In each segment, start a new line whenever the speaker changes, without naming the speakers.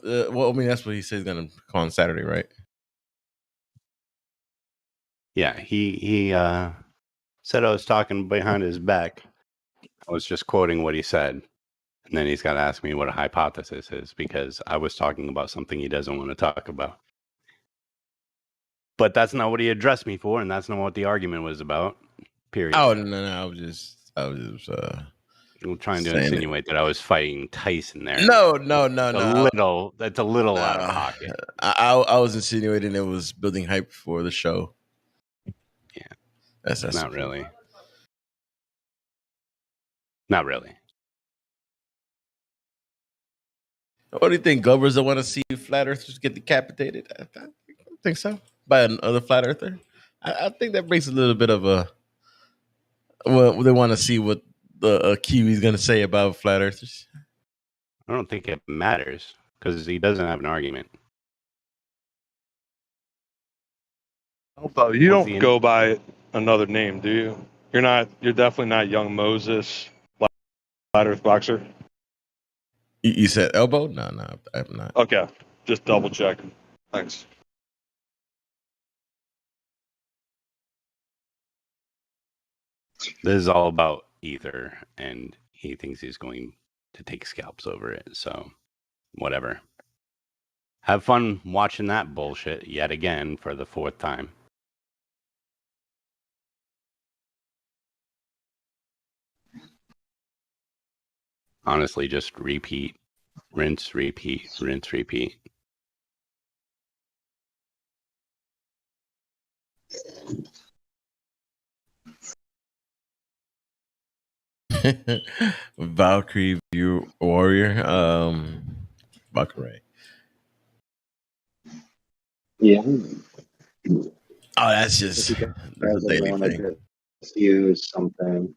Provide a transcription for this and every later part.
Well, I mean, that's what he said he's gonna come on Saturday, right?
Yeah, he said I was talking behind his back. I was just quoting what he said. And then he's got to ask me what a hypothesis is because I was talking about something he doesn't want to talk about. But that's not what he addressed me for, and that's not what the argument was about. Period.
Oh no, I was just
trying to insinuate that I was fighting Tyson there.
No.
That's a little out of pocket.
I was insinuating it was building hype for the show.
Yeah,
that's
not really. Not really.
What do you think? Governors don't want to see flat earthers get decapitated? I think so. By another flat earther? I think that brings a little bit of a. Well, they want to see what the Kiwi's going to say about flat earthers.
I don't think it matters because he doesn't have an argument.
Although you don't go by another name, do you? You're definitely not Young Moses, Flat Earth Boxer.
You said elbow? No, I'm not.
Okay, just double check. Thanks.
This is all about ether, and he thinks he's going to take scalps over it. So, whatever. Have fun watching that bullshit yet again for the 4th time. Honestly, just repeat, rinse, repeat, rinse, repeat.
Valkyrie Warrior, Valkyrie.
Yeah.
Oh, that's just that's a daily thing.
Diffuse something.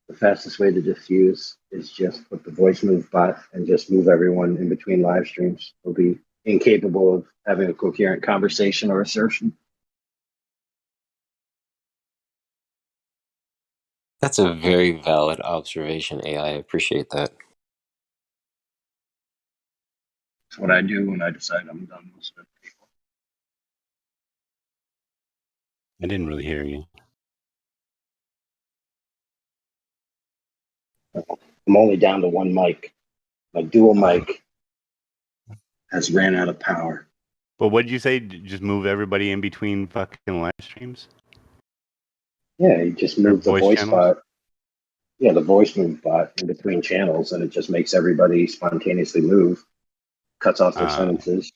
The fastest way to diffuse is just put the voice move bot and just move everyone in between live streams. We'll be incapable of having a coherent conversation or assertion.
That's a very valid observation, AI. I appreciate that.
It's what I do when I decide I'm done with people.
I didn't really hear you.
I'm only down to one mic. My dual mic has ran out of power.
But what did you say? Just move everybody in between fucking live streams?
Yeah, you just move the voice bot. Yeah, the voice move bot in between channels, and it just makes everybody spontaneously move. Cuts off their sentences.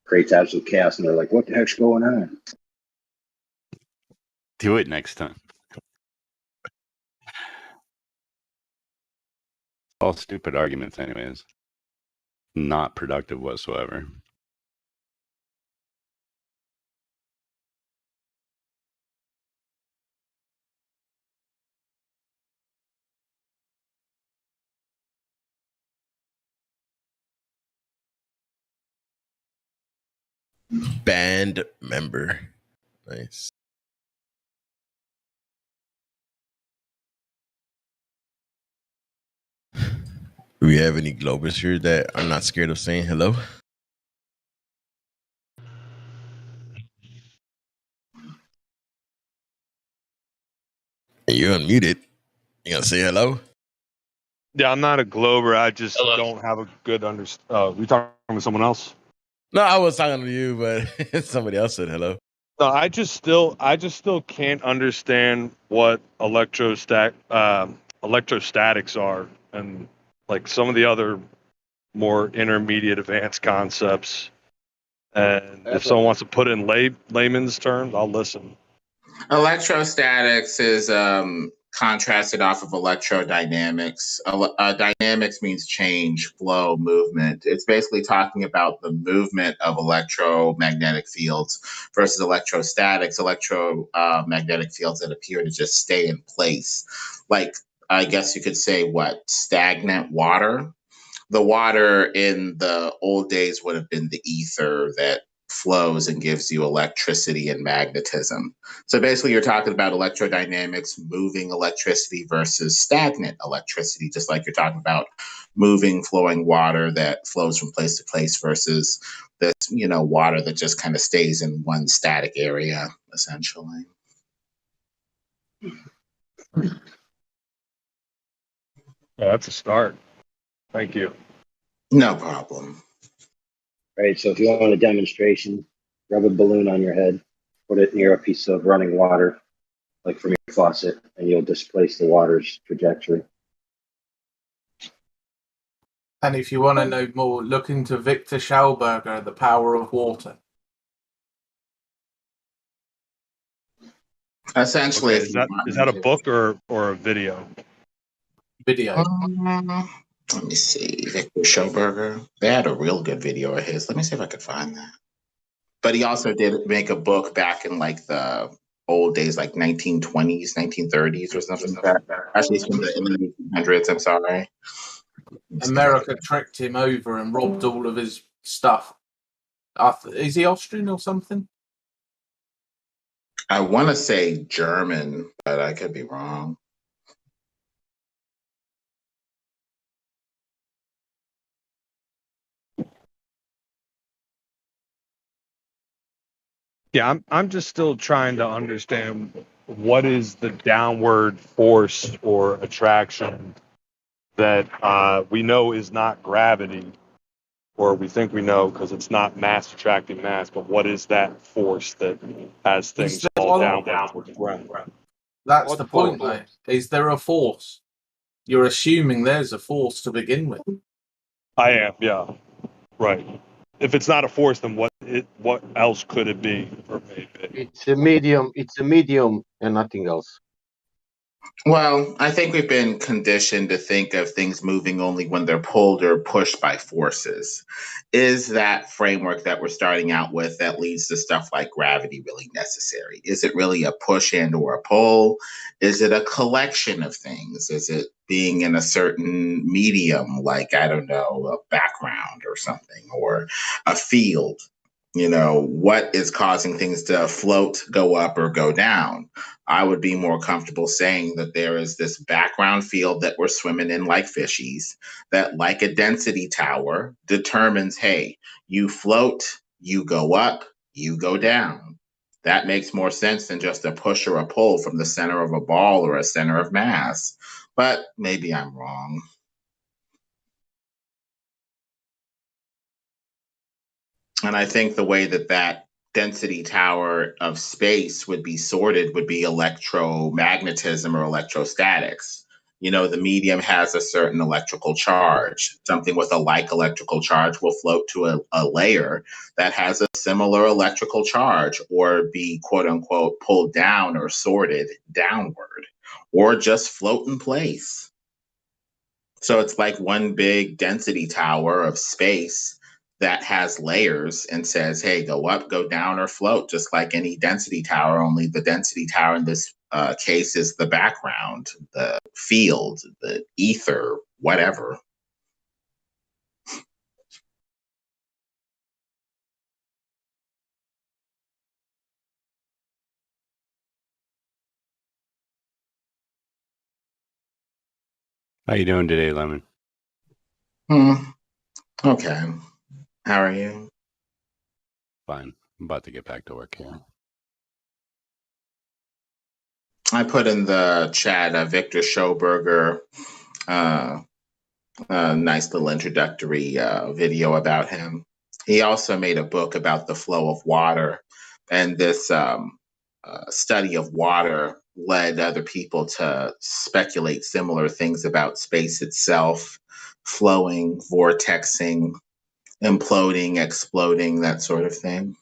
Creates absolute chaos, and they're like, what the heck's going on?
Do it next time. All stupid arguments anyways. Not productive whatsoever.
Band member. Nice. Do we have any Globers here that are not scared of saying hello? You're unmuted. You gonna say hello?
Yeah, I'm not a Glober. I just don't have a good understanding. We talking to someone else?
No, I was talking to you, but somebody else said hello.
No, I just still can't understand what electrostatics are, and like some of the other more intermediate advanced concepts. And if someone wants to put it in layman's terms, I'll listen.
Electrostatics is contrasted off of electrodynamics. Dynamics means change, flow, movement. It's basically talking about the movement of electromagnetic fields versus electrostatics, electromagnetic fields that appear to just stay in place. Like, I guess you could say, stagnant water. The water in the old days would have been the ether that flows and gives you electricity and magnetism. So basically, you're talking about electrodynamics, moving electricity versus stagnant electricity, just like you're talking about moving, flowing water that flows from place to place versus this, water that just kind of stays in one static area, essentially.
Oh, that's a start. Thank you.
No problem.
Right. So if you want a demonstration, rub a balloon on your head, put it near a piece of running water, like from your faucet, and you'll displace the water's trajectory.
And if you want to know more, look into Victor Schauberger, The Power of Water.
Essentially,
Okay, is that a book or a video?
Video.
Let me see. Victor Schauberger. They had a real good video of his. Let me see if I could find that. But he also did make a book back in like the old days, like 1920s, 1930s or something like that. Actually, it's from the 1800s. I'm sorry.
America tricked him over and robbed all of his stuff. Is he Austrian or something?
I want to say German, but I could be wrong.
Yeah, I'm just still trying to understand what is the downward force or attraction that we know is not gravity, or we think we know because it's not mass attracting mass. But what is that force that has things fall down towards the ground?
That's the point, though. Is there a force? You're assuming there's a force to begin with.
I am, yeah, right. If it's not a force, then what else could it be or maybe?
It's a medium. It's a medium and nothing else.
Well, I think we've been conditioned to think of things moving only when they're pulled or pushed by forces. Is that framework that we're starting out with that leads to stuff like gravity really necessary? Is it really a push and or a pull? Is it a collection of things? Is it being in a certain medium, like, I don't know, a background or something, or a field? What is causing things to float, go up, or go down? I would be more comfortable saying that there is this background field that we're swimming in like fishies that, like a density tower, determines, hey, you float, you go up, you go down. That makes more sense than just a push or a pull from the center of a ball or a center of mass. But maybe I'm wrong. And I think the way that density tower of space would be sorted would be electromagnetism or electrostatics. The medium has a certain electrical charge. Something with a like electrical charge will float to a layer that has a similar electrical charge, or be quote unquote pulled down or sorted downward, or just float in place. So it's like one big density tower of space that has layers and says, hey, go up, go down, or float, just like any density tower, only the density tower in this case is the background, the field, the ether, whatever.
How you doing today, Lemon?
Okay. How are you?
Fine. I'm about to get back to work here.
I put in the chat Victor Schauberger, a nice little introductory video about him. He also made a book about the flow of water, and this study of water led other people to speculate similar things about space itself, flowing, vortexing, imploding, exploding, that sort of thing.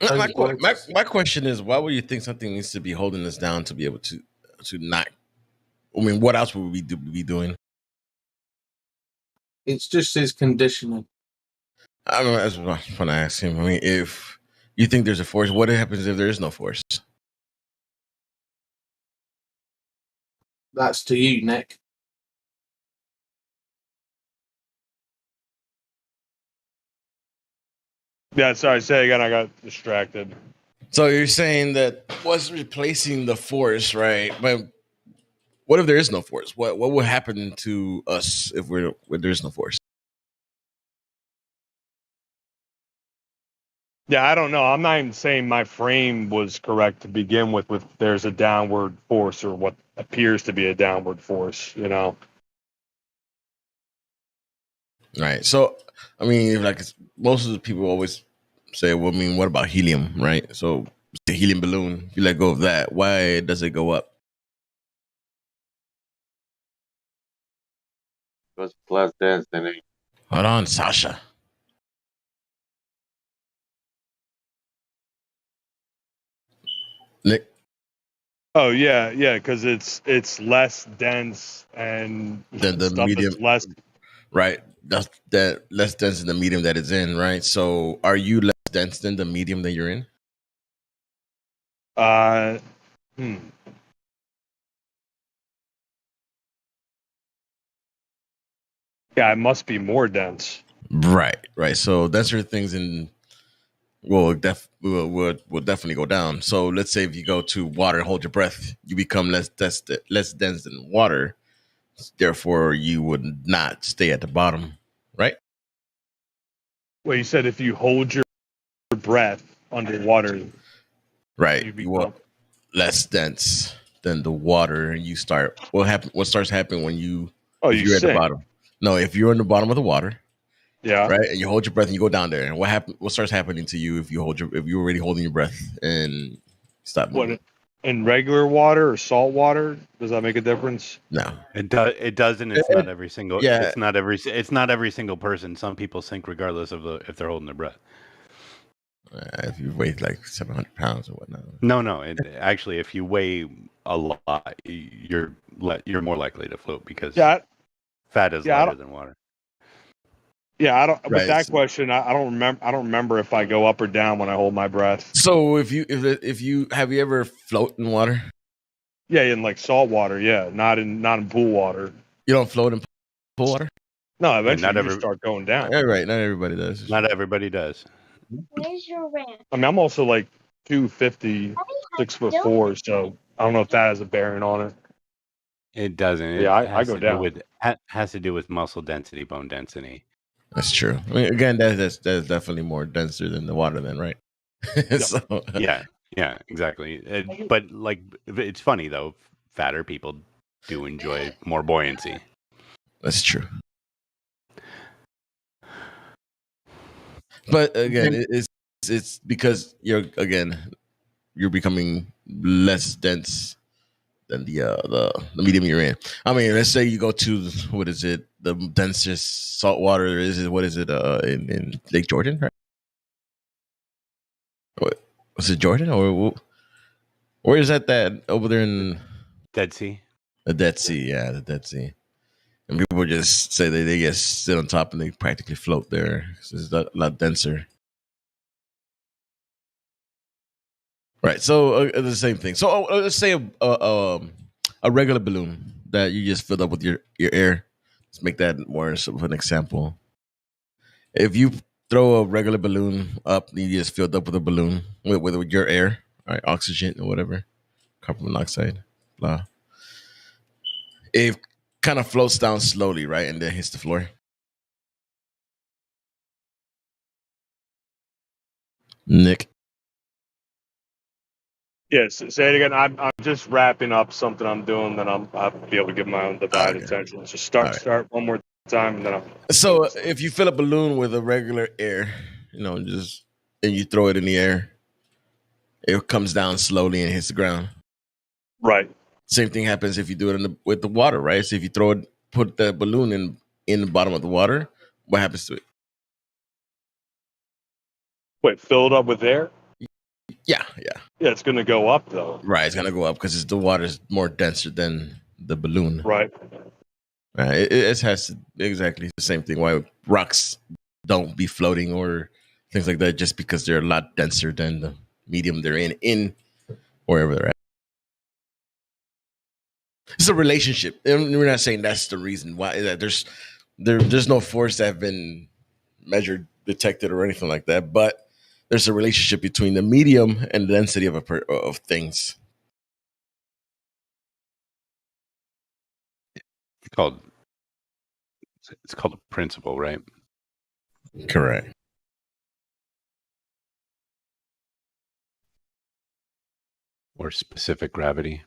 My question is, why would you think something needs to be holding us down to be able to not? I mean, what else would we be doing?
It's just his conditioning.
I don't know. That's what I was trying to ask him. I mean, if you think there's a force, what happens if there is no force?
That's to you, Nick.
Yeah, sorry. Say again. I got distracted.
So you're saying that what's replacing the force, right? But what if there is no force? What will happen to us if there's no force?
Yeah, I don't know. I'm not even saying my frame was correct to begin with there's a downward force or what appears to be a downward force, you know.
Right. So, I mean, like most of the people always say, well, I mean, what about helium, right? So, the helium balloon, if you let go of that, why does it go up?
Because plus dance than it.
Hold on, Sasha. Nick,
Oh yeah, because it's less dense and
then the
stuff
medium,
is less.
right? That's that less dense than the medium that it's in, right? So, are you less dense than the medium that you're in?
Uh, hmm. Yeah, it must be more dense.
Right, right. So, denser things in will definitely go down. So let's say if you go to water and hold your breath, you become less dense than water. Therefore, you would not stay at the bottom, right?
Well, you said if you hold your breath underwater,
Right.
you
You are
become.
less dense than the water, and you start. What starts happening when
Oh,
if
you
you're at the
sink.
bottom? No, if you're in the bottom of the water,
Yeah.
right, and you hold your breath and you go down there, and what starts happening to you if you're already holding your breath and stop moving?
What in regular water or salt water? Does that make a difference?
No.
It does. It does, and it's not every single.
Yeah.
It's not every. It's not every single person. Some people sink regardless of if they're holding their breath.
If you weigh like 700 pounds or whatnot.
No. Actually, if you weigh a lot, you're more likely to float because fat is lighter than water.
Yeah, I don't. With
Right.
that question, I don't remember. I don't remember if I go up or down when I hold my breath.
So if you have you ever float in water?
Yeah, in like salt water. Yeah, not in pool water.
You don't float in pool water?
No, eventually you just start going down.
Yeah, right. Not everybody does.
Not everybody does.
Where's your ramp?
I mean, I'm also like 250, 6'4", so I don't know if that has a bearing on it.
It doesn't.
Yeah,
It
I go down.
has to do with muscle density, bone density.
That's true. I mean, again, that's definitely more denser than the water, then, right? So,
Yeah, exactly. But like, it's funny though. Fatter people do enjoy more buoyancy.
That's true. But again, it's because you're becoming less dense than the medium you're in. I mean, let's say you go to what is it? The densest salt water is it in Lake Jordan, right? What was it, Jordan, or where is that over there in
Dead Sea?
The Dead Sea? Yeah, the Dead Sea. And people just say they just sit on top and they practically float there. It's a lot denser. Right. So the same thing. So let's say a regular balloon that you just filled up with your air. Let's make that more of an example. If you throw a regular balloon up, and you just filled up with a balloon with your air, right, oxygen or whatever, carbon monoxide, blah. It kind of floats down slowly, right, and then hits the floor. Nick.
Yes, say it again. I'm just wrapping up something I'm doing, then I'll be able to give my own divided attention. Just start one more time, and then I'll.
So if you fill a balloon with a regular air, and you throw it in the air, it comes down slowly and hits the ground.
Right.
Same thing happens if you do it with the water, right? So if you put the balloon in the bottom of the water, what happens to it?
Wait, fill it up with air?
Yeah.
Yeah, it's going to go up though.
Right, it's gonna go up because the water is more denser than the balloon.
Right.
It has exactly the same thing. Why rocks don't be floating or things like that, just because they're a lot denser than the medium they're in wherever they're at. It's a relationship, and we're not saying that's the reason why. That there's no force that have been measured detected or anything like that, but there's a relationship between the medium and the density of things.
It's called a principle, right?
Correct.
Or specific gravity.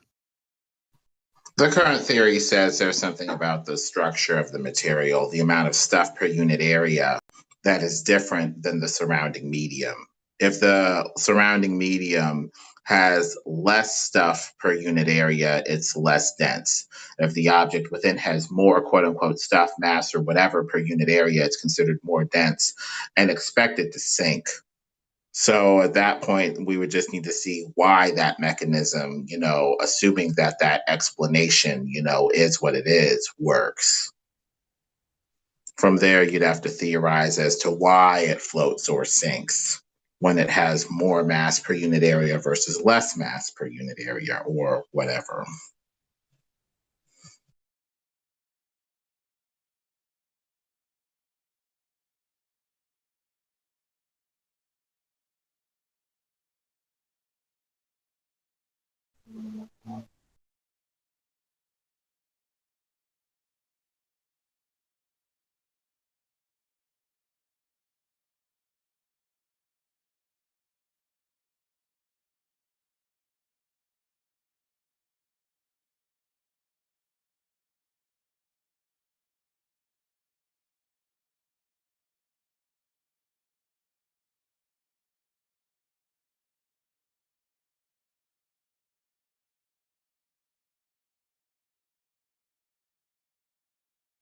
The current theory says there's something about the structure of the material, the amount of stuff per unit area that is different than the surrounding medium. If the surrounding medium has less stuff per unit area, it's less dense. If the object within has more quote unquote stuff, mass, or whatever per unit area, it's considered more dense and expected to sink. So at that point, we would just need to see why that mechanism, assuming that that explanation, is what it is, works. From there, you'd have to theorize as to why it floats or sinks when it has more mass per unit area versus less mass per unit area or whatever.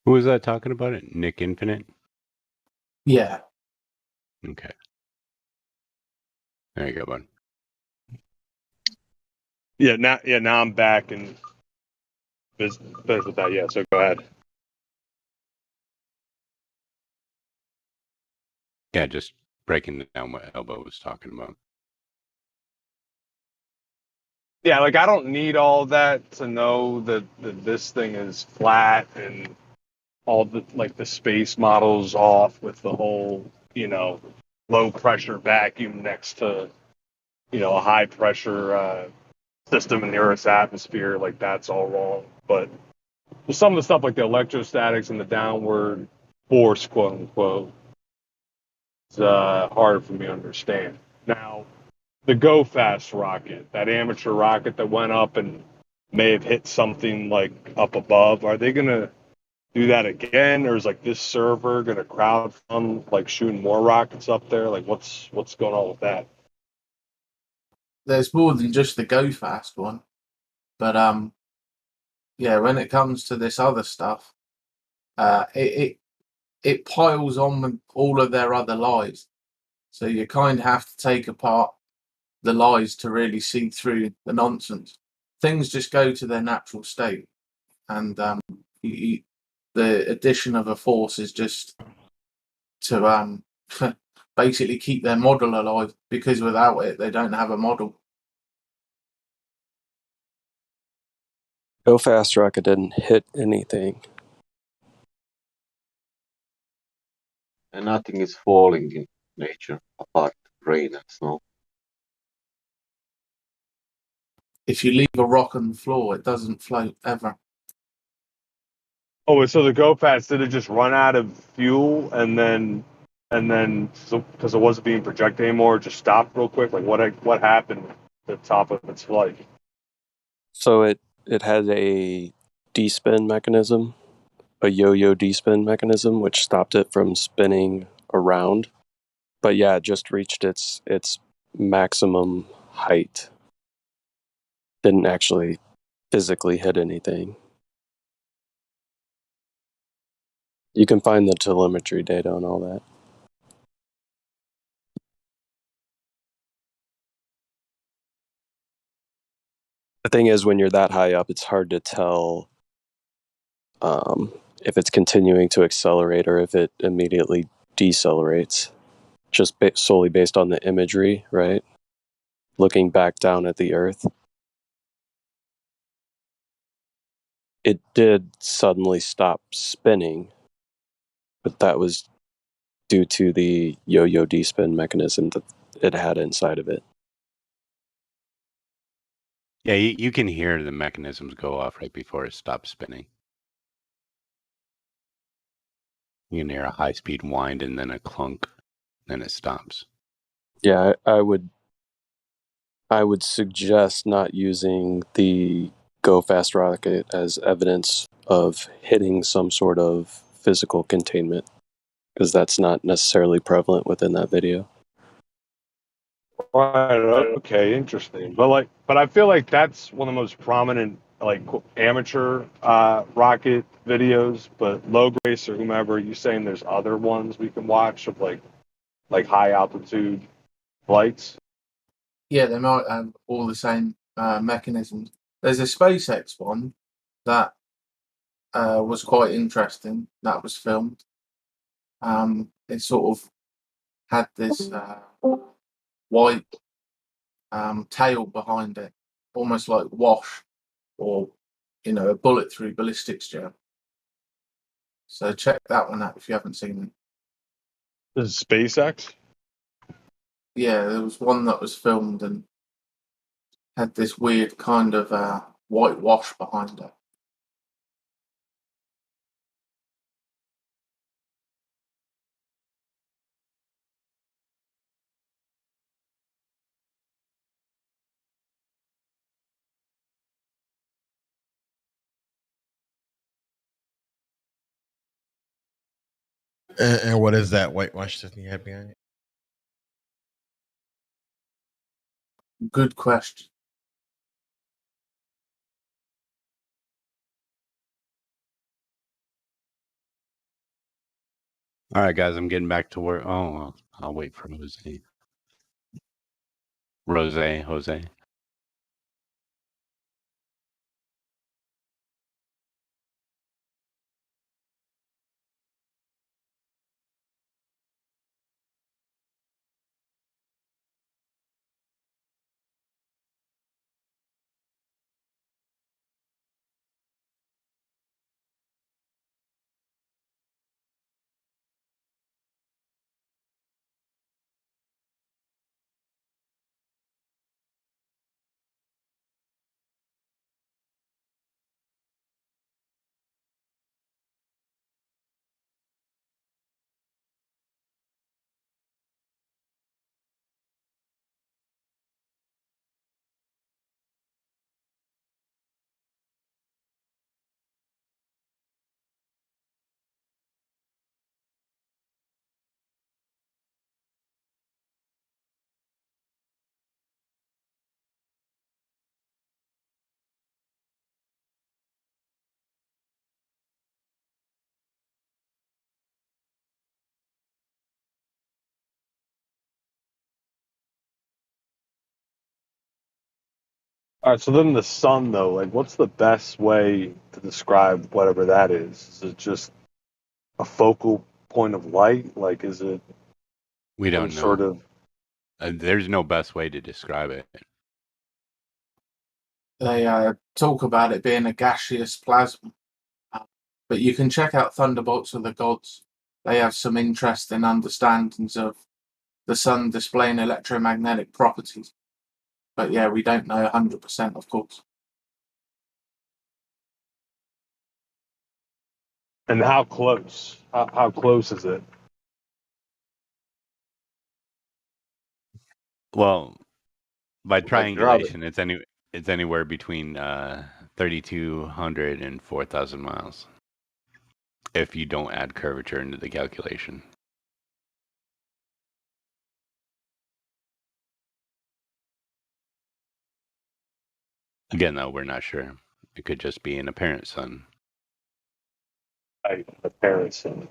Who was that talking about it? Nick Infinite?
Yeah.
Okay. There you go, bud.
Now I'm back and business with that. Yeah, so go ahead.
Yeah, just breaking down what Elbow was talking about.
Yeah, like I don't need all that to know that this thing is flat and all the space models off with the whole, low pressure vacuum next to, a high pressure system in the Earth's atmosphere. Like that's all wrong. But some of the stuff like the electrostatics and the downward force, quote unquote, is hard for me to understand. Now, the Go Fast rocket, that amateur rocket that went up and may have hit something like up above, are they going to do that again, or is like this server going to crowdfund like shooting more rockets up there? Like what's going on with that?
There's more than just the Go Fast one, but yeah, when it comes to this other stuff, it piles on with all of their other lies. So you kind of have to take apart the lies to really see through the nonsense. Things just go to their natural state, and the addition of a force is just to basically keep their model alive, because without it, they don't have a model.
Go Fast rocket didn't hit anything.
And nothing is falling in nature apart from rain and snow.
If you leave a rock on the floor, it doesn't float ever.
Oh, so the Go Fast, did it just run out of fuel and then so because it wasn't being projected anymore, it just stopped real quick? Like what happened at the top of its flight?
So it had a D-spin mechanism, a yo-yo D-spin mechanism, which stopped it from spinning around. But yeah, it just reached its maximum height. Didn't actually physically hit anything. You can find the telemetry data on all that. The thing is, when you're that high up, it's hard to tell if it's continuing to accelerate or if it immediately decelerates, just solely based on the imagery, right? Looking back down at the Earth. It did suddenly stop spinning, but that was due to the yo-yo D-spin mechanism that it had inside of it.
Yeah, you can hear the mechanisms go off right before it stops spinning. You can hear a high-speed wind and then a clunk, then it stops.
Yeah, I would suggest not using the Go Fast rocket as evidence of hitting some sort of physical containment, because that's not necessarily prevalent within that video.
Right. Okay. Interesting. But I feel like that's one of the most prominent, like amateur rocket videos. But low grace or whomever, you saying there's other ones we can watch of like high altitude flights?
Yeah, they might have all the same mechanisms. There's a SpaceX one that was quite interesting. That was filmed. It sort of had this white tail behind it, almost like wash or a bullet through ballistics gel. So check that one out if you haven't seen it.
This is SpaceX?
Yeah, there was one that was filmed and had this weird kind of white wash behind it.
And what is that whitewash system you have behind it?
Good question.
All right, guys, I'm getting back to work. Oh, well, I'll wait for Jose. Jose.
All right. So then the sun, though, like, what's the best way to describe whatever that is? Is it just a focal point of light? Like, is it
We
some
don't
sort
know.
of?
There's no best way to describe it.
They talk about it being a gaseous plasma. But you can check out Thunderbolts of the Gods. They have some interesting understandings of the sun displaying electromagnetic properties. But yeah, we don't know 100%, of course.
And how close? How close is it?
Well, by
Like
triangulation, it's anywhere between 3,200 and 4,000 miles. If you don't add curvature into the calculation. Again, though, we're not sure. It could just be an apparent sun.
Apparent sun.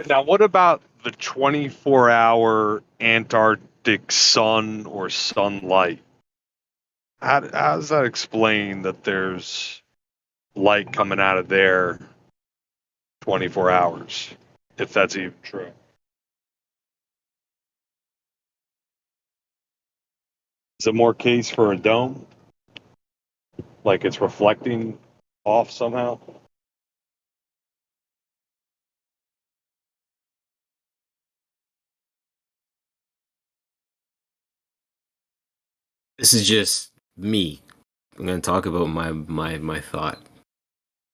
Now, what about the 24-hour Antarctic sun or sunlight? How does that explain that there's light coming out of there 24 hours, if that's even true? Is it more case for a dome? Like it's reflecting off somehow?
This is just me. I'm going to talk about my thought.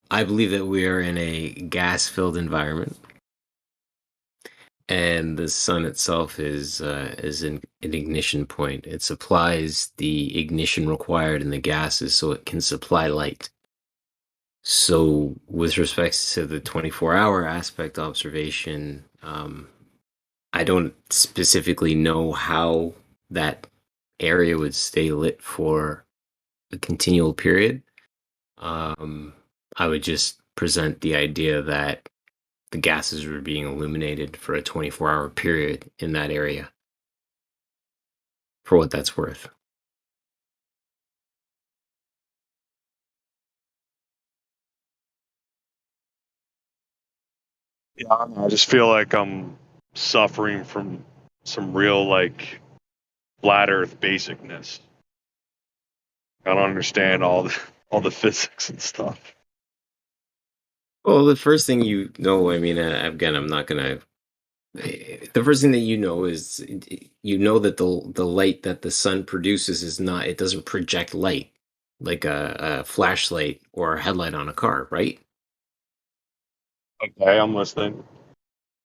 I believe that we are in a gas-filled environment. and the sun itself is an ignition point. It supplies the ignition required in the gases so it can supply light. So, with respect to the 24-hour aspect observation, I don't specifically know how that area would stay lit for a continual period. I would just present the idea that the gases were being illuminated for a 24-hour period in that area, for what that's worth.
Yeah, I just feel like I'm suffering from some real like flat Earth basicness. I don't understand all the physics and stuff.
Well, the first thing you know, I mean, again, I'm not gonna. The first thing that you know is you know that the light that the sun produces is not. It doesn't project light like a flashlight or a headlight on a car, right?
Okay, I'm listening.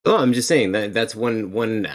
Oh, I'm just saying that that's one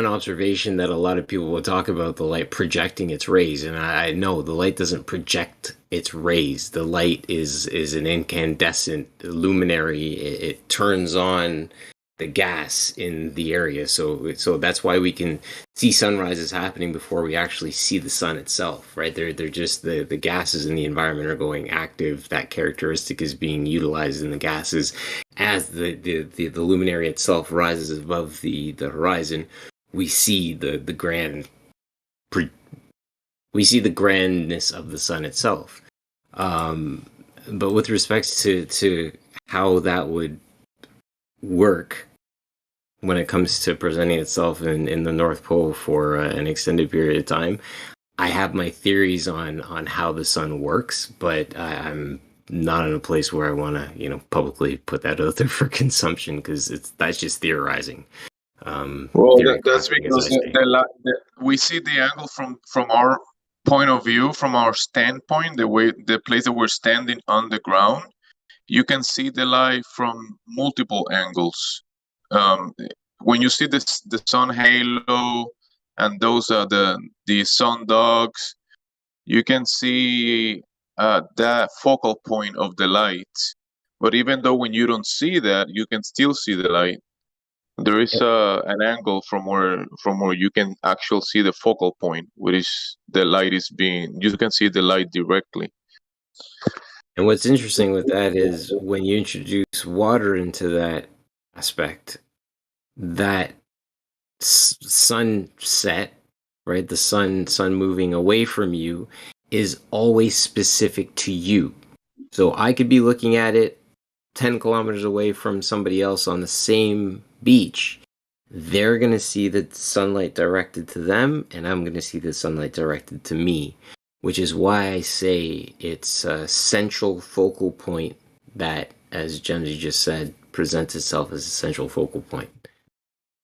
observation that a lot of people will talk about, the light projecting its rays, and I know the light doesn't project its rays. The light is an incandescent luminary. It turns on the gas in the area, so that's why we can see sunrises happening before we actually see the sun itself, right? They're just the gases in the environment are going active. That characteristic is being utilized in the gases as the luminary itself rises above the horizon. We see the grandness of the sun itself. But with respect to how that would work when it comes to presenting itself in the North Pole for an extended period of time, I have my theories on how the sun works, but I'm not in a place where I want to, publicly put that out there for consumption, because that's just theorizing.
Well,
Theory
that's
crafting, as I
because
say.
we see the angle from our point of view, from our standpoint, the place that we're standing on the ground. You can see the light from multiple angles. When you see the sun halo and those are the sun dogs, you can see that focal point of the light. But even though when you don't see that, you can still see the light. There is an angle from where you can actually see the focal point, which is the light is being. You can see the light directly.
And what's interesting with that is when you introduce water into that aspect, that sunset, right? The sun moving away from you is always specific to you. So I could be looking at it 10 kilometers away from somebody else on the same beach. They're going to see the sunlight directed to them, and I'm going to see the sunlight directed to me, which is why I say it's a central focal point that, as Gemsy just said, presents itself as a central focal point.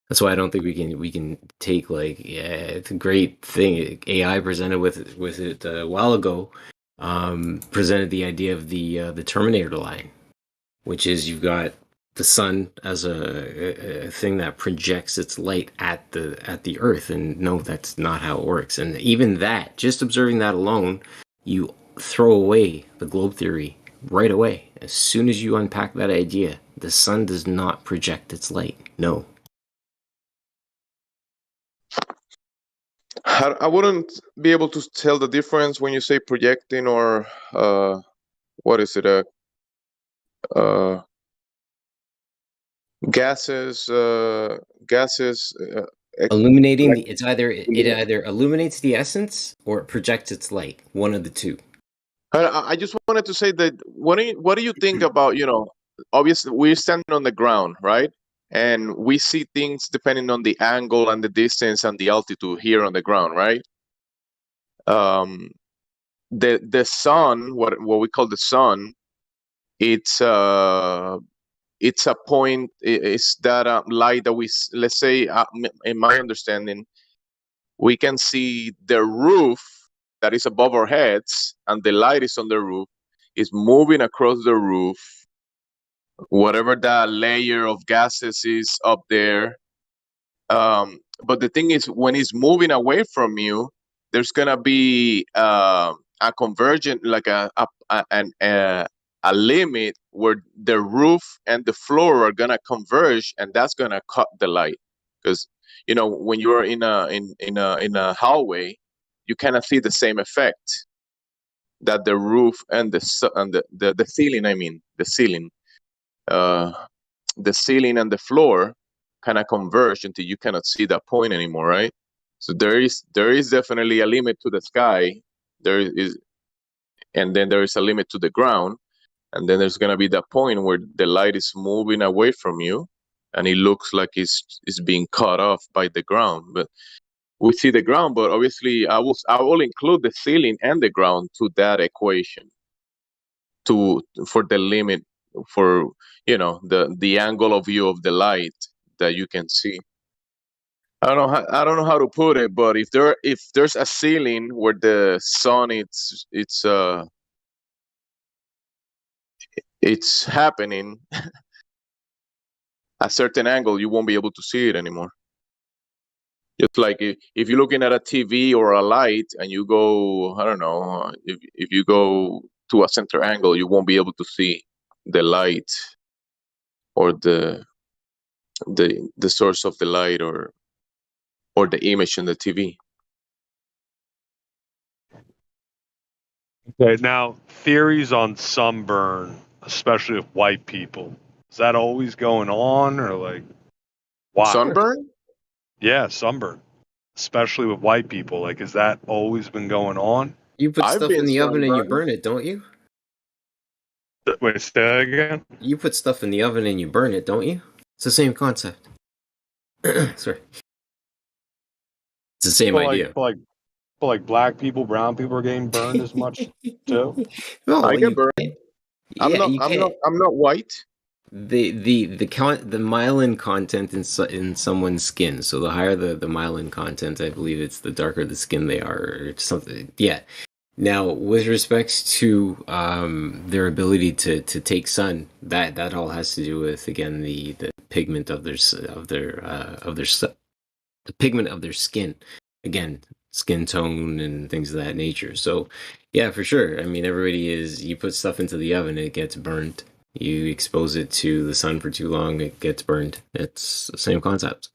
That's why I don't think we can take it's a great thing. AI presented with it a while ago, presented the idea of the Terminator line, which is you've got the sun as a thing that projects its light at the earth, and no, that's not how it works. And even that, just observing that alone, you throw away the globe theory right away. As soon as you unpack that idea, the sun does not project its light. No.
I wouldn't be able to tell the difference when you say projecting or what is it? Gases.
Illuminating it either illuminates the essence or it projects its light. One of the two.
I just wanted to say that what do you think about, obviously we're standing on the ground, right? And we see things depending on the angle and the distance and the altitude here on the ground, right? The sun, what we call the sun, it's a point. It's that light that let's say, in my understanding, we can see the roof that is above our heads, and the light is on the roof, is moving across the roof. Whatever that layer of gases is up there, But the thing is, when it's moving away from you, there's gonna be a convergent, like a limit where the roof and the floor are gonna converge, and that's gonna cut the light. Because when you're in a hallway, you cannot see the same effect that the roof and the ceiling. I mean, the ceiling. The ceiling and the floor kind of converge until you cannot see that point anymore, right? So there is definitely a limit to the sky. There is, and then there is a limit to the ground, and then there's gonna be that point where the light is moving away from you, and it looks like it's being cut off by the ground. But we see the ground, but obviously I will include the ceiling and the ground to that equation for the limit, for the angle of view of the light that you can see. I don't know how to put it, but if there's a ceiling where the sun it's happening a certain angle, you won't be able to see it anymore. It's like if you're looking at a TV or a light and you go, I don't know, if you go to a center angle, you won't be able to see the light or the source of the light or the image in the TV.
Okay, now theories on sunburn, especially with white people. Is that always going on, or like why?
Sunburn?
Yeah, sunburn, especially with white people. Like, has that always been going on?
You put
I've
stuff
been
in the oven and you
sunburned.
burn it, don't you?
Wait, say that again?
You put stuff in the oven and you burn it, don't you? It's the same concept. Sorry. It's the same idea.
But like black people, brown people are getting burned as much too.
No,
I get burned.
Yeah, you can't.
I'm not white.
The myelin content in someone's skin. So the higher the myelin content, I believe it's the darker the skin they are, or something. Yeah. Now, with respects to their ability to take sun, that all has to do with, again, the pigment of the pigment of their skin. Again, skin tone and things of that nature. So, yeah, for sure. I mean, you put stuff into the oven, it gets burned. You expose it to the sun for too long, it gets burned. It's the same concept.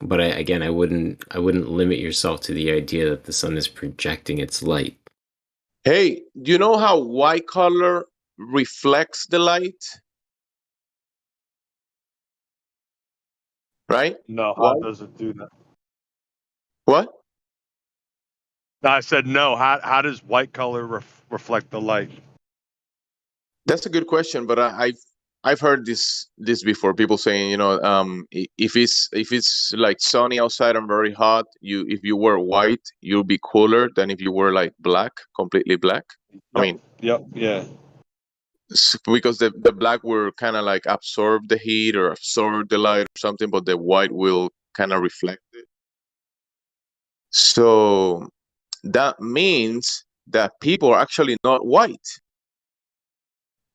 But I wouldn't limit yourself to the idea that the sun is projecting its light.
Hey, do you know how white color reflects the light? Right?
No, how does it do that?
What?
I said no. How does white color reflect the light?
That's a good question, but I've heard this before. People saying, if it's like sunny outside and very hot, if you wear white, you'll be cooler than if you wear like black, completely black.
Yep.
I mean,
yeah.
Because the black will kind of like absorb the heat or absorb the light or something, but the white will kind of reflect it. So that means that people are actually not white,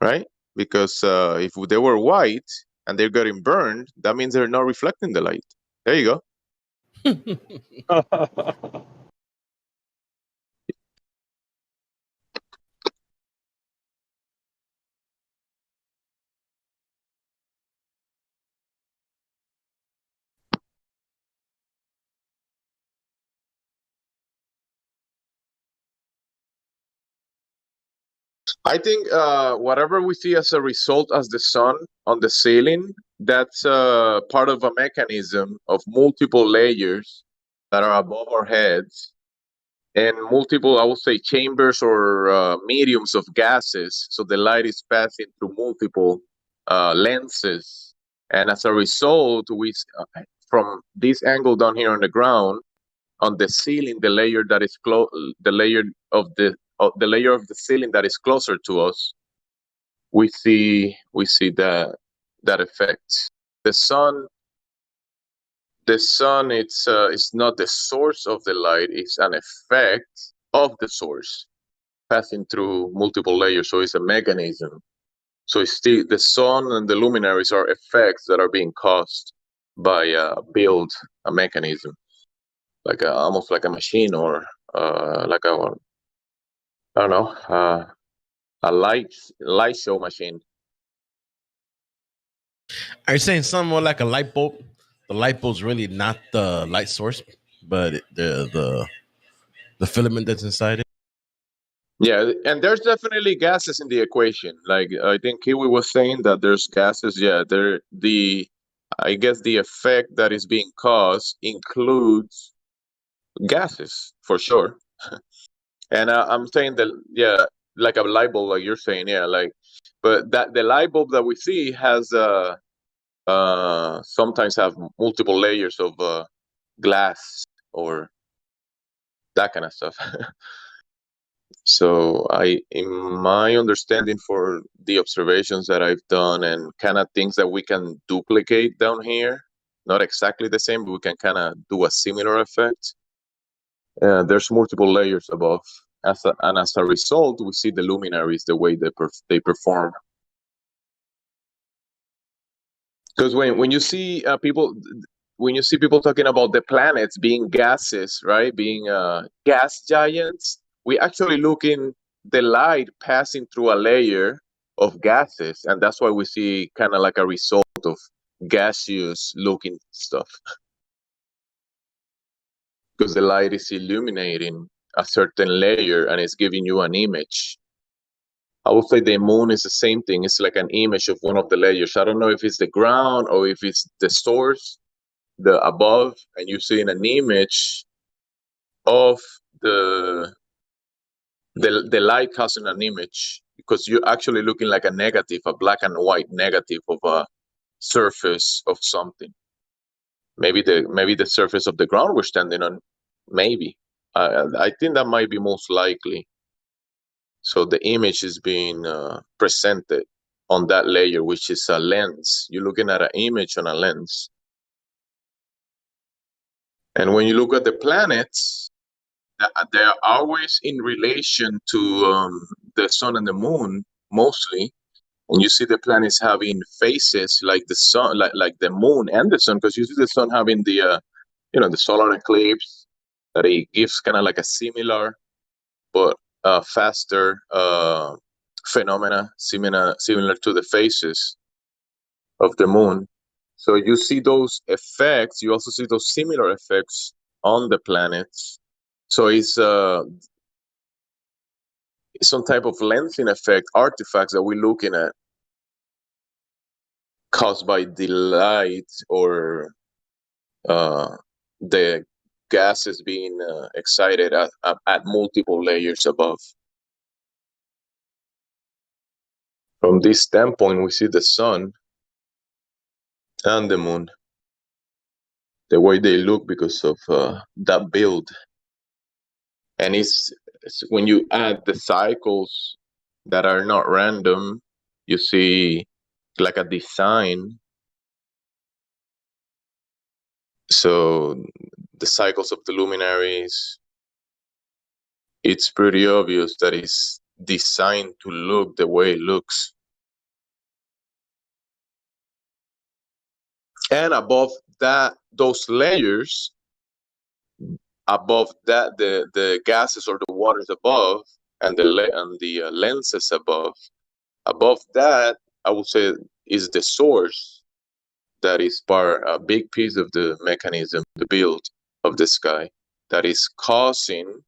right? Because if they were white and they're getting burned, that means they're not reflecting the light. There you go. I think whatever we see as a result as the sun on the ceiling, that's part of a mechanism of multiple layers that are above our heads and multiple, I would say, chambers or mediums of gases. So the light is passing through multiple lenses. And as a result, from this angle down here on the ground, on the ceiling, the layer that is the layer of the layer of the ceiling that is closer to us, we see that effect. The sun it's not the source of the light; it's an effect of the source passing through multiple layers. So it's a mechanism. So it's still the sun and the luminaries are effects that are being caused build a mechanism, like almost like a machine, or like a, I don't know, a light show machine.
Are you saying something more like a light bulb? The light bulb's really not the light source, but the filament that's inside it.
Yeah, and there's definitely gases in the equation. Like I think Kiwi was saying that there's gases. Yeah, I guess the effect that is being caused includes gases for sure. And I'm saying that, yeah, like a light bulb, like you're saying, yeah, like, but that the light bulb that we see has sometimes have multiple layers of glass or that kind of stuff. So in my understanding for the observations that I've done and kind of things that we can duplicate down here, not exactly the same, but we can kind of do a similar effect. There's multiple layers above, and as a result, we see the luminaries the way they perform. Because when you see people talking about the planets being gases, right, being gas giants, we actually look in the light passing through a layer of gases, and that's why we see kind of like a result of gaseous looking stuff. Because the light is illuminating a certain layer and it's giving you an image. I would say the moon is the same thing. It's like an image of one of the layers. I don't know if it's the ground or if it's the source, the above, and you're seeing an image of the light causing an image, because you're actually looking like a negative, a black and white negative of a surface of something. Maybe the surface of the ground we're standing on. Maybe. I think that might be most likely. So the image is being presented on that layer, which is a lens. You're looking at an image on a lens. And when you look at the planets, they are always in relation to the sun and the moon, mostly. And you see the planets having faces like the sun, like the moon and the sun, because you see the sun having the solar eclipse, that it gives kind of like a similar but faster phenomena, similar to the phases of the moon. So you see those effects. You also see those similar effects on the planets. So it's some type of lensing effect, artifacts that we're looking at, caused by the light or the gases being excited at multiple layers above. From this standpoint, we see the sun and the moon, the way they look because of that build. And it's when you add the cycles that are not random, you see like a design. So the cycles of the luminaries, it's pretty obvious that it's designed to look the way it looks. And above that, those layers, above that, the gases or the waters above, and the lenses above that, I would say, is the source that is a big piece of the mechanism, the build of the sky, that is causing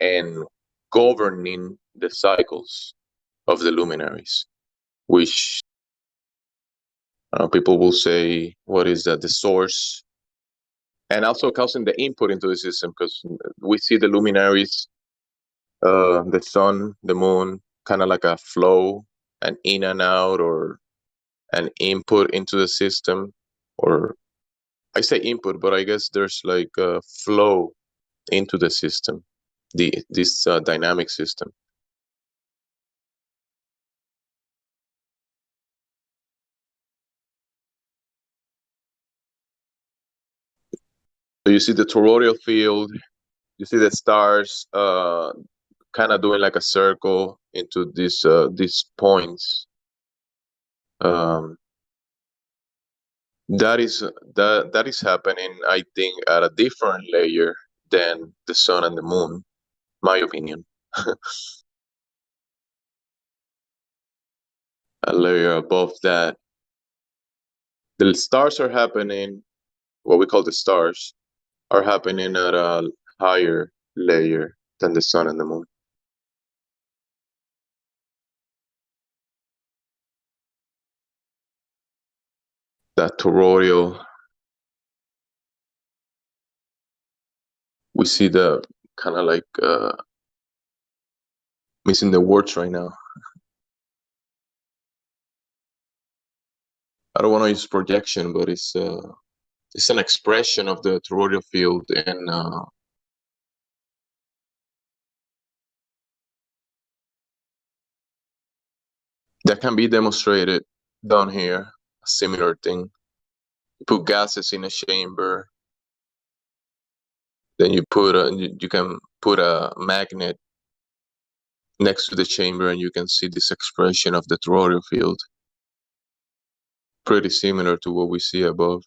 and governing the cycles of the luminaries, which people will say, what is that? The source, and also causing the input into the system, because we see the luminaries, the sun, the moon, kind of like a flow, an in and out, or an input into the system. Or I say input, but I guess there's like a flow into the system, this dynamic system. So you see the toroidal field, you see the stars kind of doing like a circle into these points. That is happening, I think, at a different layer than the sun and the moon. My opinion. A layer above that. The stars are happening, what we call the stars, are happening at a higher layer than the sun and the moon. That toroidal, we see the kind of like missing the words right now. I don't want to use projection, but it's an expression of the toroidal field, and that can be demonstrated down here. A similar thing. You put gases in a chamber, then you can put a magnet next to the chamber, and you can see this expression of the toroidal field. Pretty similar to what we see above.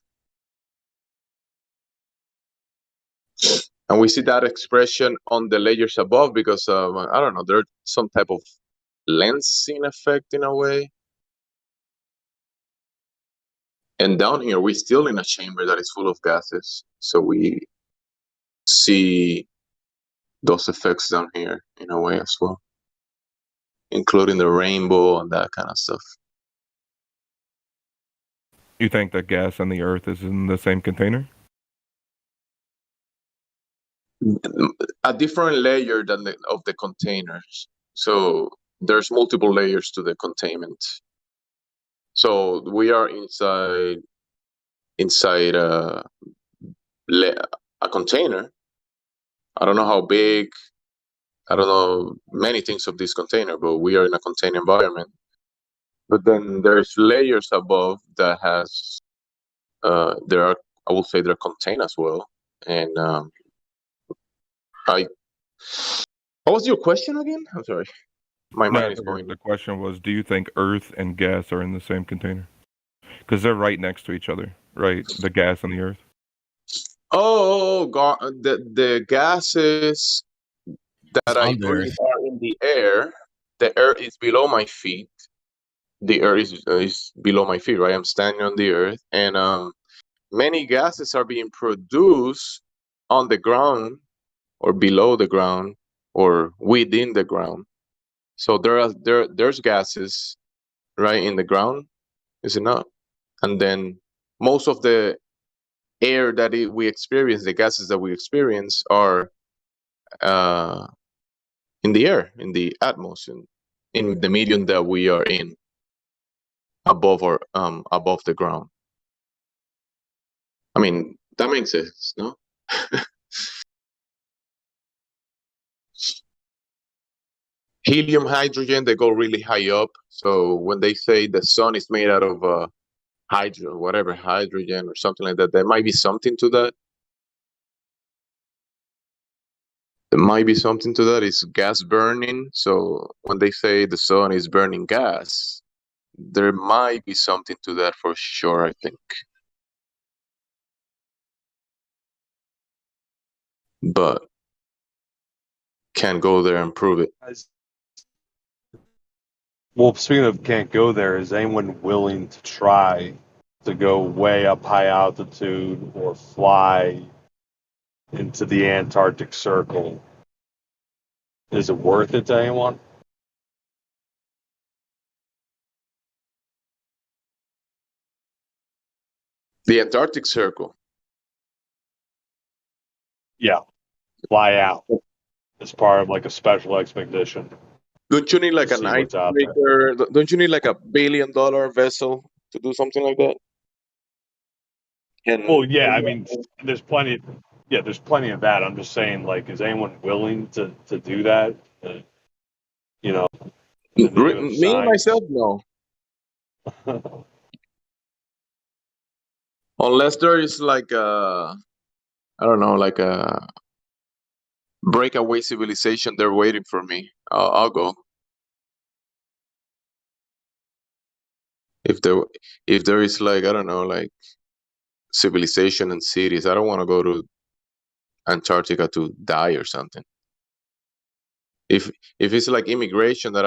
And we see that expression on the layers above because, I don't know, there's some type of lensing effect in a way. And down here, we're still in a chamber that is full of gases. So we see those effects down here in a way as well, including the rainbow and that kind of stuff.
You think that gas and the Earth is in the same container?
A different layer of the containers. So there's multiple layers to the containment. So we are inside a container. I don't know how big. I don't know many things of this container, but we are in a contained environment. But then there's layers above that has there are, I would say, they're contained as well. And what was your question again? I'm sorry. My mind is going.
The question was, do you think Earth and gas are in the same container? Because they're right next to each other, right? The gas and the Earth.
Oh, God! The gases that I breathe are in the air. The air is below my feet. The earth is below my feet, right? I'm standing on the earth, and many gases are being produced on the ground, or below the ground, or within the ground. So there's gases right in the ground, is it not? And then most of the air that we experience, the gases that we experience, are in the air, in the atmosphere, in the medium that we are in, above the ground. I mean, that makes sense, no? Helium, hydrogen, they go really high up. So when they say the sun is made out of hydrogen or something like that, there might be something to that. There might be something to that. It's gas burning. So when they say the sun is burning gas, there might be something to that for sure, I think. But can't go there and prove it.
Well, speaking of can't go there, is anyone willing to try to go way up high altitude or fly into the Antarctic Circle? Is it worth it to anyone?
The Antarctic Circle.
Yeah, fly out as part of like a special expedition.
Don't you need like an icebreaker? Don't you need like $1 billion vessel to do something like that?
Well, yeah, I mean, there's plenty. Yeah, there's plenty of that. I'm just saying, like, is anyone willing to do that? You know,
me myself, no. Unless there is like I don't know, like a breakaway civilization, they're waiting for me. I'll go. If there is like, I don't know, like civilization and cities. I don't want to go to Antarctica to die or something. If it's like immigration, that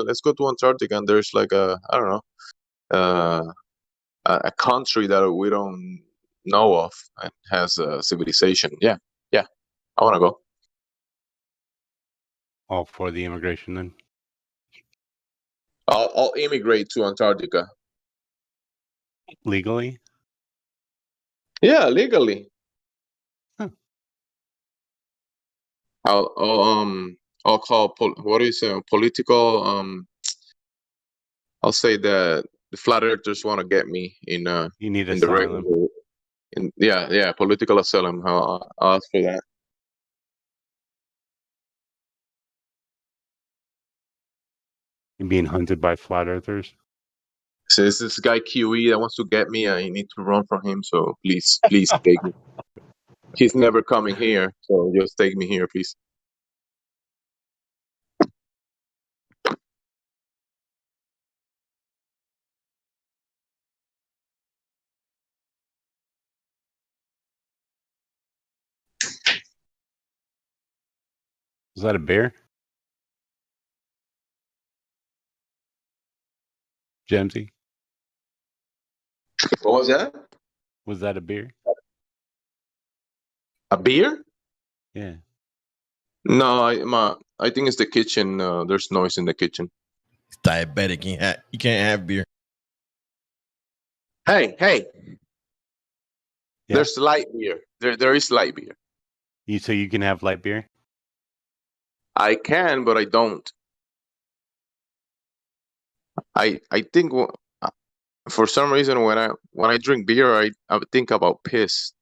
let's go to Antarctica and there's like a, I don't know, a country that we don't know of and has a civilization. Yeah, I want to go.
All for the immigration then.
I'll immigrate to Antarctica
legally.
Yeah, legally.
Huh.
I'll call what do you say? Political. I'll say that the flat earthers want to get me in.
You need
in the
asylum.
yeah, political asylum. I'll ask for that.
You're being hunted by flat earthers.
So this guy QE that wants to get me. I need to run from him. So please take me. He's never coming here, so just take me here, please.
Was that a bear? Jamesy?
What was that?
Was that a beer?
A beer?
Yeah.
No, I think it's the kitchen. There's noise in the kitchen.
It's diabetic. You can't have beer.
Hey.
Yeah.
There's light beer. There is light beer.
So you can have light beer?
I can, but I don't. I think for some reason when I drink beer, I think about piss.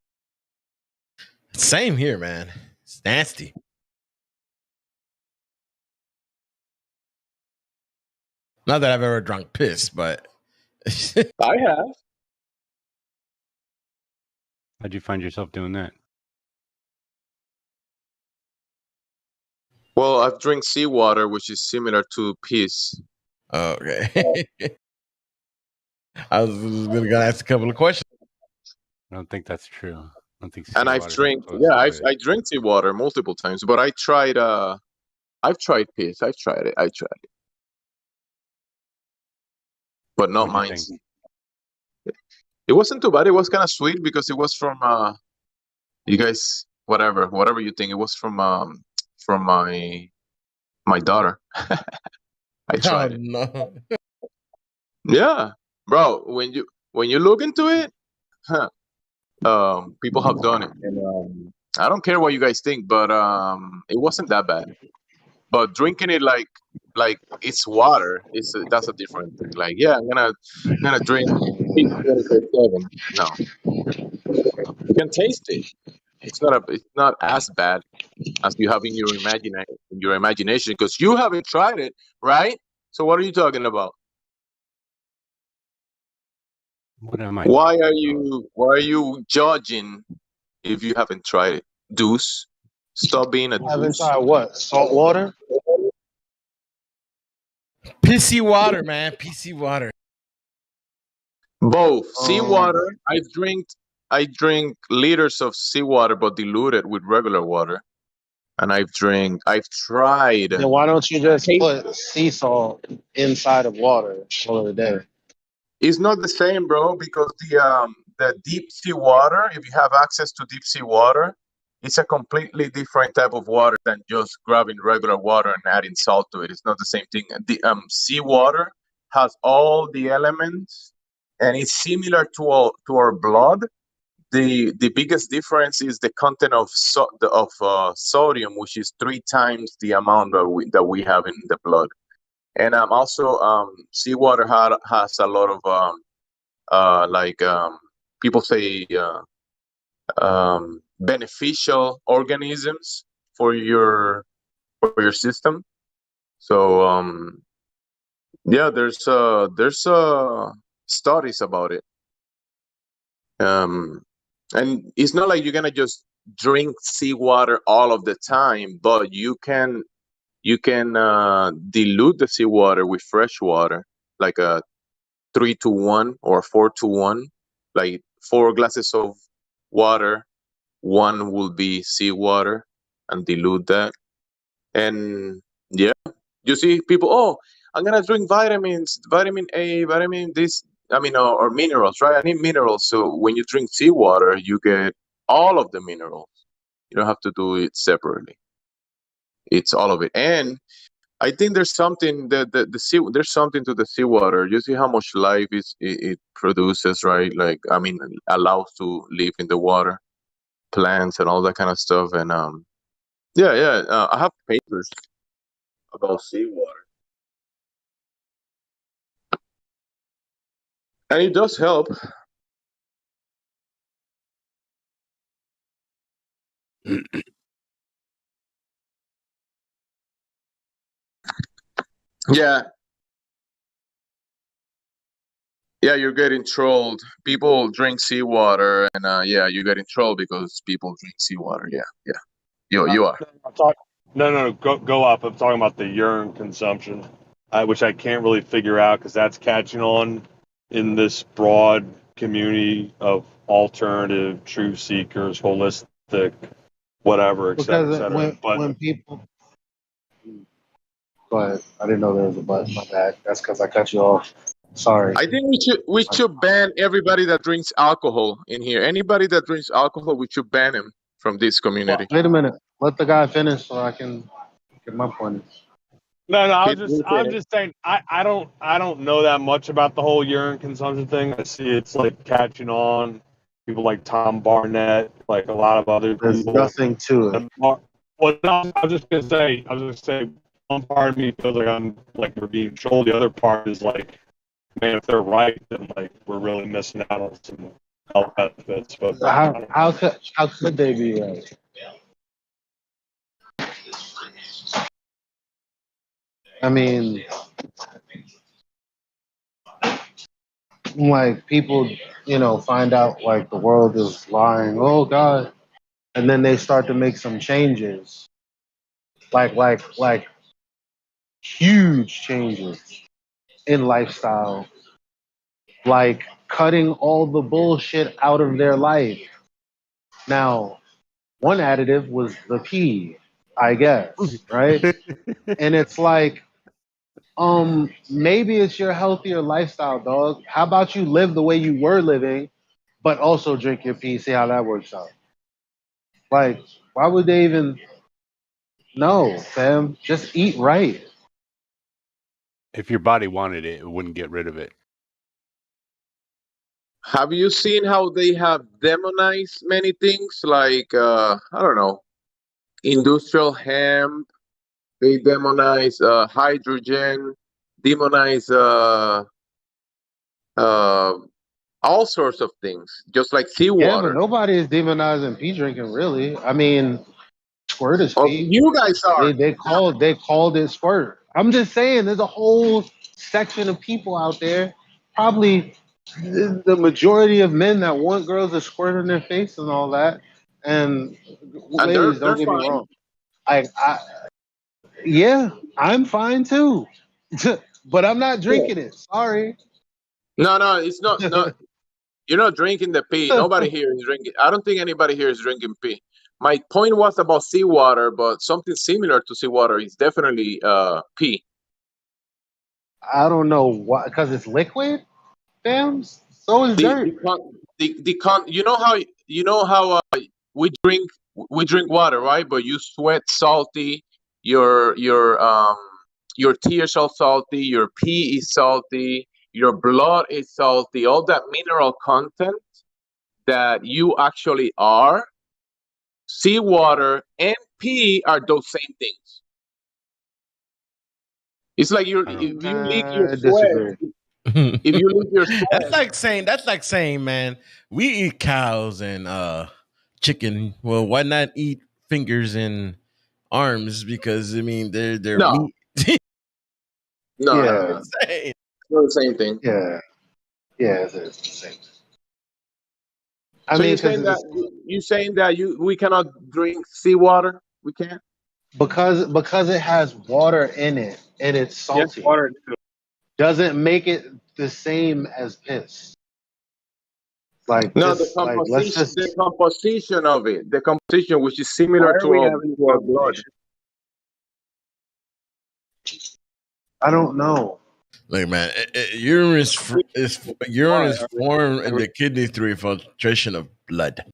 Same here, man. It's nasty. Not that I've ever drunk piss, but
I have.
How'd you find yourself doing that?
Well, I've drank seawater, which is similar to piss.
Okay. I was gonna ask a couple of questions.
I don't think that's true. I don't think.
And I've drank. Yeah, I drank seawater multiple times, but I've tried piss. I've tried it. But not mine. It wasn't too bad. It was kind of sweet because it was from you guys, whatever you think. It was from my daughter. I tried it.
No.
Yeah, bro. When you look into it, people have done it, and I don't care what you guys think, but it wasn't that bad. But drinking it like it's water, that's a different thing. Like, yeah, I'm gonna drink 24/7. No, you can taste it. It's not as bad as you have in your imagination, because you haven't tried it, right? So what are you talking about?
What am I?
Why are you judging if you haven't tried it? Deuce, stop being a
Haven't
deuce.
tried what? Salt water?
Pissy water, man. Pissy water.
Both. Seawater. I drink liters of seawater, but diluted with regular water. And I've tried.
Then why don't you just put sea salt inside of water all of the day?
It's not the same, bro, because the deep sea water, if you have access to deep sea water, it's a completely different type of water than just grabbing regular water and adding salt to it. It's not the same thing. The sea water has all the elements, and it's similar to our blood. The biggest difference is the content of sodium, which is 3 times the amount that we have in the blood. And also seawater has a lot of people say beneficial organisms for your system. So yeah, there's studies about it. And it's not like you're gonna just drink seawater all of the time, but you can dilute the seawater with fresh water, like a 3-to-1 or 4-to-1. Like 4 glasses of water, 1 will be seawater, and dilute that. And yeah, you see people, oh, I'm gonna drink vitamins, vitamin A, vitamin this, or minerals, right? I need minerals. So when you drink seawater, you get all of the minerals. You don't have to do it separately. It's all of it. And I think there's something that the sea, there's something to the seawater. You see how much life it produces, right? Like, allows to live in the water, plants and all that kind of stuff. And I have papers about seawater, and it does help. Yeah, yeah, you're getting trolled. People drink seawater, and you're getting trolled because people drink seawater. Yeah, yeah, you are.
No, go up. I'm talking about the urine consumption, which I can't really figure out because that's catching on in this broad community of alternative truth seekers, holistic, whatever, et cetera, et
Because
cetera.
when people go ahead, I didn't know there was a button. My bad. That's because I cut you off. Sorry.
I think we should ban everybody that drinks alcohol in here. Anybody that drinks alcohol, we should ban him from this community.
Wait a minute. Let the guy finish so I can get my point.
No, I'm just saying I don't know that much about the whole urine consumption thing. I see it's like catching on. People like Tom Barnett, like a lot of other
There's
people.
nothing to it.
Well, no, I was just gonna say, one part of me feels like we're being trolled. The other part is like, man, if they're right, then like we're really missing out on some health benefits. But
How could they be right? I mean, like people, find out like the world is lying. Oh God, and then they start to make some changes, like huge changes in lifestyle, like cutting all the bullshit out of their life. Now, one additive was the pee, I guess, right? And it's like, maybe it's your healthier lifestyle, dog. How about you live the way you were living, but also drink your pee, see how that works out? Like, why would they even? No, fam. Just eat right.
If your body wanted it, it wouldn't get rid of it.
Have you seen how they have demonized many things? Like, I don't know, industrial hemp. They demonize hydrogen, demonize all sorts of things, just like
Yeah, but
seawater.
nobody is demonizing pee drinking, really. I mean, squirt is pee.
You guys are.
They called it squirt. I'm just saying, there's a whole section of people out there, probably the majority of men that want girls to squirt in their face and all that. And ladies, don't get me wrong. Yeah, I'm fine too, but I'm not drinking it. Sorry.
No, it's not. No, you're not drinking the pee. Nobody here is drinking. I don't think anybody here is drinking pee. My point was about seawater, but something similar to seawater is definitely pee.
I don't know why, because it's liquid. Damn, so is dirt.
You know how we drink water, right? But you sweat salty. Your tears are salty. Your pee is salty. Your blood is salty. All that mineral content that you actually are. Seawater and pee are those same things. It's like if you leak your sweat. If you leak your sweat,
that's like saying, man, we eat cows and chicken. Well, why not eat fingers and arms? Because I mean, they're
no.
meat.
No,
Yeah.
it's not the same thing.
Yeah, it's the same thing.
So you're saying that we cannot drink seawater? We can't
because it has water in it and it's salty.
Yes, water
doesn't make it the same as piss. Like
No,
just like let's just.
the composition of it, the composition, which is
Why
similar
are we having a
to our blood.
conversation?
I don't know.
Look, man, urine urine
Why
is
are we
formed in
having?
the kidney through infiltration of blood.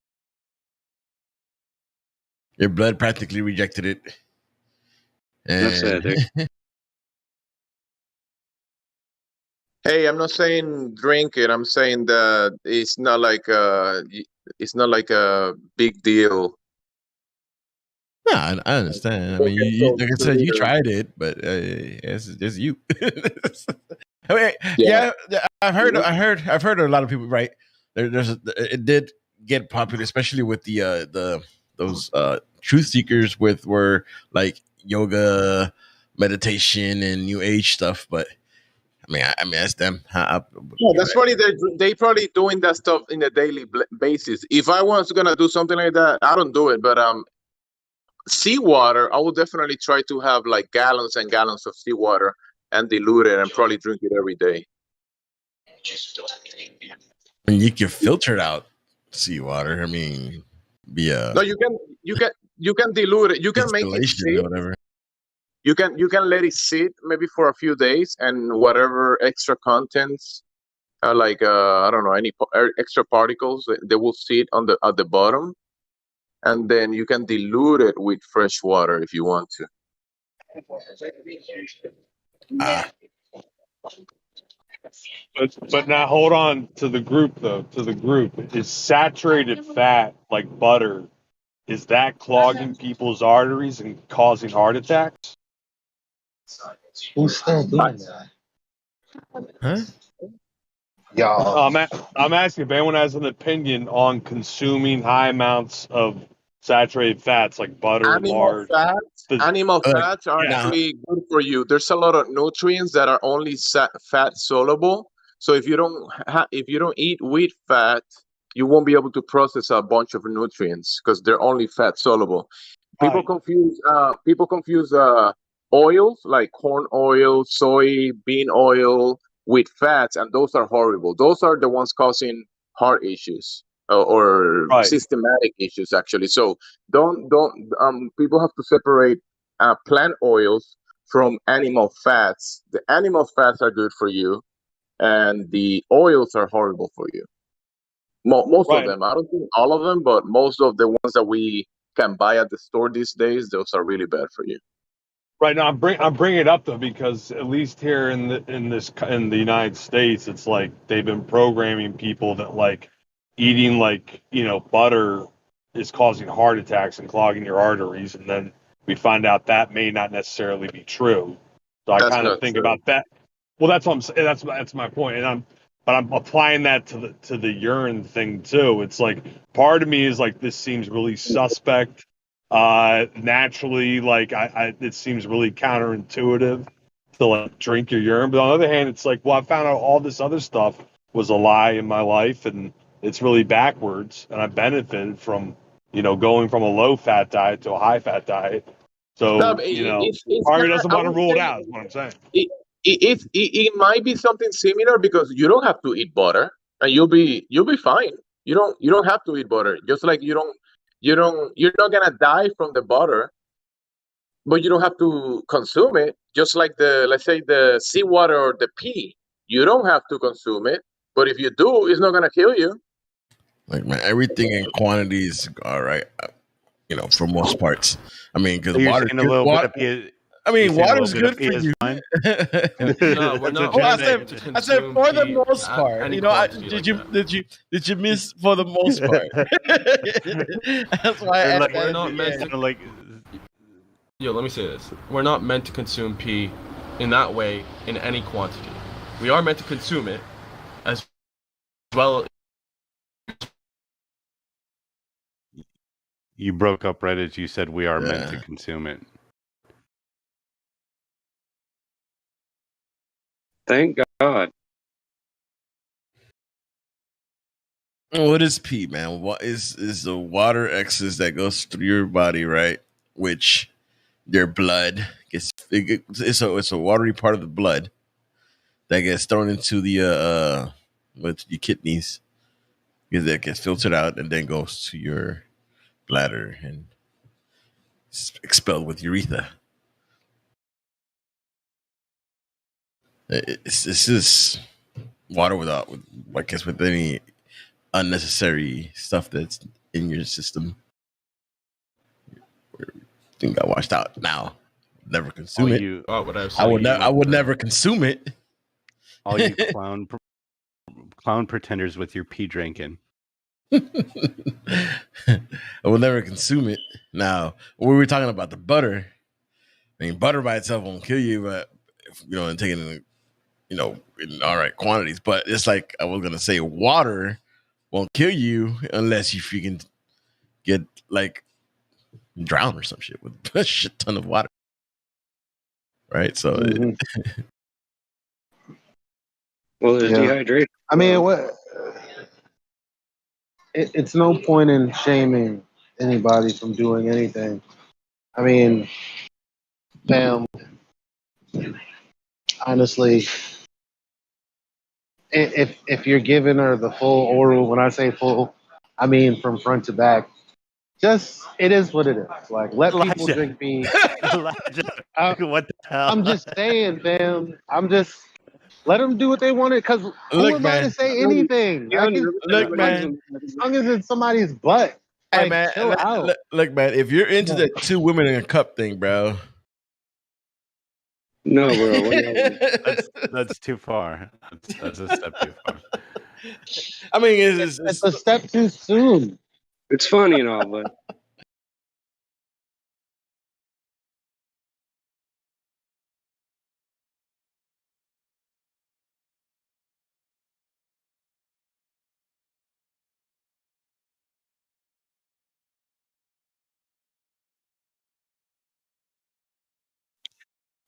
Your blood practically rejected it,
That's
and
Hey, I'm not saying drink it. I'm saying that it's not like a big deal.
no, I understand. I
Don't
mean,
get so
like I said, you
triggered.
tried it, but it's just you. I mean,
Yeah.
yeah, I've heard a lot of people. Right, it did get popular, especially with the those truth seekers with were like yoga, meditation, and new age stuff. But I mean, that's them.
Yeah, that's funny. They probably doing that stuff in a daily basis. If I was gonna do something like that, I don't do it. But seawater, I will definitely try to have like gallons and gallons of seawater and dilute it and probably drink it every day.
And you can filter out seawater. I mean, via
No, you can dilute it. You can make it
distillation or
sit.
whatever.
You can let it sit maybe for a few days, and whatever extra contents, like I don't know, any extra particles, they will sit on the at the bottom, and then you can dilute it with fresh water if you want to.
Ah,
But now hold on to the group though. To the group, is saturated fat like butter? Is that clogging people's arteries and causing heart attacks?
Who's still doing that?
huh?
Y'all.
I'm asking if anyone has an opinion on consuming high amounts of saturated fats like butter, lard.
Animal fats are
Yeah.
actually good for you. There's a lot of nutrients that are only fat soluble. So if you don't eat wheat fat, you won't be able to process a bunch of nutrients because they're only fat soluble. People confuse oils like corn oil, soybean oil with fats, and those are horrible. Those are the ones causing heart issues or systematic issues actually. So don't people have to separate plant oils from animal fats. The animal fats are good for you, and the oils are horrible for you. Most of them. I don't think all of them, but most of the ones that we can buy at the store these days, those are really bad for you.
Right now, I'm bringing it up though because at least here in the United States, it's like they've been programming people that like eating butter is causing heart attacks and clogging your arteries, and then we find out that may not necessarily be true. So I kind of think about that. Well, that's what I'm saying. That's my point, and I'm applying that to the urine thing too. It's like part of me is like this seems really suspect. Naturally, like it seems really counterintuitive to like drink your urine, but on the other hand, it's like, well, I found out all this other stuff was a lie in my life, and it's really backwards, and I benefited from going from a low fat diet to a high fat diet. So Ari doesn't want to rule it out. Is what I'm saying.
It might be something similar because you don't have to eat butter and you'll be fine. You don't have to eat butter. Just like you're not gonna die from the butter, but you don't have to consume it. Just like let's say the seawater or the pee, you don't have to consume it, but if you do, it's not gonna kill you.
Like, man, everything in quantity is all right. For most parts. I mean, because water. Water is good for you.
No, we're not.
I said for the most part. Did you miss for the most part? That's why
we're not meant to Yo, let me say this. We're not meant to consume pee in that way in any quantity. We are meant to consume it as well.
You broke up right as you said we are meant to consume it.
Thank God.
What is pee, man? What is the water excess that goes through your body, right? Which your blood it's a watery part of the blood that gets thrown into the with your kidneys. because it gets filtered out and then goes to your bladder and expelled with urethra. It's just water without, I guess, with any unnecessary stuff that's in your system. Thing got washed out. Now, never consume it. I would never consume it.
All you clown pretenders with your pee drinking.
I will never consume it. Now, we were talking about the butter. I mean, butter by itself won't kill you, but and taking it, in all right quantities. But it's like I was gonna say, water won't kill you unless you can get like drowned or some shit with a shit ton of water, right? So,
well, it's dehydrated.
I mean, it's no point in shaming anybody from doing anything. I mean, fam, honestly, if you're giving her the full oral, when I say full, I mean from front to back. Just it is what it is. Like let people drink pee.
What the hell?
I'm just saying, fam. Let them do what they wanted. Because who am I to say anything?
Look, man.
As long as it's somebody's butt.
Hey, man.
Chill out.
Look, man. If you're into the 2 women in a cup thing, bro.
No, bro.
That's too far. That's a step too far.
I mean, it's
a step too soon.
It's funny and all, but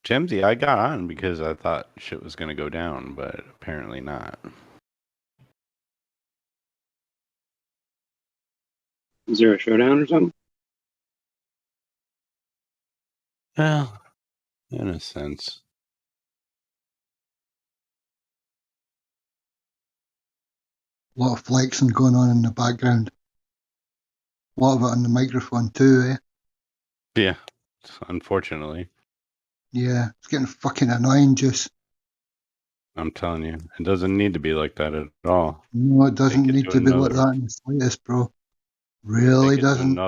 Jemsy, I got on because I thought shit was going to go down, but apparently not.
Is there a showdown or something?
Well, in a sense.
A lot of flexing going on in the background. A lot of it on the microphone too, eh?
Yeah, unfortunately.
Yeah, it's getting fucking annoying, Juice.
I'm telling you, it doesn't need to be like that at all.
No, it doesn't need to be like that in the slightest, bro. Really doesn't.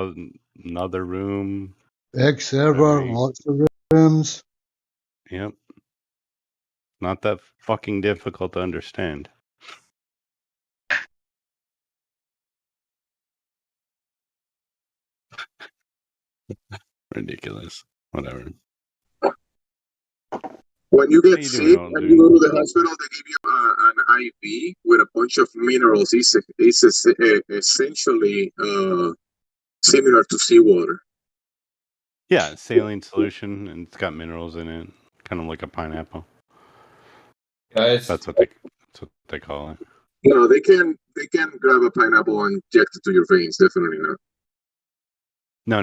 Another room.
Big server, lots of rooms.
Yep. Not that fucking difficult to understand. Ridiculous. Whatever.
When you get sick and you go to the hospital, they give you an IV with a bunch of minerals. It's essentially similar to seawater.
Yeah, saline solution, and it's got minerals in it, kind of like a pineapple.
Guys,
that's what they call it.
No, they can grab a pineapple and inject it to your veins. Definitely not.
No.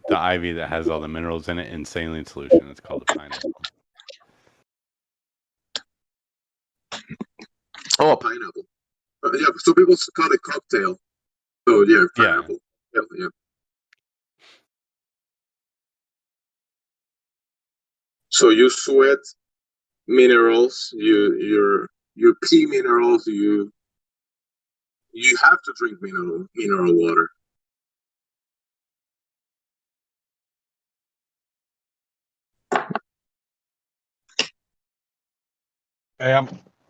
The IV that has all the minerals in it in saline solution. It's called a pineapple.
Oh, pineapple. Yeah, so people call it cocktail. So yeah, pineapple. Yeah. So you sweat minerals. You pee minerals. You have to drink mineral water.
Hey,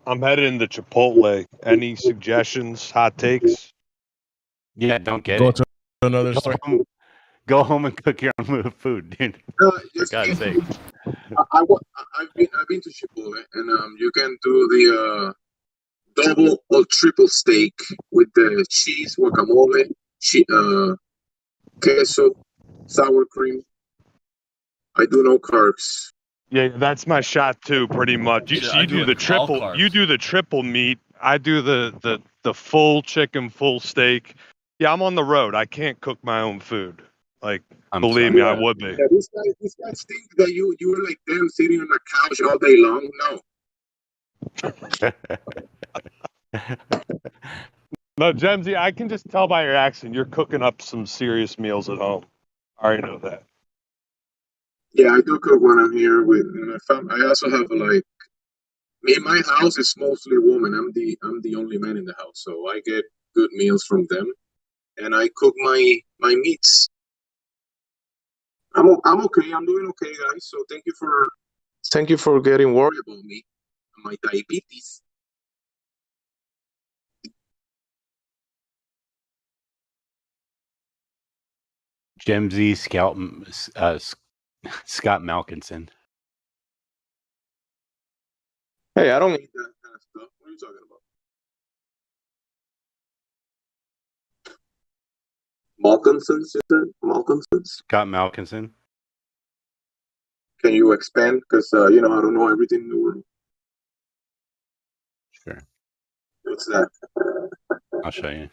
I'm headed into Chipotle. Any suggestions, hot takes?
Yeah, don't get
Go
it.
to another store.
Go home and cook your own food, dude. For God's sake.
I've been to Chipotle, and you can do the double or triple steak with the cheese, guacamole, queso, sour cream. I do no carbs.
Yeah, that's my shot too, pretty much. You do the triple. You do the triple meat. I do the full chicken, full steak. Yeah, I'm on the road. I can't cook my own food. Like, believe me, I would be.
Yeah, these guys think that you were like them sitting on a couch all day long. No.
No, Gemsy, I can just tell by your accent you're cooking up some serious meals at home. I already know that.
Yeah, I do cook when I'm here with my family. I also have like me. My house is mostly women. I'm the only man in the house, so I get good meals from them, and I cook my meats. I'm okay. I'm doing okay, guys. So thank you for getting worried about me, my diabetes.
Gem Z Scout Scott Malkinson.
Hey, I don't eat that kind of stuff. What are you talking about? Malkinson's, you said? Malkinson's?
Scott Malkinson.
Can you expand? Because, I don't know everything in the world.
Sure.
What's that?
I'll show you.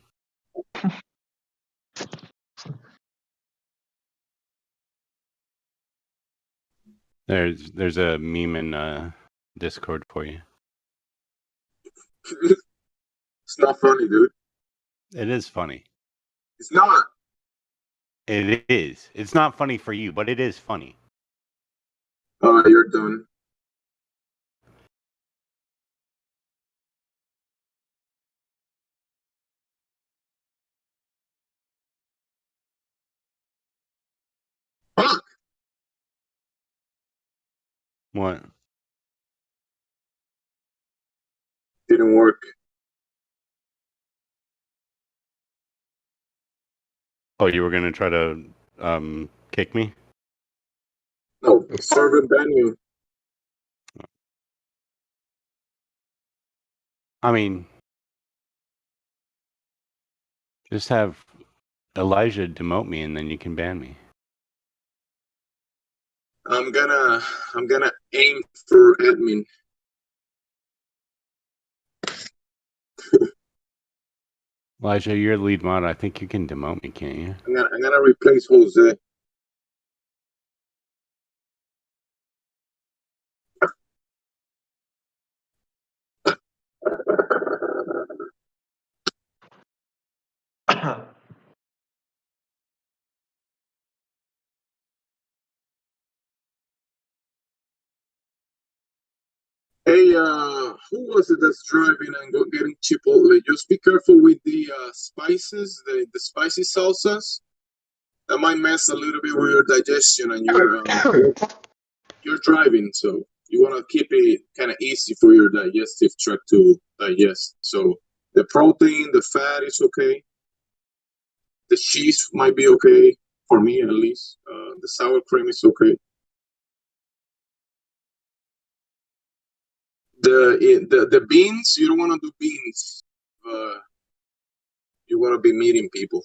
There's a meme in Discord for you.
It's not funny, dude.
It is funny.
It's not.
It is. It's not funny for you, but it is funny.
You're done. Fuck!
What?
Didn't work.
Oh, you were gonna try to kick me?
No, serve and menu.
I mean, just have Elijah demote me, and then you can ban me.
I'm gonna aim for admin.
Elijah, you're lead mod. I think you can demote me, can't you?
I'm gonna replace Jose. Hey, who was it that's driving and getting Chipotle? Just be careful with the spices, the spicy salsas. That might mess a little bit with your digestion and you're driving, so you want to keep it kind of easy for your digestive tract to digest. So the protein, the fat is okay. The cheese might be okay for me at least. The sour cream is okay. The beans, you don't want to do beans. You want to be meeting people.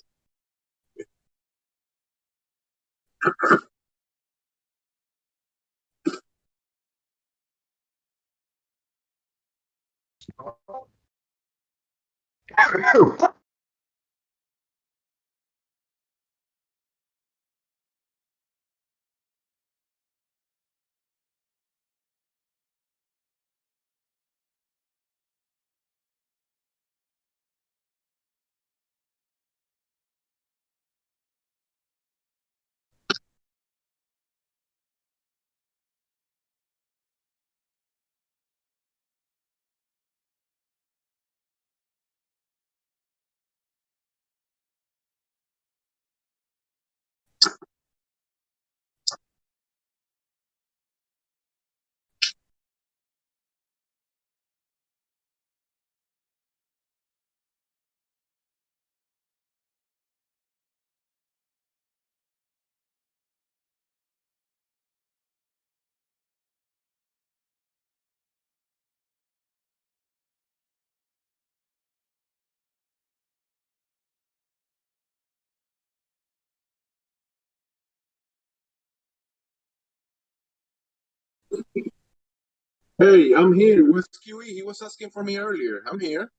Hey, I'm here. Where's QE? He was asking for me earlier. I'm here.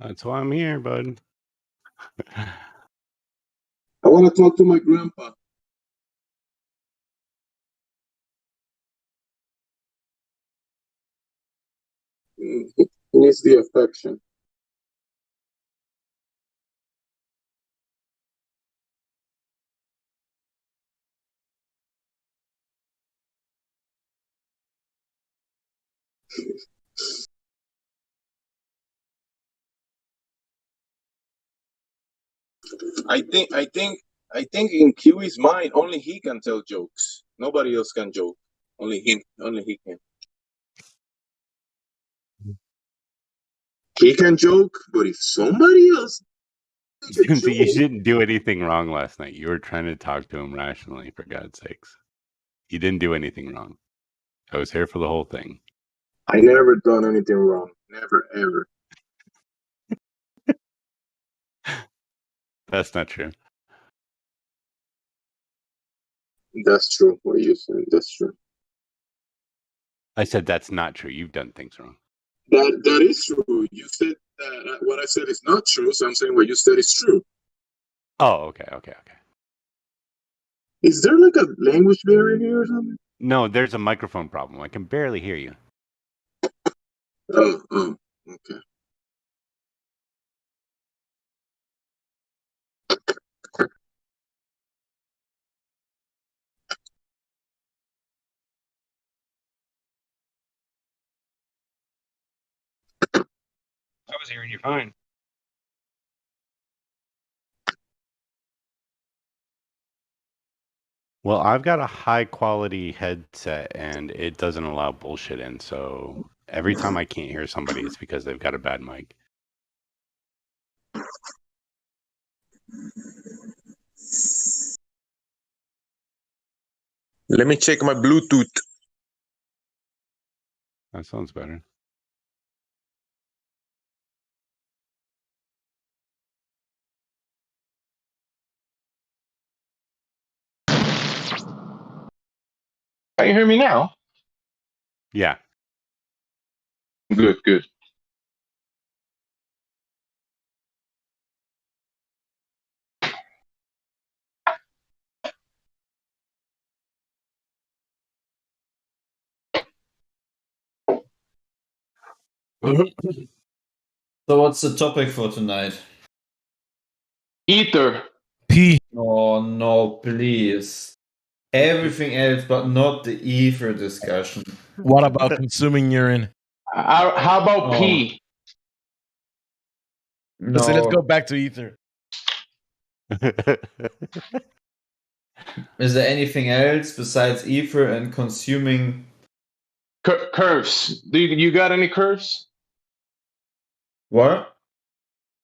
That's why I'm here, bud.
I want to talk to my grandpa. He needs the affection. I think in Kiwi's mind, only he can tell jokes. Nobody else can joke. Only him. Only he can. He can joke, but if somebody else
You didn't do anything wrong last night. You were trying to talk to him rationally, for God's sakes. You didn't do anything wrong. I was here for the whole thing.
I never done anything wrong. Never, ever.
That's not true.
That's true. What you said. That's true.
I said that's not true. You've done things wrong.
That is true. You said that what I said is not true, so I'm saying what you said is true.
Oh, okay.
Is there like a language barrier here or something?
No, there's a microphone problem. I can barely hear you.
Oh, okay.
I was hearing you fine.
Well, I've got a high quality headset and it doesn't allow bullshit in. So every time I can't hear somebody, it's because they've got a bad mic.
Let me check my Bluetooth.
That sounds better.
Can you hear me now?
Yeah.
Good.
So what's the topic for tonight?
Ether.
P.
Oh no, please. Everything else but not the ether discussion.
What about consuming urine?
How about pee?
No.
So let's go back to ether.
Is there anything else besides ether and consuming?
Curves. Do you got any curves?
What?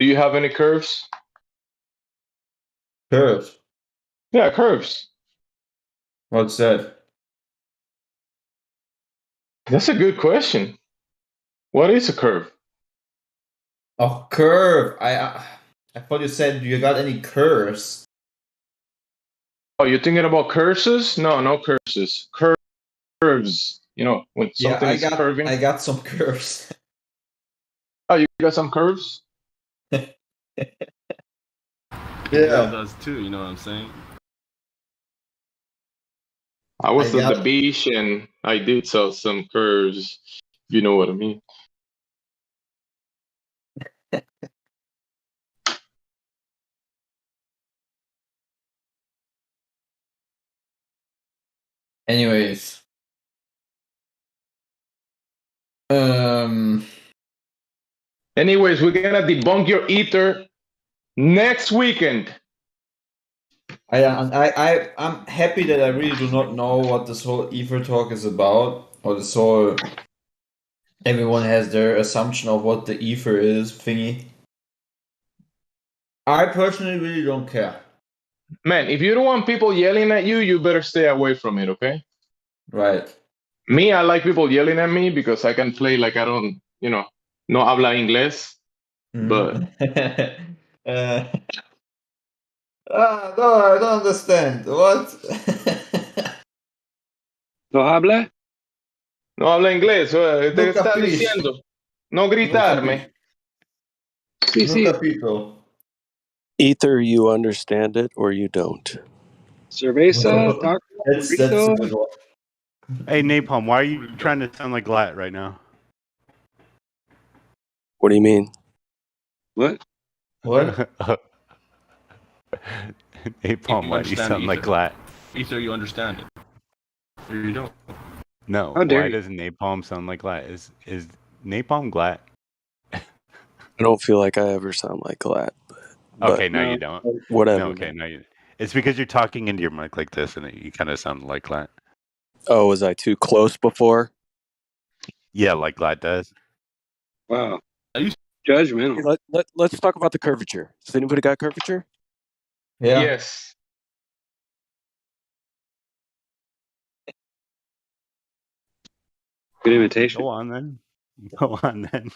Do you have any curves?
Curves.
Yeah, curves.
What's that?
That's a good question. What is a curve?
Oh, curve. I thought you said you got any curves.
Oh, you're thinking about curses? No curses. Curves. You know, when something is curving.
I got some curves.
Oh, you got some curves?
Yeah, does too. You know what I'm saying?
I was at the beach and I did saw some curves. You know what I mean?
Anyways.
Anyways, we're gonna debunk your ether next weekend.
I'm happy that I really do not know what this whole ether talk is about, or this whole everyone has their assumption of what the ether is thingy. I personally really don't care.
Man, if you don't want people yelling at you, you better stay away from it, okay?
Right.
Me, I like people yelling at me because I can play like I don't, no habla inglés. But
no, I don't understand. What?
¿No habla?
No habla inglés. Te está diciendo. No gritarme.
Sí, sí.
Either you understand it or you don't.
Cerveza, taco,
that's a good one.
Hey, Napalm, why are you trying to sound like Glat right now?
What do you mean?
What?
Napalm, why do you sound like Glat?
Either you understand it or you don't.
No,
How dare
why
you?
does napalm sound like Glat? Is napalm Glat?
I don't feel like I ever sound like Glat.
Okay,
But
no,
No.
you don't.
whatever.
No, okay,
Man.
no, you. It's because you're talking into your mic like this, and you kind of sound like Glat.
Oh, was I too close before?
Yeah, like Glat does.
Wow. Judgmental.
Let's talk about the curvature. Does anybody got curvature?
Yeah.
Yes.
Good imitation.
Go on then. Go on then.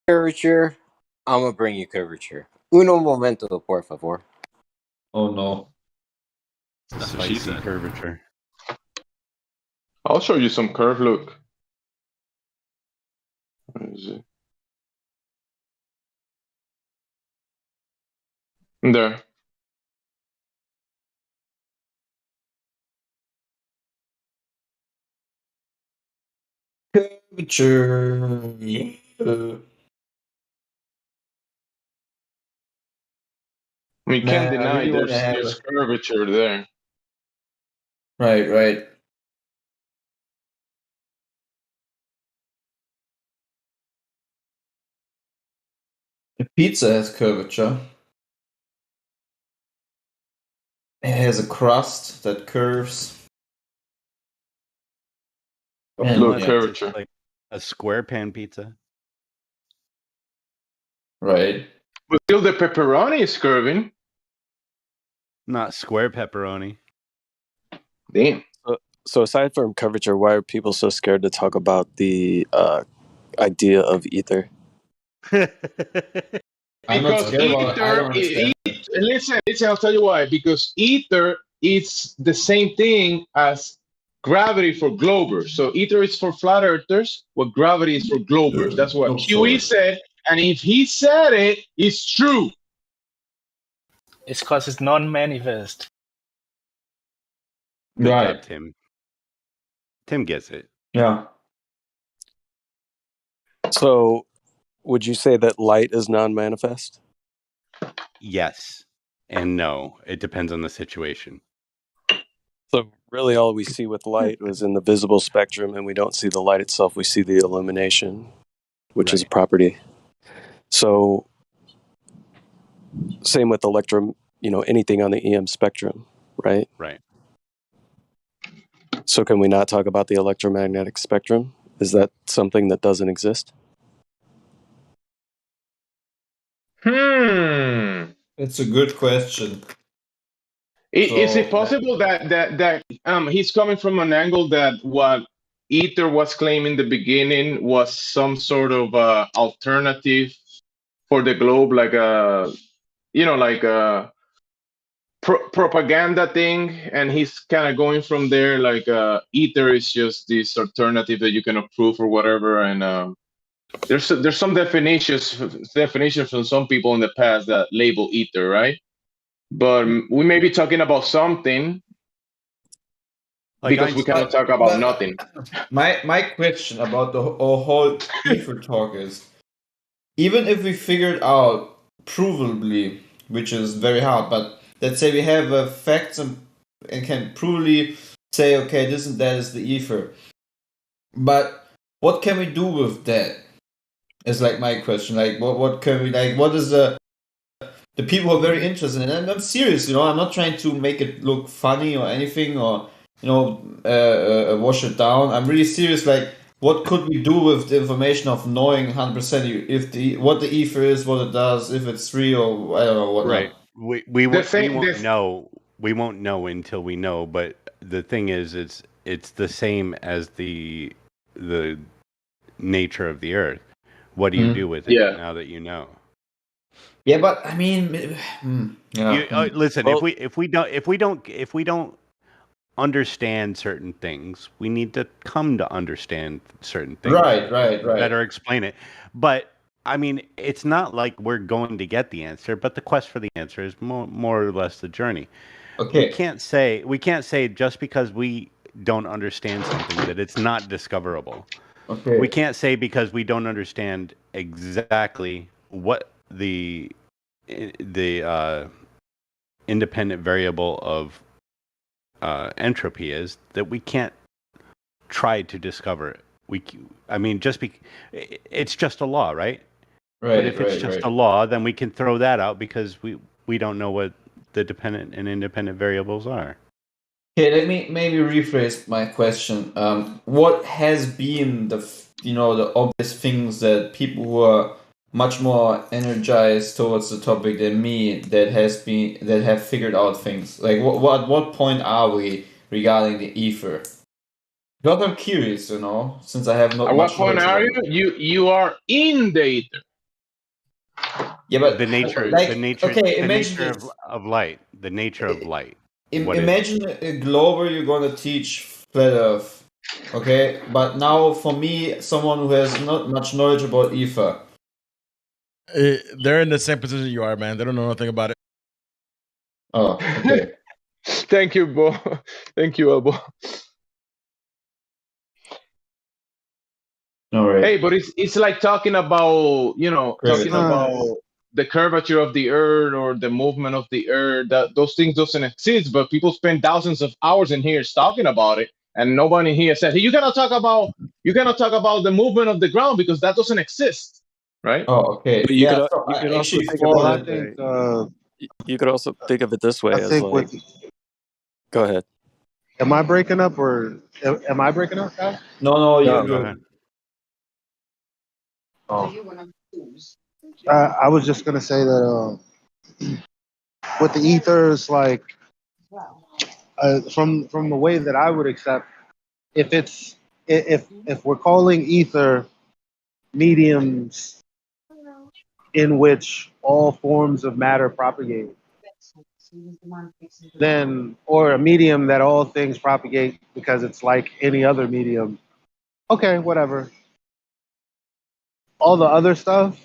Curvature. I'm gonna bring you curvature. Uno momento, por favor.
Oh no.
That's what she
Spicy
said.
curvature.
I'll show you some curve. Look. Where is it? There.
Curvature. Yeah.
We can't
Man, I
deny
really want to have
there's
a.
curvature there.
Right, right. The pizza has curvature. It has a crust that curves. And
Look,
Unless
yeah,
it's
curvature.
like a square pan pizza.
right.
But still, the pepperoni is curving.
Not square pepperoni.
Damn.
So aside from curvature, why are people so scared to talk about the idea of ether?
I'm not
Because
scared about it. I
ether,
don't understand it.
listen, I'll tell you why. Because ether is the same thing as gravity for globers. So ether is for flat earthers, what gravity is for globers. That's what
Look for
QE
it.
said. And if he said it, it's true.
It's because it's non-manifest.
Good
Right.
job, Tim. Tim gets it.
Yeah.
So would you say that light is non-manifest?
Yes and no. It depends on the situation.
So really all we see with light was in the visible spectrum, and we don't see the light itself. We see the illumination, which is a property. So same with electrum, anything on the EM spectrum, right?
Right.
So can we not talk about the electromagnetic spectrum? Is that something that doesn't exist?
It's a good question.
Is
So
it possible that he's coming from an angle that what ether was claiming in the beginning was some sort of alternative for the globe, like a like a propaganda thing, and he's kind of going from there, like ether is just this alternative that you can approve or whatever, and there's some definitions from some people in the past that label ether, right? But we may be talking about something
Like
because we cannot talk about nothing.
My question about the whole ether talk is, even if we figured out provably, which is very hard, but let's say we have facts and can provably say, okay, this and that is the ether. But what can we do with that? Is like my question. Like, what can we, like, what is the people are very interested in it? And I'm serious, I'm not trying to make it look funny or anything, or wash it down. I'm really serious. Like, what could we do with the information of knowing 100% if what the ether is, what it does, if it's free or I don't know what.
Right. We won't know. We won't know until we know. But the thing is, it's the same as the nature of the Earth. What do you do with it now that you know?
Yeah, but I mean,
Listen. If we don't understand certain things, we need to come to understand certain things.
Right.
Better explain it. But I mean, it's not like we're going to get the answer, but the quest for the answer is more or less the journey.
Okay.
We can't say just because we don't understand something that it's not discoverable.
Okay.
We can't say because we don't understand exactly what the independent variable of entropy is, that we can't tried to discover it. It's just a law, right?
Right.
But if it's just a law, then we can throw that out because we don't know what the dependent and independent variables are.
Okay, let me maybe rephrase my question. What has been the obvious things that people who are much more energized towards the topic than me that have figured out things? Like what point are we regarding the ether? Because I'm curious, since I have not
At
much
what point
knowledge
are
about it.
you are in the ether.
Yeah, but
the nature
imagine
of light. The nature of light.
Imagine a globe where you're going to teach flat Earth, okay? But now, for me, someone who has not much knowledge about ether.
They're in the same position you are, man. They don't know nothing about it.
Oh, okay.
Thank you, Bo. Thank you, Bo.
All right.
Hey, but it's like talking about talking about the curvature of the Earth or the movement of the Earth. That those things doesn't exist, but people spend thousands of hours in here talking about it, and nobody here said, "Hey, you cannot talk about the movement of the ground because that doesn't exist." Right?
Oh, okay.
But you could also think of it this way. You could also think of it this way as like. Go ahead.
Am I breaking up or am I breaking up, guys?
No, you're
go ahead.
I was just gonna say that with the ethers, like from the way that I would accept, if we're calling ether mediums in which all forms of matter propagate, then or a medium that all things propagate because it's like any other medium. Okay, whatever. All the other stuff,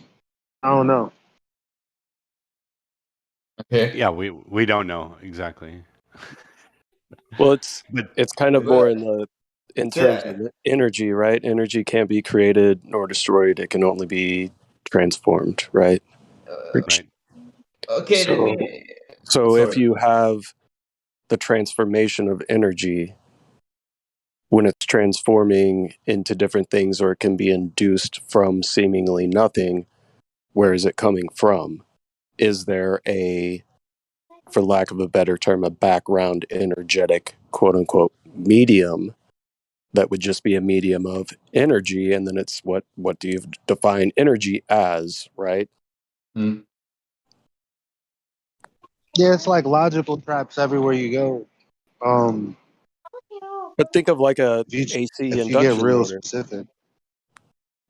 I don't know.
Okay.
Yeah, we don't know exactly.
Well, it's kind of more in terms of energy, right? Energy can't be created nor destroyed. It can only be transformed, right?
Right.
Okay,
So if you have the transformation of energy, when it's transforming into different things, or it can be induced from seemingly nothing, where is it coming from? Is there for lack of a better term, a background energetic, quote unquote, medium that would just be a medium of energy? And then it's what do you define energy as, right?
Yeah, it's like logical traps everywhere you go.
But think of like a AC
if you get
induction
real
motor.
specific.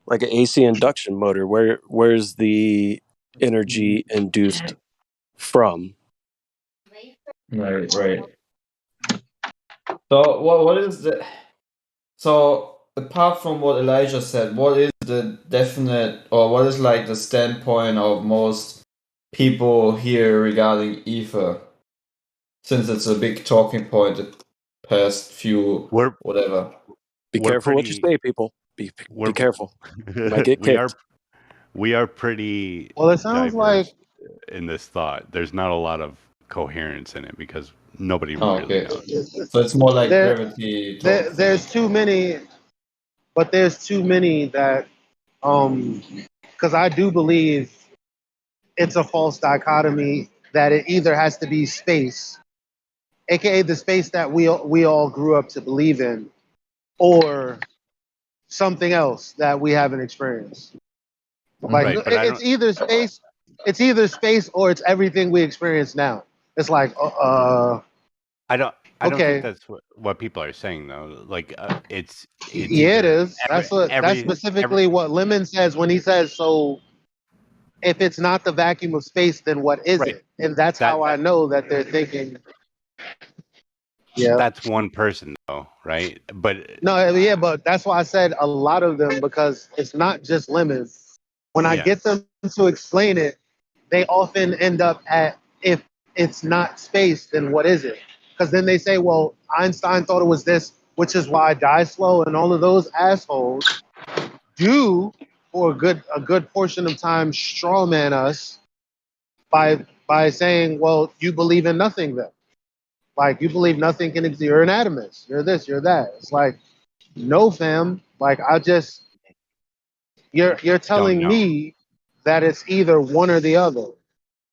Like an AC induction motor, where's the energy induced from?
Right. So what is the? So apart from what Elijah said, what is the definite, or what is like the standpoint of most people here regarding ether? Since it's a big talking point the past few whatever.
Be careful what you say, people. Be careful. You might get kicked.
We are pretty
Well, it sounds
diverse in this thought. There's not a lot of coherence in it because nobody really knows.
So it's more like gravity.
There's too many, but there's too many that, because I do believe it's a false dichotomy that it either has to be space, aka the space that we all grew up to believe in, or something else that we haven't experienced. Like it's either space or it's everything we experience now. It's like
I don't
okay.
think that's what people are saying though. Like it's
yeah, it is. That's specifically what Lemon says when he says, so if it's not the vacuum of space, then what is it? And that's how I know that they're thinking. Yeah,
that's one person though, right? But
no, yeah, but that's why I said a lot of them, because it's not just Lemon. When I get them to explain it, they often end up at, if it's not space, then what is it? Because then they say, well, Einstein thought it was this, which is why I die slow, and all of those assholes do, for a good portion of time, strawman us by saying, well, you believe in nothing then. Like, you believe nothing can exist. You're an atomist. You're this, you're that. It's like, No, fam. Like you're
Don't
telling
know.
me that it's either one or the other.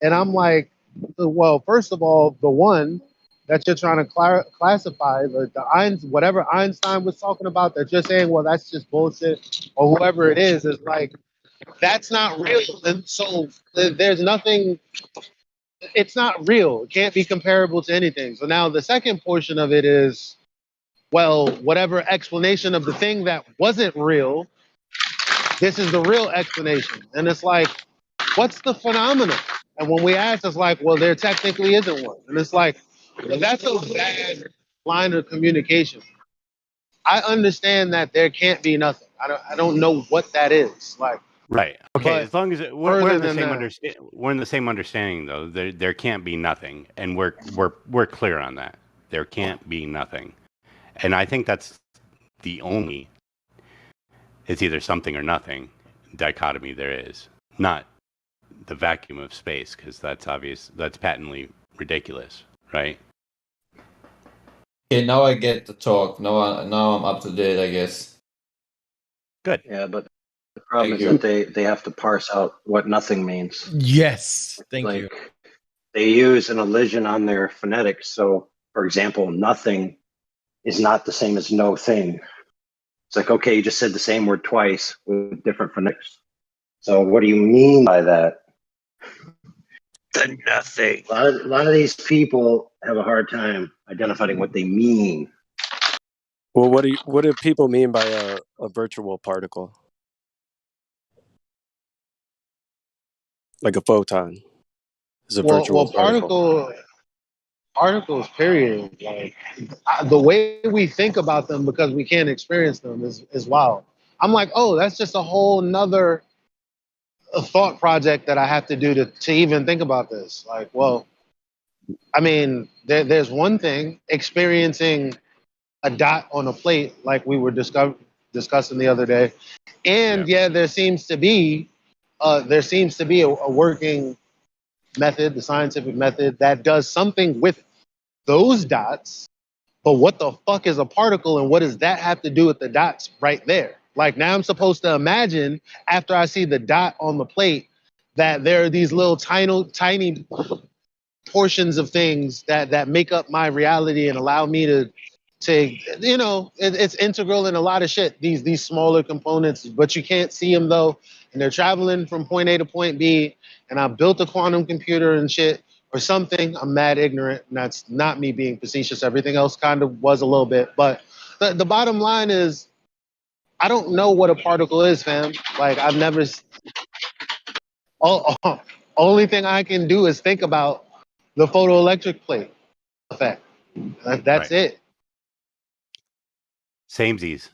And I'm like, well, first of all, the one that you're trying to classify, whatever Einstein was talking about, that you're saying, well, that's just bullshit, or whoever it is like, that's not real. And so there's nothing, it's not real. It can't be comparable to anything. So now the second portion of it is, well, whatever explanation of the thing that wasn't real, this is the real explanation. And it's like, what's the phenomenon? And when we ask, it's like, well, there technically isn't one. And it's like, well, that's a bad line of communication. I understand that there can't be nothing. I don't know what that is. Like,
right. Okay. As long as we're
further
in the
than
same
that,
we're in the same understanding, though. There can't be nothing, and we're clear on that. There can't be nothing, and I think that's the only. It's either something or nothing dichotomy there is, not the vacuum of space, because that's obvious. That's patently ridiculous, right?
Okay, now I get the talk. Now I'm up to date, I guess.
Good.
Yeah, but the problem
Thank
is
you.
that they have to parse out what nothing means.
Yes, thank
Like,
you.
they use an elision on their phonetics. So, for example, nothing is not the same as no thing. It's like, okay, you just said the same word twice with different phonetics. So what do you mean by that? The nothing. A lot of these people have a hard time identifying what they mean.
Well, what do people mean by a virtual particle? Like a photon is a virtual particle.
Particles, period. Like, the way we think about them because we can't experience them is wild. I'm like, oh, that's just a whole nother thought project that I have to do to even think about this. Like, well, I mean, there's one thing experiencing a dot on a plate, like we were discussing the other day, and yeah, there seems to be a working method, the scientific method that does something with those dots. But what the fuck is a particle, and what does that have to do with the dots right there? Like, now I'm supposed to imagine, after I see the dot on the plate, that there are these little tiny portions of things that make up my reality and allow me to it's integral in a lot of shit, these smaller components, but you can't see them though, and they're traveling from point A to point B, and I built a quantum computer and shit or something. I'm mad ignorant, and that's not me being facetious. Everything else kind of was a little bit, but the bottom line is, I don't know what a particle is, fam. Like, I've never only thing I can do is think about the photoelectric plate effect. That's it.
Samesies.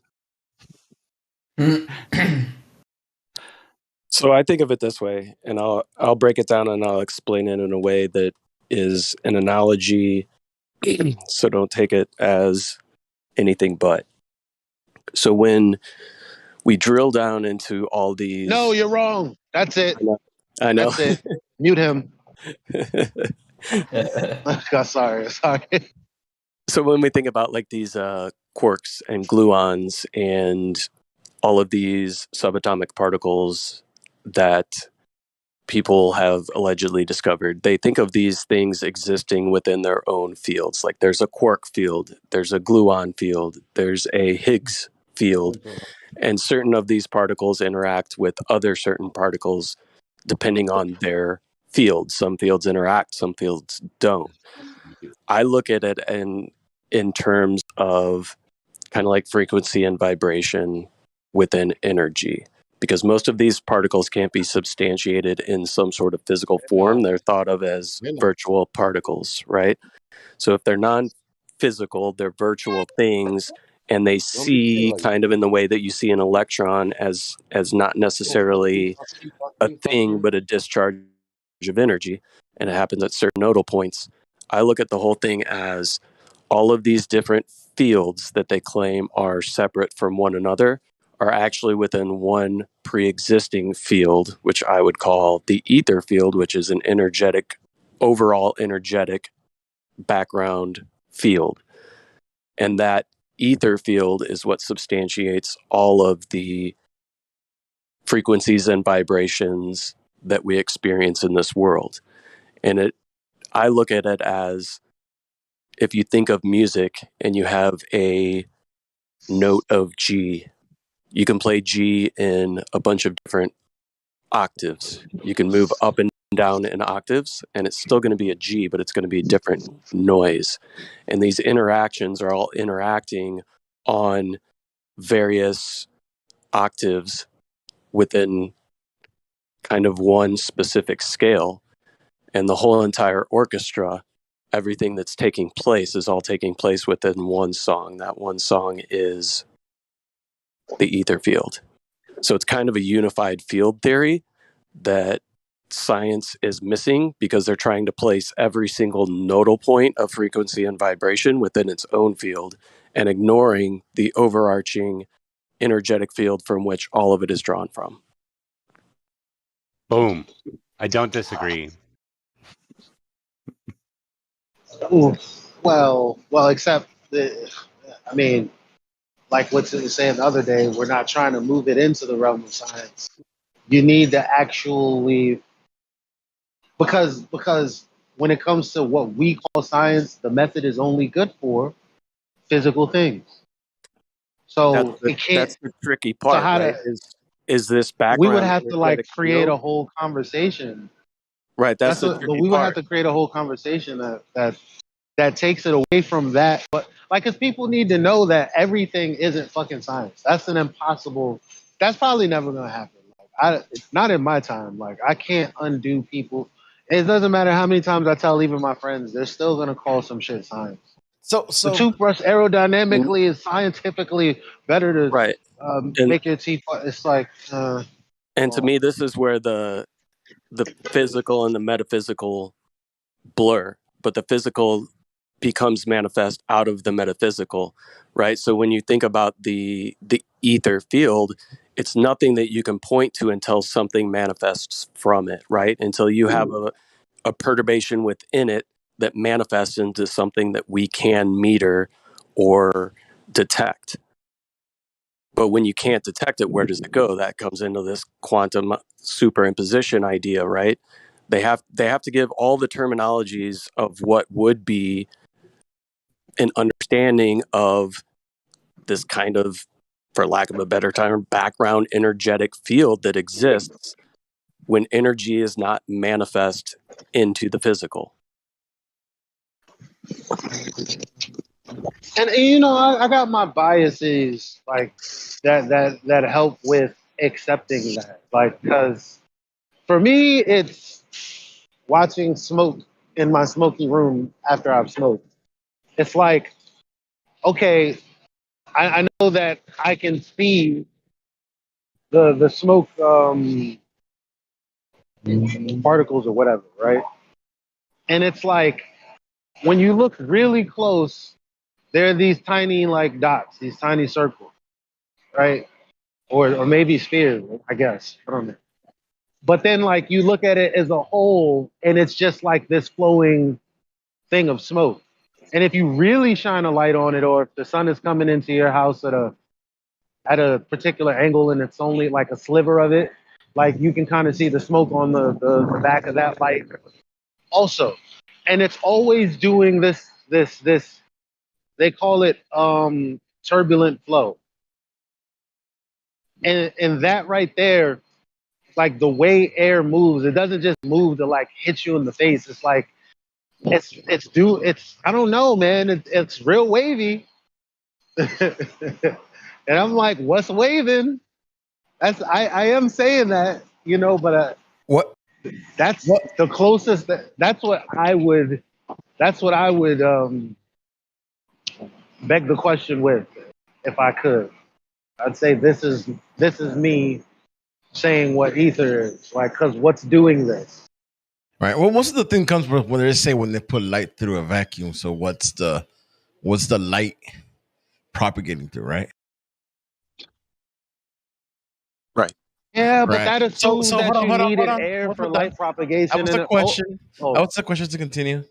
So I think of it this way, and I'll break it down and I'll explain it in a way that is an analogy, so don't take it as anything but. So when we drill down into all these...
No, you're wrong. That's it.
I know.
That's it. Mute him. Sorry.
So when we think about like these quarks and gluons and all of these subatomic particles that people have allegedly discovered, they think of these things existing within their own fields. Like, there's a quark field, there's a gluon field, there's a Higgs field, and certain of these particles interact with other certain particles depending on their field. Some fields interact, some fields don't. I look at it in terms of kind of like frequency and vibration within energy, because most of these particles can't be substantiated in some sort of physical form. They're thought of as virtual particles, right? So if they're non-physical, they're virtual things, and they see kind of in the way that you see an electron as not necessarily a thing, but a discharge of energy, and it happens at certain nodal points. I look at the whole thing as all of these different fields that they claim are separate from one another are actually within one pre-existing field, which I would call the ether field, which is an overall energetic background field. And that ether field is what substantiates all of the frequencies and vibrations that we experience in this world. And I look at it as, if you think of music and you have a note of G, you can play G in a bunch of different octaves. You can move up and down in octaves, and it's still going to be a G, but it's going to be a different noise. And these interactions are all interacting on various octaves within kind of one specific scale. And the whole entire orchestra, everything that's taking place is all taking place within one song. That one song is the ether field. So it's kind of a unified field theory that science is missing, because they're trying to place every single nodal point of frequency and vibration within its own field and ignoring the overarching energetic field from which all of it is drawn from.
Boom. I don't disagree.
Well, except I mean, like what you were saying the other day, we're not trying to move it into the realm of science. You need to actually, because when it comes to what we call science, the method is only good for physical things. So it can't.
That's the tricky part,
so how
right? Is this background?
We would have to like create
field?
a whole conversation.
Right,
But we would have to create a whole conversation that takes it away from that. But like, because people need to know that everything isn't fucking science. That's an impossible. That's probably never gonna happen. Like, not in my time. Like, I can't undo people. It doesn't matter how many times I tell even my friends, they're still gonna call some shit science.
So
the toothbrush aerodynamically is scientifically better to make your teeth. It's like.
And to me, this is where the physical and the metaphysical blur, but the physical becomes manifest out of the metaphysical, right? So when you think about the ether field, it's nothing that you can point to until something manifests from it, right? Until you have a perturbation within it that manifests into something that we can meter or detect. But when you can't detect it, where does it go? That comes into this quantum superimposition idea, right? They have to give all the terminologies of what would be an understanding of this kind of, for lack of a better term, background energetic field that exists when energy is not manifest into the physical.
And you know, I got my biases like that help with accepting that. Like, because for me, it's watching smoke in my smoky room after I've smoked. It's like, okay, I know that I can see the smoke particles or whatever, right? And it's like, when you look really close, there are these tiny like dots, these tiny circles, right? Or maybe spheres, I guess. I don't know. But then like you look at it as a whole, and it's just like this flowing thing of smoke. And if you really shine a light on it, or if the sun is coming into your house at a particular angle and it's only like a sliver of it, like you can kind of see the smoke on the back of that light also. And it's always doing this, they call it turbulent flow. And that right there, like the way air moves, it doesn't just move to like hit you in the face. It's like, I don't know, man. It's real wavy. And I'm like, what's waving? I am saying that, you know, but that's the closest that's what I would beg the question with, if I could. I'd say this is me saying what ether is, like, because what's doing this?
Right. Well, most of the thing comes from when they say when they put light through a vacuum. So what's the light propagating through, right?
Right.
Yeah, but
Right.
that assumes
So
that
hold
you
on.
needed air for light propagation.
That was the question. That was the question to continue.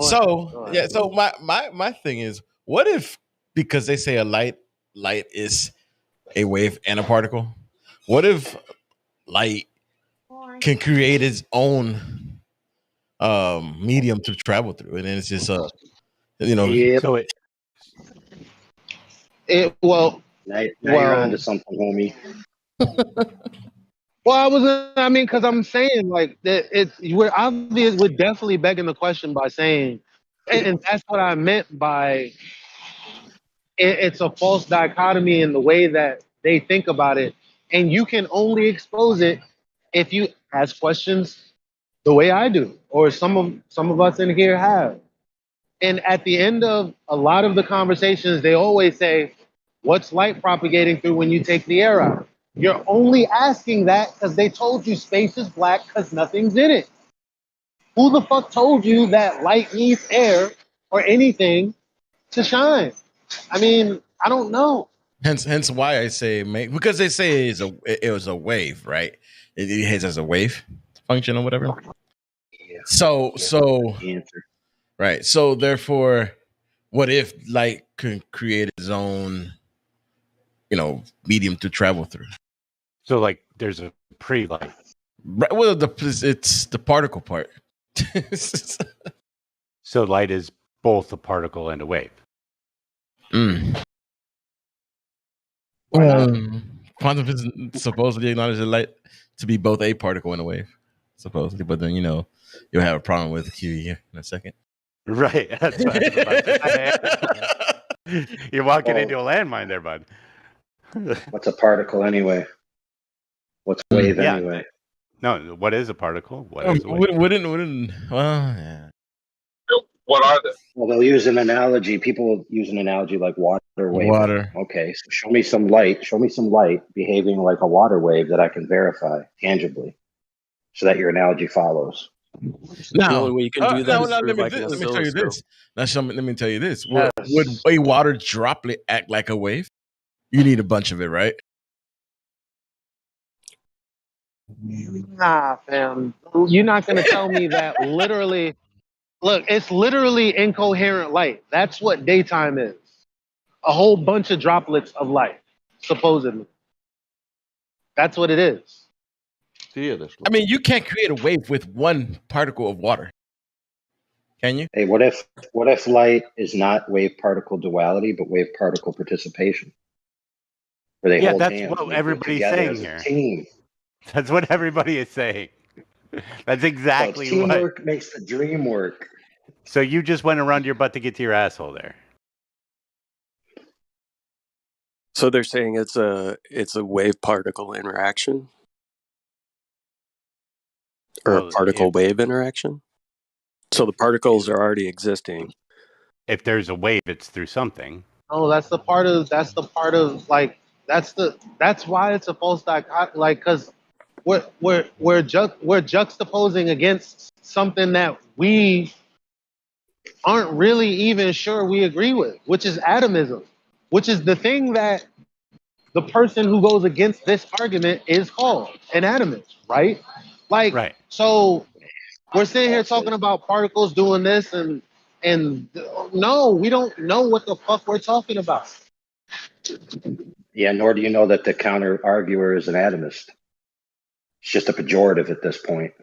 So
Go ahead.
so my thing is, what if, because they say a light is a wave and a particle, what if light can create its own medium to travel through, and then it's just
Yep.
So
Well,
Now you're on to something, homie.
Well, I mean, because I'm saying like that we're definitely begging the question by saying, and that's what I meant by it's a false dichotomy in the way that they think about it, and you can only expose it if you ask questions the way I do, or some of us in here have. And at the end of a lot of the conversations, they always say, "What's light propagating through when you take the air out?" You're only asking that because they told you space is black because nothing's in it. Who the fuck told you that light needs air or anything to shine? I mean, I don't know.
Hence why I say because they say it was a wave, right? It has as a wave function or whatever.
Yeah.
So
Answer.
right. So therefore, what if light can create its own, medium to travel through?
So like, there's a pre-light.
Right, well, it's the particle part.
So light is both a particle and a wave.
Quantum physics supposedly acknowledges light to be both a particle and a wave, supposedly. But then you'll have a problem with Q here in a second.
Right. That's what I was about to say. You're walking into a landmine there, bud.
What's a particle anyway? What's a wave anyway?
No, what is a particle? What is a wave?
Yeah.
What are they?
Well, they'll use an analogy. People use an analogy like water wave.
Water.
Okay, so show me some light. Show me some light behaving like a water wave that I can verify tangibly, so that your analogy follows.
The only way you can do that is
let
through
me
like an
tell you
oscilloscope.
this. Let me tell you this. Would a water droplet act like a wave? You need a bunch of it, right?
Nah, fam. You're not gonna tell me that literally. Look, it's literally incoherent light. That's what daytime is. A whole bunch of droplets of light, supposedly. That's what it is.
I mean, you can't create a wave with one particle of water. Can you?
Hey, what if light is not wave particle duality, but wave particle participation? Where they hold
that's
hands
what
and they work
everybody's
together
saying
as a
here.
team.
That's what everybody is saying. That's exactly
so teamwork makes the dream work.
So you just went around your butt to get to your asshole there.
So they're saying it's a wave particle interaction, or a particle wave interaction. So the particles are already existing.
If there's a wave, it's through something.
Oh, that's the part of like that's why it's a false dichotomy. Like, because we're juxtaposing against something that we aren't really even sure we agree with, which is atomism, which is the thing that the person who goes against this argument is called an atomist, right? Like,
right.
So we're sitting here talking about particles doing this, and no, we don't know what the fuck we're talking about.
Yeah, nor do you know that the counter arguer is an atomist. It's just a pejorative at this point.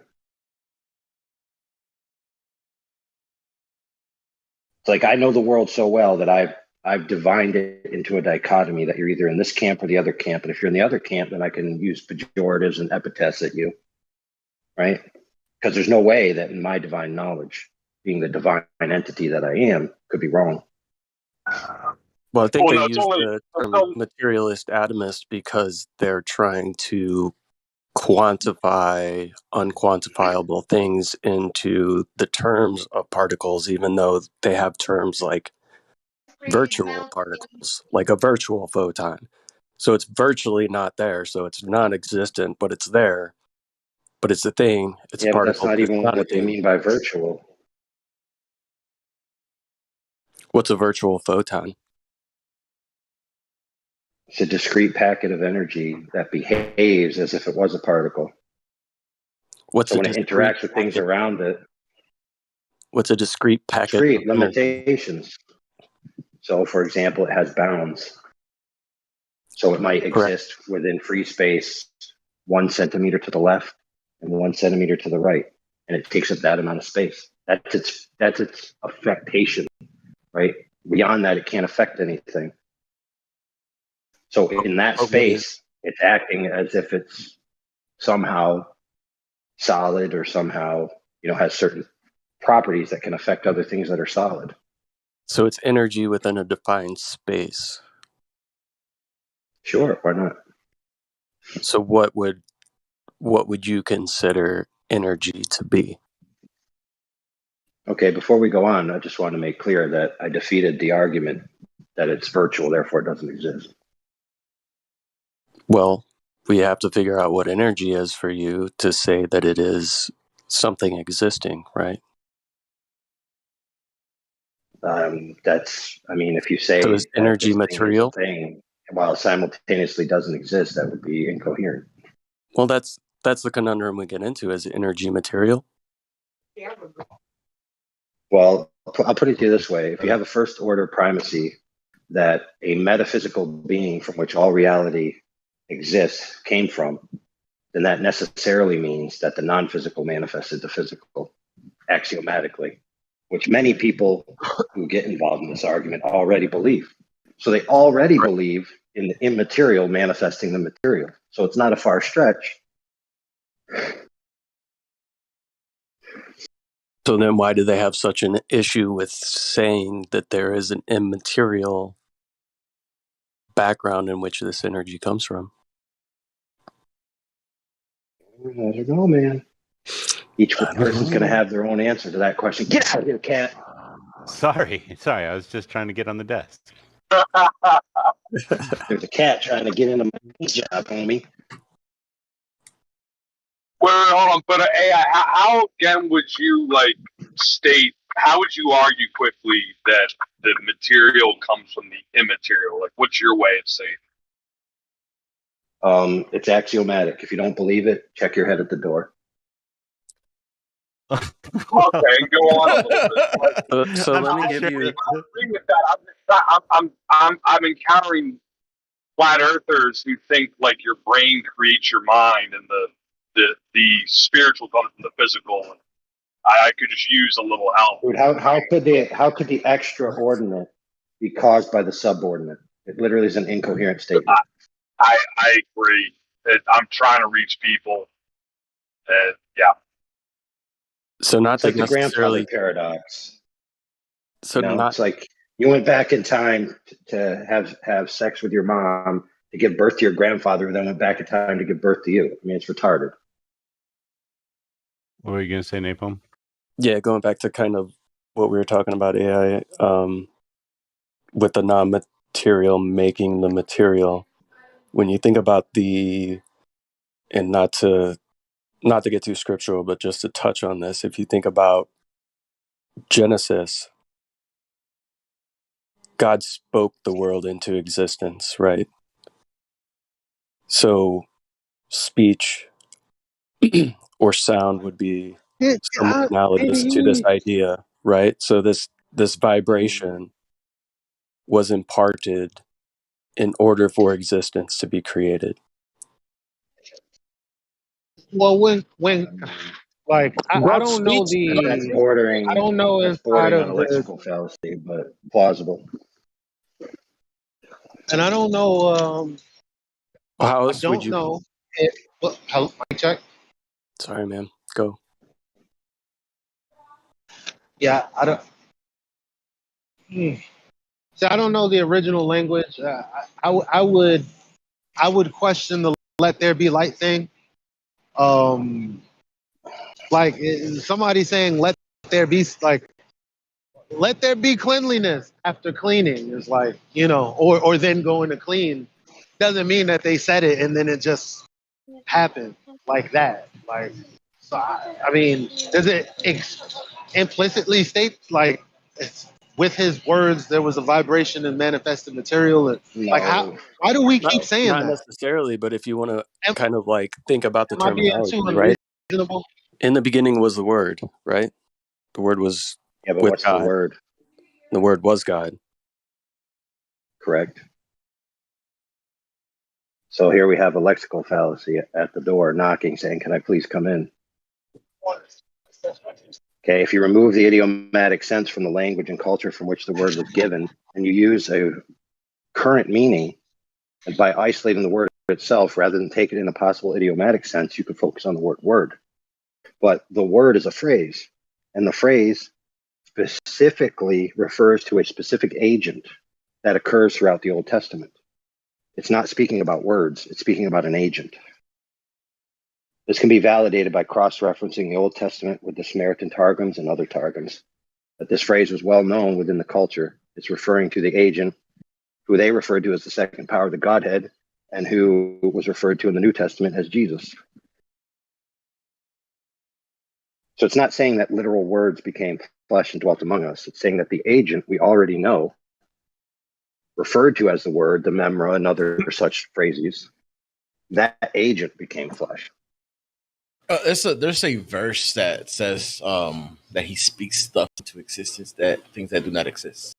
It's like I know the world so well that I've divined it into a dichotomy that you're either in this camp or the other camp. And if you're in the other camp, then I can use pejoratives and epithets at you, right? Because there's no way that in my divine knowledge, being the divine entity that I am, could be wrong.
Well, I think they use the term materialist atomist because they're trying to quantify unquantifiable things into the terms of particles, even though they have terms like virtual particles, like a virtual photon. So it's virtually not there, so it's non-existent, but it's there. But it's a thing. It's a particle.
But that's not even what they mean by virtual.
What's a virtual photon?
It's a discrete packet of energy that behaves as if it was a particle. So when it interacts with things around it.
What's a discrete packet?
Discrete limitations. So, for example, it has bounds. So it might
Correct.
exist within free space 1 centimeter to the left and 1 centimeter to the right, and it takes up that amount of space. That's its affectation, right? Beyond that, it can't affect anything. So in that space, it's acting as if it's somehow solid or somehow, has certain properties that can affect other things that are solid.
So it's energy within a defined space.
Sure, why not?
So what would you consider energy to be?
Okay, before we go on, I just want to make clear that I defeated the argument that it's virtual, therefore it doesn't exist.
Well, we have to figure out what energy is for you to say that it is something existing, right?
If you say
So is energy
this thing is
material?
a thing while it simultaneously doesn't exist, that would be incoherent.
Well, that's the conundrum we get into. Is energy material?
Well, I'll put it to you this way. If you have a first order primacy that a metaphysical being from which all reality exists came from, then that necessarily means that the non-physical manifested the physical axiomatically, which many people who get involved in this argument already believe. So they already believe in the immaterial manifesting the material. So it's not a far stretch.
So then why do they have such an issue with saying that there is an immaterial background in which this energy comes from?
I don't know, man. Each person's going to have their own answer to that question. Get out of here, cat.
Sorry. I was just trying to get on the desk.
There's a cat trying to get into my job, homie.
Well, hold on, but AI, how again would you state? How would you argue quickly that the material comes from the immaterial? Like, what's your way of saying?
It's axiomatic. If you don't believe it, check your head at the door.
Okay, go on a little bit.
So let me give you.
I agree with that. I'm encountering flat earthers who think like your brain creates your mind and the spiritual comes from the physical. I could just use a little help.
Dude, how could the extraordinate be caused by the subordinate? It literally is an incoherent statement.
I agree. I'm trying to reach people. Yeah.
So not
It's like the
necessarily
grandfather paradox.
So
it's like you went back in time to have sex with your mom to give birth to your grandfather, and then went back in time to give birth to you. I mean, it's retarded.
What were you going to say, Napalm?
Yeah, going back to kind of what we were talking about AI, with the non-material making the material. When you think about and not to get too scriptural, but just to touch on this, if you think about Genesis, God spoke the world into existence, right? So speech or sound would be somewhat analogous to this idea, right? So this vibration was imparted in order for existence to be created.
Well, when I don't know
That's bordering.
I don't know
That's
inside
bordering on
of
a
the,
lexical fallacy, but plausible.
and I don't know.
How
I
else would
don't
you?
know if. Well, mic check.
Sorry, man. Go.
Yeah, I don't. So I don't know the original language. I would question the "let there be light" thing. Like somebody saying "let there be," like "let there be cleanliness" after cleaning is like, or then going to clean doesn't mean that they said it and then it just happened like that. Like, so I mean, does it implicitly state like it's, with his words there was a vibration and manifested material? And like, why do we keep saying
Not
that?
necessarily, but if you want to kind of like think about the
Am I being
terminology,
too
right?
unreasonable?
In the beginning was the Word, right? The Word was
but
with
what's
God.
the word?
The Word was God.
Correct. So here we have a lexical fallacy at the door knocking, saying, "Can I please come in?" Okay, if you remove the idiomatic sense from the language and culture from which the word was given, and you use a current meaning, and by isolating the word itself rather than take it in a possible idiomatic sense, you could focus on the word. But the word is a phrase, and the phrase specifically refers to a specific agent that occurs throughout the Old Testament. It's not speaking about words, it's speaking about an agent. This can be validated by cross-referencing the Old Testament with the Samaritan Targums and other Targums. That this phrase was well known within the culture. It's referring to the agent who they referred to as the second power of the Godhead, and who was referred to in the New Testament as Jesus. So it's not saying that literal words became flesh and dwelt among us. It's saying that the agent we already know, referred to as the word, the memra, and other such phrases, that agent became flesh.
There's a verse that says that he speaks stuff into existence, that things that do not exist.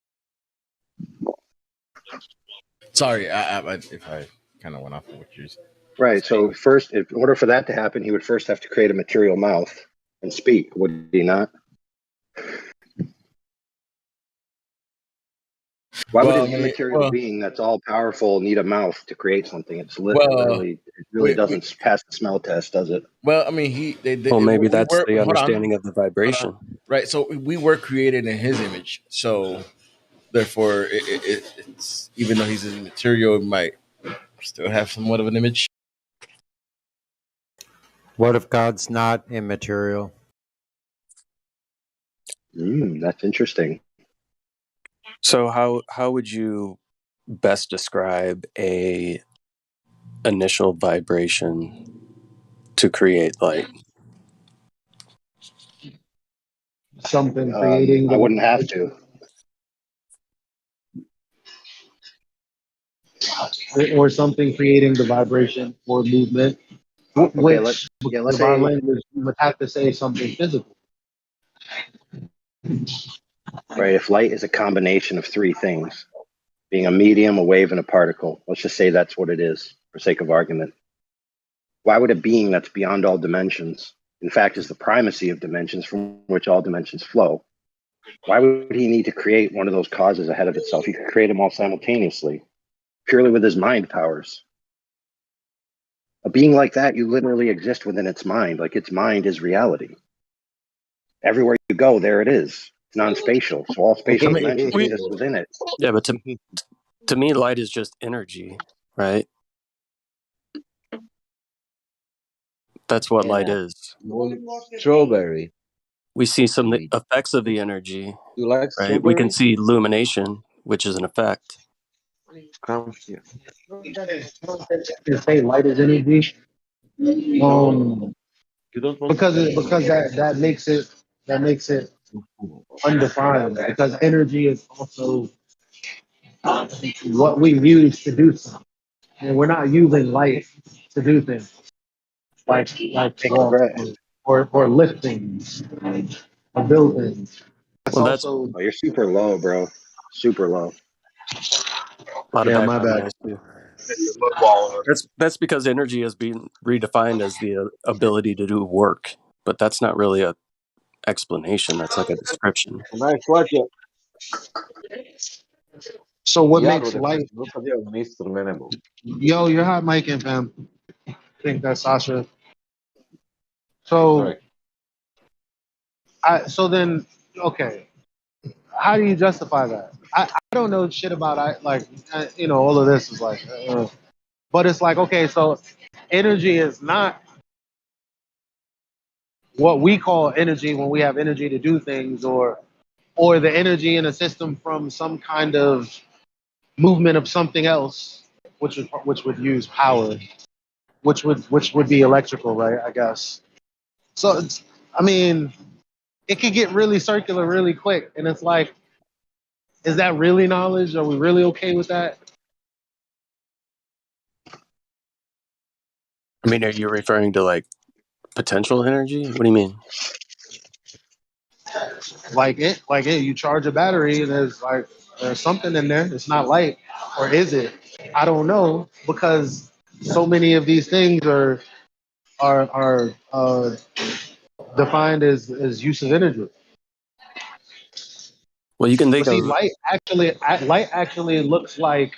Sorry, if I kind of went off of what you're saying.
Right. So first, in order for that to happen, he would first have to create a material mouth and speak, would he not? Why would an immaterial being that's all powerful need a mouth to create something? It's literally, it really doesn't pass the smell test, does it?
Well, I mean,
well, maybe that's the understanding of the vibration.
Right. So we were created in his image. So therefore, it's even though he's immaterial, it might still have somewhat of an image.
What if God's not immaterial?
That's interesting.
So how would you best describe a initial vibration to create light?
Something creating.
I wouldn't have to.
Or something creating the vibration or movement.
Okay,
Which,
let's
by
say
language, you would have to say something physical.
Right. If light is a combination of three things, being a medium, a wave, and a particle, let's just say that's what it is for sake of argument. Why would a being that's beyond all dimensions, in fact, is the primacy of dimensions from which all dimensions flow, why would he need to create one of those causes ahead of itself? He could create them all simultaneously, purely with his mind powers. A being like that, you literally exist within its mind, like its mind is reality. Everywhere you go, there it is. It's non-spatial, so all spatial dimensions exist within it.
Yeah, but to me, light is just energy, right? That's what light is.
Strawberry.
We see some effects of the energy,
You like
right?
strawberry?
We can see illumination, which is an effect.
Come here.
You say light is energy.
You don't want
Because that makes it undefined. Because energy is also what we use to do something, and we're not using light to do things like or lift things or build things. That's
Oh, you're super low, bro. Super low.
A lot of
Yeah, my
background
bad.
noise too. That's because energy is being redefined as the ability to do work, but that's not really a explanation. That's like a description.
Nice project.
So what makes light?
Non sapeva un instrument.
Yo, you're hot micing, fam. I think that's Sasha. So, so then, okay. How do you justify that? I don't know shit about all of this is like, but it's like, okay, so energy is not what we call energy when we have energy to do things, or the energy in a system from some kind of movement of something else, which would use power, which would be electrical, right? I guess. So I mean, it could get really circular really quick, and it's like, is that really knowledge? Are we really okay with that?
I mean, are you referring to like potential energy? What do you mean?
Like it, you charge a battery and there's like There's something in there. It's not light, or is it? I don't know, because so many of these things are defined as use of energy.
Well, you can think
But see,
of
light actually looks like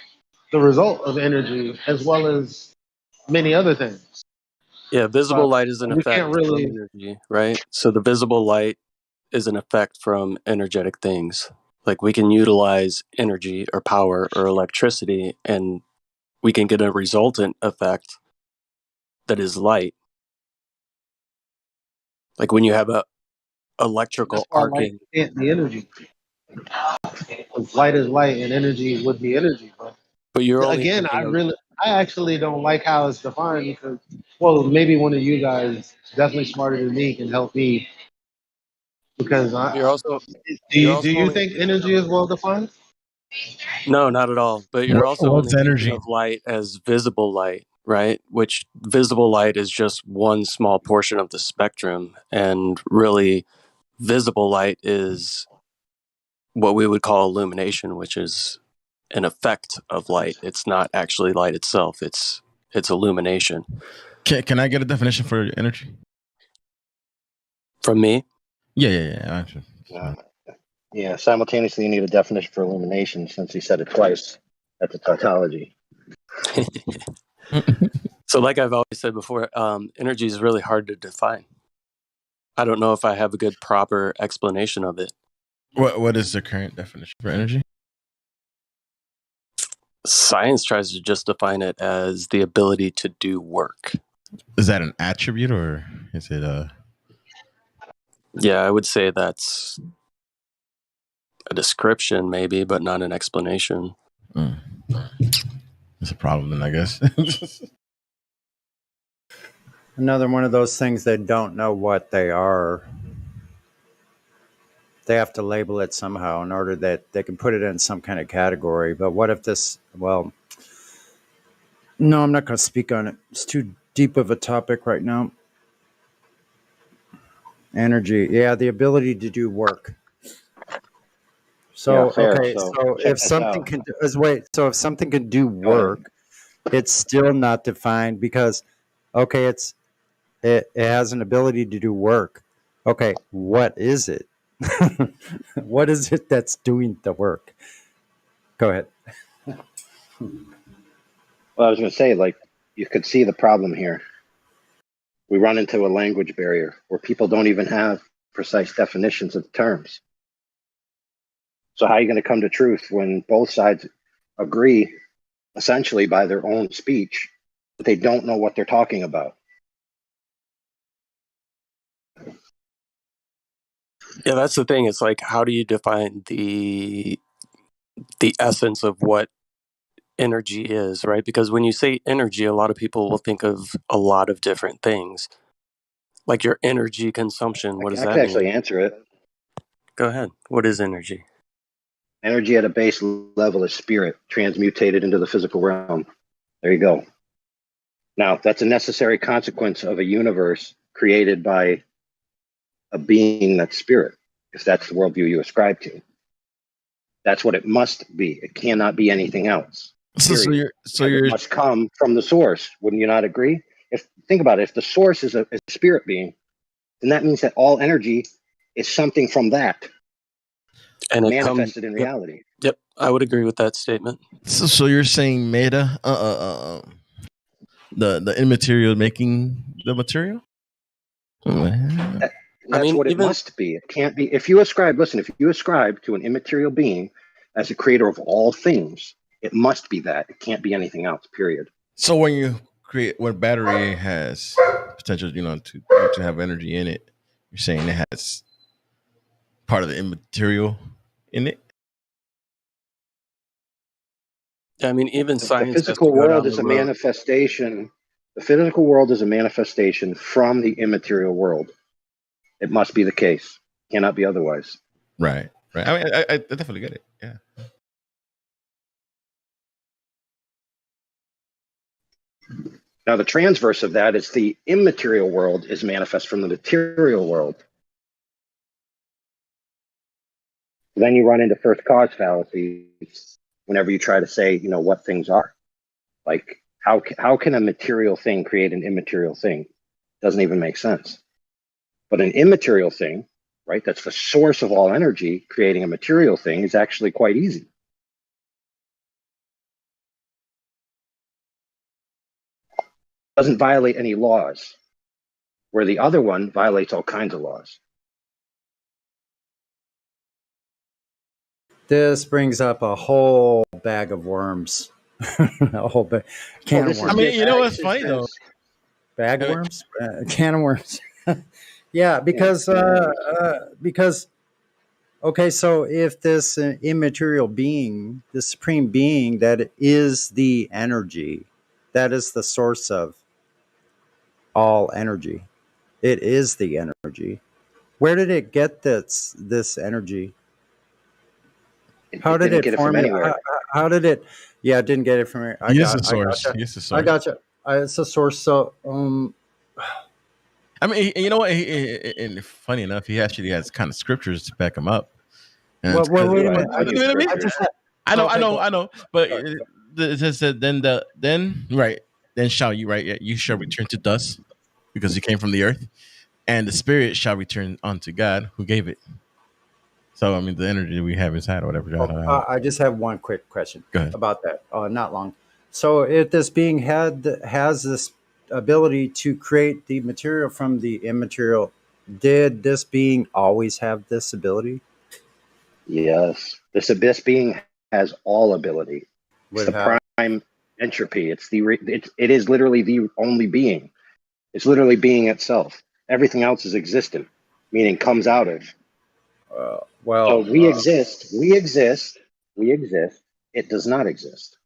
the result of energy as well as many other things.
visible light is an
We
effect
can't
from
really.
energy, right? So the visible light is an effect from energetic things. Like we can utilize energy or power or electricity, and we can get a resultant effect that is light. Like when you have a electrical
That's why light
arcing.
can't be energy. Because light is light and energy would be energy.
But you're only
Again,
thinking of
I actually don't like how it's defined because, well, maybe one of you guys, definitely smarter than me, can help me. Because
you're also
do
you're
you
also only
think energy is well defined?
no, not at all. But you're also
What's
only thinking
energy?
of light as visible light, right? Which visible light is just one small portion of the spectrum, and really visible light is what we would call illumination, which is an effect of light. It's not actually light itself. It's illumination.
Can I get a definition for energy?
From me?
Yeah.
Yeah, simultaneously you need a definition for illumination since he said it twice at the tautology.
So like I've always said before, energy is really hard to define. I don't know if I have a good proper explanation of it.
What is the current definition for energy?
Science tries to just define it as the ability to do work.
Is that an attribute or is it a?
Yeah, I would say that's a description maybe, but not an explanation.
It's a problem then, I guess.
Another one of those things they don't know what they are. They have to label it somehow in order that they can put it in some kind of category. But what if this, well, no, I'm not going to speak on it. It's too deep of a topic right now. Energy. Yeah, the ability to do work. So,
Yeah, fair.
okay,
So
so
check
if
this
something
out.
can, so if something can do
Go ahead.
work, it's still not defined because, okay, it has an ability to do work. Okay, what is it? What is it that's doing the work? Go ahead.
Well, I was going to say, like, you could see the problem here. We run into a language barrier where people don't even have precise definitions of the terms. So how are you going to come to truth when both sides agree essentially by their own speech that they don't know what they're talking about?
Yeah, that's the thing. It's like, how do you define the essence of what energy is, right? Because when you say energy, a lot of people will think of a lot of different things. Like your energy consumption, what does
I
that
could
mean?
actually answer it.
Go ahead. What is energy?
Energy at a base level is spirit transmutated into the physical realm. There you go. Now, that's a necessary consequence of a universe created by a being that's spirit, if that's the worldview you ascribe to. That's what it must be. It cannot be anything else. It must come from the source. Wouldn't you not agree? Think about it. If the source is a spirit being, then that means that all energy is something from that,
and it
manifested in reality.
Yep, I would agree with that statement.
So you're saying meta, the immaterial making the material?
That's what it must be. It can't be. If you ascribe to an immaterial being as a creator of all things, it must be that. It can't be anything else, period.
So when battery has potential, to have energy in it, you're saying it has part of the immaterial in it?
I mean, even science
The physical world is a manifestation. The physical world is a manifestation from the immaterial world. It must be the case. Cannot be otherwise.
Right. I mean, I definitely get it. Yeah.
Now, the transverse of that is the immaterial world is manifest from the material world. Then you run into first cause fallacies whenever you try to say, you know, what things are. Like, how can a material thing create an immaterial thing? Doesn't even make sense. But an immaterial thing, right, that's the source of all energy, creating a material thing is actually quite easy. Doesn't violate any laws, where the other one violates all kinds of laws.
This brings up a whole bag of worms. A whole can of worms.
I mean, you know what's funny though?
Bag of worms? Can of worms. Yeah, because okay, so if this immaterial being, the supreme being that is the energy, that is the source of all energy. It is the energy. Where did it get this energy? How did it form it? How did it? Yeah, it didn't get it from here.
Yes, a source. Yes, a source.
I gotcha. It's a source. So,
I mean, you know what? And funny enough, he actually has kind of scriptures to back him up.
Well, wait a minute.
I know. But it says that then shall you, right? Yeah, you shall return to dust because you came from the earth, and the spirit shall return unto God who gave it. So, I mean, the energy we have inside or whatever.
I just have one quick question
Go ahead.
about that. Not long. So, if this being has this ability to create the material from the immaterial, did this being always have this ability?
Yes. This abyss being has all ability. It's the prime entropy. It is literally the only being. It's literally being itself. Everything else is existent, meaning comes out of. So we exist. It does not exist.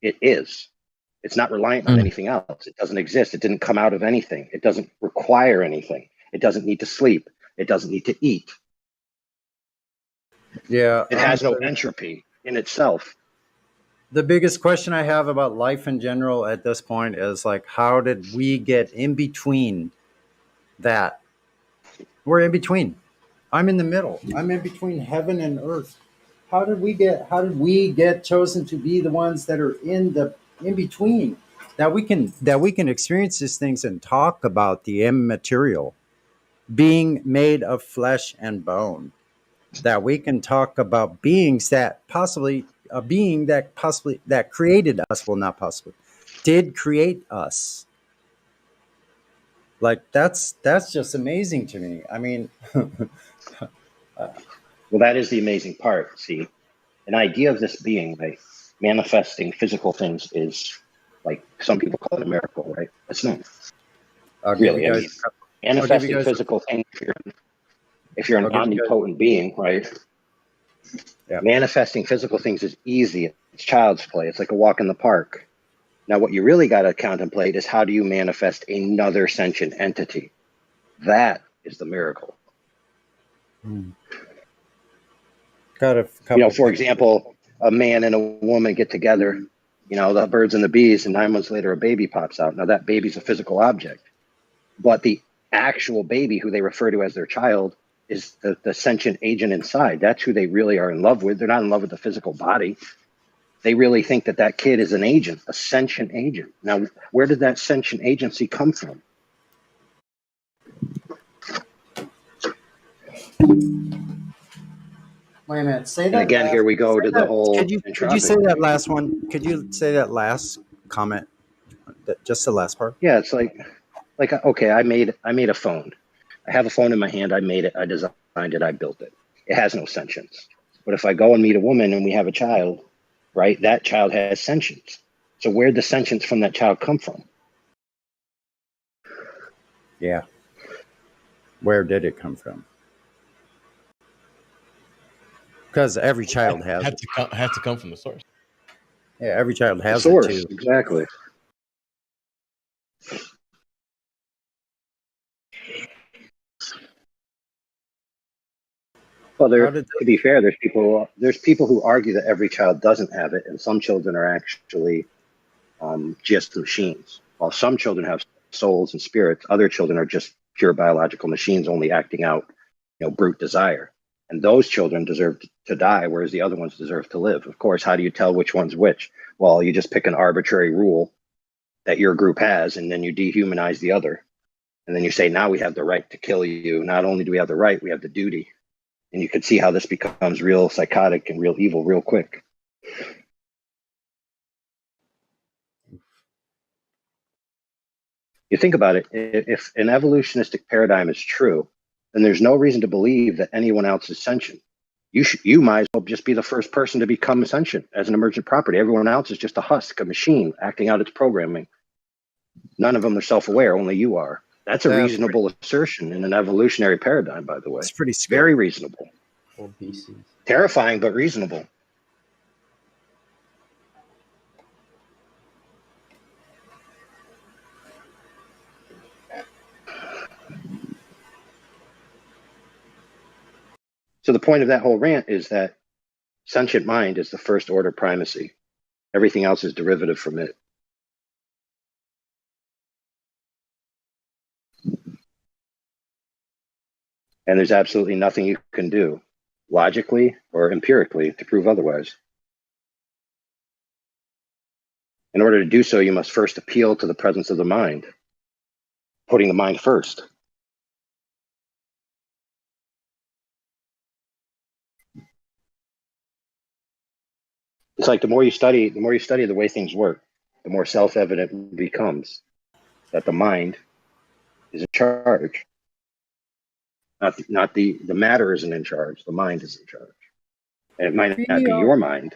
It is. It's not reliant on anything else. It doesn't exist. It didn't come out of anything. It doesn't require anything. It doesn't need to sleep. It doesn't need to eat.
Yeah.
It has no entropy in itself.
The biggest question I have about life in general at this point is like, how did we get in between that? We're in between. I'm in the middle. I'm in between heaven and earth. How did we get chosen to be the ones that are in between? That we can experience these things and talk about the immaterial being made of flesh and bone. That we can talk about beings that possibly that created us, well, not possibly, did create us. Like that's just amazing to me. I mean,
well, that is the amazing part. See, an idea of this being, like manifesting physical things, is like some people call it a miracle, right? It's not really. I mean, manifesting physical things. If you're an omnipotent being, right? Yeah. Manifesting physical things is easy. It's child's play. It's like a walk in the park. Now, what you really got to contemplate is how do you manifest another sentient entity? That is the miracle.
Got a couple.
You know, for example, a man and a woman get together. You know, the birds and the bees, and 9 months later, a baby pops out. Now, that baby's a physical object, but the actual baby, who they refer to as their child, is the sentient agent inside. That's who they really are in love with. They're not in love with the physical body. They really think that that kid is an agent, a sentient agent. Now, where did that sentient agency come from?
Wait a minute. Say that.
And again, here we go to the whole.
Could you say that last one? Could you say that last comment? Just the last part.
Yeah, it's like okay, I made a phone. I have a phone in my hand. I made it. I designed it. I built it. It has no sentience. But if I go and meet a woman and we have a child, right, that child has sentience. So where'd the sentience from that child come from?
Yeah. Where did it come from? Because every child has
it. Had to come from the source.
Yeah, every child has
the source,
it too.
Exactly. Well, to be fair, there's people who argue that every child doesn't have it, and some children are actually just machines. While some children have souls and spirits, other children are just pure biological machines, only acting out, brute desire. And those children deserve to die, whereas the other ones deserve to live. Of course, how do you tell which one's which? Well, you just pick an arbitrary rule that your group has, and then you dehumanize the other. And then you say, now we have the right to kill you. Not only do we have the right, we have the duty. And you can see how this becomes real psychotic and real evil real quick. You think about it, if an evolutionistic paradigm is true, then there's no reason to believe that anyone else is sentient. You might as well just be the first person to become sentient as an emergent property. Everyone else is just a husk, a machine acting out its programming. None of them are self-aware, only you are. That's a reasonable assertion in an evolutionary paradigm, by the way.
It's pretty scary.
Very reasonable.
Obesity.
Terrifying, but reasonable. So the point of that whole rant is that sentient mind is the first order primacy. Everything else is derivative from it. And there's absolutely nothing you can do, logically or empirically, to prove otherwise. In order to do so, you must first appeal to the presence of the mind, putting the mind first. It's like the more you study the way things work, the more self-evident it becomes that the mind is in charge. Not the matter isn't in charge, the mind is in charge. And it might not be your mind.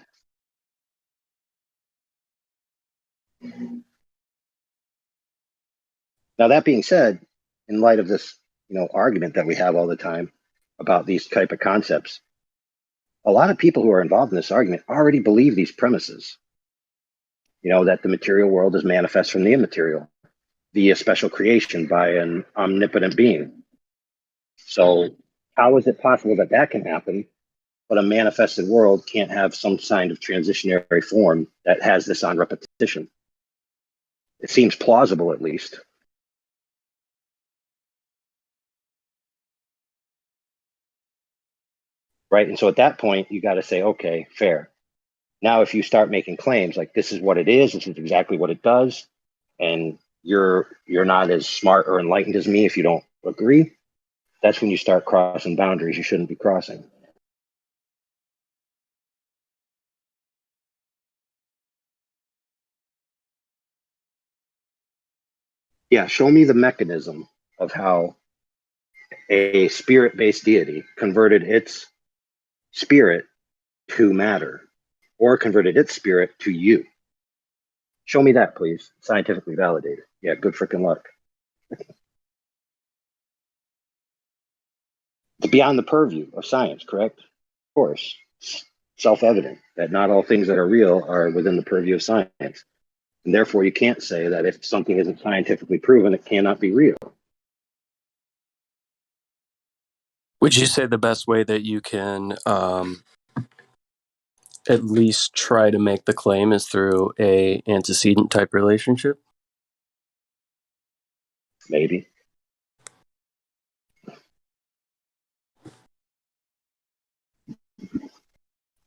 Now, that being said, in light of this, argument that we have all the time about these type of concepts, a lot of people who are involved in this argument already believe these premises. That the material world is manifest from the immaterial via special creation by an omnipotent being. So how is it possible that that can happen, but a manifested world can't have some kind of transitionary form that has this on repetition? It seems plausible, at least. Right? And so at that point, you got to say, okay, fair. Now, if you start making claims like this is what it is, this is exactly what it does, and you're not as smart or enlightened as me if you don't agree, that's when you start crossing boundaries you shouldn't be crossing. Yeah, show me the mechanism of how a spirit-based deity converted its spirit to matter, or converted its spirit to you. Show me that, please. Scientifically validated. Yeah, good freaking luck. It's beyond the purview of science, correct? Of course. It's self-evident that not all things that are real are within the purview of science. And therefore, you can't say that if something isn't scientifically proven, it cannot be real.
Would you say the best way that you can at least try to make the claim is through a antecedent type relationship?
Maybe.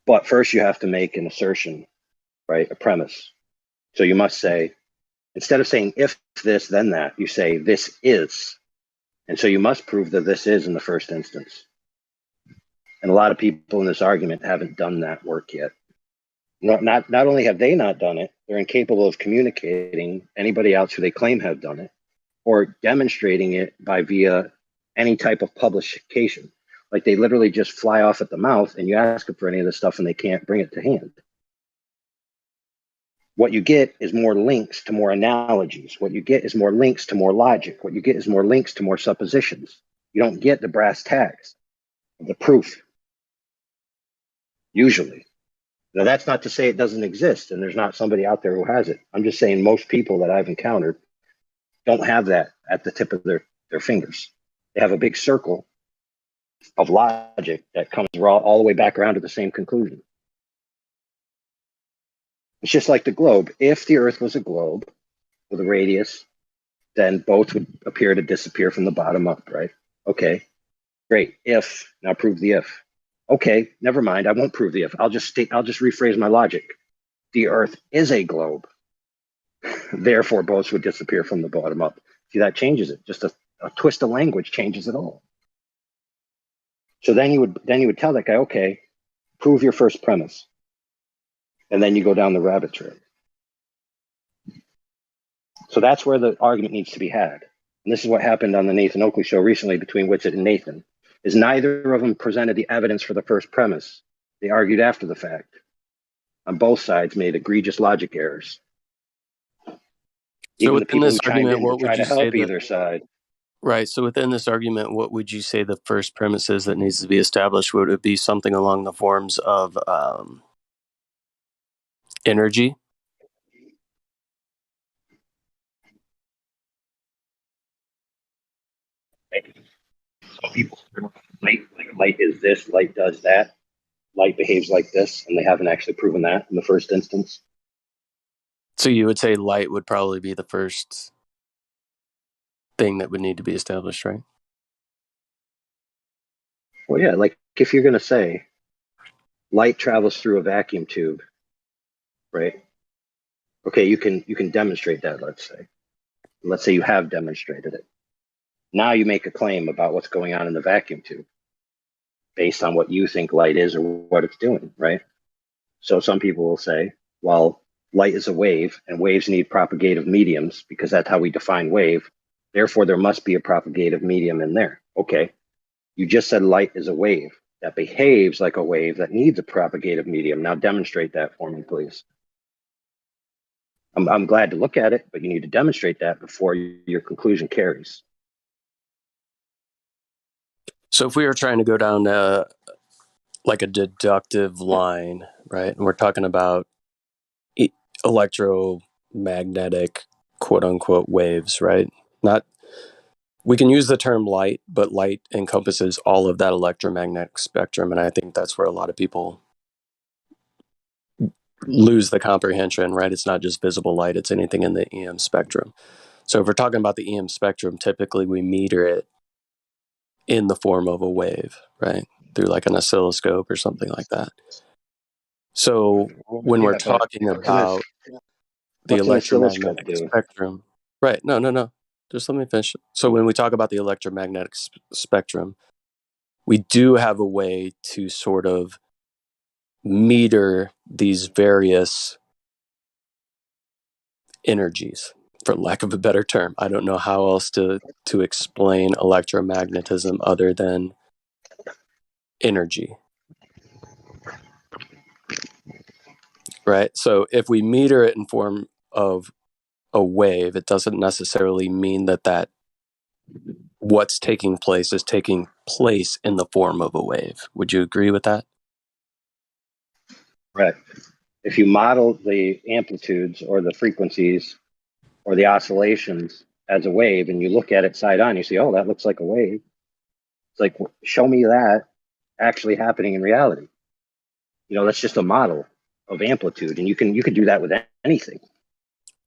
But first you have to make an assertion, right? A premise. So you must say, instead of saying if this, then that, you say this is. And so you must prove that this is in the first instance. And a lot of people in this argument haven't done that work yet. Not only have they not done it, they're incapable of communicating anybody else who they claim have done it, or demonstrating it by via any type of publication. Like they literally just fly off at the mouth and you ask them for any of this stuff and they can't bring it to hand. What you get is more links to more analogies. What you get is more links to more logic. What you get is more links to more suppositions. You don't get the brass tacks of the proof, usually. Now, that's not to say it doesn't exist and there's not somebody out there who has it. I'm just saying most people that I've encountered don't have that at the tip of their fingers. They have a big circle of logic that comes all the way back around to the same conclusion. It's just like the globe. If the Earth was a globe with a radius, then both would appear to disappear from the bottom up, right? Okay, great. If, now prove the if. Okay, never mind. I won't prove the if. I'll just rephrase my logic. The Earth is a globe. Therefore, boats would disappear from the bottom up. See, that changes it. Just a twist of language changes it all. So then you would tell that guy, okay, prove your first premise. And then you go down the rabbit trail. So that's where the argument needs to be had. And this is what happened on the Nathan Oakley show recently between Witsit and Nathan, is neither of them presented the evidence for the first premise. They argued after the fact. On both sides made egregious logic errors.
So
Even the
within
people
this
who chimed
argument,
in to
what would
try
you
to
say
help
that?
either side.
Right. So within this argument, what would you say the first premise is that needs to be established? Would it be something along the forms of energy?
So people light is this, light does that, light behaves like this, and they haven't actually proven that in the first instance.
So you would say light would probably be the first thing that would need to be established, right?
Well, yeah, like if you're going to say light travels through a vacuum tube, right? Okay, you can demonstrate that, let's say. Let's say you have demonstrated it. Now you make a claim about what's going on in the vacuum tube based on what you think light is or what it's doing, right? So some people will say, well, light is a wave and waves need propagative mediums because that's how we define wave. Therefore, there must be a propagative medium in there. Okay, you just said light is a wave that behaves like a wave that needs a propagative medium. Now demonstrate that for me, please. I'm glad to look at it, but you need to demonstrate that before your conclusion carries.
So if we were trying to go down like a deductive line, right, and we're talking about electromagnetic quote unquote waves, right? Not, we can use the term light, but light encompasses all of that electromagnetic spectrum, and I think that's where a lot of people lose the comprehension, right? It's not just visible light, it's anything in the EM spectrum. So if we're talking about the EM spectrum, typically we meter it in the form of a wave, right? Through like an oscilloscope or something like that. So when we're talking about the electromagnetic spectrum, right? No. Just let me finish. So when we talk about the electromagnetic spectrum, we do have a way to sort of meter these various energies, for lack of a better term. I don't know how else to explain electromagnetism other than energy. Right? So if we meter it in form of a wave, it doesn't necessarily mean that what's taking place is taking place in the form of a wave. Would you agree with that?
Right. If you model the amplitudes or the frequencies or the oscillations as a wave and you look at it side on, you see, oh, that looks like a wave. It's like, show me that actually happening in reality. That's just a model of amplitude, and you can do that with anything.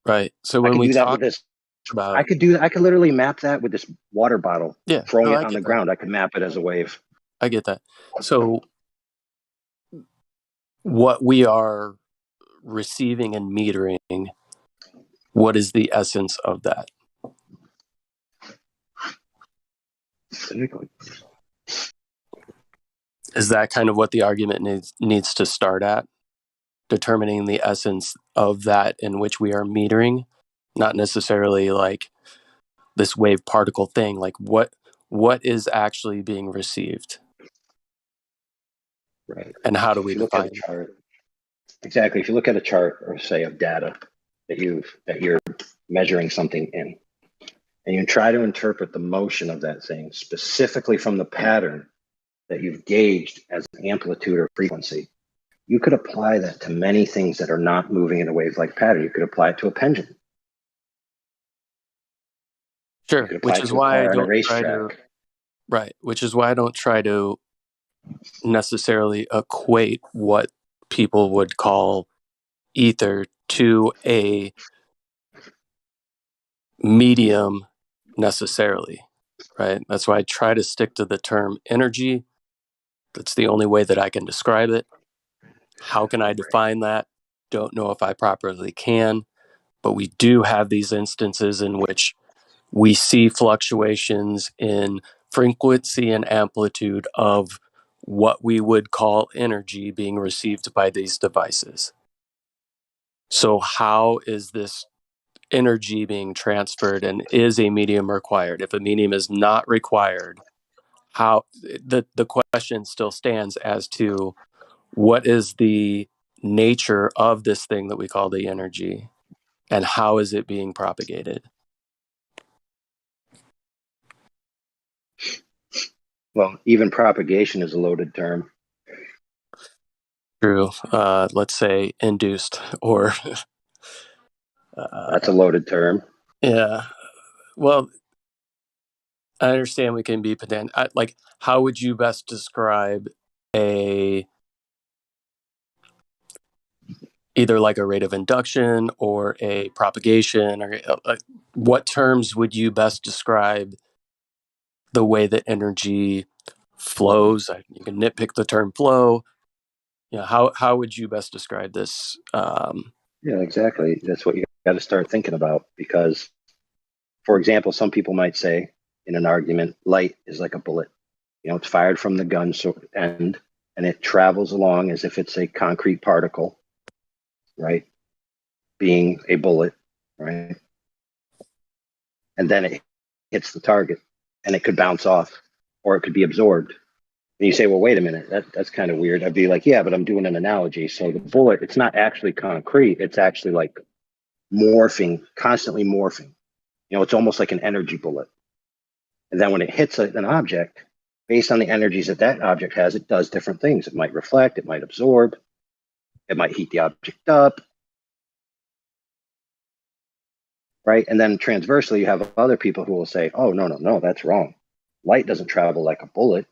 Right. So when we
do that
talk
with this,
about,
I could literally map that with this water bottle.
Yeah,
throwing it on the ground. I could map it as a wave.
I get that. So what we are receiving and metering, what is the essence of that? Is that kind of what the argument needs to start at? Determining the essence of that in which we are metering, not necessarily like this wave particle thing, like what is actually being received,
right?
And how do we define
it? Chart, exactly. If you look at a chart or say of data that you're measuring something in, and you try to interpret the motion of that thing specifically from the pattern that you've gauged as an amplitude or frequency, you could apply that to many things that are not moving in a wave-like pattern. You could apply it to a pendulum.
Sure, which is why I don't try to, right, which is why I don't try to necessarily equate what people would call ether to a medium necessarily, right? That's why I try to stick to the term energy That's the only way that I can describe it. How can I define that? Don't know if I properly can, but we do have these instances in which we see fluctuations in frequency and amplitude of what we would call energy being received by these devices. So how is this energy being transferred, and is a medium required? If a medium is not required, how the question still stands as to what is the nature of this thing that we call the energy, and how is it being propagated?
Well, even propagation is a loaded term.
True. Let's say induced, or
That's a loaded term.
yeah. Well, I understand we can be pedantic. Like, how would you best describe either like a rate of induction or a propagation, or what terms would you best describe the way that energy flows? You can nitpick the term flow. How would you best describe this?
Yeah, exactly. That's what you got to start thinking about, because, for example, some people might say in an argument, light is like a bullet. It's fired from the gun end, and it travels along as if it's a concrete particle, right? Being a bullet, right? And then it hits the target, and it could bounce off, or it could be absorbed. And you say, well, wait a minute, that's kind of weird. I'd be like, yeah, but I'm doing an analogy. So the bullet, it's not actually concrete. It's actually like morphing, constantly morphing. It's almost like an energy bullet. And then when it hits an object, based on the energies that object has, it does different things. It might reflect, it might absorb, it might heat the object up, right? And then transversely, you have other people who will say, oh, no, that's wrong. Light doesn't travel like a bullet,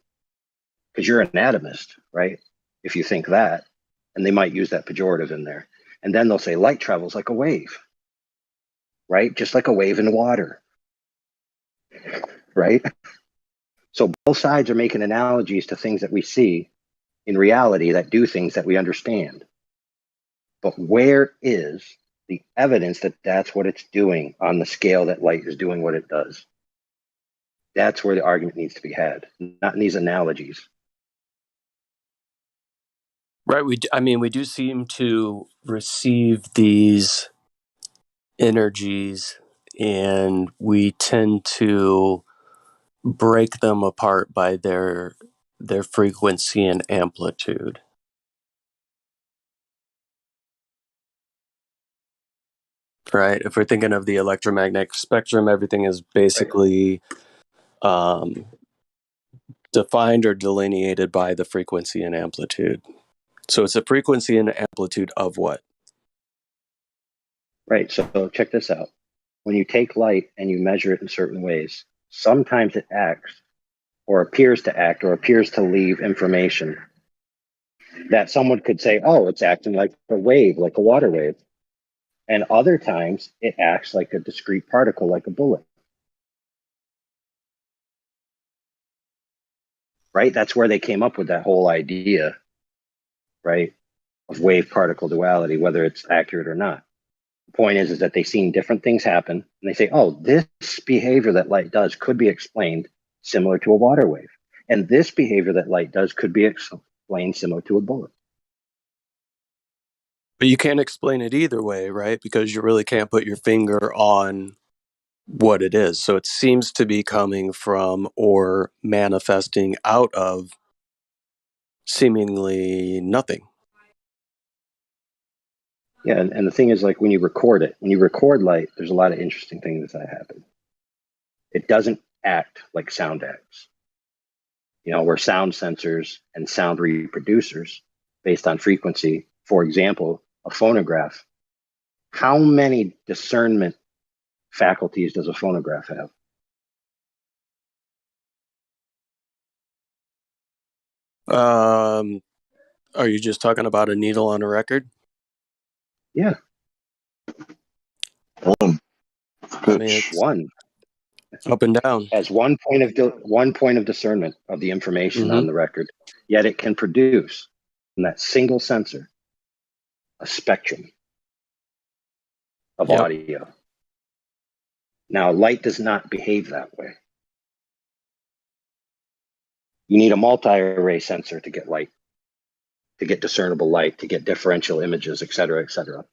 because you're an atomist, right? If you think that, and they might use that pejorative in there. And then they'll say light travels like a wave, right? Just like a wave in water, right? So both sides are making analogies to things that we see in reality that do things that we understand. But where is the evidence that that's what it's doing on the scale that light is doing what it does? That's where the argument needs to be had, not in these analogies.
Right. We do seem to receive these energies, and we tend to break them apart by their frequency and amplitude. Right. If we're thinking of the electromagnetic spectrum, everything is basically defined or delineated by the frequency and amplitude. So it's a frequency and amplitude of what?
Right. So check this out. When you take light and you measure it in certain ways, sometimes it acts or appears to act or appears to leave information that someone could say, oh, it's acting like a wave, like a water wave. And other times it acts like a discrete particle, like a bullet. Right? That's where they came up with that whole idea, right, of wave particle duality, whether it's accurate or not. The point is that they've seen different things happen, and they say, oh, this behavior that light does could be explained similar to a water wave. And this behavior that light does could be explained similar to a bullet.
But you can't explain it either way, right? Because you really can't put your finger on what it is. So it seems to be coming from or manifesting out of seemingly nothing.
Yeah, and the thing is, like, when you record light, there's a lot of interesting things that happen. It doesn't act like sound acts. We're sound sensors and sound reproducers based on frequency. For example, a phonograph. How many discernment faculties does a phonograph have?
Are you just talking about a needle on a record?
Yeah.
One. It's
one.
Up and down.
As one point of discernment of the information on the record. Yet it can produce from that single sensor a spectrum of audio. Now, light does not behave that way. You need a multi-array sensor to get light, to get discernible light, to get differential images, et cetera, et cetera.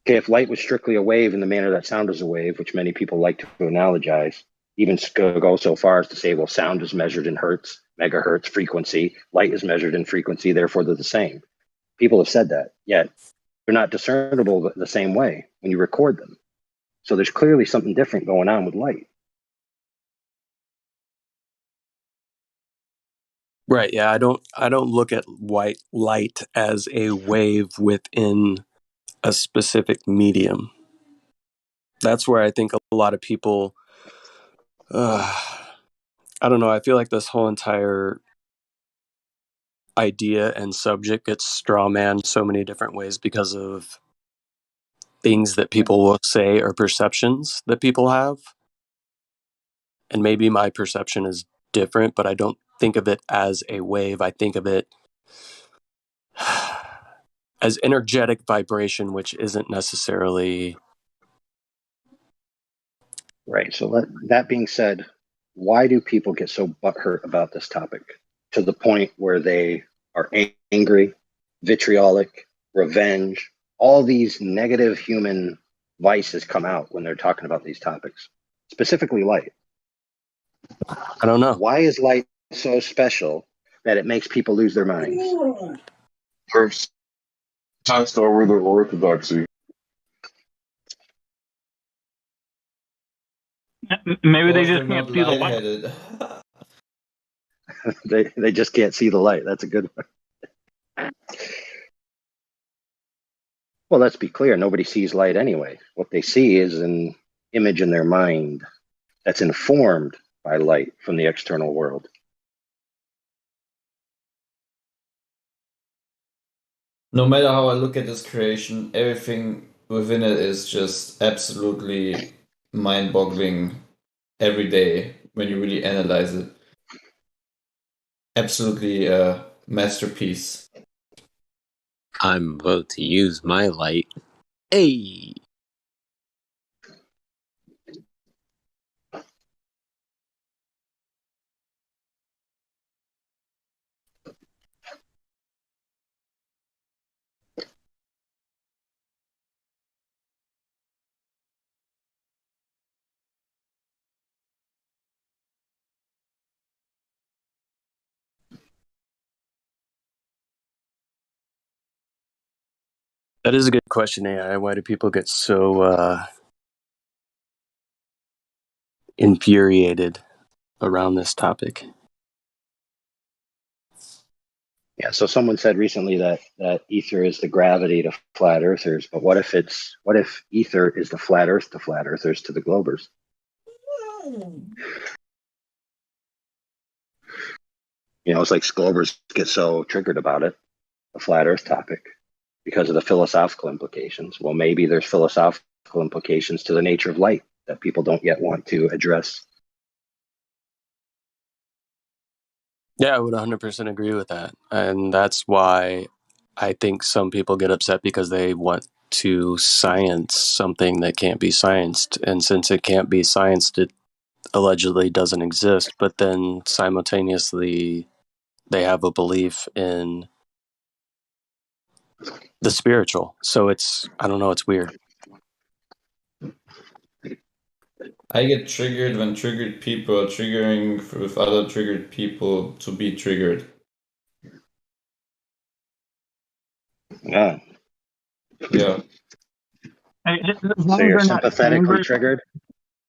Okay, if light was strictly a wave in the manner that sound is a wave, which many people like to analogize, even go so far as to say, well, sound is measured in hertz, megahertz, frequency, light is measured in frequency, therefore they're the same. People have said that, yet they're not discernible the same way when you record them. So there's clearly something different going on with light.
Right. Yeah. I don't look at white light as a wave within a specific medium. That's where I think a lot of people, I don't know. I feel like this whole entire idea and subject gets straw man so many different ways because of things that people will say or perceptions that people have. And maybe my perception is different, but I don't think of it as a wave. I think of it as energetic vibration, which isn't necessarily
right. So that being said, why do people get so butthurt about this topic to the point where they are angry, vitriolic, revenge? All these negative human vices come out when they're talking about these topics, specifically light.
I don't know.
Why is light so special that it makes people lose their minds?
First, passed over the orthodoxy.
Maybe they just can't see the light.
they just can't see the light. That's a good one. Well, let's be clear. Nobody sees light anyway. What they see is an image in their mind that's informed by light from the external world.
No matter how I look at this creation, everything within it is just absolutely mind-boggling every day when you really analyze it. Absolutely a masterpiece.
I'm about to use my light. Hey!
That is a good question, AI. Why do people get so infuriated around this topic?
Yeah, so someone said recently that ether is the gravity to flat earthers, but what if ether is the flat earth to flat earthers to the globers? You know, it's like globers get so triggered about it, the flat earth topic, because of the philosophical implications. Well, maybe there's philosophical implications to the nature of light that people don't yet want to address.
Yeah, I would 100% agree with that. And that's why I think some people get upset because they want to science something that can't be scienced. And since it can't be scienced, it allegedly doesn't exist. But then simultaneously, they have a belief in the spiritual. So I don't know, it's weird.
I get triggered when triggered people are triggering with other triggered people to be triggered.
Yeah.
Yeah.
So you're sympathetically triggered?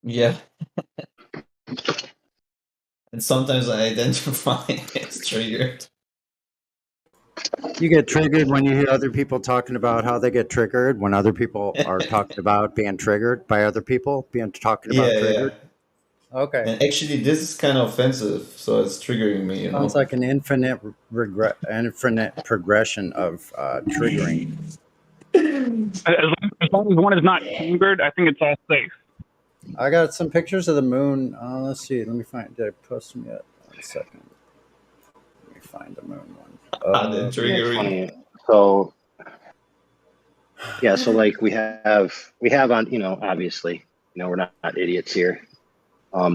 Yeah. And sometimes I identify as triggered.
You get triggered when you hear other people talking about how they get triggered, when other people are talking about being triggered by other people, talking about triggered. Okay.
And actually, this is kind of offensive, so it's triggering me.
Sounds like an infinite progression of triggering.
As long as one is not chambered, I think it's all safe.
I got some pictures of the moon. Let's see. Let me find. Did I post them yet? 1 second. Let me find the moon one.
It's funny. So yeah, so like we have on, obviously, we're not idiots here.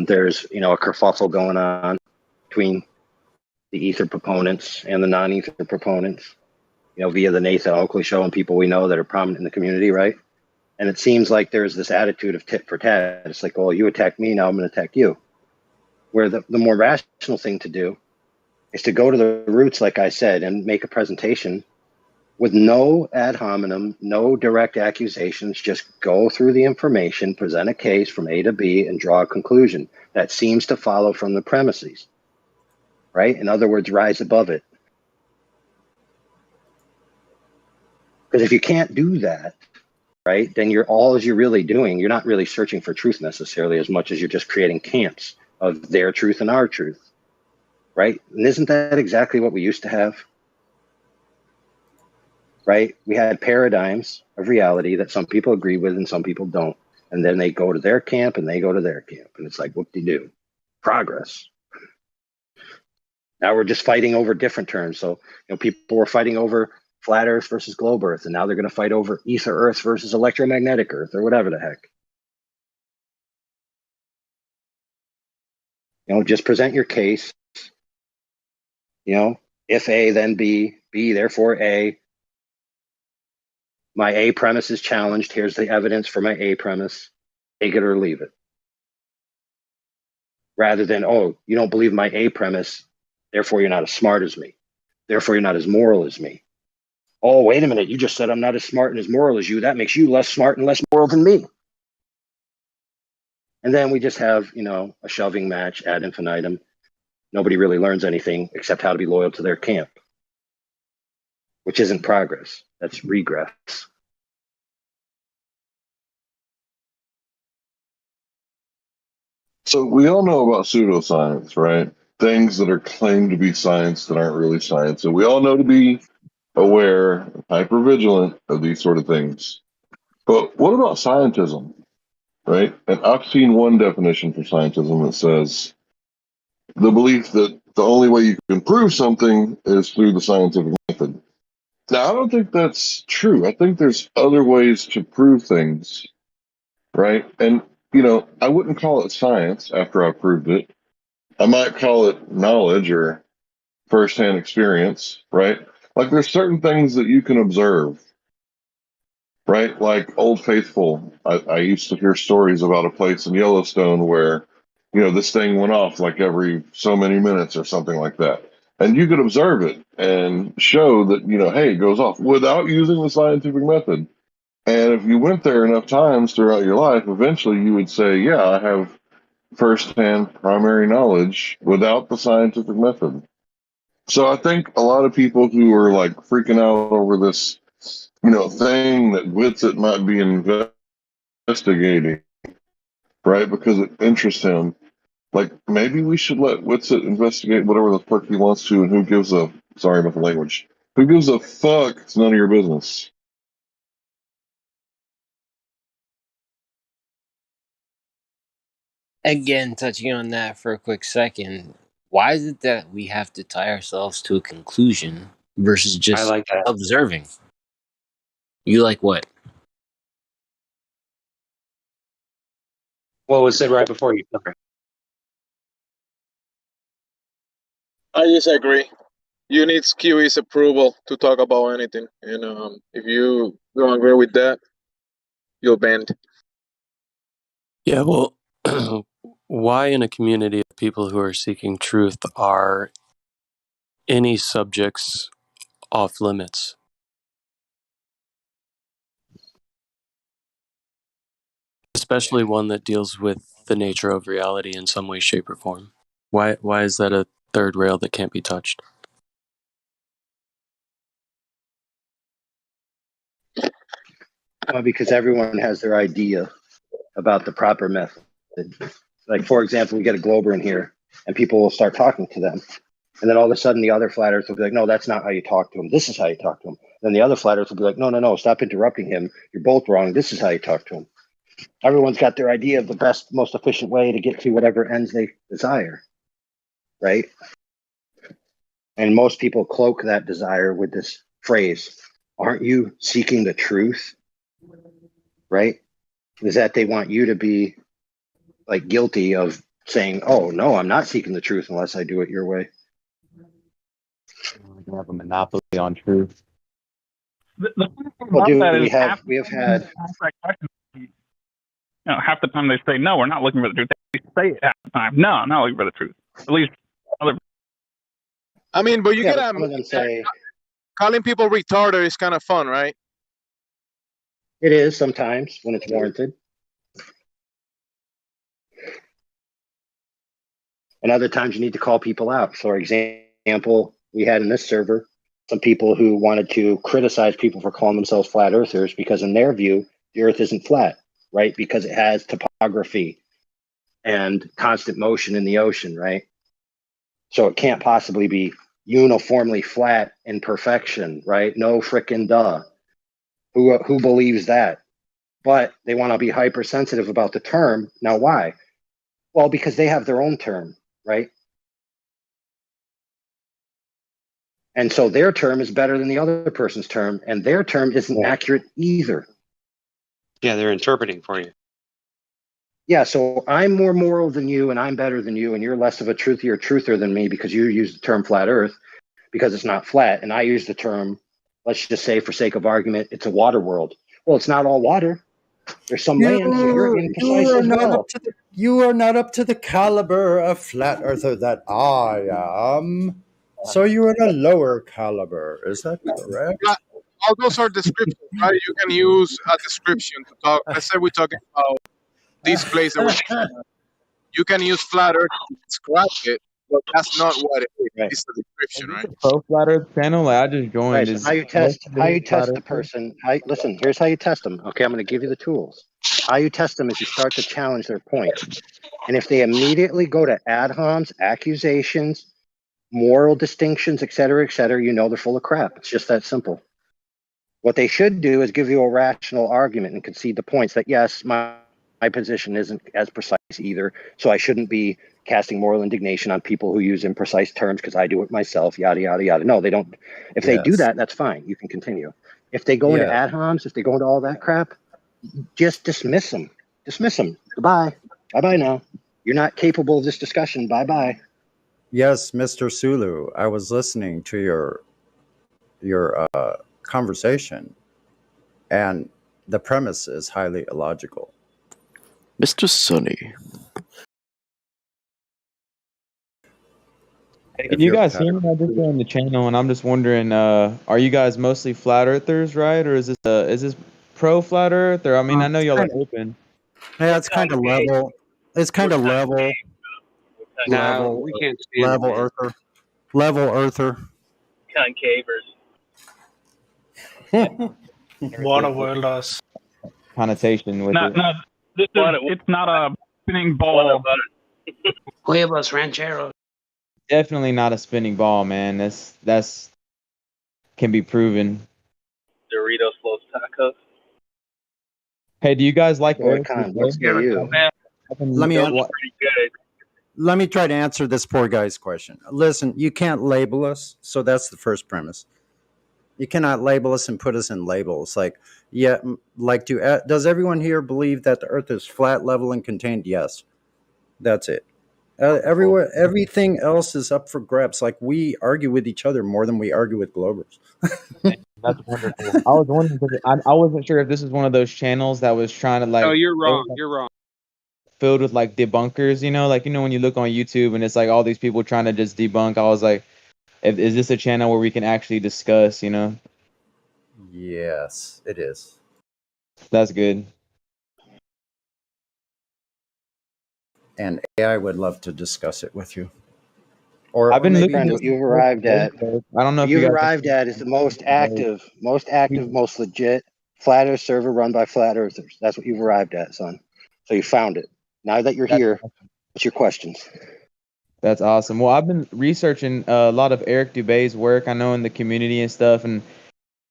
There's a kerfuffle going on between the ether proponents and the non-ether proponents, via the Nathan Oakley show and people we know that are prominent in the community, right? And it seems like there's this attitude of tit for tat. It's like, well, you attack me, now I'm going to attack you. Where the more rational thing to do is to go to the roots, like I said, and make a presentation with no ad hominem, no direct accusations. Just go through the information, present a case from A to B, and draw a conclusion that seems to follow from the premises, right? In other words, rise above it. Because if you can't do that, right, then you're really doing, you're not really searching for truth necessarily as much as you're just creating camps of their truth and our truth, right? And isn't that exactly what we used to have? Right? We had paradigms of reality that some people agree with and some people don't. And then they go to their camp and they go to their camp. And it's like, whoop-de-doo. Progress. Now we're just fighting over different terms. So, people were fighting over flat Earth versus globe Earth, and now they're going to fight over ether Earth versus electromagnetic Earth, or whatever the heck. Just present your case. If A, then B, B, therefore A. My A premise is challenged. Here's the evidence for my A premise. Take it or leave it. Rather than, oh, you don't believe my A premise, therefore you're not as smart as me. Therefore you're not as moral as me. Oh, wait a minute. You just said I'm not as smart and as moral as you. That makes you less smart and less moral than me. And then we just have, a shoving match ad infinitum. Nobody really learns anything except how to be loyal to their camp, which isn't progress. That's regress.
So we all know about pseudoscience, right? Things that are claimed to be science that aren't really science. And we all know to be aware, hypervigilant of these sort of things. But what about scientism, right? And I've seen one definition for scientism that says the belief that the only way you can prove something is through the scientific method. Now, I don't think that's true. I think there's other ways to prove things, right? And, I wouldn't call it science after I proved it. I might call it knowledge or firsthand experience, right? Like there's certain things that you can observe, right? Like Old Faithful. I used to hear stories about a place in Yellowstone where, this thing went off like every so many minutes or something like that. And you could observe it and show that, hey, it goes off without using the scientific method. And if you went there enough times throughout your life, eventually you would say, yeah, I have firsthand primary knowledge without the scientific method. So I think a lot of people who are like freaking out over this, thing that Witsit might be investigating, right? Because it interests him. Like maybe we should let Witsit investigate whatever the fuck he wants to, and who gives a, sorry about the language, who gives a fuck? It's none of your business.
Again, touching on that for a quick second, why is it that we have to tie ourselves to a conclusion versus just observing? You like what?
What was said right before you? Okay.
I disagree. You need QE's approval to talk about anything, and if you don't agree with that, you're banned.
Yeah, well, why in a community of people who are seeking truth are any subjects off limits? Especially one that deals with the nature of reality in some way, shape, or form. Why is that a third rail that can't be touched?
Because everyone has their idea about the proper method. Like, for example, we get a glober in here and people will start talking to them. And then all of a sudden the other flat earthers will be like, no, that's not how you talk to them. This is how you talk to them. Then the other flat earth will be like, no, stop interrupting him. You're both wrong. This is how you talk to him. Everyone's got their idea of the best, most efficient way to get to whatever ends they desire, right? And most people cloak that desire with this phrase, aren't you seeking the truth? Right? Is that they want you to be like guilty of saying, oh, no, I'm not seeking the truth unless I do it your way.
We have a monopoly on truth.
The funny thing
Well,
about
dude,
that is
we have
half the time
had.
they ask that question, half the time they say, no, we're not looking for the truth. They say it half the time. No, I'm not looking for the truth. At least other.
I mean, but you
Yeah,
get
but some of them say
calling people retarded is kind of fun, right?
it is sometimes when it's warranted. And other times you need to call people out. For example, we had in this server some people who wanted to criticize people for calling themselves flat earthers because in their view, the earth isn't flat, right? Because it has topography and constant motion in the ocean, right? So it can't possibly be uniformly flat in perfection, right? No frickin' duh. Who believes that? But they want to be hypersensitive about the term. Now, why? Well, because they have their own term, right? And so their term is better than the other person's term, and their term isn't accurate either.
Yeah, they're interpreting for you.
Yeah, so I'm more moral than you, and I'm better than you, and you're less of a truther than me because you use the term flat earth because it's not flat, and I use the term, let's just say for sake of argument, it's a water world. Well, it's not all water. There's some land, so you're imprecise
are
as
not
well.
up to the you are not up to the caliber of flat earther that I am. So you're in a lower caliber. Is that correct?
Yeah, all those are descriptions, right? You can use a description to talk. Let's say we're talking about this place that we're. You can use flat Earth to describe it, but that's not what it is. It's a description, right?
Pro Flat Earth channel, like I just joined.
Right, so
Is
how you test the person. Listen, here's how you test them. Okay, I'm going to give you the tools. How you test them is you start to challenge their point. And if they immediately go to ad homs, accusations, moral distinctions, et cetera, you know they're full of crap. It's just that simple. What they should do is give you a rational argument and concede the points that, yes, my position isn't as precise either, so I shouldn't be casting moral indignation on people who use imprecise terms because I do it myself, yada, yada, yada. No, they don't. If they do that, that's fine. You can continue. If they go into ad homs, if they go into all that crap, just dismiss them. Dismiss them. Goodbye. Bye-bye now. You're not capable of this discussion. Bye-bye.
Yes, Mr. Sulu. I was listening to your conversation, and the premise is highly illogical.
Mr. Sonny.
Hey, can you guys hear me? I just joined the channel, and I'm just wondering, are you guys mostly flat earthers, right? Or is this pro flat earth? Or I mean, I know y'all are open.
Yeah, it's kind of level. It's kind of level.
No, we can't stand
level
it,
earther. Level earther.
Concavers. Water worlders.
Connotation with it.
No, it's not a spinning ball.
Huevos rancheros.
Definitely not a spinning ball, man. That's can be proven.
Doritos Los Tacos.
Hey, do you guys like
Boy, Con, what scare you?
Let me try to answer this poor guy's question. Listen, you can't label us, so that's the first premise. You cannot label us and put us in labels. Like, does everyone here believe that the Earth is flat, level, and contained? Yes, that's it. Everything else is up for grabs. Like, we argue with each other more than we argue with Globers.
That's wonderful. I was wondering, I wasn't sure if this is one of those channels that was trying to
No, you're wrong. You're wrong.
Filled with like debunkers, when you look on YouTube and it's like all these people trying to just debunk. I was like, is this a channel where we can actually discuss?
Yes, it is.
That's good.
And AI would love to discuss it with you. Or
I've been
maybe
looking.
What you've arrived at.
I don't know
what
if
you've arrived at is the most active, most legit flat Earth server run by flat earthers. That's what you've arrived at, son. So you found it. Now that you're here, what's your questions?
That's awesome. Well, I've been researching a lot of Eric Dubé's work. I know in the community and stuff, and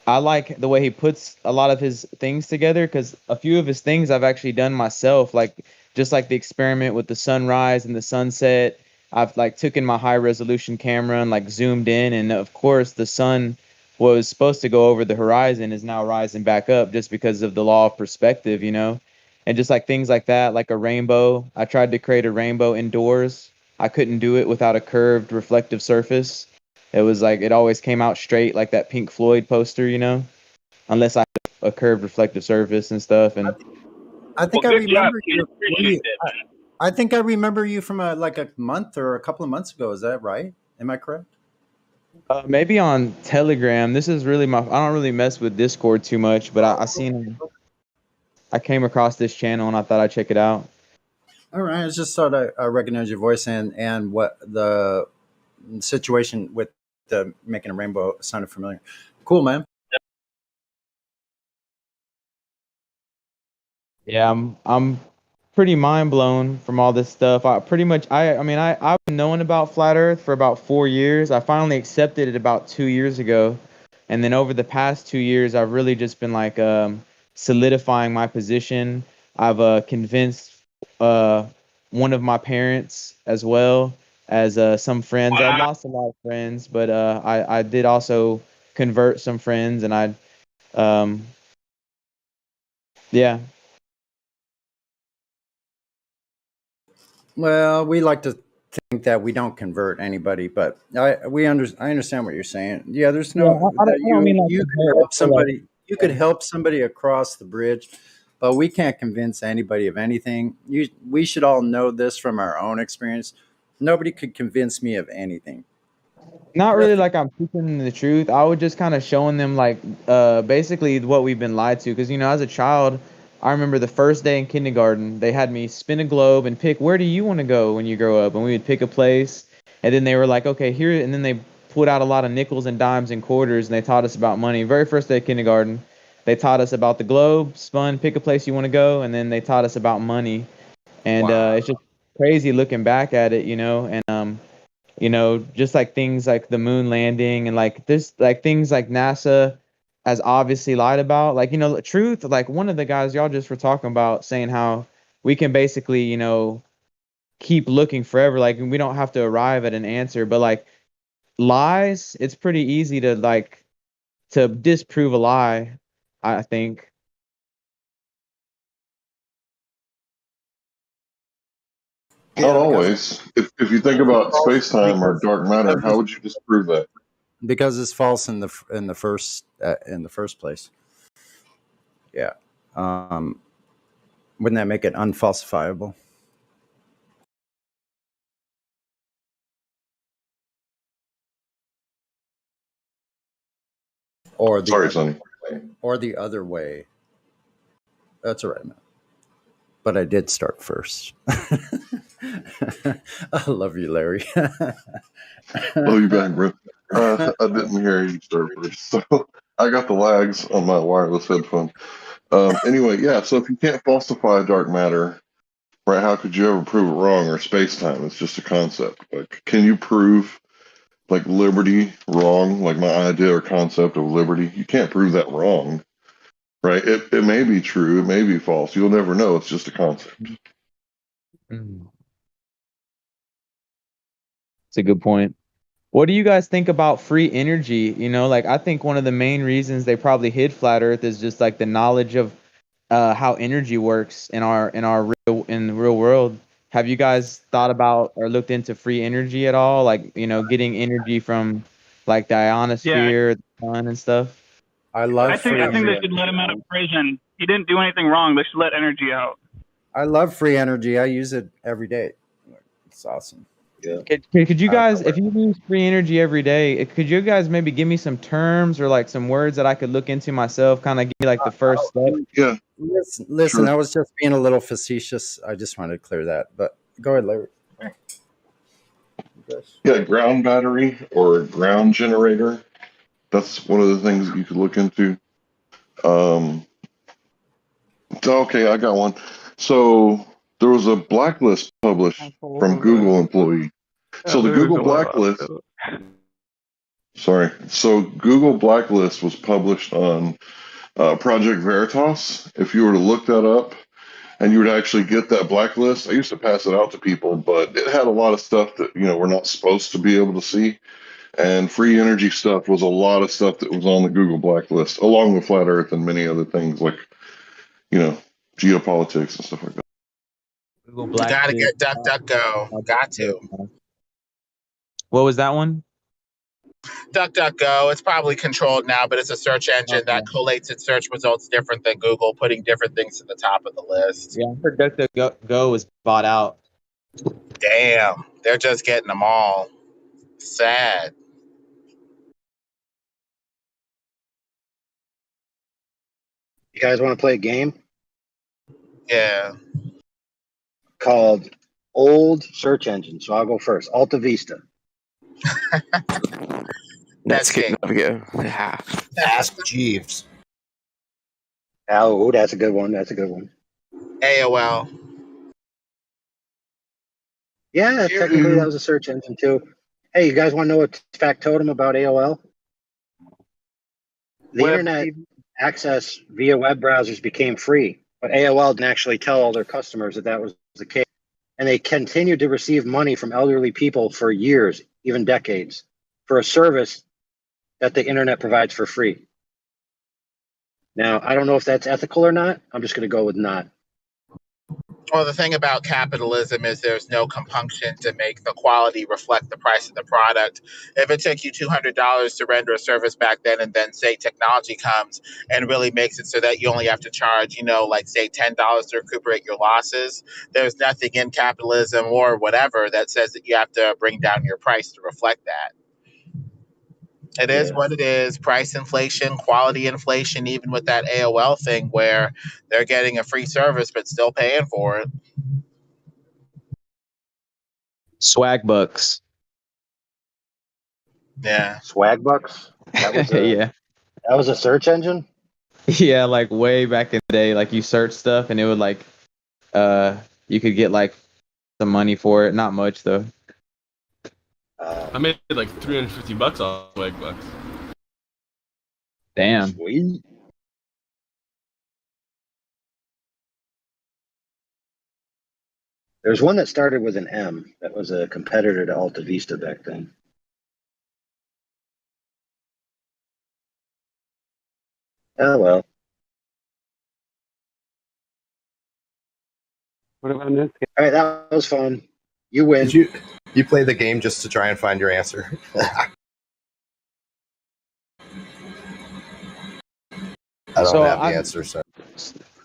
I like the way he puts a lot of his things together, because a few of his things I've actually done myself, like just like the experiment with the sunrise and the sunset. I've like taken my high resolution camera and like zoomed in, and of course the sun was supposed to go over the horizon is now rising back up just because of the law of perspective, you know? And just like things like that, like a rainbow. I tried to create a rainbow indoors. I couldn't do it without a curved reflective surface. It was like it always came out straight, like that Pink Floyd poster, you know, unless I have a curved reflective surface and stuff. And
I think
Well,
I
good job,
remember
Keith.
you.
Appreciate that.
I think I remember you from like a month or a couple of months ago. Is that right? Am I correct?
maybe on Telegram. This is really my. I don't really mess with Discord too much, but I seen. I came across this channel and I thought I'd check it out.
All right. I just thought I recognized your voice and what the situation with the making a rainbow sounded familiar. Cool, man.
Yeah, I'm pretty mind blown from all this stuff. I mean I've been knowing about flat Earth for about 4 years. I finally accepted it about 2 years ago, and then over the past 2 years, I've really just been like solidifying my position. I've convinced one of my parents as well as some friends. I lost a lot of friends, but I did also convert some friends, and um yeah.
Well, we like to think that we don't convert anybody, but I understand what you're saying. Yeah, there's
Yeah,
no that
I don't mean like
you could
convert. I
help
feel like
somebody. You could help somebody across the bridge, but we can't convince anybody of anything. We should all know this from our own experience. Nobody could convince me of anything.
not really like I'm teaching the truth. I was just kind of showing them like basically what we've been lied to. Because you know, as a child, I remember the first day in kindergarten, they had me spin a globe and pick where do you want to go when you grow up, and we would pick a place, and then they were like, okay, here, and then they put out a lot of nickels and dimes and quarters, and they taught us about money. Very first day of kindergarten, they taught us about the globe, spun, pick a place you want to go, and then they taught us about money, and it's just crazy looking back at it, you know, and you know, just like things like the moon landing and like this, like things like NASA has obviously lied about. Like, you know, the truth, like one of the guys y'all just were talking about saying how we can basically, you know, keep looking forever. Like we don't have to arrive at an answer, but like lies, it's pretty easy to like to disprove a lie, I think.
Not always. If you think about space time or dark matter, how would you disprove that?
Because it's false in the first place. Yeah. Wouldn't that make it unfalsifiable? Or the
Sorry,
other
Sonny.
way. Or the other way. That's all right, man. But I did start first. I love you, Larry.
Love you back, bro. I didn't hear you start first, so I got the lags on my wireless headphone. Anyway, yeah. So if you can't falsify dark matter, right? How could you ever prove it wrong? Or space time? It's just a concept. Like, can you prove like liberty wrong? Like my idea or concept of liberty, you can't prove that wrong, right? It may be true, it may be false. You'll never know. It's just a concept.
It's a good point. What do you guys think about free energy? You know, like I think one of the main reasons they probably hid flat Earth is just like the knowledge of how energy works in the real world. Have you guys thought about or looked into free energy at all? Like, you know, getting energy from like the ionosphere, the sun and stuff?
I love
I think they should let him out of prison. He didn't do anything wrong. They should let energy out.
I love free energy. I use it every day. It's awesome.
Yeah.
Could you guys, if you use free energy every day, could you guys maybe give me some terms or like some words that I could look into myself, kind of give me like the first step?
Yeah.
Listen,
Sure.
I was just being a little facetious. I just wanted to clear that. But go ahead, Larry.
Yeah, ground battery or ground generator. That's one of the things that you could look into. Okay, I got one. So there was a blacklist published from Google employee. So the Google blacklist Sorry. So Google Blacklist was published on Project Veritas. If you were to look that up and you would actually get that blacklist, I used to pass it out to people, but it had a lot of stuff that, we're not supposed to be able to see. And free energy stuff was a lot of stuff that was on the Google Blacklist, along with Flat Earth and many other things like, geopolitics and stuff like that.
Google
You gotta
Blacklist.
get DuckDuckGo. Got to.
What was that one?
DuckDuckGo. It's probably controlled now, but it's a search engine that collates its search results different than Google, putting different things to the top of the list.
Yeah, I heard DuckDuckGo was bought out.
Damn, they're just getting them all. Sad.
You guys want to play a game?
Yeah.
Called Old Search Engine. So I'll go first. Alta Vista.
Netscape Navigator. Yeah.
Ask Jeeves.
Oh, that's a good one. That's a good one.
AOL.
Yeah, technically that was a search engine too. Hey, you guys want to know a factotum about AOL? The internet access via web browsers became free, but AOL didn't actually tell all their customers that was the case. And they continued to receive money from elderly people for years, even decades, for a service that the internet provides for free. Now, I don't know if that's ethical or not. I'm just going to go with not.
Well, the thing about capitalism is there's no compunction to make the quality reflect the price of the product. If it took you $200 to render a service back then, and then say technology comes and really makes it so that you only have to charge, like say $10 to recuperate your losses, there's nothing in capitalism or whatever that says that you have to bring down your price to reflect that. It is what it is. Price inflation, quality inflation, even with that AOL thing where they're getting a free service but still paying for it.
Swag bucks.
Yeah.
Swag bucks? That was
yeah.
That was a search engine?
Yeah, like way back in the day, like you search stuff and it would you could get like some money for it. Not much though.
I made like $350 off Swag Bucks.
Damn.
Sweet. There's one that started with an M that was a competitor to Alta Vista back then. Oh well.
What about Netscape?
All right, that was fun. You win.
Did you play the game just to try and find your answer? I don't have the answer, sir.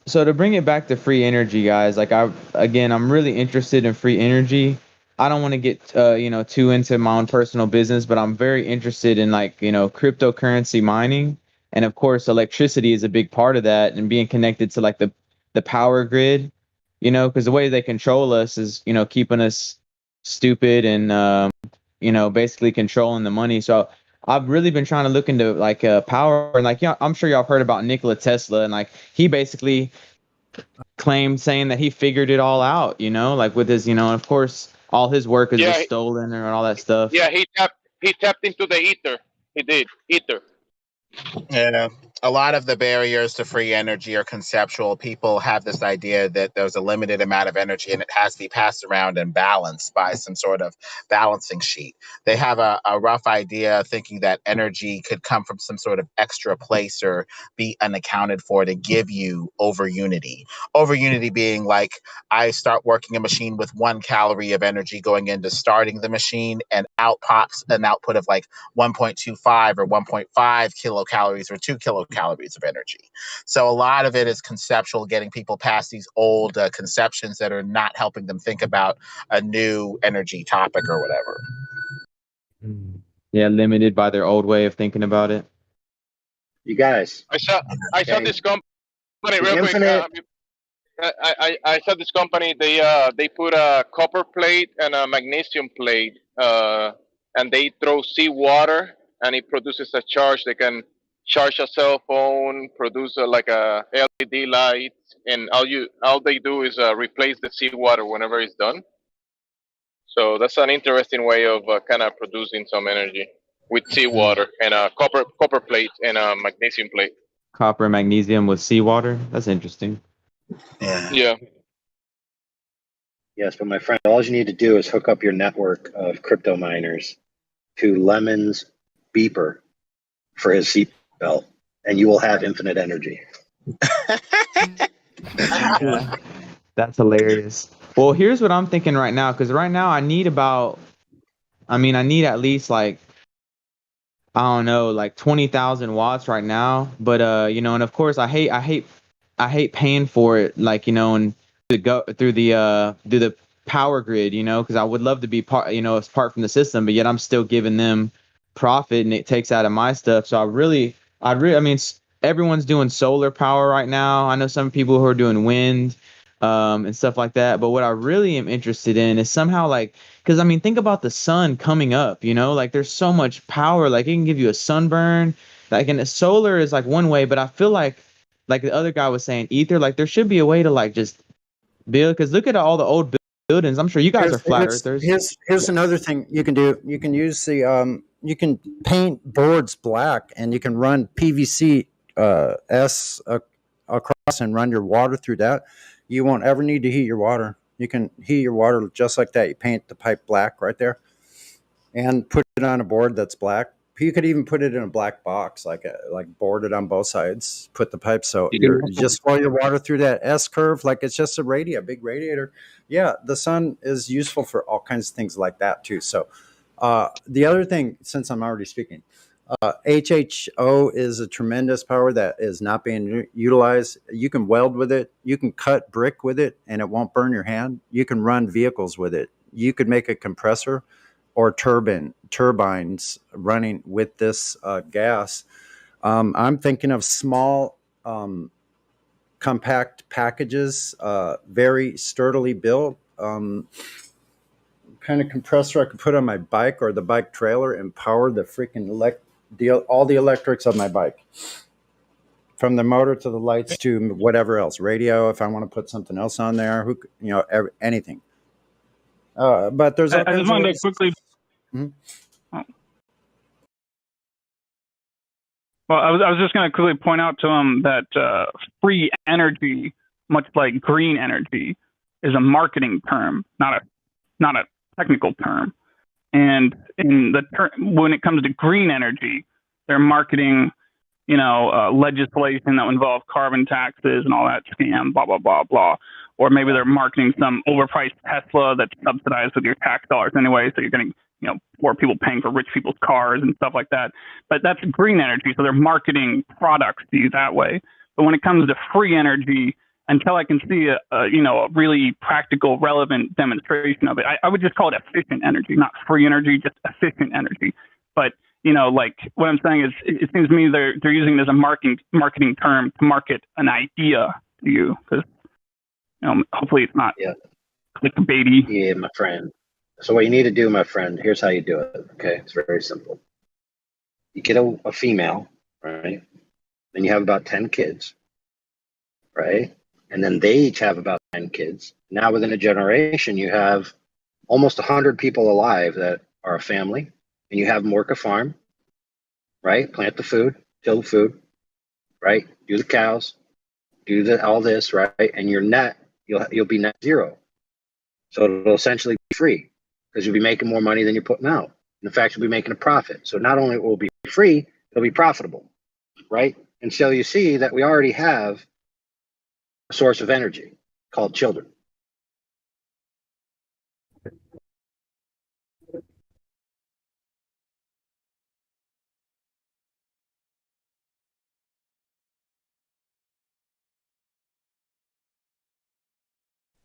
So to bring it back to free energy, guys, like I'm really interested in free energy. I don't want to get too into my own personal business, but I'm very interested in cryptocurrency mining, and of course electricity is a big part of that, and being connected to like the power grid, because the way they control us is keeping us stupid and basically controlling the money. So I've really been trying to look into like power, and I'm sure y'all heard about Nikola Tesla, and like he basically claimed saying that he figured it all out, like with his, of course all his work is just stolen and all that stuff.
Yeah, he tapped into the ether. He did ether.
Yeah, a lot of the barriers to free energy are conceptual. People have this idea that there's a limited amount of energy and it has to be passed around and balanced by some sort of balancing sheet. They have a rough idea thinking that energy could come from some sort of extra place or be unaccounted for to give you over unity. Over unity being like, I start working a machine with 1 calorie of energy going into starting the machine, and out pops an output of like 1.25 or 1.5 kilocalories or 2 kilocalories of energy. So a lot of it is conceptual, getting people past these old conceptions that are not helping them think about a new energy topic or whatever.
Yeah, limited by their old way of thinking about it.
You guys.
I saw this company real
Infinite.
quick. I saw this company. They put a copper plate and a magnesium plate, and they throw seawater, and it produces a charge. They can charge a cell phone, produce like a LED light, and all they do is replace the seawater whenever it's done. So that's an interesting way of kind of producing some energy. with seawater and a copper plate and a magnesium plate.
Copper and magnesium with seawater. That's interesting.
Yeah.
Yes, but my friend, all you need to do is hook up your network of crypto miners to Lemon's beeper for his seatbelt, and you will have infinite energy.
Yeah, that's hilarious. Well, here's what I'm thinking right now, because right now I need at least like, I don't know, like 20,000 watts right now. But and of course I hate paying for it, like, and to go through the power grid, because I would love to be part, apart from the system, but yet I'm still giving them profit and it takes out of my stuff. So everyone's doing solar power right now. I know some people who are doing wind, and stuff like that. But what I really am interested in is somehow, like, because think about the sun coming up, like there's so much power, like it can give you a sunburn, like, and the solar is like one way, but I feel like the other guy was saying, ether, like there should be a way to like just build, because look at all the old buildings. I'm sure you guys are flat earthers.
Here's another thing you can do. You can use you can paint boards black, and you can run PVC across and run your water through that. You won't ever need to heat your water. You can heat your water just like that. You paint the pipe black right there, and put it on a board that's black. You could even put it in a black box, like board it on both sides. Put the pipe so you just flow your water through that S curve, like it's just a big radiator. Yeah, the sun is useful for all kinds of things like that too. So the other thing, since I'm already speaking, HHO is a tremendous power that is not being utilized. You can weld with it. You can cut brick with it, and it won't burn your hand. You can run vehicles with it. You could make a compressor or turbines running with this gas. I'm thinking of small, compact packages, very sturdily built, kind of compressor I could put on my bike or the bike trailer and power the freaking all the electrics of my bike, from the motor to the lights to whatever else, radio if I want to put something else on there, anything. But there's all
I just wanted to quickly. Well, I was just going to quickly point out to him that free energy, much like green energy, is a marketing term, not a technical term. And when it comes to green energy, they're marketing, legislation that will involve carbon taxes and all that scam, blah, blah, blah, blah. Or maybe they're marketing some overpriced Tesla that's subsidized with your tax dollars anyway, so you're getting, poor people paying for rich people's cars and stuff like that. But that's green energy, so they're marketing products to you that way. But when it comes to free energy, until I can see a really practical, relevant demonstration of it, I would just call it efficient energy, not free energy, just efficient energy. But like what I'm saying is, it seems to me they're using it as a marketing term to market an idea to you, because hopefully it's not clickbaity.
Yeah, my friend. So what you need to do, my friend, here's how you do it. Okay, it's very simple. You get a female, right? Then you have about 10 kids, right? And then they each have about 10 kids. Now within a generation, you have almost 100 people alive that are a family, and you have them work a farm, right? Plant the food, till the food, right? Do the cows, do all this, right? And your net, you'll be net zero. So it'll essentially be free, because you'll be making more money than you're putting out. In fact, you'll be making a profit. So not only will it be free, it'll be profitable, right? And so you see that we already have a source of energy called children.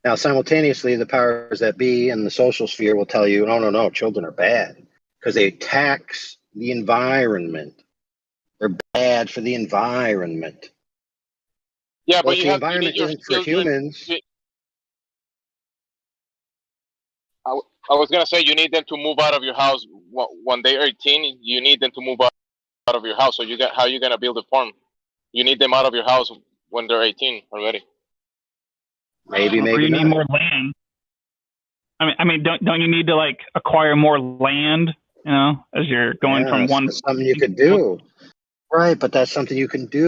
Now, simultaneously, the powers that be and the social sphere will tell you, no, children are bad because they tax the environment. They're bad for the environment.
Yeah,
well,
but
if the environment isn't for humans.
I was going to say, you need them to move out of your house when they're 18. You need them to move out of your house. So how are you going to build a farm? You need them out of your house when they're 18 already.
Maybe
you
not.
Need more land. I mean, don't you need to like acquire more land You know, as you're going from one.
That's something you could do, right? But that's something you can do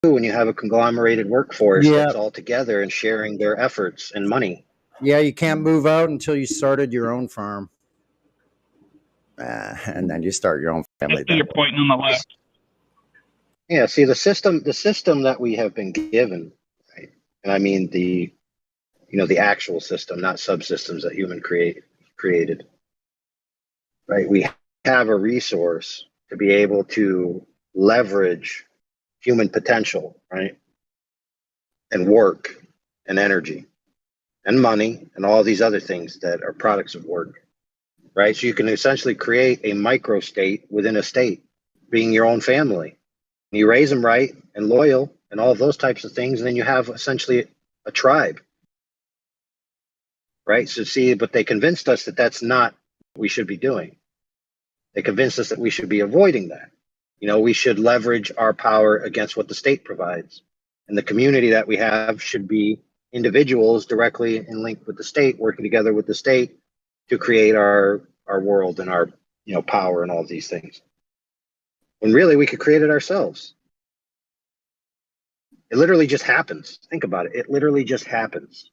when you have a conglomerated workforce that's all together and sharing their efforts and money.
Yeah, you can't move out until you started your own farm, and then you start your own family.
You're pointing on the left.
Yeah, see the system that we have been given, right? And I mean the actual system, not subsystems that human created. Right? We have a resource to be able to leverage human potential, right? And work and energy and money and all these other things that are products of work. Right? So you can essentially create a micro state within a state, being your own family. You raise them right and loyal and all of those types of things, and then you have essentially a tribe. Right? So see, but they convinced us that that's not what we should be doing. They convinced us that we should be avoiding that. We should leverage our power against what the state provides. And the community that we have should be individuals directly in link with the state, working together with the state to create our world and our power and all of these things. When really we could create it ourselves. It literally just happens. Think about it. It literally just happens.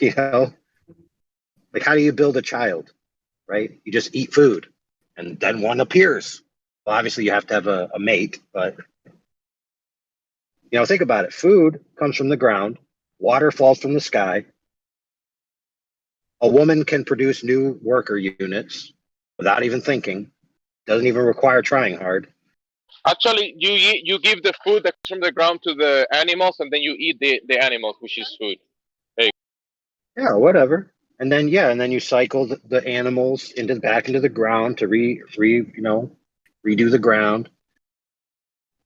Like how do you build a child? Right? You just eat food and then one appears. Well, obviously you have to have a mate, but think about it. Food comes from the ground, water falls from the sky. A woman can produce new worker units without even thinking. Doesn't even require trying hard.
Actually, you give the food that comes from the ground to the animals, and then you eat the animals, which is food. Hey.
Yeah, whatever. And then you cycle the animals back into the ground to redo the ground,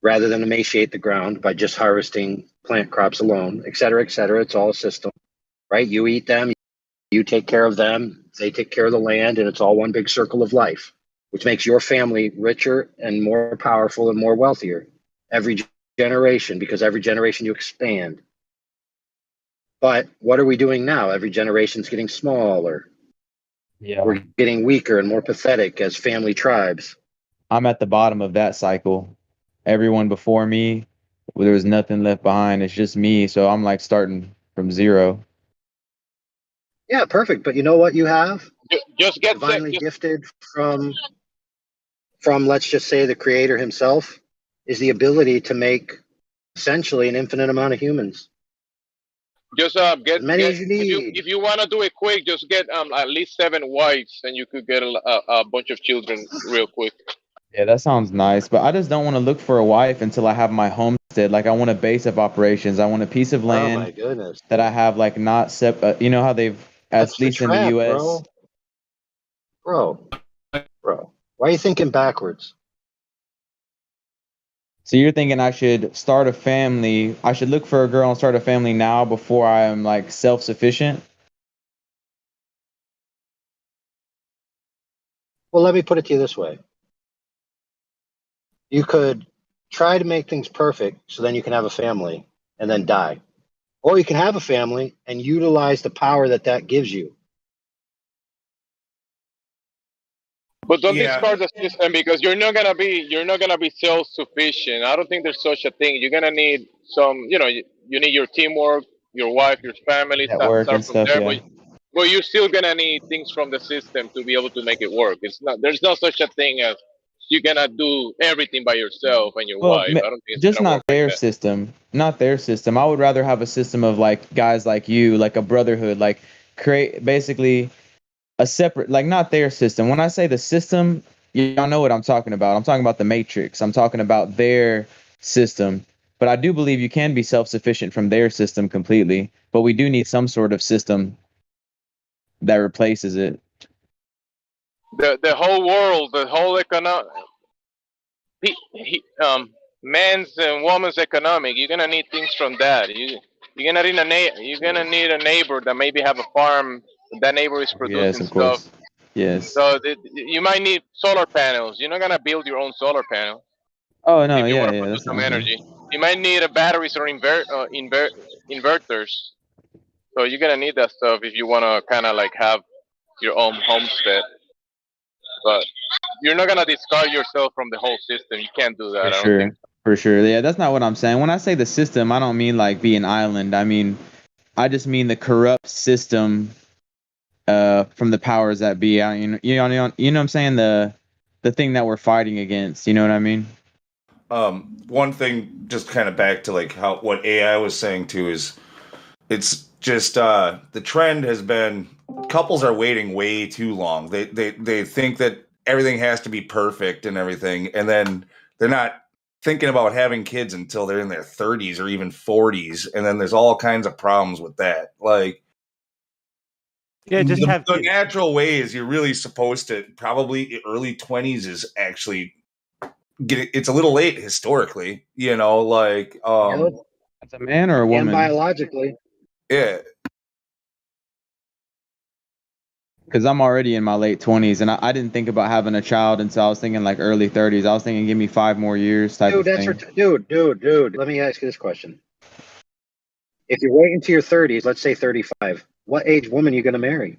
rather than emaciate the ground by just harvesting plant crops alone, et cetera, et cetera. It's all a system, right? You eat them, you take care of them, they take care of the land, and it's all one big circle of life, which makes your family richer and more powerful and more wealthier every generation, because every generation you expand. But what are we doing now? Every generation's getting smaller.
Yeah.
We're getting weaker and more pathetic as family tribes.
I'm at the bottom of that cycle. Everyone before me, there was nothing left behind. It's just me. So I'm like starting from zero.
Yeah, perfect. But you know what you have?
Just get
divinely gifted from let's just say the creator himself is the ability to make essentially an infinite amount of humans.
Just get
as many as you need.
If you want to do it quick, just get at least 7 wives, and you could get a bunch of children real quick.
Yeah, that sounds nice, but I just don't want to look for a wife until I have my homestead. Like I want a base of operations. I want a piece of land.
Oh my goodness.
That I have like not you know how they've at least in the US.
Bro. Why are you thinking backwards?
So you're thinking I should start a family. I should look for a girl and start a family now before I am like self-sufficient?
Well, let me put it to you this way. You could try to make things perfect so then you can have a family and then die. Or you can have a family and utilize the power that gives you.
But don't discard the system, because you're not gonna be self-sufficient. I don't think there's such a thing. You're gonna need some, you need your teamwork, your wife, your family,
Network
start
and
from
stuff,
there.
yeah.
But you're still gonna need things from the system to be able to make it work. There's no such a thing as you're gonna do everything by yourself and your
Well,
wife. I don't think it's
just
gonna work
not their
like that.
system. Not their system. I would rather have a system of like guys like you, like a brotherhood, like create basically a separate, like not their system. When I say the system, y'all know what I'm talking about. I'm talking about the Matrix. I'm talking about their system. But I do believe you can be self-sufficient from their system completely. But we do need some sort of system that replaces it.
The whole world, the whole men's and women's economic. You're gonna need things from that. You're gonna need a neighbor that maybe have a farm. That neighbor is
Yes,
producing
of
stuff.
course. Yes.
So you might need solar panels. You're not gonna build your own solar panel
Oh no,
if you
yeah,
want to
yeah, that
produce some
sounds nice.
energy. You might need a batteries or inverters. So you're gonna need that stuff if you want to kind of like have your own homestead. But you're not gonna discard yourself from the whole system. You can't do that.
For
I don't think.
sure. For sure. Yeah, that's not what I'm saying. When I say the system, I don't mean like be an island. I just mean the corrupt system from the powers that be. You know what I'm saying? The thing that we're fighting against. You know what I mean?
One thing, just kind of back to like how what AI was saying too, is it's just the trend has been couples are waiting way too long. They think that everything has to be perfect and everything, and then they're not thinking about having kids until they're in their 30s or even 40s, and then there's all kinds of problems with that. Like,
yeah, just have
the natural way is you're really supposed to probably early 20s is actually it's a little late historically, like
as a man or a woman?
And biologically.
Yeah.
Because I'm already in my late 20s, and I didn't think about having a child until I was thinking like early 30s. I was thinking, give me 5 more years type of thing.
Dude. Let me ask you this question: if you wait until your 30s, let's say 35, what age woman are you going to marry?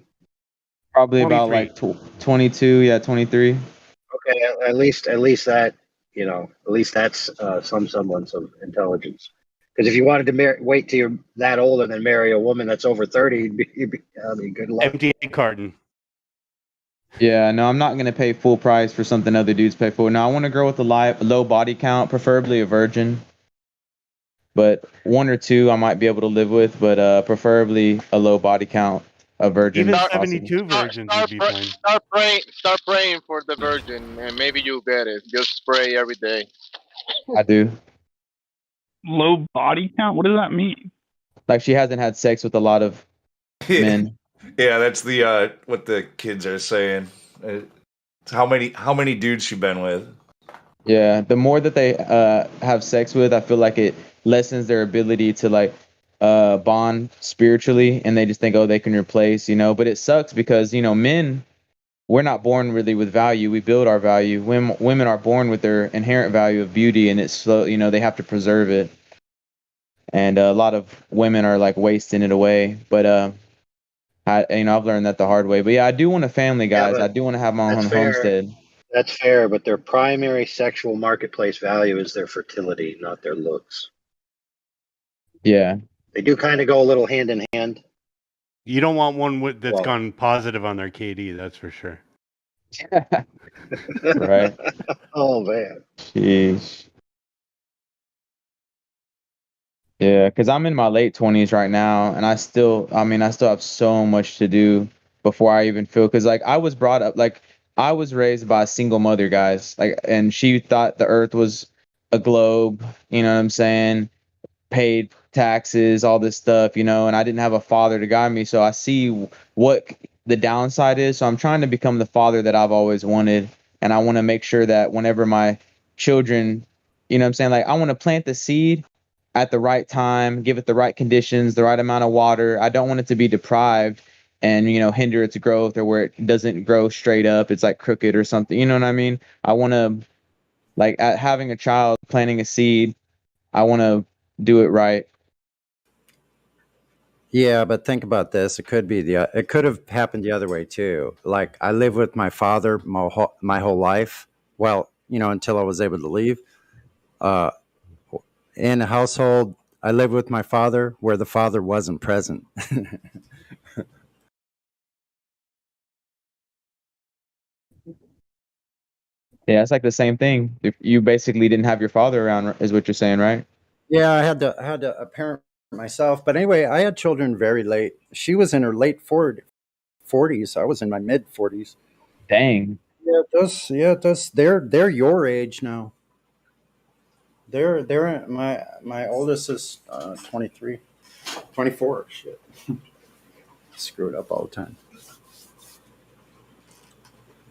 Probably about like 22, yeah, 23.
Okay, at least that, at least that's some semblance of intelligence. Because if you wanted to wait till you're that old and then marry a woman that's over 30, I mean, good luck.
MDA carton.
Yeah, no, I'm not gonna pay full price for something other dudes pay for. No, I want a girl with a low body count, preferably a virgin. But 1 or 2 I might be able to live with, but preferably a low body count, a virgin.
Even 72 virgins would be fine.
Start praying for the virgin, and maybe you'll get it. Just pray every day.
I do.
Low body count? What does that mean?
Like she hasn't had sex with a lot of men.
Yeah, that's the what the kids are saying. How many dudes she been with?
Yeah, the more that they have sex with, I feel like it lessens their ability to like bond spiritually, and they just think, oh, they can replace, But it sucks because men, we're not born really with value. We build our value. Women are born with their inherent value of beauty, and it's slow. They have to preserve it. And a lot of women are like wasting it away. But I've learned that the hard way. But yeah, I do want a family, guys. I do want to have my own homestead.
That's fair, but their primary sexual marketplace value is their fertility, not their looks.
Yeah.
They do kind of go a little hand in hand.
You don't want one that's gone positive on their KD, that's for sure.
Right.
Oh, man.
Jeez. Yeah, because I'm in my late 20s right now, and I still have so much to do before I even feel. Because like I was brought up, like I was raised by a single mother, guys. Like, and she thought the Earth was a globe. You know what I'm saying? Paid taxes, all this stuff, and I didn't have a father to guide me. So I see what the downside is. So I'm trying to become the father that I've always wanted, and I want to make sure that whenever my children, you know what I'm saying, like I want to plant the seed at the right time, give it the right conditions, the right amount of water. I don't want it to be deprived and hinder its growth, or where it doesn't grow straight up, it's like crooked or something. You know what I mean? I want to, like, at having a child, planting a seed, I want to do it right.
Yeah, but think about this. It could have happened the other way too. Like I lived with my father my whole life. Well, until I was able to leave. In a household, I lived with my father where the father wasn't present.
Yeah, it's like the same thing. If you basically didn't have your father around, is what you're saying, right?
Yeah, I had to parent myself. But anyway, I had children very late. She was in her late 40s. I was in my mid 40s.
Dang.
Yeah, it does. They're your age now. They're my oldest is 23, 24. Shit, screw it up all the time.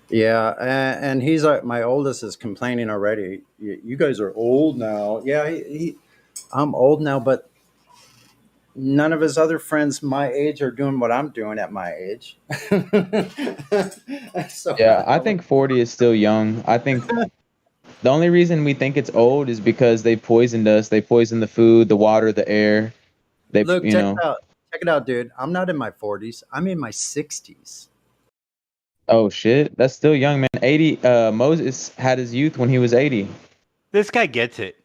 Yeah, and he's my oldest is complaining already. You guys are old now. Yeah, I'm old now, but none of his other friends my age are doing what I'm doing at my age. So,
yeah, I think 40 is still young. I think the only reason we think it's old is because they poisoned us. They poisoned the food, the water, the air.
Look, check it out, dude. I'm not in my 40s. I'm in my 60s.
Oh shit, that's still young, man. 80. Moses had his youth when he was 80.
This guy gets it.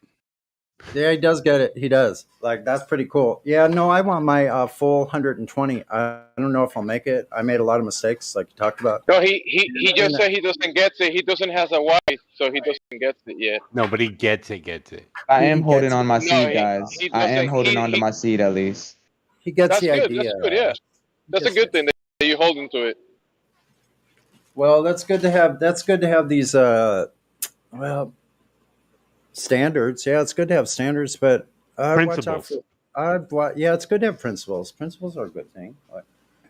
Yeah, he does get it. He does. Like, that's pretty cool. Yeah, no, I want my full 120. I don't know if I'll make it. I made a lot of mistakes, like you talked about.
No, he just said he doesn't get it. He doesn't has a wife, so he doesn't get it yet.
No, but he gets it.
I am holding on my
No,
seed, guys.
he
I am
doesn't.
holding on to my seed at least.
He gets
That's
the
good.
idea.
That's good. Yeah, that's a good thing that you hold into it.
Well, that's good to have. That's good to have these. Well, standards. Yeah, it's good to have standards, but watch out
Principles.
for. Yeah, it's good to have principles. Principles are a good thing.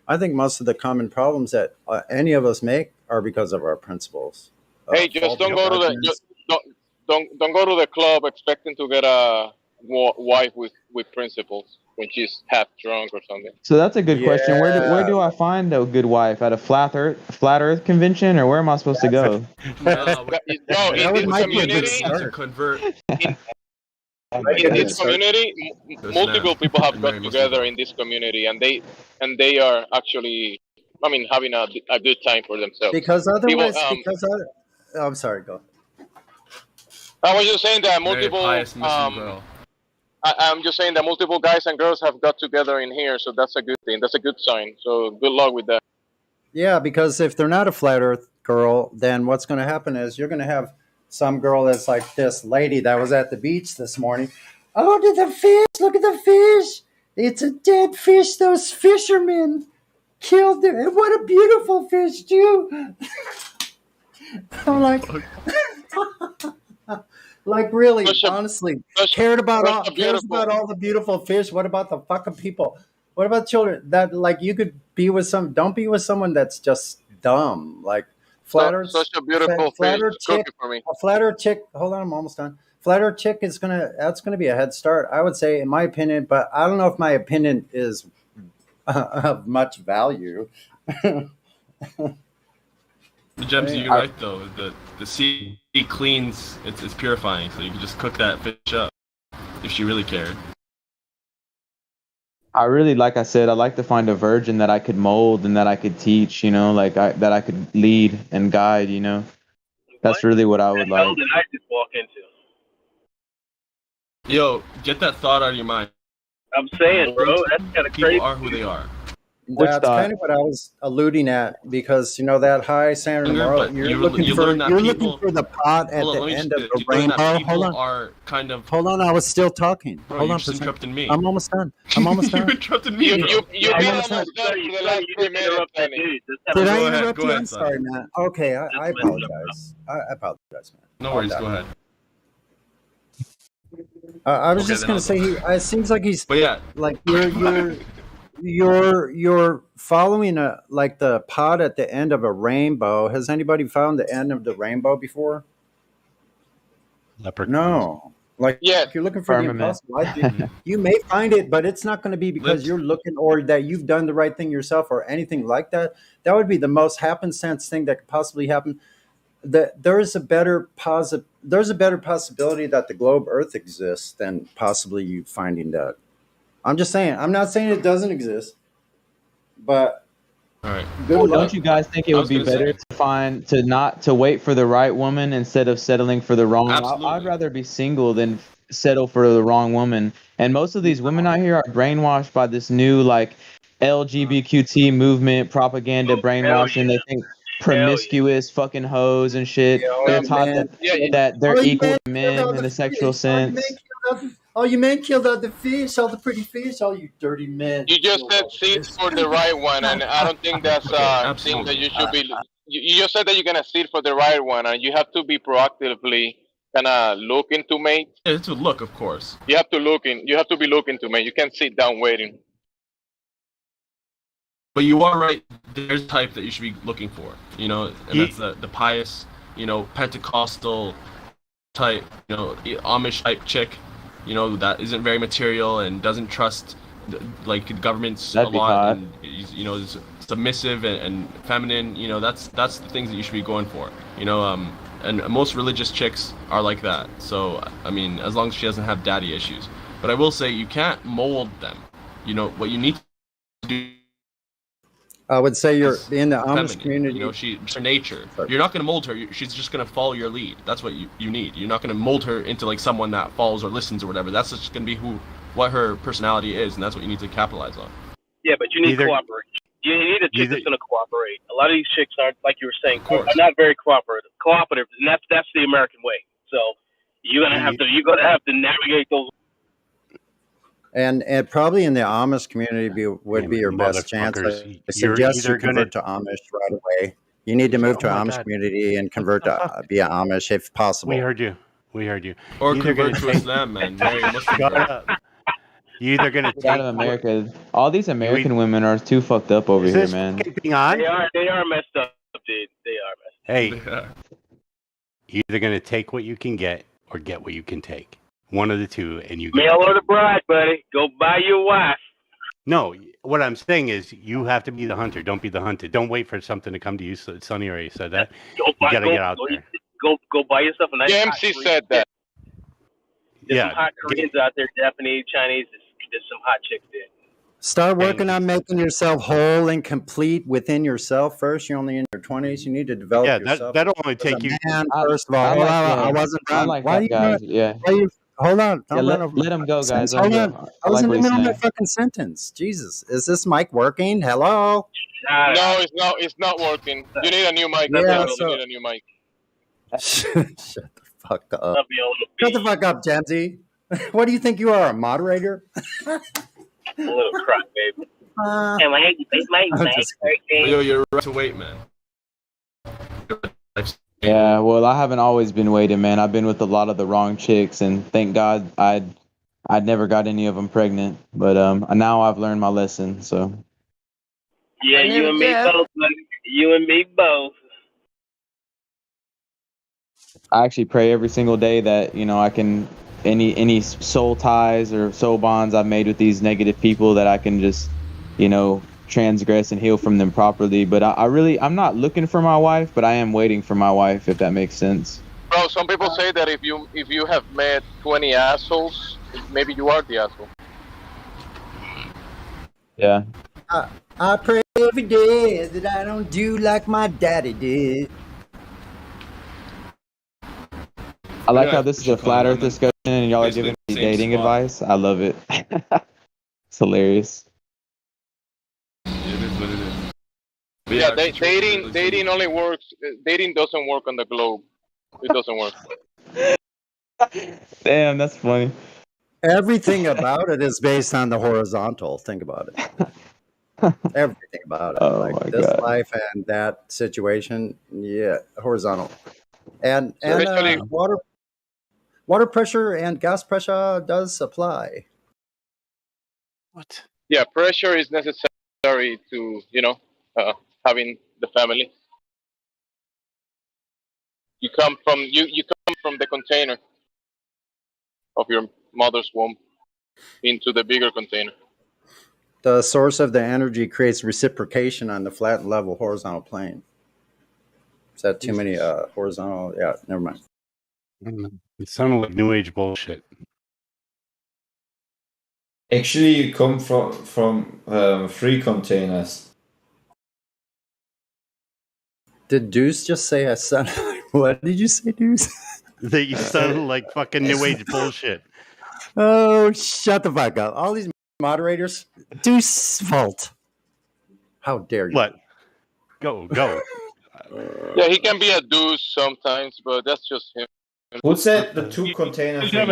I think most of the common problems that any of us make are because of our principles.
Hey, just don't go to the don't go to the club expecting to get a wife with principles when she's half drunk or something.
So that's a good question. Where do I find a good wife? At a flat Earth convention, or where am I supposed to go?
No, in this community,
to convert.
In this community, multiple people have got together in this community, and they are actually, I mean, having a good time for themselves.
Because otherwise,
People,
I'm sorry, go.
I was just saying that multiple.
Pious Muslim girl.
I'm just saying that multiple guys and girls have got together in here, so that's a good thing. That's a good sign. So good luck with that.
Yeah, because if they're not a flat Earth girl, then what's going to happen is you're going to have some girl that's like this lady that was at the beach this morning. Oh, look at the fish! Look at the fish! It's a dead fish. Those fishermen killed it. And what a beautiful fish, too. I'm like, like really, honestly, cares about all the beautiful fish. What about the fucking people? What about children? That like you could be with some. Don't be with someone that's just dumb. Like flat Earth.
Such a beautiful
flat
fish.
Earth
Cook
chick.
it for me.
A flat Earth chick. Hold on, I'm almost done. Flat Earth chick is that's gonna be a head start, I would say, in my opinion. But I don't know if my opinion is of much value.
The Gems, you're right though. The sea cleans. It's purifying, so you can just cook that fish up if she really cared.
I really, like I said, I like to find a virgin that I could mold and that I could teach. You know, like that I could lead and guide. You know, that's really what I would like.
What did I just walk into?
Yo, get that thought out of your mind.
I'm saying, bro, that's kind of crazy.
People are who they are.
That's kind of what I was alluding at, because you know that high standard of moral. You're looking for the pot at the end of the rainbow. Hold on.
Are kind of.
Hold on, I was still talking.
Bro,
Hold
you
on,
just interrupted me.
I'm almost done. I'm almost done.
You interrupted me.
You've been almost done for the last 3 minutes.
Did I interrupt you? I'm sorry, man. Okay, I apologize. I apologize, man.
No worries. Go ahead.
I was just gonna say, it seems like he's.
But yeah,
like you're following like the pot at the end of a rainbow. Has anybody found the end of the rainbow before? No. Like, if you're looking for the impossible, you may find it, but it's not going to be because you're looking or that you've done the right thing yourself or anything like that. That would be the most happenstance thing that could possibly happen. There's a better possibility that the globe Earth exists than possibly you finding that. I'm just saying. I'm not saying it doesn't exist, but
all right.
Well, don't you guys think it would be better to wait for the right woman instead of settling for the wrong? I'd rather be single than settle for the wrong woman. And most of these women out here are brainwashed by this new like LGBTQ movement propaganda brainwashing. They think promiscuous fucking hoes and shit. They're taught that they're equal to men in the sexual sense.
Oh, you men killed all the fish, all the pretty fish, all you dirty men.
You just said seed for the right one, and I don't think that's a thing that you should be. You just said that you're gonna seed for the right one, and you have to be proactively kind of looking to mate.
It's a look, of course.
You have to be looking to mate. You can't sit down waiting.
But you are right. There's a type that you should be looking for, you know, and that's the pious, you know, Pentecostal type, you know, Amish type chick. You know, that isn't very material and doesn't trust like governments a lot, and you know, is submissive and feminine. You know, that's the things that you should be going for. You know, and most religious chicks are like that. So I mean, as long as she doesn't have daddy issues. But I will say you can't mold them. You know, what you need to do.
I would say you're in the Amish
feminine,
community.
you know, she's her nature. You're not going to mold her. She's just going to follow your lead. That's what you need. You're not going to mold her into like someone that follows or listens or whatever. That's just going to be what her personality is, and that's what you need to capitalize on.
Yeah, but you need cooperation. You need a chick that's going to cooperate. A lot of these chicks aren't, like you were saying, are not very cooperative, and that's the American way. So you're gonna have to navigate those.
And probably in the Amish community would be your best chance. I suggest you convert to Amish right away. You need to move to Amish community and convert to be an Amish if possible.
We heard you. We heard you.
Or convert to Islam, man. Marry a Muslim girl.
You're either gonna
Get out of America. All these American women are too fucked up over here, man.
They are messed up, dude. They are messed up.
Hey, you're either gonna take what you can get or get what you can take. One of the two, and you
mail order bride, buddy. Go buy your wife.
No, what I'm saying is you have to be the hunter. Don't be the hunted. Don't wait for something to come to you. Sonny already said that. You gotta get out there.
Go buy yourself a nice.
The MC said that.
There's some hot Koreans out there, Japanese, Chinese. There's some hot chicks there.
Start working on making yourself whole and complete within yourself first. You're only in your 20s. You need to develop yourself.
That'll only take you.
Man, first of all, I wasn't done. Why do you
guys? Yeah.
Hold on.
Let him go, guys.
Hold on. I was in the middle of my fucking sentence. Jesus. Is this mic working? Hello?
No, it's not working. You need a new mic.
Yeah,
You need a new mic.
Shut the fuck up. Shut the fuck up, Jamsey. What do you think you are, a moderator?
A little crap, baby.
Yo, you're right to wait, man.
Yeah, well, I haven't always been waiting, man. I've been with a lot of the wrong chicks, and thank God I'd never got any of them pregnant. But now I've learned my lesson. So
yeah, you and me both, buddy. You and me both.
I actually pray every single day that I can any soul ties or soul bonds I've made with these negative people that I can just transgress and heal from them properly. But I'm not looking for my wife, but I am waiting for my wife, if that makes sense.
Bro, some people say that if you have met 20 assholes, maybe you are the asshole.
Yeah.
I pray every day that I don't do like my daddy did.
I like how this is a flat earth discussion and y'all are giving me dating advice. I love it. It's hilarious.
It is what it is. But
Yeah, dating only works. Dating doesn't work on the globe. It doesn't work.
Damn, that's funny.
Everything about it is based on the horizontal. Think about it. Everything about it.
Oh
like
my
this
God.
life and that situation. Yeah, horizontal. And
Especially-
water pressure and gas pressure does apply.
What?
Yeah, pressure is necessary to having the family. You come from the container of your mother's womb into the bigger container.
The source of the energy creates reciprocation on the flat and level horizontal plane. Is that too many horizontal? Yeah, never mind.
It sounded like new age bullshit.
Actually, you come from three containers.
Did Deuce just say I sound? What did you say, Deuce?
That you sounded like fucking new age bullshit.
Oh, shut the fuck up! All these moderators, Deuce's fault. How dare you?
What? Go.
Yeah, he can be a douche sometimes, but that's just him.
Who said the two containers?
I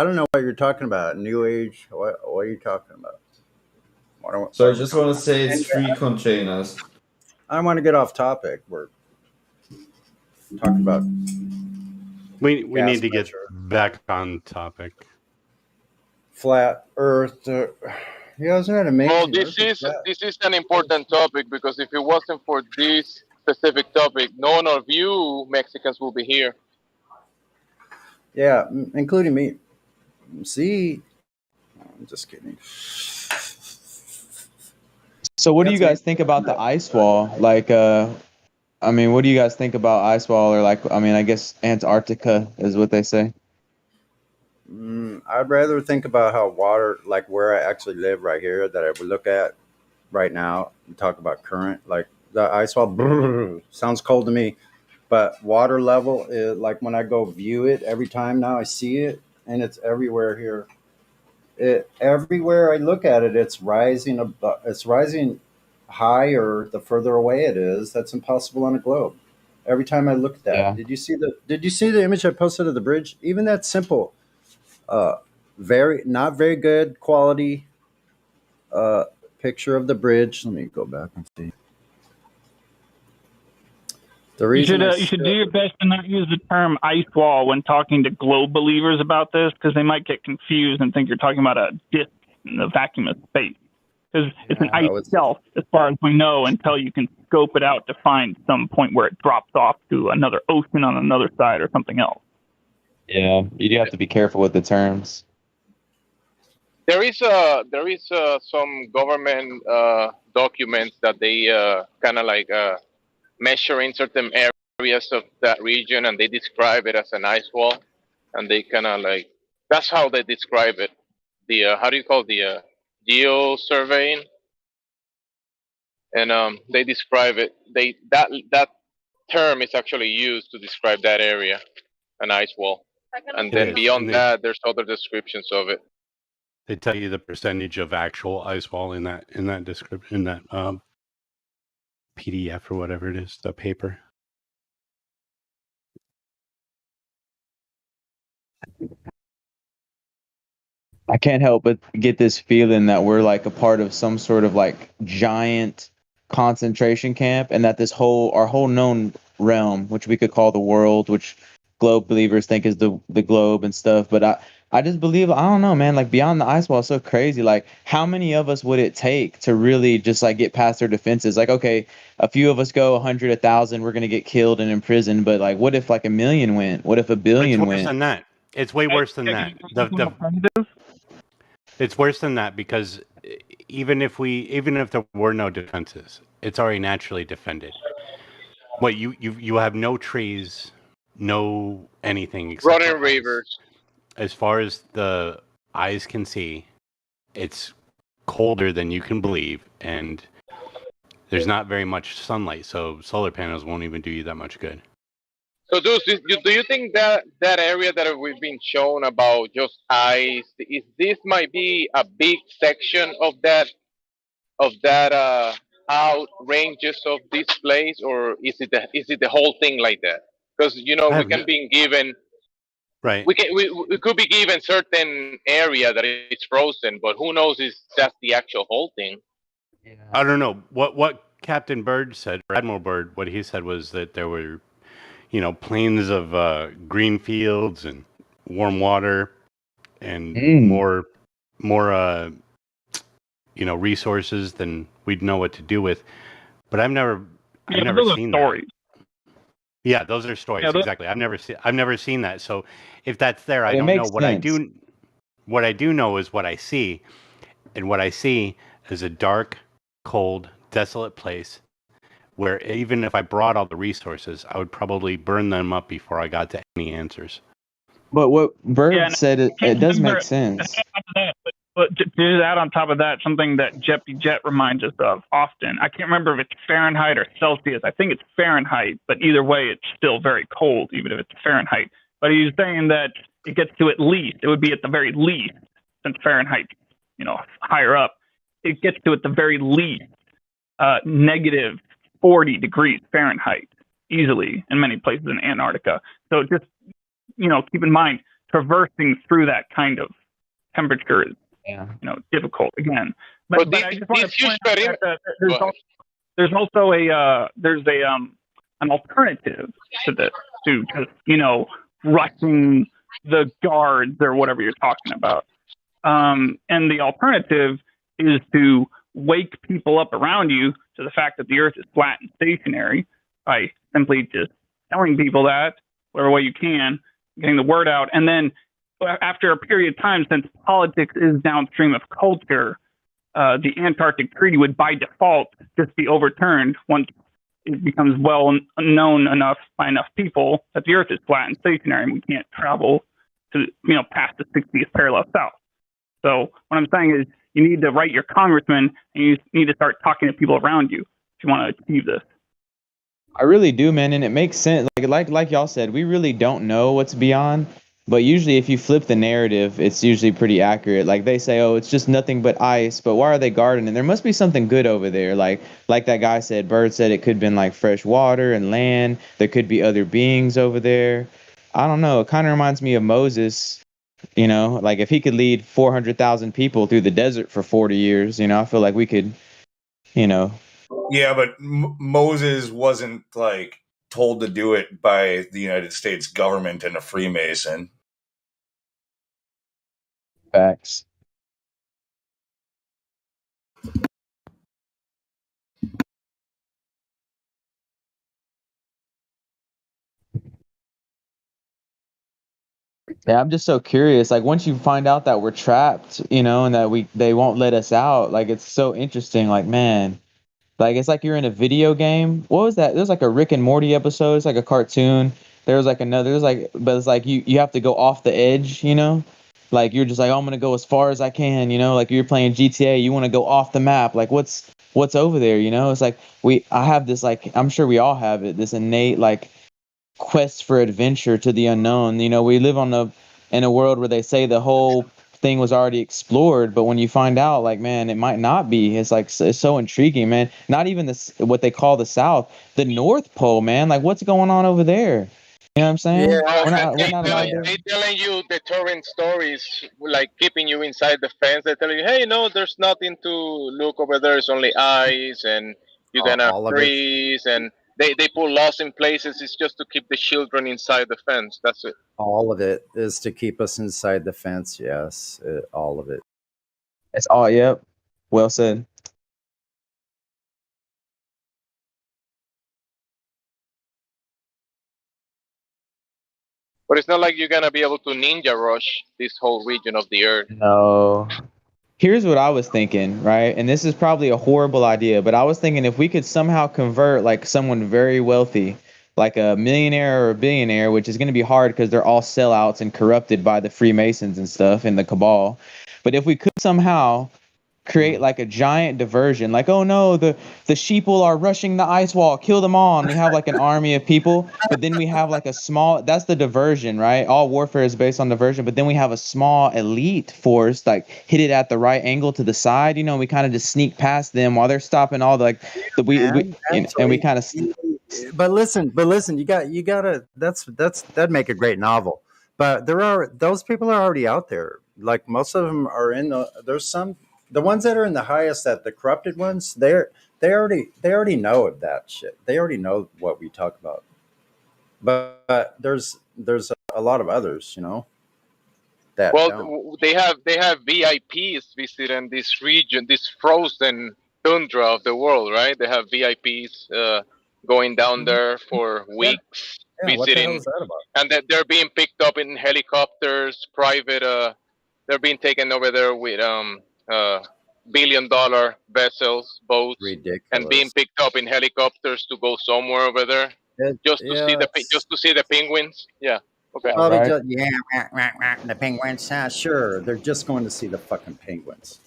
don't know what you're talking about. New age. What are you talking about?
So I just want to say it's three containers.
I want to get off topic. We're talking about.
We need to get back on topic.
Flat Earth. Yeah, isn't that amazing?
Well, this is an important topic because if it wasn't for this specific topic, none of you Mexicans will be here.
Yeah, including me. See, I'm just kidding.
So what do you guys think about the ice wall? Like, what do you guys think about ice wall? Or I guess Antarctica is what they say.
I'd rather think about how water, like where I actually live right here, that I would look at right now. You talk about current, like the ice wall brrr, sounds cold to me, but water level is like when I go view it every time now I see it, and it's everywhere here. Everywhere I look at it, it's rising. It's rising higher the further away it is. That's impossible on a globe. Every time I look at that,
Yeah.
did you see the image I posted of the bridge? Even that simple, uh, very not very good quality uh, picture of the bridge. Let me go back and see. The reason
You should do your best to not use the term ice wall when talking to globe believers about this, because they might get confused and think you're talking about a disk in the vacuum of space. Because it's an ice shelf, as far as we know, until you can scope it out to find some point where it drops off to another ocean on another side or something else.
Yeah, you do have to be careful with the terms.
There is some government documents that they kind of like measuring certain areas of that region, and they describe it as an ice wall, and they kind of like that's how they describe it. The how do you call the geo surveying? And they describe it. That term is actually used to describe that area, an ice wall, and then beyond that, there's other descriptions of it.
They tell you the percentage of actual ice wall in that description, in that PDF or whatever it is, the paper.
I can't help but get this feeling that we're like a part of some sort of like giant concentration camp, and that our whole known realm, which we could call the world, which globe believers think is the globe and stuff, but I just believe, I don't know, man, like beyond the ice wall is so crazy. Like how many of us would it take to really just like get past their defenses? Like, okay, a few of us go, 100, 1,000, we're gonna get killed and imprisoned, but like what if like 1,000,000 went? What if 1,000,000,000
It's worse
went?
than that. It's way worse than that. It's worse than that, because even if there were no defenses, it's already naturally defended. What you have no trees, no anything except
Running rivers.
As far as the eyes can see, it's colder than you can believe, and there's not very much sunlight, so solar panels won't even do you that much good.
So, do you think that area that we've been shown about just ice, is this might be a big section of that out ranges of this place, or is it the whole thing like that? Because we can be given
right.
We could be given certain area that is frozen, but who knows if that's the actual whole thing?
I don't know what Captain Byrd said, or Admiral Byrd. What he said was that there were, plains of green fields and warm water and more resources than we'd know what to do with. But I've never seen stories. Yeah, those are stories, exactly. I've never seen that. So if that's there, I don't know. What I do know is what I see, and what I see is a dark, cold, desolate place where even if I brought all the resources, I would probably burn them up before I got to any answers.
But what Bird said, it does make sense.
But to do that on top of that, something that Jeppy Jet reminds us of often. I can't remember if it's Fahrenheit or Celsius. I think it's Fahrenheit, but either way, it's still very cold, even if it's Fahrenheit. But he's saying that it gets to it would be at the very least, since Fahrenheit, higher up, it gets to at the very least negative 40 degrees Fahrenheit easily in many places in Antarctica. So just, keep in mind, traversing through that kind of temperature is difficult again. But I just want to point out that there's also an alternative to this, to just rushing the guards or whatever you're talking about. And the alternative is to wake people up around you to the fact that the Earth is flat and stationary by simply just telling people that whatever way you can, getting the word out, and then after a period of time, since politics is downstream of culture, the Antarctic Treaty would by default just be overturned once it becomes well known enough by enough people that the Earth is flat and stationary and we can't travel to past the 60th parallel south. So what I'm saying is You need to write your congressman, and you need to start talking to people around you if you want to achieve this.
I really do, man, and it makes sense. Like y'all said, we really don't know what's beyond, but usually if you flip the narrative, it's usually pretty accurate. Like they say, oh, it's just nothing but ice, but why are they gardening? There must be something good over there. Like that guy said, Bird said it could have been like fresh water and land. There could be other beings over there. I don't know. It kind of reminds me of Moses. You know, like if he could lead 400,000 people through the desert for 40 years, you know, I feel like we could, you know.
Yeah, but Moses wasn't like told to do it by the United States government and a Freemason.
Facts. Yeah, I'm just so curious. Like once you find out that we're trapped, you know, and that they won't let us out, like it's so interesting. Like, man, like it's like you're in a video game. What was that? There's like a Rick and Morty episode. It's like a cartoon. But it's like you have to go off the edge, you know? Like you're just like, oh, I'm gonna go as far as I can, you know, like you're playing GTA, you wanna go off the map. Like what's over there, you know? It's like I have this, like, I'm sure we all have it, this innate like quest for adventure to the unknown. You know, we live in a world where they say the whole thing was already explored, but when you find out, like, man, it might not be. It's like it's so intriguing, man. Not even this what they call the South, the North Pole, man. Like, what's going on over there? You know what I'm saying?
Yeah,
we're not allowed to.
they telling you the torrent stories, like keeping you inside the fence. They're telling you, hey, no, there's nothing to look over there. It's only ice, and you're gonna freeze. And they put laws in places. It's just to keep the children inside the fence. That's it.
All of it is to keep us inside the fence. Yes, all of it.
It's all. Yep. Well said.
But it's not like you're gonna be able to ninja rush this whole region of the earth.
No. Here's what I was thinking, right? And this is probably a horrible idea, but I was thinking if we could somehow convert like someone very wealthy, like a millionaire or a billionaire, which is going to be hard because they're all sellouts and corrupted by the Freemasons and stuff and the cabal. But if we could somehow create like a giant diversion, like, oh no, the sheeple are rushing the ice wall, kill them all, and we have like an army of people, but then we have like a small, that's the diversion, right? All warfare is based on diversion, but then we have a small elite force, like hit it at the right angle to the side, you know, we kind of just sneak past them while they're stopping all the and we kind of
but listen, you gotta that'd make a great novel. But those people are already out there. Like most of them are the ones that are in the highest, that the corrupted ones, they already know of that shit. They already know what we talk about. But there's a lot of others, you know. That don't.
They have VIPs visiting this region, this frozen tundra of the world, right? They have VIPs going down there for weeks, visiting.
What the hell is that about?
And they're being picked up in helicopters, private. They're being taken over there with billion-dollar vessels, boats,
ridiculous,
and being picked up in helicopters to go somewhere over there, just to see the penguins. Yeah. Okay.
Right. The penguins. Sure, they're just going to see the fucking penguins.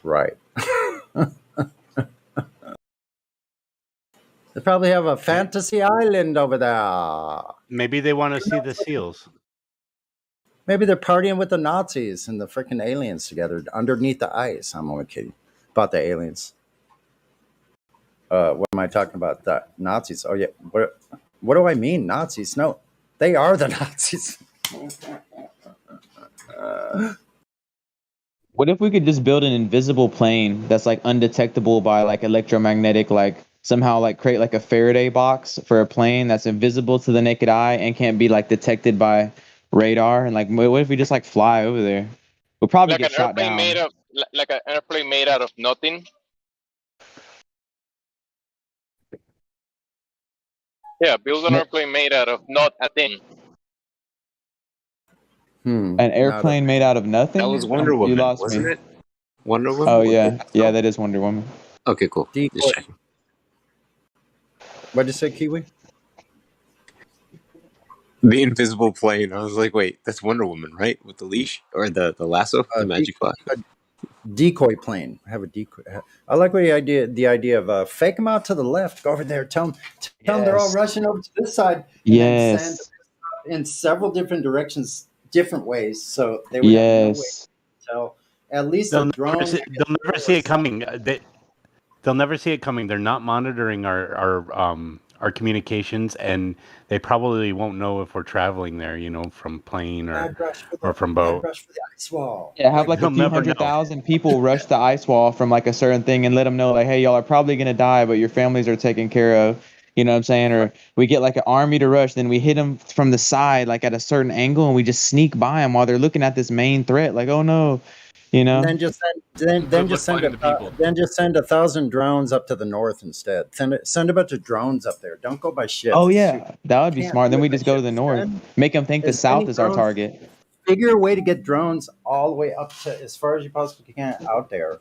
Right. They probably have a fantasy island over there.
Maybe they want to see the seals.
Maybe they're partying with the Nazis and the freaking aliens together underneath the ice. I'm only kidding about the aliens. What am I talking about? The Nazis. Oh yeah. What do I mean, Nazis? No, they are the Nazis.
What if we could just build an invisible plane that's like undetectable by like electromagnetic, like somehow like create like a Faraday box for a plane that's invisible to the naked eye and can't be like detected by radar? And like, what if we just like fly over there? We'll probably
like
get shot down.
Like an airplane made out of nothing. Yeah, build an airplane made out of not a thing.
An airplane made out of nothing?
That was Wonder Woman,
You lost
wasn't
me.
it? Wonder Woman?
Oh yeah, yeah, that is Wonder Woman.
Okay, cool. Just checking.
What'd you say, Kiwi?
The invisible plane. I was like, wait, that's Wonder Woman, right? With the leash or the lasso, the magic box.
decoy plane. Have a decoy. I like the idea of fake them out to the left. Go over there. Tell them they're all rushing over to this side, and then send in several different directions, different ways, so they would have no way to tell. At least
they'll
a drone.
They'll never see it coming. They'll never see it coming. They're not monitoring our communications, and they probably won't know if we're traveling there, from plane or from boat.
Rush for the ice wall.
Yeah, have like a few 100,000 people rush the ice wall from like a certain thing and let them know like, hey, y'all are probably gonna die, but your families are taken care of. You know what I'm saying? Or we get like an army to rush, then we hit them from the side, like at a certain angle, and we just sneak by them while they're looking at this main threat. Like, oh no,
And then just send 1,000 drones up to the north instead. Send a bunch of drones up there. Don't go by ship.
Oh yeah, that would be smart. Then we just go to the north, make them think the south is our target.
Figure a way to get drones all the way up to as far as you possibly can out there,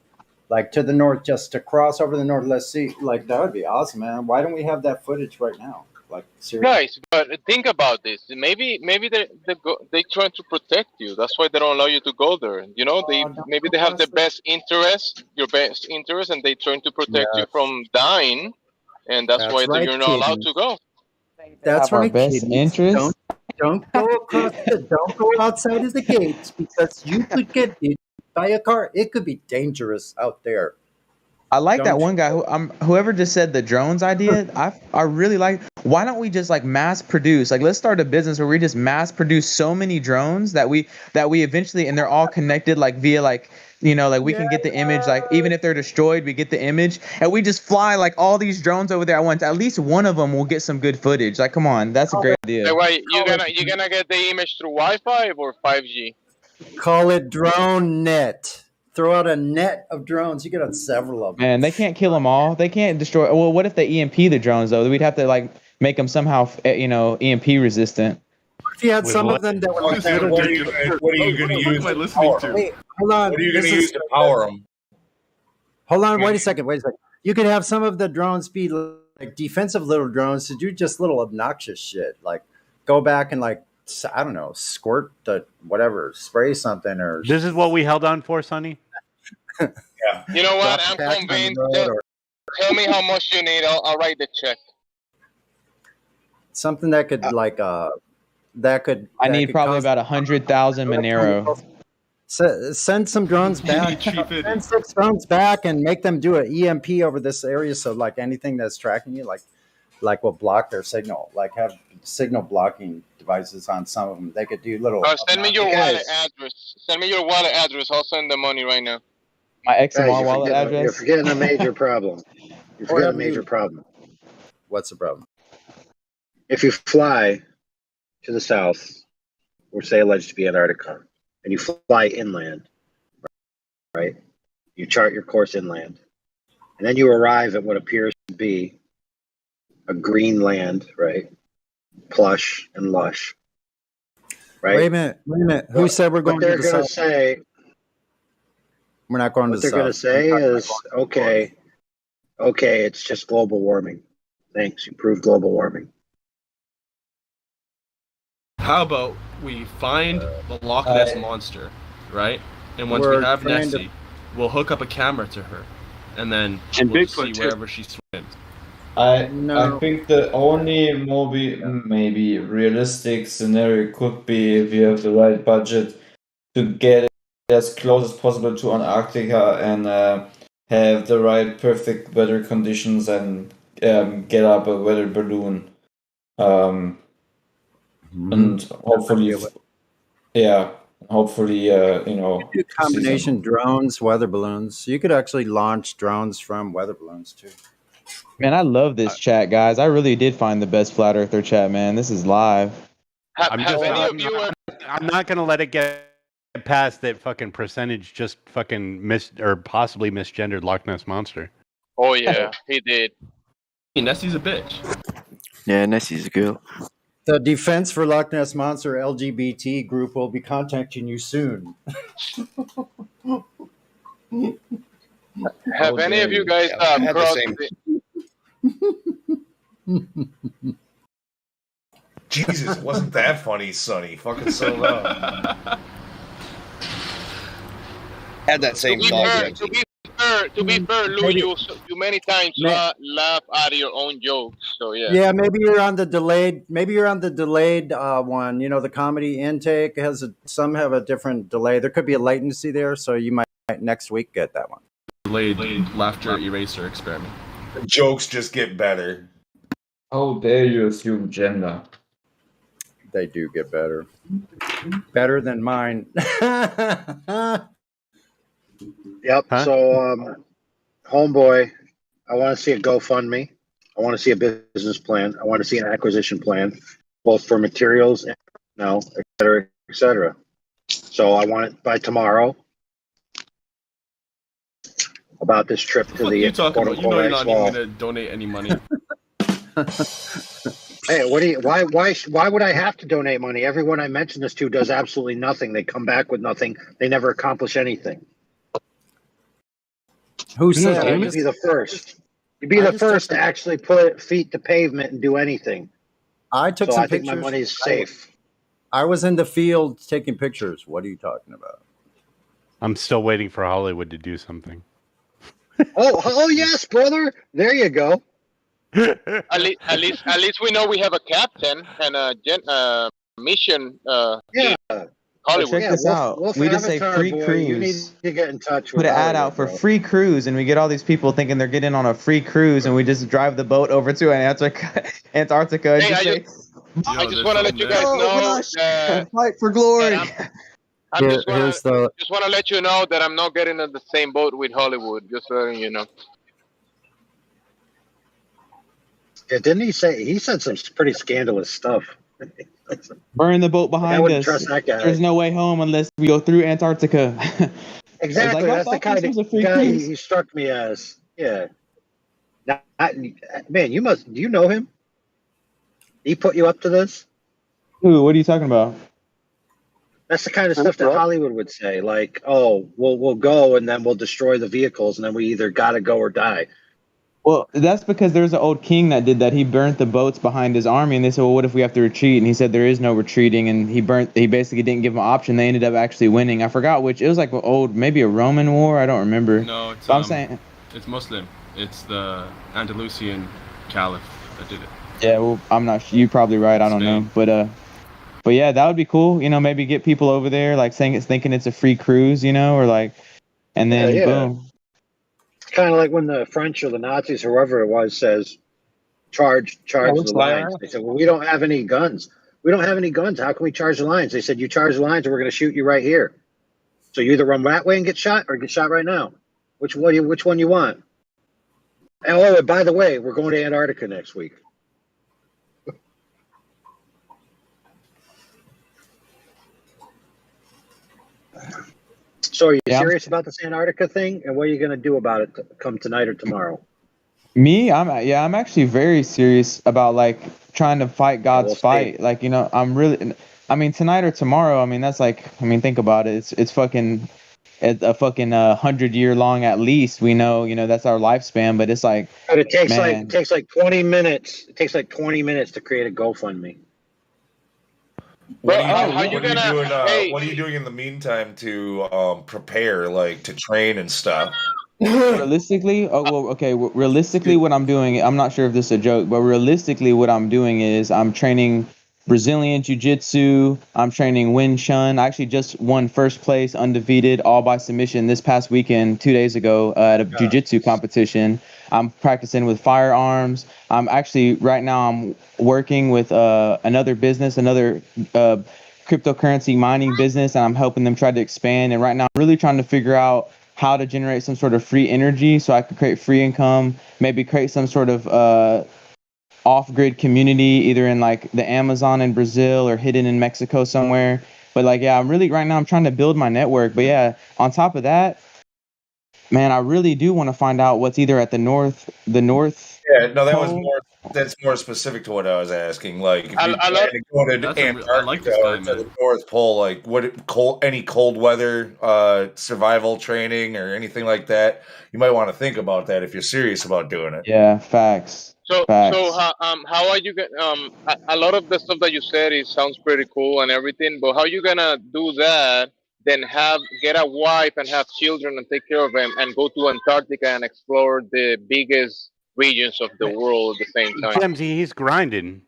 like to the north, just to cross over the north. Let's see, like that would be awesome, man. Why don't we have that footage right now? Like seriously.
Guys, but think about this. Maybe they trying to protect you. That's why they don't allow you to go there. Maybe they have the best interest, your best interest, and they trying to protect you from dying, and that's why you're not allowed to go.
That's
our best interest.
Don't go across. Don't go outside of the gates because you could get hit by a car. It could be dangerous out there.
I like that one guy whoever just said the drones idea. I really like. Why don't we just like mass produce? Like let's start a business where we just mass produce so many drones that we eventually, and they're all connected like via like like we can get the image, like even if they're destroyed, we get the image, and we just fly like all these drones over there at once. At least one of them will get some good footage. Like come on, that's a great idea.
So wait, you gonna get the image through Wi-Fi or 5G?
Call it drone net. Throw out a net of drones. You could have several of them.
Man, they can't kill them all. They can't destroy. Well, what if they EMP the drones though? We'd have to like make them somehow, EMP resistant.
If you had some of them that were like that,
what are you going to use?
Wait, hold on.
What are you going to use to power them?
Hold on. Wait a second. You could have some of the drones be like defensive little drones to do just little obnoxious shit, like go back and like I don't know, squirt the whatever, spray something or.
This is what we held on for, Sonny.
Yeah. You know what? I'm convinced. Tell me how much you need. I'll write the check.
Something that could
I need probably about 100,000 Monero.
Send some drones back. Send 6 drones back and make them do an EMP over this area. So like anything that's tracking you, like will block their signal. Like have signal blocking devices on some of them. They could do little.
Send me your wallet address. Send me your wallet address. I'll send the money right now.
My XMR wallet address.
You're forgetting a major problem. You're forgetting a major problem.
What's the problem?
If you fly to the south, or say alleged to be Antarctica, and you fly inland, right? You chart your course inland, and then you arrive at what appears to be a green land, right? Plush and lush, right?
Wait a minute. Who said we're going to the south?
Say,
we're not going to the south.
What they're going to say is, okay, it's just global warming. Thanks, you proved global warming.
How about we find the Loch Ness Monster, right? And once we have Nessie, we'll hook up a camera to her, and then we'll see wherever she swims.
I think the only maybe realistic scenario could be if you have the right budget to get as close as possible to Antarctica and have the right perfect weather conditions and get up a weather balloon. And hopefully, you
do combination drones, weather balloons. You could actually launch drones from weather balloons too.
Man, I love this chat, guys. I really did find the best flat earther chat, man. This is live.
I'm not gonna let it get past that fucking percentage just fucking possibly misgendered Loch Ness Monster.
Oh yeah, he did.
Nessie's a bitch.
Yeah, Nessie's a girl.
The Defense for Loch Ness Monster LGBT group will be contacting you soon.
Have any of you guys crossed
Jesus, it wasn't that funny, Sonny. Fucking so loud.
had that same thought.
To be fair, Lou, you many times laugh out of your own jokes. So yeah.
Yeah, maybe you're on the delayed. Maybe you're on the delayed one. You know, the comedy intake some have a different delay. There could be a latency there, so you might next week get that one.
Delayed laughter eraser experiment.
The jokes just get better.
How dare you assume gender?
They do get better. Better than mine.
Yep.
Huh?
So, homeboy, I want to see a GoFundMe. I want to see a business plan. I want to see an acquisition plan, both for materials and, et cetera, et cetera. So I want it by tomorrow. About this trip to the
you talking about? You know you're not
X-Wall.
even going to donate any money.
Hey, why would I have to donate money? Everyone I mention this to does absolutely nothing. They come back with nothing. They never accomplish anything.
Who said?
You'd be the first. You'd be the first to actually put feet to pavement and do anything.
I took some
I think
pictures.
my money's safe.
I was in the field taking pictures. What are you talking about?
I'm still waiting for Hollywood to do something.
Oh yes, brother. There you go.
At least we know we have a captain and a mission.
Yeah.
Hollywood.
Check this out. We just say free cruise.
You need to get in touch with
Put an ad out for free cruise, and we get all these people thinking they're getting on a free cruise, and we just drive the boat over to Antarctica. And
Hey, I just want to let you guys know that
fight for glory.
I just want to let you know that I'm not getting in the same boat with Hollywood. Just so you know.
Yeah, didn't he say? He said some pretty scandalous stuff.
Burn the boat behind us.
Trust that guy.
There's no way home unless we go through Antarctica.
Exactly. That's the kind of guy he struck me as. Yeah. Man, do you know him? He put you up to this?
Who? What are you talking about?
That's the kind of stuff that Hollywood would say. Like, oh, we'll go and then we'll destroy the vehicles and then we either got to go or die.
Well, that's because there's an old king that did that. He burnt the boats behind his army, and they said, well, what if we have to retreat? And he said there is no retreating, and he basically didn't give them an option. They ended up actually winning. I forgot which. It was like maybe a Roman war. I don't remember.
No, it's,
I'm saying
it's Muslim. It's the Andalusian Caliph that did it.
Yeah, well, I'm not sure. You're probably right. I don't know. But yeah, that would be cool. Maybe get people over there, like thinking it's a free cruise, or like, and then boom.
Kind of like when the French or the Nazis, whoever it was, says, charge the lines. They said, well, we don't have any guns. We don't have any guns. How can we charge the lines? They said, you charge the lines, or we're going to shoot you right here. So you either run that way and get shot, or get shot right now. Which one you want? And by the way, we're going to Antarctica next week. So are you serious about this Antarctica thing? And what are you going to do about it come tonight or tomorrow?
Me? I'm actually very serious about like trying to fight God's fight. Like, I'm really, tonight or tomorrow, that's like, think about it. It's fucking a fucking 100-year long at least. We know, that's our lifespan, but it's like,
but it takes like 20 minutes. It takes like 20 minutes to create a GoFundMe.
What are you doing in the meantime to prepare, like to train and stuff?
Realistically, realistically, what I'm doing, I'm not sure if this is a joke, but realistically, what I'm doing is I'm training Brazilian Jiu-Jitsu. I'm training Wing Chun. I actually just won first place, undefeated, all by submission this past weekend, 2 days ago, at a Jiu-Jitsu competition. I'm practicing with firearms. I'm actually right now I'm working with another business, another cryptocurrency mining business, and I'm helping them try to expand. And right now I'm really trying to figure out how to generate some sort of free energy so I could create free income, maybe create some sort of off-grid community, either in like the Amazon in Brazil or hidden in Mexico somewhere. But like, yeah, I'm trying to build my network. But yeah, on top of that, man, I really do want to find out what's either at the north.
Yeah, no, that's more specific to what I was asking. Like, if you plan to go to Antarctica or to the North Pole, like, any cold weather survival training or anything like that, you might want to think about that if you're serious about doing it.
Yeah, facts.
So how are you gonna a lot of the stuff that you said sounds pretty cool and everything, but how are you gonna do that than get a wife and have children and take care of them and go to Antarctica and explore the biggest regions of the world at the same time.
Flimsy, he's grinding.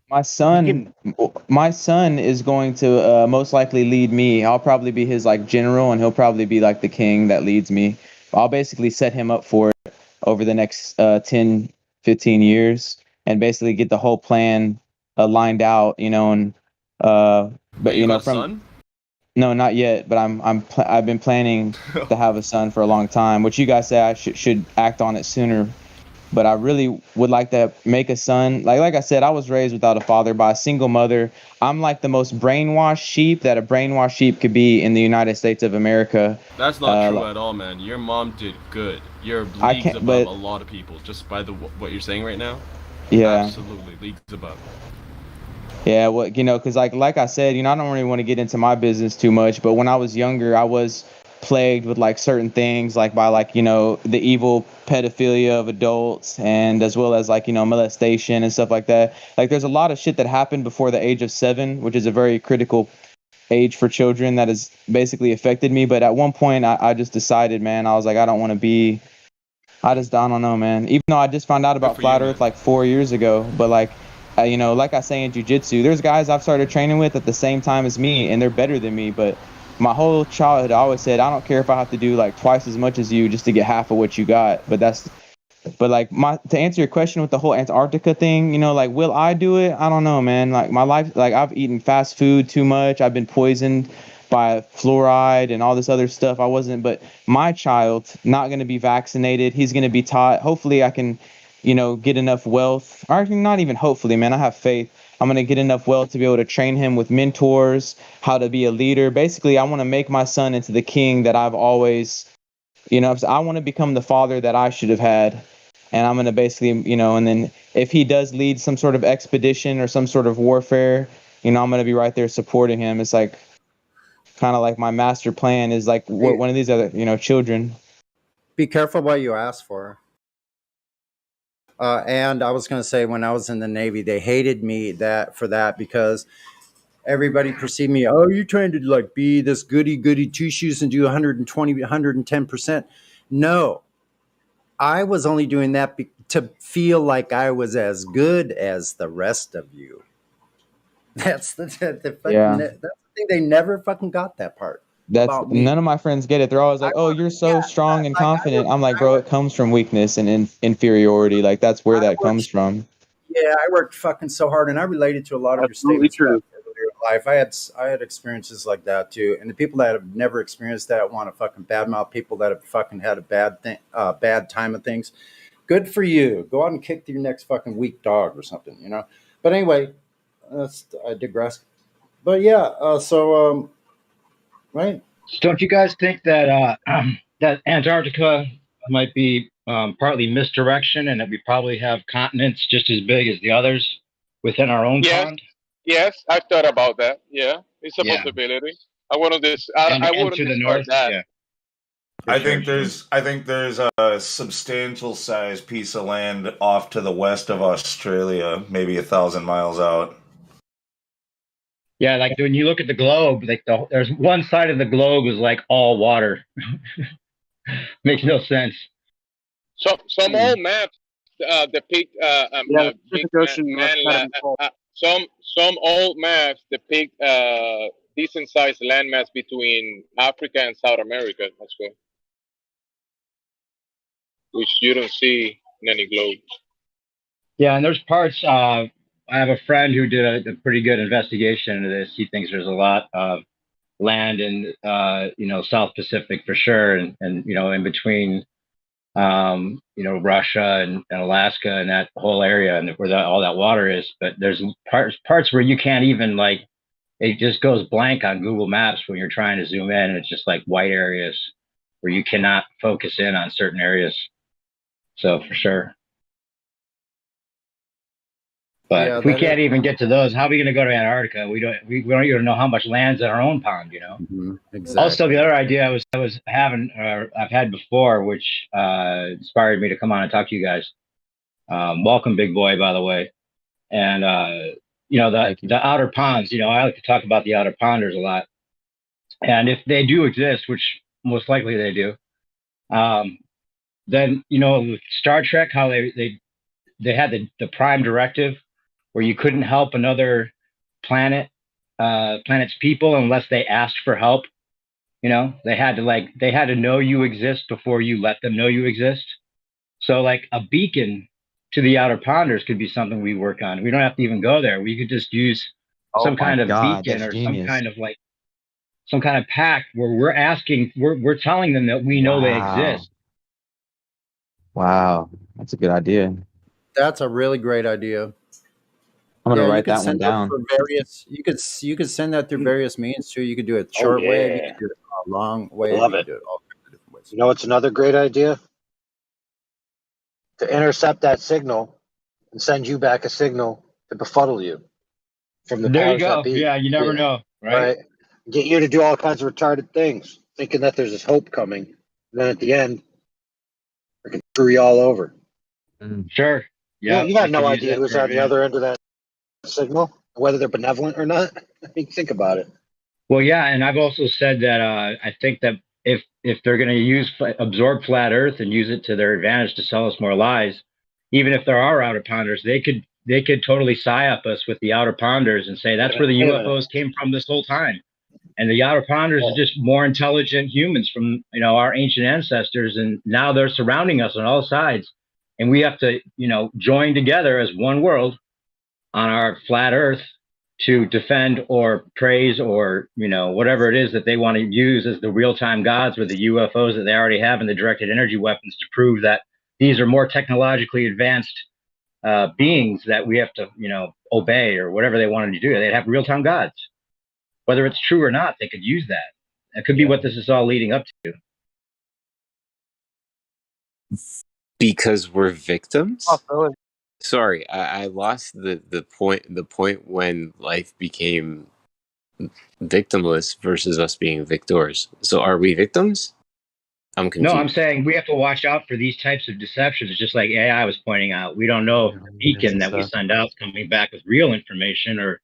My son is going to most likely lead me. I'll probably be his like general, and he'll probably be like the king that leads me. I'll basically set him up for it over the next 10, 15 years, and basically get the whole plan lined out, you know. And but you know, from no, not yet, but I've been planning to have a son for a long time, which you guys say I should act on it sooner. But I really would like to make a son. Like I said, I was raised without a father by a single mother. I'm like the most brainwashed sheep that a brainwashed sheep could be in the United States of America.
That's not true at all, man. Your mom did good. You're leagues above a lot of people just by what you're saying right now.
Yeah.
Absolutely, leagues above.
Yeah, well, you know, because like I said, you know, I don't really want to get into my business too much, but when I was younger, I was plagued with like certain things, like by like, you know, the evil pedophilia of adults, and as well as like, you know, molestation and stuff like that. Like there's a lot of shit that happened before the age of 7, which is a very critical age for children that has basically affected me. But at one point I just decided, man, I was like, I don't want to be, I don't know, man. Even though I just found out about Flat Earth like 4 years ago, but like, you know, like I say in jiu-jitsu, there's guys I've started training with at the same time as me, and they're better than me. But my whole childhood, I always said, I don't care if I have to do like twice as much as you just to get half of what you got. But like to answer your question with the whole Antarctica thing, you know, like, will I do it? I don't know, man. Like my life, like I've eaten fast food too much. I've been poisoned by fluoride and all this other stuff. But my child, not going to be vaccinated. He's going to be taught. Hopefully I can, you know, get enough wealth, or not even hopefully, man, I have faith. I'm going to get enough wealth to be able to train him with mentors, how to be a leader. Basically, I want to make my son into the king that I've always, you know, I want to become the father that I should have had. And I'm going to basically, you know, and then if he does lead some sort of expedition or some sort of warfare, you know, I'm going to be right there supporting him. It's like kind of like my master plan is like one of these other, you know, children.
Be careful what you ask for. And I was going to say, when I was in the Navy, they hated me for that because everybody perceived me, oh, you're trying to like be this goody two shoes and do 120, 110%. No, I was only doing that to feel like I was as good as the rest of you. That's the fucking, that's the thing. They never fucking got that part.
That's none of my friends get it. They're always like, "Oh, you're so strong and confident." I'm like, "Bro, it comes from weakness and inferiority. Like that's where that comes from."
Yeah, I worked fucking so hard, and I related to a lot of your statements about earlier in life. I had experiences like that too, and the people that have never experienced that want to fucking badmouth people that have fucking had a bad time of things. Good for you. Go out and kick your next fucking weak dog or something, you know. But anyway, I digress. But yeah, right.
Don't you guys think that that Antarctica might be partly misdirection, and that we probably have continents just as big as the others within our own pond?
Yes, I've thought about that. Yeah, it's a possibility. I wouldn't discard that.
Yeah.
I think there's a substantial sized piece of land off to the west of Australia, maybe 1,000 miles out.
Yeah, like when you look at the globe, like there's one side of the globe is like all water. Makes no sense.
So some old maps depict some old maps depict decent sized landmass between Africa and South America as well, which you don't see in any globe.
Yeah, and there's parts. I have a friend who did a pretty good investigation into this. He thinks there's a lot of land in you know, South Pacific for sure, and you know, in between you know, Russia and Alaska and that whole area, and where all that water is. But there's parts where you can't even, like, it just goes blank on Google Maps when you're trying to zoom in, and it's just like white areas where you cannot focus in on certain areas. So for sure. But if we can't even get to those, how are we going to go to Antarctica? We don't even know how much land's in our own pond, you know.
Mm-hmm. Exactly.
Also, the other idea I was having, I've had before, which inspired me to come on and talk to you guys. Welcome, big boy, by the way. And you know, the outer ponds. You know, I like to talk about the outer ponders a lot. And if they do exist, which most likely they do, then with Star Trek, how they had the prime directive where you couldn't help another planet's people unless they asked for help. They had to know you exist before you let them know you exist. So like a beacon to the outer ponders could be something we work on. We don't have to even go there. We could just use some kind of beacon or some kind of pact where we're telling them that we know they exist.
Wow, that's a good idea.
That's a really great idea.
I'm gonna write that one down.
You could send that through various means too. You could do it shortwave. You could do it long wave.
Love
you
it.
could do it all kinds of different ways.
You know what's another great idea? To intercept that signal and send you back a signal to befuddle you from the
There you
powers
go.
that be.
Yeah, you never know, right?
Get you to do all kinds of retarded things, thinking that there's this hope coming. And then at the end, they can screw you all over.
Sure.
Yeah, you have no idea who's on the other end of that signal, whether they're benevolent or not. I mean, think about it.
Well, yeah, and I've also said that I think that if they're going to absorb flat Earth and use it to their advantage to sell us more lies, even if there are outer ponders, they could totally psyop us with the outer ponders and say that's where the UFOs came from this whole time, and the outer ponders are just more intelligent humans from our ancient ancestors, and now they're surrounding us on all sides, and we have to join together as one world on our flat Earth to defend or praise or whatever it is that they want to use as the real-time gods with the UFOs that they already have and the directed energy weapons to prove that these are more technologically advanced beings that we have to obey or whatever they wanted to do. They'd have real-time gods. Whether it's true or not, they could use that. That could be what this is all leading up to.
Because we're victims?
Oh,
Sorry, I lost the point when life became victimless versus us being victors. So are we victims? I'm confused.
No, I'm saying we have to watch out for these types of deceptions, just like AI was pointing out. We don't know if the beacon that we send out is coming back with real information or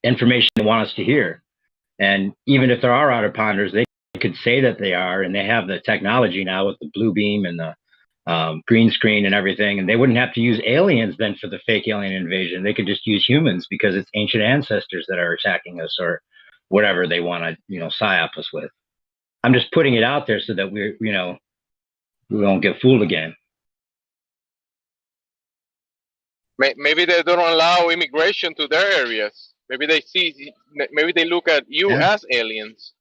information they want us to hear. And even if there are outer ponders, they could say that they are, and they have the technology now with the blue beam and the green screen and everything, and they wouldn't have to use aliens then for the fake alien invasion. They could just use humans because it's ancient ancestors that are attacking us or whatever they want to psyop us with. I'm just putting it out there so that we won't get fooled again.
Maybe they don't allow immigration to their areas. Maybe they look at you as aliens.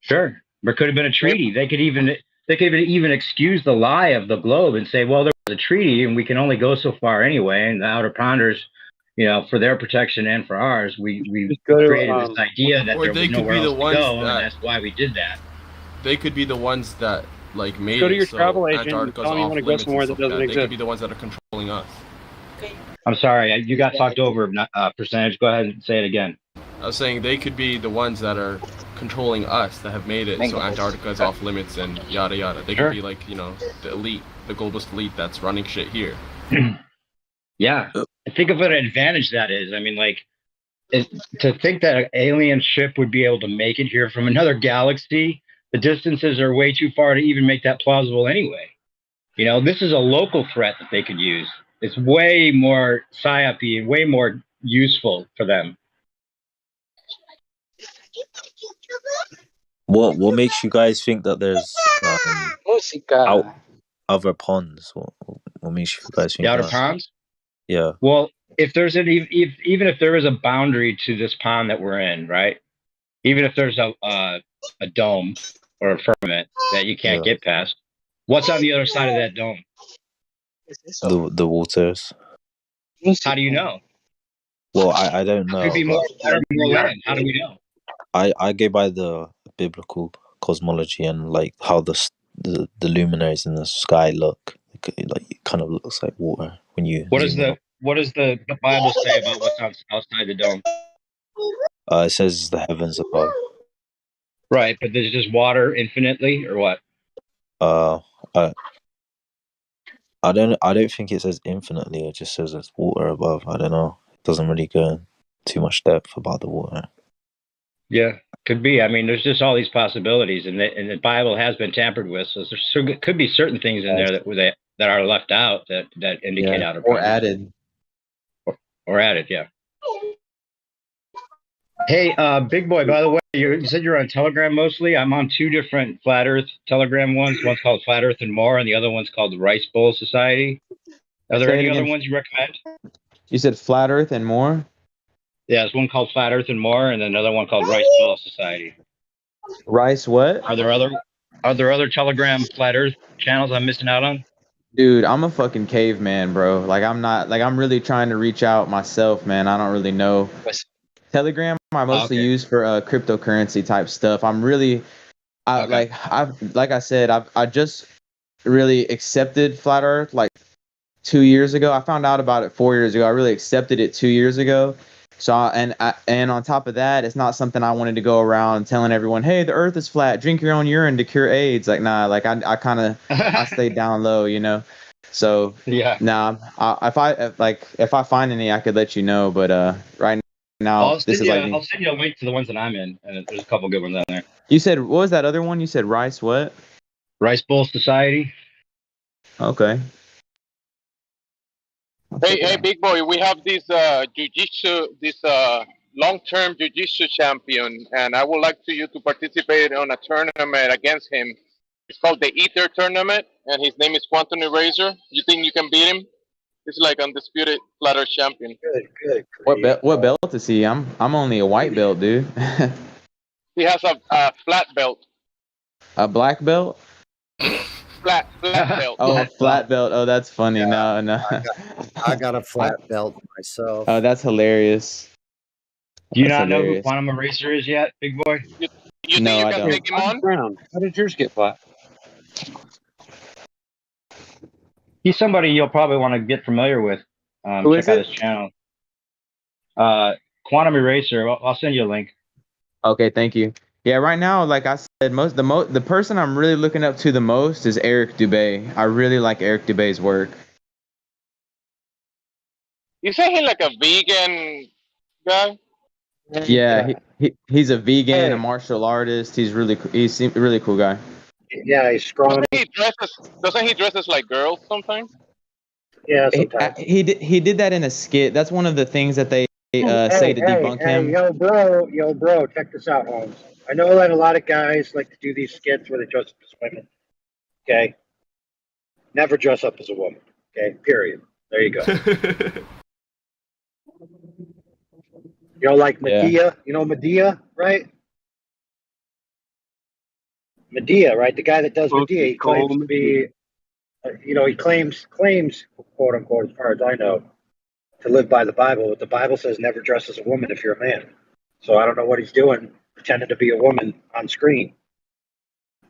Sure, there could have been a treaty. They could even excuse the lie of the globe and say, well, there was a treaty and we can only go so far anyway. And the outer ponders, for their protection and for ours, we created this idea that there was nowhere else to go, and that's why we did that.
They could be the ones that made
go to
it
your
so
travel agent and
Antarctica's
tell them you
off
want to go
limits
somewhere
and
that
stuff like
doesn't
that.
exist.
They could be the ones that are controlling us.
I'm sorry, you got talked over. Percentage. Go ahead and say it again.
I was saying they could be the ones that are controlling us that have made it so Antarctica is off limits and yada yada. They could be like the elite, the globalist elite that's running shit here.
Yeah, think of what an advantage that is. I mean, to think that an alien ship would be able to make it here from another galaxy, the distances are way too far to even make that plausible anyway. This is a local threat that they could use. It's way more psyopy and way more useful for them.
What makes you guys think that there's other ponds? What makes you guys think
The outer
that?
ponds?
Yeah.
Well, if there's even if there is a boundary to this pond that we're in, right? Even if there's a dome or a firmament that you can't get past, what's on the other side of that dome?
The waters.
How do you know?
Well, I don't know.
Could be more water, more land. How do we know?
I go by the biblical cosmology and how the luminaries in the sky look. It kind of looks like water when you.
What does the Bible say about what's outside the dome?
It says the heavens above.
Right, but there's just water infinitely, or what?
I don't think it says infinitely. It just says there's water above. I don't know. It doesn't really go in too much depth about the water.
Yeah, could be. I mean, there's just all these possibilities, and the Bible has been tampered with, so there could be certain things in there that are left out that indicate out of
or added.
Or added, yeah. Hey, Big Boy, by the way, you said you're on Telegram mostly. I'm on 2 different Flat Earth Telegram ones. One's called Flat Earth and More, and the other one's called the Rice Bowl Society. Are there any other ones you recommend?
You said Flat Earth and More?
Yeah, there's one called Flat Earth and More, and then another one called Rice Bowl Society.
Rice what?
Are there other Telegram Flat Earth channels I'm missing out on?
Dude, I'm a fucking caveman, bro. Like I'm really trying to reach out myself, man. I don't really know. Telegram I mostly use for cryptocurrency type stuff. I'm really like I said, I just really accepted Flat Earth like 2 years ago. I found out about it 4 years ago. I really accepted it 2 years ago. So and on top of that, it's not something I wanted to go around telling everyone, "Hey, the Earth is flat. Drink your own urine to cure AIDS." Like, nah. Like I kind of I stayed down low, you know. So
yeah.
Nah. If I find any, I could let you know. But right now,
I'll send you a link to the ones that I'm in, and there's a couple good ones on there.
You said what was that other one? You said Rice what?
Rice Bowl Society.
Okay.
Hey, Big Boy, we have this jiu-jitsu, this long-term jiu-jitsu champion, and I would like you to participate on a tournament against him. It's called the Ether Tournament, and his name is Quantum Eraser. You think you can beat him? He's like undisputed Flat Earth champion.
Good.
What belt is he? I'm only a white belt, dude.
He has a flat belt.
A black belt?
Flat belt.
Oh, a flat belt. Oh, that's funny. Yeah, no.
I got a flat belt myself.
Oh, that's hilarious.
Do you not know who Quantum Eraser is yet, Big Boy?
You think you can take him on?
How did yours get flat?
He's somebody you'll probably want to get familiar with. Check out his channel. Quantum Eraser. I'll send you a link.
Okay, thank you. Yeah, right now, like I said, the person I'm really looking up to the most is Eric Dubé. I really like Eric Dubé's work.
You say he's like a vegan guy?
Yeah, he's a vegan, a martial artist. He's really cool guy.
Yeah, he's scrawny.
Doesn't he dress like girls sometimes?
Yeah, sometimes.
He did that in a skit. That's one of the things that they say to debunk him.
Yo, bro, check this out, Holmes. I know that a lot of guys like to do these skits where they dress up as women. Okay? Never dress up as a woman. Okay? Period. There you go. You know, like Medea. Yeah. You know Medea, right? Medea, right? The guy that does Medea, he claims to be, he claims, quote unquote, as far as I know, to live by the Bible. But the Bible says never dress as a woman if you're a man. So I don't know what he's doing, pretending to be a woman on screen.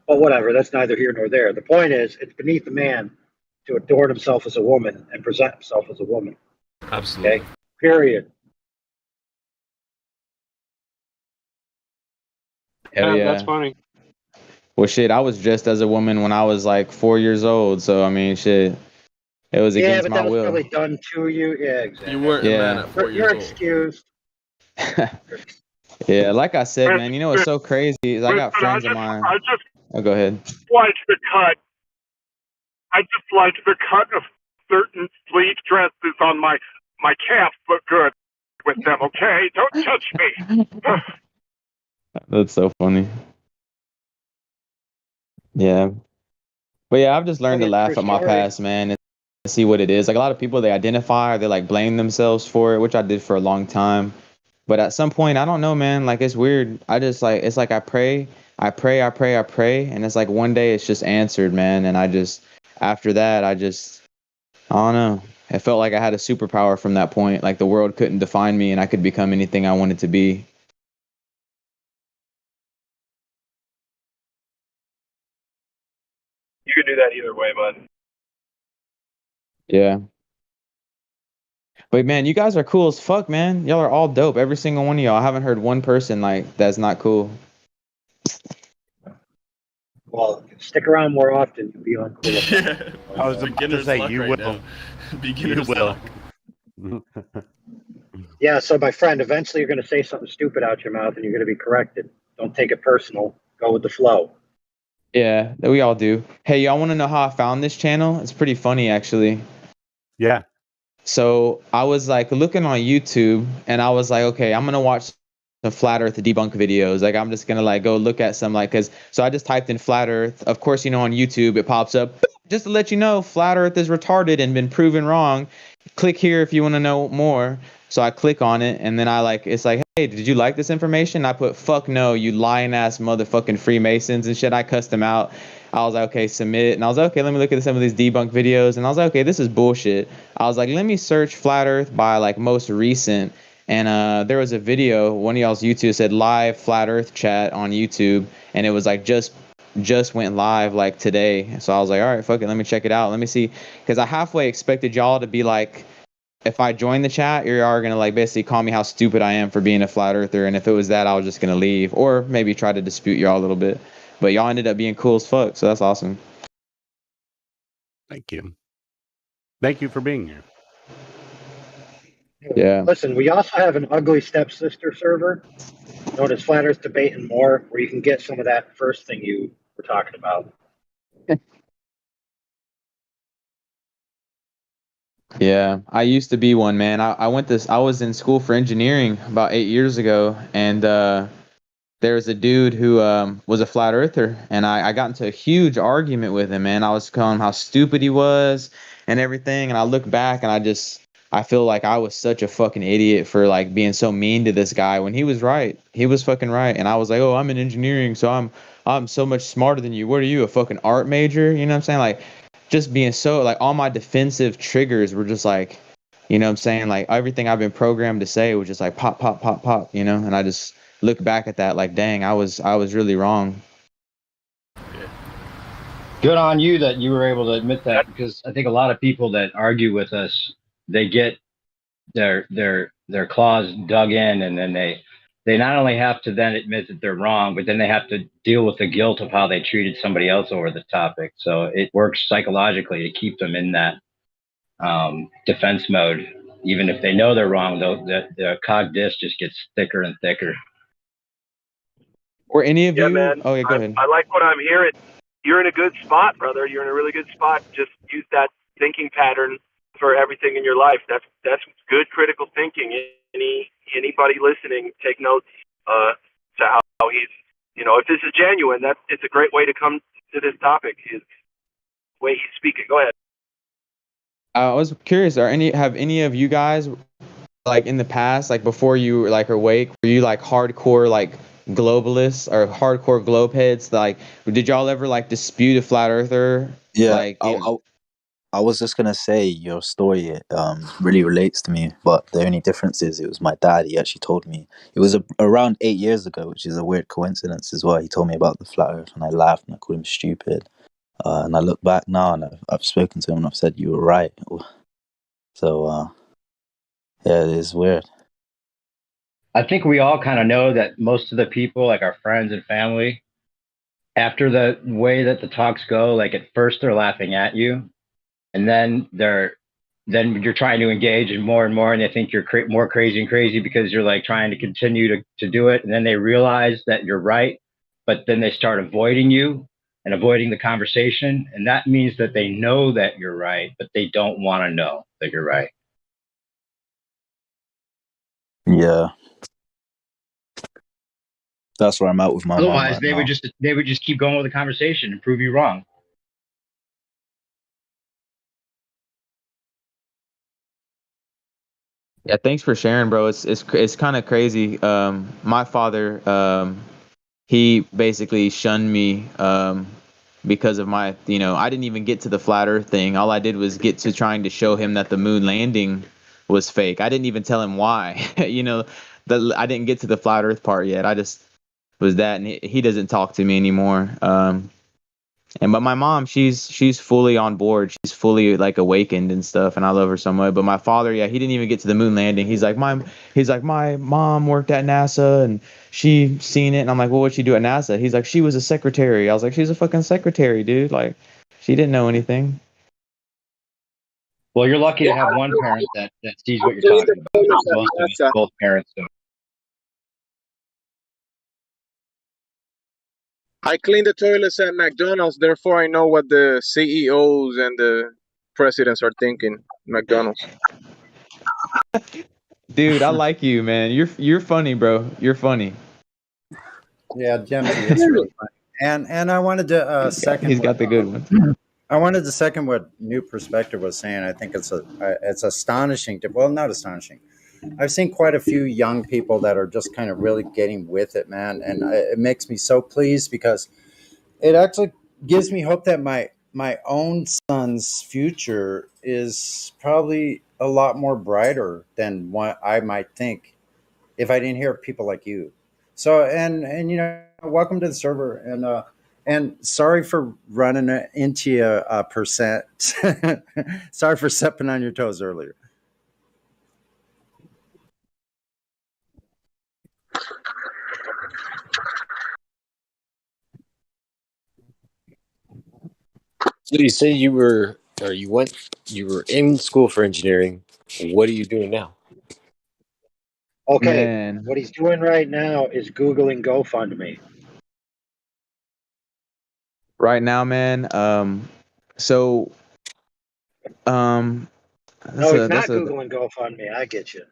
But whatever, that's neither here nor there. The point is, it's beneath a man to adorn himself as a woman and present himself as a woman.
Absolutely.
Okay? Period.
Hell yeah.
That's funny.
Well, shit, I was dressed as a woman when I was like 4 years old. So, I mean, shit, it was against my will.
Yeah, but that was probably done to you. Yeah, exactly.
You weren't a man at 4 years
You're
old.
excused.
Yeah, like I said, man, you know what's so crazy is I got friends of mine. Go ahead.
Like the cut. I just like the cut of certain sleeve dresses on my calves look good with them, okay? Don't touch me.
That's so funny. Yeah. But yeah, I've just learned to laugh at my past, man, and see what it is. Like a lot of people, they identify, they like blame themselves for it, which I did for a long time. But at some point, I don't know, man, like it's weird. I just like, it's like I pray, and it's like one day it's just answered, man. And after that, I don't know. It felt like I had a superpower from that point. Like the world couldn't define me and I could become anything I wanted to be.
You could do that either way, bud.
Yeah. But man, you guys are cool as fuck, man. Y'all are all dope. Every single one of y'all. I haven't heard one person like that's not cool.
Well, stick around more often. You'll be on cool.
Yeah. I was about to say you will.
Beginner's luck.
You will.
Yeah, so my friend, eventually you're going to say something stupid out your mouth and you're going to be corrected. Don't take it personal. Go with the flow.
Yeah, we all do. Hey, y'all want to know how I found this channel? It's pretty funny, actually.
Yeah.
So I was like looking on YouTube and I was like, okay, I'm going to watch some flat earth debunk videos. Like, I'm just going to like go look at some so I just typed in flat earth. Of course, on YouTube, it pops up just to let you know flat earth is retarded and been proven wrong. Click here if you want to know more. So I click on it and then it's like, hey, did you like this information? I put, fuck no, you lying ass motherfucking Freemasons and shit. I cussed them out. I was like, okay, submit. And I was like, okay, let me look at some of these debunk videos. And I was like, okay, this is bullshit. I was like, let me search flat earth by like most recent. And there was a video, one of y'all's YouTube said live flat earth chat on YouTube. And it was like just went live like today. So I was like, all right, fuck it, let me check it out. Let me see. Because I halfway expected y'all to be like, if I join the chat, you are going to like basically call me how stupid I am for being a flat earther. And if it was that, I was just going to leave or maybe try to dispute y'all a little bit. But y'all ended up being cool as fuck. So that's awesome.
Thank you. Thank you for being here.
Yeah.
Listen, we also have an ugly stepsister server known as Flat Earth Debate and More, where you can get some of that first thing you were talking about.
Yeah, I used to be one, man. I was in school for engineering about 8 years ago, and there was a dude who was a flat earther, and I got into a huge argument with him, man. I was telling him how stupid he was and everything, and I look back and I feel like I was such a fucking idiot for like being so mean to this guy when he was right. He was fucking right, and I was like, oh, I'm in engineering, so I'm so much smarter than you. What are you, a fucking art major? You know what I'm saying? Like, just being so like all my defensive triggers were just like, you know what I'm saying? Like everything I've been programmed to say was just like pop, pop, pop, pop, and I just look back at that like, dang, I was really wrong.
Good on you that you were able to admit that, because I think a lot of people that argue with us, they get their claws dug in, and then they not only have to then admit that they're wrong, but then they have to deal with the guilt of how they treated somebody else over the topic. So it works psychologically to keep them in that defense mode, even if they know they're wrong. Though the cog disc just gets thicker and thicker.
Or any of you?
Man.
Oh yeah, go ahead.
I like what I'm hearing. You're in a good spot, brother. You're in a really good spot. Just use that thinking pattern for everything in your life. That's good critical thinking. Anybody listening, take notes to how he's, if this is genuine, it's a great way to come to this topic. His way he's speaking. Go ahead.
I was curious. Have any of you guys, like in the past, like before you were like awake, were you like hardcore like globalists or hardcore globe heads? Like, did y'all ever like dispute a flat earther?
Yeah,
like
I was just gonna say your story really relates to me, but the only difference is it was my dad. He actually told me it was around 8 years ago, which is a weird coincidence as well. He told me about the flat Earth, and I laughed and I called him stupid. And I look back now, and I've spoken to him, and I've said you were right. So yeah, it is weird.
I think we all kind of know that most of the people, like our friends and family, after the way that the talks go, like at first they're laughing at you, and then you're trying to engage and more, and they think you're more crazy and crazy because you're like trying to continue to do it, and then they realize that you're right, but then they start avoiding you and avoiding the conversation, and that means that they know that you're right, but they don't want to know that you're right.
Yeah, that's where I'm at with my mom.
Otherwise,
right
they
now.
would just keep going with the conversation and prove you wrong.
Yeah, thanks for sharing, bro. It's kind of crazy. My father, he basically shunned me because of my, I didn't even get to the flat Earth thing. All I did was get to trying to show him that the moon landing was fake. I didn't even tell him why. I didn't get to the flat Earth part yet. I just was that, and he doesn't talk to me anymore. But my mom, she's fully on board. She's fully like awakened and stuff, and I love her so much. But my father, yeah, he didn't even get to the moon landing. He's like my mom worked at NASA and she seen it, and I'm like, well, what'd she do at NASA? He's like, she was a secretary. I was like, she's a fucking secretary, dude. Like, she didn't know anything.
Well, you're lucky to have one parent that sees what you're talking about. Most of us, both parents don't.
I clean the toilets at McDonald's, therefore I know what the CEOs and the presidents are thinking. McDonald's.
Dude, I like you, man. You're funny, bro. You're funny.
Yeah, Dempsey is really funny. And I wanted to second.
He's got the good one.
I wanted to second what New Perspective was saying. I think it's astonishing. Well, not astonishing. I've seen quite a few young people that are just kind of really getting with it, man, and it makes me so pleased because it actually gives me hope that my own son's future is probably a lot more brighter than what I might think if I didn't hear people like you. So and you know, welcome to the server and sorry for running into you percent. Sorry for stepping on your toes earlier.
So you say you were in school for engineering. What are you doing now?
Okay,
Man.
what he's doing right now is Googling GoFundMe.
Right now, man. So,
No, he's not Googling GoFundMe. I get you.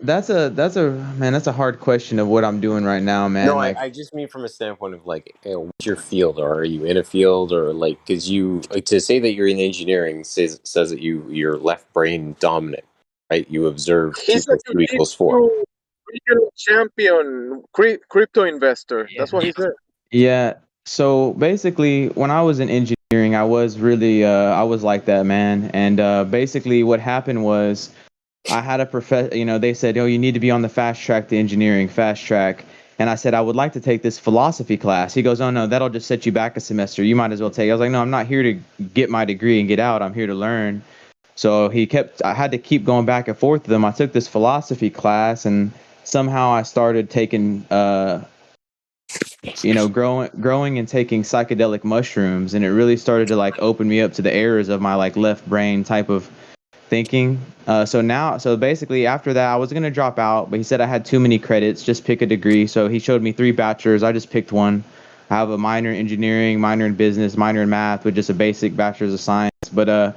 That's a hard question of what I'm doing right now, man.
No,
Like,
I just mean from a standpoint of like, what's your field, or are you in a field, or like, because you to say that you're in engineering says that you're left brain dominant, right? You observe 2
He's a
+ 2 = 4.
regional champion, crypto investor. That's what he said.
yeah. So basically, when I was in engineering, I was really I was like that, man. And basically, what happened was I had a professor. You know, they said, "Oh, you need to be on the fast track to engineering, fast track." And I said, "I would like to take this philosophy class." He goes, "Oh no, that'll just set you back a semester. You might as well take it." I was like, "No, I'm not here to get my degree and get out. I'm here to learn." So I had to keep going back and forth with him. I took this philosophy class, and somehow I started taking growing and taking psychedelic mushrooms, and it really started to like open me up to the errors of my like left brain type of thinking. So basically after that I was going to drop out, but he said I had too many credits, just pick a degree. So he showed me 3 bachelors. I just picked one. I have a minor in engineering, minor in business, minor in math with just a basic bachelor's of science. But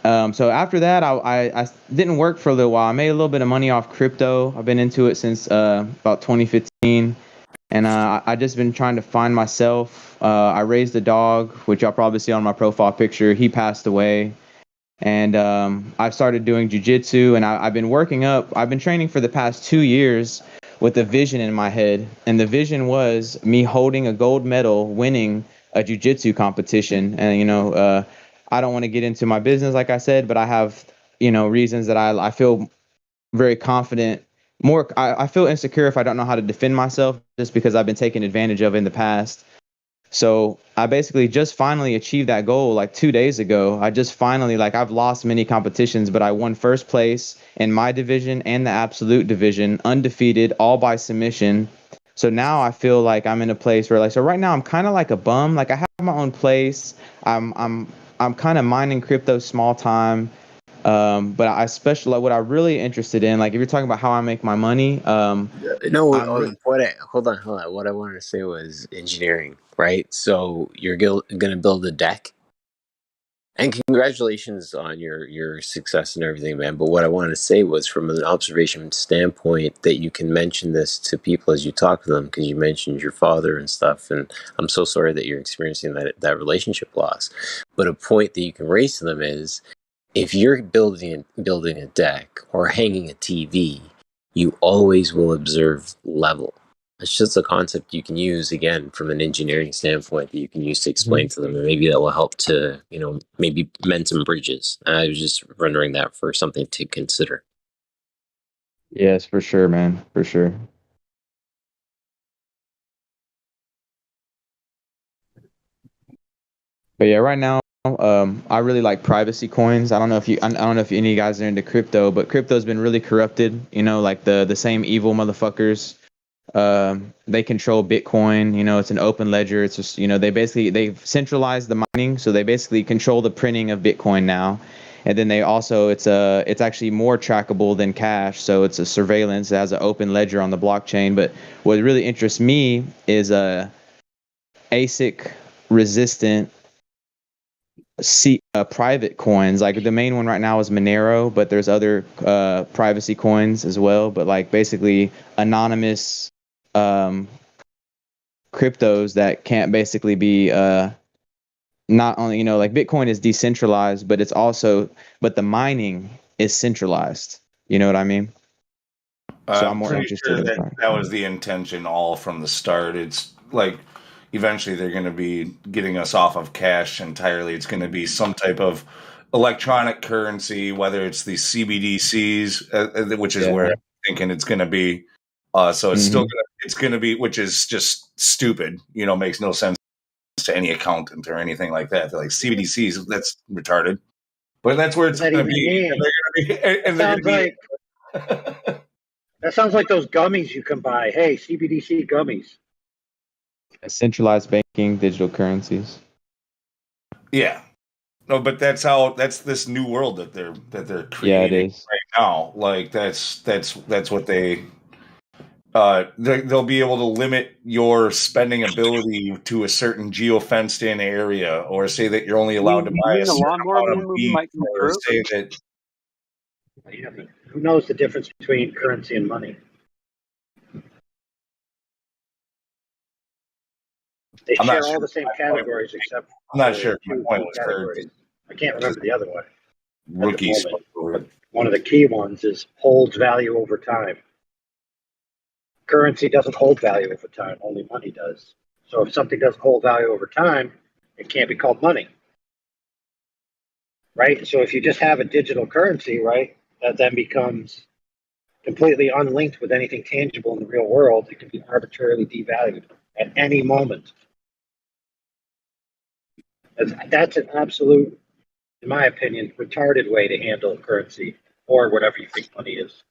so after that I didn't work for a little while. I made a little bit of money off crypto. I've been into it since about 2015. And I just been trying to find myself. I raised a dog, which y'all probably see on my profile picture. He passed away. And I started doing jujitsu, and I've been working up. I've been training for the past 2 years with a vision in my head. And the vision was me holding a gold medal, winning a jujitsu competition. And, I don't want to get into my business, like I said, but I have, reasons that I feel very confident. I feel insecure if I don't know how to defend myself, just because I've been taken advantage of in the past. So I basically just finally achieved that goal like 2 days ago. I just finally, like, I've lost many competitions, but I won first place in my division and the absolute division, undefeated, all by submission. So now I feel like I'm in a place where, like, so right now I'm kind of like a bum. Like, I have my own place. I'm kind of mining crypto small time. But I especially, like, what I'm really interested in, like, if you're talking about how I make my money,
hold on. What I wanted to say was engineering, right? So you're going to build a deck, and congratulations on your success and everything, man. But what I wanted to say was, from an observation standpoint, that you can mention this to people as you talk to them, because you mentioned your father and stuff, and I'm so sorry that you're experiencing that relationship loss. But a point that you can raise to them is, if you're building a deck or hanging a TV, you always will observe level. It's just a concept you can use, again, from an engineering standpoint, that you can use to explain to them, and maybe that will help to, maybe mend some bridges. I was just rendering that for something to consider.
Yes, for sure, man, for sure. But yeah, right now, I really like privacy coins. I don't know if any of you guys are into crypto, but crypto's been really corrupted. Like the same evil motherfuckers They control Bitcoin. You know, it's an open ledger. It's just, you know, they've centralized the mining, so they basically control the printing of Bitcoin now. And then they also it's actually more trackable than cash, so it's a surveillance. It has an open ledger on the blockchain. But what really interests me is ASIC resistant private coins. Like the main one right now is Monero, but there's other privacy coins as well. But like basically anonymous cryptos that can't basically be not only, you know, like Bitcoin is decentralized, but the mining is centralized. You know what I mean? So I'm more
pretty
interested
sure
in
that was the intention all from the start. It's like eventually they're going to be getting us off of cash entirely. It's going to be some type of electronic currency, whether it's the CBDCs, which is where I'm thinking it's going to be. So it's still it's going to be, which is just stupid. You know, makes no sense to any accountant or anything like that. They're like CBDCs, that's retarded. But that's where it's going to be. And they're going to be.
That sounds like those gummies you can buy. Hey, CBDC gummies.
centralized banking, digital currencies.
Yeah. No, but that's this new world that they're creating
Yeah, it is.
right now. Like that's what they'll be able to limit your spending ability to a certain geo-fenced in area, or say that you're only allowed to buy a certain amount of beef, or say that.
Who knows the difference between currency and money? They share all the same categories except
I'm not sure.
two
My point
key
was
categories. I can't remember the other one.
Rookies.
One of the key ones is holds value over time. Currency doesn't hold value over time, only money does. So if something doesn't hold value over time, it can't be called money. Right? So if you just have a digital currency, right, that then becomes completely unlinked with anything tangible in the real world, it can be arbitrarily devalued at any moment. That's an absolute, in my opinion, retarded way to handle currency or whatever you think money is.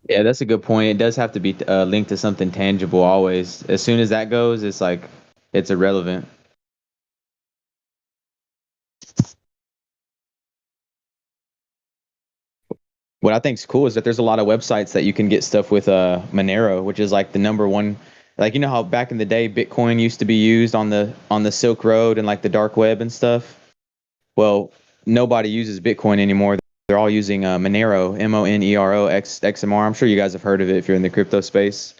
Yeah, that's a good point. It does have to be linked to something tangible always. As soon as that goes, it's like it's irrelevant. What I think is cool is that there's a lot of websites that you can get stuff with Monero, which is like the number one. Like, you know how back in the day Bitcoin used to be used on the Silk Road and like the dark web and stuff? Well, nobody uses Bitcoin anymore. They're all using Monero, Monero XMR. I'm sure you guys have heard of it if you're in the crypto space.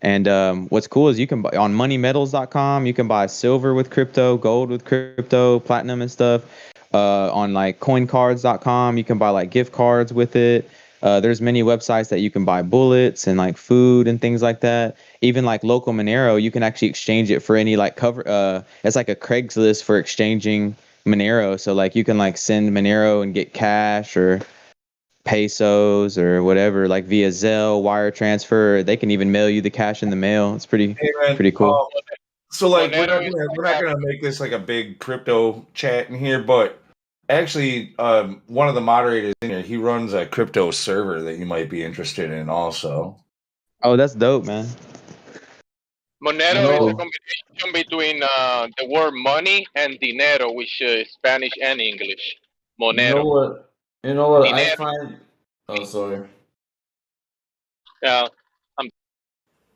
And what's cool is you can buy on moneymetals.com, you can buy silver with crypto, gold with crypto, platinum and stuff. On like coincards.com, you can buy like gift cards with it. There's many websites that you can buy bullets and like food and things like that. Even like local Monero, you can actually exchange it for any like cover. It's like a Craigslist for exchanging Monero. So like you can like send Monero and get cash or pesos or whatever, like via Zelle, wire transfer. They can even mail you the cash in the mail. It's pretty cool.
So like we're not gonna make this like a big crypto chat in here, but actually one of the moderators in here, he runs a crypto server that you might be interested in also.
Oh, that's dope, man.
Monero is a combination between the word money and dinero, which is Spanish and English. Monero.
You know what I find? Oh, sorry.
Yeah.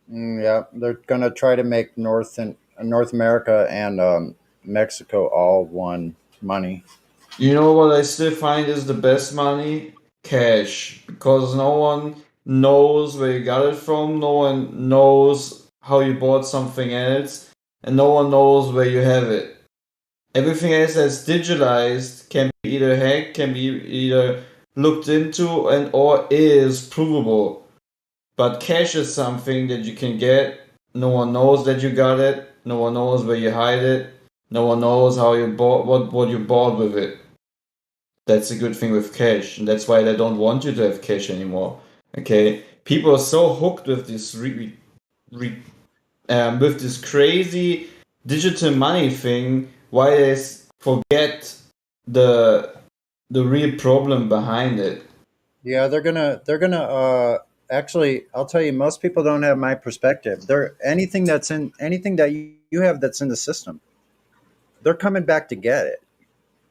Yeah, they're gonna try to make North America and Mexico all one money.
You know what I still find is the best money? Cash. Because no one knows where you got it from, no one knows how you bought something else, and no one knows where you have it. Everything else that's digitalized can be either hacked, can be either looked into, and or is provable. But cash is something that you can get. No one knows that you got it. No one knows where you hide it. No one knows how you bought what you bought with it. That's a good thing with cash, and that's why they don't want you to have cash anymore. Okay, people are so hooked with this with this crazy digital money thing, why they forget the real problem behind it.
Yeah, they're gonna actually, I'll tell you, most people don't have my perspective. They're anything that you have that's in the system, they're coming back to get it.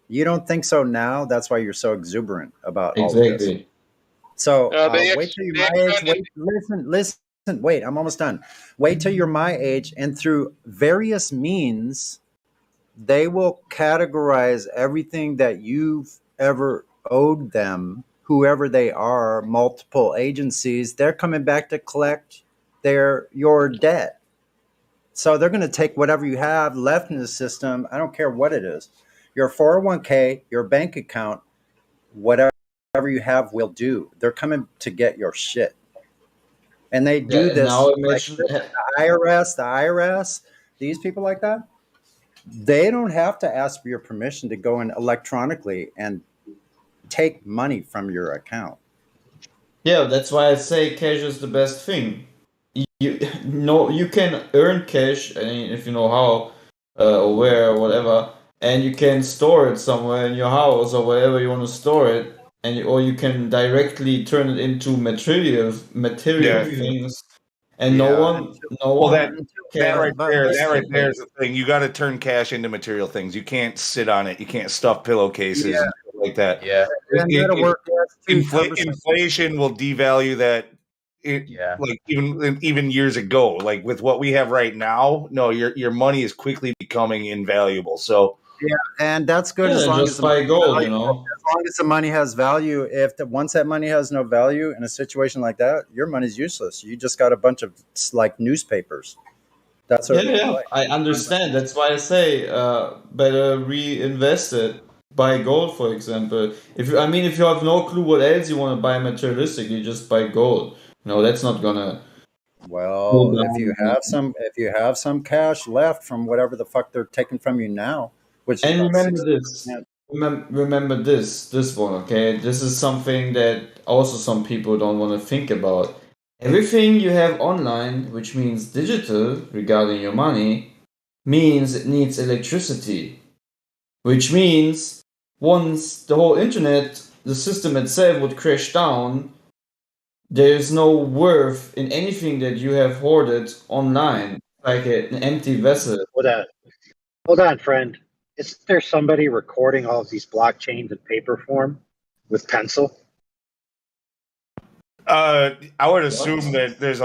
You don't think so now? That's why you're so exuberant about all of this.
Exactly.
So
They
wait till you're my age. Wait, listen. Wait, I'm almost done. Wait till you're my age, and through various means, they will categorize everything that you've ever owed them, whoever they are, multiple agencies. They're coming back to collect your debt. So they're going to take whatever you have left in the system. I don't care what it is. Your 401k, your bank account, whatever you have will do. They're coming to get your shit. And they do this
now
like the IRS, these people like that. They don't have to ask for your permission to go in electronically and take money from your account.
Yeah, that's why I say cash is the best thing. You can earn cash, I mean, if you know how, or where, or whatever, and you can store it somewhere in your house or wherever you want to store it, or you can directly turn it into material things, and no one
that
cares.
right there is the thing. You got to turn cash into material things. You can't sit on it. You can't stuff pillowcases and stuff like that.
Yeah,
Inflation will devalue that. Like even years ago, like with what we have right now, no, your money is quickly becoming invaluable. So
yeah, and that's good as long as
buy gold,
as long as the money has value. Once that money has no value in a situation like that, your money's useless. You just got a bunch of like newspapers. That's what
I understand. That's why I say better reinvest it. Buy gold, for example. If you have no clue what else you want to buy materialistically, just buy gold. No, that's not gonna.
Well, if you have some cash left from whatever the fuck they're taking from you now, which is about
remember this. Remember this one, okay? This is something that also some people don't want to think about. Everything you have online, which means digital regarding your money, means it needs electricity. Which means once the whole internet, the system itself would crash down, there's no worth in anything that you have hoarded online, like an empty vessel.
Hold on, friend. Isn't there somebody recording all of these blockchains in paper form with pencil?
I would assume that there's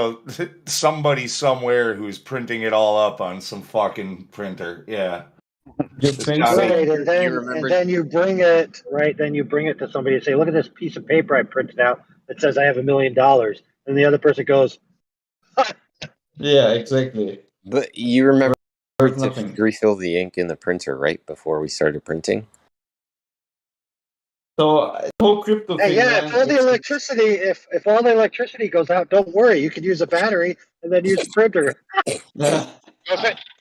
somebody somewhere who's printing it all up on some fucking printer. Yeah.
Right, and then you bring it right. Then you bring it to somebody and say, "Look at this piece of paper I printed out that says I have $1 million," and the other person goes,
Yeah, exactly.
But you remember to refill the ink in the printer, right, before we started printing?
So the whole crypto
"Hey,
thing,
yeah,
man,
if all the electricity, if all the electricity goes out, don't worry, you can use a battery and then use a printer."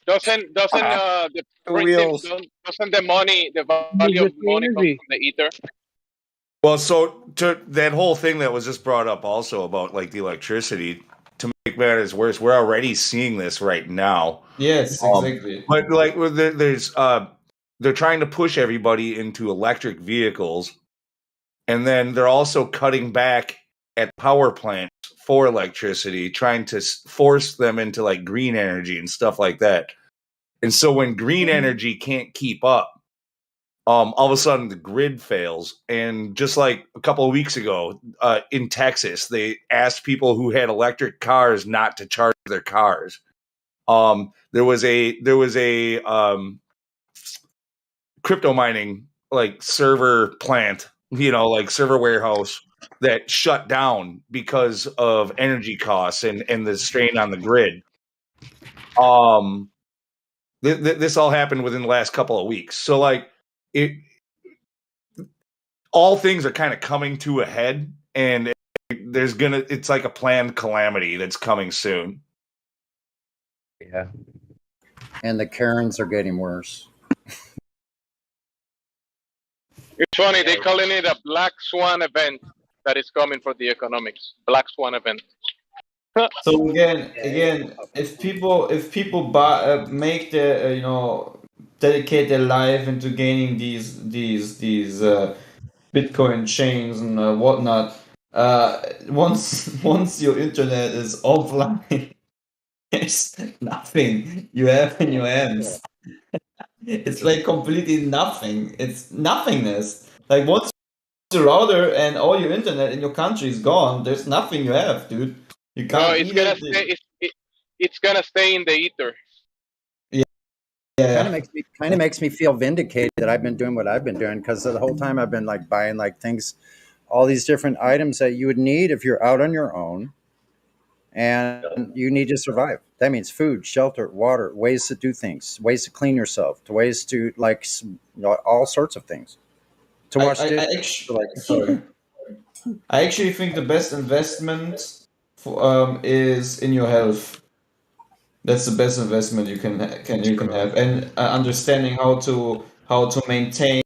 Doesn't the printing, doesn't the money, the value of money come from the ether?
Well, so to that whole thing that was just brought up also about like the electricity, to make matters worse, we're already seeing this right now.
Yes, exactly.
But like there's they're trying to push everybody into electric vehicles, and then they're also cutting back at power plants for electricity, trying to force them into like green energy and stuff like that. And so when green energy can't keep up, all of a sudden the grid fails. And just like a couple of weeks ago in Texas, they asked people who had electric cars not to charge their cars. There was a crypto mining like server plant, like server warehouse that shut down because of energy costs and the strain on the grid. This all happened within the last couple of weeks. So like all things are kind of coming to a head, and it's like a planned calamity that's coming soon.
Yeah. And the Karens are getting worse.
It's funny, they're calling it a black swan event that is coming for the economics. Black swan event.
So again, if people buy, make their dedicate their life into gaining these Bitcoin chains and whatnot, once your internet is offline, there's nothing you have in your hands. It's like completely nothing. It's nothingness. Like once your router and all your internet in your country is gone, there's nothing you have, dude. You
No,
can't
it's
eat
gonna
it.
stay. It's gonna stay in the ether.
Kind of makes me feel vindicated that I've been doing what I've been doing, because the whole time I've been like buying like things, all these different items that you would need if you're out on your own and you need to survive. That means food, shelter, water, ways to do things, ways to clean yourself, to ways to like all sorts of things. To wash dishes.
I actually think the best investment is in your health. That's the best investment you can have, and understanding how to maintain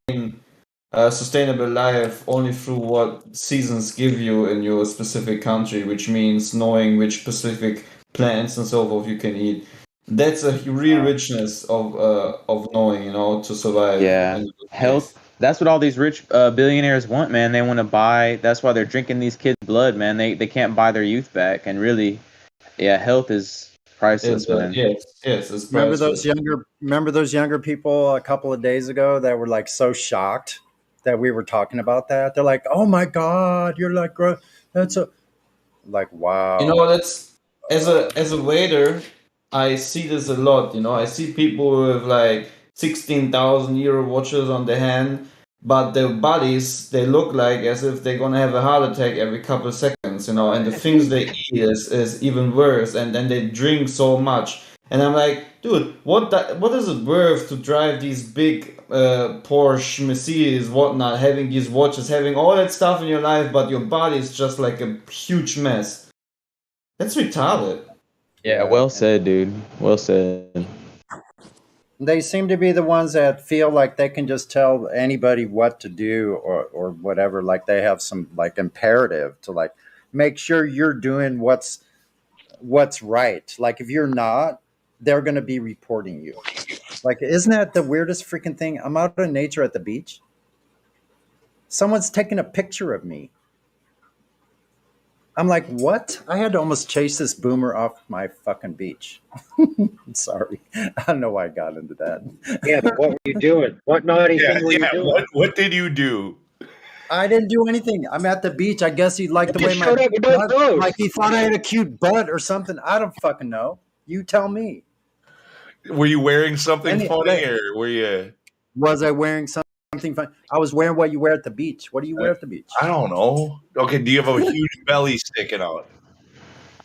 a sustainable life only through what seasons give you in your specific country, which means knowing which specific plants and so forth you can eat. That's a real richness of knowing, to survive.
Yeah, health. That's what all these rich billionaires want, man. They want to buy. That's why they're drinking these kids' blood, man. They can't buy their youth back, and really, yeah, health is priceless, man.
Yes, it's
Remember
priceless.
those younger people a couple of days ago that were like so shocked that we were talking about that? They're like, "Oh my God, you're like, that's a like wow."
That's as a waiter, I see this a lot. I see people with like 16,000 euro watches on their hand, but their bodies, they look like as if they're gonna have a heart attack every couple of seconds. And the things they eat is even worse, and then they drink so much. And I'm like, dude, what is it worth to drive these big Porsche, Mercedes, whatnot, having these watches, having all that stuff in your life, but your body is just like a huge mess? That's retarded.
Yeah, well said, dude. Well said.
They seem to be the ones that feel like they can just tell anybody what to do or whatever. Like they have some like imperative to like make sure you're doing what's right. Like if you're not, they're going to be reporting you. Like, isn't that the weirdest freaking thing? I'm out in nature at the beach. Someone's taking a picture of me. I'm like, what? I had to almost chase this boomer off my fucking beach. I'm sorry. I don't know why I got into that.
Yeah, but what were you doing? What naughty thing were you doing?
What did you do?
I didn't do anything. I'm at the beach. I guess he liked the way my
butt,
like he thought I had a cute butt or something. I don't fucking know. You tell me.
Were you wearing something funny, or were you?
Was I wearing something funny? I was wearing what you wear at the beach. What do you wear at the beach?
I don't know. Okay, do you have a huge belly sticking out?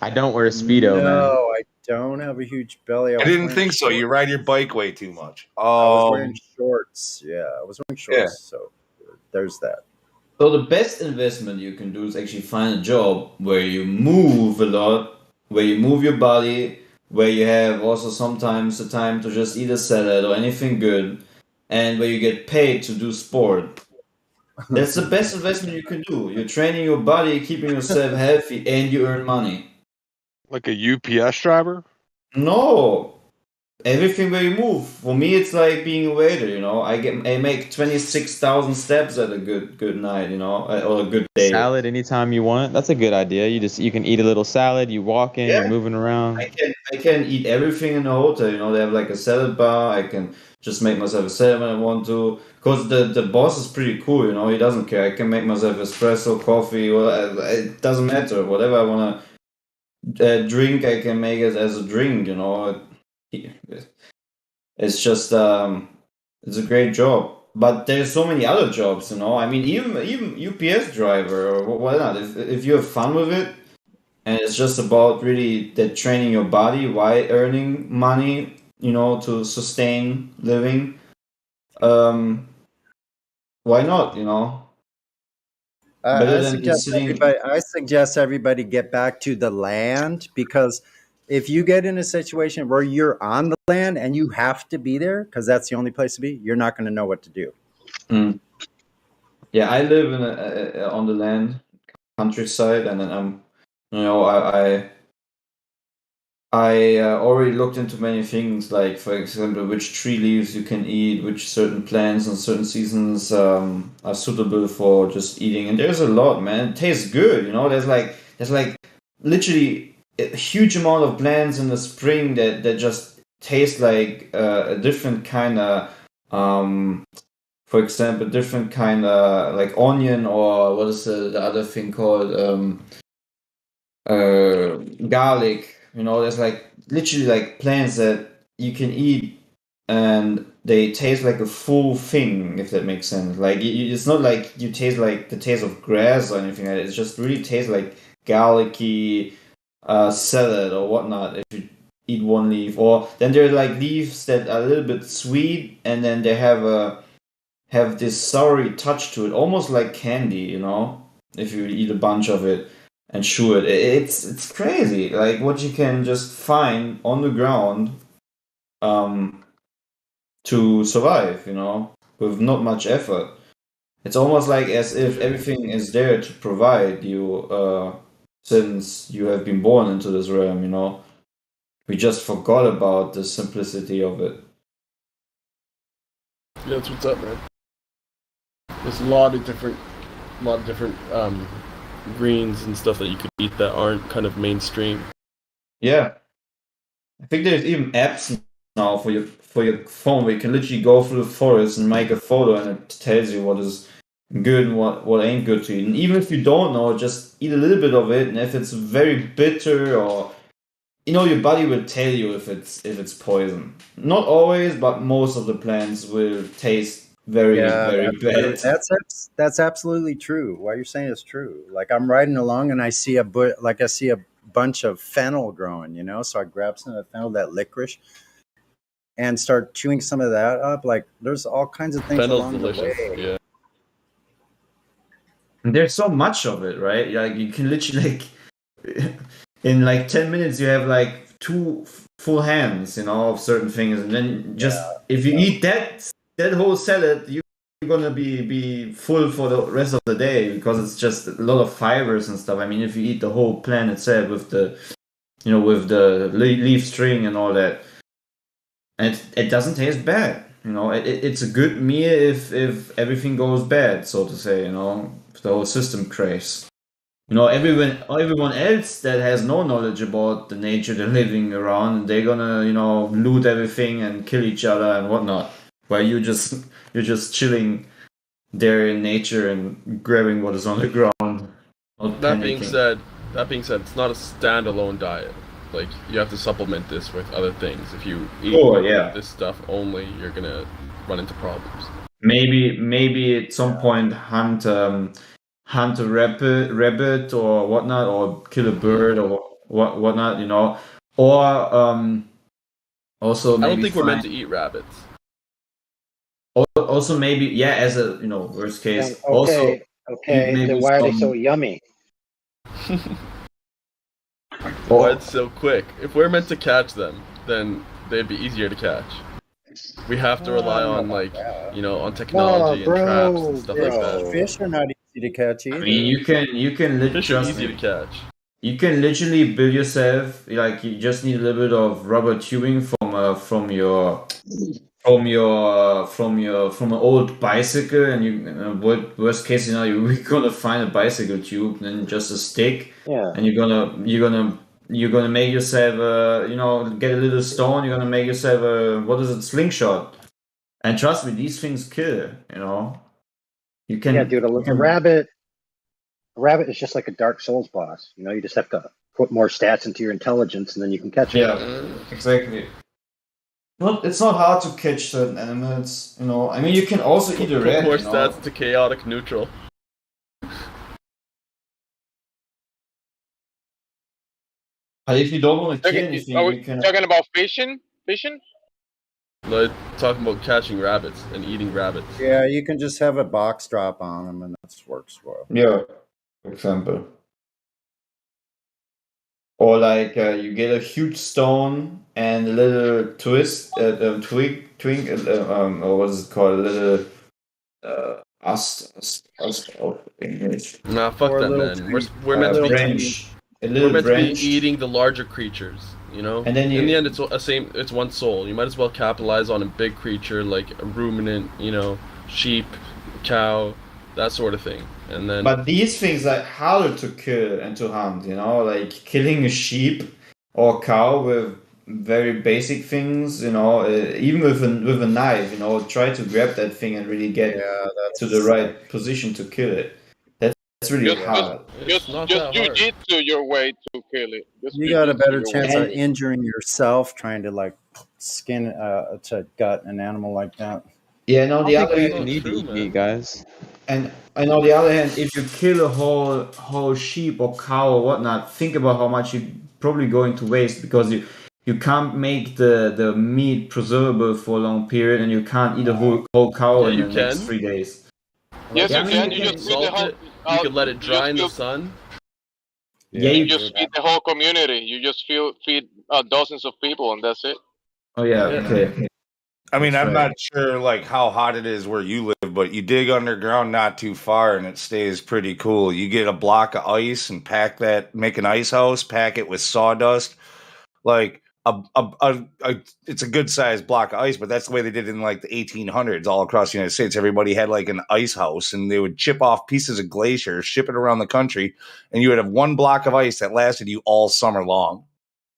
I don't wear a Speedo, man.
No, I don't have a huge belly.
I didn't think so. You ride your bike way too much.
I was wearing shorts. Yeah, I was wearing shorts.
Yeah.
So there's that.
So the best investment you can do is actually find a job where you move a lot, where you move your body, where you have also sometimes the time to just eat a salad or anything good, and where you get paid to do sport. That's the best investment you can do. You're training your body, keeping yourself healthy, and you earn money.
Like a UPS driver?
No. Everything where you move. For me, it's like being a waiter. I make 26,000 steps at a good night. Or a good day.
Salad anytime you want. That's a good idea. You can eat a little salad. You walk in. You're moving around.
I can eat everything in the hotel. They have like a salad bar. I can just make myself a salad when I want to. Because the boss is pretty cool. He doesn't care. I can make myself espresso, coffee. It doesn't matter. Whatever I want to drink, I can make it as a drink. It's just it's a great job. But there's so many other jobs. I mean, even UPS driver or why not? If you have fun with it, and it's just about really that training your body while earning money, to sustain living. Why not?
I suggest everybody get back to the land, because if you get in a situation where you're on the land and you have to be there because that's the only place to be, you're not going to know what to do.
Yeah, I live on the land, countryside, and then I I already looked into many things, like for example, which tree leaves you can eat, which certain plants and certain seasons are suitable for just eating, and there's a lot, man. It tastes good, you know. There's like literally a huge amount of plants in the spring that just taste like a different kind of, for example, different kind of like onion, or what is the other thing called, garlic. You know, there's like literally like plants that you can eat and they taste like a full thing, if that makes sense. Like it's not like you taste like the taste of grass or anything like that. It just really tastes like garlicky salad or whatnot if you eat one leaf. Or then there are like leaves that are a little bit sweet and then they have this soury touch to it, almost like candy, you know, if you eat a bunch of it and chew it. It's crazy, like what you can just find on the ground to survive, you know, with not much effort. It's almost like as if everything is there to provide you since you have been born into this realm, you know. We just forgot about the simplicity of it.
Yeah, that's what's up, man. There's a lot of different greens and stuff that you could eat that aren't kind of mainstream.
Yeah, I think there's even apps now for your phone where you can literally go through the forest and make a photo, and it tells you what is good and what ain't good to eat. And even if you don't know, just eat a little bit of it, and if it's very bitter or, you know, your body will tell you if it's poison. Not always, but most of the plants will taste very bad.
That's absolutely true. What you're saying is true. Like I'm riding along and I see a bunch of fennel growing, you know, so I grab some of the fennel, that licorice, and start chewing some of that up. Like there's all kinds of things
Fennel's
along
delicious.
the way.
Yeah.
And there's so much of it, right? Like you can literally in like 10 minutes you have like 2 full hands, you know, of certain things, and then just if you eat that whole salad, you're gonna be full for the rest of the day, because it's just a lot of fibers and stuff. I mean, if you eat the whole plant itself with the, you know, with the leaf string and all that, and it doesn't taste bad. You know, it's a good meal if everything goes bad, so to say. You know, if the whole system crashes. You know, everyone else that has no knowledge about the nature they're living around, they're gonna, you know, loot everything and kill each other and whatnot. While you're just chilling there in nature and grabbing what is on the ground.
That being said, it's not a standalone diet. Like you have to supplement this with other things. If you eat this stuff only, you're gonna run into problems.
Maybe at some point hunt a rabbit or whatnot, or kill a bird or whatnot, you know, or also maybe
I don't think we're meant to eat rabbits.
Also maybe as a, you know, worst case.
Okay, then why are they so yummy?
Why it's so quick? If we're meant to catch them, then they'd be easier to catch. We have to rely on on technology and traps and stuff like that.
Fish are not easy to catch either.
I mean, you can literally
Fish are easy to catch.
You can literally build yourself, like you just need a little bit of rubber tubing from an old bicycle, and you worst case, you know, you're gonna find a bicycle tube, then just a stick, and you're gonna make yourself get a little stone. You're gonna make yourself a slingshot, and trust me, these things kill. You know, you can.
Yeah, dude, a rabbit is just like a Dark Souls boss. You know, you just have to put more stats into your intelligence, and then you can catch it.
Yeah, exactly. It's not hard to catch certain animals, you know. I mean, you can also eat a rat.
Put more stats to chaotic neutral.
If you don't want to kill anything,
you can. Talking about fishing?
No, talking about catching rabbits and eating rabbits.
Yeah, you can just have a box drop on them, and that works well.
Yeah, for example. Or like you get a huge stone and a little twist, twig, or what is it called? A little English.
Nah, fuck that, man. We're meant to be
to be
eating the larger creatures. You know,
And then
in the end, it's one soul. You might as well capitalize on a big creature like a ruminant, you know, sheep, cow, that sort of thing. And then,
but these things are harder to kill and to hunt. You know, like killing a sheep or cow with very basic things. You know, even with a knife. You know, try to grab that thing and really get to the right position to kill it. That's really hard.
Just jujitsu your way to kill it. Just
You got a
jujitsu
better
your
chance
way
of
to it.
injuring yourself trying to like skin to gut an animal like that.
Yeah, and on the other
we
hand,
need to eat meat, guys.
And on the other hand, if you kill a whole sheep or cow or whatnot, think about how much you're probably going to waste because you can't make the meat preservable for a long period, and you can't eat a whole cow
yeah,
in
you
the next
can.
3 days.
Yes,
Yeah,
you
I
can.
mean,
You just feed the
Salt
whole.
it. You could let it dry in the sun.
Yeah,
You just feed the whole community. You just feed dozens of people, and that's it.
Oh yeah, okay.
I mean,
That's
I'm
right.
not sure like how hot it is where you live, but you dig underground not too far and it stays pretty cool. You get a block of ice and make an ice house, pack it with sawdust. Like it's a good sized block of ice, but that's the way they did it in like the 1800s all across the United States. Everybody had like an ice house and they would chip off pieces of glacier, ship it around the country, and you would have one block of ice that lasted you all summer long.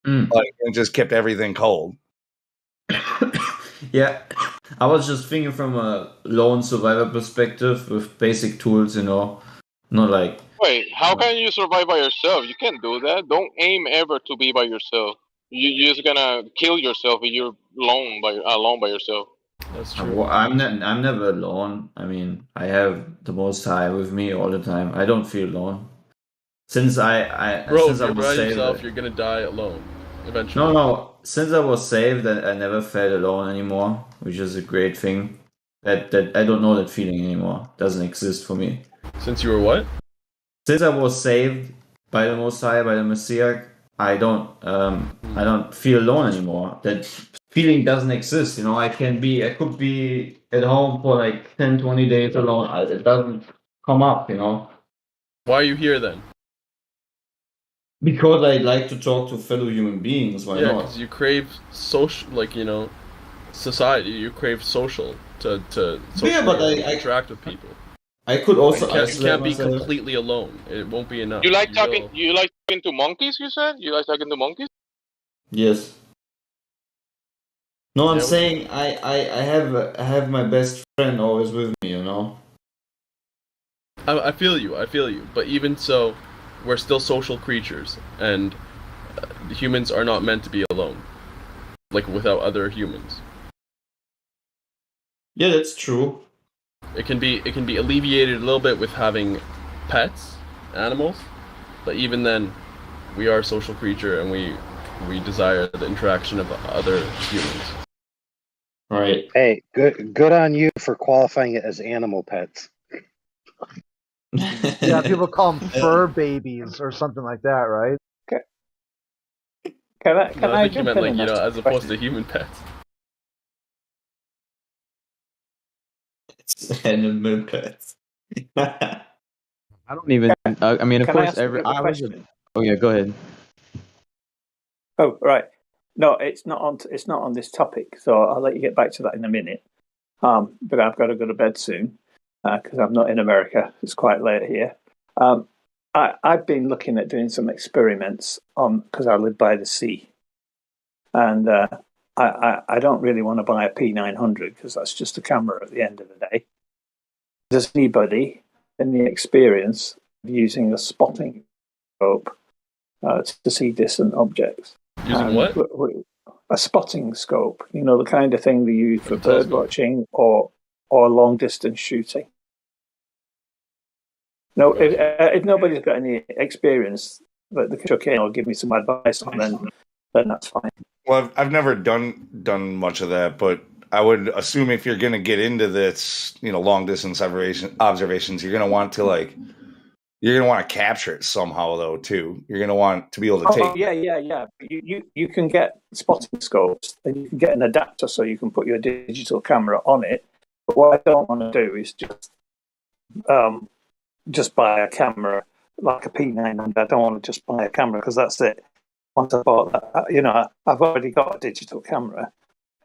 Like, and just kept everything cold.
Yeah, I was just thinking from a lone survivor perspective with basic tools, you know, not like.
Wait, how can you survive by yourself? You can't do that. Don't aim ever to be by yourself. You're just gonna kill yourself if you're alone by yourself.
That's
I'm never alone. I mean, I have the Most High with me all the time. I don't feel alone. Since
Bro,
since
if
I
you're
was
by
saved.
yourself, you're gonna die alone, eventually.
No. Since I was saved, I never felt alone anymore, which is a great thing. That I don't know that feeling anymore. Doesn't exist for me.
Since you were what?
Since I was saved by the Most High, by the Messiah, I don't feel alone anymore. That feeling doesn't exist. You know, I could be at home for like 10, 20 days alone. It doesn't come up, you know.
Why are you here then?
Because I like to talk to fellow human beings. Why
Yeah,
not?
because you crave social, like, you know, society. You crave social to socially
but I
interact with people.
I could also
You can't
isolate
be
myself.
completely alone. It won't be enough.
You like talking to monkeys? You said you like talking to monkeys.
Yes. No, I'm
Yeah,
saying I have my best friend always with me, you know.
I feel you. But even so, we're still social creatures, and humans are not meant to be alone, like without other humans.
Yeah, that's true.
It can be alleviated a little bit with having pets, animals, but even then, we are a social creature, and we desire the interaction of other humans.
Right.
Hey, good on you for qualifying it as animal pets.
Yeah, people call them fur babies or something like that, right?
Can I
think you
jump
meant
in
like,
on
you know,
that
as opposed
question?
to human pets.
It's animal pets.
I don't even. I mean, of
Can I
course,
ask a bit of a
I was.
question?
Oh yeah, go ahead.
Oh, right. No, it's not on this topic, so I'll let you get back to that in a minute. But I've got to go to bed soon because I'm not in America. It's quite late here. I've been looking at doing some experiments because I live by the sea, and I don't really want to buy a P900 because that's just a camera at the end of the day. Does anybody in the experience of using a spotting scope to see distant objects?
Using what?
A spotting scope. You know, the kind of thing they use for bird watching or long distance shooting. No, if nobody's got any experience that they can chuck in or give me some advice on, then that's fine.
Well, I've never done much of that, but I would assume if you're going to get into this, you know, long distance observations, you're going to want to capture it somehow, though. Too, you're going to want to be able to take.
Yeah. You can get spotting scopes, and you can get an adapter so you can put your digital camera on it. But what I don't want to do is just buy a camera like a P900. I don't want to just buy a camera because that's it. I once I bought that, I've already got a digital camera,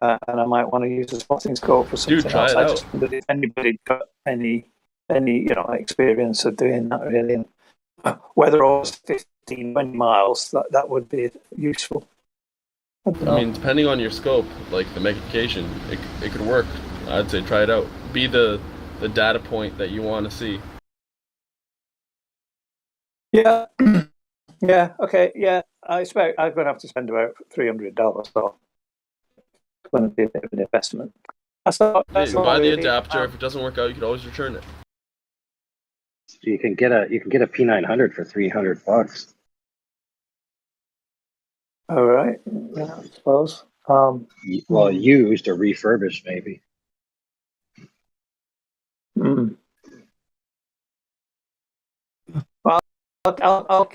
and I might want to use a spotting scope for something
try
else.
it
I
out.
just wondered if anybody got any experience of doing that really, and whether it was 15, 20 miles, that would be useful.
I mean, depending on your scope, like the magnification, it could work. I'd say try it out. Be the data point that you want to see.
Yeah. Yeah. Okay. Yeah. I expect I'm going to have to spend about $300, so it's going to be a bit of an investment. That's
Buy the
really,
adapter. If it doesn't work out, you could always return it.
You can get a P900 for $300.
All right. Yeah, I suppose.
Well, used or refurbished, maybe.
Mm. Well, I'll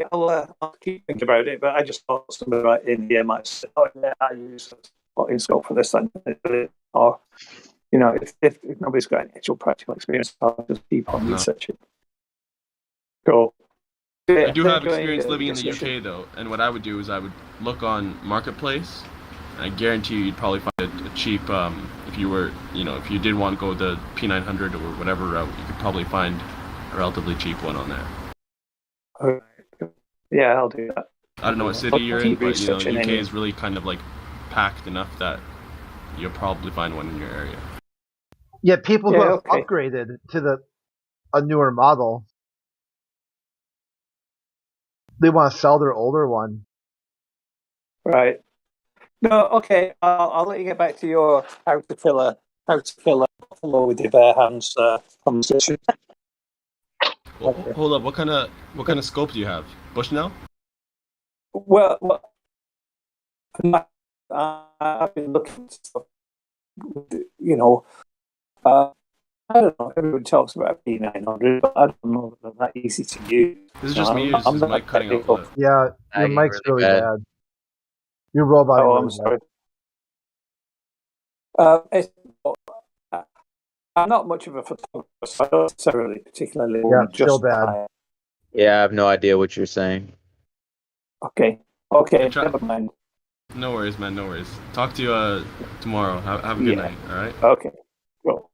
keep thinking about it, but I just thought somebody right in here might say, "Oh, yeah, I use spotting scope for this," or if nobody's got any actual practical experience, I'll just keep on researching. Cool.
I do have experience living in the UK though, and what I would do is I would look on Marketplace. And I guarantee you'd probably find a cheap. If you did want to go the P900 or whatever route, you could probably find a relatively cheap one on there.
Yeah, I'll do that.
I don't know what city you're in, but UK is really kind of like packed enough that you'll probably find one in your area.
Yeah, people who have upgraded to a newer model, they want to sell their older one.
Right. No, okay. I'll let you get back to your how to kill a buffalo with your bare hands conversation.
Well, hold up. What kind of scope do you have? Bushnell?
Well, I've been looking at stuff. I don't know. Everyone talks about P900, but I don't know that they're that easy to use.
This is just me. Is this mic cutting out?
Yeah, your mic's really bad. Your robot.
Oh, I'm sorry. I'm not much of a photographer, so I don't necessarily particularly.
Yeah, still bad.
Yeah, I have no idea what you're saying.
Okay, never mind.
No worries, man. No worries. Talk to you tomorrow. Have a good night. All right.
Okay. Cool.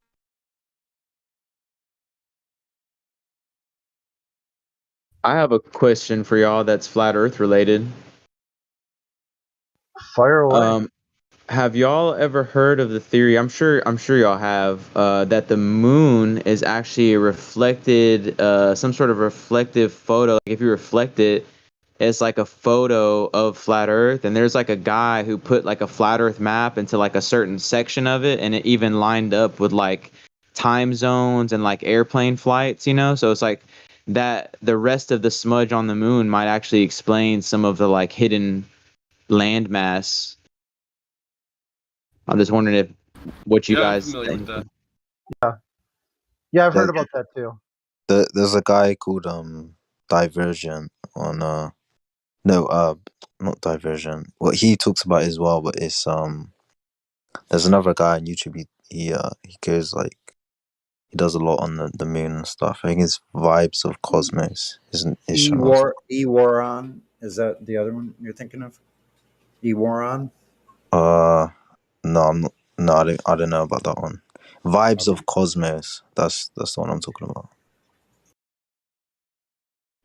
I have a question for y'all that's flat Earth related.
Fire away.
Have y'all ever heard of the theory? I'm sure y'all have. That the moon is actually a reflected, some sort of reflective photo. Like if you reflect it, it's like a photo of flat Earth. And there's like a guy who put like a flat Earth map into like a certain section of it, and it even lined up with like time zones and like airplane flights. So it's like that the rest of the smudge on the moon might actually explain some of the like hidden landmass. I'm just wondering what you guys think.
Yeah, I've heard about that too.
There's a guy called Divergent on not Divergent. What he talks about as well, but it's there's another guy on YouTube. He goes like he does a lot on the moon and stuff. I think it's Vibes of Cosmos.
Ewaron, is that the other one you're thinking of? Ewaron?
No, I'm not. No, I don't know about that one. Vibes of Cosmos. That's the one I'm talking about.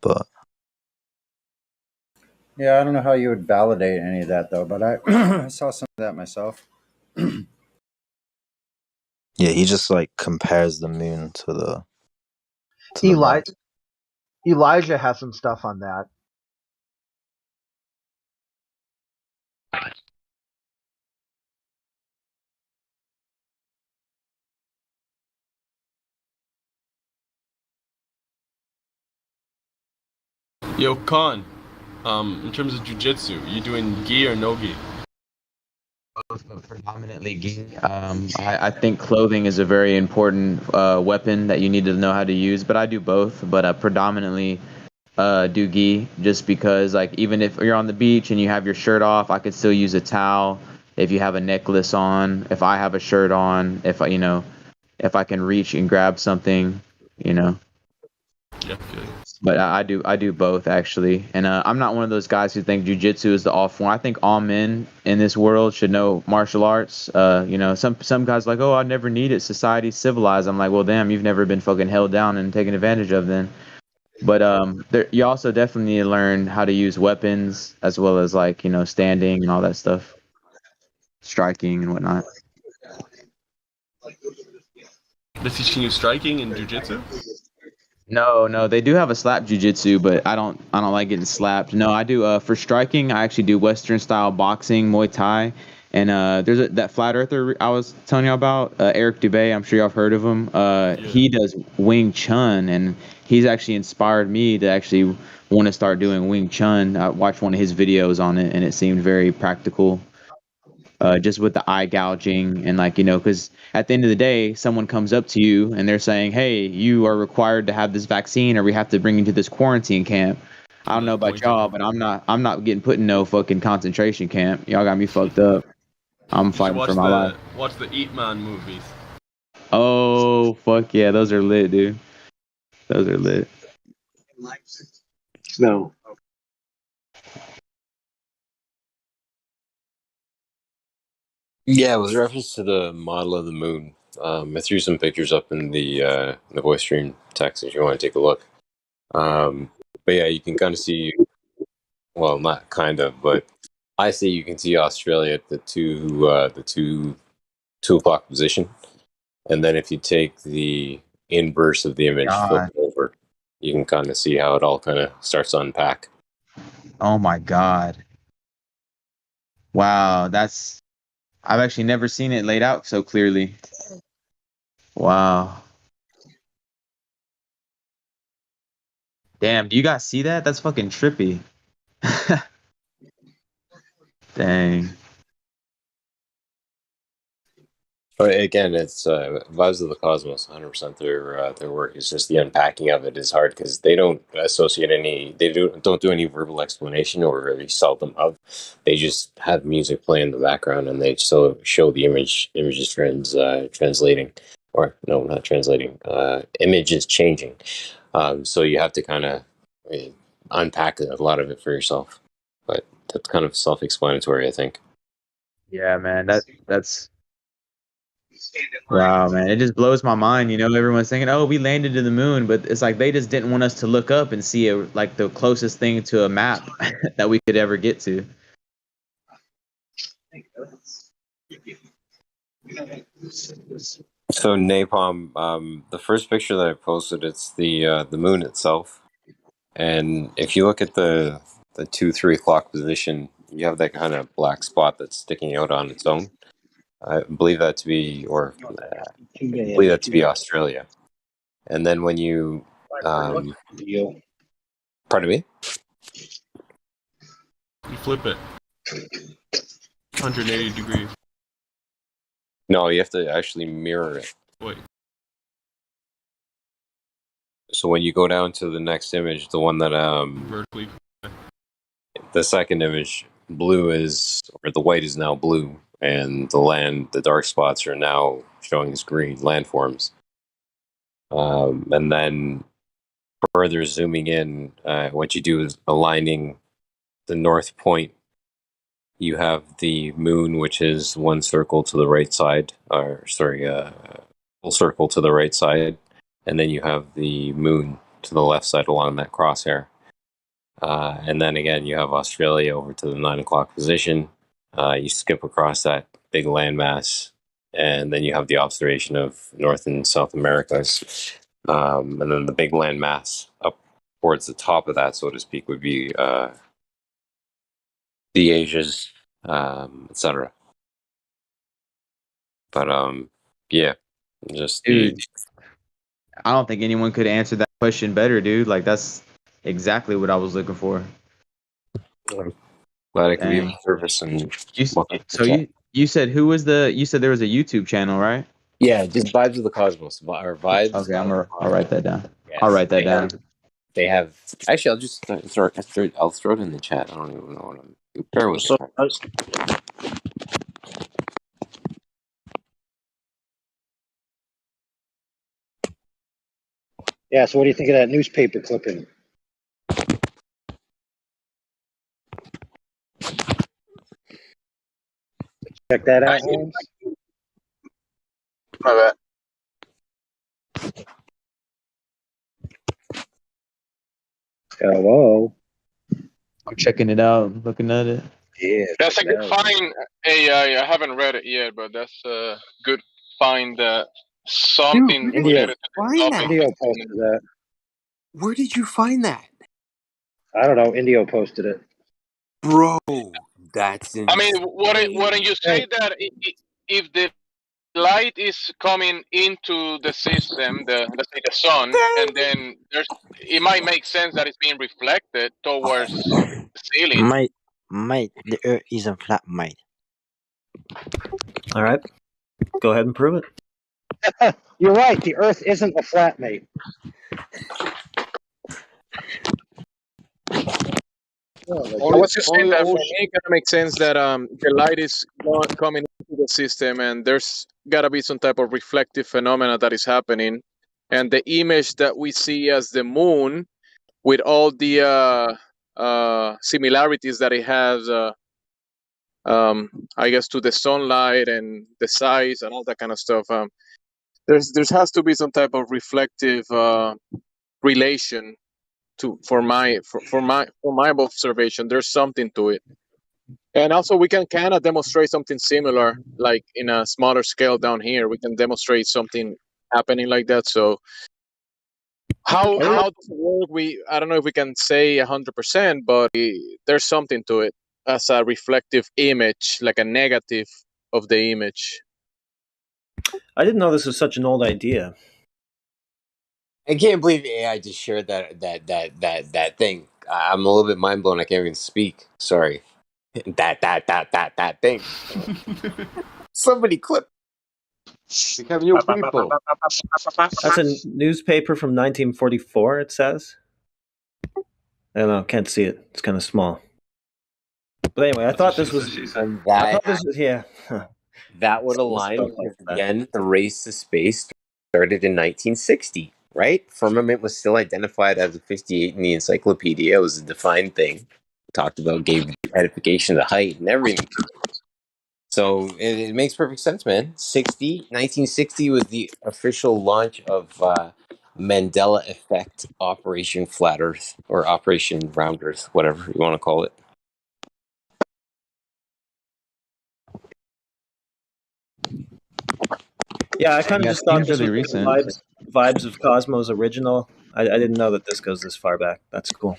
But
yeah, I don't know how you would validate any of that though, but I saw some of that myself.
yeah, he just like compares the moon to the.
Elijah has some stuff on that.
Yo, Khan, in terms of jiu-jitsu, you doing gi or no gi?
Both, but predominantly gi. I think clothing is a very important weapon that you need to know how to use, but I do both, but I predominantly do gi just because, like, even if you're on the beach and you have your shirt off, I could still use a towel. If you have a necklace on, if I have a shirt on, if I can reach and grab something,
Yeah.
But I do both actually, and I'm not one of those guys who think jujitsu is the all form. I think all men in this world should know martial arts. Some guys like, oh, I never need it. Society's civilized. I'm like, well, damn, you've never been fucking held down and taken advantage of then. But you also definitely need to learn how to use weapons as well as like standing and all that stuff, striking and whatnot.
They're teaching you striking and jujitsu?
No, they do have a slap jujitsu, but I don't like getting slapped. No, I do for striking. I actually do Western style boxing, Muay Thai, and there's that flat earther I was telling you about, Eric Dubé. I'm sure y'all have heard of him. He does Wing Chun, and he's actually inspired me to actually want to start doing Wing Chun. I watched one of his videos on it, and it seemed very practical. Just with the eye gouging and because at the end of the day, someone comes up to you and they're saying, "Hey, you are required to have this vaccine, or we have to bring you to this quarantine camp." I don't know about y'all, but I'm not getting put in no fucking concentration camp. Y'all got me fucked up. I'm fighting for my life.
Watch the Eat Man movies.
Oh fuck yeah, those are lit, dude. Those are lit.
No.
Yeah, with reference to the model of the moon, I threw some pictures up in the voice stream text if you want to take a look. But yeah, you can kind of see, well, not kind of, but I see you can see Australia at the 2 o'clock position, and then if you take the inverse of the image, flip it over, you can kind of see how it all kind of starts to unpack.
Oh my god. Wow, I've actually never seen it laid out so clearly. Wow. Damn, do you guys see that? That's fucking trippy. Dang.
But again, it's Vibes of the Cosmos. 100% their work. It's just the unpacking of it is hard because they don't associate any. They don't do any verbal explanation or very seldom of. They just have music play in the background and they so show the images translating, or no, not translating. Images changing. So you have to kind of unpack a lot of it for yourself. But that's kind of self-explanatory, I think.
Yeah, man, that's wow, man. It just blows my mind. Everyone's thinking, "Oh, we landed to the moon," but it's like they just didn't want us to look up and see like the closest thing to a map that we could ever get to.
So Napalm, the first picture that I posted, it's the moon itself, and if you look at the 2-3 o'clock position, you have that kind of black spot that's sticking out on its own. I believe that to be, Australia. And then when you, pardon me,
You flip it 180 degrees.
no, you have to actually mirror it.
Wait.
So when you go down to the next image, the one that
vertically,
the second image, the white is now blue, and the dark spots are now showing as green landforms. And then further zooming in, what you do is aligning the north point. You have the moon, which is one circle to the right side, full circle to the right side, and then you have the moon to the left side along that crosshair. And then again, you have Australia over to the 9 o'clock position. You skip across that big landmass, and then you have the observation of North and South Americas. And then the big landmass up towards the top of that, so to speak, would be the Asias, etc. But yeah, just
Dude, I don't think anyone could answer that question better, dude. Like that's exactly what I was looking for.
Glad I could be of service and
you said you said there was a YouTube channel, right?
Yeah, just Vibes of the Cosmos or Vibes.
Okay, I'll write that down. Yes, I'll write that down.
They have actually. I'll just I'll throw it in the chat. I don't even know what I'm. Bear with me.
Yeah. So what do you think of that newspaper clipping? Check that out, Holmes.
My bad.
Hello.
I'm checking it out, looking at it.
Yeah.
That's a good find, AI. I haven't read it yet, but that's a good find. Something
Dude,
related to
find
this
that?
topic.
Indio posted that.
Where did you find that?
I don't know. Indio posted it.
Bro, that's insane.
I mean, wouldn't you say that if the light is coming into the system, let's say the sun, and then it might make sense that it's being reflected towards the ceiling.
Mate, the Earth isn't flat, mate.
All right, go ahead and prove it.
You're right. The Earth isn't a flat, mate.
I was just saying that for me, it kind of makes sense that the light is coming into the system, and there's got to be some type of reflective phenomena that is happening, and the image that we see as the moon, with all the similarities that it has, I guess, to the sunlight and the size and all that kind of stuff. There has to be some type of reflective relation for my observation. There's something to it, and also we can kind of demonstrate something similar, like in a smaller scale down here. We can demonstrate something happening like that. So how does it work? I don't know if we can say 100%, but there's something to it as a reflective image, like a negative of the image.
I didn't know this was such an old idea.
I can't believe AI just shared that thing. I'm a little bit mind blown. I can't even speak. Sorry. That thing. Somebody clip.
Become new people.
That's a newspaper from 1944. It says. I don't know. Can't see it. It's kind of small. But anyway, I thought this was. Yeah.
That would align because, again, the race to space started in 1960, right? Firmament was still identified as a 58 in the encyclopedia. It was a defined thing. Talked about gave edification to height and everything. So it makes perfect sense, man. 1960 was the official launch of Mandela Effect Operation Flat Earth, or Operation Round Earth, whatever you want to call it.
Yeah, I kind of just thought this was recent. Vibes of Cosmo's original. I didn't know that this goes this far back. That's cool.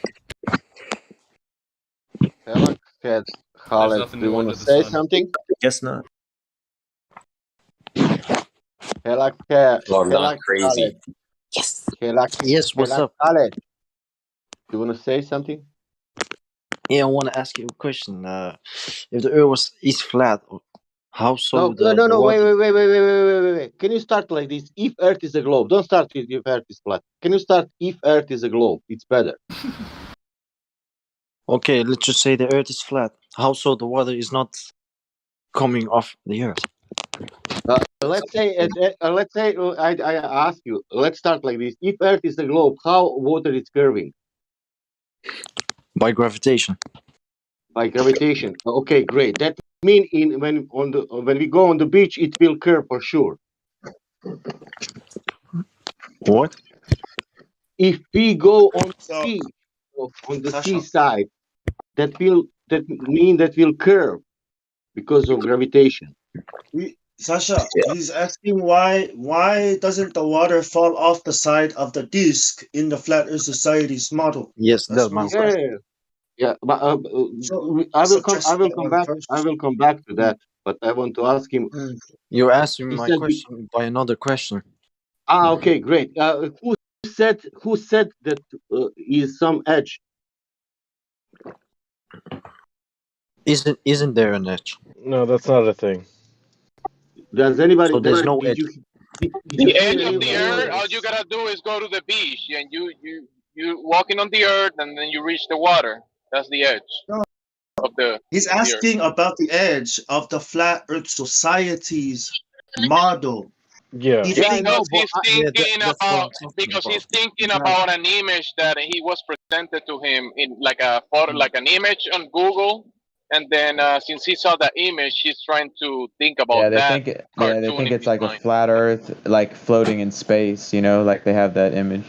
Hello, Khaled, do you want to say something?
Guess not.
Hello,
well, not crazy.
Yes.
Yes, what's up?
Khaled, do you want to say something?
Yeah, I want to ask you a question. If the Earth is flat, how so?
No, wait. Can you start like this? If Earth is a globe, don't start with if Earth is flat. Can you start if Earth is a globe? It's better.
Okay, let's just say the Earth is flat. How so the water is not coming off the Earth?
Let's say I ask you. Let's start like this. If Earth is a globe, how water is curving?
By gravitation.
By gravitation. Okay, great. That means when we go on the beach, it will curve for sure.
What?
If we go on the seaside, that will curve because of gravitation.
Sasha, he's asking why doesn't the water fall off the side of the disc in the Flat Earth Society's model?
Yes, that's my question.
Yeah, but I will come back to that. But I want to ask him.
You're asking my question by another question.
Okay, great. Who said that is some edge?
Isn't there an edge?
No, that's not a thing.
Does anybody?
So there's no edge.
The edge of the earth, all you gotta do is go to the beach, and you walking on the earth, and then you reach the water. That's the edge of the.
He's asking about the edge of the Flat Earth Society's model.
Yeah.
Because he's thinking about an image that he was presented to him in like a photo, like an image on Google, and then since he saw that image, he's trying to think about
Yeah,
that
they
cartoon
think
in
it's
his
like a
mind.
flat Earth, like floating in space. You know, like they have that image.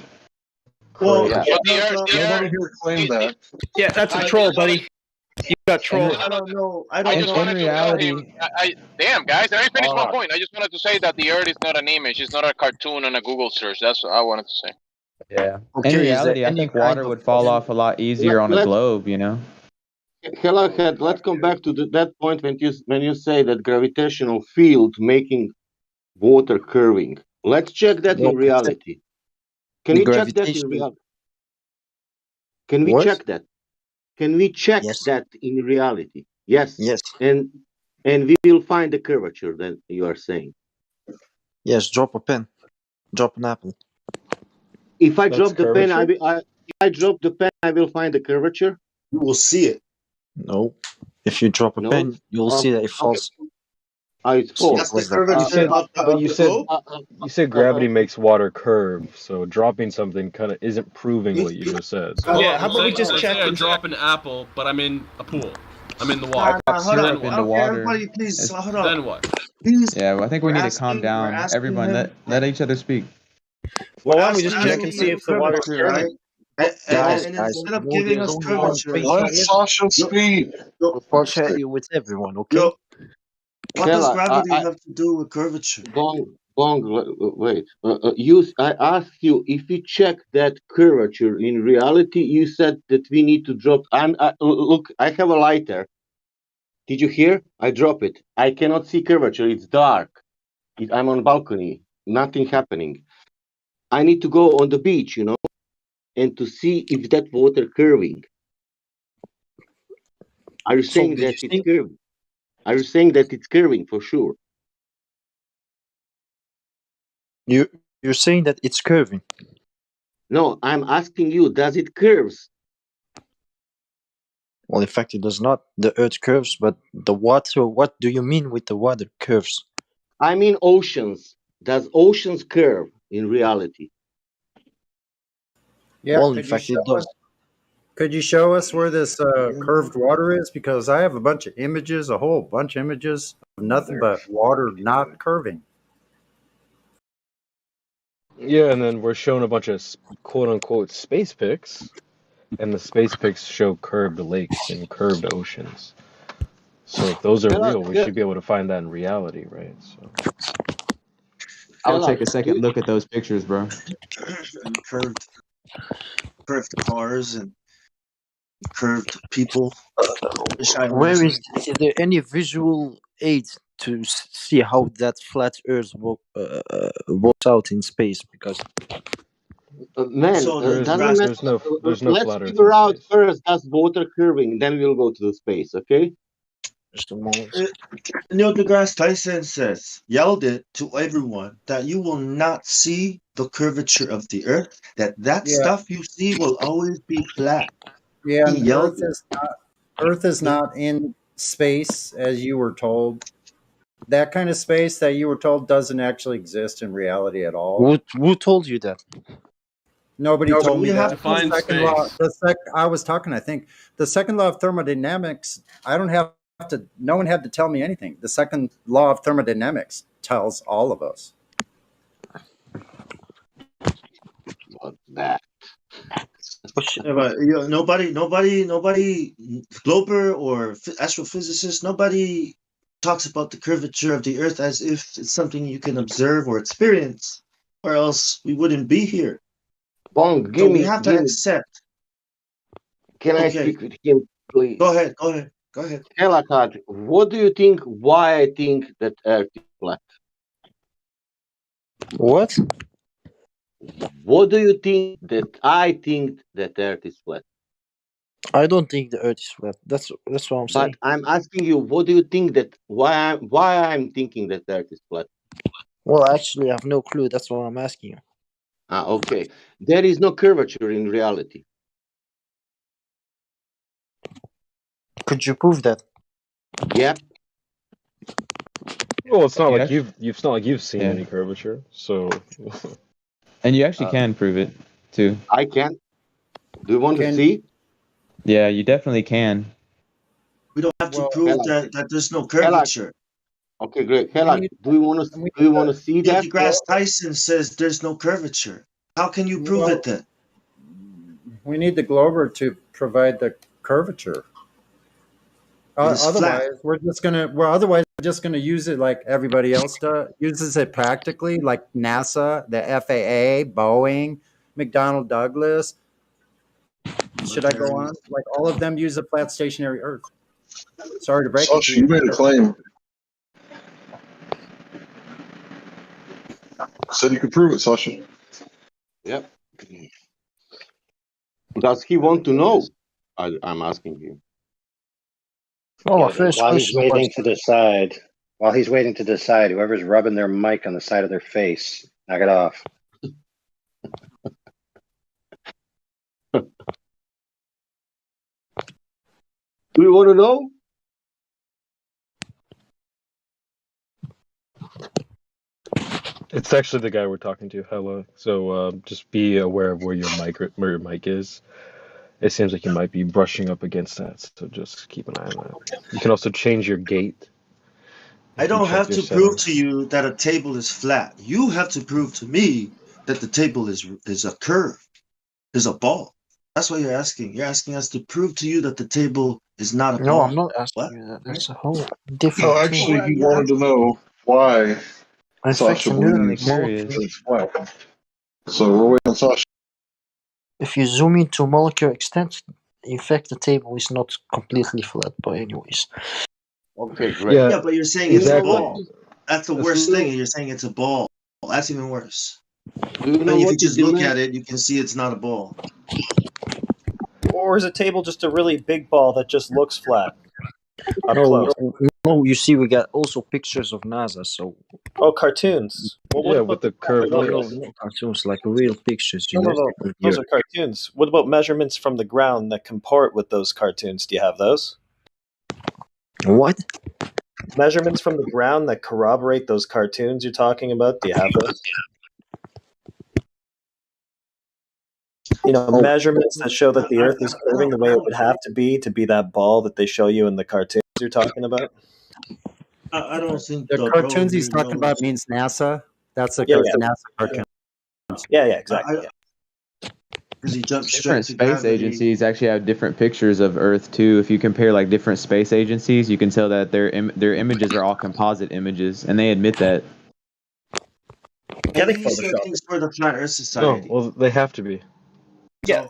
Well,
But the
nobody
Earth,
here claimed that.
Yeah, that's a
I
troll,
just wanted.
buddy. You got trolled.
I don't know. I
I
don't
just
know.
wanted to tell him.
reality,
Damn, guys, let me finish one
Ah.
point. I just wanted to say that the Earth is not an image. It's not a cartoon on a Google search. That's what I wanted to say.
yeah.
Okay,
In
is there
reality, I
any
think
kind
water
of
would fall off a lot easier on a
Let's
globe. You know.
Hellhead, let's come back to that point when you say that gravitational field making water curving. Let's check that
no
in reality. Can we check that in
gravitation?
reality? Can we
What?
check that? Can we check
Yes.
that in reality? Yes.
Yes.
And we will find the curvature that you are saying.
Yes. Drop a pen. Drop an apple.
If I
That's
drop the pen,
curvature?
if I drop the pen, I will find the curvature.
You will see it.
No. If you drop a
No.
pen, you'll see that it
Okay.
falls.
It
See,
falls.
That's the
was that?
You
curvature
said,
of
but you
the
said
globe.
you said gravity makes water curve, so dropping something kind of isn't proving what you just said.
Hold
Yeah,
on,
how about we just
let's
check
say I
and
drop an apple, but I'm in a pool. I'm in the
Nah,
water.
hold
Then
up.
what?
into water.
Everybody, please hold up.
Then what?
Please,
Yeah, well, I think we
we're
need to calm
asking. We're
down.
asking
Everyone,
him.
let each other speak.
We're
Well, why don't we just
asking
check
him
and see
the
if the water's
curvature,
curving?
right? And,
Guys,
and
guys,
instead of
no,
giving
there's
us
only one
curvature,
space.
yo,
Sasha
speak.
I'll chat you with everyone, okay?
Yo, what does
Hella,
gravity have to do with curvature?
Wait. I asked you if we check that curvature in reality. You said that we need to drop. Look. I have a lighter. Did you hear? I drop it. I cannot see curvature. It's dark. I'm on balcony. Nothing happening. I need to go on the beach, and to see if that water curving. Are you
So
saying
did
that
you
it's
see?
curving? Are you saying that it's curving for sure?
You're saying that it's curving.
No, I'm asking you. Does it curves?
Well, in fact, it does not. The Earth curves, but the water. What do you mean with the water curves?
I mean oceans. Does oceans curve in reality?
Yeah,
Well, in fact, it does.
could you show us where this curved water is? Because I have a bunch of images, a whole bunch of images of nothing but water not curving.
Yeah, and then we're shown a bunch of quote unquote space pics, and the space pics show curved lakes and curved oceans. So if those are real, we should be able to find that in reality, right? So
I would take a second look at those pictures, bro.
And curved cars and curved people.
Where is there any visual aid to see how that flat Earth works out in space? Because
Man,
So
doesn't matter.
there's no
Let's
flat Earth
figure
in
out
space.
first does water curving, then we'll go to the space, okay?
just a moment.
Neil deGrasse Tyson yelled it to everyone that you will not see the curvature of the Earth. That
Yeah.
stuff you see will always be flat.
Yeah,
He
and
yelled
Earth is not in space as you were told. That kind of space that you were told doesn't actually exist in reality at all.
Who told you that?
Nobody told me that.
Define
I was talking, I think. The second law of thermodynamics, I don't have to, no one had to tell me anything. The second law of thermodynamics tells all of us.
What's that?
Yeah, but nobody, Glober or astrophysicist, nobody talks about the curvature of the Earth as if it's something you can observe or experience, or else we wouldn't be here.
Bong,
So we have to accept.
Can I speak with him, please?
Go ahead.
Helakat, what do you think? Why I think that Earth is flat?
What?
What do you think that I think that Earth is flat?
I don't think the Earth is flat. That's what I'm saying.
But I'm asking you, what do you think that why I'm thinking that Earth is flat?
Well, actually, I have no clue. That's what I'm asking you.
Okay. There is no curvature in reality.
Could you prove that?
Yep.
Well, it's not like you've seen any curvature, so.
And you actually can prove it too.
I can. Do you want to see?
Yeah, you definitely can.
We don't have to prove that there's no curvature.
Okay, great. Hela, do you want to see
Neil
that?
deGrasse Tyson says there's no curvature. How can you prove it then?
We need the Glober to provide the curvature. Otherwise, we're just gonna use it like everybody else uses it practically, like NASA, the FAA, Boeing, McDonnell Douglas. Should I go on? Like all of them use a flat stationary Earth. Sorry to break it to
Sasha, you made a claim. Said you could prove it, Sasha.
Yep. Does he want to know? I'm asking you.
Oh,
While he's waiting to decide, whoever's rubbing their mic on the side of their face, knock it off.
Do you want to know?
It's actually the guy we're talking to. Hello. So just be aware of where your mic is. It seems like you might be brushing up against that, so just keep an eye on that. You can also change your gate.
I don't have to prove to you that a table is flat. You have to prove to me that the table is a curve, is a ball. That's what you're asking. You're asking us to prove to you that the table is not a ball.
No, I'm not asking you that. That's a whole different
No, actually, he wanted to know why Sasha believes it's flat. So we're waiting on Sasha.
If you zoom into molecular extent, in fact, the table is not completely flat. But anyways.
Okay, great.
Yeah, but you're saying it's a ball. That's the worst thing. And you're saying it's a ball. That's even worse.
Do you know
if
what
you just
the
look
dimen-
at it, you can see it's not a ball.
Or is a table just a really big ball that just looks flat? Up
No,
close.
no, you see, we got also pictures of NASA. So.
Oh, cartoons. Well, what
Yeah,
about
with the curved
No,
lakes.
no, cartoons, like real pictures.
No, those are cartoons. What about measurements from the ground that comport with those cartoons? Do you have those?
What?
Measurements from the ground that corroborate those cartoons you're talking about? Do you have those? Measurements that show that the Earth is curving the way it would have to be that ball that they show you in the cartoons you're talking about?
I don't think
the cartoons he's talking about means NASA. That's a NASA cartoon.
Yeah, exactly.
Because he jumped
Different space agencies actually have different pictures of Earth too. If you compare like different space agencies, you can tell that their images are all composite images, and they admit that.
I think he said things for the Flat Earth Society.
No, well, they have to be.
Yeah,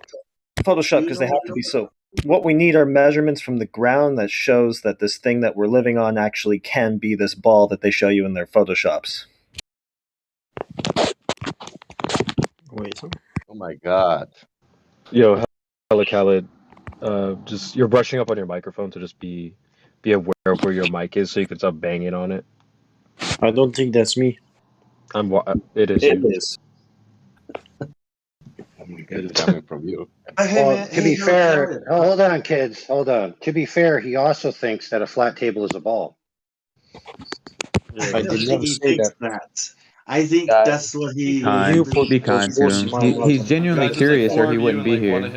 Photoshop, because they have to be. So what we need are measurements from the ground that shows that this thing that we're living on actually can be this ball that they show you in their Photoshops.
Wait.
Oh my God.
Yo, hello, Khaled. Just you're brushing up on your microphone, so just be aware of where your mic is, so you can stop banging on it.
I don't think that's me.
It is.
It is.
It's coming from you.
Well, to be fair, hold on, kids. Hold on. To be fair, he also thinks that a flat table is a ball.
I did not say that.
I think that's what he.
Be kind to him. He's genuinely curious, or he wouldn't be here.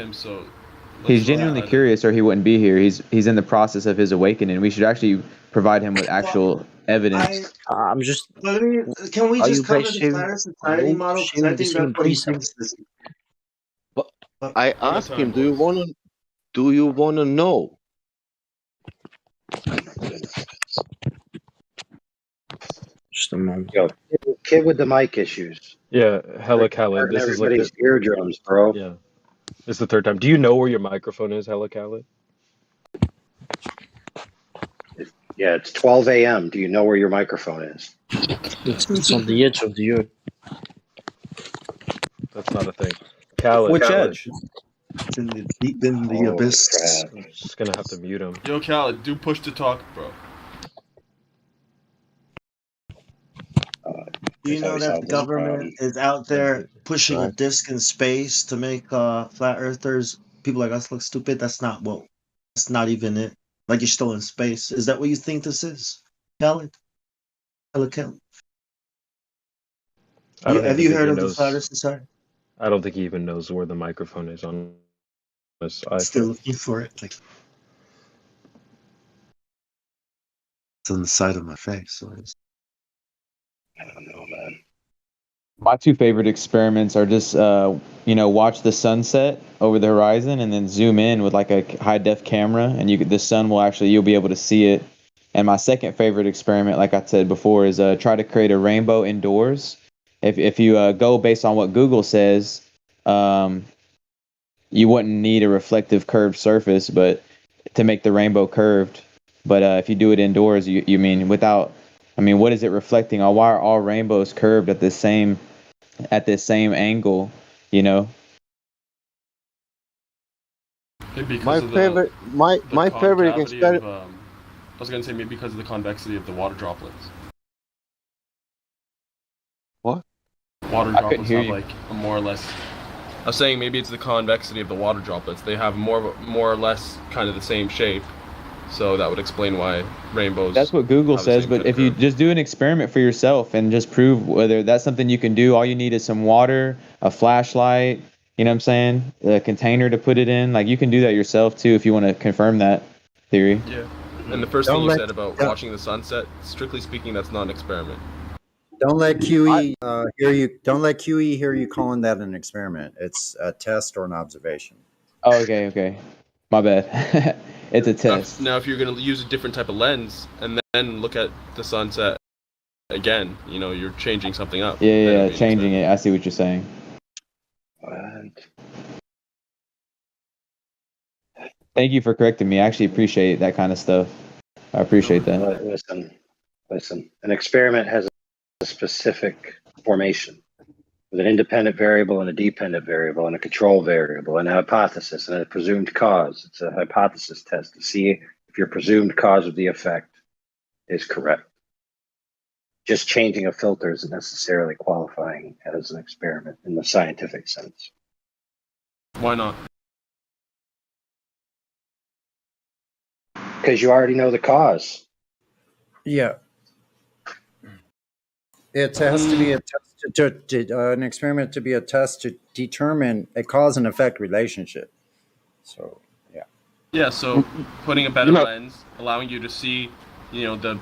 He's genuinely curious, or he wouldn't be here. He's in the process of his awakening. We should actually provide him with actual evidence.
I'm just.
Can we just come to the Flat Earth Society model? Because I think that's what he thinks.
But I asked him, "Do you want to know?"
Just a moment.
Yo, kid with the mic issues.
Yeah, hello, Khaled. This is like
everybody's eardrums, bro.
Yeah, this is the third time. Do you know where your microphone is, hello, Khaled?
Yeah, it's 12 a.m. Do you know where your microphone is?
It's on the edge of the Earth.
That's not a thing. Khaled.
Which edge?
It's deep in the abyss.
I'm just gonna have to mute him.
Yo, Khaled, do push to talk, bro.
Do you know that the government is out there pushing a disc in space to make flat earthers, people like us, look stupid? That's not even it. Like you're still in space. Is that what you think this is, Khaled? Hello, Khaled. Have you heard of the Flat Earth Society?
I don't think he even knows where the microphone is on this iPhone.
Still looking for it. It's on the side of my face. So
I don't know, man.
My two favorite experiments are just, watch the sunset over the horizon and then zoom in with like a high def camera, and the sun will you'll be able to see it. And my second favorite experiment, like I said before, is try to create a rainbow indoors. If you go based on what Google says, you wouldn't need a reflective curved surface, but to make the rainbow curved. But if you do it indoors, you mean without. I mean, what is it reflecting? Why are all rainbows curved at this same angle? You know.
Because
My
of
favorite, my favorite
concavity
experiment.
I was gonna say maybe because of the convexity of the water droplets.
What?
Water
I couldn't
droplets
hear
have
you.
like a more or less. I was saying maybe it's the convexity of the water droplets. They have more or less kind of the same shape, so that would explain why rainbows.
That's what Google
have the
says,
same
but
kind of
if you
curve.
just do an experiment for yourself and just prove whether that's something you can do, all you need is some water, a flashlight, you know what I'm saying? A container to put it in. Like you can do that yourself too if you want to confirm that theory.
Yeah. And the first
Don't
thing you
let-
said about
don't-
watching the sunset, strictly speaking, that's not an experiment.
Don't let QE hear you. Don't let QE hear you calling that an experiment. It's a test or an observation.
Oh, okay. My bad. It's a test.
Now, if you're going to use a different type of lens and then look at the sunset again, you're changing something up.
Yeah, changing it. I see what you're saying. Thank you for correcting me. I actually appreciate that kind of stuff. I appreciate that.
Listen. An experiment has a specific formation with an independent variable and a dependent variable and a control variable and a hypothesis and a presumed cause. It's a hypothesis test to see if your presumed cause of the effect is correct. Just changing a filter isn't necessarily qualifying as an experiment in the scientific sense.
Why not?
Because you already know the cause.
Yeah. It has to be a test an experiment to be a test to determine a cause and effect relationship. So, yeah.
Yeah, so putting a better lens, allowing you to see, the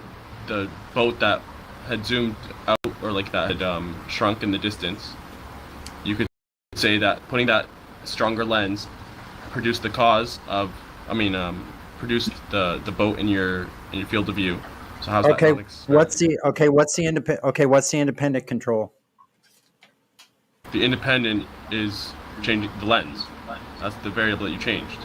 boat that had zoomed out or like that had shrunk in the distance. You could say that putting that stronger lens produced the cause of, produced the boat in your field of view. So how's
Okay,
that?
what's the independent control?
The independent is changing the lens. That's the variable that you changed.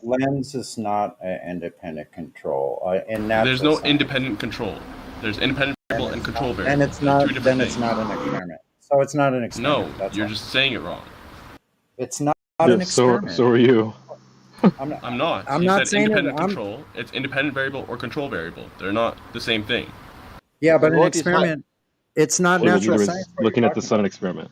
Lens is not an independent control. In natural
There's no
science.
independent control. There's independent variable and control variable.
And it's not.
Two different
Then
things.
it's not an experiment. So it's not an experiment.
No, you're just saying it wrong.
It's not an experiment.
So are you.
I'm not.
I'm
You
not
said
saying
independent control. It's independent variable or control variable. They're not the same thing.
Yeah, but an
What is
experiment. It's not natural
Neither
science.
is looking at the sun experiment.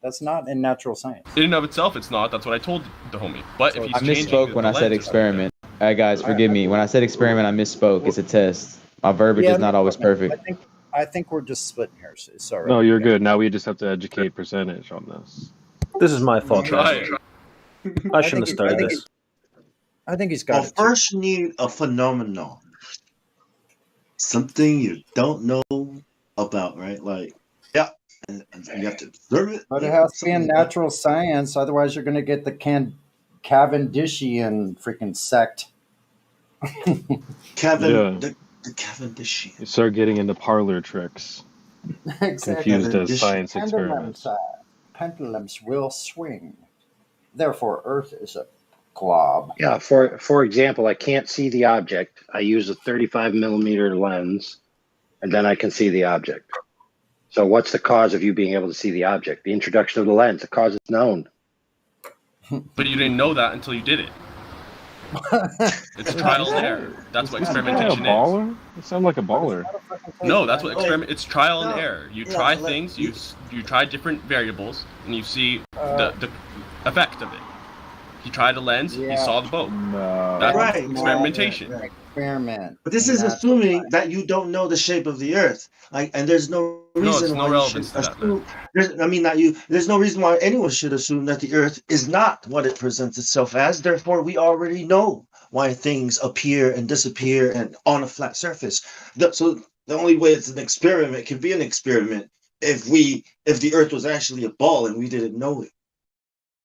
That's not in natural science.
In and of itself, it's not. That's what I told the homie. But if he's
I
changing
misspoke when
the
I said
lens,
experiment. All right, guys, forgive me. When I said experiment, I misspoke. It's a test. My verbiage is not always perfect.
I think we're just splitting hairs. It's all right.
No, you're good. Now we just have to educate percentage on this.
This is my fault.
Try
guys.
it.
I shouldn't have started this.
I think he's got
Well,
it. Too.
first you need a phenomenon. Something you don't know about, right? Like, yeah, and you have to observe it.
But it has to be in natural science. Otherwise, you're going to get the Cavendishian freaking sect.
The Cavendishian.
You start getting into parlor tricks.
Exactly.
Confused as science experiments.
Pendulums will swing. Therefore, Earth is a glob.
Yeah, for example, I can't see the object. I use a 35 millimeter lens, and then I can see the object. So what's the cause of you being able to see the object? The introduction of the lens. The cause is known.
But you didn't know that until you did it. It's trial and error. That's what experimentation
a baller? You sound like a baller.
No, that's what experiment. It's trial and error. You try things. You try different variables, and you see the effect of it. He tried a lens. He saw the boat. That's
Right.
experimentation.
Experiment.
But this is assuming that you don't know the shape of the Earth, and there's no reason
it's no
why you
relevance
should
to that,
assume. There's no reason why anyone should assume that the Earth is not what it presents itself as. Therefore, we already know why things appear and disappear and on a flat surface. So the only way it's an experiment can be an experiment if the Earth was actually a ball and we didn't know it,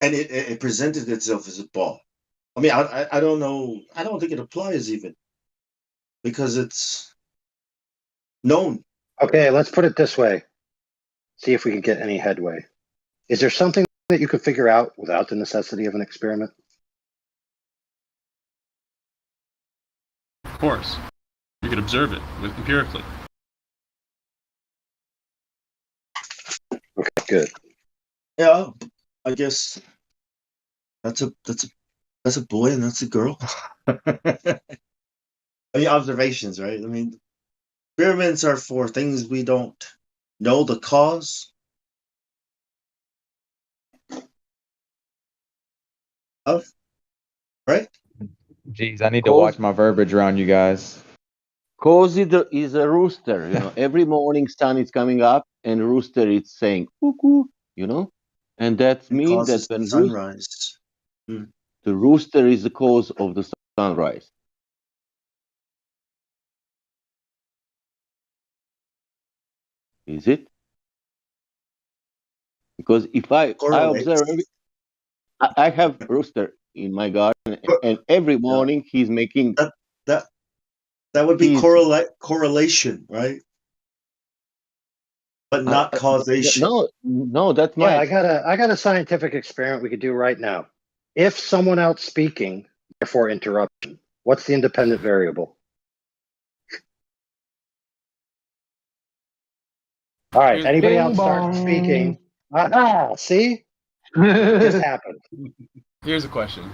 and it presented itself as a ball. I mean, I don't know. I don't think it applies even because it's known.
Okay, let's put it this way. See if we can get any headway. Is there something that you could figure out without the necessity of an experiment?
Of course. You could observe it empirically.
Okay, good.
Yeah, I guess that's a boy and that's a girl. I mean, observations, right? I mean, experiments are for things we don't know the cause of, right?
Jeez, I need to watch my verbiage around you guys.
Cause is a rooster, every morning sun is coming up and rooster is saying cuckoo, and that means that
Causes
when
sunrise.
the rooster is the cause of the sunrise. Is it? Because if I observe, I have rooster in my garden, and every morning he's making
that would be correlation, right? But not causation.
No, that's my.
Yeah, I got a scientific experiment we could do right now. If someone else speaking, therefore interruption, what's the independent variable? All right, anybody else start speaking? See? It just happened.
Here's a question.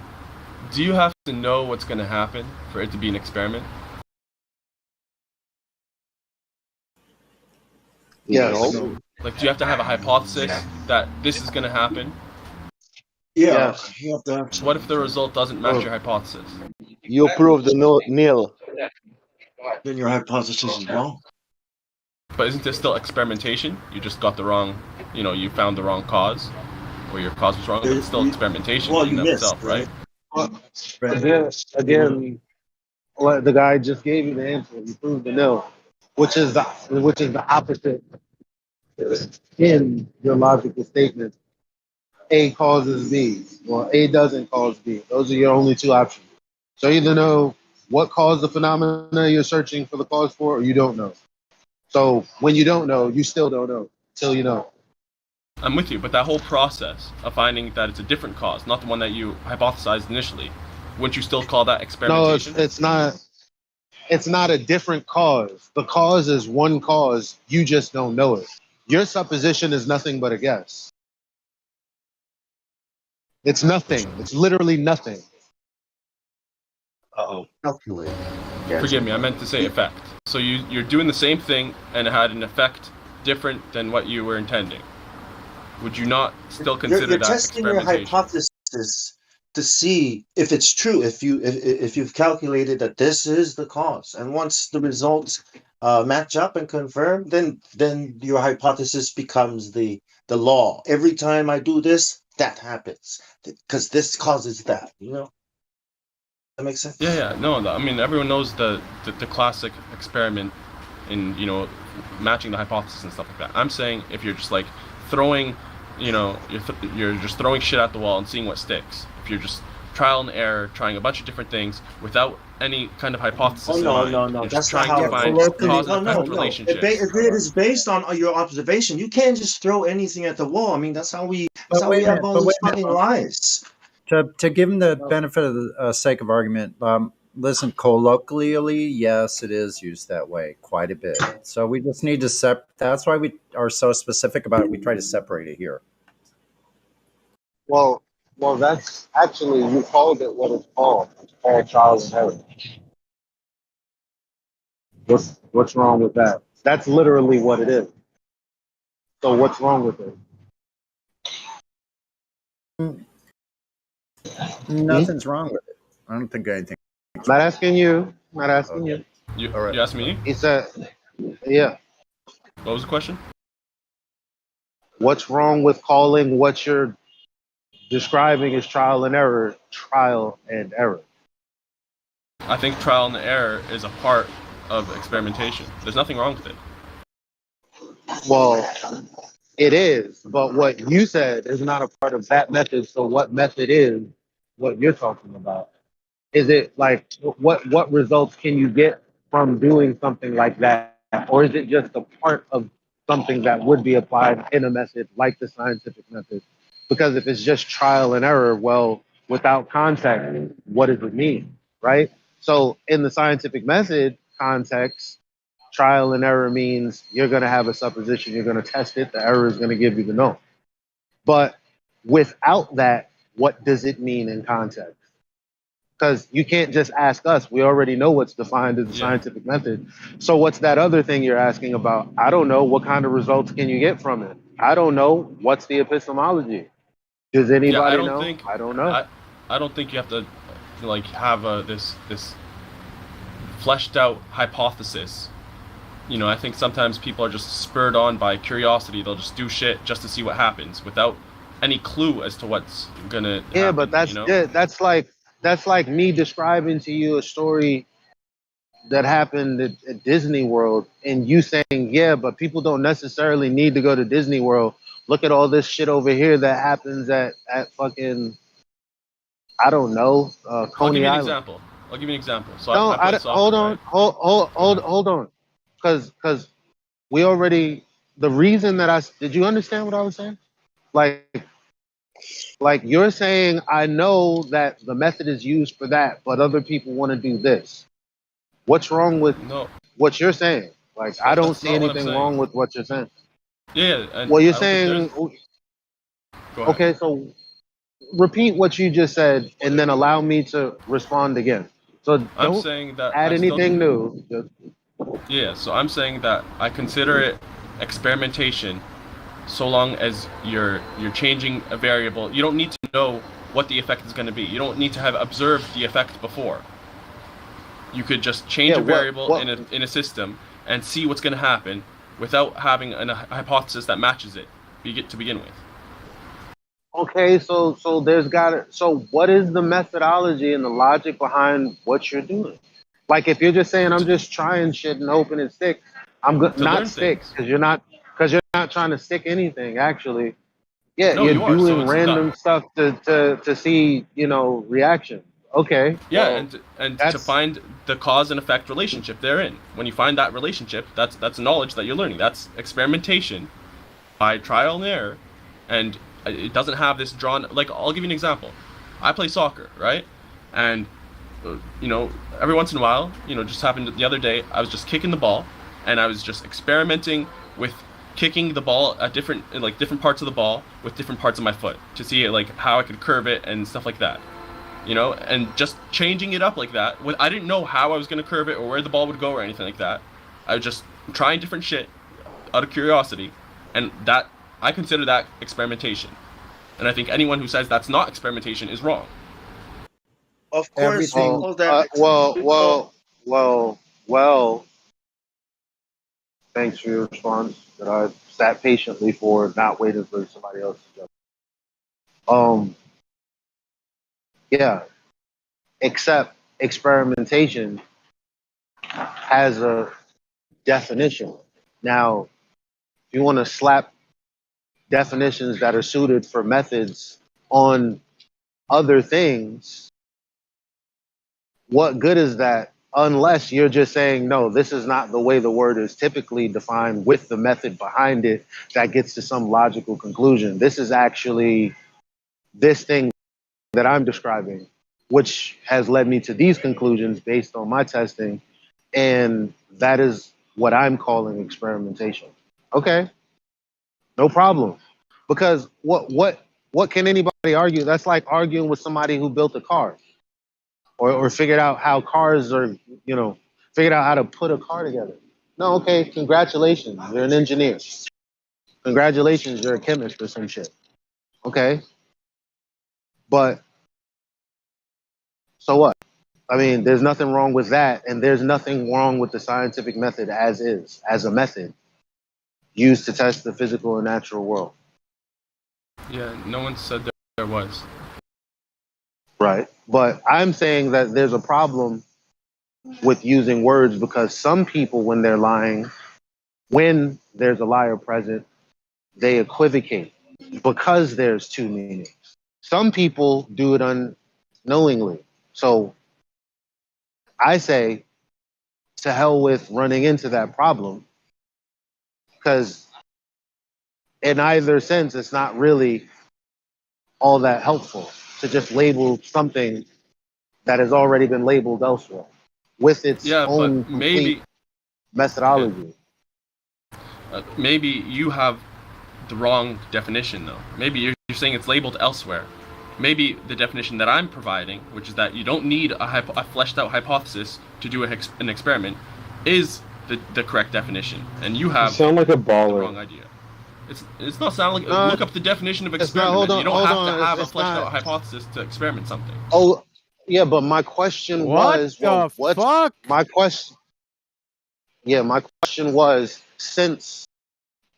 Do you have to know what's going to happen for it to be an experiment?
Yes.
No. Like, do you have to have a hypothesis that this is going to happen?
Yeah.
What if the result doesn't match your hypothesis?
You proved nil.
Then your hypothesis is wrong.
But isn't this still experimentation? You just got the wrong, you found the wrong cause, or your cause was wrong, but it's still experimentation in of itself, right?
Again, what the guy just gave you the answer. He proved the nil, which is the opposite in your logical statement. A causes B, or A doesn't cause B. Those are your only two options. So either know what caused the phenomena you're searching for the cause for, or you don't know. So when you don't know, you still don't know till you know.
I'm with you, but that whole process of finding that it's a different cause, not the one that you hypothesized initially, wouldn't you still call that experimentation?
No, it's not. It's not a different cause. The cause is one cause. You just don't know it. Your supposition is nothing but a guess. It's nothing. It's literally nothing.
Uh-oh.
Calculate.
Forgive me, I meant to say effect. So you're doing the same thing and it had an effect different than what you were intending. Would you not still consider
you're
that
testing your hypothesis to see if it's true, if you've calculated that this is the cause, and once the results match up and confirm, then your hypothesis becomes the law. Every time I do this, that happens because this causes that. That makes sense.
Yeah. No, I mean everyone knows the classic experiment in matching the hypothesis and stuff like that. I'm saying if you're just like throwing, you're just throwing shit at the wall and seeing what sticks. If you're just trial and error, trying a bunch of different things without any kind of hypothesis.
No. That's not how cause and effect relationship. It is based on your observation. You can't just throw anything at the wall. I mean, that's how we have all these fucking lies.
To give him the benefit of the sake of argument, listen, colloquially, yes, it is used that way quite a bit. So we just need to that's why we are so specific about it. We try to separate it here.
Well, that's actually, you called it what it's called. It's called trial and error. What's wrong with that? That's literally what it is. So what's wrong with it?
Nothing's wrong with it. I don't think anything.
Not asking you. Not asking you.
You asked me?
He said, yeah.
What was the question?
What's wrong with calling what you're describing as trial and error?
I think trial and error is a part of experimentation. There's nothing wrong with it.
Well, it is, but what you said is not a part of that method. So what method is what you're talking about? Is it like what results can you get from doing something like that, or is it just a part of something that would be applied in a method like the scientific method? Because if it's just trial and error, well, without context, what does it mean, right? So in the scientific method context, trial and error means you're going to have a supposition, you're going to test it, the error is going to give you the no. But without that, what does it mean in context? Because you can't just ask us. We already know what's defined as the scientific method. So what's that other thing you're asking about? I don't know. What kind of results can you get from it? I don't know. What's the epistemology? Does anybody know? I don't know.
I don't think you have to like have this fleshed out hypothesis. You know, I think sometimes people are just spurred on by curiosity. They'll just do shit just to see what happens without any clue as to what's gonna happen,
But that's that's like me describing to you a story that happened at Disney World, and you saying, yeah, but people don't necessarily need to go to Disney World. Look at all this shit over here that happens at fucking, I don't know, Coney Island.
I'll give you an example. So
No,
I play soccer,
hold on, hold on, because we already, the reason that did you understand what I was saying? Like you're saying, I know that the method is used for that, but other people want to do this. What's wrong with what you're saying? Like, I don't see anything wrong with what you're saying.
Yeah.
Well, you're saying, okay, so repeat what you just said and then allow me to respond again. So don't
saying that
add anything new.
Yeah, so I'm saying that I consider it experimentation so long as you're changing a variable. You don't need to know what the effect is going to be. You don't need to have observed the effect before. You could just change a variable in a system and see what's going to happen without having a hypothesis that matches it to begin with.
Okay, so what is the methodology and the logic behind what you're doing? Like, if you're just saying I'm just trying shit and hoping it sticks, I'm not stick because you're not trying to stick anything actually. Yeah,
No,
you're
you are.
doing random stuff to see reaction. Okay.
Yeah, and to find the cause and effect relationship therein. When you find that relationship, that's knowledge that you're learning. That's experimentation by trial and error, and it doesn't have this drawn. Like, I'll give you an example. I play soccer, right? And every once in a while, just happened the other day, I was just kicking the ball, and I was just experimenting with kicking the ball at different parts of the ball with different parts of my foot to see like how I could curve it and stuff like that. And just changing it up like that. I didn't know how I was going to curve it or where the ball would go or anything like that. I was just trying different shit out of curiosity, and that I consider that experimentation. And I think anyone who says that's not experimentation is wrong.
Of course, people that
well. Thanks for your response that I sat patiently for, not waiting for somebody else to go. Yeah, except experimentation has a definition. Now, if you want to slap definitions that are suited for methods on other things, what good is that? Unless you're just saying, no, this is not the way the word is typically defined with the method behind it that gets to some logical conclusion. This is actually this thing that I'm describing, which has led me to these conclusions based on my testing. And that is what I'm calling experimentation. Okay, no problem. Because what can anybody argue? That's like arguing with somebody who built a car. Or figured out how cars are, figured out how to put a car together. No, okay, congratulations, you're an engineer. Congratulations, you're a chemist or some shit. Okay. But so what? I mean, there's nothing wrong with that, and there's nothing wrong with the scientific method as is, as a method used to test the physical and natural world.
Yeah, no one said there was.
Right. But I'm saying that there's a problem with using words, because some people, when they're lying, when there's a liar present, they equivocate because there's two meanings. Some people do it unknowingly. So I say, to hell with running into that problem, because in either sense, it's not really all that helpful to just label something that has already been labeled elsewhere with its own complete methodology.
Maybe you have the wrong definition, though. Maybe you're saying it's labeled elsewhere. Maybe the definition that I'm providing, which is that you don't need a fleshed out hypothesis to do an experiment, is the correct definition, and you have
sound like a baller.
the wrong idea. It's not sound like look up the definition of experiment. You don't have to have a fleshed out hypothesis to experiment something.
Oh, yeah, but my question was, well, what's my question? Yeah, my question was, since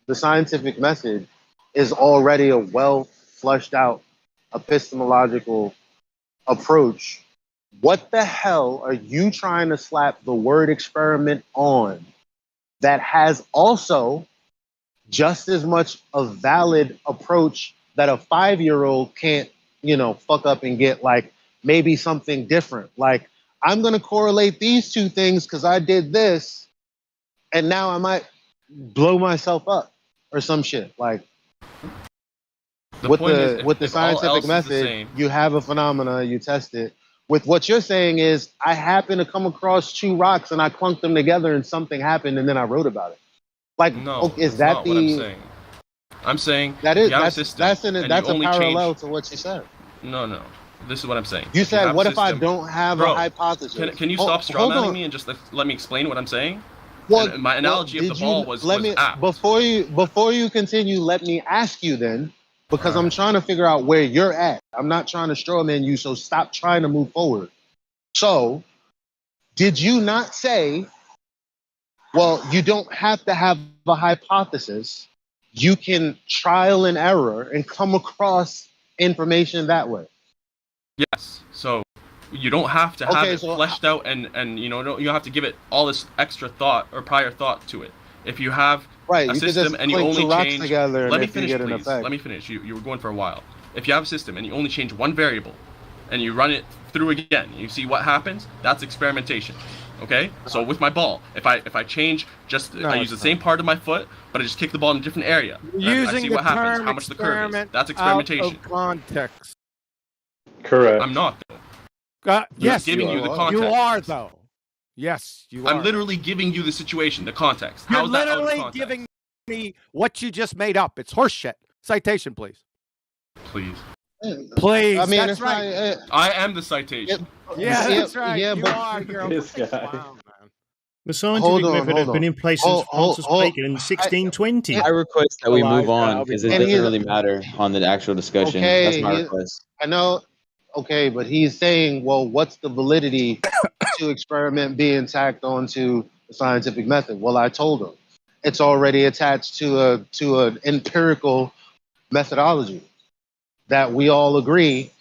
the scientific method is already a well flushed out epistemological approach, what the hell are you trying to slap the word experiment on that has also just as much a valid approach that a 5-year-old can't, fuck up and get, like, maybe something different? Like, I'm going to correlate these two things because I did this, and now I might blow myself up or some shit. Like, with the scientific method, you have a phenomena, you test it. With what you're saying is, I happen to come across two rocks and I clunked them together and something happened and then I wrote about it. Like,
no,
is that
what I'm saying? I'm saying
that is
that's
a parallel to what you said.
No. This is what I'm saying.
You said, what if I don't have a hypothesis?
Can you stop strawmanning me and just let me explain what I'm saying?
Well,
my analogy of the ball was apt.
Before you continue, let me ask you then, because I'm trying to figure out where you're at. I'm not trying to strawman you, so stop trying to move forward. So, did you not say, well, you don't have to have a hypothesis. You can trial and error and come across information that way?
Yes. So you don't have to have it fleshed out and you don't have to give it all this extra thought or prior thought to it. If you have a system and you only change, let me finish, please. Let me finish. You were going for a while. If you have a system and you only change one variable and you run it through again, you see what happens, that's experimentation. Okay? So with my ball, if I change I use the same part of my foot, but I just kick the ball in a different area. I see what happens, how much the curve is. That's experimentation.
Out of context.
Correct.
I'm not, though.
Yes,
giving you the context.
You are, though. Yes, you are.
I'm literally giving you the situation, the context.
You're
How's that out of
literally
context?
giving me what you just made up. It's horseshit. Citation, please.
Please.
Please.
I mean,
that's right.
I am the citation.
Yeah, that's right.
Yeah,
you are. You're a clown, man.
The scientific method has been in place since Francis Bacon in 1620.
I request that we move on because it doesn't really matter on the actual discussion. That's my request.
I know. Okay, but he's saying, well, what's the validity to experiment being tacked onto the scientific method? Well, I told him it's already attached to an empirical methodology that we all agree.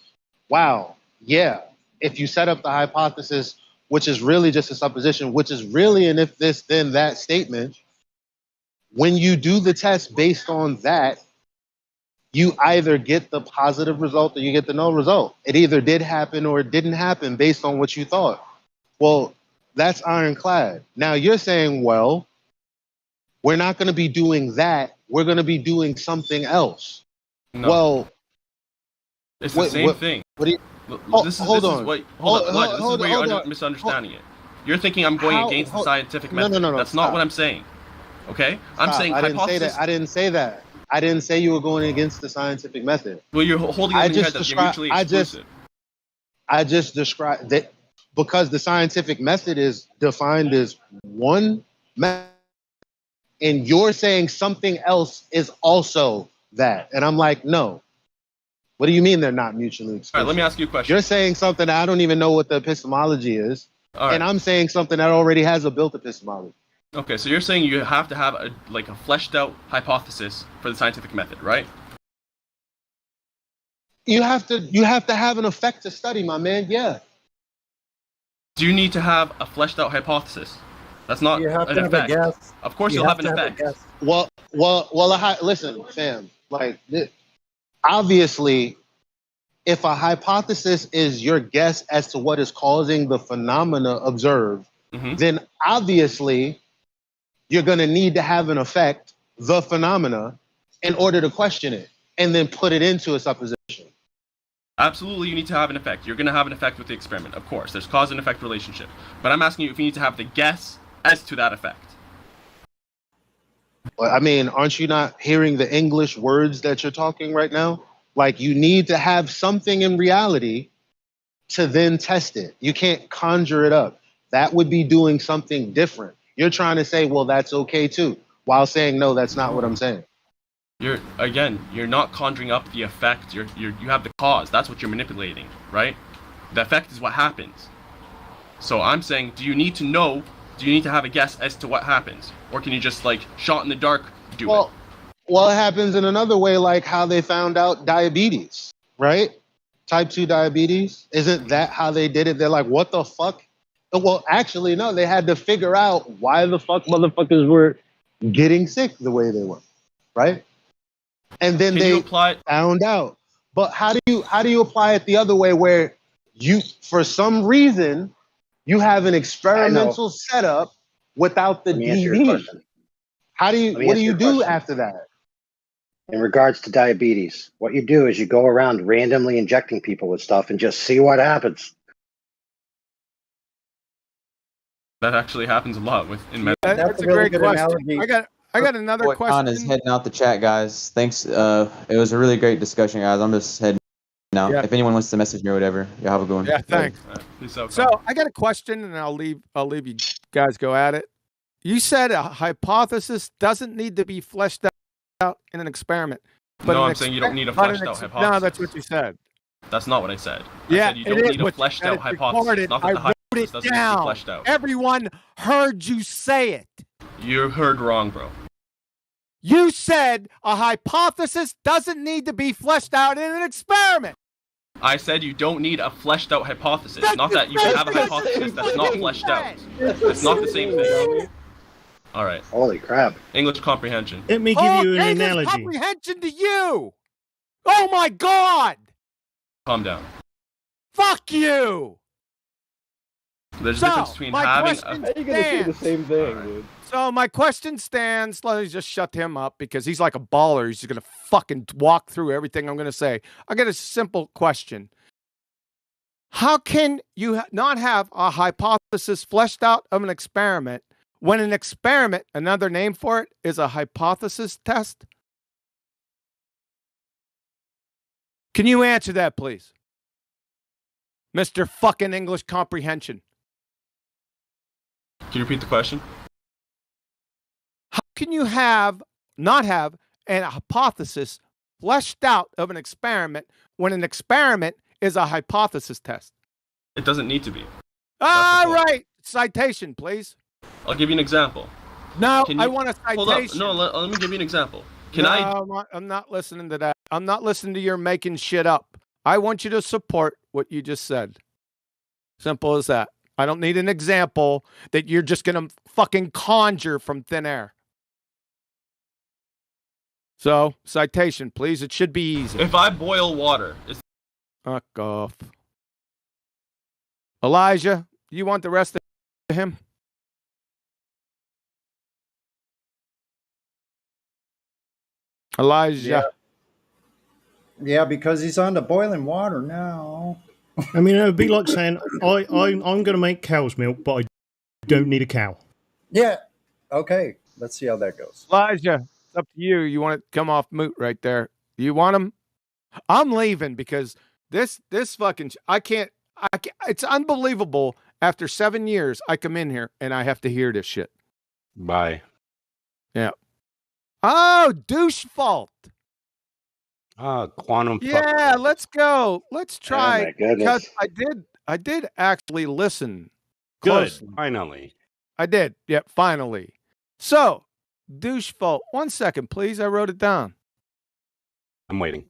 Wow, yeah. If you set up the hypothesis, which is really just a supposition, which is really an if this then that statement, when you do the test based on that, you either get the positive result or you get the no result. It either did happen or it didn't happen based on what you thought. Well, that's ironclad. Now you're saying, well, we're not going to be doing that. We're going to be doing something else.
No.
Well,
it's the same thing.
What do you,
this is where you're misunderstanding it. You're thinking I'm going against the scientific method. No. That's not what I'm saying. Okay? I'm saying hypothesis.
I didn't say that. I didn't say you were going against the scientific method.
Well, you're holding it in your head that you're mutually exclusive.
I just described that because the scientific method is defined as one method, and you're saying something else is also that. And I'm like, no. What do you mean they're not mutually exclusive?
All right, let me ask you a question.
You're saying something that I don't even know what the epistemology is.
All right.
And I'm saying something that already has a built epistemology.
Okay, so you're saying you have to have a fleshed out hypothesis for the scientific method, right?
You have to have an effect to study, my man. Yeah.
Do you need to have a fleshed out hypothesis? That's not
You have
an
to have a
effect.
guess.
Of course,
You
you'll
have
have an
to have a
effect.
Well. Listen, fam. Like, obviously, if a hypothesis is your guess as to what is causing the phenomena observed, then obviously you're going to need to have an effect, the phenomena, in order to question it and then put it into a supposition.
Absolutely, you need to have an effect. You're going to have an effect with the experiment, of course. There's cause and effect relationship. But I'm asking you if you need to have the guess as to that effect.
Well, I mean, aren't you not hearing the English words that you're talking right now? Like, you need to have something in reality to then test it. You can't conjure it up. That would be doing something different. You're trying to say, well, that's okay too, while saying, no, that's not what I'm saying.
You're not conjuring up the effect. You have the cause. That's what you're manipulating, right? The effect is what happens. So I'm saying, do you need to know? Do you need to have a guess as to what happens, or can you just like shot in the dark do it?
Well, it happens in another way, like how they found out diabetes, right? Type 2 diabetes. Isn't that how they did it? They're like, what the fuck? Well, actually, no, they had to figure out why the fuck motherfuckers were getting sick the way they were, right? And then they found out. But how do you apply it the other way, where you, for some reason, you have an experimental setup without the
Let me answer your
DV?
question.
What do you do after that?
In regards to diabetes, what you do is you go around randomly injecting people with stuff and just see what happens.
That actually happens a lot in medicine.
That's a great question. I got another
Boy,
question.
Con is heading out the chat, guys. Thanks. It was a really great discussion, guys. I'm just heading now.
Yeah.
If anyone wants to message me or whatever, you have a good one.
Yeah, thanks. So I got a question, and I'll leave you guys go at it. You said a hypothesis doesn't need to be fleshed out in an experiment. But
No, I'm saying you don't need a fleshed out hypothesis.
No, that's what you said.
That's not what I said.
Yeah,
I said you don't need a fleshed out hypothesis. Not that the hypothesis doesn't need to be fleshed out.
Everyone heard you say it.
You heard wrong, bro.
You said a hypothesis doesn't need to be fleshed out in an experiment.
I said you don't need a fleshed out hypothesis. Not that you can have a hypothesis that's not fleshed out. It's not the same thing. All right.
Holy crap.
English comprehension.
Let me give you an
English
analogy.
comprehension to you. Oh my God.
Calm down.
Fuck you.
There's a difference between having
How are you gonna say the same thing, dude?
So my question stands. Let me just shut him up because he's like a baller. He's gonna fucking walk through everything I'm gonna say. I got a simple question. How can you not have a hypothesis fleshed out of an experiment when an experiment, another name for it, is a hypothesis test? Can you answer that, please? Mr. fucking English comprehension.
Can you repeat the question?
How can you not have a hypothesis fleshed out of an experiment when an experiment is a hypothesis test?
It doesn't need to be.
All right. Citation, please.
I'll give you an example.
No, I want a
Hold up.
citation.
No, let me give you an example.
I'm not listening to that. I'm not listening to your making shit up. I want you to support what you just said. Simple as that. I don't need an example that you're just going to fucking conjure from thin air. So, citation, please. It should be easy.
If I boil water,
Fuck off. Elijah, you want the rest of him? Elijah.
Yeah, because he's on the boiling water now.
I mean, it would be like saying, I'm going to make cow's milk, but I don't need a cow.
Yeah. Okay. Let's see how that goes.
Elijah, it's up to you. You want to come off mute right there? You want him? I'm leaving because this fucking I can't. It's unbelievable. After 7 years, I come in here and I have to hear this shit.
Bye.
Yeah. Oh, douche fault.
Quantum.
Yeah, let's go. Let's try.
Oh my goodness.
Because I did actually listen.
Good.
Closely.
Finally.
I did. Yep. Finally. So, douche fault. 1 second, please. I wrote it down.
I'm waiting.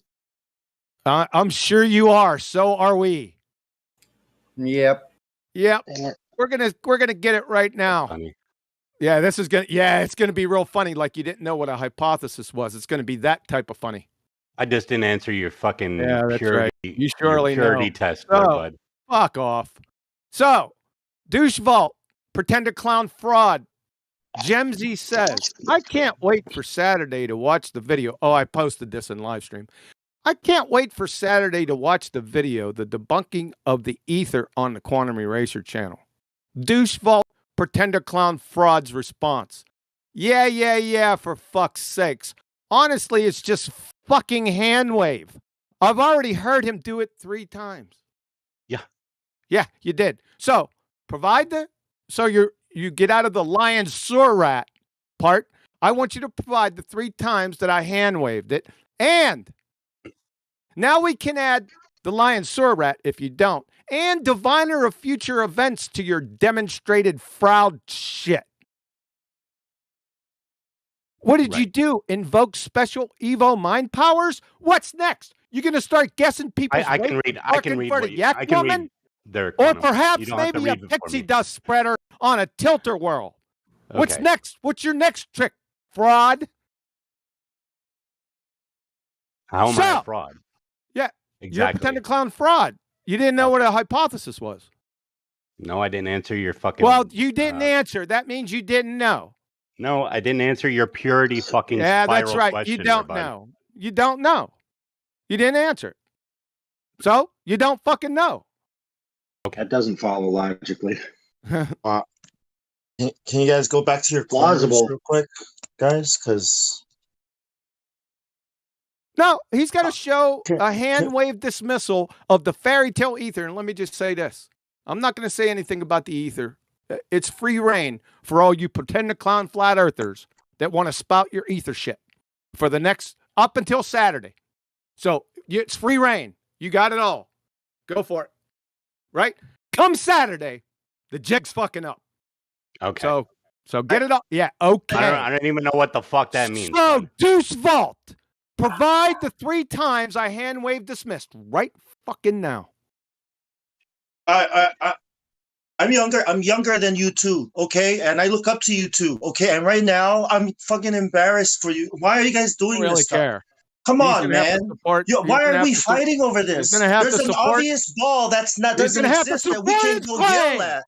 I'm sure you are. So are we.
Yep.
Yep. We're gonna get it right now.
Funny.
Yeah, this is it's gonna be real funny. Like you didn't know what a hypothesis was. It's gonna be that type of funny.
I just didn't answer your fucking
That's
purity,
right. You surely
your purity
know.
test there, bud.
Fuck off. So, douche vault, pretender clown fraud. Gemsy says, I can't wait for Saturday to watch the video. Oh, I posted this in live stream. I can't wait for Saturday to watch the video, the debunking of the ether on the Quantum Eraser channel. Douche vault, pretender clown fraud's response. Yeah, for fuck's sakes. Honestly, it's just fucking hand wave. I've already heard him do it 3 times. Yeah, you did. So you get out of the lion sewer rat part. I want you to provide the 3 times that I hand waved it. And now we can add the lion sewer rat if you don't. And diviner of future events to your demonstrated fraud shit. What did you do? Invoke special Evo mind powers? What's next? You going to start guessing people's
I can read. I can read.
I can read
their
or
quantum.
perhaps maybe a pixie dust spreader on a tilter whirl. Okay. What's next? What's your next trick? Fraud.
How am I a fraud?
Yeah,
exactly.
You're a pretender clown fraud. You didn't know what a hypothesis was.
No, I didn't answer your fucking.
Well, you didn't answer. That means you didn't know.
No, I didn't answer your purity fucking
spiral that's right.
question.
You don't know. You don't know. You didn't answer. So you don't fucking know.
Okay. That doesn't follow logically.
Can you guys go back to your plausible real quick, guys? Because
no, he's got to show a hand wave dismissal of the fairy tale ether. And let me just say this: I'm not going to say anything about the ether. It's free reign for all you pretender clown flat earthers that want to spout your ether shit for the next up until Saturday. So it's free reign. You got it all. Go for it. Right? Come Saturday, the jig's fucking up.
Okay.
So get it up. Yeah. Okay.
I don't even know what the fuck that means.
So Deuce Vault, provide the 3 times I hand wave dismissed right fucking now.
I'm younger than you two, okay? And I look up to you two, okay? And right now, I'm fucking embarrassed for you. Why are you guys doing
really
this stuff?
Care.
Come on, man. Why are we fighting over this? There's an obvious ball that doesn't exist that we can go yell at.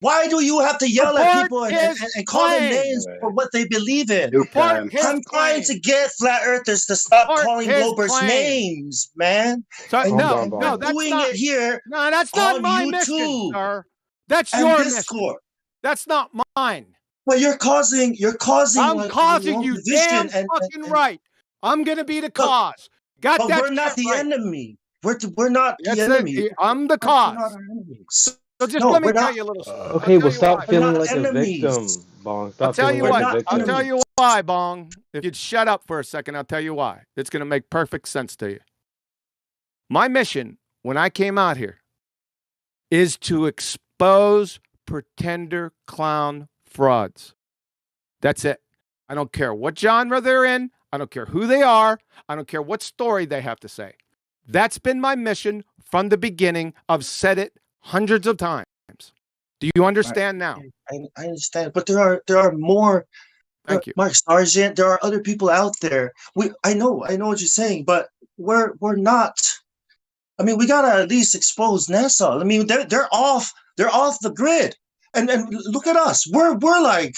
Why do you have to yell at people and call them names for what they believe in? I'm trying to get flat earthers to stop calling Globers names, man.
So, no,
that's doing it here.
No, that's not my mission, sir. That's your mission. That's not mine.
Well, you're causing.
I'm causing you. Damn fucking right. I'm gonna be the cause.
But we're not the enemy. We're not the enemy.
I'm the cause. So just let me tell you a little story.
Okay, well, stop feeling like a victim, Bong.
I'll tell you why, Bong. If you'd shut up for a second, I'll tell you why. It's going to make perfect sense to you. My mission when I came out here is to expose pretender clown frauds. That's it. I don't care what genre they're in. I don't care who they are. I don't care what story they have to say. That's been my mission from the beginning. I've said it hundreds of times. Do you understand now?
I understand, but there are more.
Thank you,
Mark Sargent. There are other people out there. I know what you're saying, but we're not. I mean, we gotta at least expose NASA. I mean, they're off the grid, and look at us. We're like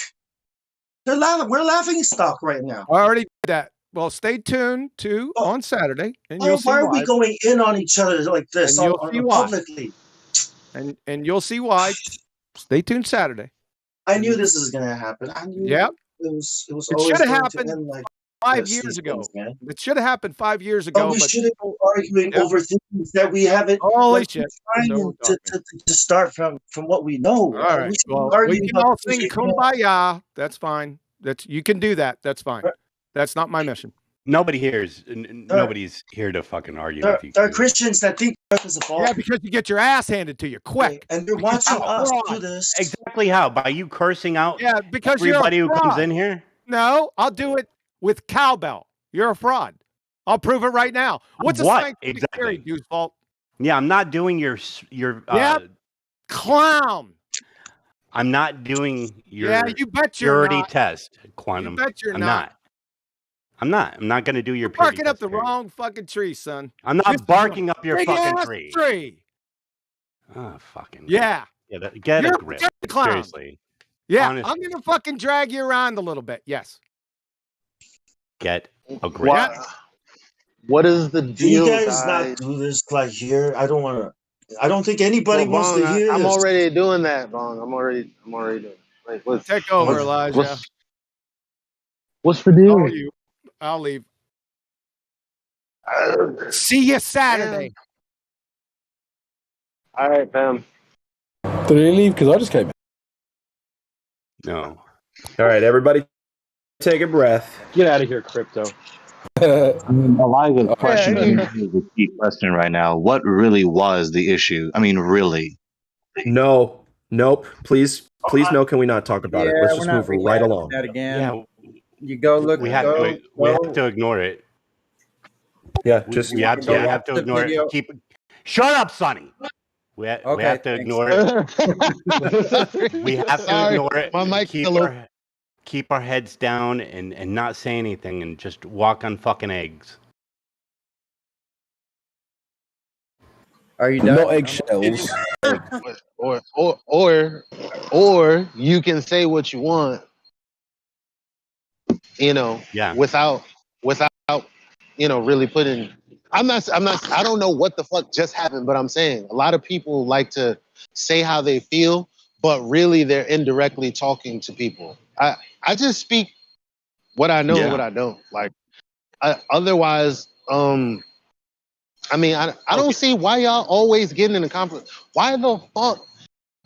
we're laughing stock right now.
I already did that. Well, stay tuned on Saturday, and you'll see
why are we going in on each other like this publicly?
And you'll see why. Stay tuned Saturday.
I knew this was gonna happen. I knew.
Yep.
It
should have happened like 5 years ago. It should have happened 5 years ago.
But we shouldn't be arguing over things that we haven't.
Holy shit!
Trying to start from what we know.
All right. We can all sing "Kumbaya." That's fine. You can do that. That's fine. That's not my mission.
Nobody's here to fucking argue with you.
There are Christians that think Earth is a ball.
Yeah, because you get your ass handed to you quick.
And they're watching us do this.
Exactly how? By you cursing out
because
everybody who comes in here?
No, I'll do it with cowbell. You're a fraud. I'll prove it right now. What's a scientific theory, Deuce Fault?
Yeah, I'm not doing your
clown.
I'm not doing your
Yeah, you bet you're
purity
not.
test, Quantum.
You bet you're
I'm
not.
I'm not going to do your
You're
purity
barking up
test.
the wrong fucking tree, son.
I'm not barking up your
big
fucking
ass
tree. Oh, fucking.
Yeah.
Get
You're
a
a
grip.
pretend clown.
Seriously.
Yeah,
Honestly.
I'm gonna fucking drag you around a little bit. Yes.
Get a grip.
What is the
Can
deal,
you guys
guys?
not do this like here? I don't want to. I don't think anybody
Well,
wants
Bong,
to hear
I'm
this.
already doing that, Bong. I'm already doing it. Like, what's
Take over, Elijah.
What's the deal?
I'll leave. See you Saturday.
All right, fam.
Did he leave? Because I just came in.
No.
All right, everybody, take a breath.
Get out of here, crypto.
I mean, Elijah's question is the key question right now. What really was the issue? I mean, really?
No. Nope. Please, no. Can we not talk about it? Let's
we're
just
not
move right along.
that again.
Yeah.
You go look.
We have to ignore it.
Yeah,
We have to ignore it. Shut up, Sonny. We have to ignore it. We have to ignore it.
My mic's
keep our heads down and not say anything and just walk on fucking eggs.
Are you done?
No eggshells.
or you can say what you want, without really putting. I don't know what the fuck just happened, but I'm saying a lot of people like to say how they feel, but really they're indirectly talking to people. I just speak what I know and what I don't like. Otherwise, I mean, I don't see why y'all always getting in a conflict. Why the fuck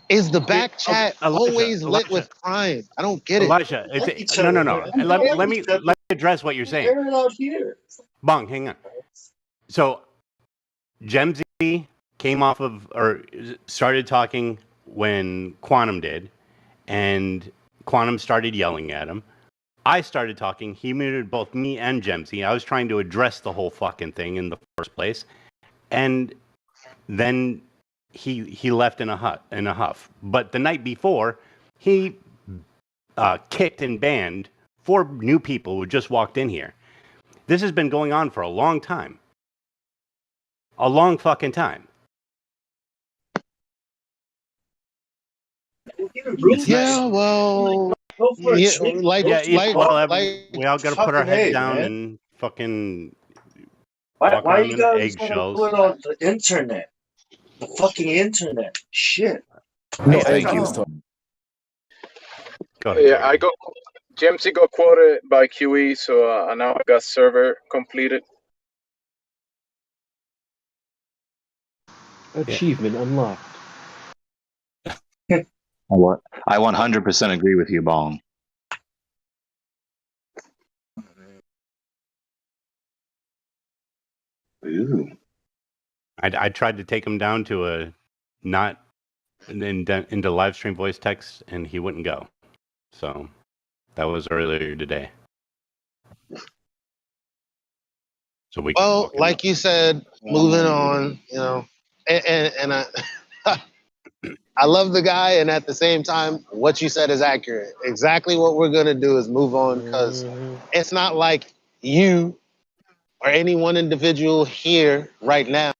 is the back chat always lit with crime? I don't get it.
Elijah, no. Let me address what you're saying.
Air it out here.
Bong, hang on. So, Gemzy came off of or started talking when Quantum did, and Quantum started yelling at him. I started talking. He muted both me and Gemzy. I was trying to address the whole fucking thing in the first place, and then he left in a huff. But the night before, he kicked and banned 4 new people who just walked in here. This has been going on for a long time. A long fucking time.
Yeah, well,
we all got to put our heads down and fucking.
Why you guys
eggshells?
put it on the internet? The fucking internet. Shit.
No eggshells.
Go ahead.
Yeah, GMC got quoted by QE, so now I got server completed.
Achievement unlocked.
I 100% agree with you, Bong. Ooh.
I tried to take him down to a not into live stream voice text, and he wouldn't go. So that was earlier today. So
like you said, moving on, and I, I love the guy, and at the same time, what you said is accurate. Exactly what we're gonna do is move on, because it's not like you or any one individual here right now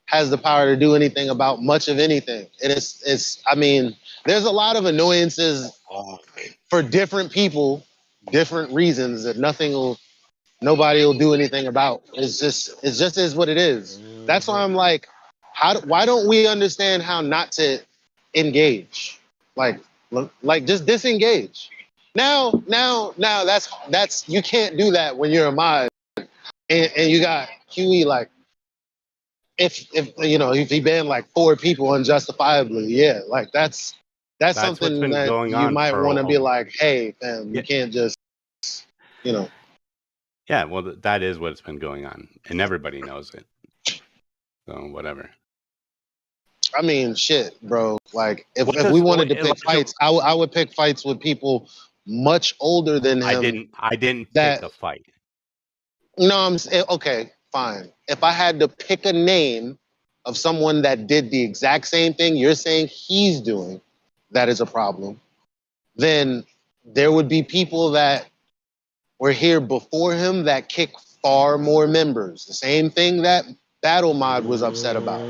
has the power to do anything about much of anything. I mean, there's a lot of annoyances for different people, different reasons that nobody will do anything about. It's just is what it is. That's why I'm like, why don't we understand how not to engage? Like just disengage. Now that's you can't do that when you're a mod and you got QE. Like if he banned like 4 people unjustifiably, yeah, like that's something that you might want to be like, hey, fam, you can't just
Yeah, well, that is what's been going on, and everybody knows it. So whatever.
I mean, shit, bro. Like, if we wanted to pick fights, I would pick fights with people much older than him.
I didn't pick a fight.
No, okay, fine. If I had to pick a name of someone that did the exact same thing you're saying he's doing that is a problem, then there would be people that were here before him that kick far more members. The same thing that Battle Mod was upset about.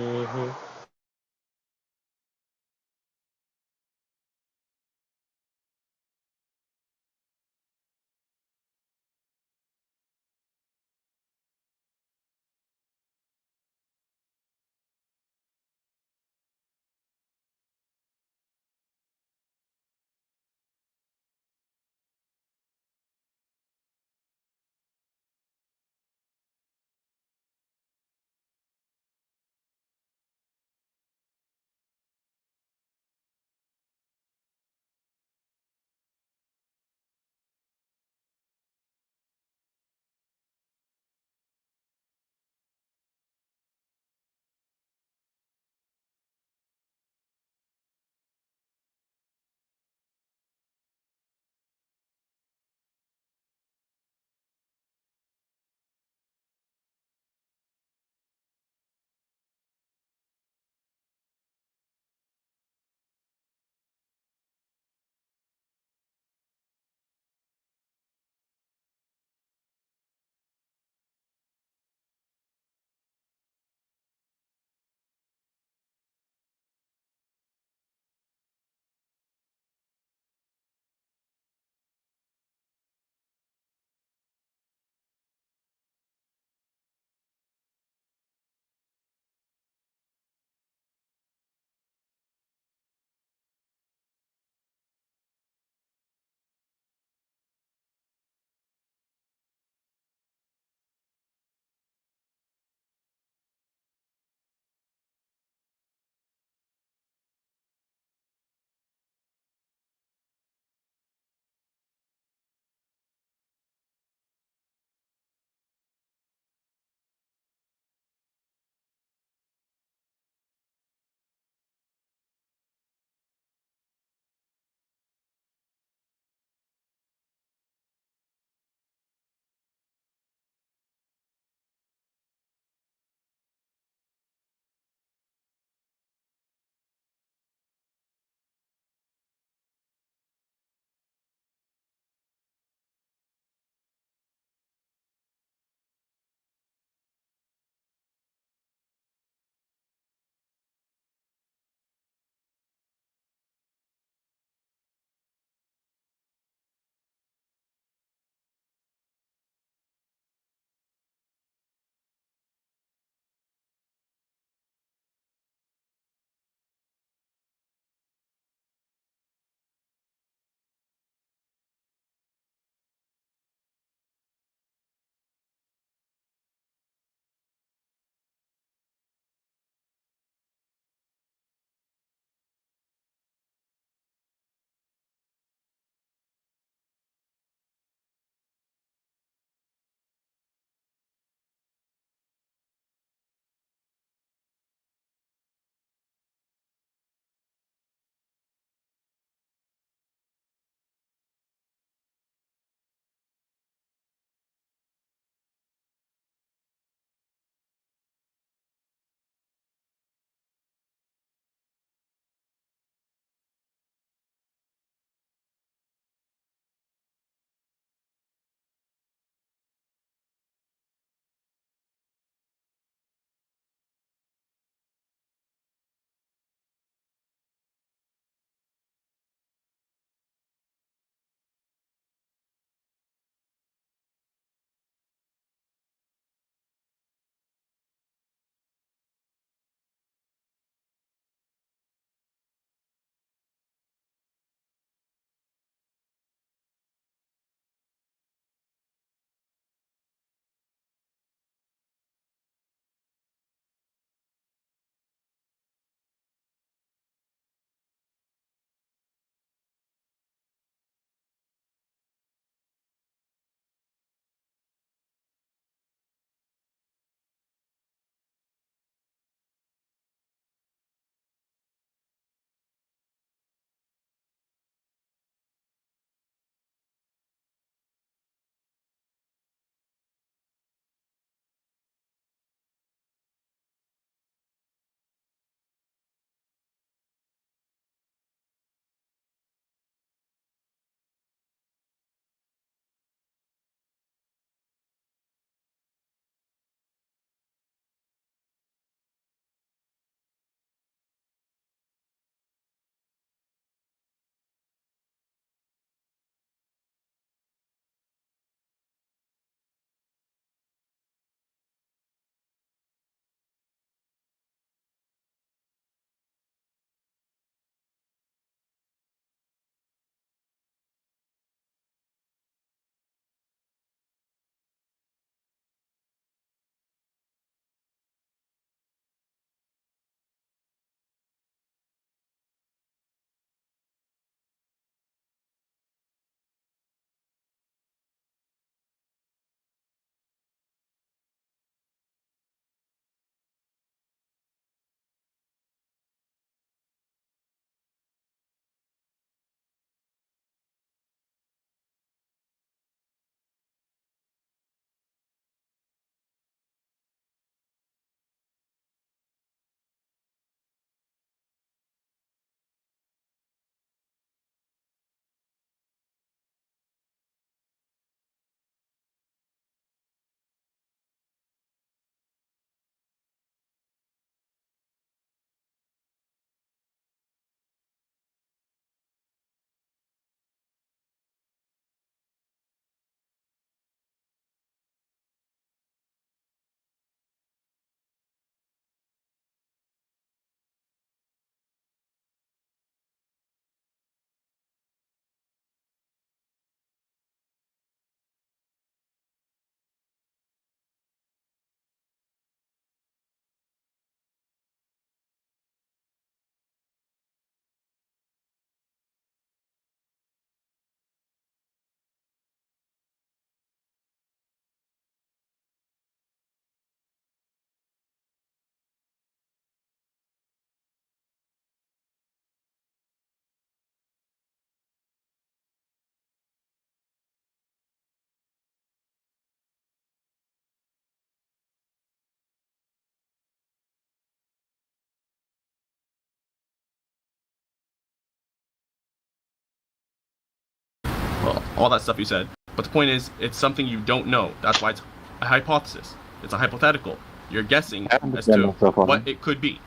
all that stuff you said. But the point is, it's something you don't know. That's why it's a hypothesis. It's a hypothetical. You're guessing as to what it could be,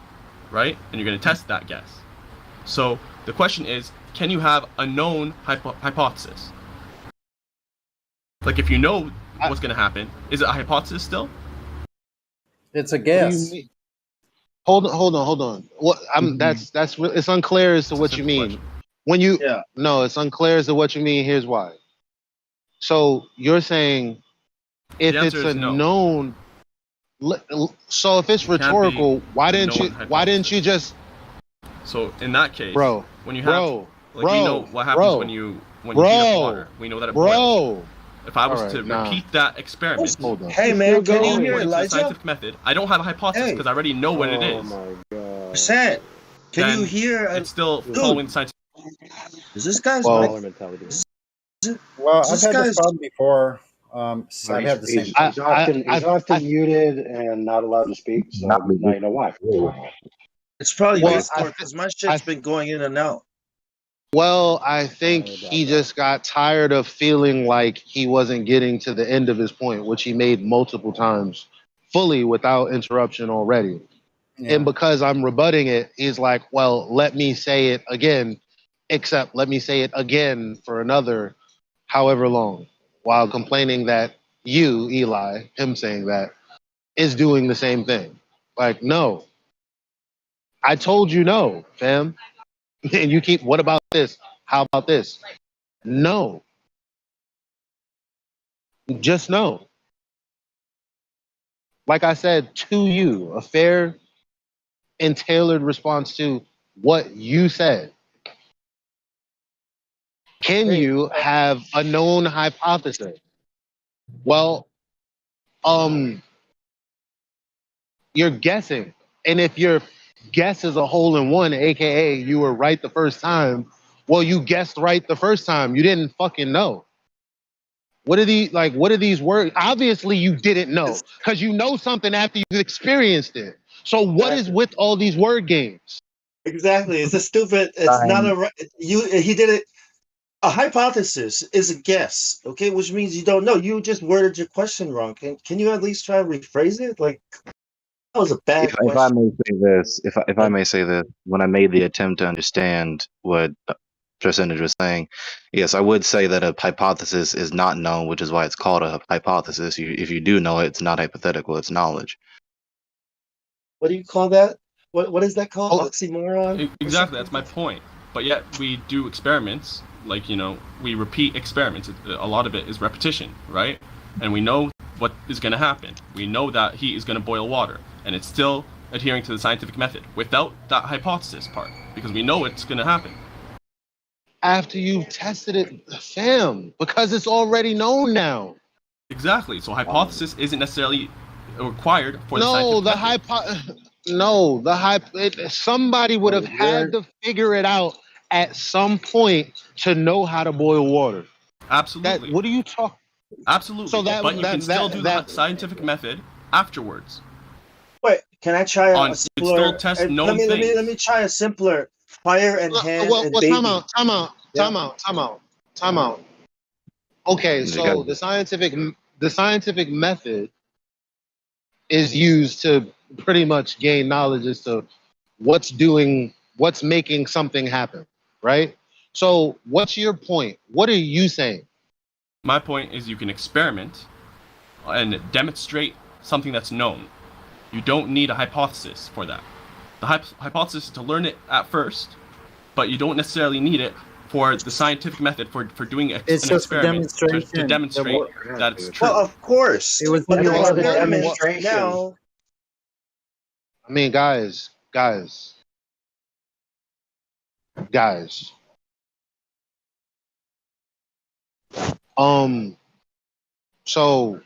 right? And you're going to test that guess. So the question is, can you have a known hypothesis? Like, if you know what's going to happen, is it a hypothesis still?
It's a guess.
Hold on. What that's it's unclear as to what you mean.
Question.
When you no, it's unclear as to what you mean. Here's why. So you're saying if it's a known, so if it's rhetorical, why didn't you just?
So in that case,
bro,
when you have, we know what happens when you heat up water. We know that it boils. If I was to repeat that experiment,
hey man, can you hear Elijah?
Scientific method, I don't have a hypothesis because I already know what it is.
Oh my god! Can you hear?
It's still following scientific.
Is this guy's
mentality?
Well, I've had this problem before. I've had the same.
He's often muted and not allowed to speak. So now you know why.
It's probably Discord because my shit's been going in and out.
Well, I think he just got tired of feeling like he wasn't getting to the end of his point, which he made multiple times, fully without interruption already. Yeah. And because I'm rebutting it, he's like, well, let me say it again, except let me say it again for another however long, while complaining that you, Eli, him saying that, is doing the same thing. Like, no. I told you no, fam. And you keep, what about this? How about this? No. Just no. Like I said, to you, a fair and tailored response to what you said. Can you have a known hypothesis? Well, you're guessing. And if your guess is a hole in one, aka you were right the first time, well, you guessed right the first time. You didn't fucking know. What are these words? Obviously you didn't know, because you know something after you've experienced it. So what is with all these word games?
Exactly. It's a stupid, it's not a, he did it. A hypothesis is a guess, okay? Which means you don't know. You just worded your question wrong. Can you at least try to rephrase it? Like, that was a bad question.
If I may say this, if I may say this, when I made the attempt to understand what Percentage was saying, yes, I would say that a hypothesis is not known, which is why it's called a hypothesis. If you do know it, it's not hypothetical, it's knowledge.
What do you call that? What is that called? Oxymoron?
Exactly, that's my point. But yet we do experiments, like, we repeat experiments. A lot of it is repetition, right? And we know what is going to happen. We know that heat is going to boil water, and it's still adhering to the scientific method without that hypothesis part, because we know it's going to happen.
After you've tested it, fam, because it's already known now.
Exactly. So hypothesis isn't necessarily required for the scientific method. Somebody would have had to figure it out at some point to know how to boil water. Absolutely.
What are you talking?
Absolutely. So but you can still do the scientific method afterwards.
Wait, can I try a simpler?
Still test known things.
Let me try a simpler fire and hand and baby.
Time out. Okay, so the scientific method is used to pretty much gain knowledge as to what's making something happen, right? So what's your point? What are you saying?
My point is you can experiment and demonstrate something that's known. You don't need a hypothesis for that. The hypothesis is to learn it at first, but you don't necessarily need it for the scientific method for doing an experiment to demonstrate that it's true.
Well, of course.
It was
but
a
demonstration. Now,
I mean, guys. So,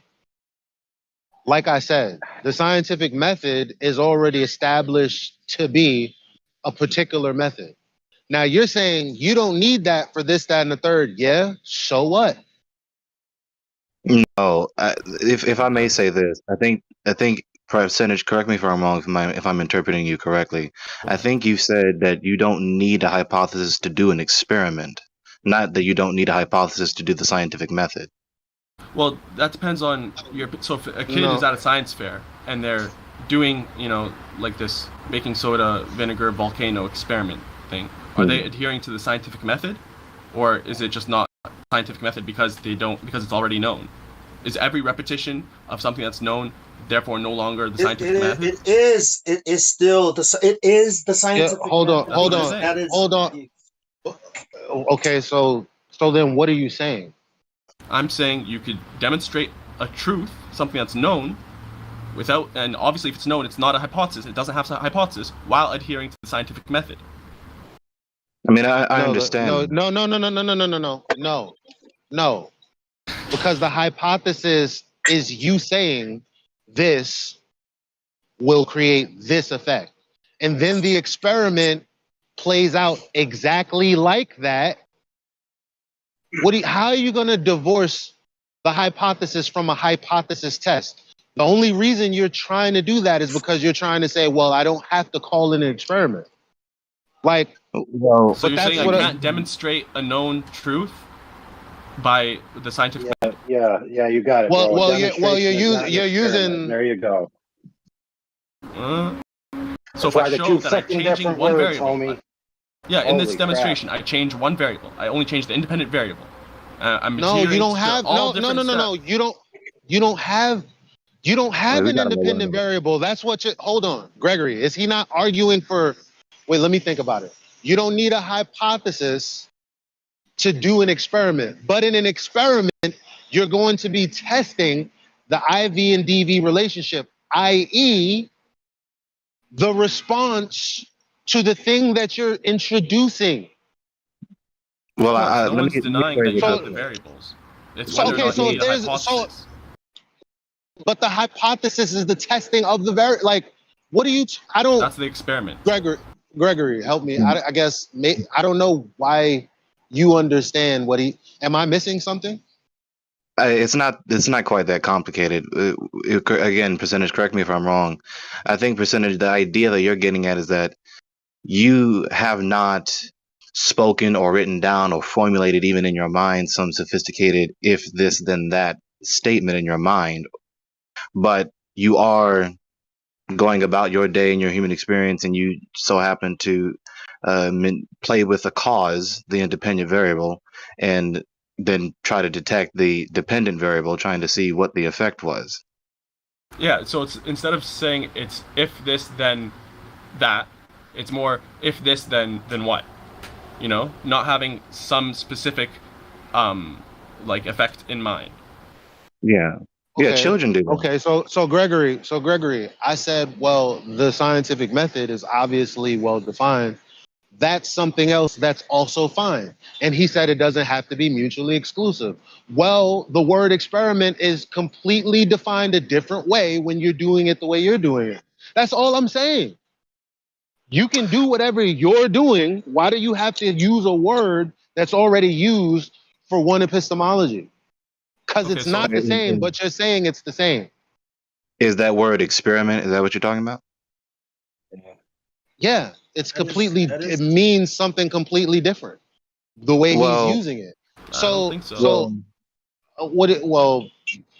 like I said, the scientific method is already established to be a particular method. Now you're saying you don't need that for this, that, and the third. Yeah, so what?
No, if I may say this, I think Percentage, correct me if I'm wrong, if I'm interpreting you correctly. I think you said that you don't need a hypothesis to do an experiment. not that you don't need a hypothesis to do the scientific method.
Well, that depends on your. So if a kid is at a science fair and they're doing, like this baking soda vinegar volcano experiment thing, are they adhering to the scientific method, or is it just not scientific method because it's already known? Is every repetition of something that's known therefore no longer the scientific method?
It is still the scientific.
Hold
method.
on. Okay, so then what are you saying?
I'm saying you could demonstrate a truth, something that's known, and obviously if it's known, it's not a hypothesis. It doesn't have a hypothesis while adhering to the scientific method.
I mean, I understand.
No. Because the hypothesis is you saying this will create this effect. And then the experiment plays out exactly like that. How are you going to divorce the hypothesis from a hypothesis test? The only reason you're trying to do that is because you're trying to say, well, I don't have to call it an experiment. So
you're saying I can't demonstrate a known truth by the scientific method?
Yeah, you got it.
You're using.
There you go.
So if I show that I'm changing one variable, in this demonstration, I change one variable. I only change the independent variable.
You don't have You don't have an independent variable. That's what hold on, Gregory. Is he not arguing for? Wait, let me think about it. You don't need a hypothesis to do an experiment, but in an experiment, you're going to be testing the IV and DV relationship, i.e., the response to the thing that you're introducing.
Well,
no one's denying that you have the variables. It's whether or not you need a hypothesis.
But the hypothesis is the testing of the what do you?
That's the experiment.
Gregory, help me. I guess I don't know why you understand what he. Am I missing something?
It's not quite that complicated. Again, percentage, correct me if I'm wrong. I think percentage, the idea that you're getting at is that you have not spoken or written down or formulated even in your mind some sophisticated if this then that statement in your mind, but you are going about your day and your human experience, and you so happen to play with a cause, the independent variable, and then try to detect the dependent variable, trying to see what the effect was.
Yeah, so it's instead of saying it's if this then that, it's more if this then what, not having some specific effect in mind.
Yeah.
Okay.
Yeah, children do that.
Okay, so Gregory, I said, well, the scientific method is obviously well defined. That's something else that's also fine. And he said it doesn't have to be mutually exclusive. Well, the word experiment is completely defined a different way when you're doing it the way you're doing it. That's all I'm saying. You can do whatever you're doing. Why do you have to use a word that's already used for one epistemology? Because it's not the same, but you're saying it's the same.
Is that word experiment? Is that what you're talking about?
Yeah, it's completely. It means something completely different. The way he's using it.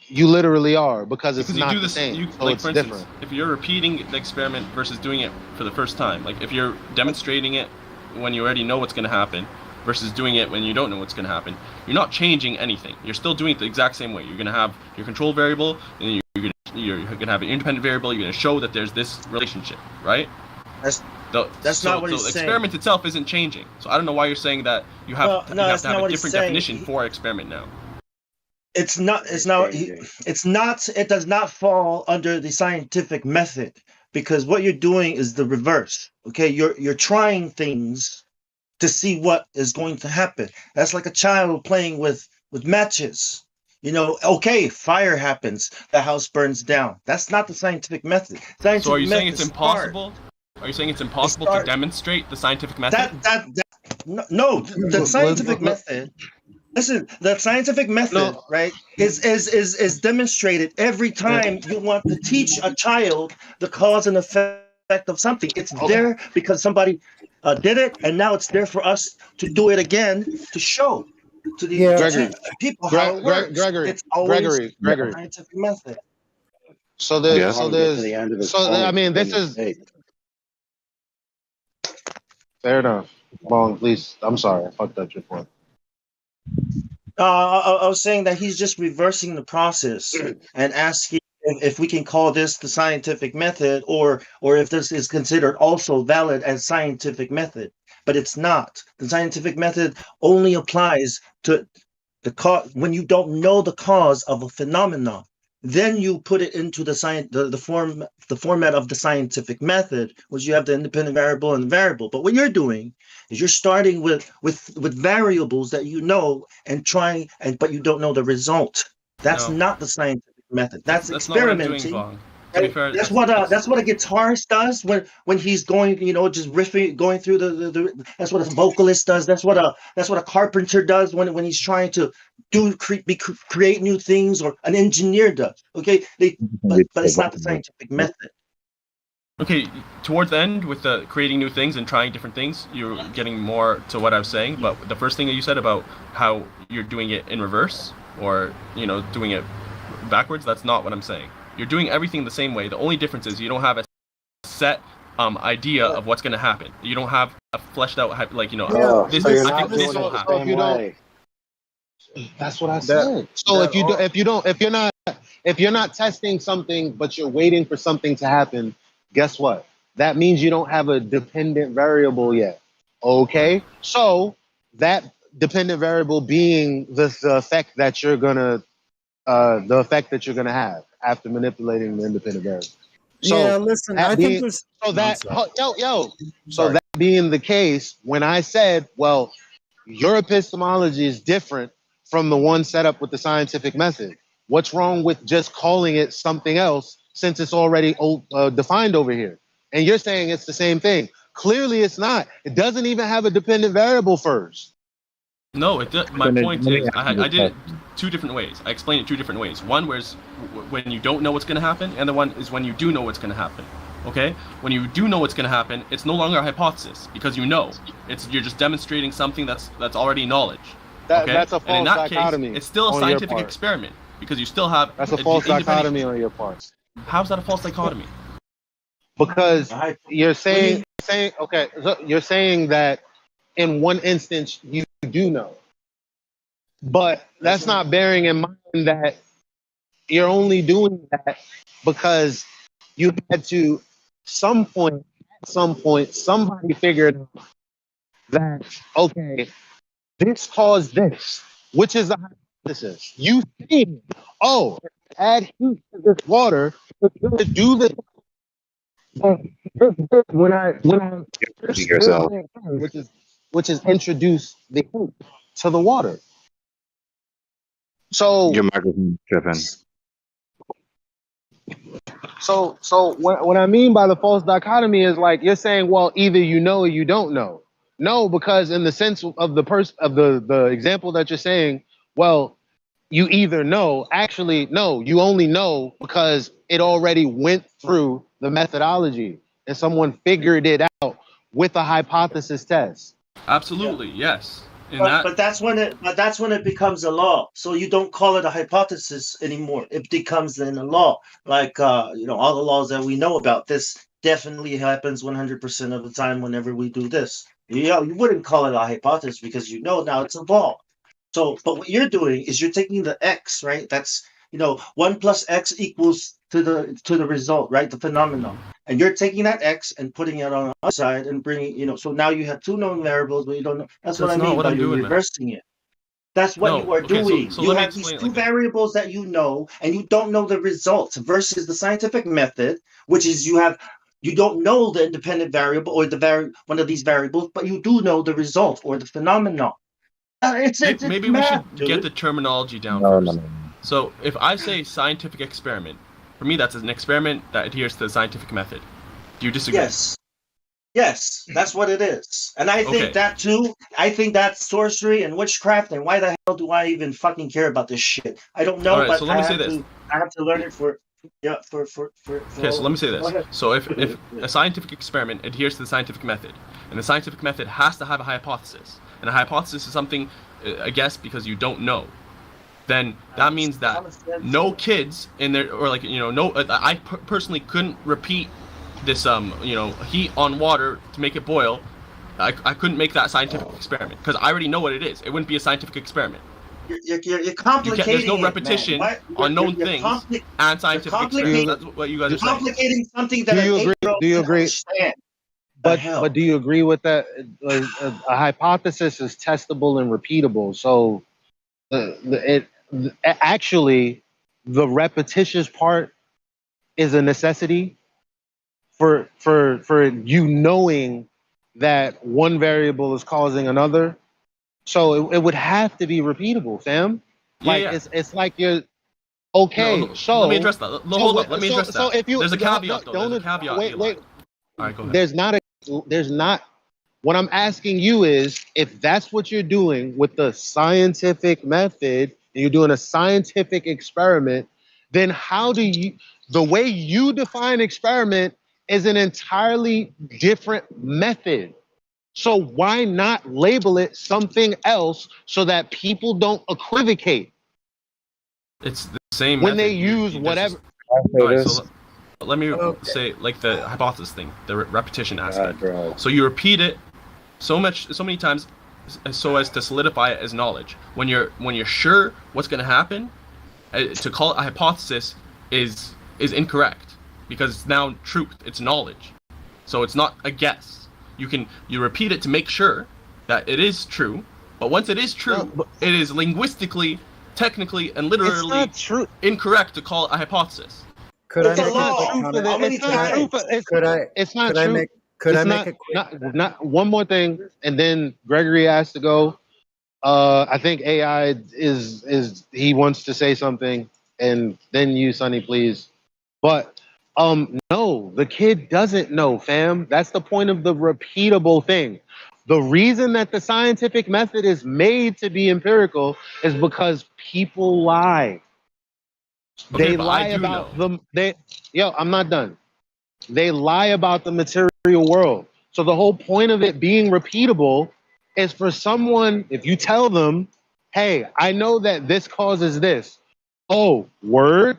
You literally are because it's not the same. So it's different.
If you're repeating the experiment versus doing it for the first time, like if you're demonstrating it when you already know what's going to happen versus doing it when you don't know what's going to happen, you're not changing anything. You're still doing it the exact same way. You're going to have your control variable, and you're going to have an independent variable. You're going to show that there's this relationship, right?
That's not what he's saying.
The experiment itself isn't changing. So I don't know why you're saying that you have to have a different definition for experiment now.
It does not fall under the scientific method because what you're doing is the reverse. Okay, you're trying things to see what is going to happen. That's like a child playing with matches. Okay, fire happens, the house burns down. That's not the scientific method.
So are you saying it's impossible? Are you saying it's impossible to demonstrate the scientific method?
No, the scientific method. Listen, the scientific method, right, is demonstrated every time you want to teach a child the cause and effect of something. It's there because somebody. did it, and now it's there for us to do it again to show to the
Yeah.
to teach people how it works.
Gregory,
It's always
Gregory.
the scientific method.
So
Yeah.
I mean, this is fair enough. Bong, please. I'm sorry, I fucked up your point.
I was saying that he's just reversing the process and asking if we can call this the scientific method, or if this is considered also valid as scientific method. But it's not. The scientific method only applies to the cause when you don't know the cause of a phenomenon. Then you put it into the format of the scientific method, which you have the independent variable and the variable. But what you're doing is you're starting with variables that you know and but you don't know the result. That's
No.
not the scientific method. That's
That's not what I'm doing,
experimenting.
Vaughn. To be fair,
That's what a guitarist does when he's going, just riffing, going through the. That's what a vocalist does. That's what a carpenter does when he's trying to create new things, or an engineer does. Okay, but it's not the scientific method.
Okay, towards the end with the creating new things and trying different things, you're getting more to what I was saying. But the first thing that you said about how you're doing it in reverse, or doing it backwards, that's not what I'm saying. You're doing everything the same way. The only difference is you don't have a set idea of what's going to happen. You don't have a fleshed out this. I think this will happen.
That's what I said. So if you're not testing something, but you're waiting for something to happen, guess what? That means you don't have a dependent variable yet. Okay, so that dependent variable being the effect that you're gonna have after manipulating the independent variable. So
yeah, listen, I think there's
that being the case, when I said, well, your epistemology is different from the one set up with the scientific method. What's wrong with just calling it something else since it's already defined over here? And you're saying it's the same thing. Clearly it's not. It doesn't even have a dependent variable first.
No, my point is, I did it two different ways. I explained it two different ways. One was when you don't know what's going to happen, and the one is when you do know what's going to happen. Okay? When you do know what's going to happen, it's no longer a hypothesis because you know. You're just demonstrating something that's already knowledge. Okay?
That's a false dichotomy.
Case, it's still a scientific experiment because you still have.
That's a false dichotomy on your part.
How's that a false dichotomy?
Because you're saying okay, so you're saying that in one instance you do know, but that's not bearing in mind that you're only doing that because you had to at some point somebody figured out that okay, this caused this, which is a hypothesis. You think, oh, add heat to this water, it's going to do this. When I which is introduce the heat to the water. So
Your microphone tripping.
So what I mean by the false dichotomy is like you're saying, well, either you know or you don't know. No, because in the sense of the example that you're saying, well, you either know. Actually, no, you only know because it already went through the methodology and someone figured it out with a hypothesis test.
Absolutely, yes.
But that's when it becomes a law. So you don't call it a hypothesis anymore. It becomes then a law. Like all the laws that we know about. This definitely happens 100% of the time whenever we do this. You wouldn't call it a hypothesis because now it's a law. So, but what you're doing is you're taking the x, right? That's 1 plus x equals to the result, right? The phenomenon. And you're taking that x and putting it on the other side and bringing, so now you have two known variables, but you don't know. That's what I mean by you're reversing it. That's what you are doing.
So
you have these two variables that you know, and you don't know the results versus the scientific method, which is you don't know the independent variable or one of these variables, but you do know the result or the phenomenon.
Maybe we should get the terminology down first. So if I say scientific experiment, for me that's an experiment that adheres to the scientific method. Do you disagree?
Yes, that's what it is. And I think that too. I think that's sorcery and witchcraft. And why the hell do I even fucking care about this shit? I don't know,
All right,
but
so let me say this.
I have to learn it for Yeah,
Okay, so let me say this. So if a scientific experiment adheres to the scientific method, and the scientific method has to have a hypothesis, and a hypothesis is something, I guess, because you don't know, then that means that no kids in there, or like, no, I personally couldn't repeat this, heat on water to make it boil. I couldn't make that scientific experiment because I already know what it is. It wouldn't be a scientific experiment.
You're complicating.
There's no repetition on known things and scientific experiments. That's what you guys are saying.
Complicating something that
Do you agree? Do you agree? But do you agree with that? A hypothesis is testable and repeatable. So actually, the repetitious part is a necessity for you knowing that one variable is causing another. So it would have to be repeatable, fam. Like it's like you're okay.
No,
so
let me address that. Hold up, let me address that.
So if you
there's a caveat though. There's a caveat.
Wait.
All right, go ahead.
There's not. What I'm asking you is, if that's what you're doing with the scientific method, and you're doing a scientific experiment, then how do you? The way you define experiment is an entirely different method. So why not label it something else so that people don't equivocate?
It's the same
when
method.
they use whatever.
So let me say, like the hypothesis thing, the repetition aspect. So you repeat it so many times, so as to solidify it as knowledge. When you're sure what's going to happen, to call it a hypothesis is incorrect, because it's now truth. It's knowledge. So it's not a guess. You repeat it to make sure that it is true, but once it is true, it is linguistically, technically, and literally incorrect to call it a hypothesis.
Could I make a quick?
Not one more thing, and then Gregory has to go. I think AI is he wants to say something, and then you, Sonny, please. But no, the kid doesn't know, fam. That's the point of the repeatable thing. The reason that the scientific method is made to be empirical is because people lie.
Okay,
They lie about them. I'm not done. They lie about the material world. So the whole point of it being repeatable is for someone, if you tell them, hey, I know that this causes this. Oh, word?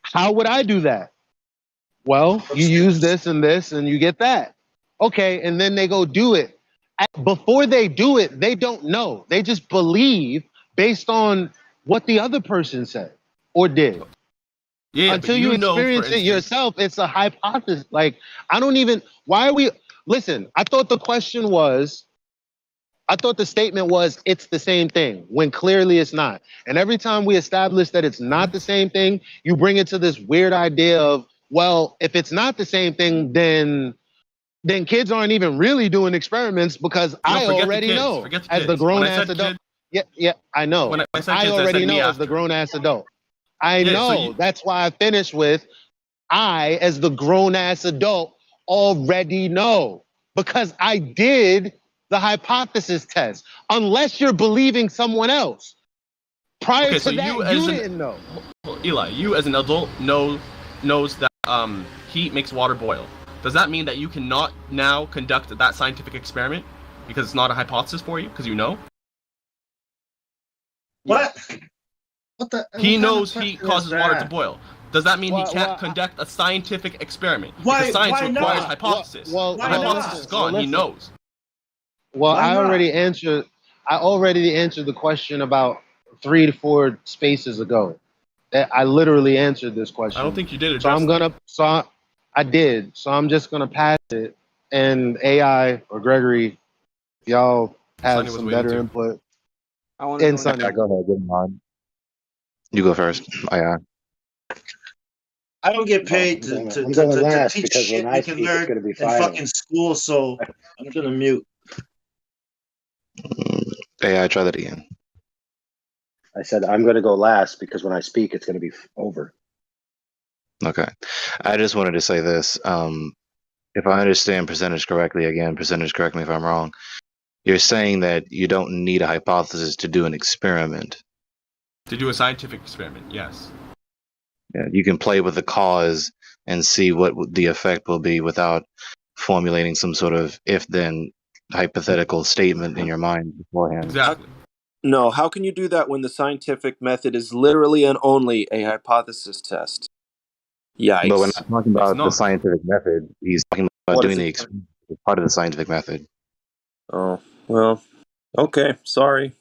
How would I do that? Well, you use this and you get that. Okay, and then they go do it. Before they do it, they don't know. They just believe based on what the other person said or did.
Yeah,
until you experience it yourself, it's a hypothesis. Like, listen, I thought the statement was it's the same thing, when clearly it's not. And every time we establish that it's not the same thing, you bring it to this weird idea of, well, if it's not the same thing, then kids aren't even really doing experiments, because I already know as the grown-ass adult. Yeah, I know. I already know as the grown-ass adult. I know. That's why I finished with, I, as the grown-ass adult, already know. Because I did the hypothesis test. Unless you're believing someone else. Prior to that, you didn't know.
Eli, you as an adult knows that heat makes water boil. Does that mean that you cannot now conduct that scientific experiment because it's not a hypothesis for you, because you know?
What?
He knows heat causes water to boil. Does that mean he can't conduct a scientific experiment? Because science requires hypothesis. The hypothesis is gone. He knows.
Well, I already answered the question about 3 to 4 spaces ago. I literally answered this question.
I don't think you did.
I did. So I'm just gonna pass it, and AI or Gregory, y'all have some better input. And Sonny,
go ahead. Good on. You go first. I
don't get paid to teach shit you can learn in fucking school, so I'm gonna mute.
AI, try that again.
I said I'm going to go last because when I speak, it's going to be over.
Okay. I just wanted to say this. If I understand percentage correctly, again, percentage, correct me if I'm wrong. You're saying that you don't need a hypothesis to do an experiment.
To do a scientific experiment, yes.
Yeah, you can play with the cause and see what the effect will be without formulating some sort of if-then hypothetical statement in your mind beforehand.
Exactly.
No, how can you do that when the scientific method is literally and only a hypothesis test? Yikes.
But we're not talking about the scientific method. He's talking about
What
doing
is
the
it?
experiment as part of the scientific method.
Oh, well, okay, sorry.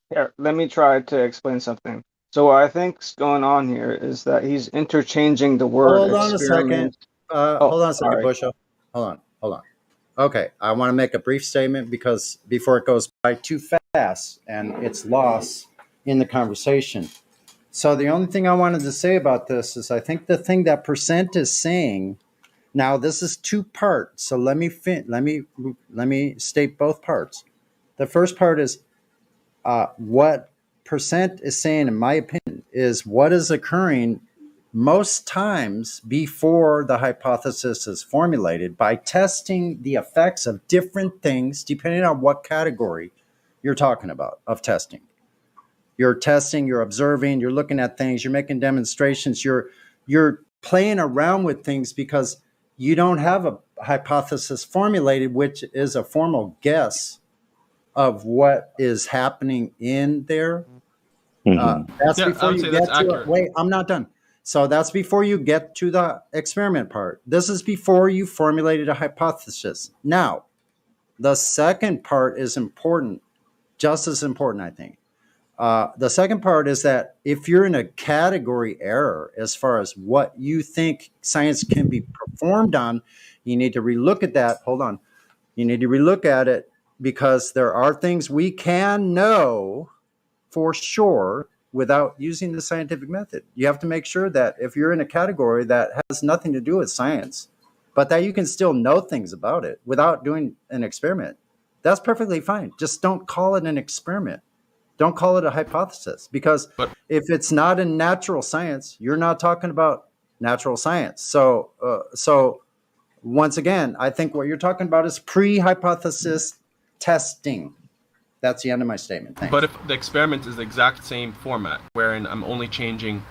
Here, let me try to explain something. So what I think's going on here is that he's interchanging the word
Hold on a second.
experiment.
Hold on a second,
sorry.
Busho. Hold on. Okay, I want to make a brief statement because before it goes by too fast and it's lost in the conversation. So the only thing I wanted to say about this is I think the thing that Percent is saying. Now this is two parts, so let me state both parts. The first part is what Percent is saying, in my opinion, is what is occurring most times before the hypothesis is formulated by testing the effects of different things depending on what category you're talking about of testing. You're testing, you're observing, you're looking at things, you're making demonstrations, you're playing around with things because you don't have a hypothesis formulated, which is a formal guess of what is happening in there. That's before you get to it. Wait, I'm not done. So that's before you get to the experiment part. This is before you formulated a hypothesis. Now, the second part is important, just as important, I think. The second part is that if you're in a category error as far as what you think science can be performed on, you need to relook at that. Hold on. You need to relook at it because there are things we can know for sure without using the scientific method. You have to make sure that if you're in a category that has nothing to do with science, but that you can still know things about it without doing an experiment, that's perfectly fine. Just don't call it an experiment. Don't call it a hypothesis, because if it's not in natural science, you're not talking about natural science. So once again, I think what you're talking about is pre-hypothesis testing. That's the end of my statement. Thanks.
But if the experiment is the exact same format, wherein I'm only changing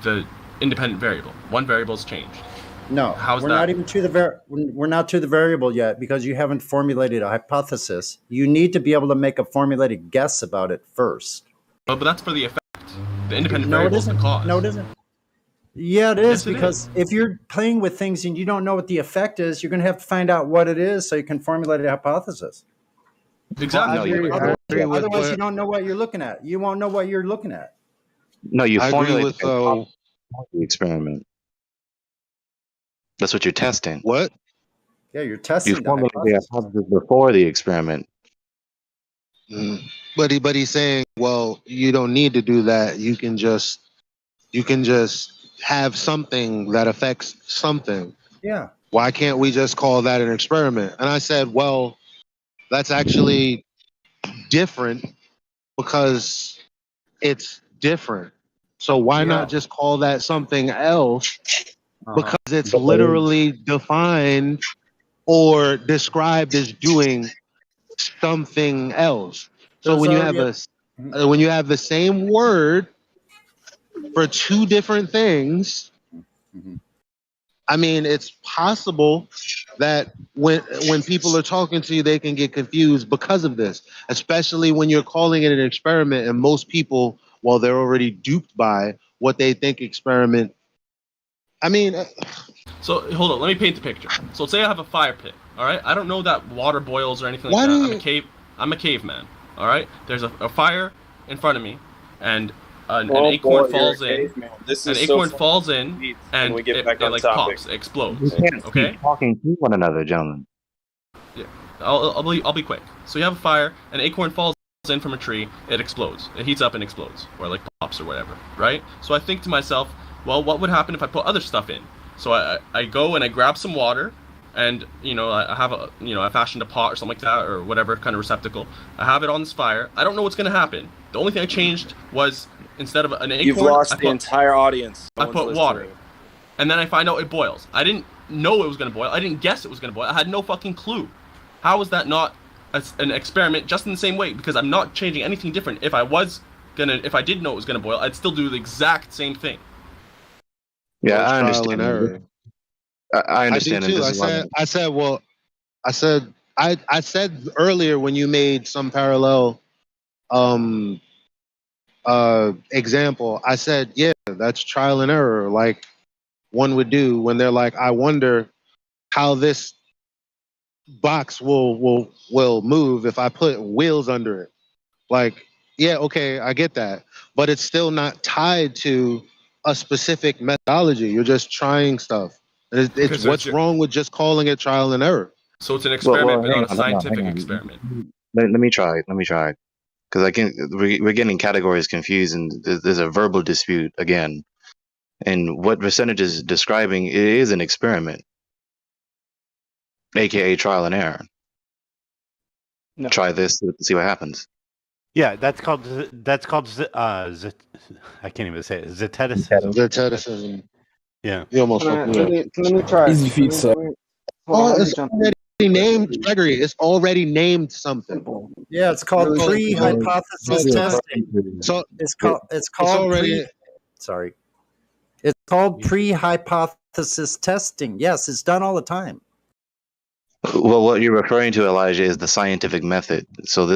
the independent variable, one variable is changed.
No,
how's
we're
that?
not even to the we're not to the variable yet because you haven't formulated a hypothesis. You need to be able to make a formulated guess about it first.
But that's for the effect. The independent variable is the cause.
No, it isn't. Yeah, it is,
Yes, it
because if you're playing with things and you don't know what the effect is, you're going to have to find out what it is so you can formulate a hypothesis.
Exactly.
Otherwise, you don't know what you're looking at. You won't know what you're looking at.
No, you
I agree
formulate
with,
the experiment. That's what you're testing.
What?
Yeah, you're testing
You
the
formulated the
hypothesis.
hypothesis before the experiment.
But he's saying, well, you don't need to do that. You can just have something that affects something.
Yeah.
Why can't we just call that an experiment? And I said, well, that's actually different because it's different. So why not just call that something else? Because it's literally defined or described as doing something else. So when you have when you have the same word for two different things, I mean, it's possible that when people are talking to you, they can get confused because of this, especially when you're calling it an experiment and most people, well, they're already duped by what they think experiment. I mean,
So hold on, let me paint the picture. So let's say I have a fire pit. All right, I don't know that water boils or anything like that. I'm a caveman. All right, there's a fire in front of me, and an acorn falls in. An acorn falls in, and
we get
it
back on
like
topic.
pops, it explodes.
You can't
Okay.
keep talking to one another, gentlemen.
Yeah, I'll be quick. So you have a fire, an acorn falls in from a tree, it explodes. It heats up and explodes, or like pops or whatever, right? So I think to myself, well, what would happen if I put other stuff in? So I go and I grab some water, and I have I fashioned a pot or something like that, or whatever kind of receptacle. I have it on this fire. I don't know what's gonna happen. The only thing I changed was instead of an acorn,
You've lost the entire audience.
I put water, and then I find out it boils. I didn't know it was gonna boil. I didn't guess it was gonna boil. I had no fucking clue. How is that not an experiment? Just in the same way, because I'm not changing anything different. If I did know it was gonna boil, I'd still do the exact same thing.
Yeah,
it's
I
trial and
understand.
error.
I
I do
understand, and
too.
this is why.
I said earlier when you made some parallel um example, I said, yeah, that's trial and error, like one would do when they're like, I wonder how this box will move if I put wheels under it. Like, yeah, okay, I get that, but it's still not tied to a specific methodology. You're just trying stuff. It's
so
what's wrong with just calling it trial and error.
So it's an experiment, but
hang
not a
on,
scientific
hang on.
experiment.
Let me try. Because we're getting categories confused, and there's a verbal dispute again. And what percentage is describing is an experiment, aka trial and error.
No.
Try this, see what happens.
Yeah, that's called I can't even say it. Zeteticism.
Zeteticism.
Yeah.
You almost
Let
fucked me up.
me try.
Easy feat,
Let
sir.
me- hold on, let me
It's
jump
already named, Gregory. It's already named something.
Yeah, it's called
Really simple.
pre-hypothesis testing.
So
It's called
already.
Sorry, it's called pre-hypothesis testing. Yes, it's done all the time.
Well, what you're referring to, Elijah, is the scientific method. So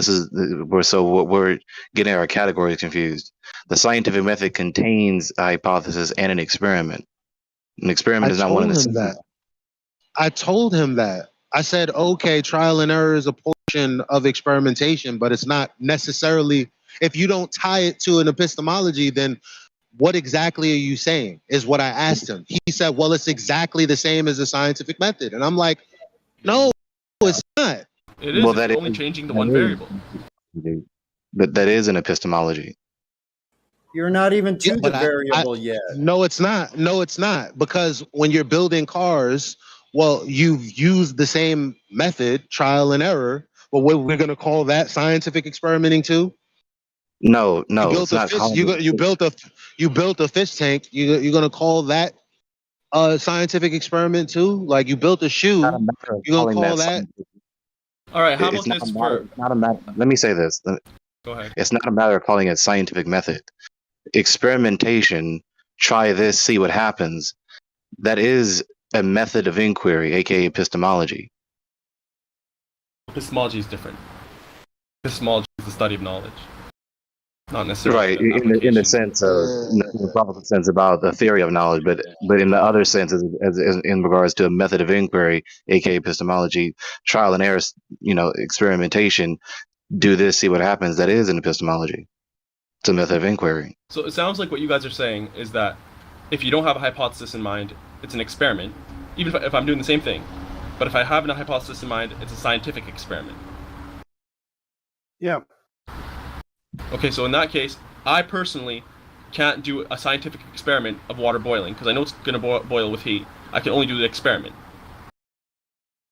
we're getting our categories confused. The scientific method contains a hypothesis and an experiment. An experiment is not one of the same.
I told him that. I said, okay, trial and error is a portion of experimentation, but it's not necessarily. If you don't tie it to an epistemology, then what exactly are you saying? Is what I asked him. He said, well, it's exactly the same as the scientific method, and I'm like, no, it's not.
It is.
Well,
It's
that
only
is-
changing the
that
one
is-
variable.
But that is an epistemology.
You're not even to the
But
variable yet.
No, it's not. No, it's not. Because when you're building cars, well, you've used the same method, trial and error. But we're going to call that scientific experimenting too.
No,
You built
it's
a
not.
fish. You built a fish tank. You're going to call that a scientific experiment too. Like you built a shoe. You're going to call that.
All right. How
It's
about
not
this
a matter.
for?
It's not a matter. Let me say this.
Go ahead.
It's not a matter of calling it scientific method. Experimentation. Try this, see what happens. That is a method of inquiry, aka epistemology.
Epistemology is different. Epistemology is the study of knowledge, not necessarily
Right,
an application.
in the sense of in the philosophical sense about the theory of knowledge, but in the other sense, as in regards to a method of inquiry, aka epistemology, trial and error, experimentation, do this, see what happens. That is an epistemology. It's a method of inquiry.
So it sounds like what you guys are saying is that if you don't have a hypothesis in mind, it's an experiment, even if I'm doing the same thing. But if I have a hypothesis in mind, it's a scientific experiment.
Yeah.
Okay, so in that case, I personally can't do a scientific experiment of water boiling because I know it's going to boil with heat. I can only do the experiment.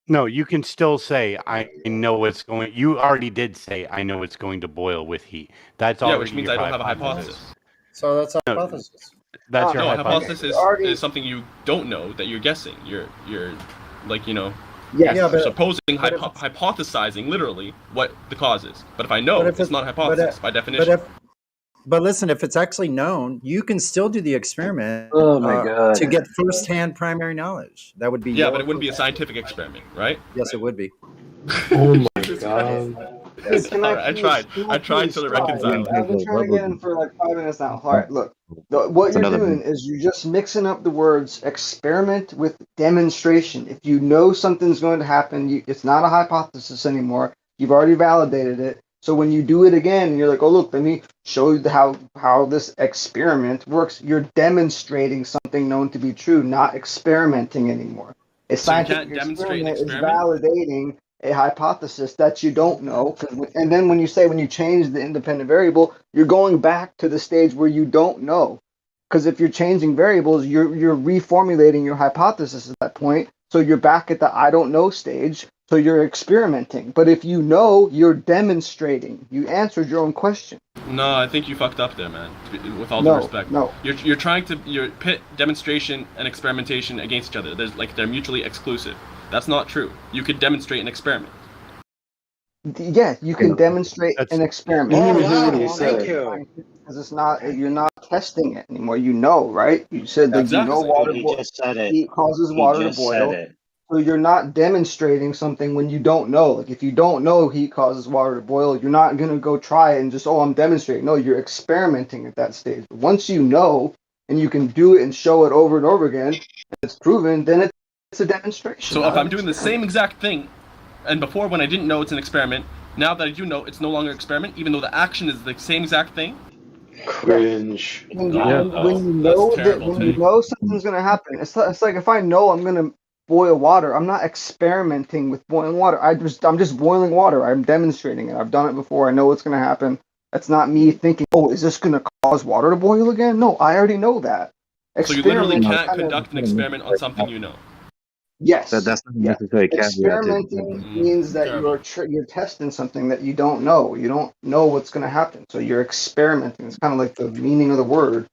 No, you can still say, I know it's going. You already did say, I know it's going to boil with heat. That's already
which means
your
I don't have a hypothesis.
So that's a
No,
hypothesis.
That's your
no,
hypothesis.
is something you don't know that you're guessing. You're like
Yeah,
you're supposing, hypothesizing literally what the cause is. But if I know, it's not a hypothesis by definition.
But listen, if it's actually known, you can still do the experiment
Oh my God.
to get first-hand primary knowledge. That would be
But it wouldn't be a scientific experiment, right?
Yes, it would be.
Oh my god.
Dude, can
I tried. I tried to reconcile.
I've been trying to get in for like 5 minutes now. All right, look. What you're doing is you're just mixing up the words experiment with demonstration. If you know something's going to happen, it's not a hypothesis anymore. You've already validated it. So when you do it again, you're like, oh, look, let me show you how this experiment works. You're demonstrating something known to be true, not experimenting anymore. A
So you
scientific
can't demonstrate an
experiment is
experiment?
validating a hypothesis that you don't know. And then when you change the independent variable, you're going back to the stage where you don't know. Because if you're changing variables, you're reformulating your hypothesis at that point. So you're back at the I don't know stage. So you're experimenting. But if you know, you're demonstrating. You answered your own question.
No, I think you fucked up there, man. With all due respect.
No.
You're trying to pit demonstration and experimentation against each other. They're mutually exclusive. That's not true. You could demonstrate an experiment.
Yeah, you can demonstrate an experiment.
Yeah,
It's
yeah,
no longer
thank you.
because it's not. You're not testing it anymore. You know, right? You said that you know water
He just said it.
heat causes
He
water to
just said
boil.
it.
So you're not demonstrating something when you don't know. Like if you don't know heat causes water to boil, you're not gonna go try it and just I'm demonstrating. No, you're experimenting at that stage. But once you know and you can do it and show it over and over again, and it's proven, then it's a demonstration.
So if
not
I'm
an
doing the same exact thing, and before when I didn't know it's an experiment, now that I do know it's no longer an experiment, even though the action is the same exact thing.
Cringe.
When
That's
you know that
terrible
when you
take.
know something's gonna happen, it's like if I know I'm gonna boil water, I'm not experimenting with boiling water. I'm just boiling water. I'm demonstrating it. I've done it before. I know what's gonna happen. That's not me thinking, oh, is this gonna cause water to boil again? No, I already know that.
So you literally
Experiment
can't
kind of
conduct an experiment on something you know.
yes,
That's not a
yes.
necessary caveat.
Experimenting means that
terrible.
you're testing something that you don't know. You don't know what's gonna happen, so you're experimenting. It's kind of like the meaning of the word.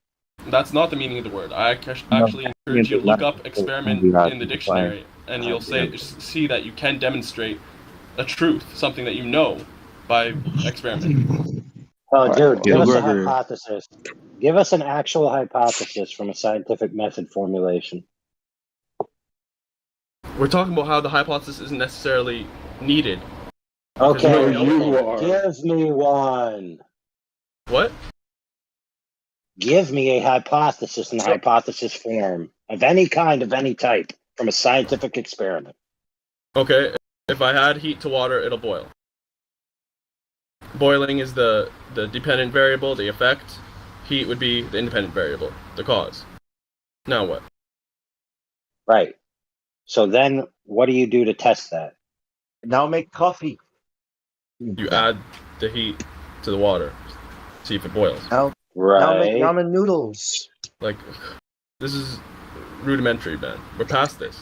That's not the meaning of the word. I actually encourage you to look up experiment in the dictionary, and you'll see that you can demonstrate a truth, something that you know, by experimenting.
Oh, dude, give us a
Burger.
hypothesis. Give us an actual hypothesis from a scientific method formulation.
We're talking about how the hypothesis isn't necessarily needed.
Okay,
you are.
give me one.
What?
Give me a hypothesis in hypothesis form of any kind, of any type, from a scientific experiment.
Okay, if I add heat to water, it'll boil. Boiling is the dependent variable, the effect. Heat would be the independent variable, the cause. Now what?
Right. So then, what do you do to test that?
Now make coffee.
You add the heat to the water, see if it boils.
Now make ramen noodles.
Like, this is rudimentary, man. We're past this.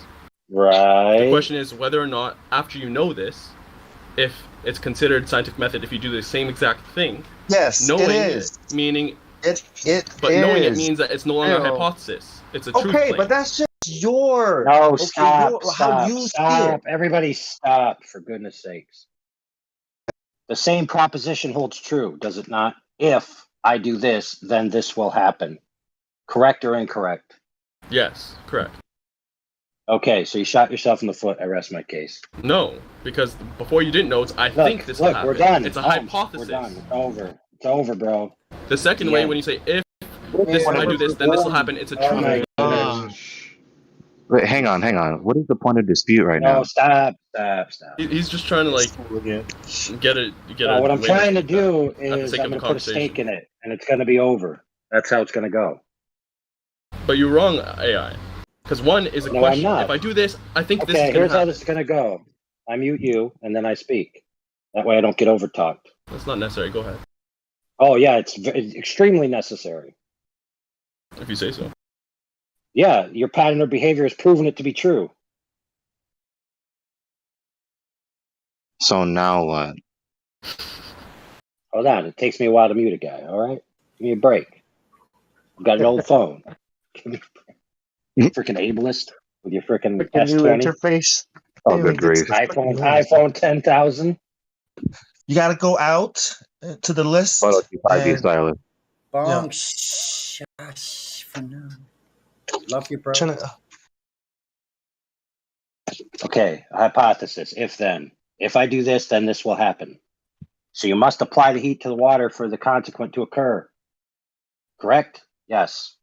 Right.
The question is whether or not, after you know this, if it's considered scientific method if you do the same exact thing.
Yes,
knowing
it is.
Meaning
it
but
is.
knowing it means that it's no longer a
Ew.
hypothesis. It's a truth
Okay,
claim.
but that's just your.
No,
okay,
stop,
how you see
stop.
it.
Everybody stop, for goodness sakes. The same proposition holds true, does it not? If I do this, then this will happen. Correct or incorrect?
Yes, correct.
Okay, so you shot yourself in the foot. I rest my case.
No, because before you didn't know it's think this will happen.
We're done.
It's a
Holmes,
hypothesis.
We're done. It's over. It's over, bro.
The second way, when you say if I do this, then this will happen, it's a truth claim.
Wait, hang on. What is the point of dispute right now?
No, stop.
He's just trying to get it.
What I'm trying to do is I'm going to put a stake in it, and it's going to be over. That's how it's going to go.
But you're wrong, AI. Because one is a
No,
question.
I'm not.
If I do this, I think this is
Okay,
going to
here's how
happen.
this is going to go. I mute you, and then I speak. That way I don't get overtalked.
That's not necessary. Go ahead.
Oh, yeah, it's extremely necessary.
If you say so.
Yeah, your pattern of behavior has proven it to be true.
So now what?
Hold on, it takes me a while to mute a guy, all right? Give me a break. I've got an old phone. Freaking ableist with your freaking
New
S20.
interface.
Oh, good grief.
iPhone 10,000.
You got to go out to the list.
Photo 5D
and-
stylus.
Yeah.
For now. Love you, bro.
Okay, a hypothesis. If then. If I do this, then this will happen. So you must apply the heat to the water for the consequent to occur. Correct? Yes.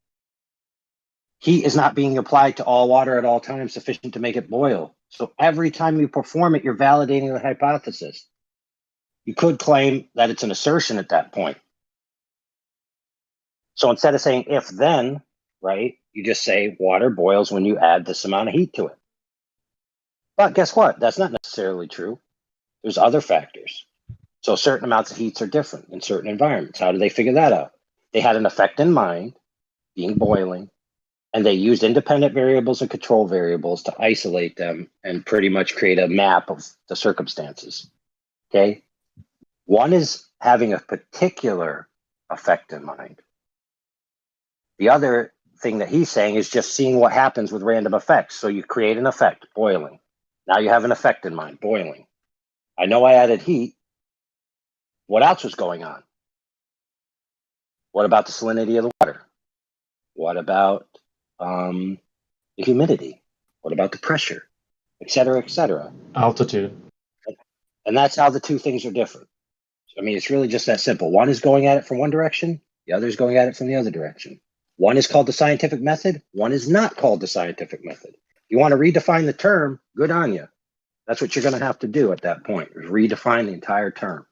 Heat is not being applied to all water at all times sufficient to make it boil. So every time you perform it, you're validating the hypothesis. You could claim that it's an assertion at that point. So instead of saying if then, right, you just say water boils when you add this amount of heat to it. But guess what? That's not necessarily true. There's other factors. So certain amounts of heats are different in certain environments. How do they figure that out? They had an effect in mind, being boiling, and they used independent variables and control variables to isolate them and pretty much create a map of the circumstances. Okay? One is having a particular effect in mind. The other thing that he's saying is just seeing what happens with random effects. So you create an effect, boiling. Now you have an effect in mind, boiling. I know I added heat. What else was going on? What about the salinity of the water? What about the humidity? What about the pressure? Et cetera,
Altitude.
and that's how the two things are different. I mean, it's really just that simple. One is going at it from one direction, the other is going at it from the other direction. One is called the scientific method, one is not called the scientific method. You want to redefine the term, good on you. That's what you're going to have to do at that point, is redefine the entire term.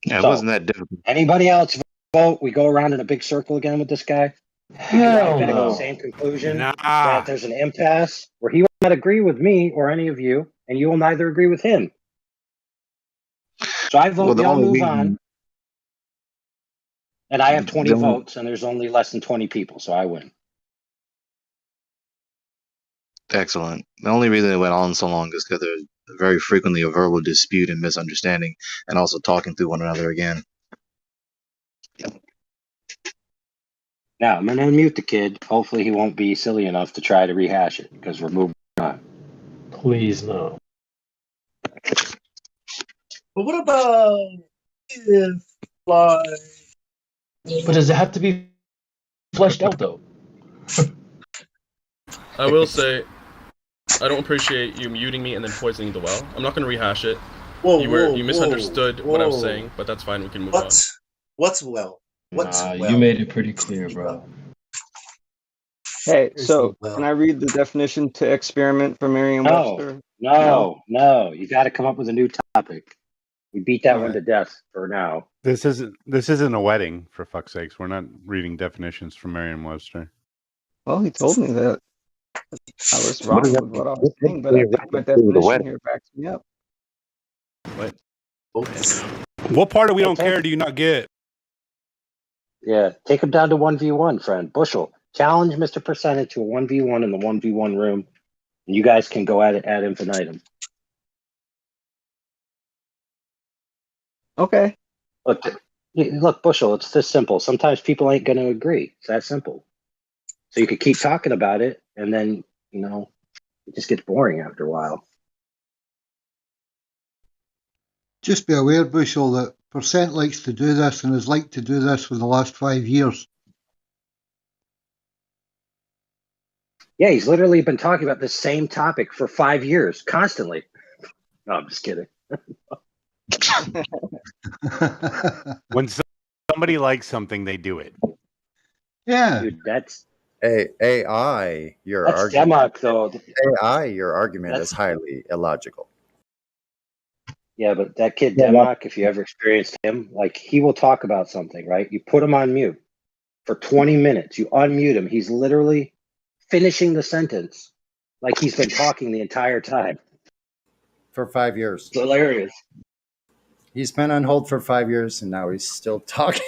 Yeah, it
So,
wasn't that difficult.
Anybody else vote? We go around in a big circle again with this guy? Because I'm going to go to the same conclusion that there's an impasse where he will not agree with me or any of you, and you will neither agree with him. So I vote we all move on. And I have 20 votes, and there's only less than 20 people, so I win.
Excellent. The only reason it went on so long is because there's very frequently a verbal dispute and misunderstanding, and also talking through one another again.
Now, I'm going to unmute the kid. Hopefully he won't be silly enough to try to rehash it, because we're moving on.
Please no.
But what about if, like...
But does it have to be fleshed out, though?
I will say, I don't appreciate you muting me and then poisoning the well. I'm not going to rehash it. You misunderstood what I was saying, but that's fine. We can move on.
What's well? What's well?
You made it pretty clear, bro.
Hey, so can I read the definition to experiment from Merriam-Webster?
No. You got to come up with a new topic. We beat that one to death for now.
This isn't a wedding, for fuck's sakes. We're not reading definitions from Merriam-Webster.
Well, he told me that I was wrong with what I was saying, but I think my definition here backs me up.
What part of we don't care do you not get?
Yeah, take him down to 1v1, friend. Bushel, challenge Mr. Percentage to a 1v1 in the 1v1 room, and you guys can go at it ad infinitum.
Okay.
Look, Bushel, it's this simple. Sometimes people ain't going to agree. It's that simple. So you could keep talking about it, and then, it just gets boring after a while.
Just be aware, Bushel, that Percent likes to do this and has liked to do this for the last 5 years.
Yeah, he's literally been talking about the same topic for 5 years, constantly. No, I'm just kidding.
When somebody likes something, they do it.
Yeah.
Dude, that's...
AI, your
that's
argument.
Democ, though.
AI, your argument is highly illogical.
Yeah, but that kid Democ, if you ever experienced him, like, he will talk about something, right? You put him on mute for 20 minutes. You unmute him. He's literally finishing the sentence like he's been talking the entire time.
For 5 years.
It's hilarious.
He's been on hold for 5 years, and now he's still talking.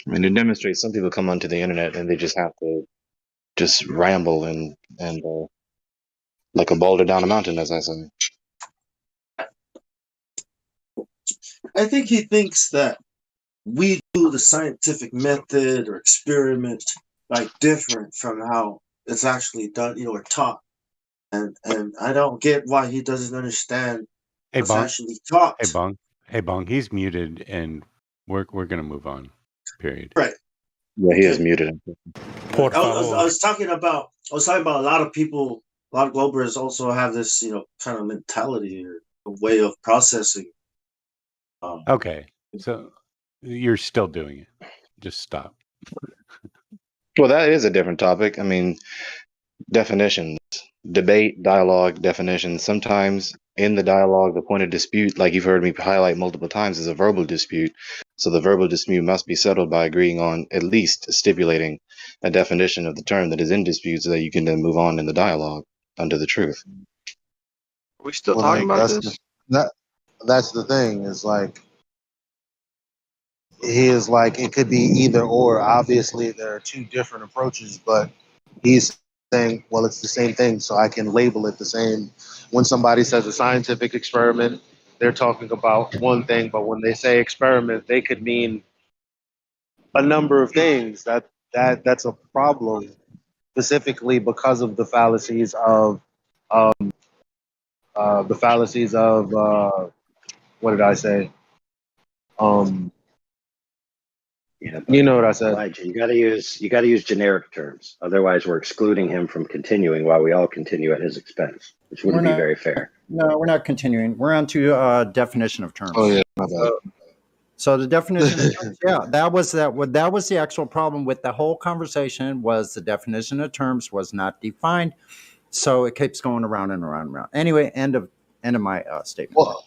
I mean, it demonstrates some people come onto the internet and they just have to just ramble and like a boulder down a mountain, as I say.
I think he thinks that we do the scientific method or experiment like different from how it's actually done, or taught. And I don't get why he doesn't understand what's actually taught.
Hey Bong, he's muted, and we're gonna move on. Period.
Right.
Yeah, he is muted.
I was talking about a lot of people, a lot of Globers also have this, kind of mentality or a way of processing.
Okay, so you're still doing it. Just stop.
Well, that is a different topic. I mean, definitions, debate, dialogue, definitions. Sometimes in the dialogue, the point of dispute, like you've heard me highlight multiple times, is a verbal dispute. So the verbal dispute must be settled by agreeing on at least stipulating a definition of the term that is in dispute so that you can then move on in the dialogue under the truth.
Are we still talking about this?
That's the thing, is like, he is like, it could be either or. Obviously, there are two different approaches, but he's saying, well, it's the same thing, so I can label it the same. When somebody says a scientific experiment, they're talking about one thing, but when they say experiment, they could mean a number of things. That's a problem, specifically because of the fallacies of what did I say?
Yeah,
You know what I said.
Elijah, you got to use generic terms. Otherwise, we're excluding him from continuing while we all continue at his expense, which wouldn't be very fair.
No, we're not continuing. We're on to definition of terms.
Oh yeah, my bad.
So the definition of terms, yeah, that was the actual problem with the whole conversation. Was the definition of terms was not defined, so it keeps going around and around and around. Anyway, end of my statement.
Well,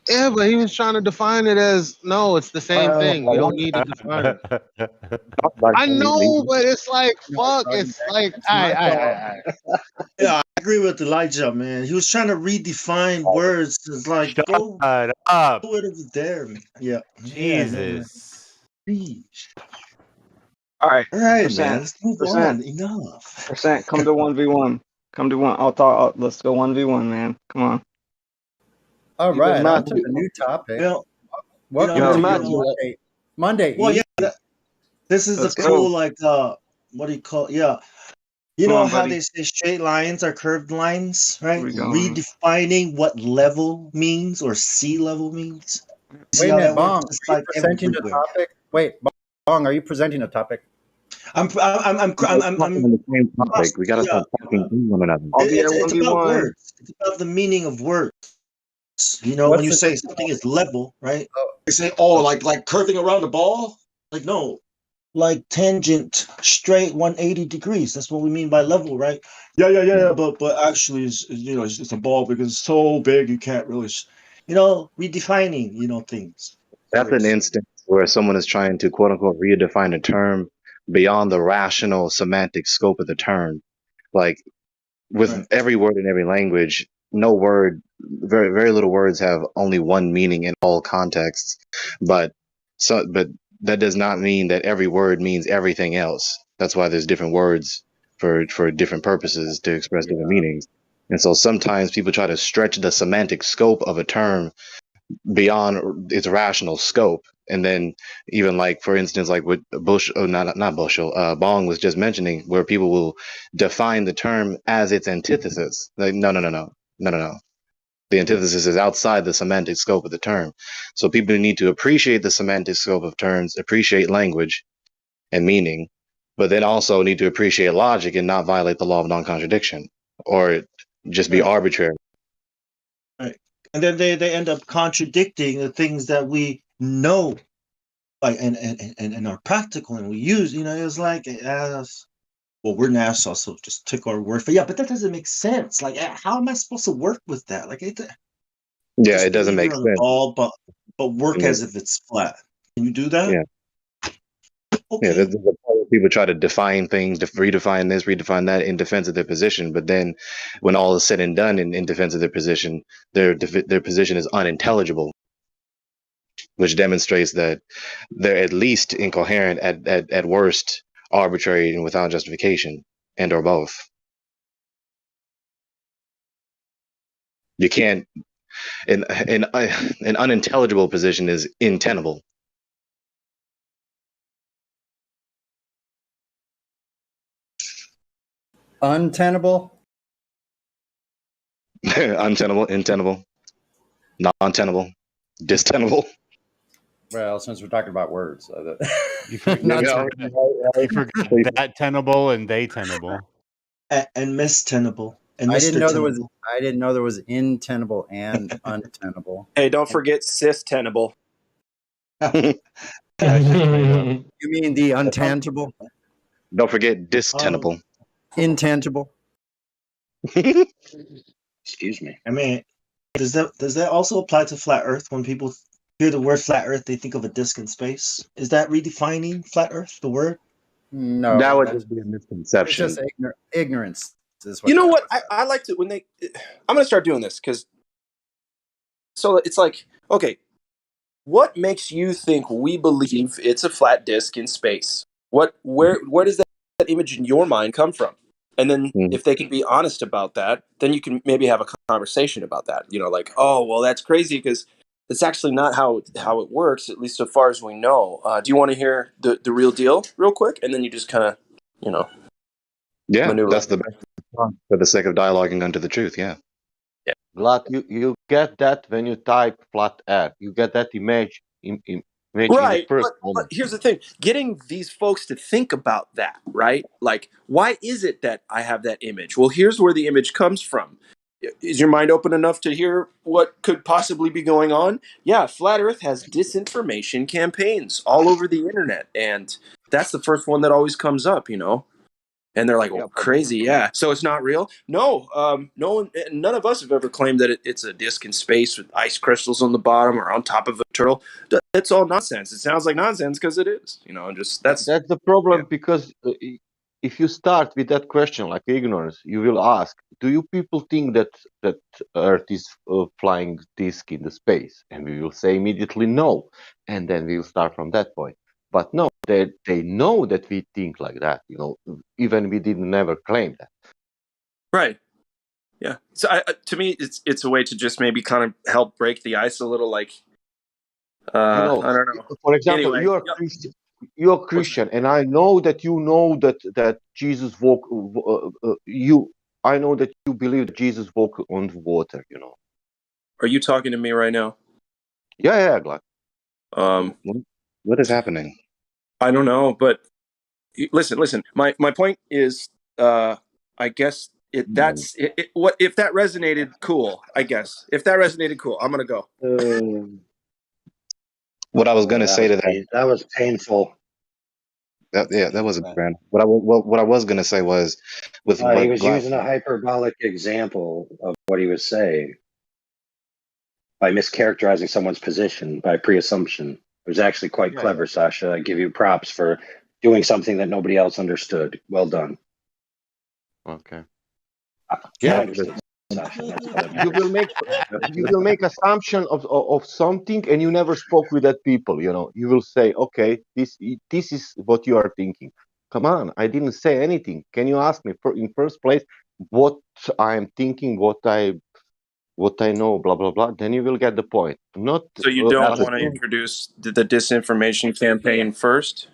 yeah, but he was trying to define it as no, it's the same thing. We don't need to define it. I know, but it's like fuck. It's like I.
Yeah, I agree with Elijah, man. He was trying to redefine words. It's like go
up.
it over there, man. Yeah.
Jesus.
All right.
All right,
Percent.
man. Let's move
Percent.
on. Enough.
Percent. Come to 1v1. Come to one. I'll talk. Let's go 1v1, man. Come on.
All
You
right,
guys
on to the new topic.
Well,
Welcome
you know,
to
Monday.
Monday.
Well, yeah. This is
Let's
a
go.
cool, like, what do you call? Yeah. You
Come
know
on,
how
buddy.
they say straight lines are curved lines, right?
we going?
Redefining what level means or sea level means. See
Wait a
how
minute,
that works?
Bong.
It's
Are you
like
presenting the
everywhere.
topic? Wait, Bong, are you presenting a topic?
I'm
on the same topic. We gotta
yeah.
stop talking to one another.
I'll be at
It's about
1v1.
words. It's about the meaning of words. You know,
What's
when you
the-
say something is level, right? They say, oh, like curving around the ball. Like no, like tangent, straight 180 degrees. That's what we mean by level, right? Yeah. But actually, it's a ball because it's so big you can't really, redefining, things.
That's an instance where someone is trying to quote unquote redefine a term beyond the rational semantic scope of the term. Like with every word in every language, no word, very, very little words have only one meaning in all contexts. But that does not mean that every word means everything else. That's why there's different words for different purposes to express different meanings. And so sometimes people try to stretch the semantic scope of a term beyond its rational scope. And then even like, for instance, like with Bong was just mentioning, where people will define the term as its antithesis. Like, no. The antithesis is outside the semantic scope of the term. So people need to appreciate the semantic scope of terms, appreciate language and meaning, but then also need to appreciate logic and not violate the law of non-contradiction or just be arbitrary.
Right. And then they end up contradicting the things that we know, like and are practical and we use. It's like well, we're NASA, so just take our word for but that doesn't make sense. Like, how am I supposed to work with that? Like,
it doesn't make sense.
Ball, but work as if it's flat. Can you do that?
Yeah.
Okay.
Yeah, there's a part where people try to define things, to redefine this, redefine that in defense of their position. But then, when all is said and done in defense of their position, their position is unintelligible, which demonstrates that they're at least incoherent, at worst arbitrary and without justification, and or both. You can't. An unintelligible position is untenable.
Untenable?
Untenable, intenable, non-tenable, distenable.
Well, since we're talking about words,
You forgot that tenable and they tenable.
And mistenable. And
I didn't know there was.
Tenable.
I didn't know there was intenable and untenable.
Hey, don't forget cis tenable.
You mean the untangible?
Don't forget distenable.
Intangible.
Excuse me.
I mean, does that also apply to flat Earth? When people hear the word flat Earth, they think of a disk in space. Is that redefining flat Earth? The word?
No,
that would just be a misconception.
It's just ignorance.
You know what? I like to I'm gonna start doing this because. So it's like, okay, what makes you think we believe it's a flat disk in space? Where does that image in your mind come from? And then if they can be honest about that, then you can maybe have a conversation about that. You know, like, oh, well, that's crazy because it's actually not how it works, at least so far as we know. Do you want to hear the real deal real quick? And then you just kind of, you know,
Yeah,
maneuver.
that's the best response for the sake of dialoguing unto the truth. Yeah.
Glad you get that when you type flat earth. You get that image image in the
Right,
first
but
moment.
here's the thing: getting these folks to think about that, right? Like, why is it that I have that image? Well, here's where the image comes from. Is your mind open enough to hear what could possibly be going on? Yeah, Flat Earth has disinformation campaigns all over the internet, and that's the first one that always comes up, you know. And they're like, "Oh, crazy, yeah." So it's not real? No, no one, none of us have ever claimed that it's a disk in space with ice crystals on the bottom or on top of a turtle. That's all nonsense. It sounds like nonsense because it is, you know. And just that's
the problem because if you start with that question like ignorance, you will ask, do you people think that Earth is flying disk in the space? And we will say immediately no, and then we'll start from that point. But no, they know that we think like that. You know, even we didn't never claim that.
right. Yeah. So to me, it's a way to just maybe kind of help break the ice a little. Like,
You know,
I don't know.
for example,
Anyway,
you're Christian. You're Christian, and I know that you know that Jesus walked. I know that you believe that Jesus walked on the water. You know.
Are you talking to me right now?
Yeah, Glad.
What is happening?
I don't know, but listen. My point is, I guess what if that resonated? Cool. I guess if that resonated, cool. I'm gonna go.
What I was going to say to
that was painful.
That wasn't grand. What I was going to say was with
He
what
was
Glass.
using a hyperbolic example of what he was saying by mischaracterizing someone's position by pre-assumption. It was actually quite clever, Sasha. I give you props for doing something that nobody else understood. Well done.
Okay.
I understood, Sasha. That's what I meant.
You will make assumption of something, and you never spoke with that people. You know, you will say, okay, this is what you are thinking. Come on, I didn't say anything. Can you ask me in first place what I am thinking, what I know, blah blah blah? Then you will get the point. Not
So you don't want to introduce the disinformation campaign first?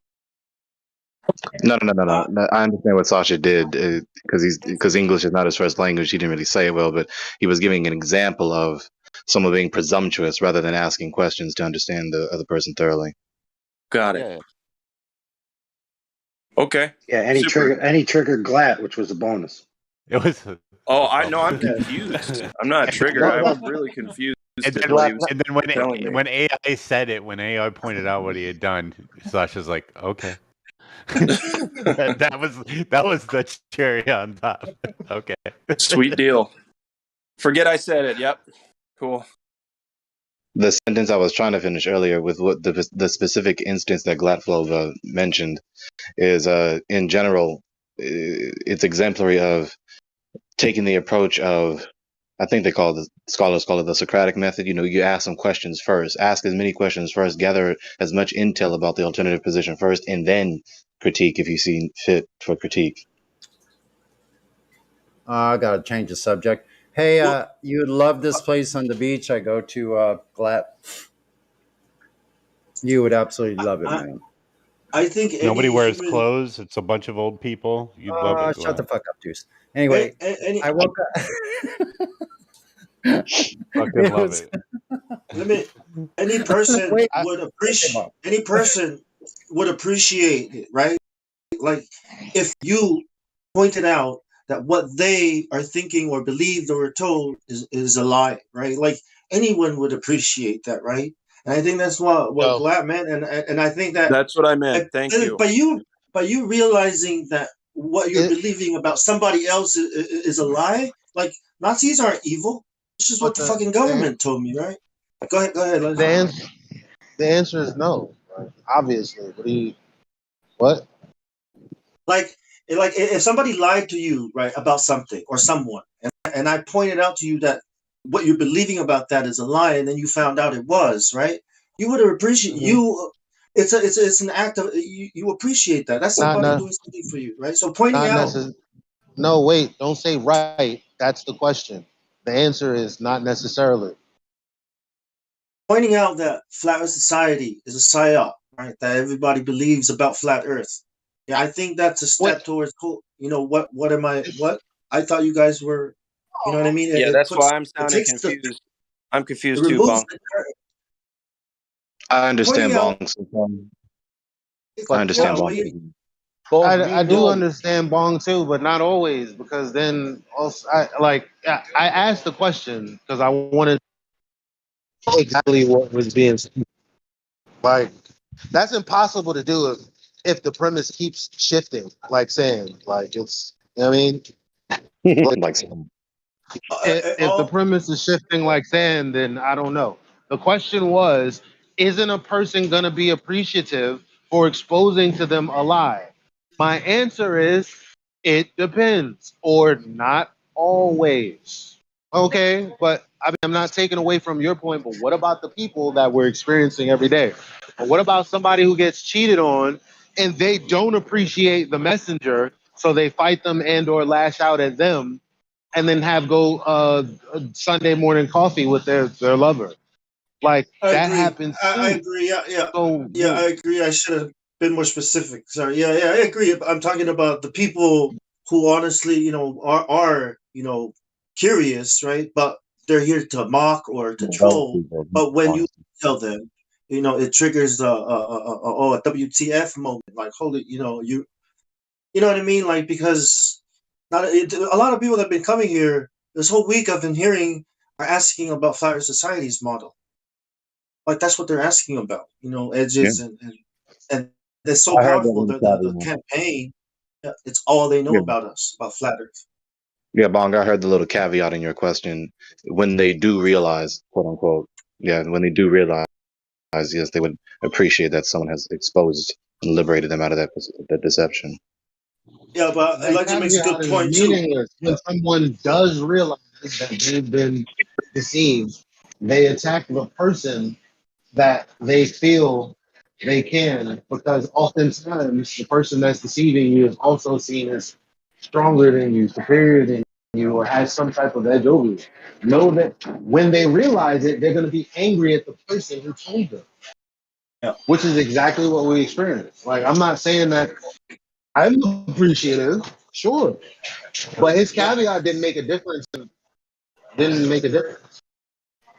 No. I understand what Sasha did because English is not his first language. He didn't really say it well, but he was giving an example of someone being presumptuous rather than asking questions to understand the other person thoroughly.
Got it. Okay.
Yeah, and he triggered Glat, which was a bonus.
It was.
Oh, I know. I'm confused. I'm not triggered. I'm really confused.
And then, when AI said it, when AI pointed out what he had done, Sasha's like, okay. that was the cherry on top. Okay.
Sweet deal. Forget I said it. Yep. Cool.
The sentence I was trying to finish earlier with what the specific instance that Glatflov mentioned is in general, it's exemplary of taking the approach of, I think scholars call it the Socratic method. You know, you ask some questions first, ask as many questions first, gather as much intel about the alternative position first, and then critique if you see fit for critique.
I gotta change the subject. Hey, you would love this place on the beach I go to, Glat. You would absolutely love it, man.
I think
nobody wears clothes. It's a bunch of old people. You'd love it.
Shut the fuck up, Deuce. Anyway, I woke up.
Fucking love it.
Any person would appreciate it, right? Like if you pointed out that what they are thinking or believed or were told is a lie, right? Like anyone would appreciate that, right? And I think that's what Glad meant, and I think
that's what I meant. Thank you.
By you realizing that what you're believing about somebody else is a lie, like Nazis aren't evil. This is what the fucking government told me, right? Go ahead.
The answer is no, right? Obviously. What?
Like if somebody lied to you, right, about something or someone, and I pointed out to you that what you're believing about that is a lie, and then you found out it was, right? You would have appreciated you. It's an act of you appreciate that. That's somebody doing something for you, right? So pointing out.
No, wait, don't say right. That's the question. The answer is not necessarily.
Pointing out that flat Earth society is a psyop, right? That everybody believes about flat Earth. Yeah, I think that's a step towards, what am I? What I thought you guys were, you know what I mean?
Yeah,
It
that's why
puts,
I'm
it
sounding
takes the,
confused. I'm
it
confused too,
removes
Bong.
the,
I understand
pointing out.
Bong's. I
But
understand
What do
Bong's.
you?
I do understand Bong too, but not always, because then also I asked the question because I wanted exactly what was being said. Like that's impossible to do if the premise keeps shifting, like saying, like it's you know what I mean?
Like
If the premise is shifting like sand, then I don't know. The question was, isn't a person gonna be appreciative for exposing to them a lie? My answer is it depends, or not always. Okay, but I mean, I'm not taking away from your point, but what about the people that we're experiencing every day? And what about somebody who gets cheated on and they don't appreciate the messenger, so they fight them and or lash out at them and then have go Sunday morning coffee with their lover. Like
I
that
agree.
happens
I
too.
agree. Yeah.
So
Yeah, I agree. I should have been more specific. Sorry. Yeah, I agree. I'm talking about the people who honestly, are curious, right? But they're here to mock or to troll. But when you tell them, it triggers a WTF moment. Like, holy, you know what I mean? Like, because a lot of people that have been coming here this whole week, I've been hearing, are asking about Flat Earth Society's model. Like that's what they're asking about,
Yeah.
edges and they're so
I heard that
powerful.
in
The
the
campaign, yeah, it's all they know
yeah.
about us, about flat Earth.
Yeah, Bong, I heard the little caveat in your question. When they do realize, quote unquote, yeah, when they do realize, yes, they would appreciate that someone has exposed and liberated them out of that deception.
Yeah, but
that
Elijah makes a good
caveat is
point too.
meaningless when someone does realize that they've been deceived. They attack the person that they feel they can, because oftentimes the person that's deceiving you is also seen as stronger than you, superior than you, or has some type of edge over you. Know that when they realize it, they're going to be angry at the person who told them,
Yeah.
which is exactly what we experience. Like, I'm not saying that I'm appreciative, sure, but his caveat didn't make a difference. Didn't make a difference.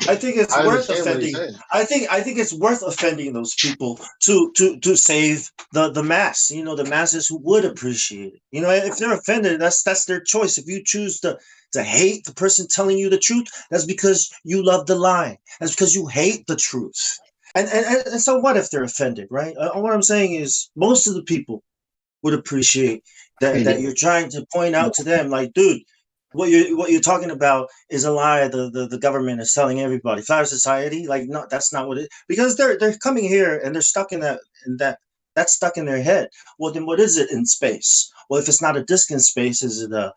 I think it's
I
worth
understand what he's
offending.
saying.
I think it's worth offending those people to save the mass. The masses who would appreciate it. If they're offended, that's their choice. If you choose to hate the person telling you the truth, that's because you love the lie. That's because you hate the truth. And so what if they're offended, right? What I'm saying is most of the people would appreciate that you're trying to point out to them, like, dude, what you're talking about is a lie. The government is telling everybody. Flat Earth Society, like, no, that's not what it. Because they're coming here and they're stuck in that's stuck in their head. Well, then what is it in space? Well, if it's not a disk in space, is it a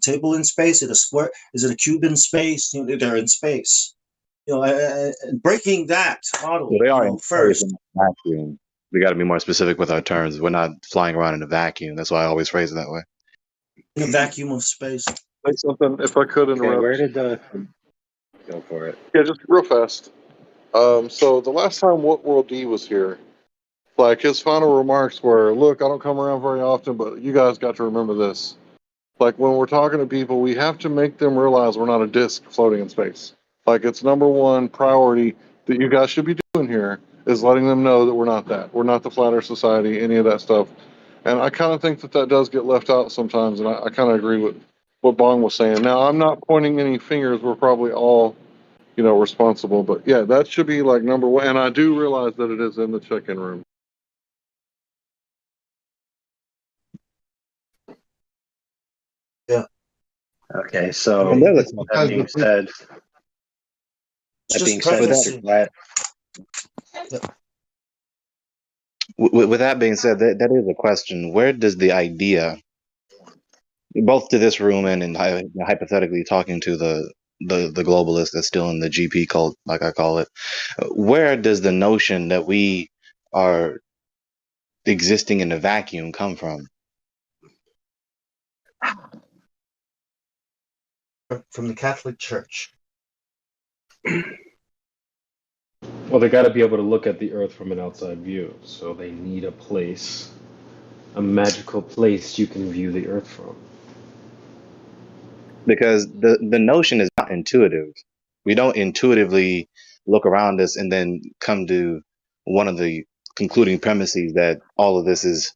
table in space? Is it a square? Is it a cube in space? They're in space. Breaking that model,
Well, they are in space
first.
in a vacuum. We got to be more specific with our terms. We're not flying around in a vacuum. That's why I always phrase it that way.
In a vacuum of space.
Say something, if I could interrupt.
Okay, where did the go for it?
Yeah, just real fast. So the last time What World D was here, like his final remarks were, "Look, I don't come around very often, but you guys got to remember this. Like when we're talking to people, we have to make them realize we're not a disc floating in space. Like it's number one priority that you guys should be doing here is letting them know that we're not that. We're not the Flat Earth Society, any of that stuff. And I kind of think that does get left out sometimes, and I kind of agree with what Bong was saying. Now, I'm not pointing any fingers. We're probably all, responsible. But yeah, that should be like number one. And I do realize that it is in the check-in room.
Yeah.
Okay, so
And that's
that being said,
with that being said, that is a question. Where does the idea, both to this room and hypothetically talking to the globalist that's still in the GP cult, like I call it, where does the notion that we are existing in a vacuum come from?
from the Catholic Church.
Well, they got to be able to look at the Earth from an outside view, so they need a place, a magical place you can view the Earth from.
Because the notion is not intuitive. We don't intuitively look around us and then come to one of the concluding premises that all of this is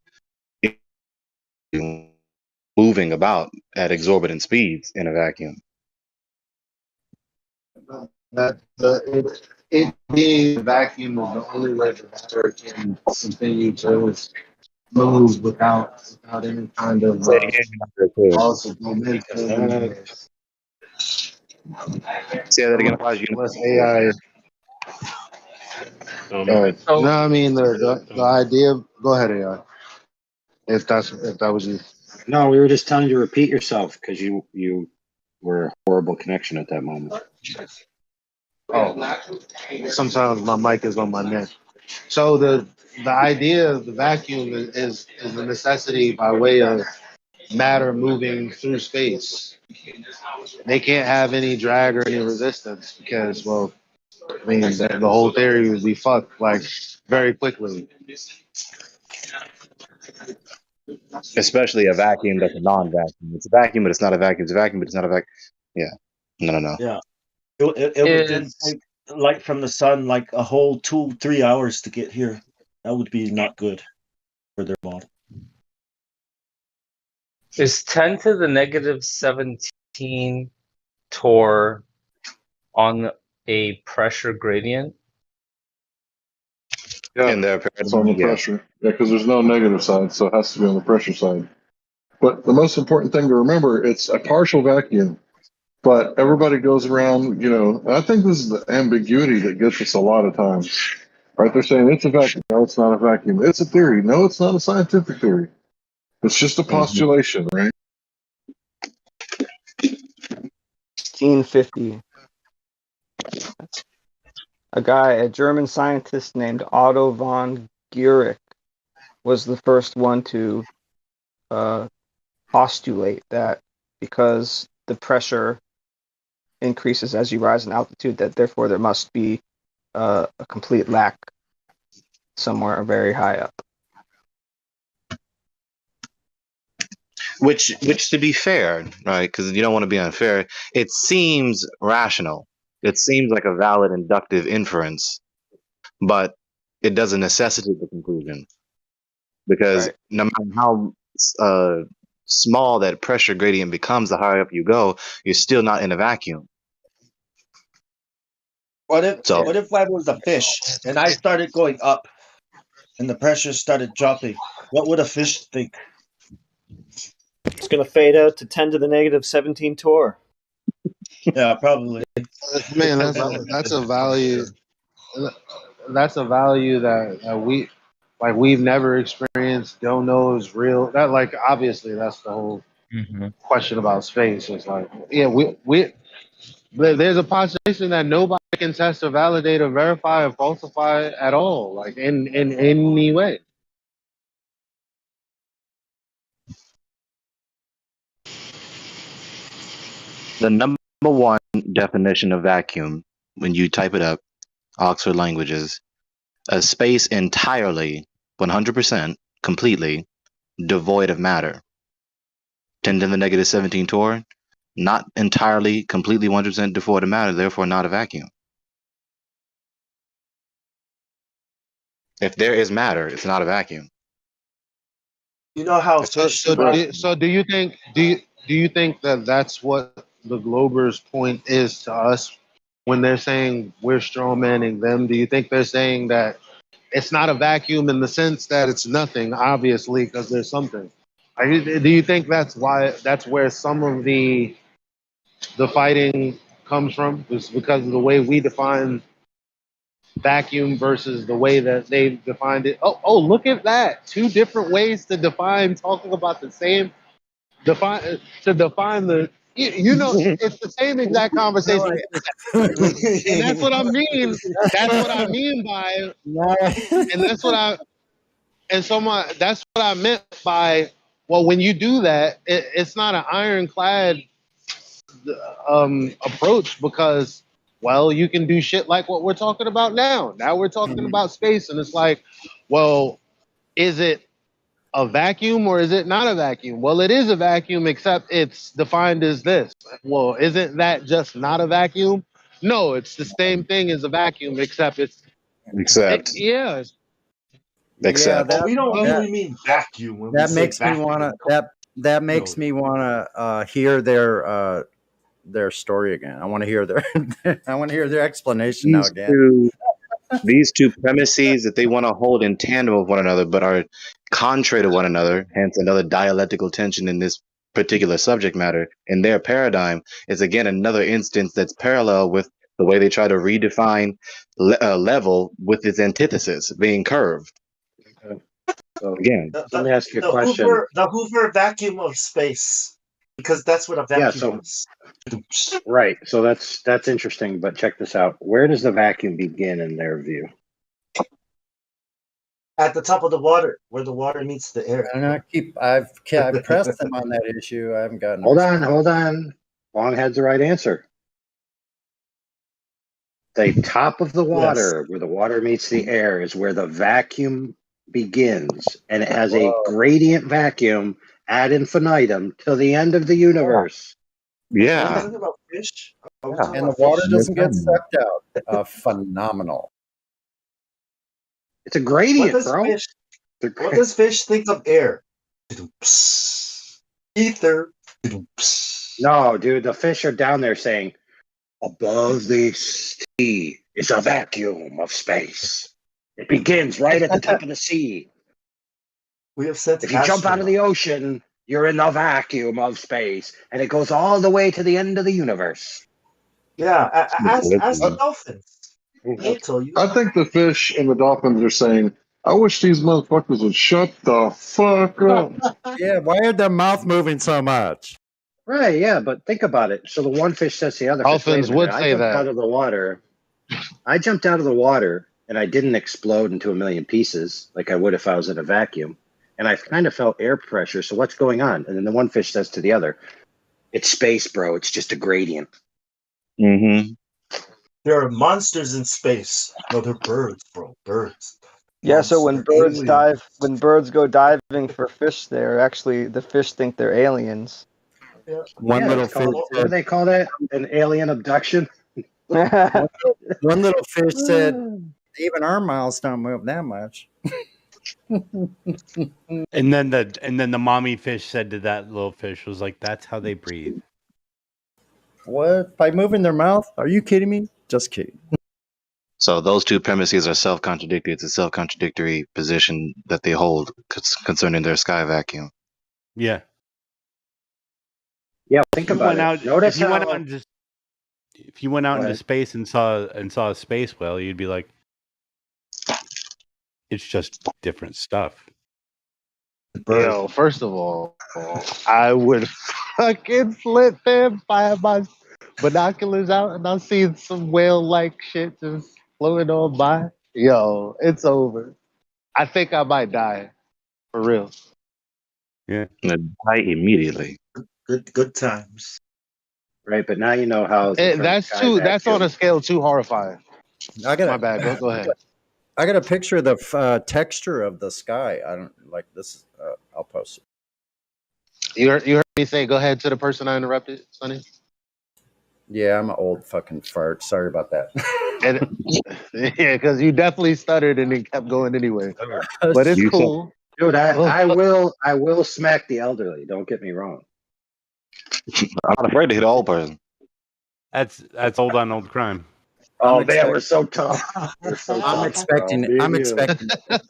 moving about at exorbitant speeds in a vacuum.
That it being a vacuum is the only way the matter can continue to move without any kind of
Say it again, you're not very
also momentum.
Say that again, Elijah.
Unless AI. No, I mean the idea. Go ahead, AI. If that was you.
No, we were just telling you to repeat yourself because you were a horrible connection at that moment.
Oh, sometimes my mic is on my neck. So the idea of the vacuum is a necessity by way of matter moving through space. They can't have any drag or any resistance because, well, I mean, the whole theory would be fucked like very quickly.
Especially a vacuum that's a non-vacuum. It's a vacuum, but it's not a vacuum. It's a vacuum, but it's not a vacuum. Yeah. No.
Yeah. It would then take light from the sun like a whole 2-3 hours to get here. That would be not good for their body.
Is 10 to the negative 17 torr on a pressure gradient?
Yeah,
in their
it's on the pressure. Yeah, because there's no negative side, so it has to be on the pressure side. But the most important thing to remember, it's a partial vacuum. But everybody goes around, and I think this is the ambiguity that gets us a lot of times. Right? They're saying it's a vacuum. No, it's not a vacuum. It's a theory. No, it's not a scientific theory. It's just a postulation, right?
1650. A German scientist named Otto von Guericke was the first one to postulate that because the pressure increases as you rise in altitude, that therefore there must be a complete lack somewhere very high up.
Which to be fair, right? Because you don't want to be unfair. It seems rational. It seems like a valid inductive inference, but it doesn't necessitate the conclusion. Because no matter how small that pressure gradient becomes, the higher up you go, you're still not in a vacuum.
What if I was a fish and I started going up and the pressure started dropping? What would a fish think?
It's going to fade out to 10 to the negative 17 torr.
Yeah, probably.
Man, that's a value. That's a value that we've never experienced. Don't know is real. That obviously that's the whole question about space. It's like, yeah, there's a postulation that nobody can test or validate or verify or falsify at all, like in any way.
The number one definition of vacuum, when you type it up, Oxford Languages, a space entirely, 100%, completely devoid of matter. 10 to the negative 17 torr, not entirely, completely 100% devoid of matter, therefore not a vacuum. If there is matter, it's not a vacuum.
You know how
So do you think that that's what the Glober's point is to us when they're saying we're strawmanning them? Do you think they're saying that it's not a vacuum in the sense that it's nothing, obviously, because there's something? Do you think that's where some of the fighting comes from? Is because of the way we define vacuum versus the way that they defined it? Oh, look at that! Two different ways to define talking about the same define the. It's the same exact conversation. And that's what I mean. That's what I mean by, and that's what I. And so that's what I meant by, well, when you do that, it's not an ironclad approach because, well, you can do shit like what we're talking about now. Now we're talking about space, and it's like, well, is it a vacuum or is it not a vacuum? Well, it is a vacuum, except it's defined as this. Well, isn't that just not a vacuum? No, it's the same thing as a vacuum, except it's
Except.
yeah.
Yeah,
Except.
that
We don't
that
really mean vacuum when we
that
say
makes me
vacuum.
wanna that makes me wanna hear their story again. I want to hear their I want to hear their explanation now again.
These two premises that they want to hold in tandem with one another, but are contrary to one another, hence another dialectical tension in this particular subject matter, in their paradigm, is again another instance that's parallel with the way they try to redefine level with its antithesis being curved.
So
Again,
let me ask you a question.
The Hoover vacuum of space, because that's what a
Yeah,
vacuum
so
is.
right. So that's interesting, but check this out. Where does the vacuum begin in their view?
At the top of the water, where the water meets the air.
And I've pressed them on that issue. I haven't gotten.
Hold on. Longhead's the right answer. The top of the water, where the water meets the air, is where the vacuum begins, and it has a gradient vacuum ad infinitum till the end of the universe.
Are we
Yeah.
talking about fish?
And the water doesn't get sucked out. Phenomenal.
It's a gradient, bro.
What does fish think of air? Ether.
No, dude, the fish are down there saying, above the sea is a vacuum of space. It begins right at the top of the sea.
We have sent
If you jump out of the ocean, you're in the vacuum of space, and it goes all the way to the end of the universe.
Yeah, as the dolphins. They tell you.
I think the fish and the dolphins are saying, I wish these motherfuckers would shut the fuck up.
Yeah, why are their mouth moving so much?
Right, yeah, but think about it. So the one fish says to the other
Dolphins
fish,
would
I
say
jumped
that.
out of the water. I jumped out of the water, and I didn't explode into a million pieces like I would if I was in a vacuum. And I kind of felt air pressure, so what's going on? And then the one fish says to the other, it's space, bro. It's just a gradient.
Mm-hmm.
There are monsters in space. No, they're birds, bro. Birds.
Yeah, so when birds
aliens.
when birds go diving for fish, the fish think they're aliens.
Yeah.
One little
it's called, what do they call that? An alien abduction?
one little fish said, even our mouths don't move that much.
And then the mommy fish said to that little fish was like, that's how they breathe.
What? By moving their mouth? Are you kidding me? Just kidding.
So those two premises are self-contradictory. It's a self-contradictory position that they hold concerning their sky vacuum.
Yeah.
Yeah, think about it. Notice
if you went
how-
out into, if you went out into space and saw a space whale, you'd be like, it's just different stuff.
Yo, first of all, I would fucking flip them if I had my binoculars out and I see some whale-like shit just floating on by. Yo, it's over. I think I might die. For real.
Yeah.
Die immediately.
Good times.
Right, but now you know how
That's on a scale too horrifying.
I got
My bad. Go ahead.
I got a picture of the texture of the sky. I don't like this. I'll post it.
You heard me say go ahead to the person I interrupted, Sonny?
Yeah, I'm an old fucking fart. Sorry about that.
And, yeah, because you definitely stuttered and it kept going anyway. But it's cool.
Dude, I will smack the elderly. Don't get me wrong.
I'm not afraid to hit an old person.
That's old on old crime.
Oh man, we're so tough.
I'm expecting it. I'm expecting it.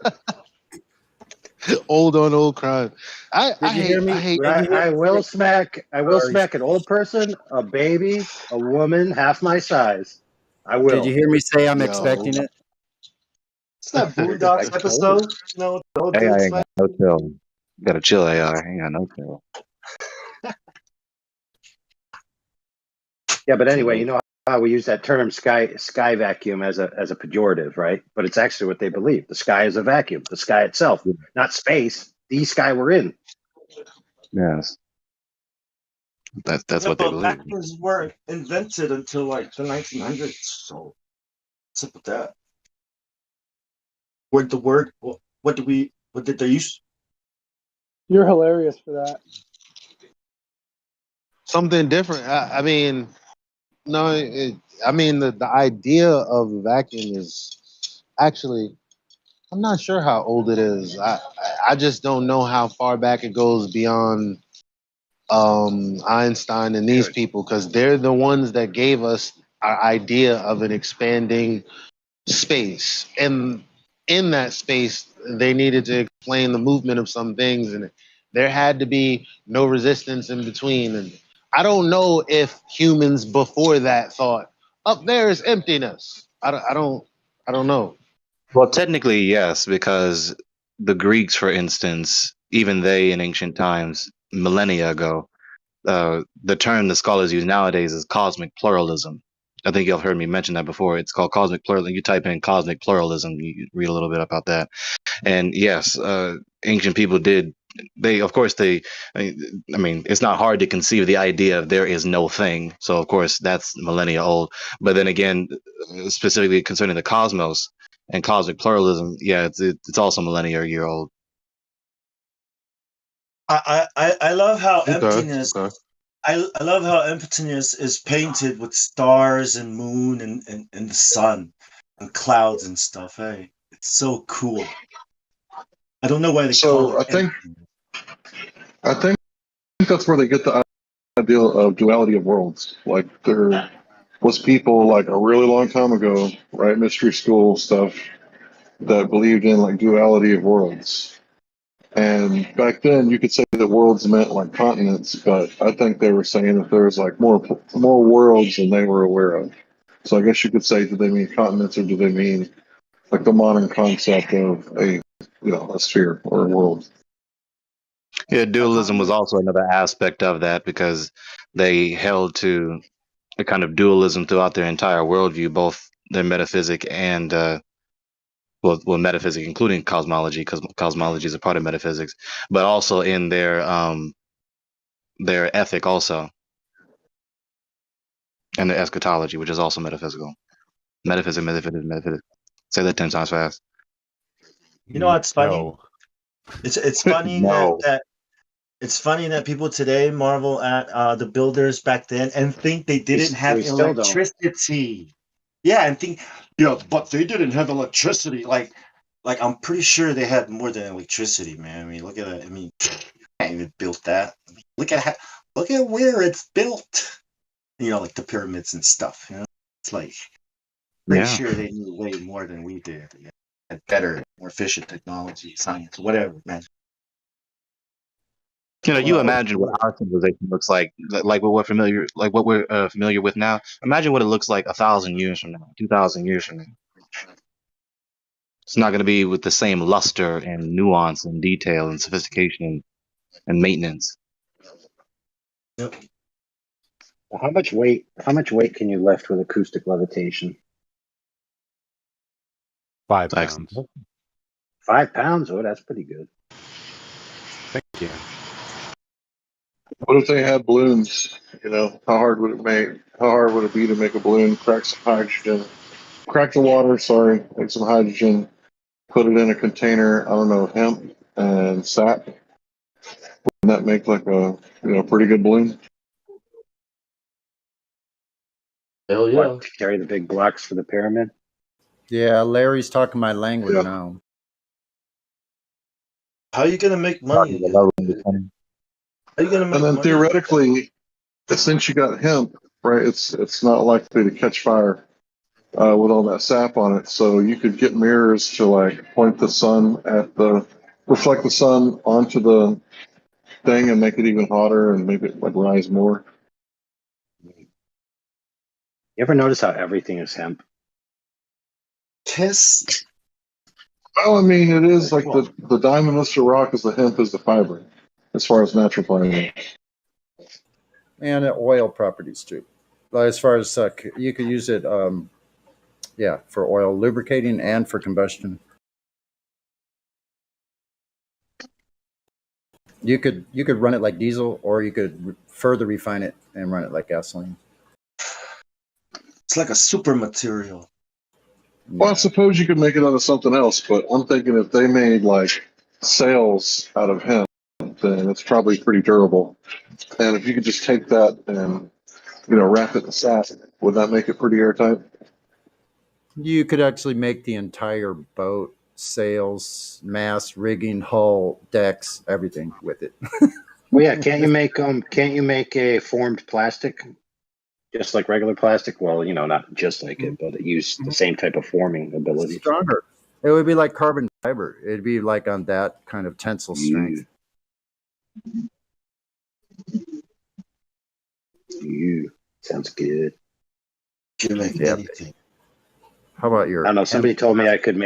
Old on old crime. I
will smack an old person, a baby, a woman half my size. I will.
Did you hear me say I'm expecting it?
It's that Boondocks episode. No,
AI ain't got no chill. Gotta chill, AI. Ain't got no chill.
Yeah, but anyway, you know how we use that term sky vacuum as a pejorative, right? But it's actually what they believe. The sky is a vacuum. The sky itself, not space. The sky we're in.
Yes. That's
Yeah,
what they
but
believe.
vacuums weren't invented until like the 1900s. So what's up with that? Where'd the word? What did they use?
You're hilarious for that.
Something different. I mean, no, I mean the idea of the vacuum is actually. I'm not sure how old it is. I just don't know how far back it goes beyond Einstein and these people because they're the ones that gave us our idea of an expanding space. And in that space, they needed to explain the movement of some things, and there had to be no resistance in between. And I don't know if humans before that thought up there is emptiness. I don't know.
Well, technically, yes, because the Greeks, for instance, even they in ancient times, millennia ago, the term the scholars use nowadays is cosmic pluralism. I think you've heard me mention that before. It's called cosmic pluralism. You type in cosmic pluralism, you read a little bit about that. And yes, ancient people did. They, of course, they. I mean, it's not hard to conceive the idea of there is no thing. So, of course, that's millennia old. But then again, specifically concerning the cosmos and cosmic pluralism, yeah, it's also millennia year old.
I love how
Okay,
emptiness.
okay.
I love how emptiness is painted with stars and moon and the sun and clouds and stuff. Hey, it's so cool. I don't know why they call
So
it empty.
I think that's where they get the idea of duality of worlds. Like there was people like a really long time ago, right? Mystery school stuff that believed in like duality of worlds. And back then, you could say that worlds meant like continents, but I think they were saying that there was like more worlds than they were aware of. So I guess you could say, do they mean continents or do they mean like the modern concept of a sphere or a world?
Yeah, dualism was also another aspect of that because they held to a kind of dualism throughout their entire worldview, both their metaphysic and well, metaphysics, including cosmology, because cosmology is a part of metaphysics, but also in their ethic also, and their eschatology, which is also metaphysical. Metaphysics. Say that 10 times fast.
You know what's funny?
No.
It's funny
No.
that it's funny that people today marvel at the builders back then and think they didn't have
We still don't.
electricity. Yeah, and think yeah, but they didn't have electricity. Like I'm pretty sure they had more than electricity, man. I mean, look at that. I mean, you can't even build that. I mean, look at where it's built. You know, like the pyramids and stuff. You know, it's like pretty
Yeah.
sure they knew way more than we did. Yeah. And better, more efficient technology, science, whatever, man.
You know, you
Well,
imagine what our civilization looks like what we're familiar with now. Imagine what it looks like 1,000 years from now, 2,000 years from now. It's not going to be with the same luster and nuance and detail and sophistication and maintenance.
yep.
How much weight? How much weight can you lift with acoustic levitation?
5 pounds.
5 pounds? Oh, that's pretty good.
Thank you.
What if they had balloons? You know, how hard would it make? How hard would it be to make a balloon? Crack some hydrogen, crack the water. Sorry, make some hydrogen, put it in a container. I don't know, hemp and sap. Wouldn't that make like a pretty good balloon?
Hell yeah.
What, to carry the big blocks for the pyramid?
Yeah, Larry's talking my language now.
How are you gonna make money again? How are you gonna make
And then
money?
theoretically, since you got hemp, right? It's not likely to catch fire with all that sap on it. So you could get mirrors to like point the sun reflect the sun onto the thing and make it even hotter and make it like rise more.
You ever notice how everything is hemp?
Kiss.
Well, I mean, it is like the diamond is the rock, is the hemp is the fiber, as far as natural plant.
And oil properties too. As far as you could use it, for oil lubricating and for combustion. You could run it like diesel, or you could further refine it and run it like gasoline.
It's like a super material.
Well, I suppose you could make it out of something else, but I'm thinking if they made like sails out of hemp, then it's probably pretty durable. And if you could just take that and wrap it in satin, would that make it pretty airtight?
You could actually make the entire boat, sails, mast, rigging, hull, decks, everything with it.
Well, yeah, can't you make a formed plastic just like regular plastic? Well, not just like it, but it used the same type of forming abilities.
Stronger. It would be like carbon fiber. It'd be like on that kind of tensile strength.
Sounds good.
Can make anything.
How about your?
I don't know. Somebody told me I could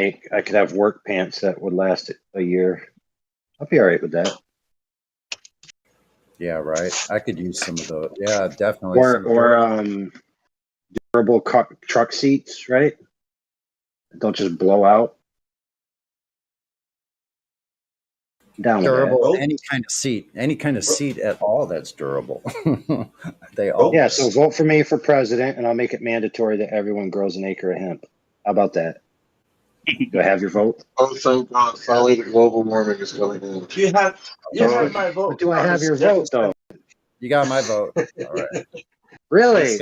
have work pants that would last a year. I'll be all right with that.
Yeah, right. I could use some of those. Yeah, definitely.
Or durable truck seats, right? Don't just blow out. Down
durable.
with that.
Any kind of seat at all that's durable. They all.
Yeah. So vote for me for president, and I'll make it mandatory that everyone grows an acre of hemp. How about that? Do I have your vote?
Oh, thank God! Finally, the global warming is going in.
You have my vote.
Do I have your vote though?
You got my vote. All right.
Really?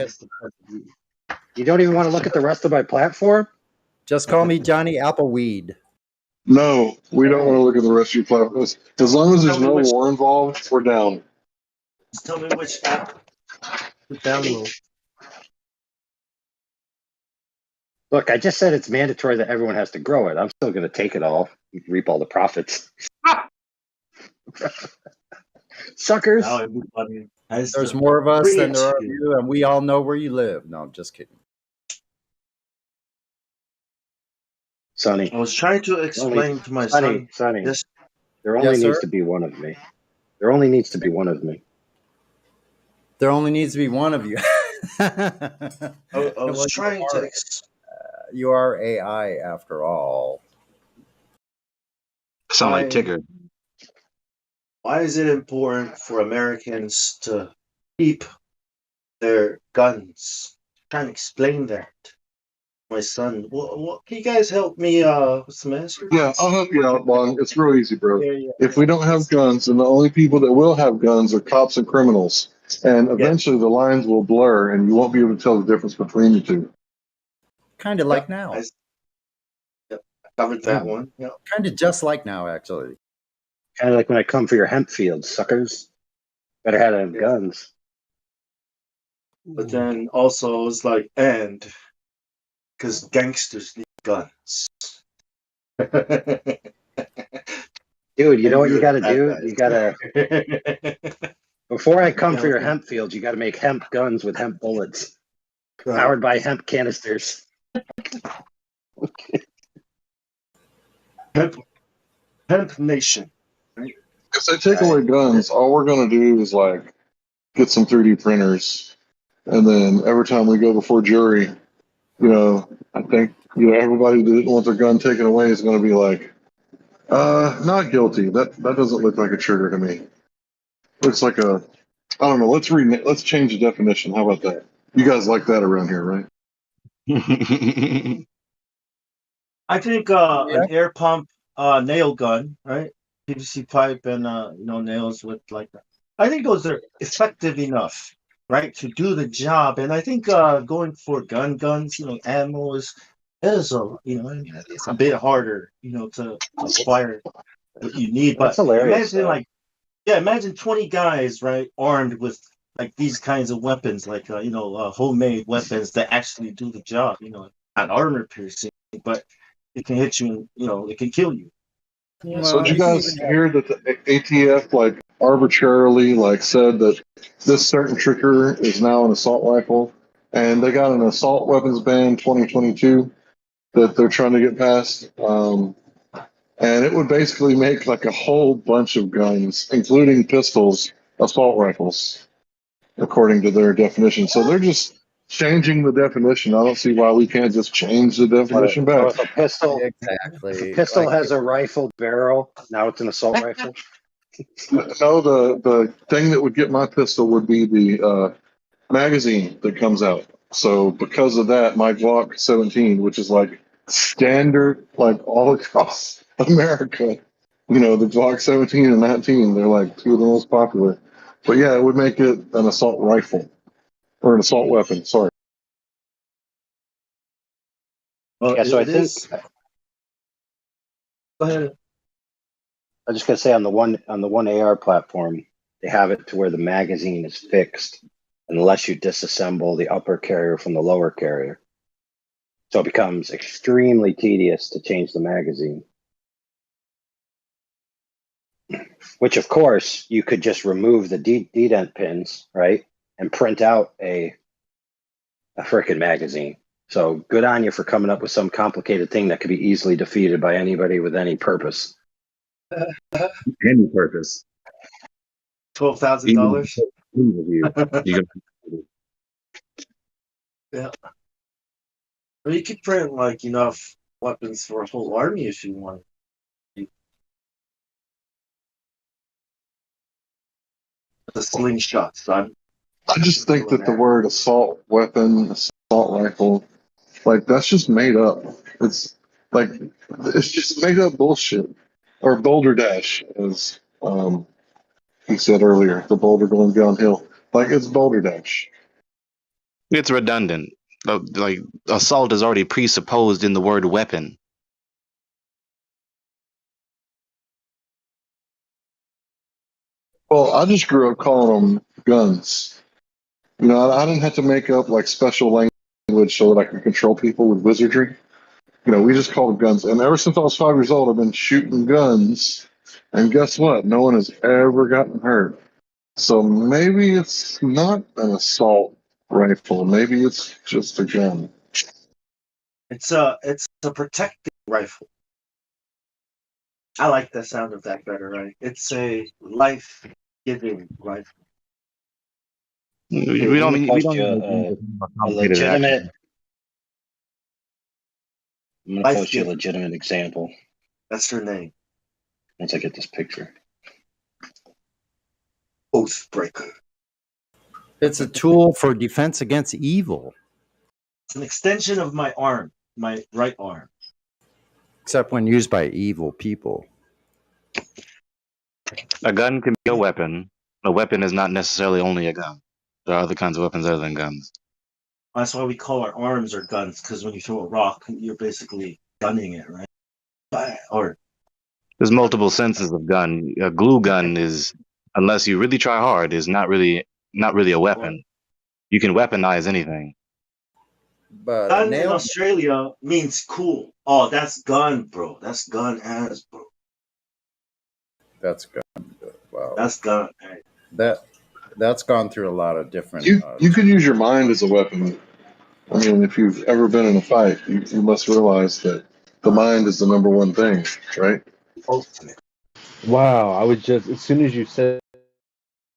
You don't even want to look at the rest of my platform?
Just call me Johnny Appleweed.
No, we don't want to look at the rest of your platforms. As long as there's no war involved, we're down.
Just tell me which app to download.
Look, I just said it's mandatory that everyone has to grow it. I'm still going to take it all, reap all the profits. Suckers.
There's more of us than there are of you, and we all know where you live. No, I'm just kidding.
Sonny.
I was trying to explain to my
son.
son.
Yes. There only needs to be one of me. There only needs to be one of me.
There only needs to be one of you.
I was trying to.
You are AI after all.
Sound like Tigger.
Why is it important for Americans to keep their guns? I'm trying to explain that. My son, what can you guys help me with some answers?
Yeah, I'll help you out, Long. It's real easy, bro.
Yeah.
If we don't have guns, then the only people that will have guns are cops and criminals. And eventually the lines will blur and you won't be able to tell the difference between the two.
Kind of like now.
I covered that one. Yeah.
Kind of just like now, actually.
Kind of like when I come for your hemp fields, suckers. Better have them guns.
But then also it's like, and because gangsters need guns.
Dude, you know what you got to do? You got to. Before I come for your hemp fields, you got to make hemp guns with hemp bullets, powered by hemp canisters.
Hemp Nation.
If they take away guns, all we're going to do is like get some 3D printers. And then every time we go before jury, I think, everybody that didn't want their gun taken away is going to be like, not guilty. That doesn't look like a trigger to me. Looks like I don't know. Let's change the definition. How about that? You guys like that around here, right?
I think an air pump nail gun, right? PVC pipe and nails with like that. I think those are effective enough, right, to do the job. And I think going for guns, ammo is it's a bit harder, to acquire what you need.
That's
But
hilarious,
imagine imagine 20 guys, right, armed with like these kinds of weapons, like homemade weapons that actually do the job. Not armor piercing, but it can hit you. It can kill you.
So did you guys hear that the ATF arbitrarily said that this certain trigger is now an assault rifle, and they got an assault weapons ban 2022 that they're trying to get passed, and it would basically make a whole bunch of guns, including pistols, assault rifles, according to their definition. So they're just changing the definition. I don't see why we can't just change the definition back.
If a pistol,
Exactly.
if a pistol has a rifled barrel, now it's an assault rifle.
No, the thing that would get my pistol would be the magazine that comes out. So because of that, my Glock 17, which is like standard, like all across America, you know, the Glock 17 and 19, they're like two of the most popular. But yeah, it would make it an assault rifle or an assault weapon. Sorry.
Yeah, so I think
Go ahead.
I was just gonna say on the one AR platform, they have it to where the magazine is fixed unless you disassemble the upper carrier from the lower carrier. So it becomes extremely tedious to change the magazine. Which of course you could just remove the dedent pins, right? And print out a frickin' magazine. So good on you for coming up with some complicated thing that could be easily defeated by anybody with any purpose.
Any purpose.
$12,000. Yeah. Or you could print like enough weapons for a whole army if you want. The slingshot, son.
I just think that the word assault weapon, assault rifle, like that's just made up. It's like it's just made up bullshit. Or boulder dash, as he said earlier, the boulder going downhill. Like it's boulder dash.
It's redundant. Like assault is already presupposed in the word weapon.
Well, I just grew up calling them guns. You know, I didn't have to make up like special language so that I could control people with wizardry. You know, we just called them guns. And ever since I was 5 years old, I've been shooting guns. And guess what? No one has ever gotten hurt. So maybe it's not an assault rifle. Maybe it's just a gun.
It's a protecting rifle. I like the sound of that better, right? It's a life-giving rifle.
We
It
don't.
would
We
cost you
don't.
a legitimate. I'm gonna post you a legitimate example.
That's her name.
Once I get this picture.
Oathbreaker.
It's a tool for defense against evil.
It's an extension of my arm, my right arm.
Except when used by evil people.
A gun can be a weapon. A weapon is not necessarily only a gun. There are other kinds of weapons other than guns.
That's why we call our arms our guns, because when you throw a rock, you're basically gunning it, right? Or
There's multiple senses of gun. A glue gun is, unless you really try hard, is not really a weapon. You can weaponize anything.
But
gun in Australia means cool. Oh, that's gun, bro. That's gun ass, bro.
That's gun. Wow.
That's gun. Right?
That's gone through a lot of different.
You could use your mind as a weapon. I mean, if you've ever been in a fight, you must realize that the mind is the number one thing, right?
Ultimate.
Wow, I was just as soon as you said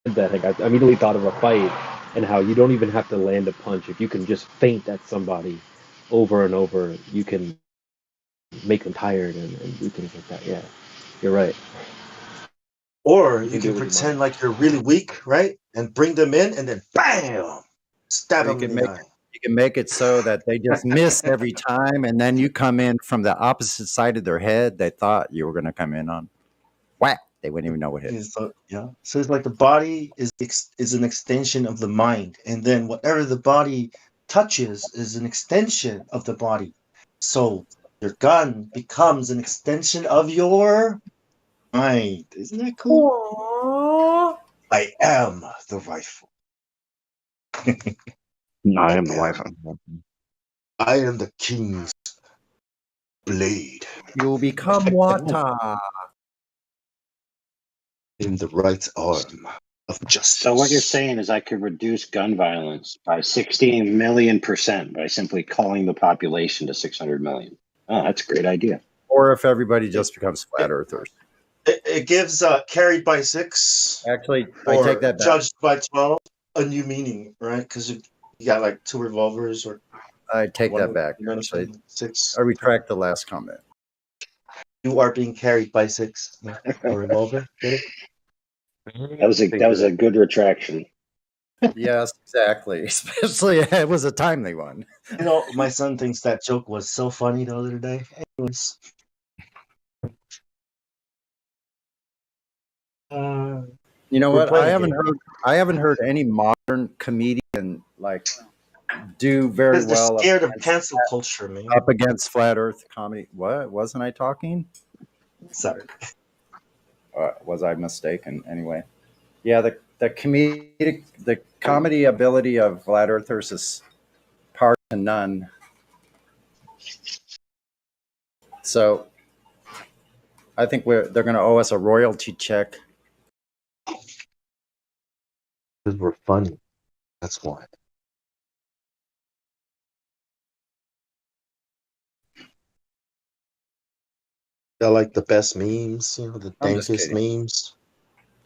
that, like, I immediately thought of a fight and how you don't even have to land a punch. If you can just feint at somebody over and over, you can make them tired and do things like that. Yeah, you're right.
Or you can pretend like you're really weak, right? And bring them in, and then bam, stab them in the eye.
You can make it so that they just miss every time, and then you come in from the opposite side of their head they thought you were going to come in on. Whack! They wouldn't even know what hit.
Yeah. So it's like the body is an extension of the mind, and then whatever the body touches is an extension of the body. So your gun becomes an extension of your mind. Isn't that cool? Aww. I am the rifle.
No, I am the wife.
I am the king's blade.
You'll become water.
In the right arm of justice.
So what you're saying is I could reduce gun violence by 16 million% by simply calling the population to 600 million. Oh, that's a great idea.
Or if everybody just becomes flat earthers.
It gives carried by 6.
Actually, I take that back.
Judged by 12 a new meaning, right? Because you got like 2 revolvers or.
I take that back. Actually,
6.
I retract the last comment.
You are being carried by 6. A revolver. Get it?
That was a good retraction.
Yes, exactly. Especially it was a timely one.
You know, my son thinks that joke was so funny the other day. Anyways.
You know
We're
what?
playing a game.
I haven't heard any modern comedian like do very
Because they're
well
scared of cancel culture, man.
up against flat Earth comedy. What wasn't I talking?
Sorry,
was I mistaken? Anyway, yeah, the comedy ability of flat earthers is par to none. So I think they're going to owe us a royalty check.
Because we're funny. That's why. They're like the best memes, you know, the
I'm just
dankest
kidding.
memes.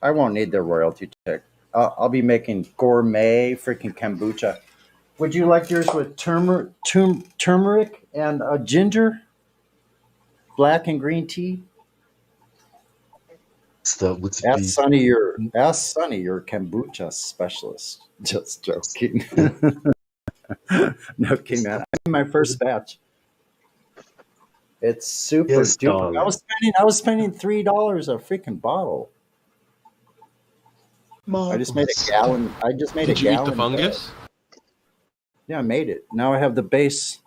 I won't need their royalty check. I'll be making gourmet freaking kombucha. Would you like yours with turmeric and ginger, black and green tea? Ask Sonny, your kombucha specialist. Just joking. No kidding, man. I made my first batch. It's super
Yes,
duper.
darling.
I was spending $3 a freaking bottle. I just made a gallon.
Did you eat the fungus?
Yeah, I made it. Now I have the base.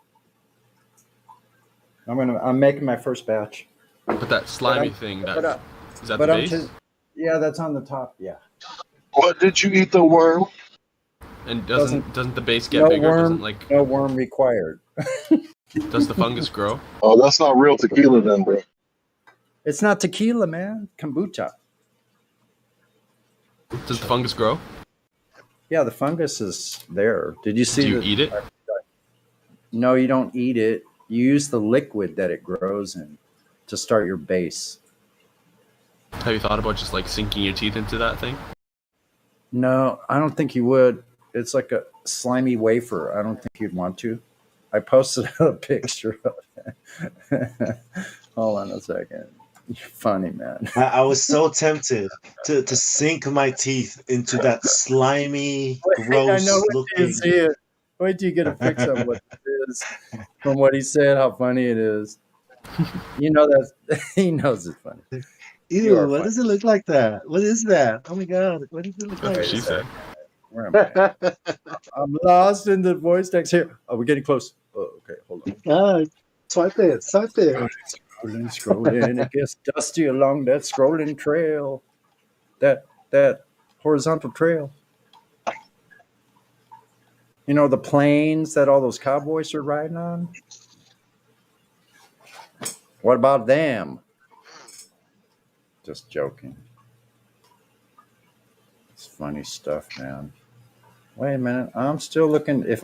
I'm making my first batch.
But that slimy thing, is that the
but
base?
Yeah, that's on the top. Yeah.
What did you eat the worm?
And doesn't the base get
no
bigger?
worm,
Doesn't like
no worm required.
does the fungus grow?
Oh, that's not real tequila then, bro.
It's not tequila, man. Kombucha.
Does the fungus grow?
Yeah, the fungus is there. Did you see?
Do you eat it?
No, you don't eat it. You use the liquid that it grows in to start your base.
Have you thought about just like sinking your teeth into that thing?
No, I don't think you would. It's like a slimy wafer. I don't think you'd want to. I posted a picture of it. Hold on a second. You're funny, man.
I was so tempted to sink my teeth into that slimy, gross
I know what
looking.
you see it. Wait till you get a picture of what it is from what he said, how funny it is. You know that he knows it's funny.
Ew, why does it look like that? What is that? Oh my god, what does it look
That's
like?
what she said.
Where am I? I'm lost in the voice text here. Oh, we're getting close. Oh, okay, hold on.
Swipe it.
Scrolling. It gets dusty along that scrolling trail. That horizontal trail. You know the plains that all those cowboys are riding on? What about them? Just joking. It's funny stuff, man. Wait a minute. I'm still looking. If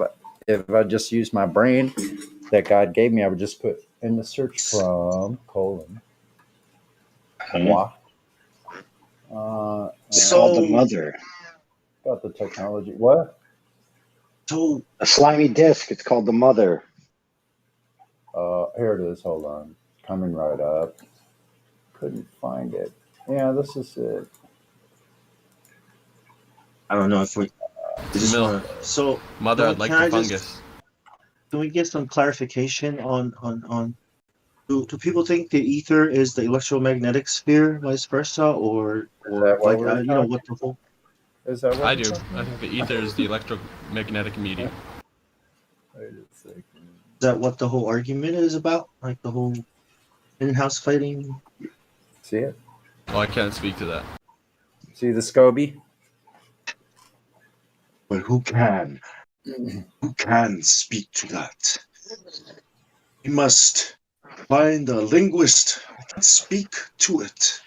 I just use my brain that God gave me, I would just put in the search from : moi.
It's called the mother.
Got the technology. What?
So
a slimy disc. It's called the mother.
Here it is. Hold on. Coming right up. Couldn't find it. Yeah, this is it.
I don't know if we just
Milk.
So
Mother, I'd like the fungus.
Can we get some clarification on do people think the ether is the electromagnetic sphere, vice versa, or like you know what the whole?
Is that what
I do. I think the ether is the electromagnetic medium.
Wait a second.
Is that what the whole argument is about? Like the whole in-house fighting?
See it?
Oh, I can't speak to that.
See the SCOBY?
But who can? Who can speak to that? We must find a linguist who can speak to it.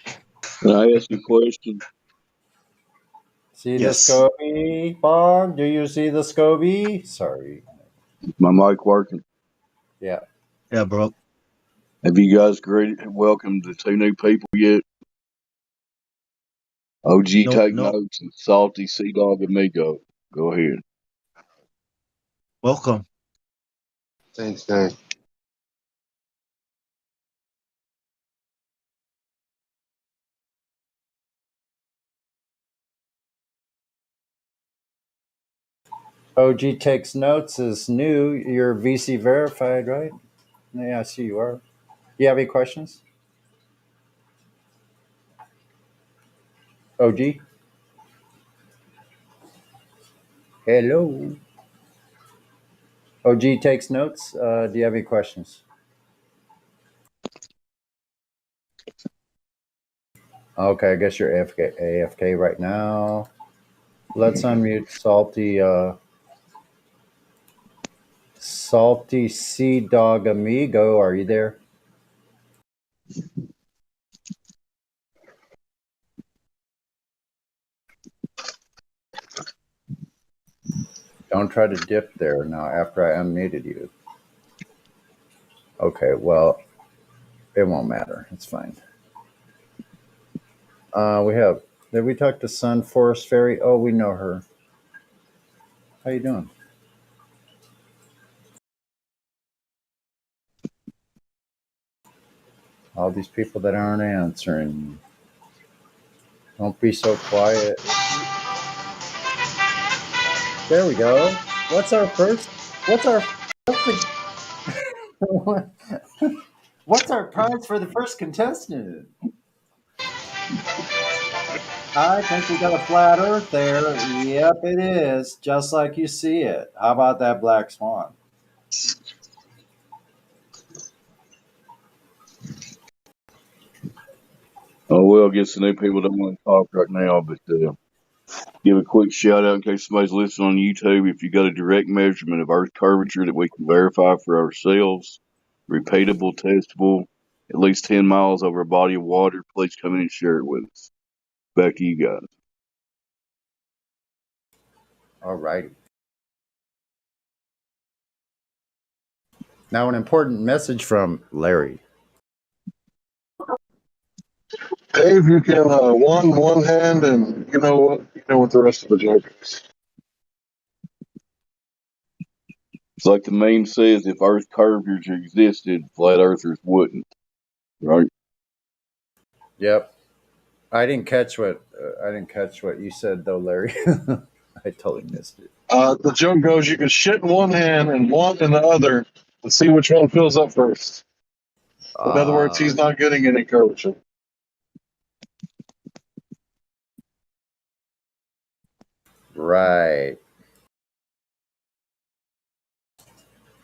Can I ask a question?
See the SCOBY? Bong, do you see the SCOBY? Sorry.
Is my mic working?
Yeah.
Yeah, bro.
Have you guys welcomed the two new people yet? OG take notes and Salty, Sea Dog, Amigo. Go ahead.
Welcome.
Thanks, guys.
OG takes notes is new. You're VC verified, right? Yeah, I see you are. You have any questions? OG? Hello. OG takes notes. Do you have any questions? Okay, I guess you're AFK right now. Let's unmute Salty Sea Dog Amigo. Are you there? Don't try to dip there now after I unmuted you. Okay, well, it won't matter. It's fine. Did we talk to Sun Forest Fairy? Oh, we know her. How you doing? All these people that aren't answering. Don't be so quiet. There we go. What's our prize for the first contestant? I think we got a flat earth there. Yep, it is. Just like you see it. How about that black swan?
Oh, well, I guess the new people don't want to talk right now, but give a quick shout out in case somebody's listening on YouTube. If you got a direct measurement of Earth curvature that we can verify for ourselves, repeatable, testable, at least 10 miles over a body of water, please come in and share it with us. Back to you guys.
All righty. Now, an important message from Larry.
Dave, you can one hand, and you know what the rest of the joke is.
It's like the meme says, if Earth curvature existed, flat earthers wouldn't. Right?
Yep. I didn't catch what you said though, Larry. I totally missed it.
The joke goes, you can shit in one hand and one in the other, and see which one fills up first. In other words, he's not getting any curvature.
Right.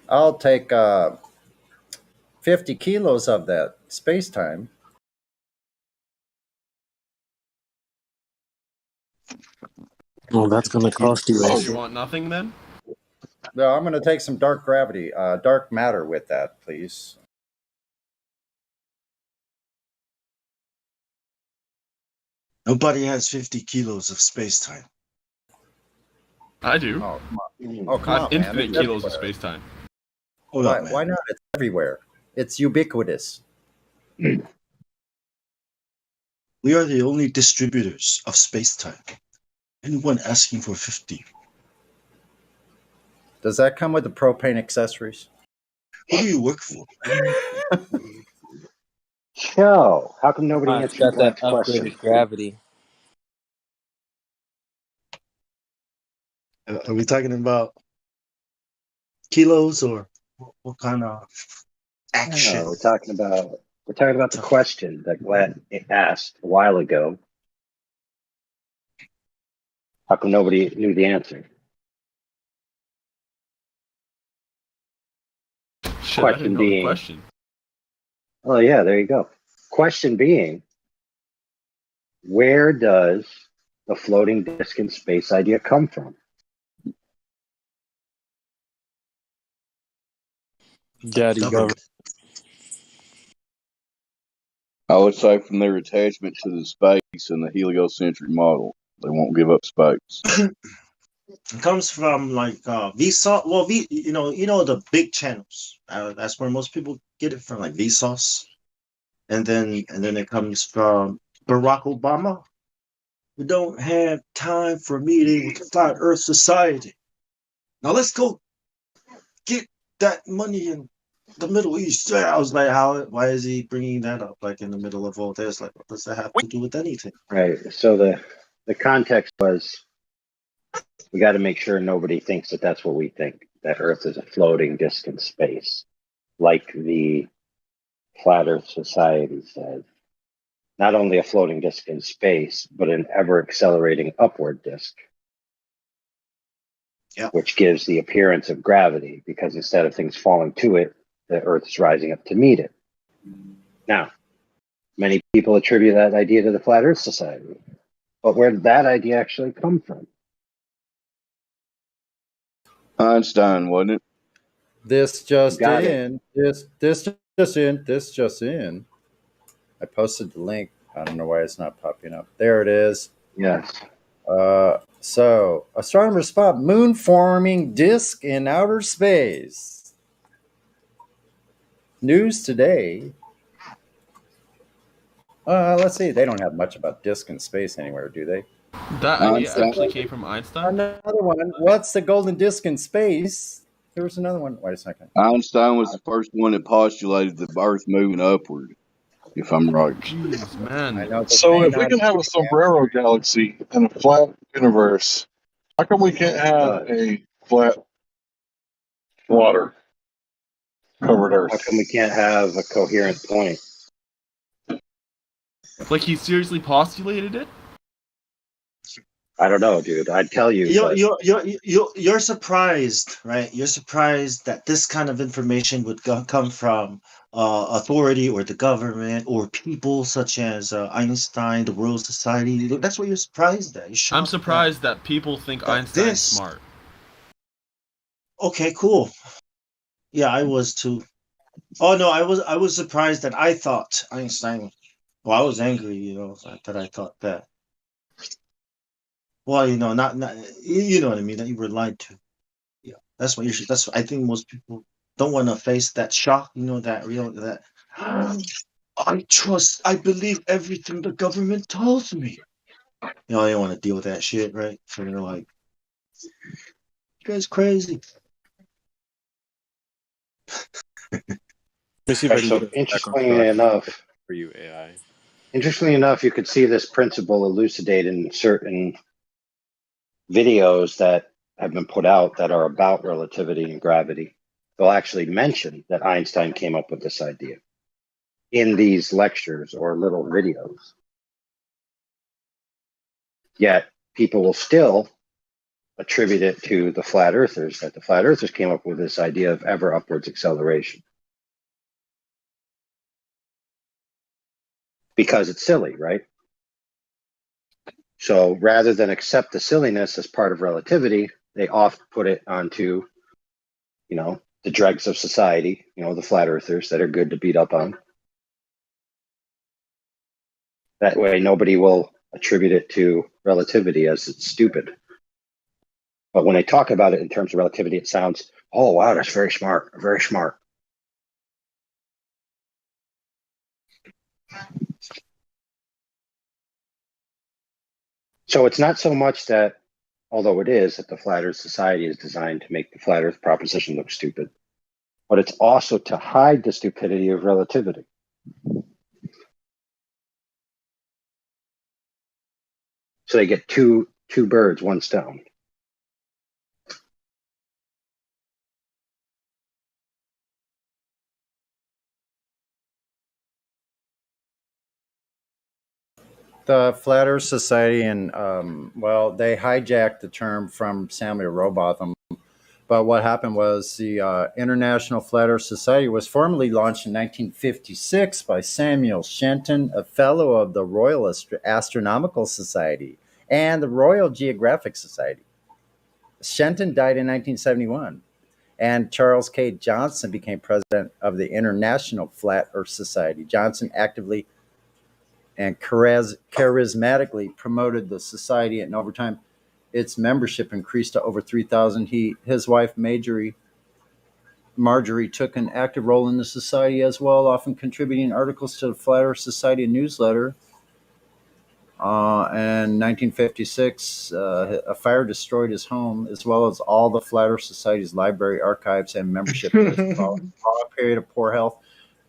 I'll take 50 kilos of that space time.
Well, that's going to cost you.
Oh, you want nothing then?
No, I'm going to take some dark gravity, dark matter with that, please.
Nobody has 50 kilos of space time.
I do.
Oh, come on.
I have infinite kilos of space time.
Why not? It's everywhere. It's ubiquitous.
We are the only distributors of space time. Anyone asking for 50?
Does that come with the propane accessories?
Who do you work for?
So, how come nobody
It's
answered
got that
Black's question?
upgraded gravity.
Are we talking about kilos or what kind of action?
No, we're talking about the question that Glad asked a while ago. How come nobody knew the answer?
Shit, I didn't know the question.
Oh yeah, there you go. Question being, where does the floating disk in space idea come from?
Daddy government.
I would say from their attachment to the space and the heliocentric model. They won't give up space.
It comes from like Vsauce. Well, you know the big channels. That's where most people get it from, like Vsauce, and then it comes from Barack Obama. We don't have time for a meeting with Flat Earth Society. Now let's go get that money in the Middle East. I was like, why is he bringing that up like in the middle of all this? Like, what does that have to do with anything?
Right. So the context was we got to make sure nobody thinks that that's what we think, that Earth is a floating disk in space, like the Flat Earth Society says. Not only a floating disk in space, but an ever accelerating upward disk, which gives the appearance of gravity, because instead of things falling to it, the Earth is rising up to meet it. Now, many people attribute that idea to the Flat Earth Society, but where did that idea actually come from?
Einstein, wasn't it?
This just
Got it.
in. This just in. This just in. I posted the link. I don't know why it's not popping up. There it is.
Yes.
So astronomers spot moon forming disk in outer space. News today. Let's see. They don't have much about disk in space anywhere, do they?
That idea actually came from Einstein.
Another one. What's the golden disk in space? There was another one. Wait a second.
Einstein was the first one that postulated the Earth moving upward, if I'm right.
Jeez, man.
So if we can have a sombrero galaxy and a flat universe, how come we can't have a flat water covered Earth?
How come we can't have a coherent point?
Like he seriously postulated it?
I don't know, dude. I'd tell you.
You're surprised, right? You're surprised that this kind of information would come from authority or the government or people such as Einstein, the Royal Society. That's what you're surprised at.
I'm surprised that people think Einstein's smart.
Okay, cool. Yeah, I was too. Oh no, I was surprised that I thought Einstein. Well, I was angry, that I thought that. Well, not you know what I mean, that you were lied to. Yeah, that's what you should. That's I think most people don't want to face that shock. That I believe everything the government tells me. They don't want to deal with that shit, right? So they're like, "You guys crazy."
Let me see if I can
So
get
interestingly enough,
for you, AI.
Interestingly enough, you could see this principle elucidated in certain videos that have been put out that are about relativity and gravity. They'll actually mention that Einstein came up with this idea in these lectures or little videos. Yet people will still attribute it to the flat earthers, that the flat earthers came up with this idea of ever upwards acceleration. Because it's silly, right? So rather than accept the silliness as part of relativity, they often put it onto, the dregs of society, the flat earthers that are good to beat up on. That way nobody will attribute it to relativity as it's stupid. But when they talk about it in terms of relativity, it sounds, oh, wow, that's very smart, very smart. So it's not so much that, although it is, that the Flat Earth Society is designed to make the Flat Earth proposition look stupid, but it's also to hide the stupidity of relativity. So they get two birds, one stone.
The Flat Earth Society, and they hijacked the term from Samuel Rowbotham. But what happened was the International Flat Earth Society was formally launched in 1956 by Samuel Shenton, a fellow of the Royal Astronomical Society and the Royal Geographic Society. Shenton died in 1971, and Charles K. Johnson became president of the International Flat Earth Society. Johnson actively and charismatically promoted the society, and over time its membership increased to over 3,000. His wife Marjorie took an active role in the society as well, often contributing articles to the Flat Earth Society newsletter. In 1956, a fire destroyed his home, as well as all the Flat Earth Society's library, archives, and membership lists. Following a long period of poor health,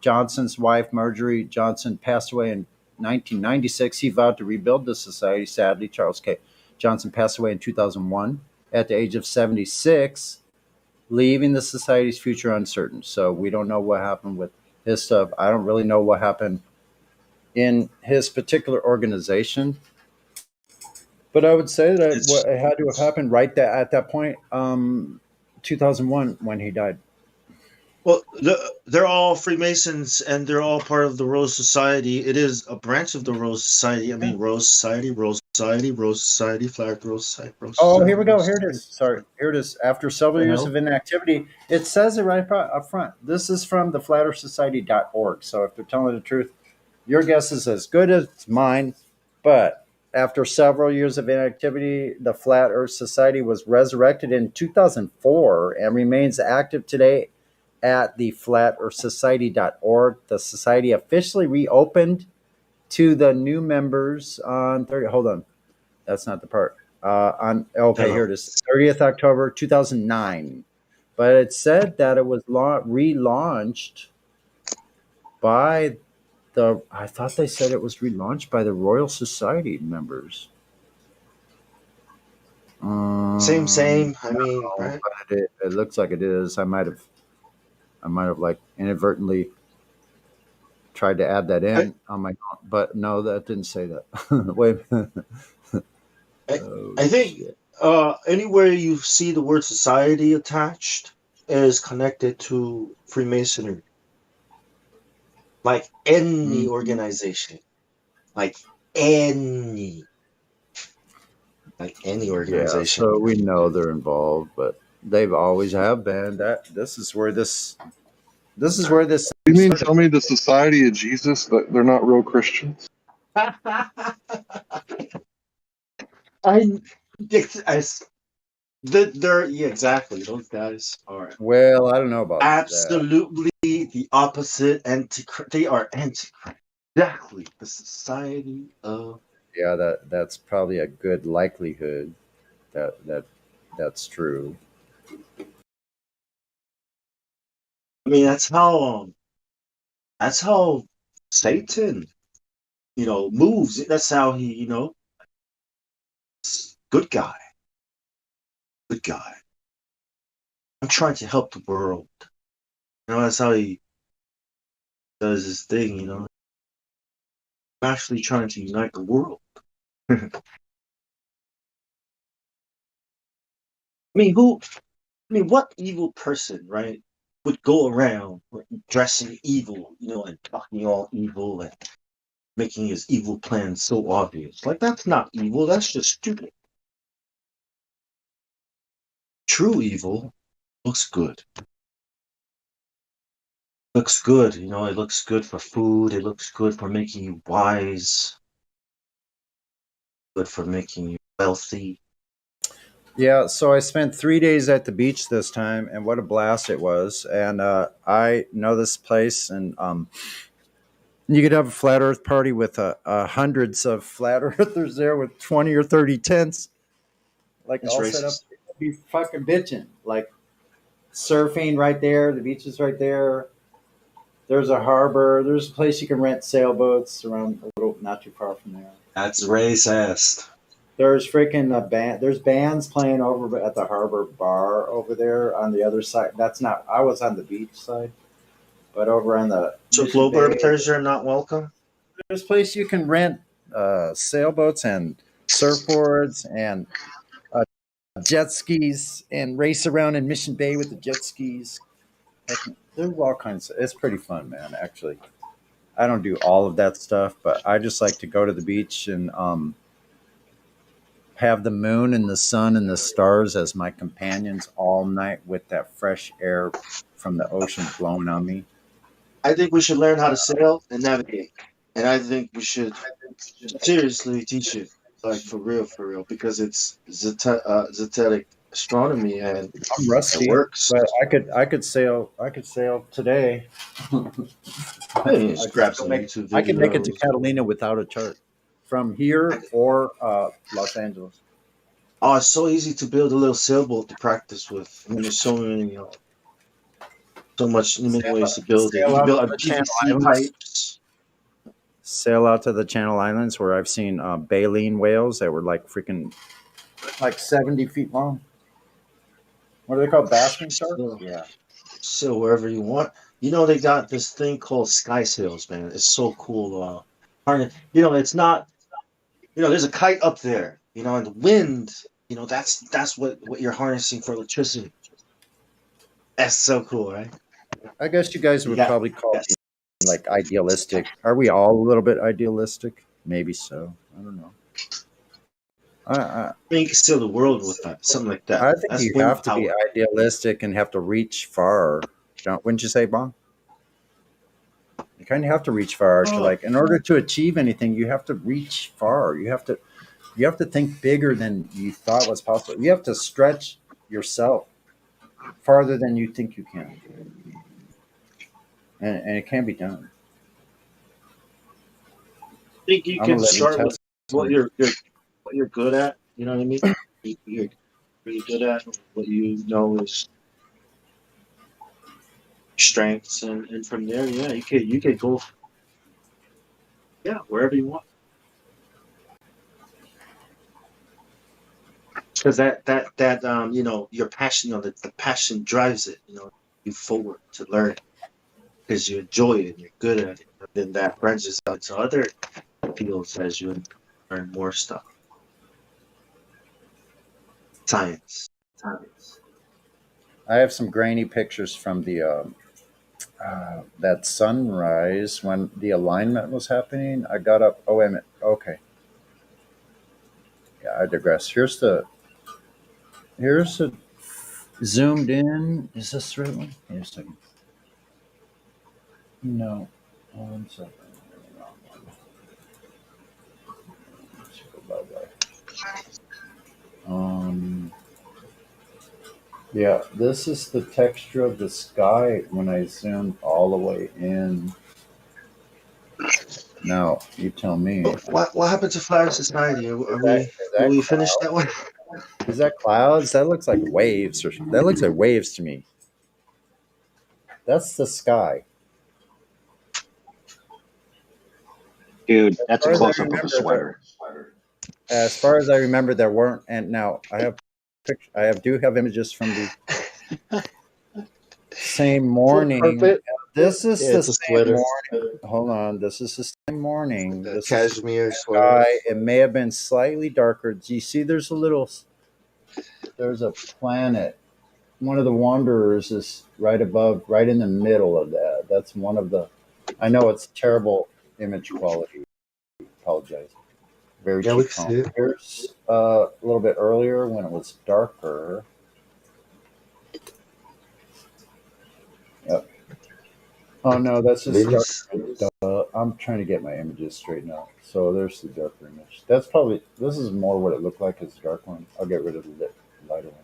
Johnson's wife, Marjorie Johnson, passed away in 1996. He vowed to rebuild the society. Sadly, Charles K. Johnson passed away in 2001. at the age of 76, leaving the society's future uncertain. So we don't know what happened with his stuff. I don't really know what happened in his particular organization. But I would say that what it had to have happened right at that point, 2001, when he died.
Well, they're all Freemasons and they're all part of the Rose Society. It is a branch of the Rose Society. I mean, Rose Society, Rose Society, Rose Society, Flat Earth Rose Society, Rose
Oh,
Society.
here we go.
Rose
Here it is. Sorry. Here it is. After several
The
years
hell?
of inactivity, it says it right up front. This is from the flatearthsociety.org. So if they're telling the truth, your guess is as good as mine. But after several years of inactivity, the Flat Earth Society was resurrected in 2004 and remains active today at the flatearthsociety.org. The society officially reopened to the new members on 30. Hold on. That's not the part. Here it is, 30th October 2009. But it said that it was relaunched by I thought they said it was relaunched by the Royal Society members.
Same. I mean,
No,
right?
but it looks like it is. I might have like inadvertently tried to add that in on my, but no, that didn't say that. Wait a minute.
I think anywhere you see the word society attached is connected to Freemasonry. Like any organization. Like any
Yeah,
organization.
so we know they're involved, but they've always have been. This is where this
You mean tell me the Society of Jesus that they're not real Christians?
Yeah, exactly. Those guys are
Well, I don't know about that.
absolutely the opposite. They are antichrist. Exactly. The Society of.
Yeah, that's probably a good likelihood that's true.
I mean, that's how Satan, moves. That's how he, good guy. Good guy. I'm trying to help the world. That's how he does his thing, I'm actually trying to unite the world. I mean, what evil person, right, would go around dressing evil, and talking all evil and making his evil plans so obvious? Like, that's not evil, that's just stupid. True evil looks good. Looks good, it looks good for food, it looks good for making you wise, good for making you wealthy.
Yeah, so I spent 3 days at the beach this time, and what a blast it was! And I know this place, and you could have a flat Earth party with hundreds of flat Earthers there with 20 or 30 tents, like
It's
all set up.
racist.
Be fucking bitching, like surfing right there. The beach is right there. There's a harbor. There's a place you can rent sailboats around a little, not too far from there.
That's racist.
There's freaking a band. There's bands playing over at the harbor bar over there on the other side. That's not. I was on the beach side, but over on the
So
Mission
globe
Bay,
orbiters are not welcome?
there's a place you can rent sailboats and surfboards and jet skis and race around in Mission Bay with the jet skis. There's all kinds. It's pretty fun, man. Actually, I don't do all of that stuff, but I just like to go to the beach and have the moon and the sun and the stars as my companions all night with that fresh air from the ocean blowing on me.
I think we should learn how to sail and navigate. And I think we should seriously teach it, like for real, because it's zetetic astronomy and
I'm
it
rusty,
works.
but I could sail. I could sail today.
Hey, just grab some YouTube
I can make it to
videos.
Catalina without a chart from here or Los Angeles.
Oh, it's so easy to build a little sailboat to practice with. I mean, there's so many, so many ways to build it. You can build a PVC pipes.
Sail out to the Channel Islands where I've seen baleen whales that were like freaking like 70 feet long. What are they called? Basking sharks?
So,
Yeah.
so wherever you want. You know, they got this thing called sky sails, man. It's so cool. It's not. There's a kite up there. And the wind. That's what you're harnessing for electricity. That's so cool, right?
I guess you guys
You
would
got
probably call
yes.
me like idealistic. Are we all a little bit idealistic? Maybe so. I don't know. I
You can seal the world with that, something like that.
I think
That's
you
wind
have to be
power.
idealistic and have to reach far. Wouldn't you say, Bon? You kind of have to reach far to
Oh,
like in order to achieve anything, you have to reach far. You have to think bigger than you thought was possible. You have to stretch yourself farther than you think you can. And it can be done.
I think you
I'm a
can
living
start with what
testament.
you're good at. You know what I mean? You're really good at what you know is strengths, and from there, yeah, you could go, yeah, wherever you want. Because your passion, the passion drives it. You forward to learn because you enjoy it and you're good at it. And then that branches out to other fields as you learn more stuff. Science.
I have some grainy pictures from the that sunrise when the alignment was happening. I got up. Oh wait a minute. Okay. Yeah, I digress. Here's a zoomed in. Is this the right one? Wait a second. No. One second. Um. Yeah, this is the texture of the sky when I zoomed all the way in. Now you tell me.
What happened to Flat Society? Are
Is
we will
that
we finish that one?
is that clouds? That looks like waves, or that looks like waves to me. That's the sky.
Dude,
As
that's a
far as I
close up of a
remember,
sweater.
as far as I remember, there weren't. And now do have images from the same morning. This is
Yeah,
the
it's a
same
sweater.
morning. Hold on, this is the same morning.
A
This is the
cashmere sweater.
sky. It may have been slightly darker. Do you see? There's a planet. One of the wanderers is right above, right in the middle of that. That's one of the. I know it's terrible image quality. Apologize. Very
Yeah, we
cheap
can
phone.
see it.
Here's a little bit earlier when it was darker. Yep. Oh no, that's just dark.
Venus.
I'm trying to get my images straightened out. So there's the darker image. This is more what it looked like as a dark one. I'll get rid of the lighter one.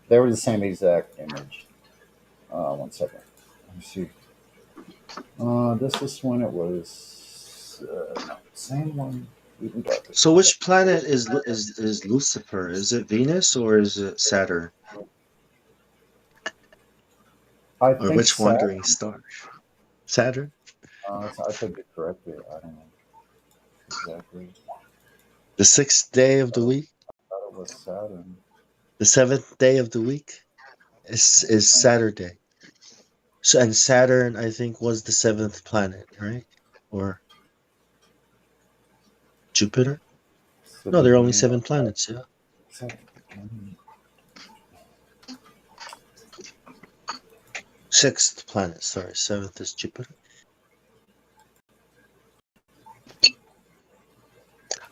They were the same exact image. One second. Let me see. This is when it was no, same one, even darker.
So which planet is Lucifer? Is it Venus or is it Saturn?
I
Or
think
which wandering star? Saturn?
I could be corrected. I don't know exactly.
The 6th day of the week?
I thought it was Saturn.
The 7th day of the week is Saturday. So, and Saturn, I think, was the 7th planet, right? Or Jupiter?
So
No,
the
there are only
beginning
7 planets, yeah. Sixth planet, sorry. 7th is Jupiter.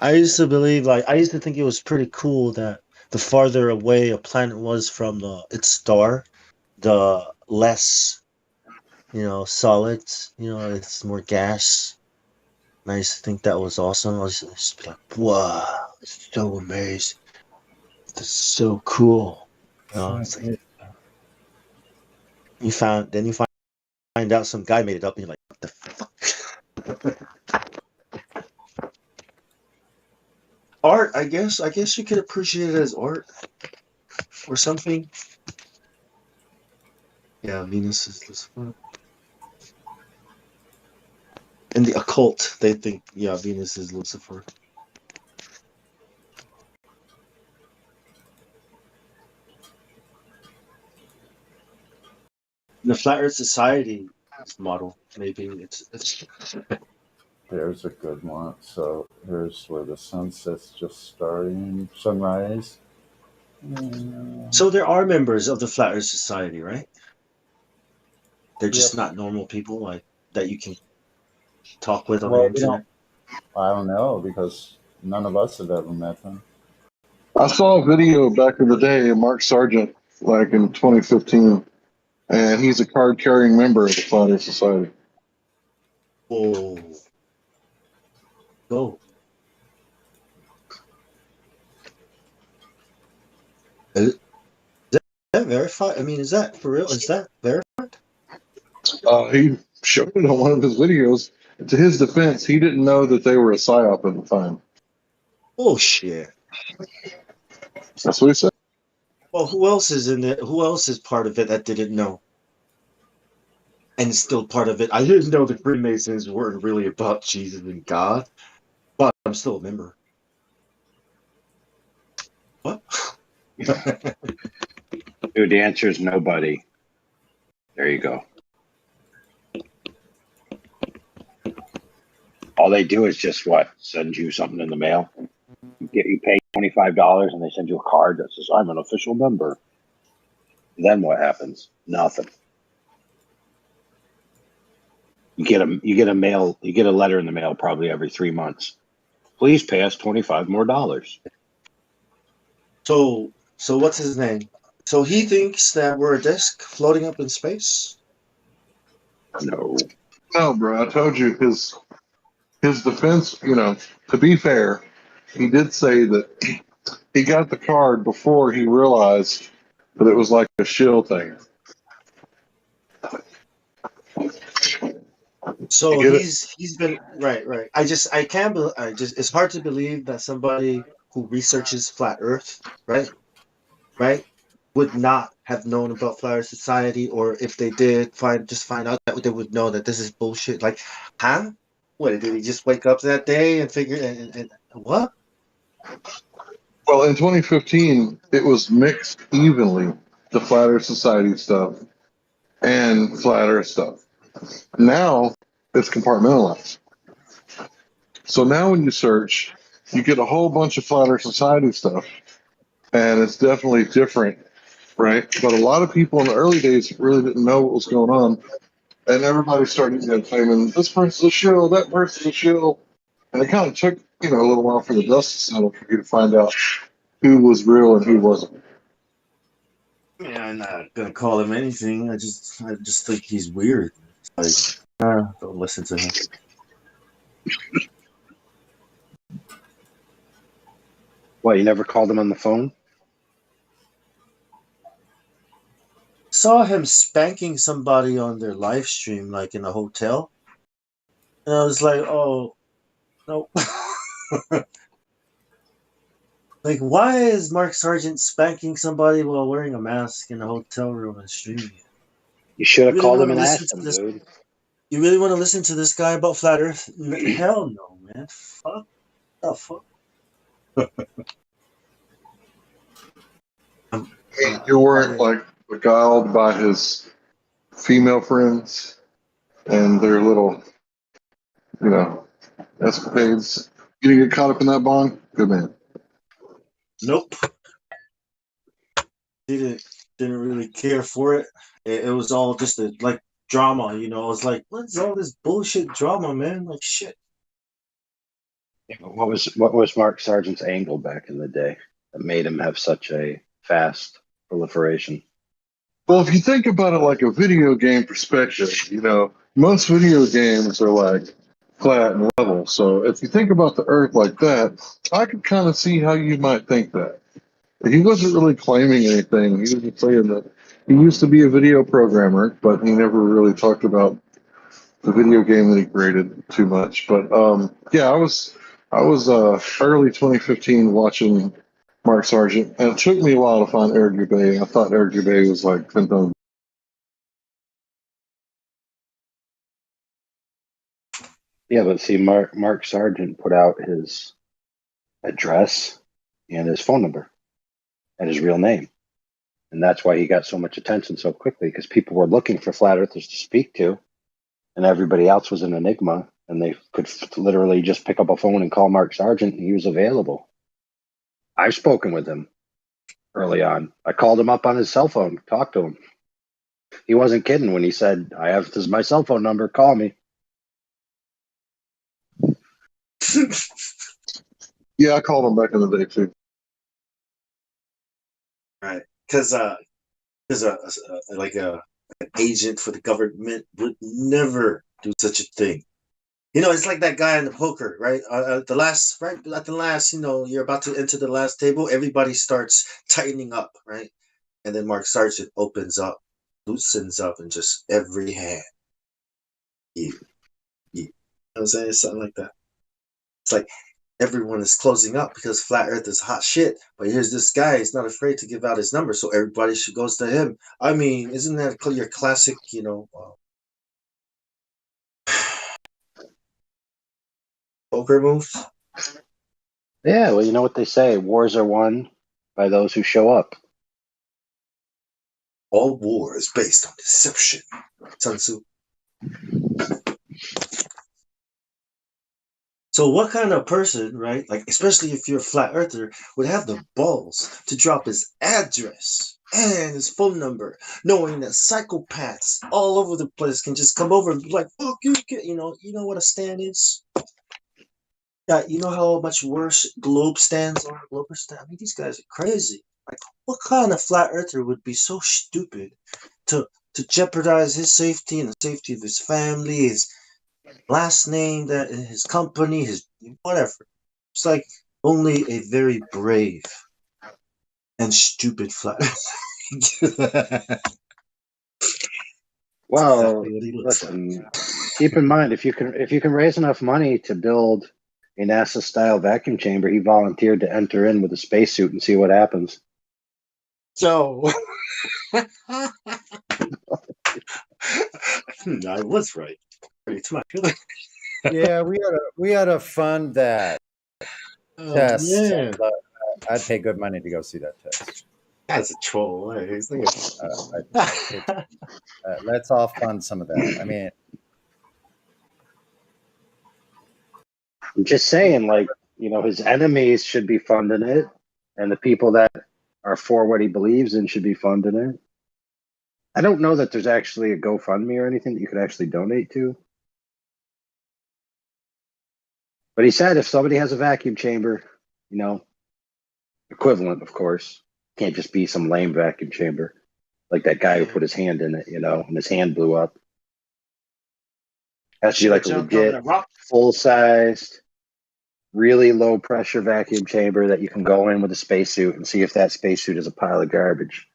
I used to think it was pretty cool that the farther away a planet was from its star, the less, solids, it's more gas. And I used to think that was awesome. I was just be like, wow, it's so amazing. It's so cool. It's like you find out some guy made it up and you're like, what the fuck? Art, I guess you could appreciate it as art or something. Yeah, Venus is Lucifer. In the occult, they think, yeah, Venus is Lucifer. The Flat Earth Society model, maybe it's.
There's a good one. So here's where the sunset's just starting, sunrise.
So there are members of the Flat Earth Society, right? They're just
Yep.
not normal people like that you can talk with on the
Well, we
internet.
don't. I don't know because none of us have ever met them.
I saw a video back in the day of Mark Sargent, like in 2015, and he's a card-carrying member of the Flat Earth Society.
Oh, go. Is that verified? I mean, is that for real? Is that verified?
He showed it on one of his videos. To his defense, he didn't know that they were a psyop at the time.
Oh shit!
That's what he said.
Well, who else is in it? Who else is part of it that didn't know? And still part of it. I didn't know the Freemasons weren't really about Jesus and God, but I'm still a member. What?
Dude, the answer is nobody. There you go. All they do is just what? Send you something in the mail. You pay $25 and they send you a card that says, I'm an official member. Then what happens? Nothing. You get a letter in the mail probably every 3 months. Please pay us $25 more.
So what's his name? So he thinks that we're a disk floating up in space?
No.
No, bro. I told you his defense. To be fair, he did say that he got the card before he realized that it was like a shill thing.
So
You get
he's been right. I can't believe. It's hard to believe that somebody who researches flat Earth, right, would not have known about Flat Earth Society, or if they did find out that they would know that this is bullshit. Like, huh? What did he just wake up that day and figure and what?
Well, in 2015, it was mixed evenly, the Flat Earth Society stuff and Flat Earth stuff. Now it's compartmentalized. So now when you search, you get a whole bunch of Flat Earth Society stuff, and it's definitely different, right? But a lot of people in the early days really didn't know what was going on, and everybody started claiming this person's a shill, that person's a shill, and it kind of took a little while for the dust to settle for you to find out who was real and who wasn't.
Yeah, I'm not gonna call him anything. I just think he's weird. Like, don't listen to him.
What, you never called him on the phone?
Saw him spanking somebody on their live stream, like in a hotel, and I was like, "Oh, no!" Like, why is Mark Sargent spanking somebody while wearing a mask in a hotel room and streaming it?
You should have
really
called him
wanna
and
listen
asked
to
him,
this?
dude.
You really want to listen to this guy about flat Earth? Hell no, man. Fuck the fuck.
You weren't like beguiled by his female friends and their little, escapades. You didn't get caught up in that bond? Good man.
Nope. Didn't really care for it. It was all just like drama, It was like, what's all this bullshit drama, man? Like shit.
What was Mark Sargent's angle back in the day that made him have such a fast proliferation?
Well, if you think about it like a video game perspective, most video games are like flat and level. So if you think about the Earth like that, I could kind of see how you might think that. He wasn't really claiming anything. He was just saying that he used to be a video programmer, but he never really talked about the video game that he created too much. But yeah, I was early 2015 watching Mark Sargent, and it took me a while to find Eric Dubay. I thought Eric Dubay was like 10,000.
Yeah, but see, Mark Sargent put out his address and his phone number and his real name. And that's why he got so much attention so quickly, because people were looking for flat earthers to speak to, and everybody else was an enigma, and they could literally just pick up a phone and call Mark Sargent, and he was available. I've spoken with him early on. I called him up on his cell phone, talked to him. He wasn't kidding when he said, this is my cell phone number, call me.
Yeah, I called him back in the day too.
Right, because an agent for the government would never do such a thing. You know, it's like that guy in the poker, right? At the last, you're about to enter the last table. Everybody starts tightening up, right? And then Mark Sargent opens up, loosens up, and just every hand. You know what I'm saying? It's something like that. It's like everyone is closing up because flat Earth is hot shit. But here's this guy; he's not afraid to give out his number, so everybody should goes to him. I mean, isn't that your classic? Poker moves?
Yeah, well, you know what they say: wars are won by those who show up.
All war is based on deception. Sun Tzu. So what kind of person, right, like especially if you're a flat earther, would have the balls to drop his address and his phone number, knowing that psychopaths all over the place can just come over and be like, fuck you, you know what a stand is? Yeah, you know how much worse globe stands are? Globe stand. I mean, these guys are crazy. Like, what kind of flat earther would be so stupid to jeopardize his safety and the safety of his family, his last name, that his company, his whatever? It's like only a very brave and stupid flat earther.
Well,
Exactly what he looks
listen. Keep in mind, if you can raise enough money to build a NASA-style vacuum chamber, he volunteered to enter in with a spacesuit and see what happens.
So, I was right. It's my
Yeah, we ought to fund that test.
Man.
I'd pay good money to go see that test.
That's a troll.
Let's all fund some of that. I mean,
I'm just saying, like, his enemies should be funding it, and the people that are for what he believes in should be funding it. I don't know that there's actually a GoFundMe or anything that you could actually donate to. But he said if somebody has a vacuum chamber, equivalent, of course, can't just be some lame vacuum chamber like that guy who put his hand in it, and his hand blew up. Has to be like a legit, full-sized, really low-pressure vacuum chamber that you can go in with a spacesuit and see if that spacesuit is a pile of garbage.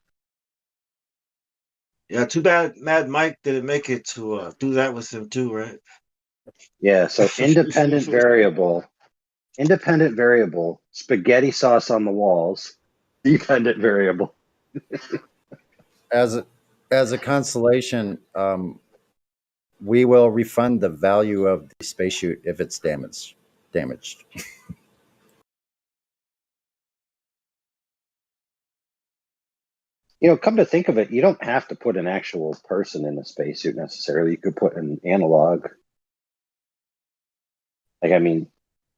Yeah, too bad Mad Mike didn't make it to do that with him too, right?
Yeah, so independent variable, spaghetti sauce on the walls, dependent variable.
as a consolation, we will refund the value of the spacesuit if it's damaged.
Come to think of it, you don't have to put an actual person in a spacesuit necessarily. You could put an analog. Like, I mean,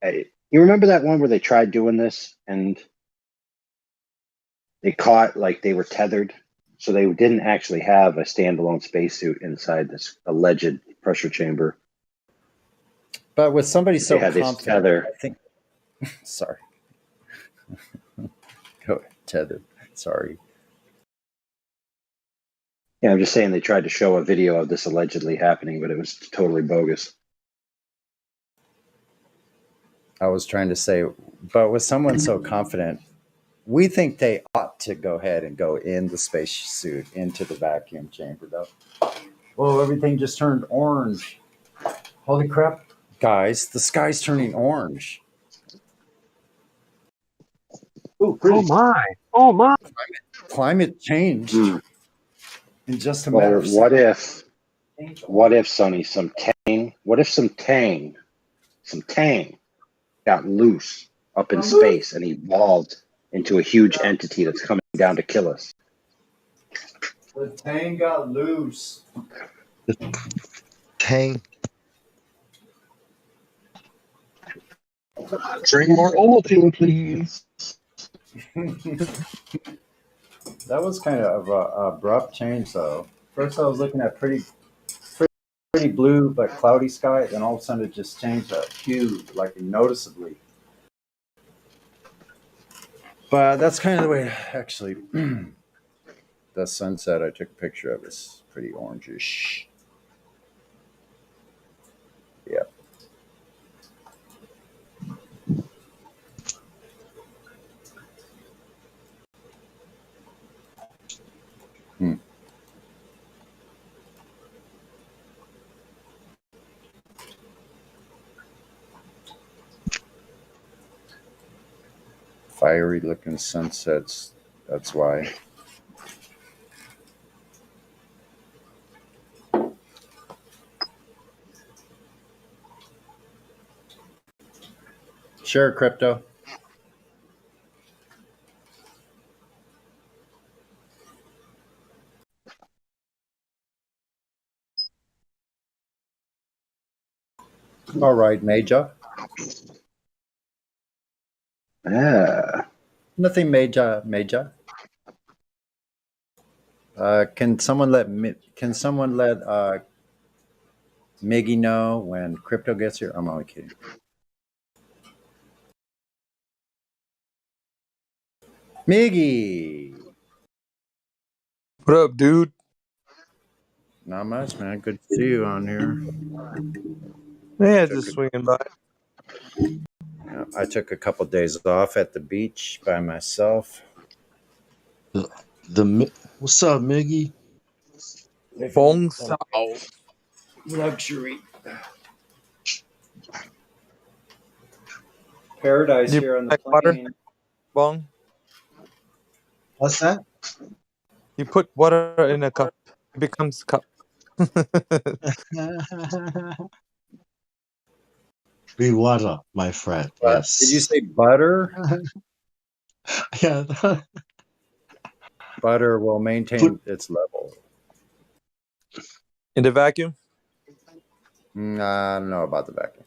you remember that one where they tried doing this and they caught, like, they were tethered, so they didn't actually have a standalone spacesuit inside this alleged pressure chamber.
But with somebody so
had this
confident,
tether.
I think. Sorry. Go ahead, tethered. Sorry.
Yeah, I'm just saying they tried to show a video of this allegedly happening, but it was totally bogus.
I was trying to say, but with someone so confident, we think they ought to go ahead and go in the spacesuit into the vacuum chamber, though. Whoa, everything just turned orange. Holy crap. Guys, the sky's turning orange.
Ooh,
oh my. Oh my.
Climate changed in just a matter of
seconds. What if, Sonny, some tang got loose up in space and evolved into a huge entity that's coming down to kill us?
The tang got loose.
Tang.
Drink more Ovaltine, please.
That was kind of a abrupt change, though. First, I was looking at pretty blue but cloudy sky, then all of a sudden it just changed a hue, like noticeably. But that's kind of the way, actually. The sunset I took a picture of is pretty orangish. Yeah. Fiery looking sunsets, that's why. Sure, crypto. All right, Major. Yeah. Nothing major. Can someone let Miggy know when crypto gets here? I'm only kidding. Miggy.
What up, dude?
Not much, man. Good to see you on here.
Yeah, just swinging by.
I took a couple days off at the beach by myself.
What's up, Miggy?
Fong Sao.
Luxury. Paradise
You
here on the
like water,
plane.
Bong?
What's that?
You put water in a cup, it becomes cup.
Be water, my friend. Yes.
Did you say butter?
Yeah.
Butter will maintain its level.
In the vacuum?
I don't know about the vacuum.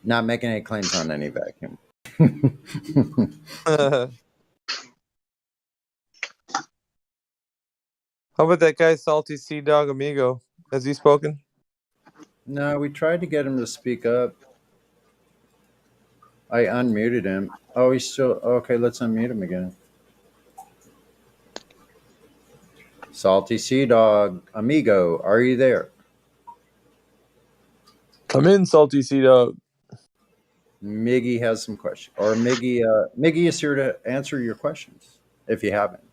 Not making any claims on any vacuum.
How about that guy, Salty Sea Dog Amigo? Has he spoken?
No, we tried to get him to speak up. I unmuted him. Oh, he's still okay. Let's unmute him again. Salty Sea Dog Amigo, are you there?
Come in, Salty Sea Dog.
Miggy has some questions, or Miggy is here to answer your questions if you haven't.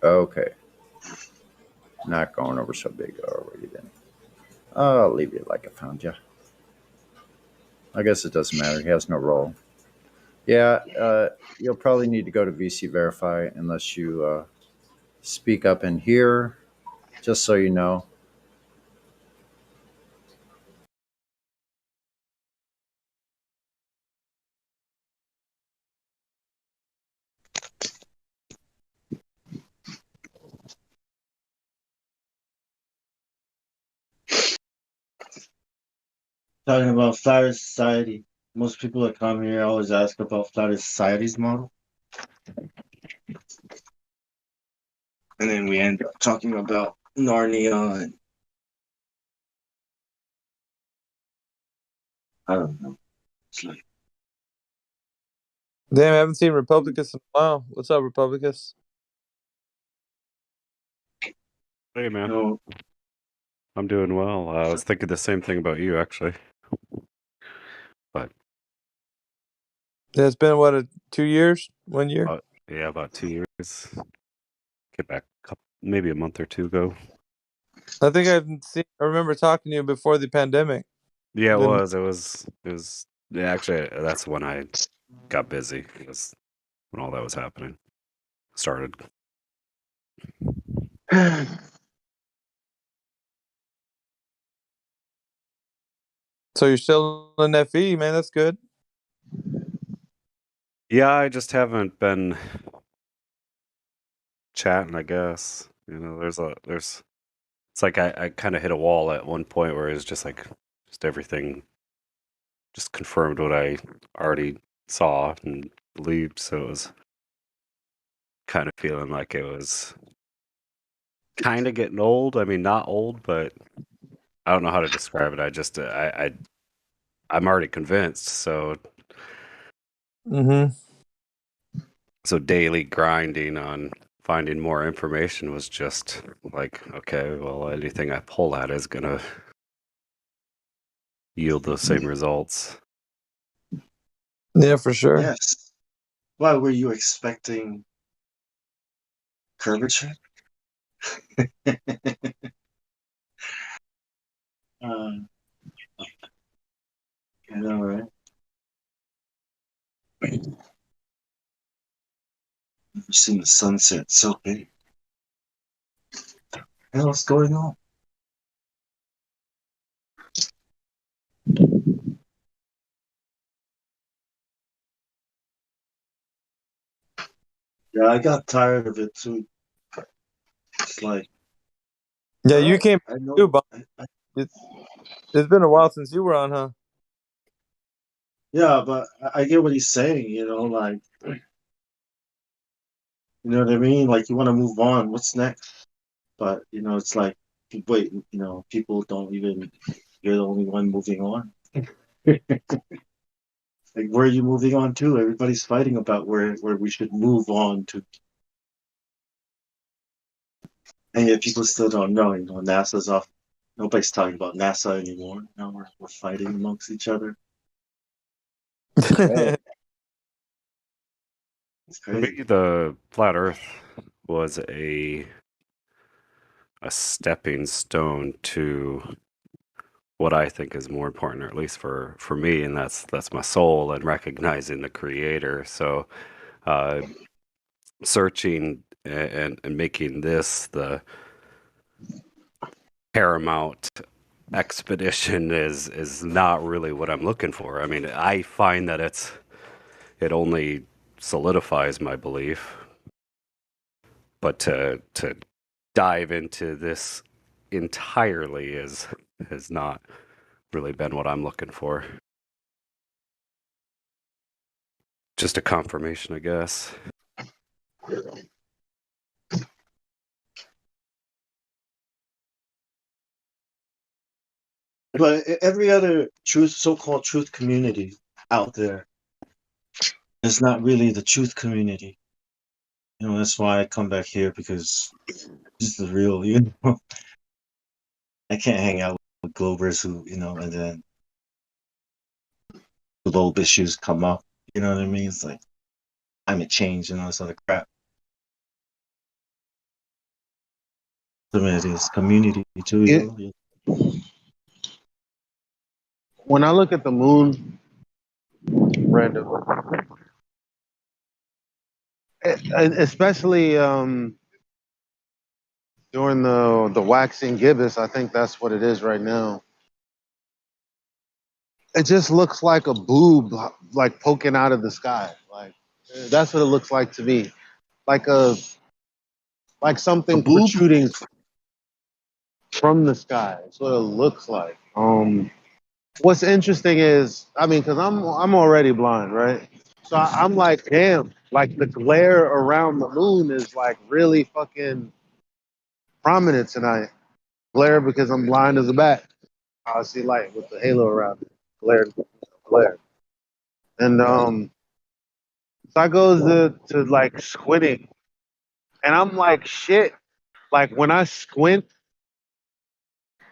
Okay, not going over so big already then. I'll leave you like I found you. I guess it doesn't matter. He has no role. Yeah, you'll probably need to go to VC Verify unless you speak up in here, just so you know.
Talking about Flat Earth Society. Most people that come here always ask about Flat Earth Society's model. And then we end up talking about Narnia and I don't know. It's like
Damn, I haven't seen Republicus in a while. What's up, Republicus?
Hey, man.
No.
I'm doing well. I was thinking the same thing about you, actually. But
Yeah, it's been, what, 2 years? 1 year?
yeah, about 2 years. Get back maybe a month or two ago.
I think I remember talking to you before the pandemic.
Yeah, it
Then-
was. It was. Yeah, actually, that's when I got busy. It was when all that was happening. Started.
So you're still in FE, man. That's good.
Yeah, I just haven't been chatting, I guess. You know, there's it's like I kind of hit a wall at one point where it was just like just everything just confirmed what I already saw and believed, so it was kind of feeling like it was kind of getting old. I mean, not old, but I don't know how to describe it. I just I'm already convinced, so
Mm-hmm.
so daily grinding on finding more information was just like, okay, well, anything I pull at is gonna yield those same results.
Yeah, for sure.
Yes. Why were you expecting curvature? I know, right? Never seen the sunset so big. What the hell's going on? Yeah, I got tired of it too. It's like,
Yeah,
all
you
right,
came
I know.
too, Bob. It's been a while since you were on, huh?
Yeah, but I get what he's saying, you know, like, you know what I mean? Like, you want to move on. What's next? But, you know, it's like, wait, you know, people don't even, you're the only one moving on. Like, where are you moving on to? Everybody's fighting about where we should move on to. And yet people still don't know, you know, NASA's off. Nobody's talking about NASA anymore. Now we're fighting amongst each other.
For
It's
me,
crazy.
the flat Earth was a stepping stone to what I think is more important, or at least for me, and that's my soul and recognizing the Creator. So, uh, searching and making this the paramount expedition is not really what I'm looking for. I mean, I find that it only solidifies my belief, but to dive into this entirely is has not really been what I'm looking for. Just a confirmation, I guess.
But every other truth, so-called truth community out there is not really the truth community. You know, that's why I come back here, because this is real, you know. I can't hang out with Globers who, you know, and then globe issues come up. You know what I mean? It's like climate change and all this other crap. Some of it is community too, you
It,
know.
when I look at the moon, Brandon, especially during the waxing gibbous, I think that's what it is right now. It just looks like a boob, like poking out of the sky. Like that's what it looks like to me, like like
A
something
boob?
protruding from the sky. That's what it looks like. What's interesting is, I mean, because I'm already blind, right? So I'm like, damn, like the glare around the moon is like really fucking prominent tonight. Glare because I'm blind as a bat. I see light with the halo around it. Glare. And so I goes to like squinting, and I'm like, shit. Like when I squint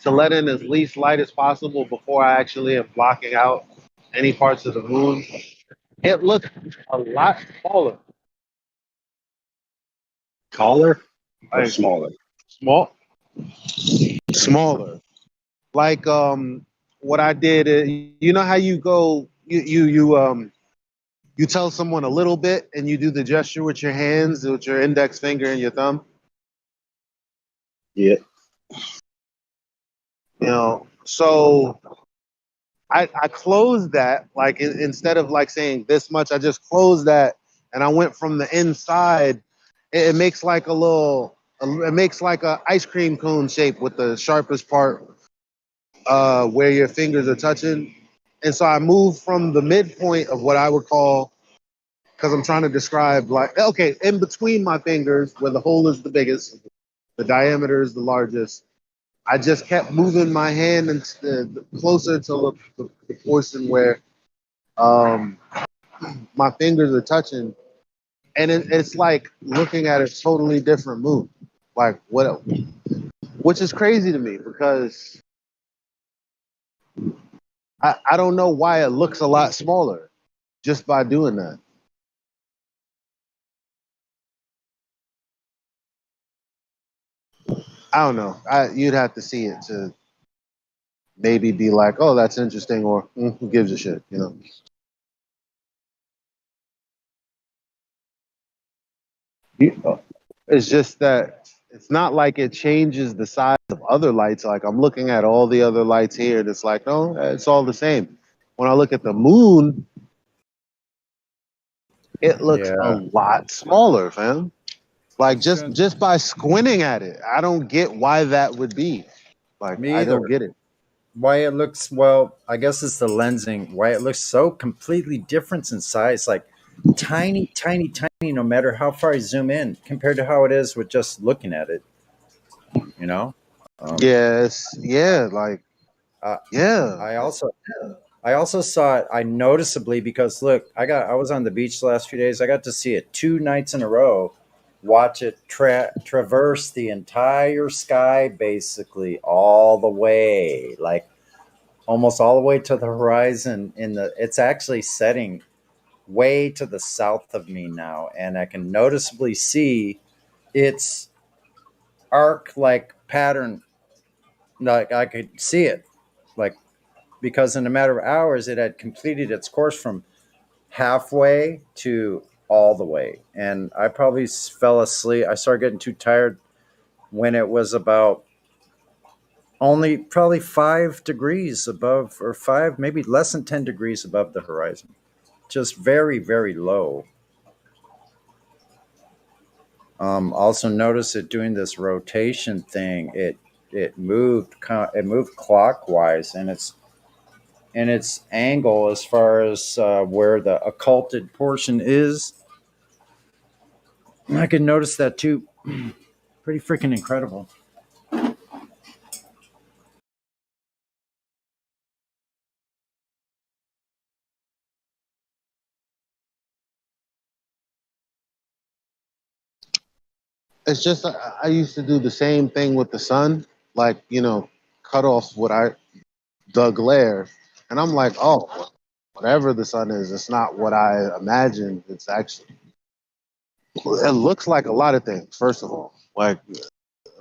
to let in as least light as possible before I actually am blocking out any parts of the moon, it looks a lot smaller.
Taller or
Like
smaller?
smaller. Like what I did, you know how you go, you tell someone a little bit and you do the gesture with your hands, with your index finger and your thumb.
Yeah.
You know, so I closed that, like instead of like saying this much, I just closed that and I went from the inside. It makes like a little, it makes like a ice cream cone shape with the sharpest part where your fingers are touching. And so I moved from the midpoint of what I would call, because I'm trying to describe like, okay, in between my fingers where the hole is the biggest, the diameter is the largest. I just kept moving my hand closer to the portion where my fingers are touching, and it's like looking at a totally different moon. Like what? Which is crazy to me because I don't know why it looks a lot smaller just by doing that. I don't know. You'd have to see it to maybe be like, oh, that's interesting, or who gives a shit, you know? It's just that it's not like it changes the size of other lights. Like I'm looking at all the other lights here, and it's like, no, it's all the same. When I look at the moon, it looks a
Yeah,
lot smaller, fam. Like
it's good.
just by squinting at it, I don't get why that would be. Like
Me
I
either.
don't get it.
Why it looks, well, I guess it's the lensing. Why it looks so completely different in size, like tiny, tiny, tiny. No matter how far I zoom in, compared to how it is with just looking at it. You know.
Yes, yeah, like
Uh,
yeah.
I also saw it. I noticeably because look, I was on the beach the last few days. I got to see it 2 nights in a row. Watch it traverse the entire sky, basically all the way, like almost all the way to the horizon. It's actually setting way to the south of me now, and I can noticeably see its arc like pattern. Like I could see it, like because in a matter of hours it had completed its course from halfway to all the way. And I probably fell asleep. I started getting too tired when it was about only probably 5 degrees above, or five, maybe less than 10 degrees above the horizon. Just very, very low. Also notice it doing this rotation thing. It moved clockwise, and its angle as far as where the occulted portion is. I could notice that too. Pretty freaking incredible.
It's just I used to do the same thing with the sun, like cut off the glare, and I'm like, oh, whatever the sun is, it's not what I imagined. It's actually, it looks like a lot of things. First of all, like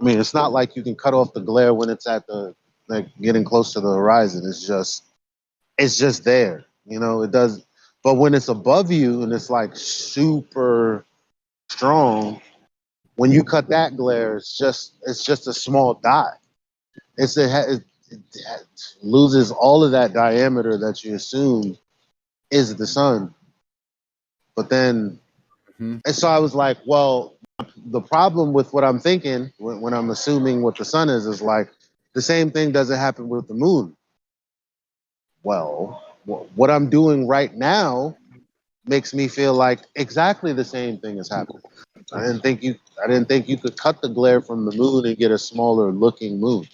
I mean, it's not like you can cut off the glare when it's at the like getting close to the horizon. It's just there. It does. But when it's above you and it's like super strong, when you cut that glare, it's just a small dot. It loses all of that diameter that you assume is the sun. But then, and so I was like, well, the problem with what I'm thinking when I'm assuming what the sun is like the same thing doesn't happen with the moon. Well, what I'm doing right now makes me feel like exactly the same thing is happening. I didn't think you could cut the glare from the moon and get a smaller looking moon.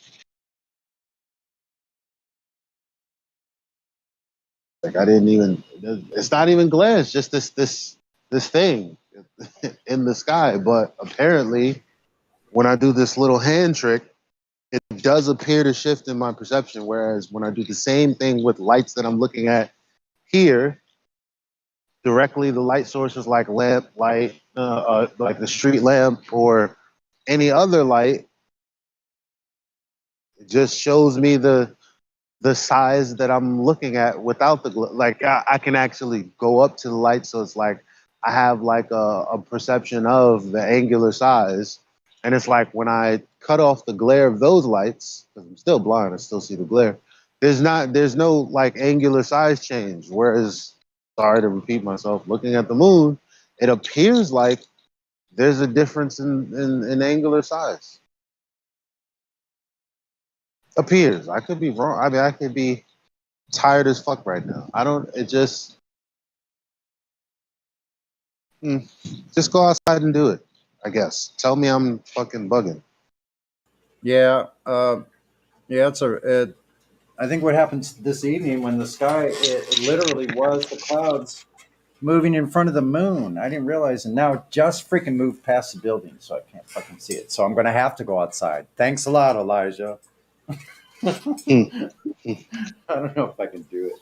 Like I didn't even. It's not even glare. It's just this thing in the sky. But apparently, when I do this little hand trick, it does appear to shift in my perception. Whereas when I do the same thing with lights that I'm looking at here, directly the light sources like lamp light, like the street lamp or any other light, it just shows me the size that I'm looking at without like I can actually go up to the light, so it's like I have like a perception of the angular size, and it's like when I cut off the glare of those lights, because I'm still blind, I still see the glare. There's no like angular size change. Whereas, sorry to repeat myself, looking at the moon, it appears like there's a difference in angular size. Appears. I could be wrong. I mean, I could be tired as fuck right now. I don't. It just just go outside and do it. I guess. Tell me I'm fucking bugging.
Yeah, yeah. I think what happened this evening when the sky it literally was the clouds moving in front of the moon. I didn't realize, and now it just freaking moved past the building, so I can't fucking see it. So I'm gonna have to go outside. Thanks a lot, Elijah. I don't know if I can do it.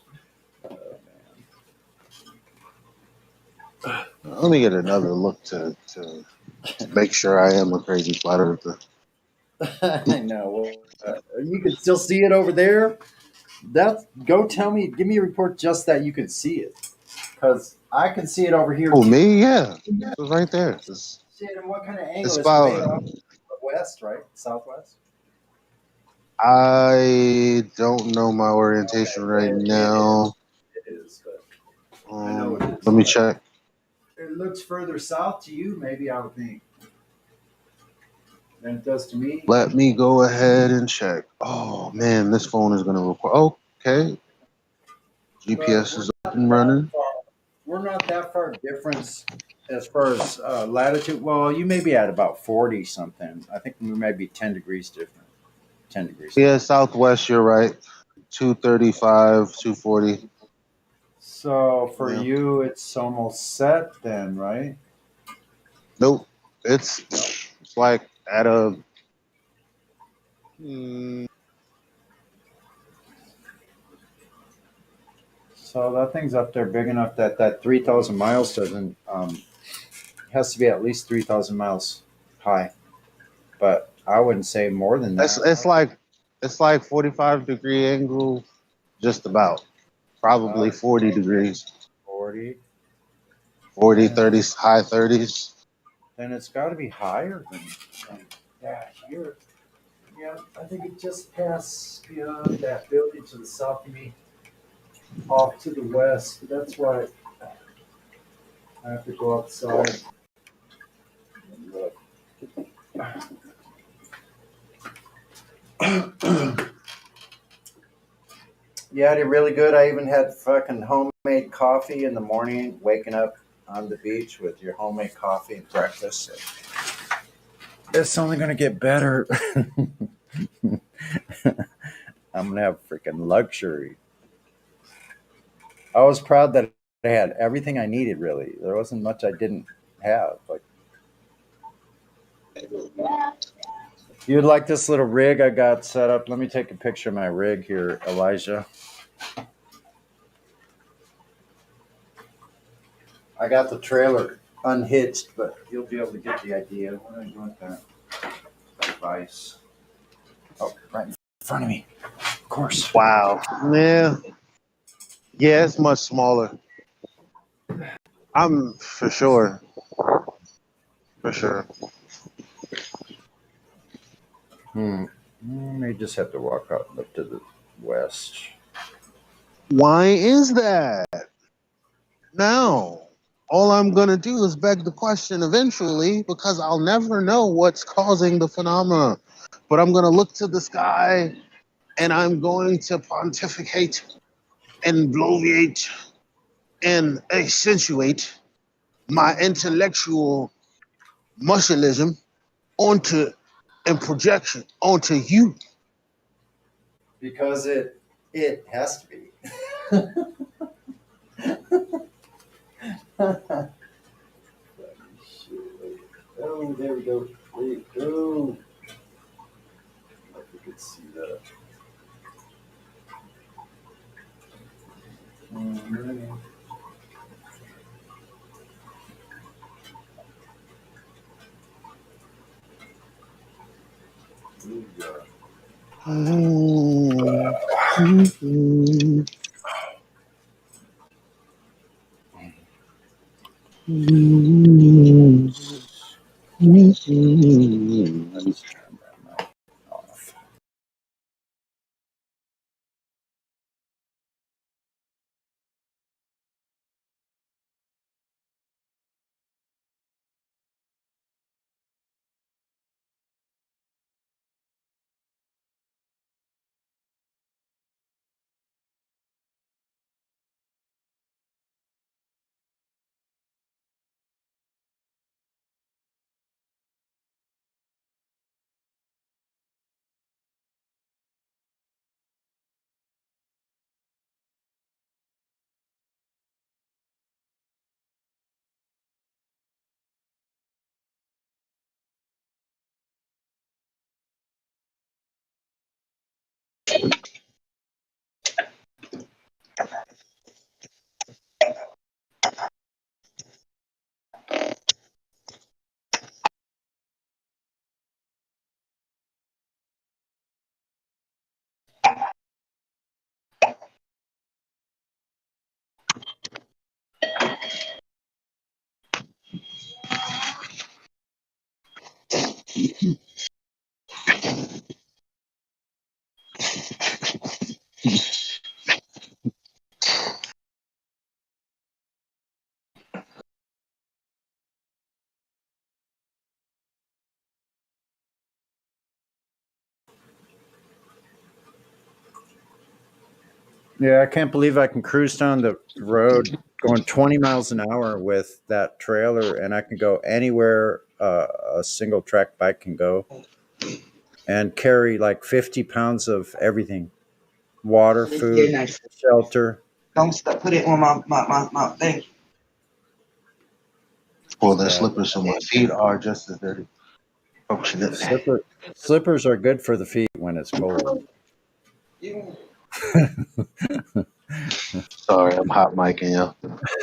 Let me get another look to make sure I am a crazy flat earther.
I know. You can still see it over there. Go tell me. Give me a report just that you can see it, because I can see it over here.
Oh, me? Yeah, it's right there.
Shit, and what kind of angle?
It's
It's way
about.
off west, right? Southwest.
I don't know my orientation right now.
It is, but I know it is.
Let me check.
It looks further south to you, maybe, I would think, than it does to me.
Let me go ahead and check. Oh man, this phone is gonna record. Okay, GPS is up and running.
We're not that far difference as far as latitude. Well, you may be at about 40 something. I think we may be 10 degrees different. 10 degrees.
Yeah, southwest. You're right. 235, 240.
So for you, it's almost set then, right?
Nope. It's like at a.
So that thing's up there big enough that 3,000 miles doesn't. Has to be at least 3,000 miles high, but I wouldn't say more than that.
It's like 45-degree angle, just about. Probably 40 degrees.
40.
40, 30s, high 30s.
Then it's got to be higher than that here. Yeah, I think it just passed beyond that building to the south of me, off to the west. That's why I have to go outside and look. Yeah, I did really good. I even had fucking homemade coffee in the morning, waking up on the beach with your homemade coffee and breakfast. It's only going to get better. I'm going to have freaking luxury. I was proud that I had everything I needed, really. There wasn't much I didn't have. Like, you'd like this little rig I got set up. Let me take a picture of my rig here, Elijah. I got the trailer unhitched, but you'll be able to get the idea. What am I doing with that device? Oh, right in front of me. Of course.
Wow. Yeah. Yeah, it's much smaller. I'm for sure. For sure.
May just have to walk out up to the west.
Why is that? Now, all I'm going to do is beg the question eventually because I'll never know what's causing the phenomena. But I'm going to look to the sky and I'm going to pontificate and bloviate and accentuate my intellectual muscleism onto and projection onto you.
Because it has to be. Oh, there we go. There you go. I hope you could see that. Mm-hmm. Let's turn that off. Yeah, I can't believe I can cruise down the road going 20 miles an hour with that trailer, and I can go anywhere a single track bike can go, and carry like 50 pounds of everything: water, food, shelter.
Don't stop. Put it on my thing. Well, they're
Yeah,
slippers, so my feet are just as dirty. Fortunately.
slippers are good for the feet when it's cold.
Sorry, I'm hot micing you.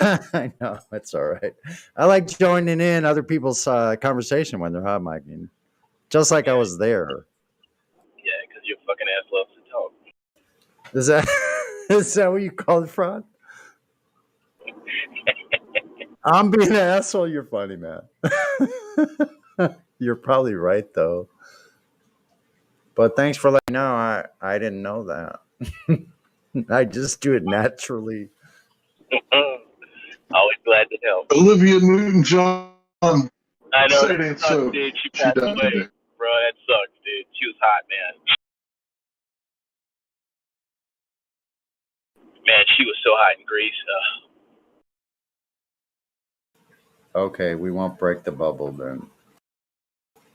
I know, it's all right. I like joining in other people's conversation when they're hot micing, just like I was there.
Yeah, because your fucking ass loves to talk.
Is that is that what you call it, fraud? I'm being an asshole. You're funny, man. You're probably right, though. But thanks for letting me know. I didn't know that. I just do it naturally.
Always glad to help.
Olivia Newton-John.
I know
Said
that
it
sucks,
so.
dude. She
She
passed
died
away,
today.
bro. That sucks, dude. She was hot, man. Man, she was so hot in Greece.
Okay, we won't break the bubble then,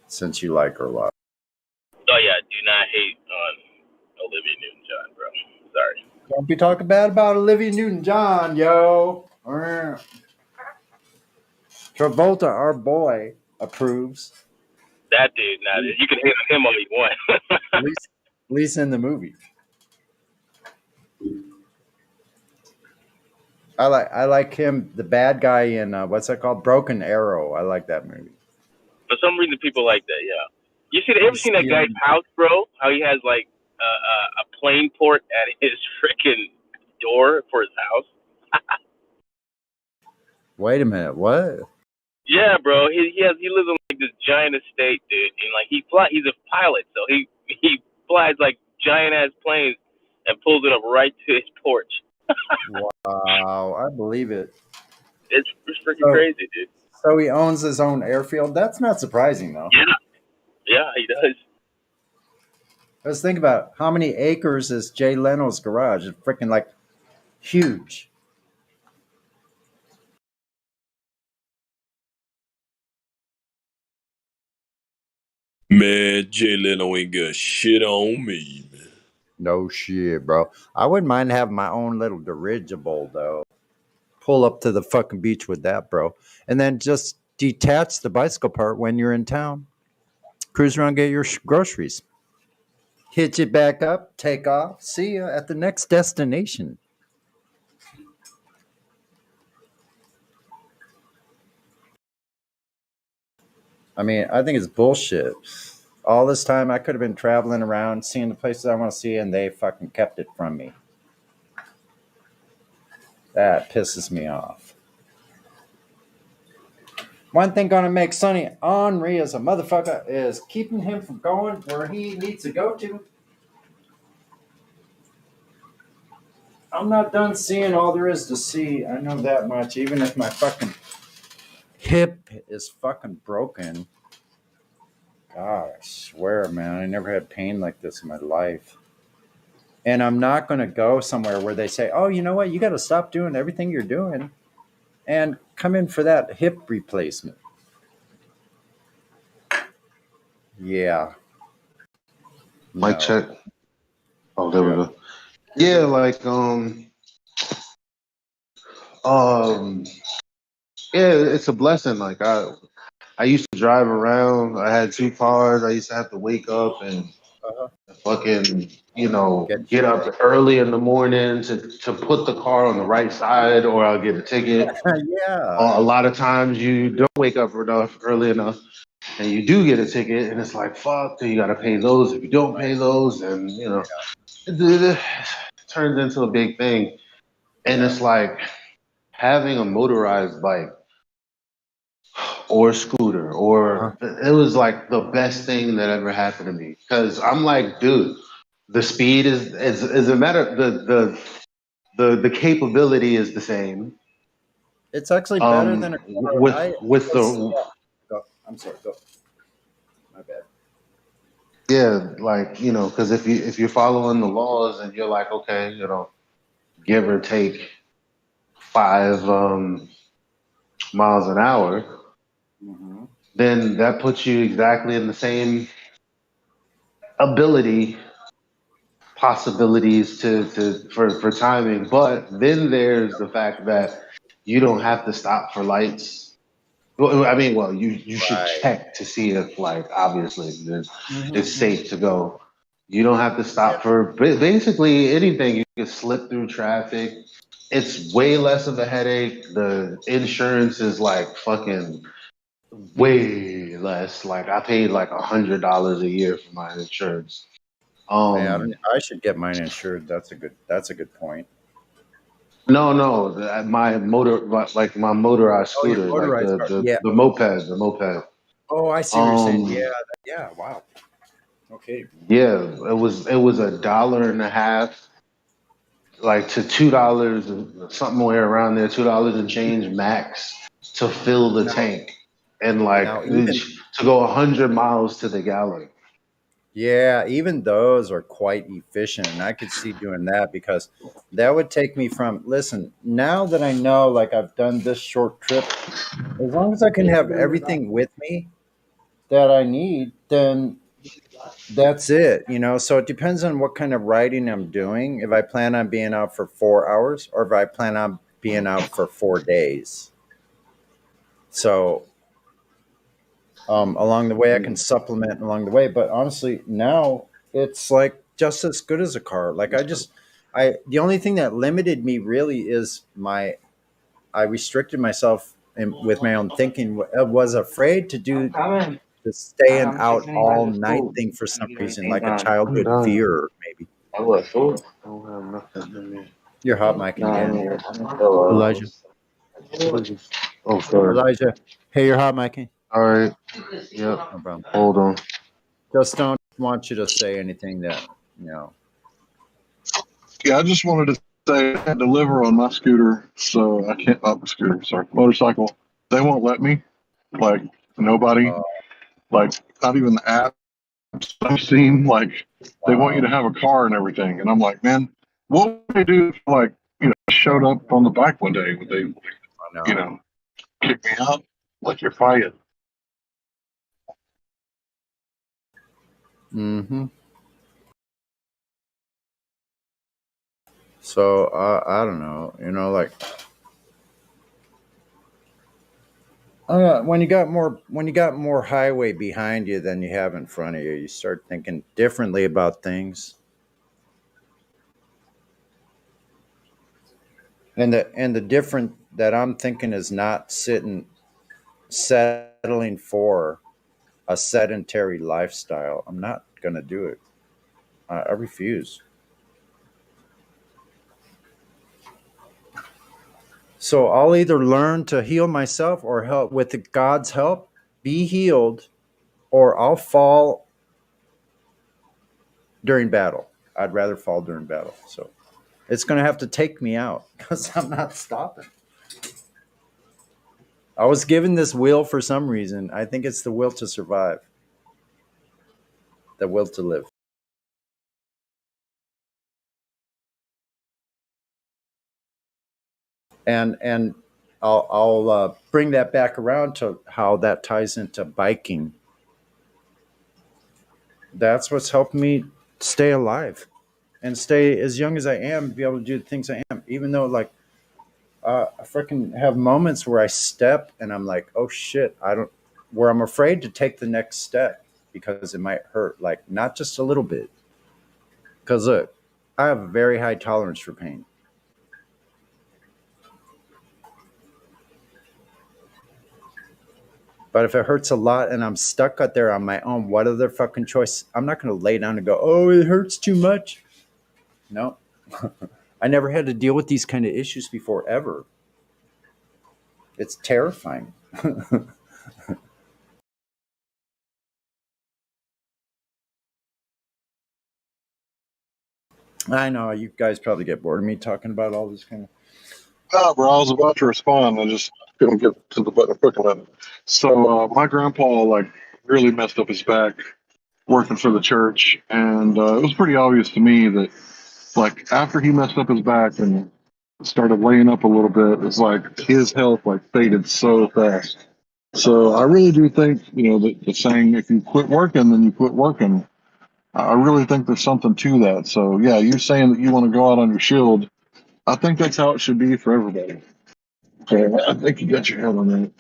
since you like her a lot.
Oh yeah, do not hate on Olivia Newton-John, bro. Sorry.
Don't be talking bad about Olivia Newton-John, yo. Travolta, our boy, approves.
That dude, now you can hate on him all you want.
At least in the movie. I like him, the bad guy in what's that called? Broken Arrow. I like that movie.
For some reason, people like that. Yeah. Ever seen that guy's house, bro? How he has like a plane port at his freaking door for his house.
Wait a minute, what?
Yeah, bro. He lives on like this giant estate, dude, and like he's a pilot, so he flies like giant ass planes and pulls it up right to his porch.
Wow, I believe it.
It's freaking crazy, dude.
So he owns his own airfield. That's not surprising, though.
Yeah, he does.
Let's think about how many acres is Jay Leno's garage. It's freaking like huge.
Man, Jay Leno ain't got shit on me, man.
No shit, bro. I wouldn't mind having my own little dirigible, though. Pull up to the fucking beach with that, bro. And then just detach the bicycle part when you're in town. Cruise around, get your groceries. Hitch it back up, take off. See you at the next destination. I mean, I think it's bullshit. All this time, I could have been traveling around, seeing the places I want to see, and they fucking kept it from me. That pisses me off. One thing gonna make Sonny ornery as a motherfucker is keeping him from going where he needs to go to. I'm not done seeing all there is to see. I know that much. Even if my fucking hip is fucking broken. God, I swear, man, I never had pain like this in my life. And I'm not going to go somewhere where they say, oh, you know what? You got to stop doing everything you're doing and come in for that hip replacement. Yeah.
Mic check. Oh, there we go. Yeah, like yeah, it's a blessing. Like I used to drive around. I had 2 cars. I used to have to wake up and fucking, get up early in the morning to put the car on the right side, or I'll get a ticket.
Yeah.
A lot of times you don't wake up early enough, and you do get a ticket, and it's like, fuck, you got to pay those. If you don't pay those, and it turns into a big thing. And it's like having a motorized bike. or scooter, or it was like the best thing that ever happened to me. Because I'm like, dude, the speed is a matter. The capability is the same.
It's actually better than a car.
With
Because,
the
go. I'm sorry. Go. My bad.
yeah, like because if you're following the laws and you're like, okay, give or take 5 miles an hour, then that puts you exactly in the same ability possibilities for timing. But then there's the fact that you don't have to stop for lights. Well, I mean, well, you should
Right.
check to see if, like, obviously it's
Mm-hmm.
safe to go. You don't have to stop for basically anything. You can slip through traffic. It's way less of a headache. The insurance is like fucking way less. Like I paid like $100 a year for my insurance.
Yeah,
Um,
I should get mine insured. That's a good point.
no, like my motorized
Oh, your
scooter, like
motorized car. Yeah.
the moped.
Oh, I see what you're saying. Yeah.
Um,
Yeah. Wow. Okay.
yeah, it was $1.50, like to $2 somewhere around there, $2 and change max to fill the
Now,
tank, and like
now even
to go 100 miles to the gallon.
yeah, even those are quite efficient, and I could see doing that because that would take me from. Listen, now that I know, like I've done this short trip, as long as I can have everything with me that I need, then that's it, So it depends on what kind of riding I'm doing. If I plan on being out for 4 hours or if I plan on being out for 4 days. So along the way, I can supplement along the way. But honestly, now it's like just as good as a car. Like the only thing that limited me really is I restricted myself with my own thinking. I was afraid to do the staying out all night thing for some reason, like a
I'm
childhood
done.
fear, maybe.
I was full. I don't have nothing in me.
You're hot mic
No, I
again.
mean, I'm still,
Elijah.
oh, sorry.
Elijah. Hey, you're hot micing.
All right. Yep.
No problem.
Hold on.
Just don't want you to say anything that, you know.
Yeah, I just wanted to say I had to deliver on my scooter, so I can't. Not scooter, sorry, motorcycle. They won't let me. Like nobody. Like not even the apps I've seen. Like they want you to have a car and everything, and I'm like, man, what would they do if like showed up on the bike one day? Would they, kick me out? Like you're fired.
Mm-hmm. So I don't know, like when you got more highway behind you than you have in front of you, you start thinking differently about things. And the different that I'm thinking is not settling for a sedentary lifestyle. I'm not gonna do it. I refuse. So I'll either learn to heal myself or help with God's help, be healed, or I'll fall during battle. I'd rather fall during battle. So it's going to have to take me out because I'm not stopping. I was given this will for some reason. I think it's the will to survive, the will to live. And I'll bring that back around to how that ties into biking. That's what's helped me stay alive and stay as young as I am, be able to do the things I am, even though like I freaking have moments where I step and I'm like, oh shit, where I'm afraid to take the next step because it might hurt, like not just a little bit. Because look, I have a very high tolerance for pain. But if it hurts a lot and I'm stuck out there on my own, what other fucking choice? I'm not going to lay down and go, oh, it hurts too much. No. I never had to deal with these kind of issues before, ever. It's terrifying. I know you guys probably get bored of me talking about all this kind of.
No, bro, I was about to respond. I just couldn't get to the button quick enough. So my grandpa like really messed up his back working for the church, and it was pretty obvious to me that like after he messed up his back and started laying up a little bit, it's like his health like faded so fast. So I really do think, the saying, if you quit working, then you quit working. I really think there's something to that. So yeah, you saying that you want to go out on your shield, I think that's how it should be for everybody. So I think you got your head on that.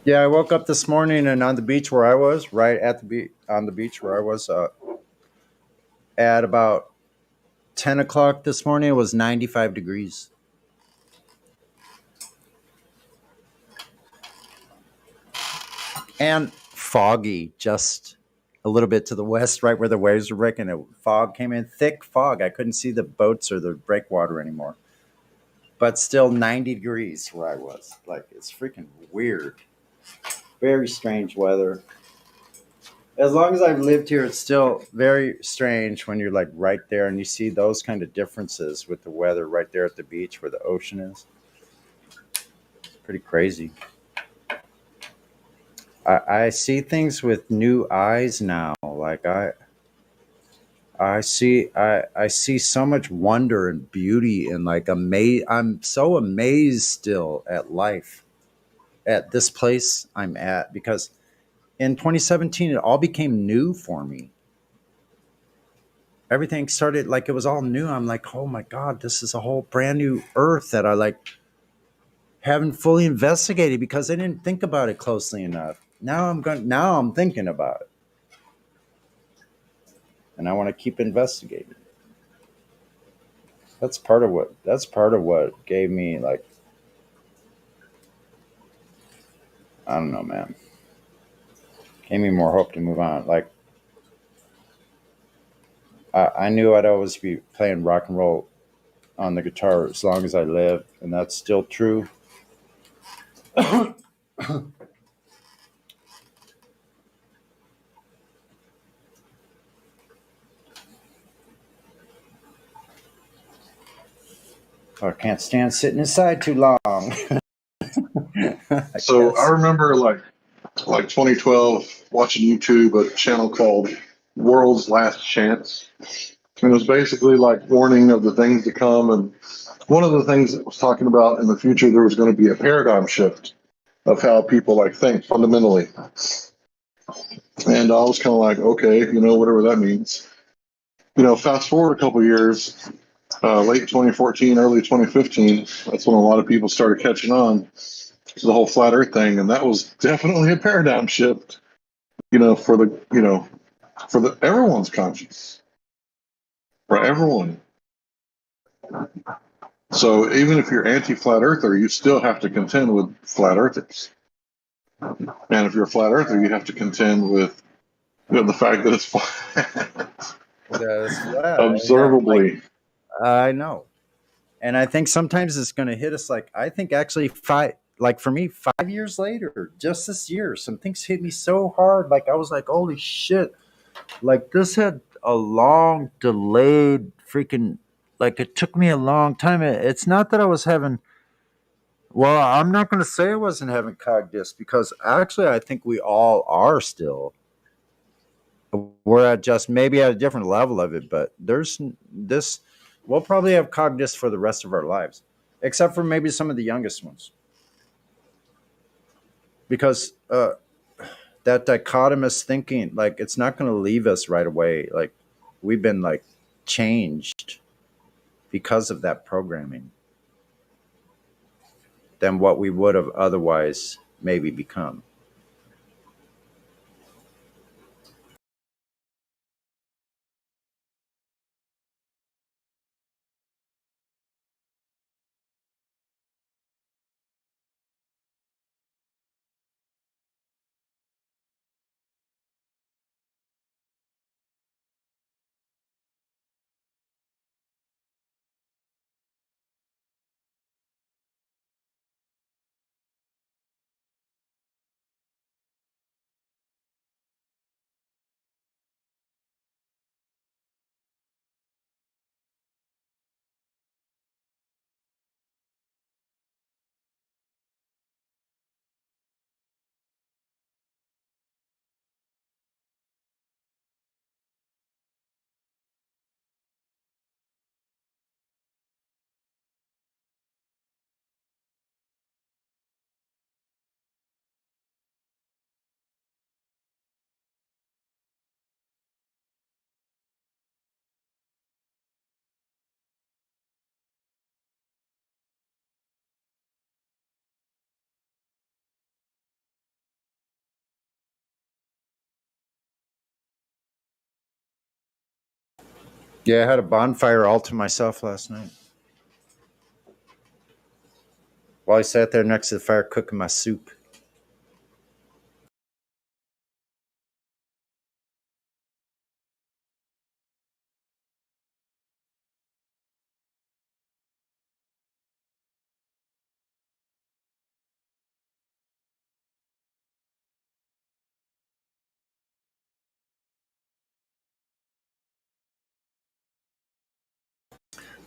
Yeah, I woke up this morning and on the beach where I was, right at the beach on the beach where I was, at about 10 o'clock this morning, it was 95 degrees and foggy, just a little bit to the west, right where the waves were breaking. Fog came in, thick fog. I couldn't see the boats or the breakwater anymore, but still 90 degrees where I was. Like, it's freaking weird. Very strange weather. As long as I've lived here, it's still very strange when you're like right there and you see those kind of differences with the weather right there at the beach where the ocean is. Pretty crazy. I see things with new eyes now. Like I see so much wonder and beauty and like I'm so amazed still at life at this place I'm at, because in 2017 it all became new for me. Everything started like it was all new. I'm like, oh my God, this is a whole brand new earth that I like haven't fully investigated because I didn't think about it closely enough. Now I'm thinking about it. And I want to keep investigating. That's part of what gave me like, I don't know, man. Gave me more hope to move on. Like I knew I'd always be playing rock and roll on the guitar as long as I live, and that's still true. I can't stand sitting inside too long.
I remember like 2012 watching YouTube, a channel called World's Last Chance. And it was basically like warning of the things to come. And one of the things it was talking about in the future, there was going to be a paradigm shift of how people like think fundamentally. And I was kind of like, okay, whatever that means. Fast forward a couple of years, late 2014, early 2015, that's when a lot of people started catching on to the whole flat earth thing. And that was definitely a paradigm shift, for the everyone's conscience, for everyone. So even if you're anti-flat earther, you still have to contend with flat earthers. And if you're a flat earther, you have to contend with the fact that it's flat.
That's flat.
Observably.
Like, I know. And I think sometimes it's going to hit us like, I think actually like for me, 5 years later, just this year, some things hit me so hard. Like I was like, holy shit. Like this had a long delayed freaking, like it took me a long time. It's not that I was having, well, I'm not going to say I wasn't having cognitus, because actually I think we all are still. We're at just maybe at a different level of it, but there's this, we'll probably have cognitus for the rest of our lives, except for maybe some of the youngest ones. Because that dichotomous thinking, like it's not going to leave us right away. Like we've been like changed because of that programming than what we would have otherwise maybe become. Yeah, I had a bonfire all to myself last night while I sat there next to the fire cooking my soup.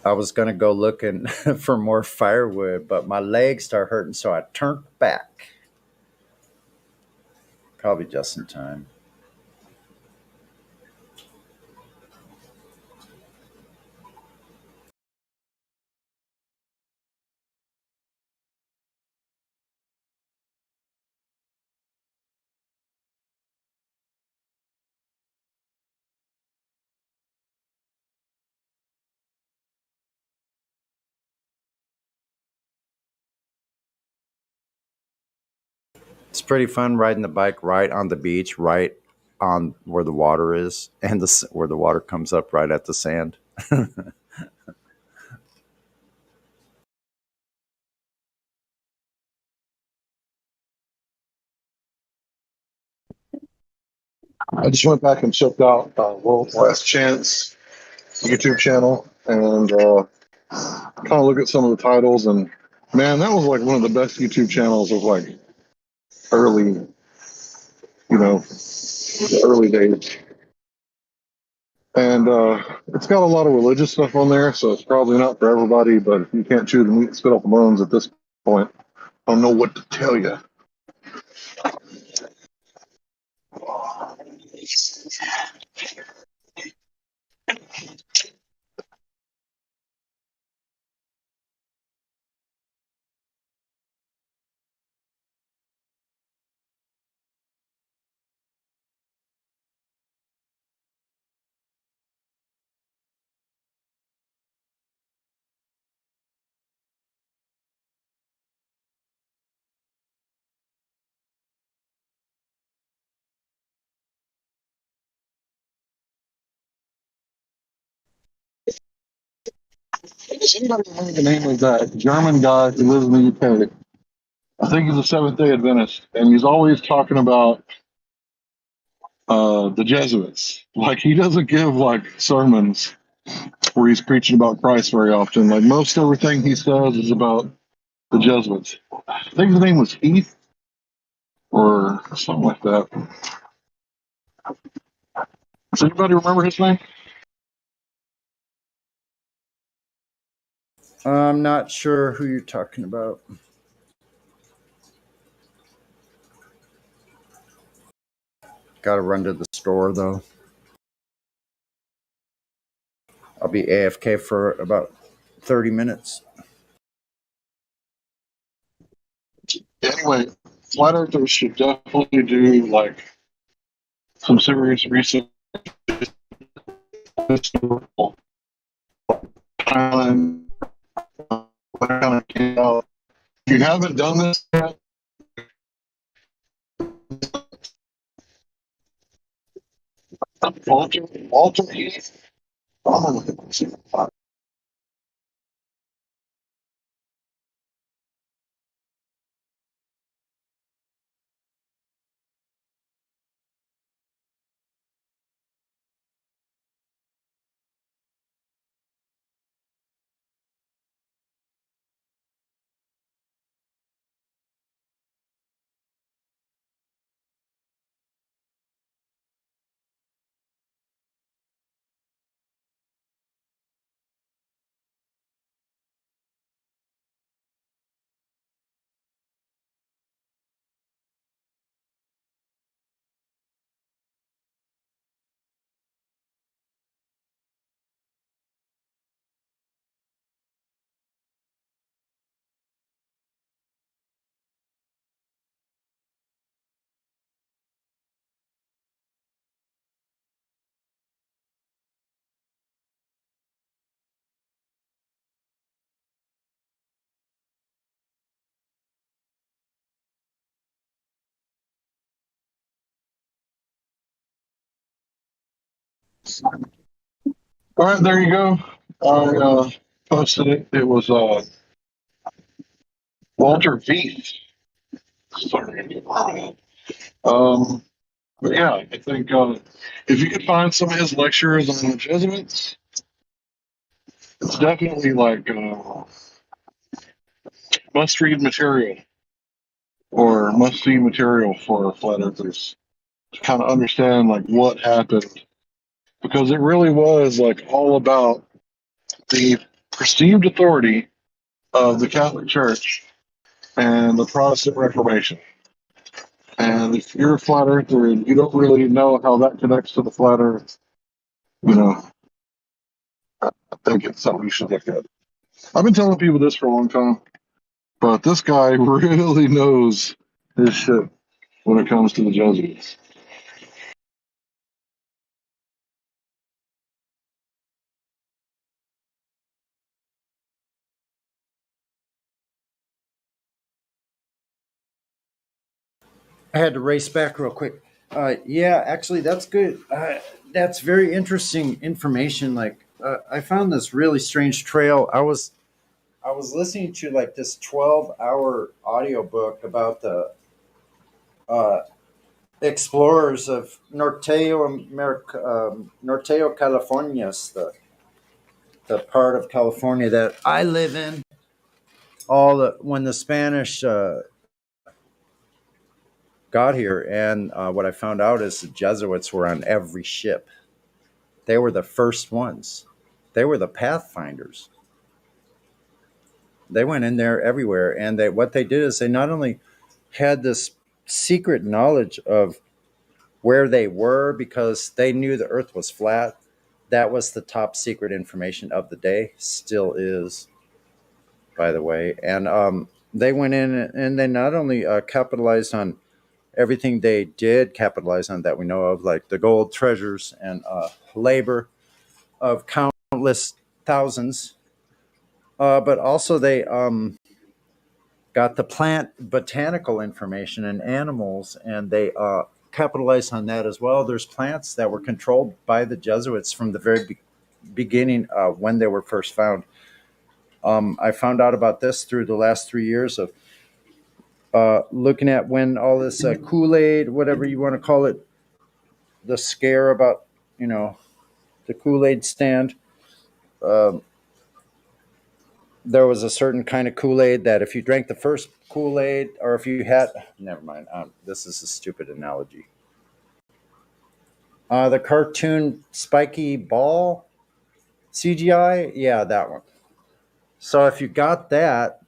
I was going to go looking for more firewood, but my legs start hurting, so I turned back. Probably just in time. It's pretty fun riding the bike right on the beach, right on where the water is, and where the water comes up right at the sand.
I just went back and checked out World's Last Chance YouTube channel and kind of look at some of the titles. And man, that was like one of the best YouTube channels of like early, the early days. And it's got a lot of religious stuff on there, so it's probably not for everybody. But if you can't chew the meat and spit out the bones at this point, I don't know what to tell you. Does anybody remember the name of that German guy who lives in the UK? I think he's a Seventh Day Adventist, and he's always talking about the Jesuits. Like he doesn't give like sermons where he's preaching about Christ very often. Like most everything he says is about the Jesuits. I think his name was Heath or something like that. Does anybody remember his name?
I'm not sure who you're talking about. Got to run to the store though. I'll be AFK for about 30 minutes.
Anyway, flat earthers should definitely do like some serious research. Time, what kind of if you haven't done this yet, Walter Heath. Oh, all right, there you go. I posted it. It was Walter Heath. Sorry. But yeah, I think if you could find some of his lectures on the Jesuits, it's definitely like must read material or must see material for flat earthers to kind of understand like what happened, because it really was like all about the perceived authority of the Catholic Church and the Protestant Reformation. And if you're a flat earther and you don't really know how that connects to the flat earth, you know, I think it's something you should look at. I've been telling people this for a long time, but this guy really knows his shit when it comes to the Jesuits.
I had to race back real quick. Yeah, actually, that's good. That's very interesting information. Like, I found this really strange trail. I was listening to like this 12-hour audiobook about the uh, explorers of Norteo America, Norteo Californias, the part of California that I live in. When the Spanish got here, and what I found out is the Jesuits were on every ship. They were the first ones. They were the pathfinders. They went in there everywhere, and what they did is they not only had this secret knowledge of where they were because they knew the Earth was flat. That was the top secret information of the day. Still is, by the way. And they went in and they not only capitalized on everything they did capitalize on that we know of, like the gold treasures and labor of countless thousands, but also they got the plant botanical information and animals, and they capitalized on that as well. There's plants that were controlled by the Jesuits from the very beginning when they were first found. I found out about this through the last 3 years of looking at when all this Kool-Aid, whatever you want to call it, the scare about, the Kool-Aid stand. There was a certain kind of Kool-Aid that if you drank the first Kool-Aid, or if you had, never mind, this is a stupid analogy. The cartoon spiky ball CGI, yeah, that one. So if you got that,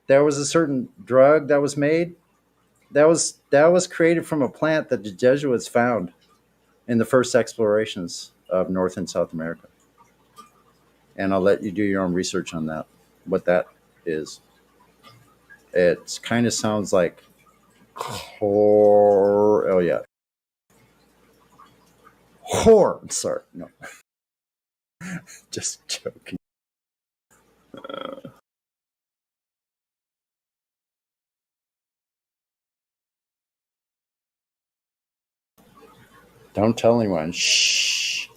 there was a certain drug that was made that was created from a plant that the Jesuits found in the first explorations of North and South America. And I'll let you do your own research on that, what that is. It kind of sounds like Oh yeah, horn. Sorry, no, just joking. Don't tell anyone. Shh.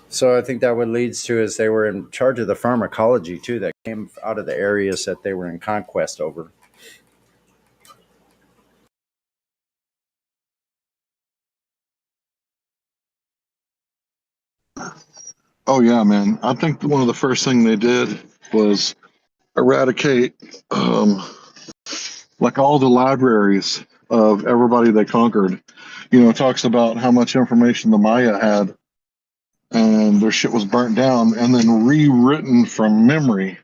So I think that what leads to is they were in charge of the pharmacology too. That came out of the areas that they were in conquest over.
Oh yeah, man. I think one of the first thing they did was eradicate like all the libraries of everybody they conquered. You know, it talks about how much information the Maya had, and their shit was burnt down and then rewritten from memory,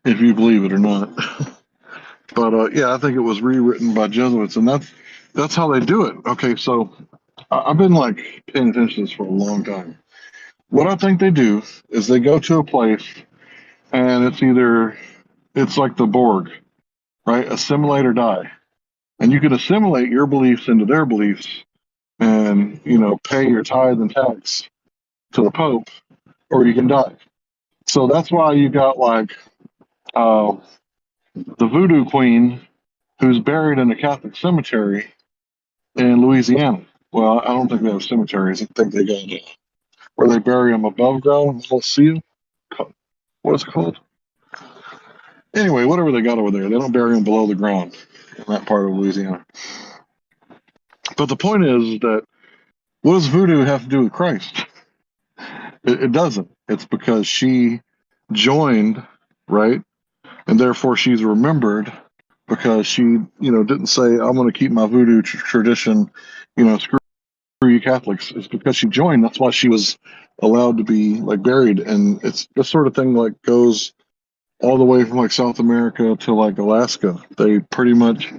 if you believe it or not. But yeah, I think it was rewritten by Jesuits, and that's how they do it. Okay, so I've been like paying attention to this for a long time. What I think they do is they go to a place, and it's like the Borg, right? Assimilate or die. And you can assimilate your beliefs into their beliefs and, you know, pay your tithe and tax to the Pope, or you can die. So that's why you got like uh, the Voodoo Queen who's buried in a Catholic cemetery in Louisiana. Well, I don't think they have cemeteries. I think they got where they bury them above ground. Mausoleum. What is it called? Anyway, whatever they got over there, they don't bury them below the ground in that part of Louisiana. But the point is that what does voodoo have to do with Christ? It doesn't. It's because she joined, right? And therefore she's remembered because she, you know, didn't say, I'm going to keep my voodoo tradition, you know, screw you Catholics. It's because she joined. That's why she was allowed to be like buried. And it's this sort of thing like goes all the way from like South America to like Alaska. They pretty much,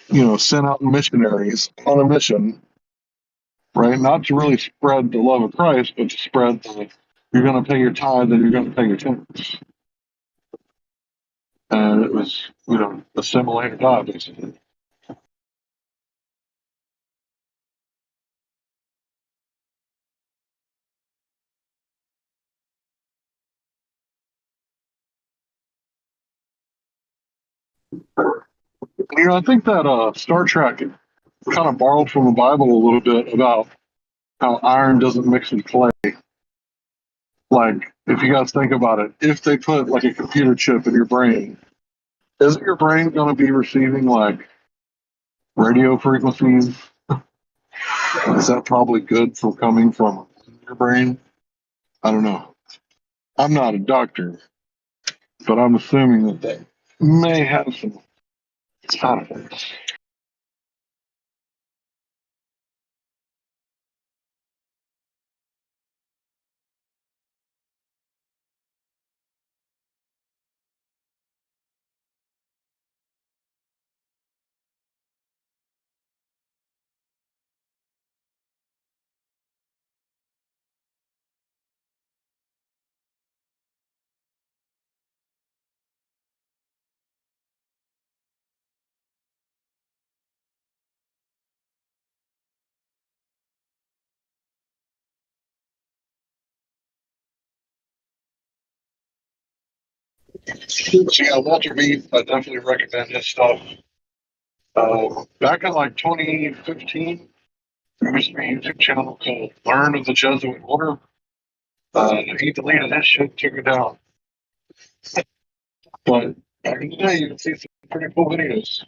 you know, sent out missionaries on a mission, right? Not to really spread the love of Christ, but to spread the you're going to pay your tithe and you're going to pay your tax. And it was, you know, assimilate or die, basically. You know, I think that Star Trek kind of borrowed from the Bible a little bit about how iron doesn't mix with clay. Like, if you guys think about it, if they put like a computer chip in your brain, isn't your brain going to be receiving like radio frequencies? Is that probably good for coming from your brain? I don't know. I'm not a doctor, but I'm assuming that they may have some side effects. So yeah, Walter B, I definitely recommend his stuff. Back in like 2015, there used to be a YouTube channel called Learn of the Jesuit Order. He deleted that shit, took it down. But back in the day, you can see some pretty cool videos.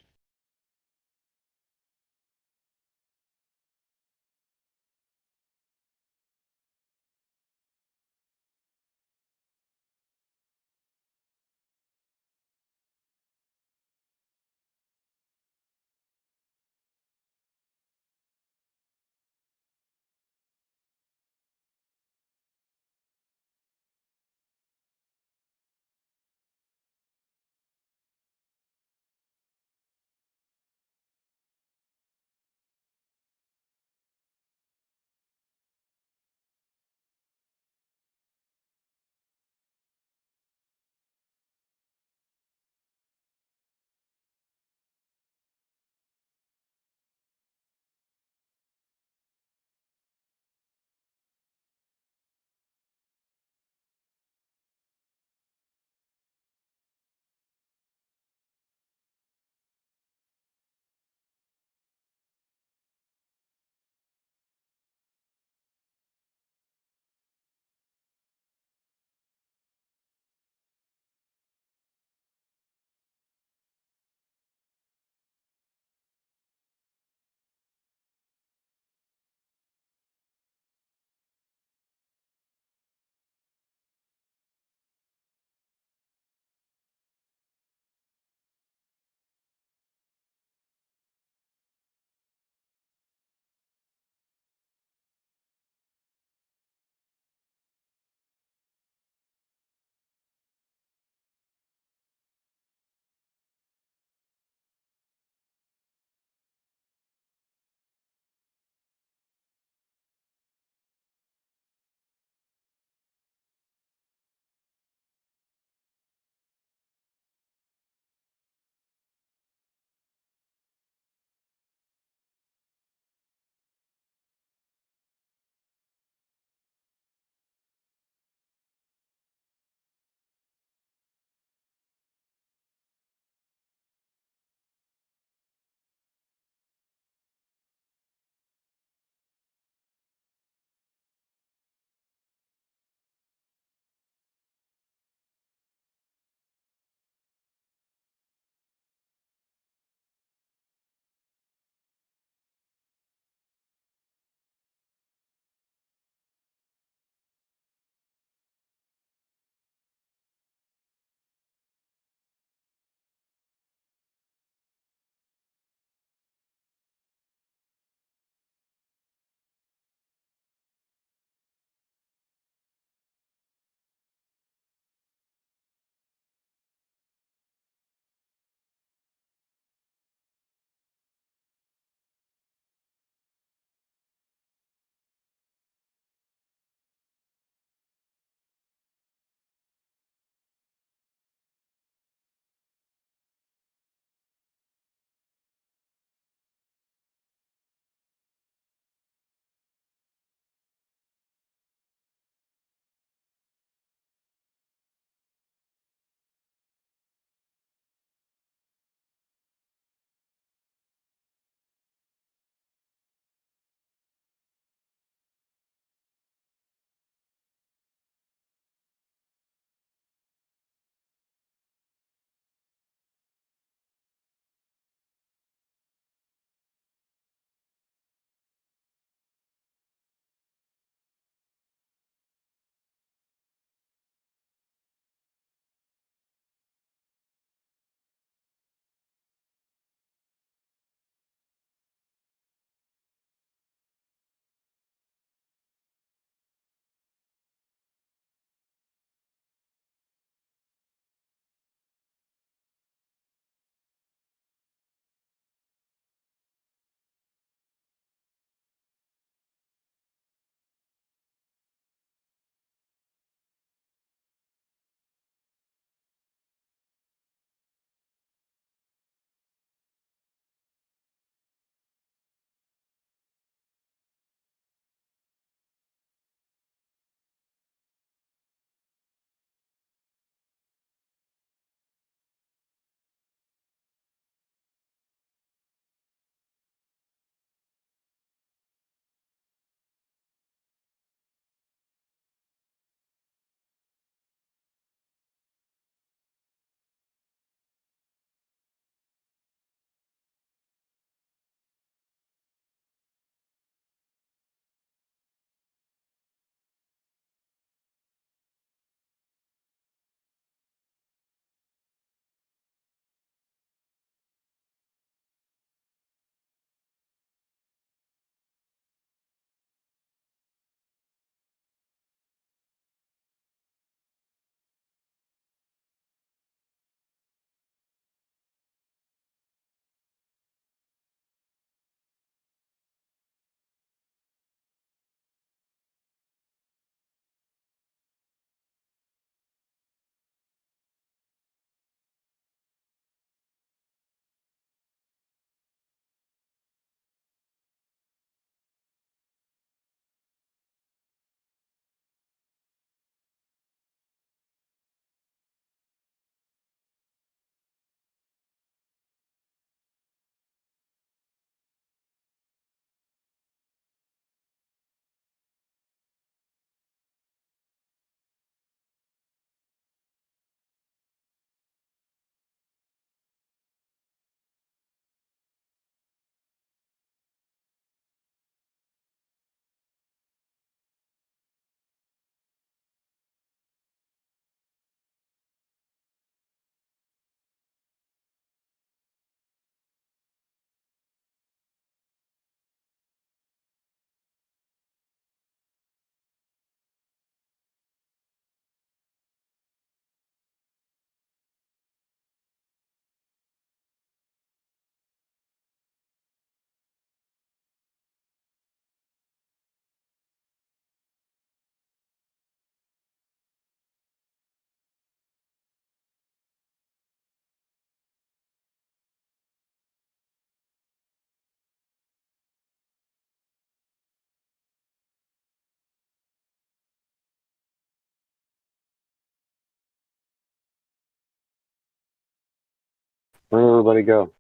Where'd everybody go?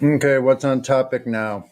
Okay, what's on topic now?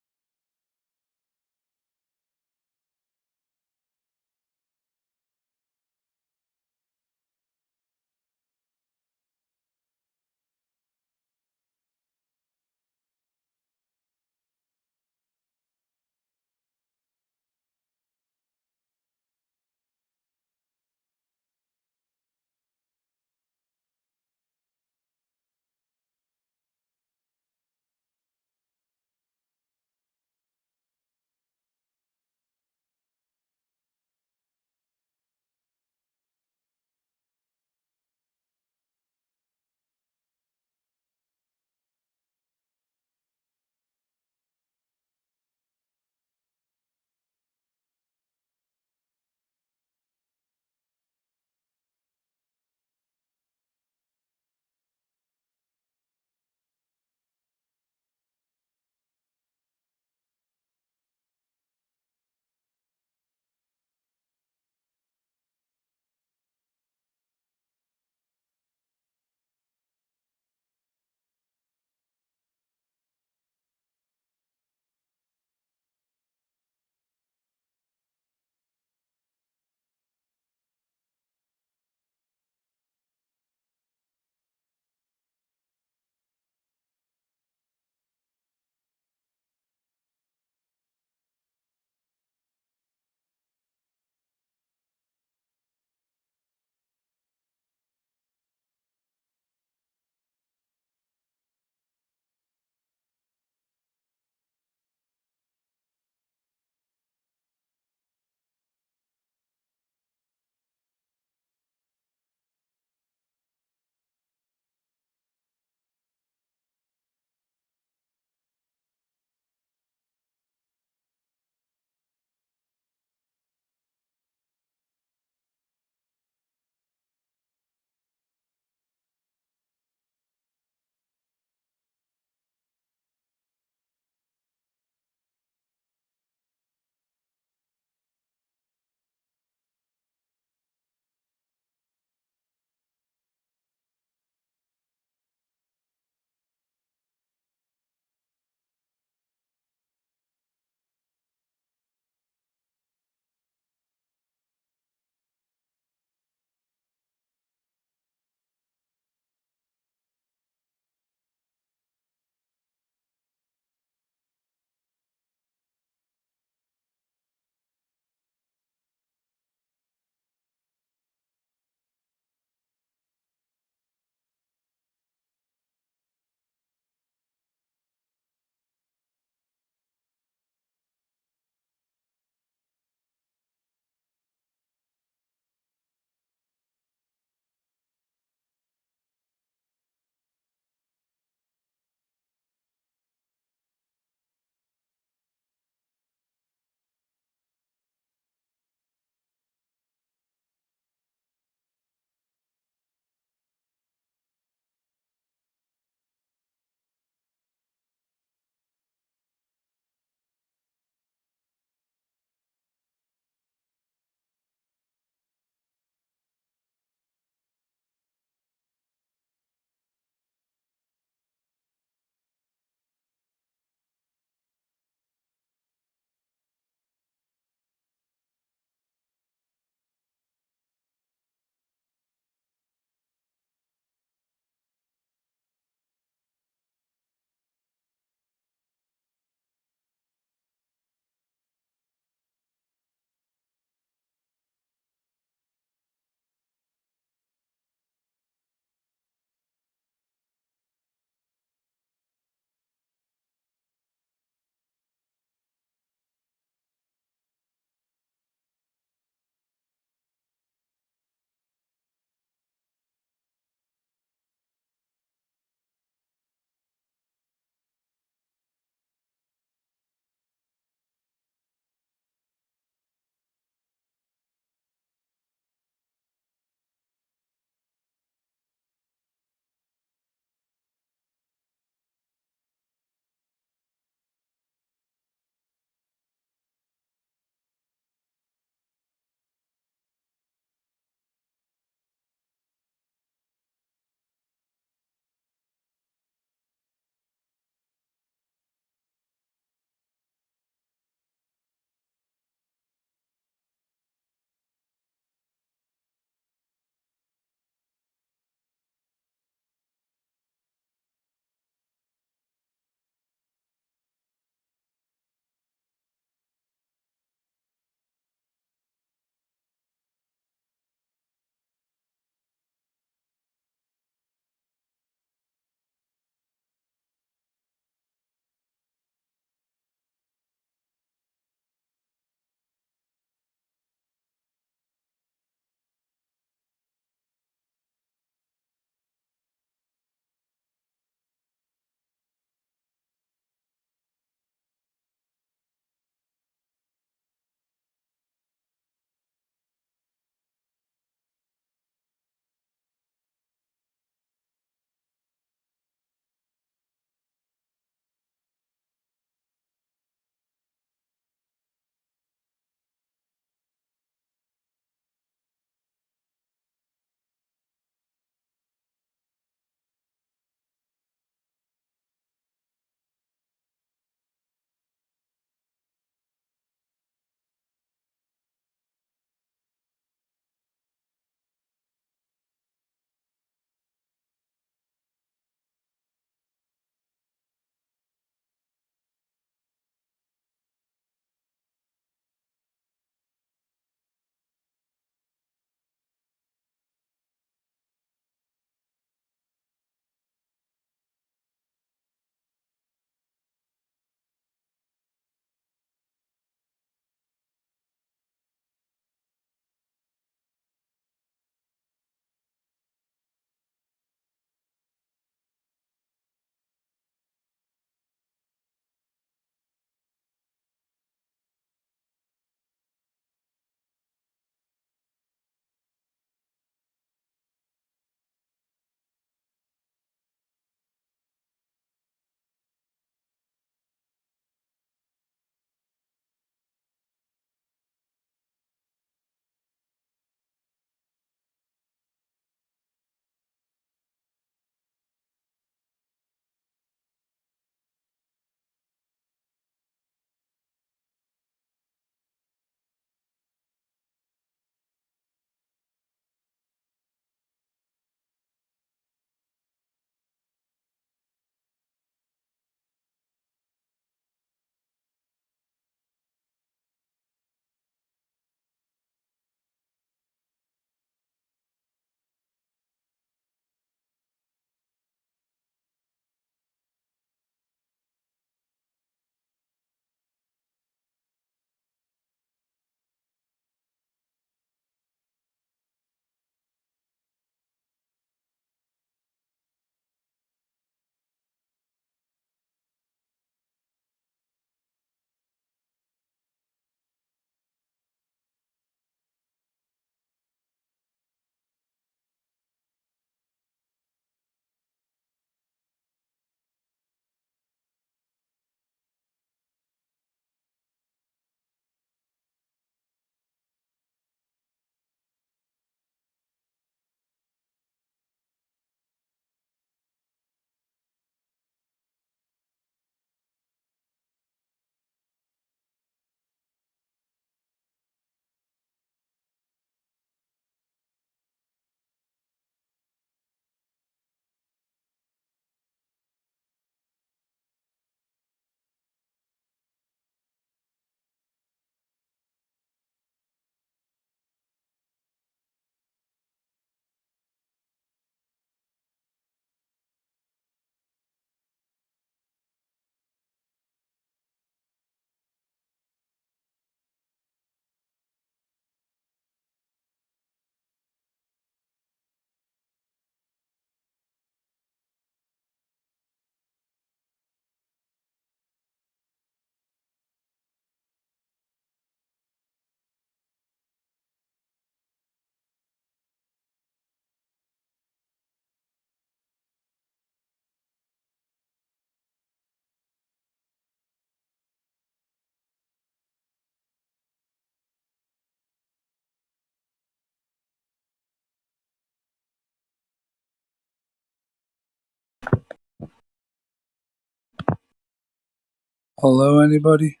Hello, anybody?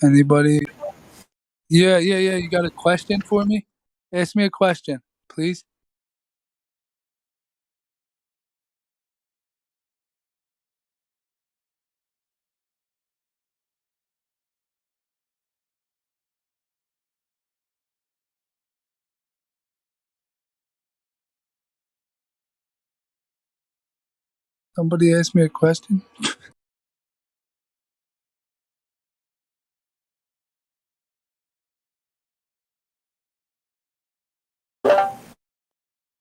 Anybody? Yeah. You got a question for me? Ask me a question, please. Somebody ask me a question?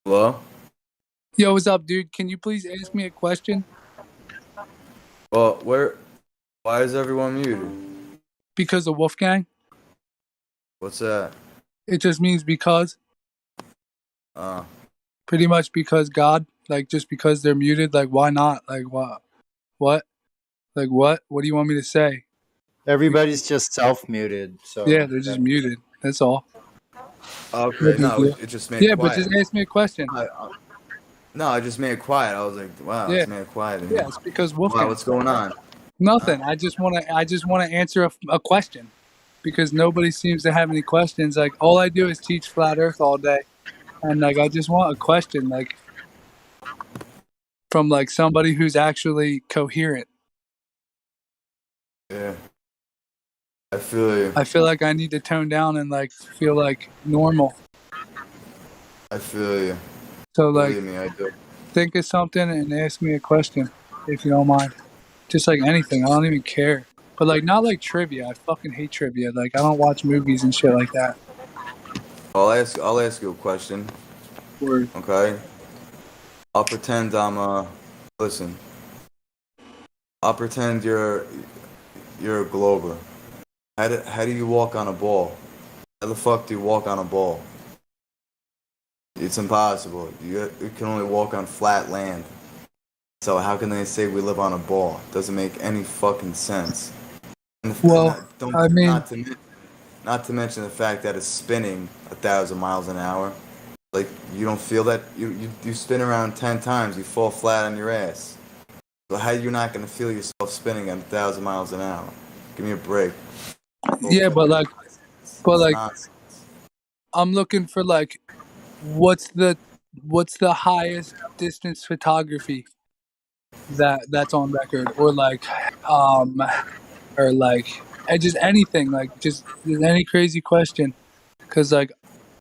Hello?
Yo, what's up, dude? Can you please ask me a question?
Well, why is everyone muted?
Because of Wolfgang?
What's that?
It just means because.
Uh,
Pretty much because God. Like, just because they're muted. Like, why not? Like, what? What? Like, what? What do you want me to say?
Everybody's just self-muted,
Yeah,
so
they're just muted. That's all. No
okay,
big
no,
deal.
it just made
Yeah, but
quiet.
just ask me a question.
No, I just made it quiet. I was like, wow,
Yeah.
it's made quiet.
Yeah, it's because
Wow,
Wolfgang.
what's going on?
Nothing. I just want to answer a question because nobody seems to have any questions. Like, all I do is teach flat Earth all day, and like I just want a question, like from like somebody who's actually coherent.
Yeah, I feel you.
I feel like I need to tone down and like feel like normal.
I feel you.
So like,
Believe me, I do.
think of something and ask me a question if you don't mind. Just like anything. I don't even care. But like, not like trivia. I fucking hate trivia. Like, I don't watch movies and shit like that.
I'll ask you a question.
Word.
Okay. I'll pretend listen. I'll pretend you're a Glober. How do you walk on a ball? How the fuck do you walk on a ball? It's impossible. You can only walk on flat land. So how can they say we live on a ball? Doesn't make any fucking sense.
Well, I mean,
Not to mention the fact that it's spinning 1,000 miles an hour. Like you don't feel that you spin around 10 times, you fall flat on your ass. So how you not gonna feel yourself spinning at 1,000 miles an hour? Give me a break.
yeah, but like,
It's nonsense.
I'm looking for like, what's the highest distance photography that's on record, or like, or like, just anything, like just any crazy question, because like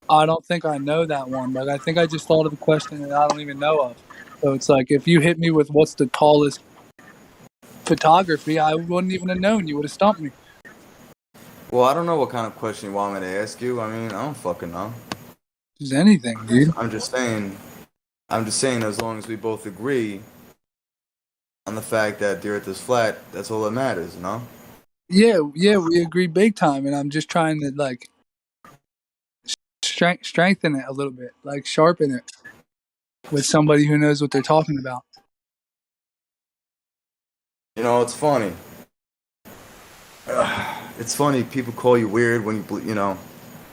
I don't think I know that one. Like I think I just thought of a question that I don't even know of. So it's like if you hit me with what's the tallest photography, I wouldn't even have known. You would have stumped me.
Well, I don't know what kind of question you want me to ask you. I mean, I don't fucking know.
Just anything, dude.
I'm just saying. As long as we both agree on the fact that the Earth is flat, that's all that matters, you know?
Yeah, we agree big time, and I'm just trying to like strengthen it a little bit, like sharpen it with somebody who knows what they're talking about.
You know, it's funny. It's funny. People call you weird when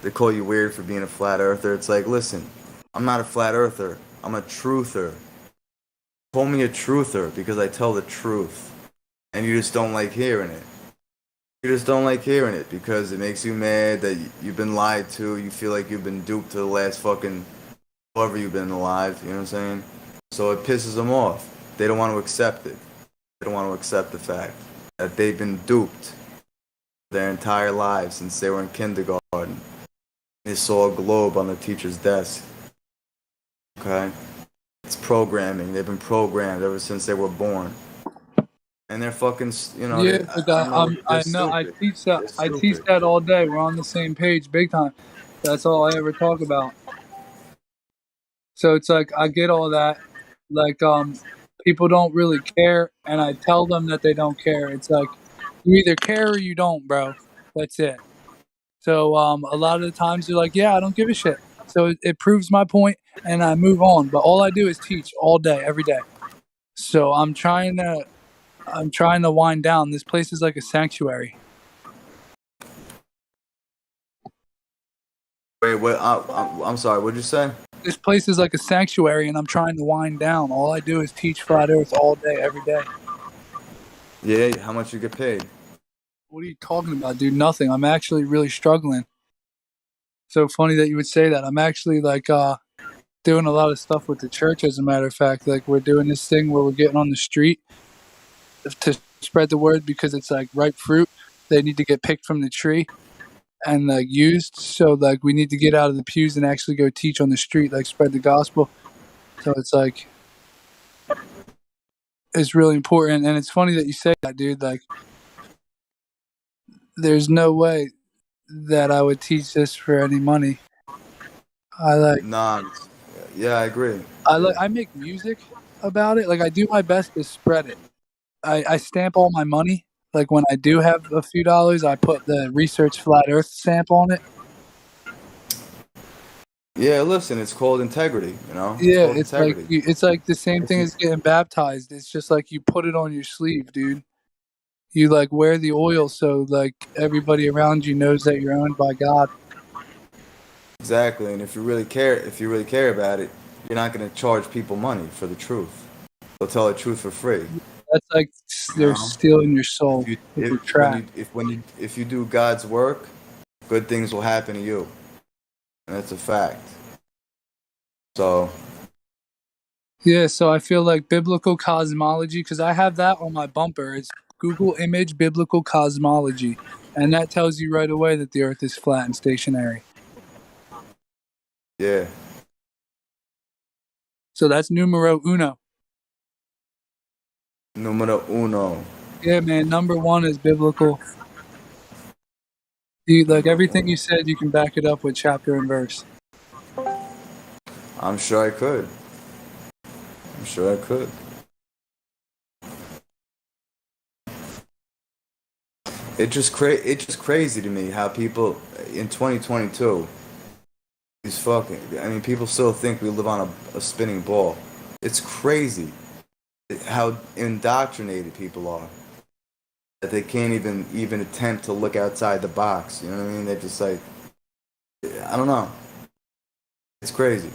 they call you weird for being a flat earther. It's like, listen, I'm not a flat earther. I'm a truther. Call me a truther because I tell the truth, and you just don't like hearing it. You just don't like hearing it because it makes you mad that you've been lied to. You feel like you've been duped to the last fucking however you've been alive. You know what I'm saying? So it pisses them off. They don't want to accept it. They don't want to accept the fact that they've been duped their entire lives since they were in kindergarten. They saw a globe on the teacher's desk. Okay? It's programming. They've been programmed ever since they were born. And they're fucking,
Yeah, but I know I teach that. I teach that all day. We're on the same page, big time. That's all I ever talk about. So it's like I get all that. Like people don't really care, and I tell them that they don't care. It's like you either care or you don't, bro. That's it. So a lot of the times they're like, yeah, I don't give a shit. So it proves my point, and I move on. But all I do is teach all day, every day. So I'm trying to wind down. This place is like a sanctuary.
Wait, what? I'm sorry. What'd you say?
this place is like a sanctuary, and I'm trying to wind down. All I do is teach flat Earth all day, every day.
Yeah, how much you get paid?
What are you talking about, dude? Nothing. I'm actually really struggling. So funny that you would say that. I'm actually like doing a lot of stuff with the church. As a matter of fact, like we're doing this thing where we're getting on the street to spread the word because it's like ripe fruit. They need to get picked from the tree and like used. So like we need to get out of the pews and actually go teach on the street, like spread the gospel. So it's like it's really important. And it's funny that you say that, dude. Like there's no way that I would teach this for any money.
Nah, yeah, I agree.
I make music about it. Like I do my best to spread it. I stamp all my money. Like when I do have a few dollars, I put the Research Flat Earth stamp on it.
Yeah, listen, it's called integrity. You know, it's
Yeah,
called
it's like
integrity.
it's like the same
If
thing
you-
as getting baptized. It's just like you put it on your sleeve, dude. You like wear the oil so like everybody around you knows that you're owned by God.
Exactly, and if you really care about it, you're not going to charge people money for the truth. They'll tell the truth for free.
That's like
You
they're
know,
stealing your soul with the trap.
if you do God's work, good things will happen to you, and that's a fact. So
Yeah, so I feel like biblical cosmology, because I have that on my bumper. It's Google image biblical cosmology. And that tells you right away that the earth is flat and stationary.
yeah,
So that's numero uno.
numero uno.
Yeah, man, number one is biblical. You, like everything you said, you can back it up with chapter and verse.
I'm sure I could. I'm sure I could. It's just crazy to me how people in 2022 these fucking. I mean, people still think we live on a spinning ball. It's crazy how indoctrinated people are that they can't even attempt to look outside the box. You know what I mean? They're just like, I don't know. It's crazy.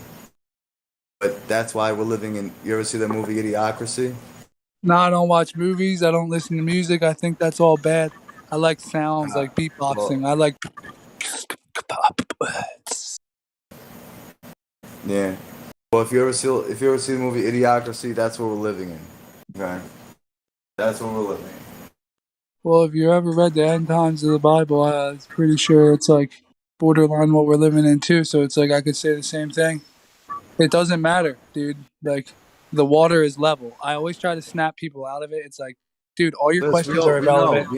But that's why we're living in. You ever see that movie Idiocracy?
No, I don't watch movies. I don't listen to music. I think that's all bad. I like sounds, like beatboxing. I like.
Yeah. Well, if you ever see the movie Idiocracy, that's what we're living in. Okay. That's what we're living in.
Well, if you ever read the end times of the Bible, I'm pretty sure it's like borderline what we're living in too. So it's like I could say the same thing. It doesn't matter, dude. Like the water is level. I always try to snap people out of it. It's like, dude, all your
Liz,
questions are irrelevant.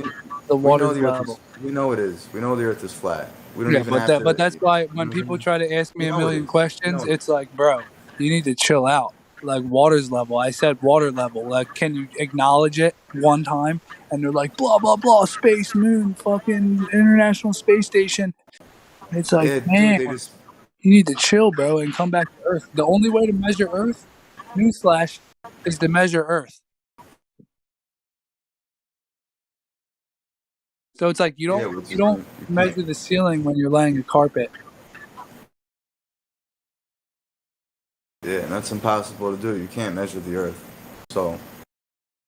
The
we know
water's
the earth is.
level.
We know it is. We know the earth is flat. We don't
Yeah,
even
but
have to.
that's why when people try to ask me
We
a
know it
million
is. We
questions,
know it
it's like, bro, you need to chill out. Like water's level. I said water level. Like, can you acknowledge it one time? And they're like, blah blah blah, space, moon, fucking International Space Station. It's like,
Yeah, dude,
man,
they just.
you need to chill, bro, and come back to Earth. The only way to measure Earth, newsflash, is to measure Earth. So it's like you don't measure the ceiling when you're laying a carpet.
Yeah, and that's impossible to do. You can't measure the earth. So.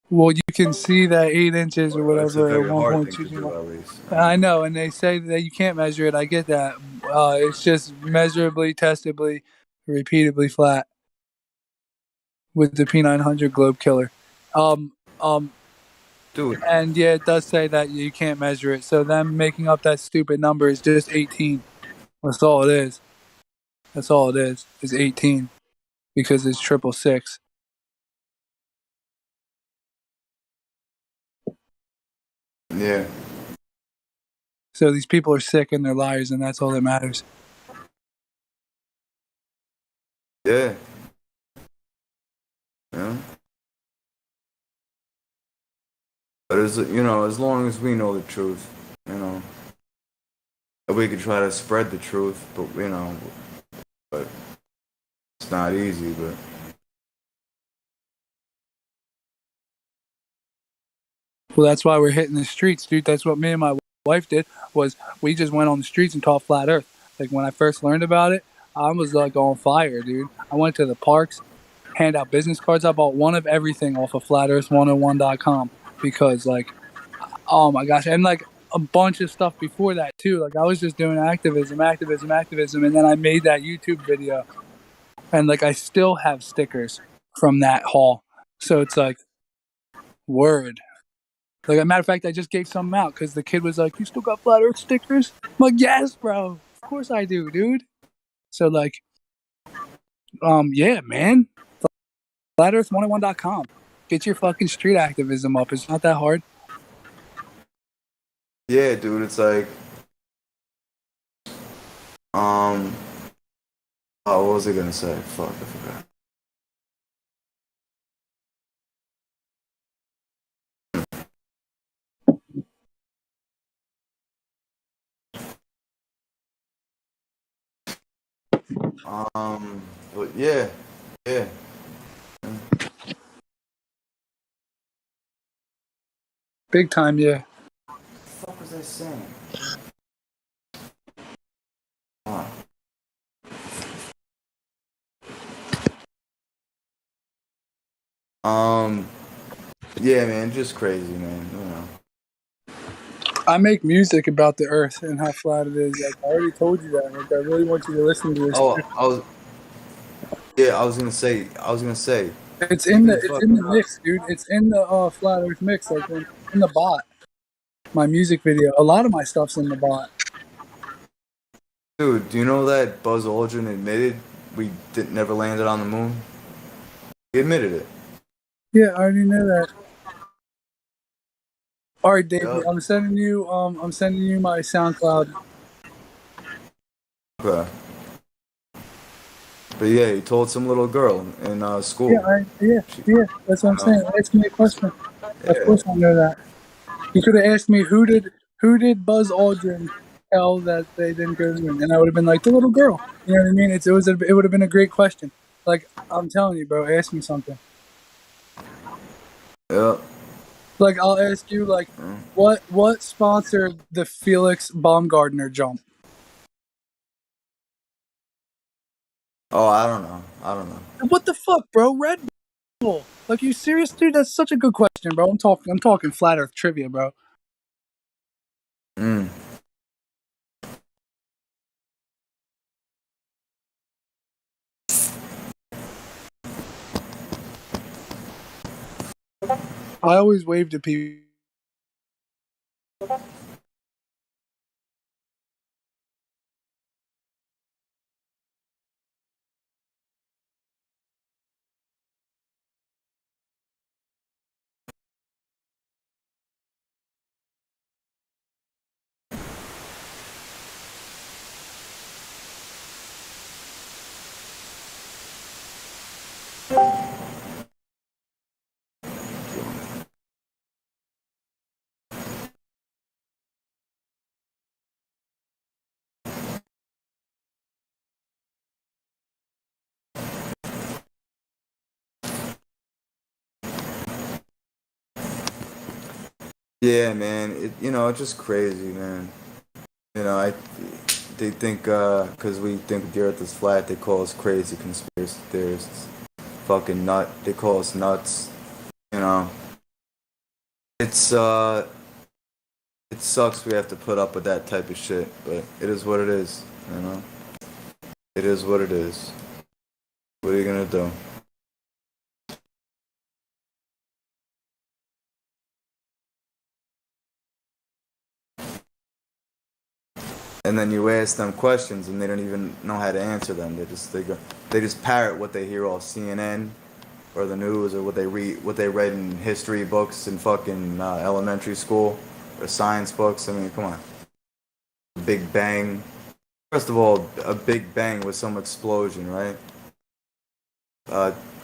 Well, you can see that 8 inches or
It's a
whatever,
very hard thing to
1.2.
do, at least.
I know, and they say that you can't measure it. I get that. It's just measurably, testably, repeatably flat with the P900 globe killer.
Dude.
And yeah, it does say that you can't measure it. So them making up that stupid number is just 18. That's all it is. That's all it is 18 because it's 666.
Yeah.
So these people are sick and they're liars, and that's all that matters.
Yeah. Yeah. But as long as we know the truth, we could try to spread the truth, but but it's not easy. But
Well, that's why we're hitting the streets, dude. That's what me and my wife did. Was we just went on the streets and taught flat Earth. Like when I first learned about it, I was like on fire, dude. I went to the parks, hand out business cards. I bought one of everything off of FlatEarth101.com because, like, oh my gosh, and like a bunch of stuff before that too. Like I was just doing activism, and then I made that YouTube video, and like I still have stickers from that haul. So it's like, word. Like, a matter of fact, I just gave some out because the kid was like, "You still got Flat Earth stickers?" I'm like, "Yes, bro. Of course I do, dude." So like, yeah, man. FlatEarth101.com. Get your fucking street activism up. It's not that hard.
Yeah, dude, it's like, oh, what was I gonna say? Fuck, I forgot. But yeah.
Big time, yeah.
What the fuck was I saying? Yeah, man, just crazy, man. You know.
I make music about the Earth and how flat it is. Like I already told you that. Like I really want you to listen to this.
Oh, I was gonna say.
It's
You've
in
been
the
fucking up.
mix, dude. It's in the Flat Earth mix, like in the bot. My music video. A lot of my stuff's in the bot.
Dude, do you know that Buzz Aldrin admitted we never landed on the moon? He admitted it.
Yeah, I already know that. All right, Davey,
Yep.
I'm sending you my SoundCloud.
Okay. But yeah, he told some little girl in school.
Yeah, that's what I'm saying. Ask me a question. Of course I know that. You could have asked me who did Buzz Aldrin tell that they didn't go to the moon, and I would have been like the little girl. You know what I mean? It would have been a great question. Like I'm telling you, bro. Ask me something.
Yep.
Like I'll ask you, like, what sponsored the Felix Baumgartner jump?
Oh, I don't know.
What the fuck, bro? Red Bull. Like, you serious, dude? That's such a good question, bro. I'm talking flat Earth trivia, bro. I always wave to people.
Yeah, man. It's just crazy, man. They think because we think the Earth is flat, they call us crazy conspiracy theorists. Fucking nut. They call us nuts. You know. It's it sucks we have to put up with that type of shit, but it is what it is. You know. It is what it is. What are you gonna do? And then you ask them questions and they don't even know how to answer them. They just parrot what they hear off CNN or the news or what they read in history books in fucking elementary school or science books. I mean, come on. Big Bang. First of all, a Big Bang was some explosion, right?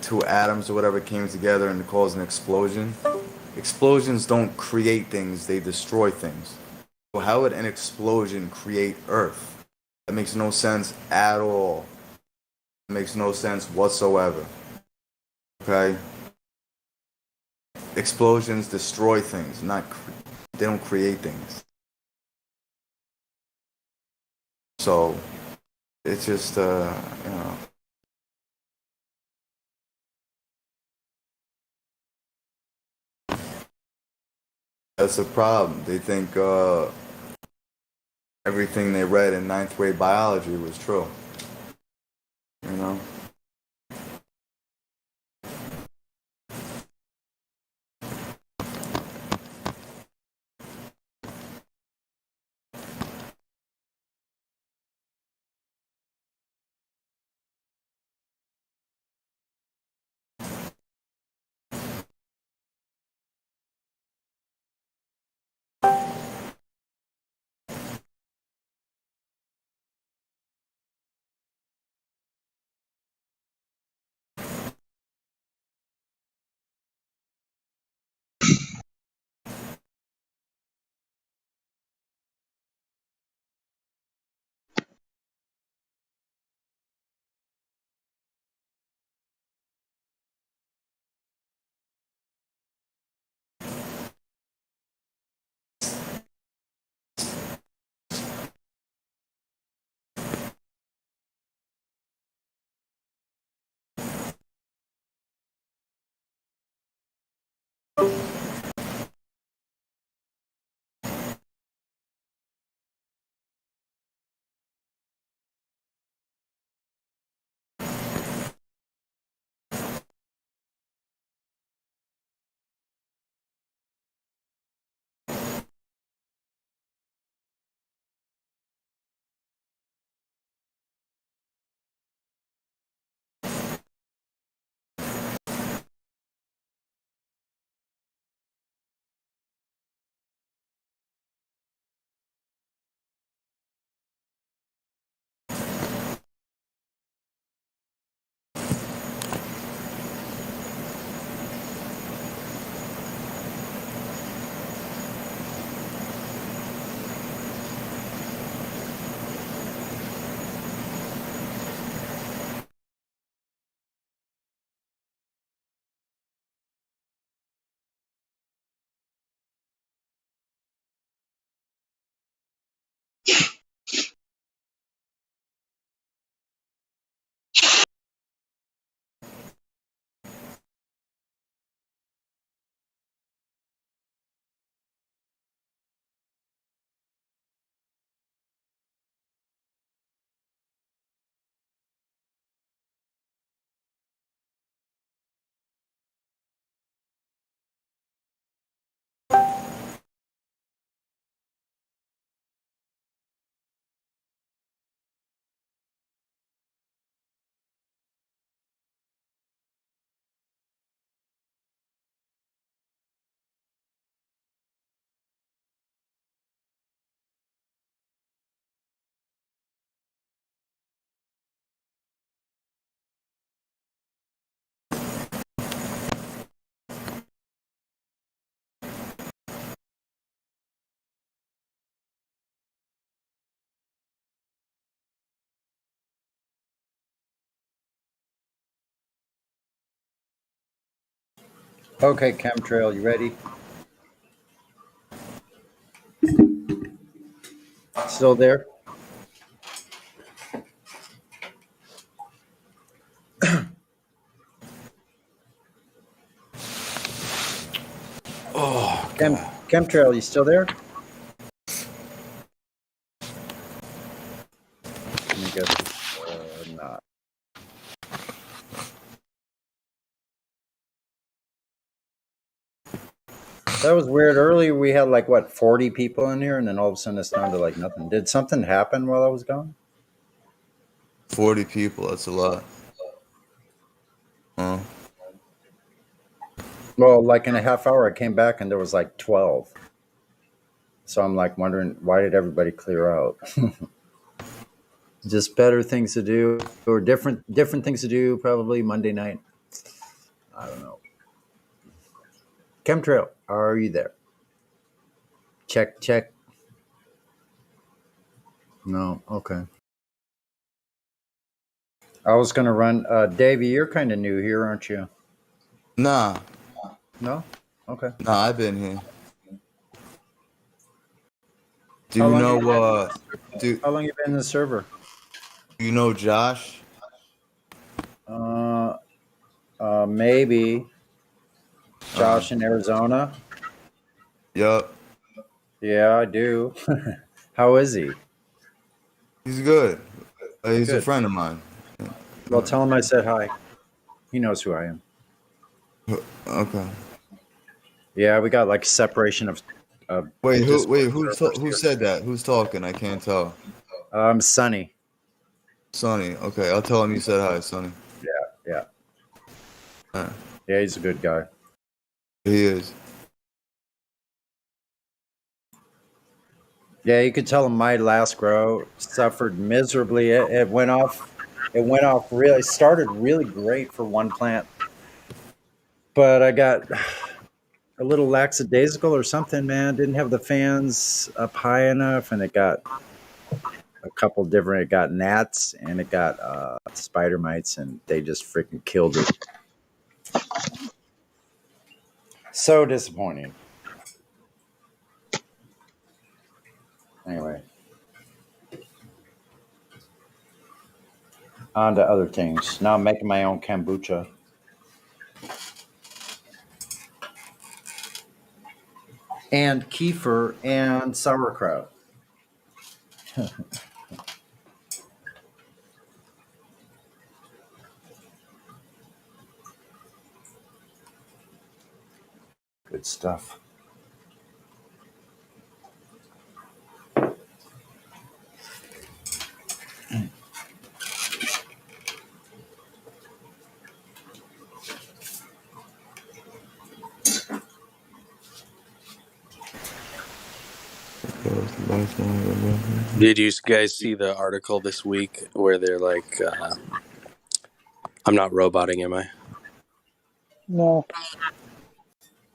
Two atoms or whatever came together and caused an explosion. Explosions don't create things; they destroy things. So how would an explosion create Earth? That makes no sense at all. It makes no sense whatsoever. Okay? Explosions destroy things, they don't create things. So, It's just, you know, that's the problem. They think everything they read in ninth grade biology was true. You know?
Okay, chemtrail, you ready? Still there?
Oh, God.
Chemtrail, you still there? I guess not. That was weird. Earlier we had like what 40 people in here, and then all of a sudden it's down to like nothing. Did something happen while I was gone?
40 people, that's a lot. Huh?
Well, like in a half hour, I came back and there was like 12. So I'm like wondering, why did everybody clear out? Just better things to do, or different things to do. Probably Monday night. I don't know. Chemtrail, are you there? Check. No. Okay. I was gonna run. Davey, you're kind of new here, aren't you?
Nah.
No. Okay.
Nah, I've been here. Do
How
you
long
know
How long you been in the server?
You know Josh?
Maybe Josh in Arizona.
Yup.
Yeah, I do. How is he?
He's good. He's a
Good.
friend of mine.
Well, tell him I said hi. He knows who I am.
Okay.
Yeah, we got like separation of.
Wait,
Discord
who
servers
who
here.
said that? Who's talking? I can't tell.
Sonny.
Sonny. Okay, I'll tell him you said hi, Sonny.
Yeah.
Alright.
Yeah, he's a good guy.
He is.
Yeah, you could tell him my last grow suffered miserably. It went off. It went off really. Started really great for one plant, but I got a little lackadaisical or something. Man, didn't have the fans up high enough, and it got a couple different. It got gnats and it got spider mites, and they just freaking killed it. So disappointing. Anyway, on to other things. Now I'm making my own kombucha. And kefir and sauerkraut. Good stuff.
Did you guys see the article this week where they're like, I'm not roboting, am I?
No.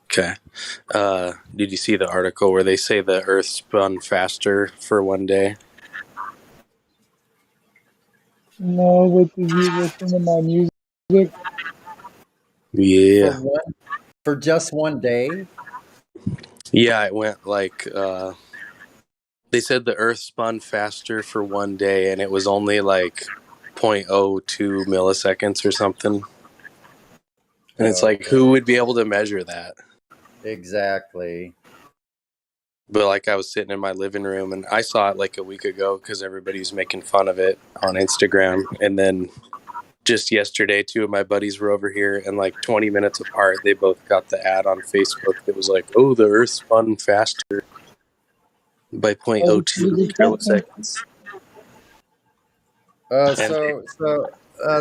Okay. Did you see the article where they say the Earth spun faster for one day?
No, but did you listen to my music?
Yeah.
For just one day?
Yeah, it went like, they said the Earth spun faster for one day, and it was only like 0.02 milliseconds or something. And it's like, who would be able to measure that?
Exactly.
But like I was sitting in my living room and I saw it like a week ago because everybody's making fun of it on Instagram. And then just yesterday, two of my buddies were over here and like 20 minutes apart, they both got the ad on Facebook that was like, oh, the Earth spun faster by 0.02 milliseconds.
So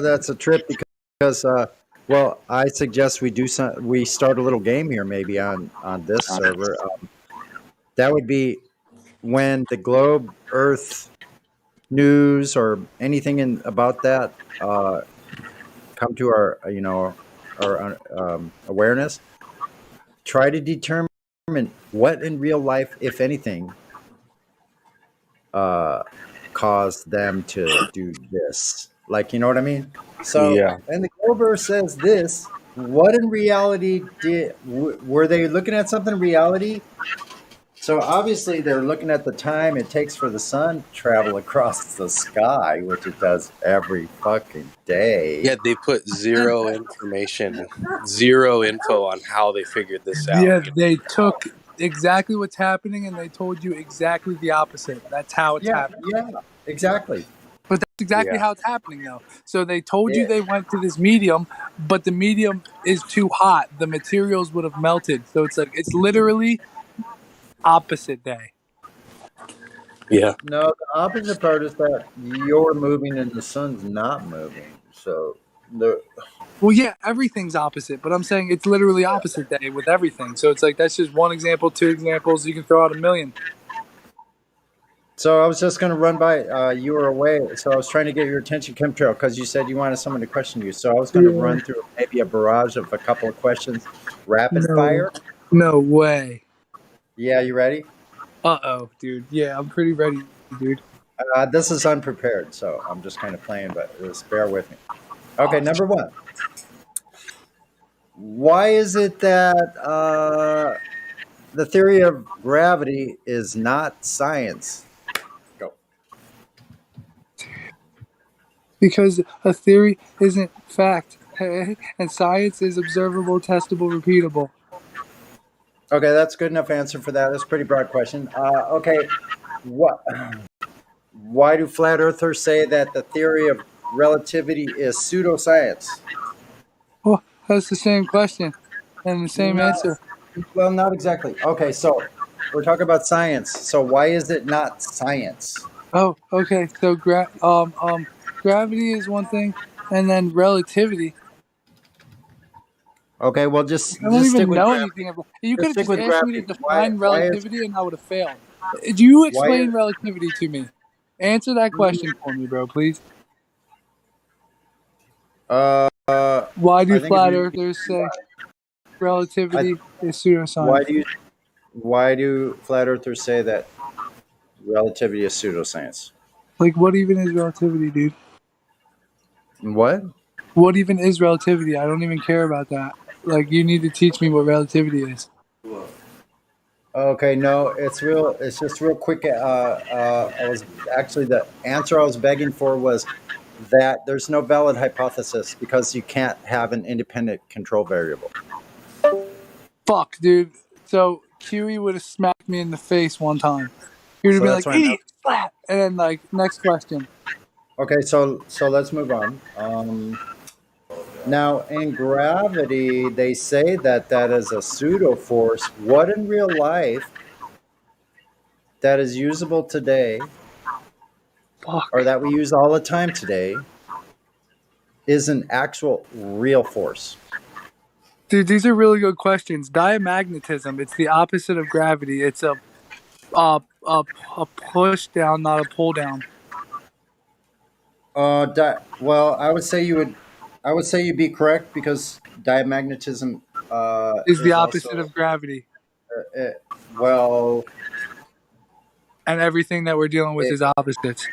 that's a trip because well, I suggest we start a little game here maybe on this server. That would be when the globe, Earth news or anything about that come to our our awareness. Try to determine what in real life, if anything, caused them to do this. Like, you know what I mean? So,
yeah.
and the Glober says this. What in reality were they looking at something in reality? So obviously they're looking at the time it takes for the sun to travel across the sky, which it does every fucking day.
Yeah, they put zero information, zero info on how they figured this out.
Yeah, they took exactly what's happening and they told you exactly the opposite. That's how it's happening.
Yeah, exactly.
But that's exactly how it's happening, though. So they told you they went to this medium, but the medium is too hot. The materials would have melted. So it's like, it's literally opposite day.
Yeah.
No, the opposite part is that you're moving and the sun's not moving. So
well, yeah, everything's opposite, but I'm saying it's literally opposite day with everything. So it's like, that's just one example, two examples. You can throw out a million.
So I was just going to run by. You were away, so I was trying to get your attention, Chemtrail, because you said you wanted someone to question you. So I was going to run through maybe a barrage of a couple of questions, rapid fire.
No way.
Yeah, you ready?
Uh-oh, dude. Yeah, I'm pretty ready, dude.
This is unprepared, so I'm just kind of playing, but just bear with me. Okay, number one. Why is it that the theory of gravity is not science? Go.
Because a theory isn't fact, and science is observable, testable, repeatable.
Okay, that's a good enough answer for that. That's a pretty broad question. Okay, what? Why do flat earthers say that the theory of relativity is pseudoscience?
Well, that's the same question and the same
Not,
answer.
well, not exactly. Okay, so we're talking about science. So why is it not science?
Oh, okay. So gravity is one thing, and then relativity.
Okay, well, just
I don't
stick
even
with
know
gravity.
anything about. You could
Just
have
stick
just
with
asked me to
gravity.
define
Why is
relativity, and I would have failed. Do you
why is
explain relativity to me? Answer that question for me, bro, please.
uh
Why do
I think if
flat
you
earthers say
I,
relativity is
why
pseudoscience?
do flat earthers say that relativity is pseudoscience?
Like, what even is relativity, dude?
What?
What even is relativity? I don't even care about that. Like, you need to teach me what relativity is.
Okay, no, it's just real quick. I was actually the answer I was begging for was that there's no valid hypothesis because you can't have an independent control variable.
Fuck, dude. So QE would have smacked me in the face one time. He would have
So
been
that's
like,
why
"Idiot, flat," and then like, next question.
okay, so let's move on. Now in gravity, they say that that is a pseudo force. What in real life that is usable today,
Fuck.
or that we use all the time today, is an actual real force?
Dude, these are really good questions. Diamagnetism. It's the opposite of gravity. It's a a push down, not a pull down.
Well, I would say you'd be correct because diamagnetism
Is the
is
opposite
also
of gravity,
uh, well,
and everything that we're dealing with
it,
is opposites.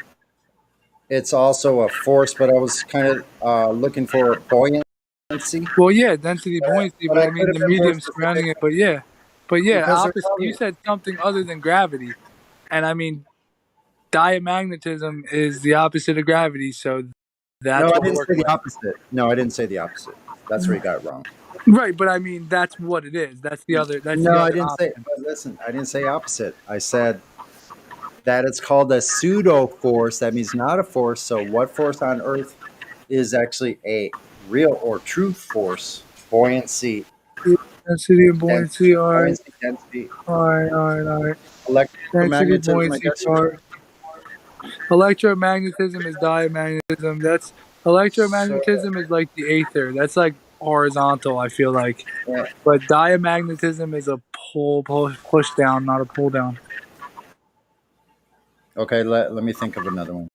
it's also a force. But I was kind of looking for buoyancy,
Well, yeah, density, buoyancy,
but
but
I
I
could
mean
have
the
been more
medium
specific
surrounding it. But yeah,
because there's
opposite. You
only
said something other than gravity, and I mean diamagnetism is the opposite of gravity, so
no,
that's
I
what we're
didn't say
working
the
with.
opposite. No, I didn't say the opposite. That's where you got it wrong.
Right, but I mean that's what it is. That's the other. That's the
No, I
other
didn't say.
option.
But listen, I didn't say opposite. I said that it's called a pseudo force. That means not a force. So, what force on Earth is actually a real or true force? Buoyancy,
Density and buoyancy. All right,
buoyancy, density,
all right, all right, all right. Density,
electromagnetism. I
buoyancy,
guess you would.
car. Electromagnetism is diamagnetism. That's
So,
electromagnetism is like the aether. That's like horizontal. I feel like,
yeah.
but diamagnetism is a push down, not a pull down.
Okay, let me think of another one.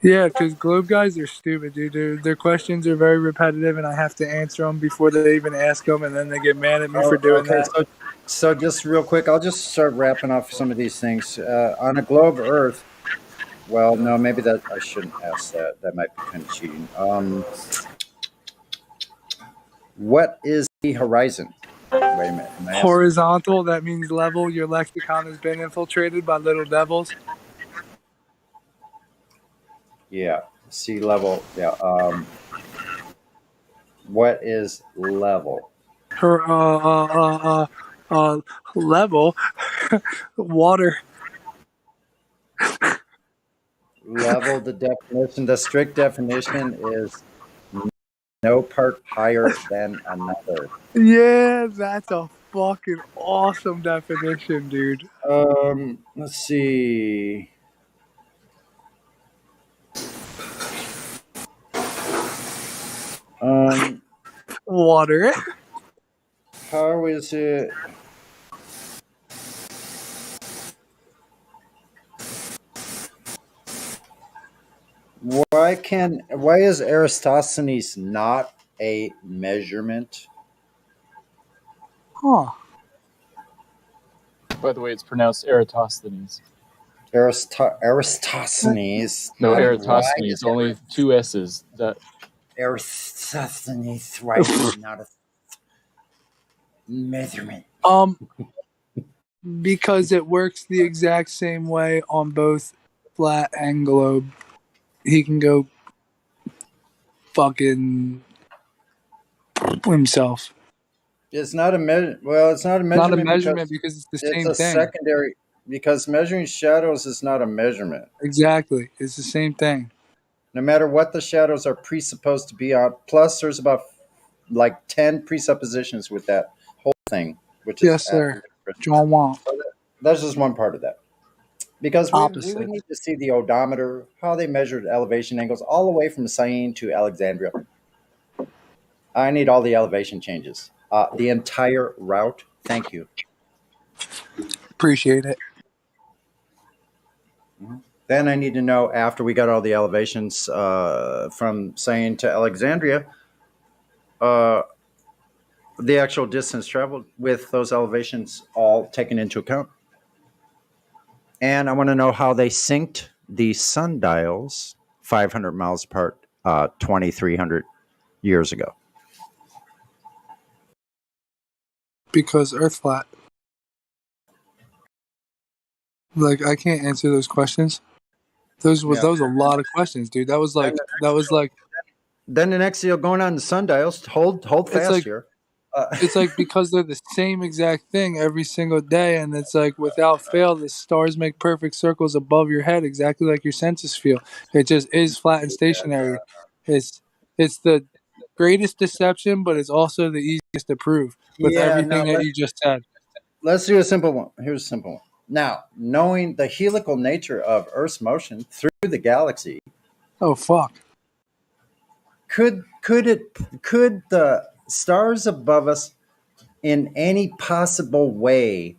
Yeah, because globe guys are stupid, dude. Their questions are very repetitive, and I have to answer them before they even ask them, and then they get mad at me for doing
Okay,
that.
so just real quick, I'll just start wrapping off some of these things. On a globe Earth, well, no, maybe that I shouldn't ask that. That might be kind of cheating. What is the horizon? Wait a minute. Am I asking?
Horizontal, that means level. Your lexicon has been infiltrated by little devils.
Yeah, sea level. Yeah. What is level?
Level, water.
Level, the definition, the strict definition is no part higher than another.
Yeah, that's a fucking awesome definition, dude.
Let's see.
Water.
How is it? Why is Eratosthenes not a measurement?
Huh.
By the way, it's pronounced Eratosthenes.
Eratosthenes.
No,
Why
Eratosthenes.
is
Only two S's. That
Eratosthenes? Why is it not a measurement?
Because it works the exact same way on both flat and globe. He can go fucking himself.
It's not a measure. Well, it's not a
Not a
measurement
measurement
because
because it's the
it's
same
a
thing.
secondary. Because measuring shadows is not a measurement.
Exactly. It's the same thing.
No matter what the shadows are presupposed to be on. Plus, there's about like 10 presuppositions with that whole thing, which is
Yes, sir.
ludicrous.
John Wong.
So that's just one part of that. Because we would
Opposite.
need to see the odometer, how they measured elevation angles, all the way from Syene to Alexandria. I need all the elevation changes. The entire route. Thank you.
Appreciate it.
Then I need to know after we got all the elevations from Syene to Alexandria, uh, the actual distance traveled with those elevations all taken into account. And I want to know how they synced the sundials 500 miles apart 2,300 years ago.
Because Earth flat. Like I can't answer those questions. Those was a lot of questions, dude. That was like
Then the next deal going on the sundials. Hold
it's
fast
like
here.
it's like because they're the same exact thing every single day, and it's like without fail, the stars make perfect circles above your head, exactly like your senses feel. It just is flat and stationary. It's the greatest deception, but it's also the easiest to prove with
Yeah, now
everything that you just said.
let's do a simple one. Here's a simple one. Now, knowing the helical nature of Earth's motion through the galaxy,
oh fuck,
could the stars above us in any possible way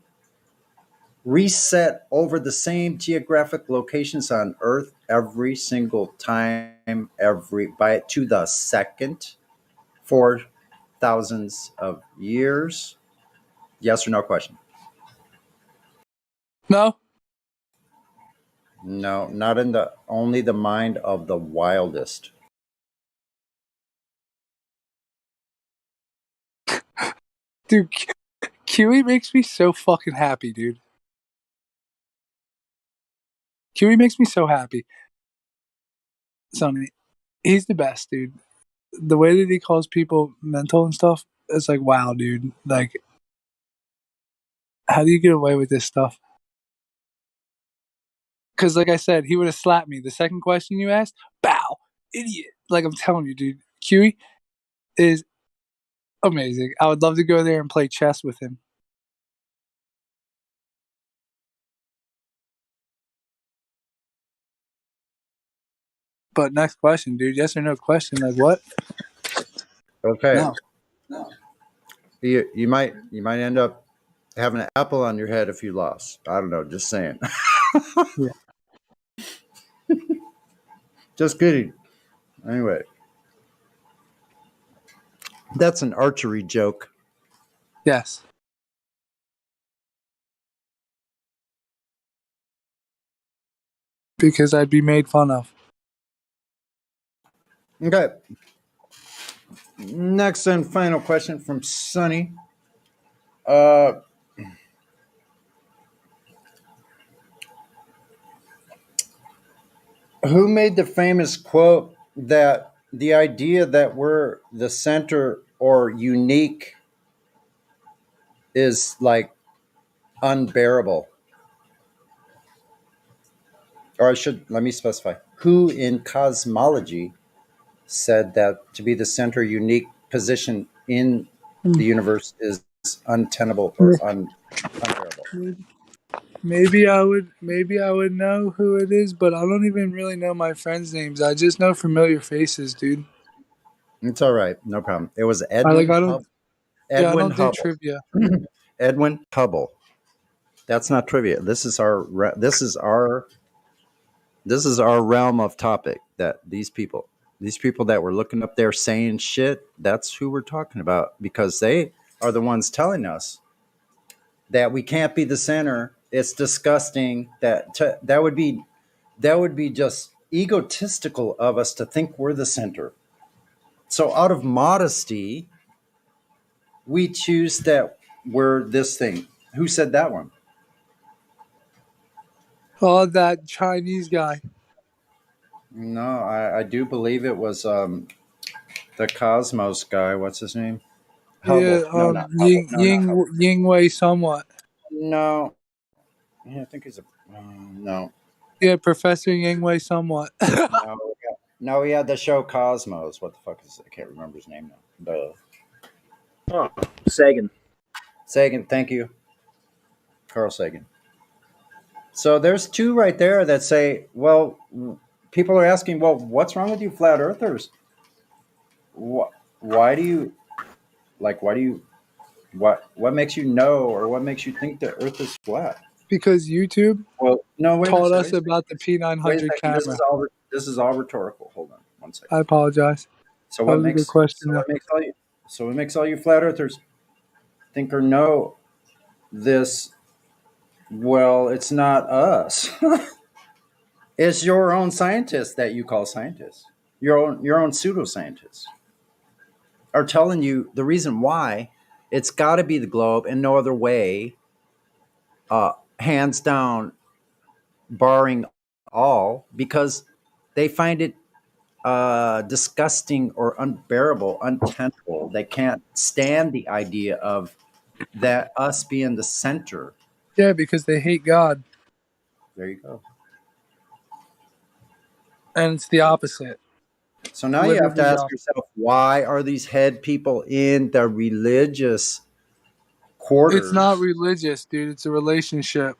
reset over the same geographic locations on Earth every single time, to the second for thousands of years? Yes or no question?
no,
No, not in the only the mind of the wildest.
dude. Kiwi makes me so fucking happy, dude. Kiwi makes me so happy. Sonny, he's the best, dude. The way that he calls people mental and stuff, it's like, wow, dude. Like, how do you get away with this stuff? Because, like I said, he would have slapped me. The second question you asked, bow, idiot. Like, I'm telling you, dude. Kiwi is amazing. I would love to go there and play chess with him. But next question, dude. Yes or no question? Like, what?
Okay.
No.
You might end up having an apple on your head if you lost. I don't know. Just saying.
Yeah.
Just kidding. Anyway, that's an archery joke.
Yes. Because I'd be made fun of.
Okay. Next and final question from Sonny. Who made the famous quote that the idea that we're the center or unique is like unbearable? Or let me specify. Who in cosmology said that to be the center unique position in the universe is untenable or unbearable?
Maybe I would know who it is, but I don't even really know my friends' names. I just know familiar faces, dude.
It's all right, no problem. It was
I
Edwin
don't do
Hubble.
trivia.
Edwin Hubble. That's not trivia. This is our realm of topic. That these people that were looking up there saying shit, that's who we're talking about, because they are the ones telling us that we can't be the center. It's disgusting. That would be just egotistical of us to think we're the center. So out of modesty, we choose that we're this thing. Who said that one?
Oh, that Chinese guy.
No, I do believe it was the Cosmos guy. What's his name?
Yeah,
Hubble. No, not Hubble. No, not Hubble.
Ying Wei somewhat.
No. Yeah, I think he's a. No.
Yeah, Professor Ying Wei somewhat.
No, he had the show Cosmos. What the fuck is it? I can't remember his name now.
Sagan.
Sagan, thank you. Carl Sagan. So there's two right there that say, well, people are asking, well, what's wrong with you flat earthers? Why do you, what makes you know or what makes you think the earth is flat?
Because YouTube taught us about the P900 camera.
This is all rhetorical. Hold on one second.
I apologize.
So
That
what
was a good
makes
question.
what makes all you flat earthers think or know this? Well, it's not us. It's your own scientists that you call scientists. Your own pseudoscientists are telling you the reason why it's got to be the globe and no other way. Hands down, barring all, because they find it disgusting or unbearable, untenable. They can't stand the idea of that us being the center.
Yeah, because they hate God.
There you go.
And it's the opposite.
So now you have to ask yourself, why are these head people in the religious quarters?
It's not religious, dude. It's a relationship.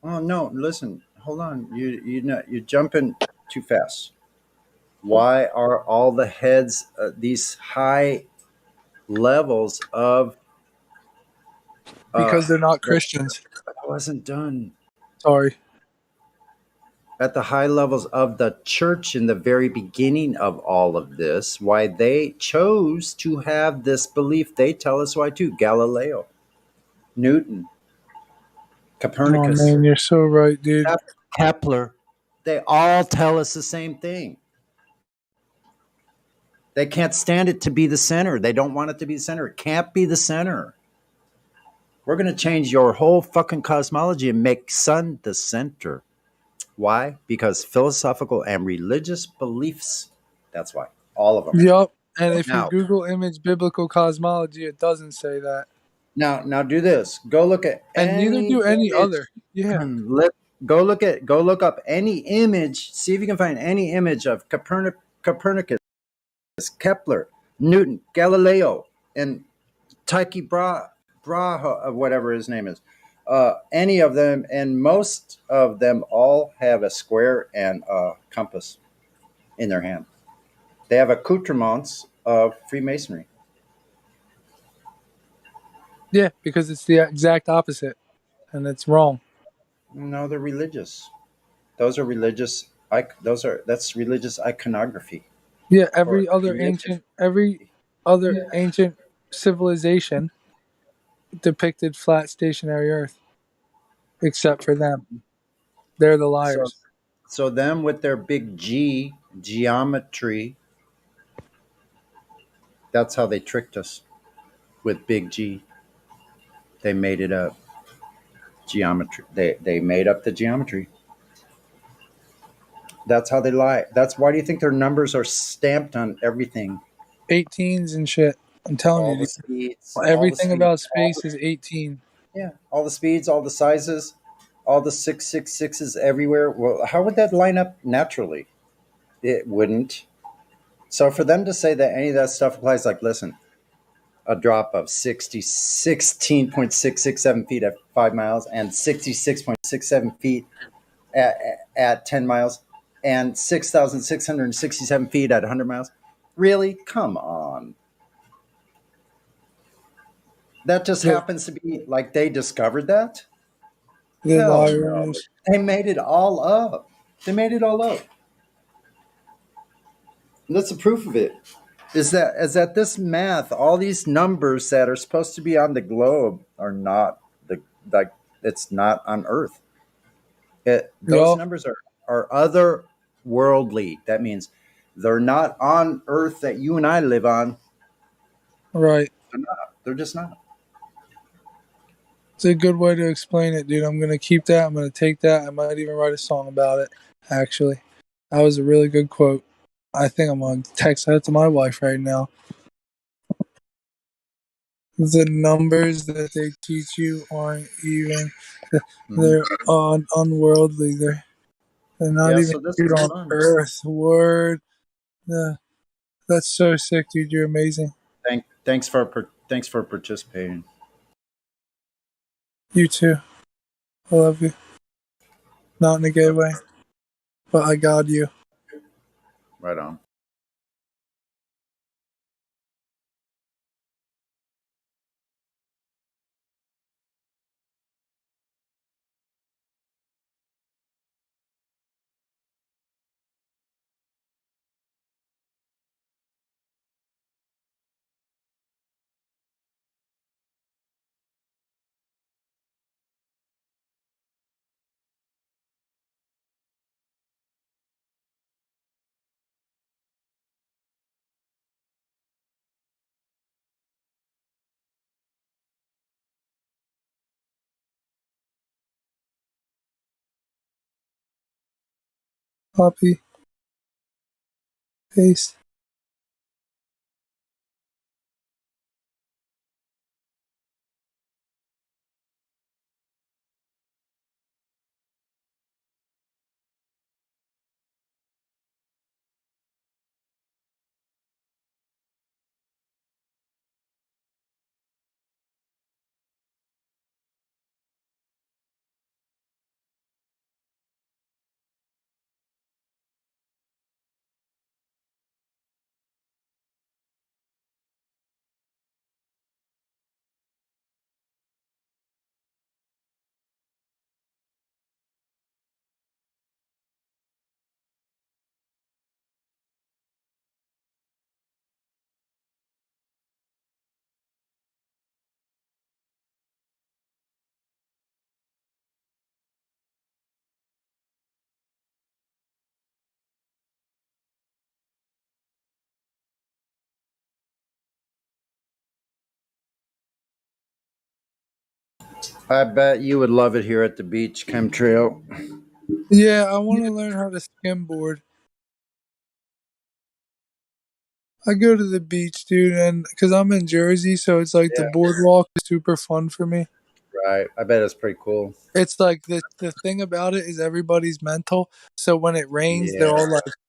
Oh no! Listen, hold on. You're jumping too fast. Why are all the heads these high levels of?
Because they're not Christians.
I wasn't done.
Sorry.
At the high levels of the church in the very beginning of all of this, why they chose to have this belief. They tell us why too. Galileo, Newton, Copernicus.
Oh man, you're so right, dude.
Kepler. They all tell us the same thing. They can't stand it to be the center. They don't want it to be the center. It can't be the center. We're going to change your whole fucking cosmology and make sun the center. Why? Because philosophical and religious beliefs. That's why. All of them.
Yup. And if you Google image biblical cosmology, it doesn't say that.
Now do this. Go look at
neither do any other. Yeah.
Go look up any image. See if you can find any image of Copernicus, Kepler, Newton, Galileo, and Tycho Brahe, whatever his name is. Any of them, and most of them all have a square and a compass in their hand. They have accoutrements of Freemasonry.
Yeah, because it's the exact opposite, and it's wrong.
No, they're religious. Those are religious. That's religious iconography.
Yeah, every other ancient civilization depicted flat stationary Earth, except for them. They're the liars.
So them with their big G geometry. That's how they tricked us with big G. They made it up. Geometry. They made up the geometry. That's how they lie. That's why do you think their numbers are stamped on everything?
18s and shit. I'm telling you.
Speeds,
everything about space is 18.
Yeah, all the speeds, all the sizes, all the 666s everywhere. Well, how would that line up naturally? It wouldn't. So for them to say that any of that stuff applies, like, listen, a drop of 16.667 feet at 5 miles and 66.67 feet at 10 miles and 6,667 feet at 100 miles. Really? Come on. That just happens to be like they discovered that? No. They made it all up. And that's the proof of it. Is that this math, all these numbers that are supposed to be on the globe are not it's not on Earth. Those numbers are otherworldly. That means they're not on Earth that you and I live on.
Right.
They're not. They're just not.
It's a good way to explain it, dude. I'm gonna keep that. I'm gonna take that. I might even write a song about it. Actually, that was a really good quote. I think I'm gonna text that to my wife right now. The numbers that they teach you aren't even. They're unworldly. They're not
Yeah,
even
so this
here
is
on
fun.
Earth. Word. That's so sick, dude. You're amazing.
Thanks for participating.
You too. I love you. Not in a gay way, but I got you.
Right on.
Copy. Paste. I bet you would love it here at the beach, chemtrail. Yeah, I want to learn how to skimboard. I go to the beach, dude, and because I'm in Jersey, so it's like the
Yeah,
boardwalk is super fun for me.
right. I bet it's pretty cool.
It's like the thing about it is everybody's mental. So when it rains,
Yeah.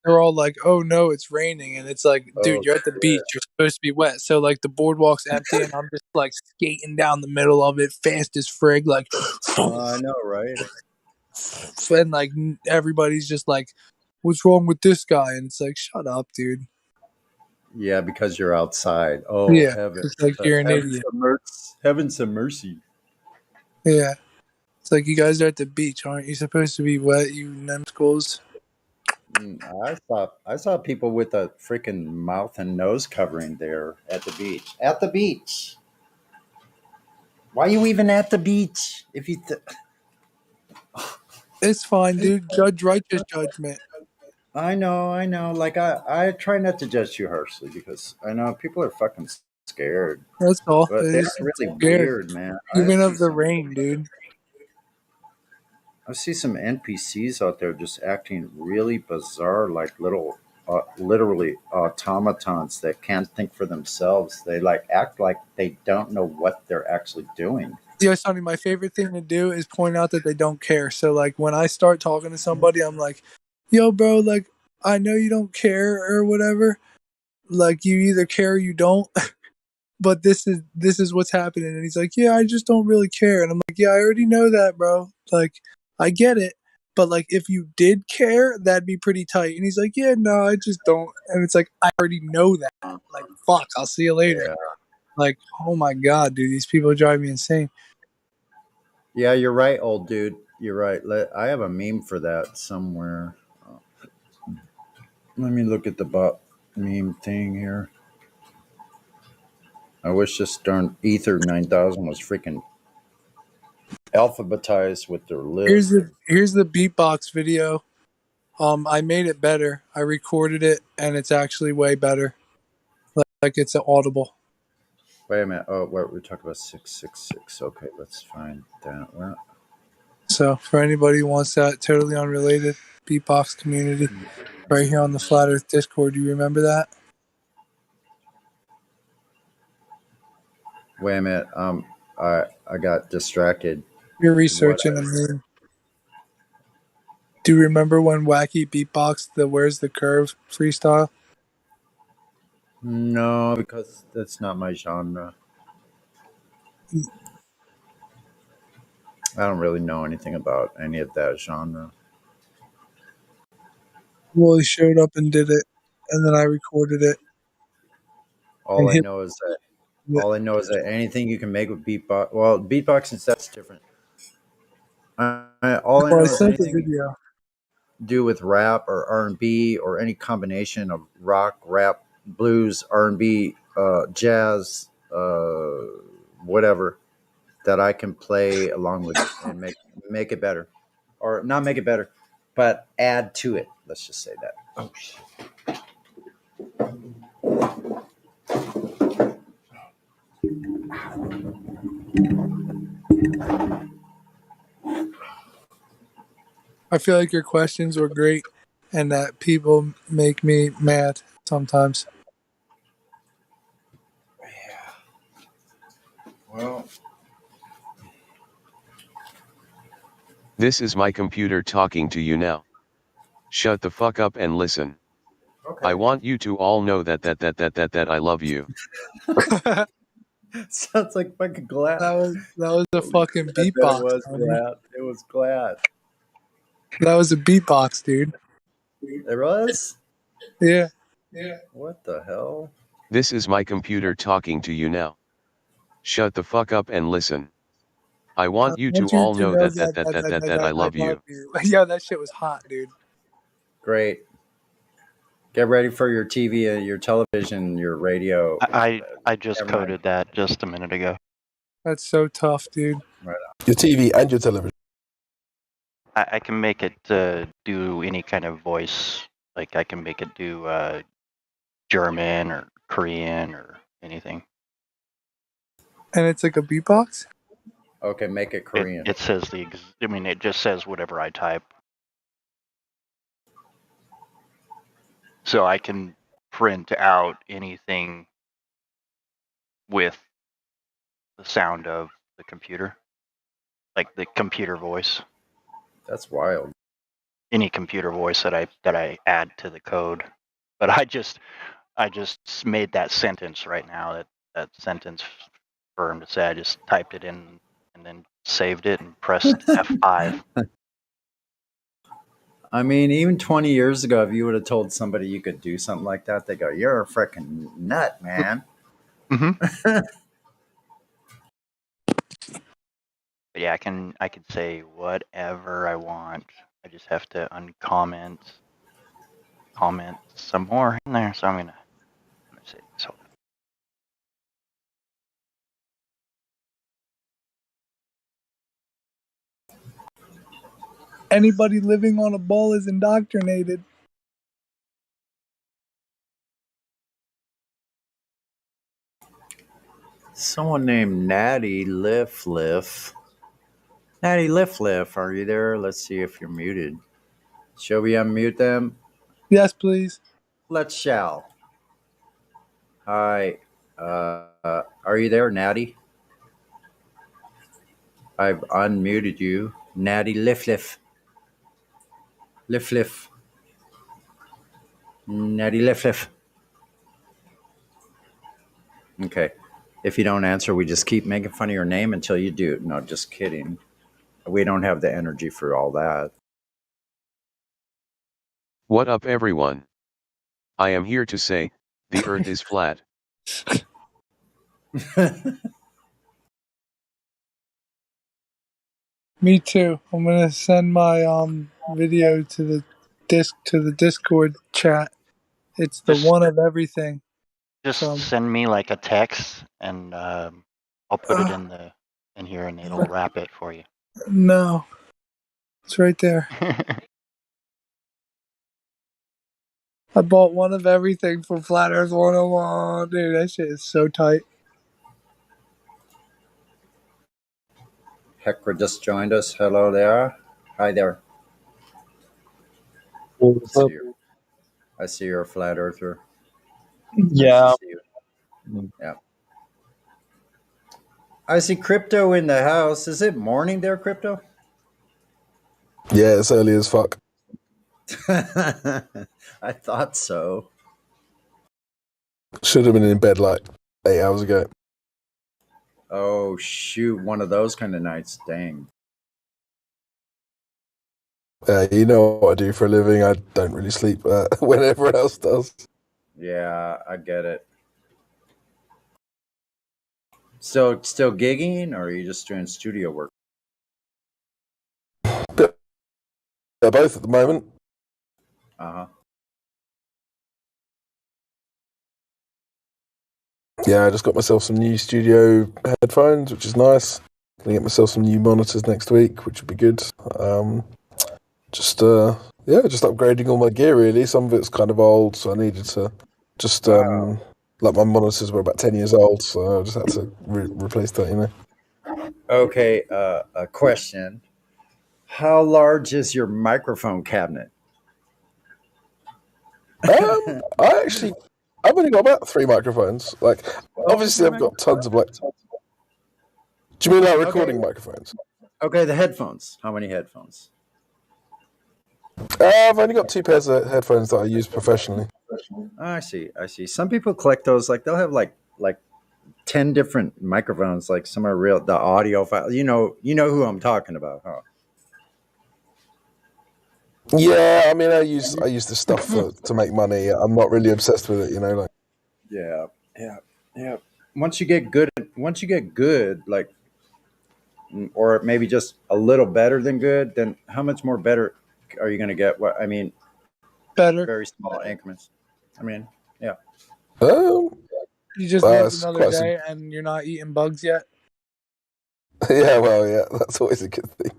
they're all like, "Oh no, it's raining," and it's like, dude,
Oh
you're at the beach.
shit.
You're supposed to be wet. So like the boardwalk's empty, and I'm just like skating down the middle of it, fast as frig, like,
I know, right?
and like everybody's just like, "What's wrong with this guy?" And it's like, shut up, dude.
Yeah, because you're outside. Oh
Yeah,
heaven.
it's like you're an
Heavens
idiot.
have mercy. Heavens have mercy.
Yeah, it's like you guys are at the beach, aren't you supposed to be wet, you numbskulls?
I saw people with a freaking mouth and nose covering there at the beach. At the beach. Why you even at the beach? If you
It's fine, dude. Judge righteous judgment.
I know. Like I try not to judge too harshly because I know people are fucking scared.
That's all.
But
They just
that's really
scared.
weird, man.
Even of the rain, dude.
I see some NPCs out there just acting really bizarre, like little, literally automatons that can't think for themselves. They like act like they don't know what they're actually doing.
Yeah, Sonny, my favorite thing to do is point out that they don't care. So, like, when I start talking to somebody, I'm like, yo, bro, like, I know you don't care or whatever. Like, you either care or you don't. But this is what's happening. And he's like, yeah, I just don't really care. And I'm like, yeah, I already know that, bro. Like, I get it. But, like, if you did care, that'd be pretty tight. And he's like, yeah, no, I just don't. And it's like, I already know that. Like, fuck, I'll see you later.
Yeah,
Like, oh my God, dude, these people drive me insane.
yeah, you're right, old dude. You're right. I have a meme for that somewhere. Let me look at the bot meme thing here. I wish this darn Ether 9000 was freaking alphabetized with their lip.
Here's the beatbox video. I made it better. I recorded it, and it's actually way better. Like it's audible.
Wait a minute. Oh, what we're talking about 666. Okay, let's find that. Well,
So for anybody who wants that totally unrelated beatbox community, right here on the Flat Earth Discord, do you remember that?
wait a minute. I got distracted.
You're
What?
researching a meme. Do you remember when Wacky beatboxed the "Where's the Curve" freestyle?
No, because that's not my genre. I don't really know anything about any of that genre.
Well, he showed up and did it, and then I recorded it.
All
And
I
he,
know is that anything you can make with beatbox. Well, beatboxing that's different. All I
well, I
know is
sent the
anything
video.
do with rap or R&B or any combination of rock, rap, blues, R&B, jazz, whatever that I can play along with and make it better, or not make it better, but add to it. Let's just say that. Oh shit.
I feel like your questions were great, and that people make me mad sometimes.
Well,
This is my computer talking to you now. Shut the fuck up and listen.
okay.
I want you to all know that I love you.
Sounds like fucking glad.
That was a fucking
It
beatbox.
was
Tony.
glad. It was glad.
That was a beatbox, dude.
It was.
Yeah.
What the hell?
This is my computer talking to you now. Shut the fuck up and listen. I
I
want you to
want you
all
to
know
know
that I
I
love
love
you.
you. Yo, that shit was hot, dude.
Great. Get ready for your TV, your television, your radio.
I just
Never mind.
coded that just a minute ago.
That's so tough, dude.
Right
Your TV and your television.
I can make it do any kind of voice. Like I can make it do German or Korean or anything.
And it's like a beatbox?
Okay, make it Korean.
It says it just says whatever I type. So I can print out anything with the sound of the computer, like the computer voice.
That's wild.
Any computer voice that I add to the code. But I just made that sentence right now. That sentence for him to say. I just typed it in and then saved it and pressed F5.
I mean, even 20 years ago, if you would have told somebody you could do something like that, they go, "You're a freaking nut, man."
Mm-hmm. But yeah, I can say whatever I want. I just have to comment some more in there. So I'm gonna say this. Hold on.
Anybody living on a ball is indoctrinated.
Someone named Natty Liff Liff. Natty Liff Liff, are you there? Let's see if you're muted. Shall we unmute them?
Yes, please.
Let's shall. Hi. Are you there, Natty? I've unmuted you. Natty Liff Liff. Liff Liff. Natty Liff Liff. Okay. If you don't answer, we just keep making fun of your name until you do. No, just kidding. We don't have the energy for all that.
What up, everyone? I am here to say, the earth is flat.
Me too. I'm gonna send my video to the Discord chat. It's the one of everything.
Just send me like a text, and I'll put it in here, and it'll wrap it for you.
No, it's right there. I bought one of everything from Flat Earth 101. Dude, that shit is so tight.
Hecra just joined us. Hello there. Hi there.
What's up?
I see you're a flat earther.
Yeah.
Nice to see you. Yeah. I see Crypto in the house. Is it morning there, Crypto?
Yeah, it's early as fuck.
I thought so.
Should have been in bed like 8 hours ago.
Oh shoot, one of those kind of nights. Dang.
You know what I do for a living. I don't really sleep when everyone else does.
Yeah, I get it. So still gigging, or are you just doing studio work?
They're both at the moment.
Uh-huh.
Yeah, I just got myself some new studio headphones, which is nice. Gonna get myself some new monitors next week, which would be good. Just upgrading all my gear really. Some of it's kind of old, so I needed to just like my monitors were about 10 years old, so I just had to replace that, you know.
Okay, a question. How large is your microphone cabinet?
I've only got about 3 microphones. Like, obviously, I've got tons of like. Do you mean like recording microphones?
Okay, the headphones. How many headphones?
I've only got 2 pairs of headphones that I use professionally.
I see. Some people collect those. Like they'll have like 10 different microphones. Like some are real. The audio file. You know who I'm talking about, huh?
Yeah, I mean, I use this stuff to make money. I'm not really obsessed with it, you know. Like,
yeah. Once you get good, like, or maybe just a little better than good, then how much more better are you going to get? What I mean,
better.
Very small increments. I mean, yeah.
You just live another day and you're not eating bugs yet.
Yeah, well, yeah, that's always a good thing.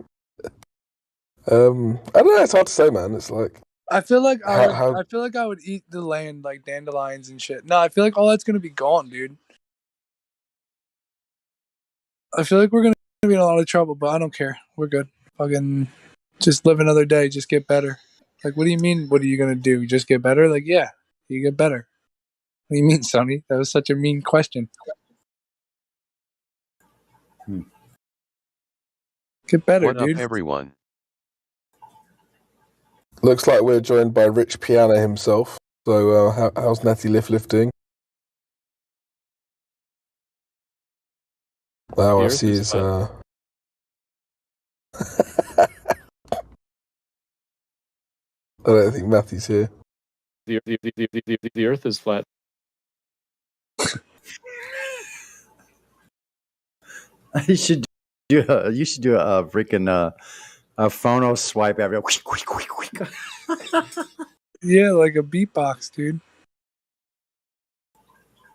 I don't know. It's hard to say, man. It's like
I feel like I would eat the land like dandelions and shit. No, I feel like all that's gonna be gone, dude. I feel like we're gonna be in a lot of trouble, but I don't care. We're good. Fucking just live another day. Just get better. Like, what do you mean? What are you gonna do? Just get better? Like, yeah, you get better. What do you mean, Sony? That was such a mean question. Get better,
What
dude.
up, everyone?
Looks like we're joined by Rich Piana himself. So, how's Natty lifting? Oh, I see his.
The
I don't think Matthew's here.
The Earth is flat.
You should do a freaking a phono swipe every.
Yeah, like a beatbox, dude.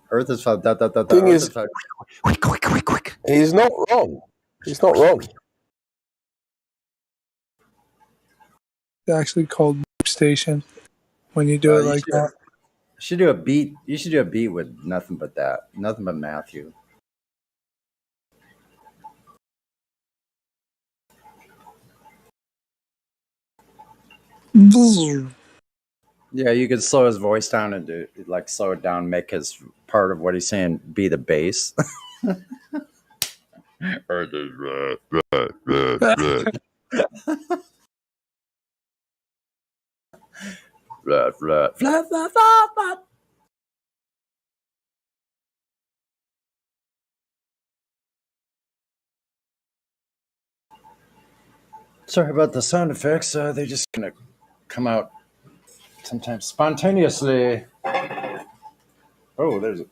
Earth is flat.
Thing is, he's not wrong. He's not wrong.
It's actually called Loop Station when you do it like that.
You should do a beat. You should do a beat with nothing but that. Nothing but Matthew. Yeah, you could slow his voice down and do like slow it down, make his part of what he's saying be the bass. Sorry about the sound effects. They're just gonna come out sometimes spontaneously. Oh, there's a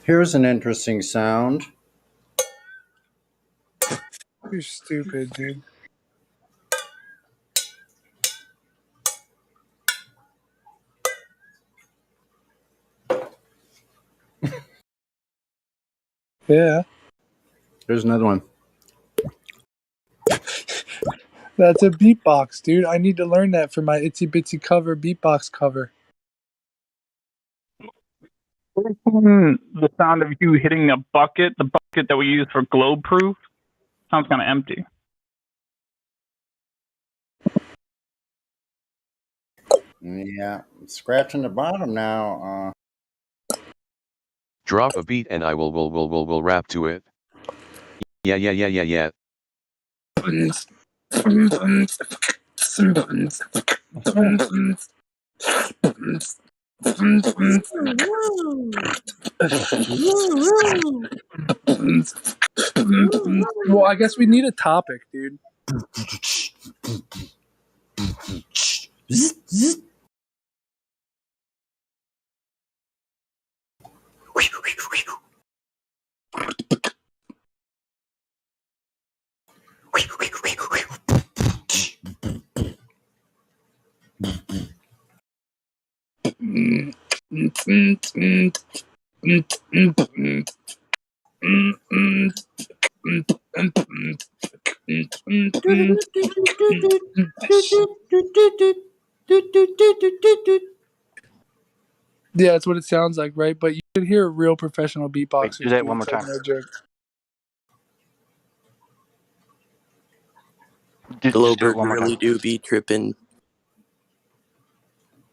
Here's an interesting sound.
You're stupid, dude. Yeah.
Here's another one.
That's a beatbox, dude. I need to learn that for my Itsy Bitsy cover beatbox cover.
The sound of you hitting a bucket, the bucket that we use for globe proof, sounds kind of empty.
Yeah, scratching the bottom now.
Drop a beat and I will rap to it. Yeah.
Well, I guess we need a topic, dude. Yeah, that's what it sounds like, right? But you could hear real professional beatboxers.
Do that
dude.
one more
It's like
time.
no joke.
Just do it
Globert
one more
really
time.
do be tripping.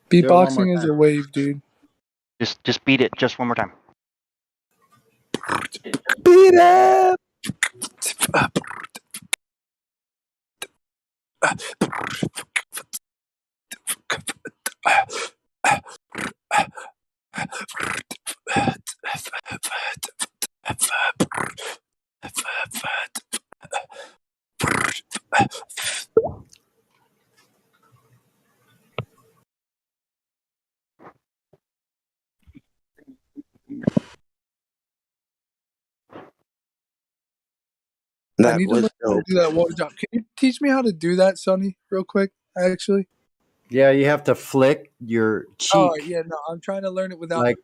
Beatboxing is a wave, dude.
Just beat it just one more time.
Beat it! I need to learn how to do that water drop. Can you teach me how to do that, Sonny, real quick, actually?
Yeah, you have to flick your cheek.
Oh, yeah, no, I'm trying to learn it without...
Like,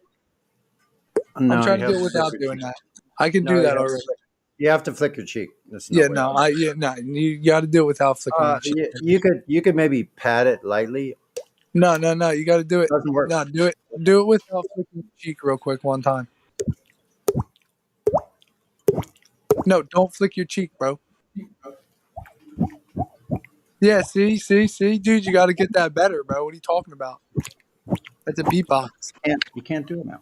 I'm
no,
trying
you
to
have
do it
to flick
without
your
doing
cheek.
that. I can
No,
do that already.
You have to flick your cheek. There's no
Yeah,
way
no,
around it.
you got to do it without flicking your cheek.
You could maybe pat it lightly.
No, you got to do it.
Doesn't work.
No, do it without flicking your cheek real quick one time. No, don't flick your cheek, bro. Yeah, see, dude, you got to get that better, bro. What are you talking about? That's a beatbox.
You can't do it now.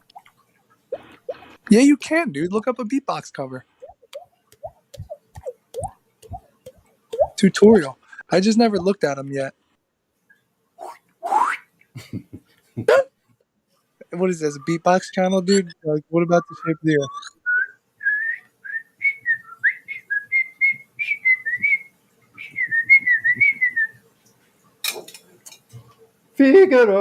Yeah, you can, dude. Look up a beatbox cover. Tutorial. I just never looked at them yet. What is this, a beatbox channel, dude? Like, what about the shape of the earth?
Figaro.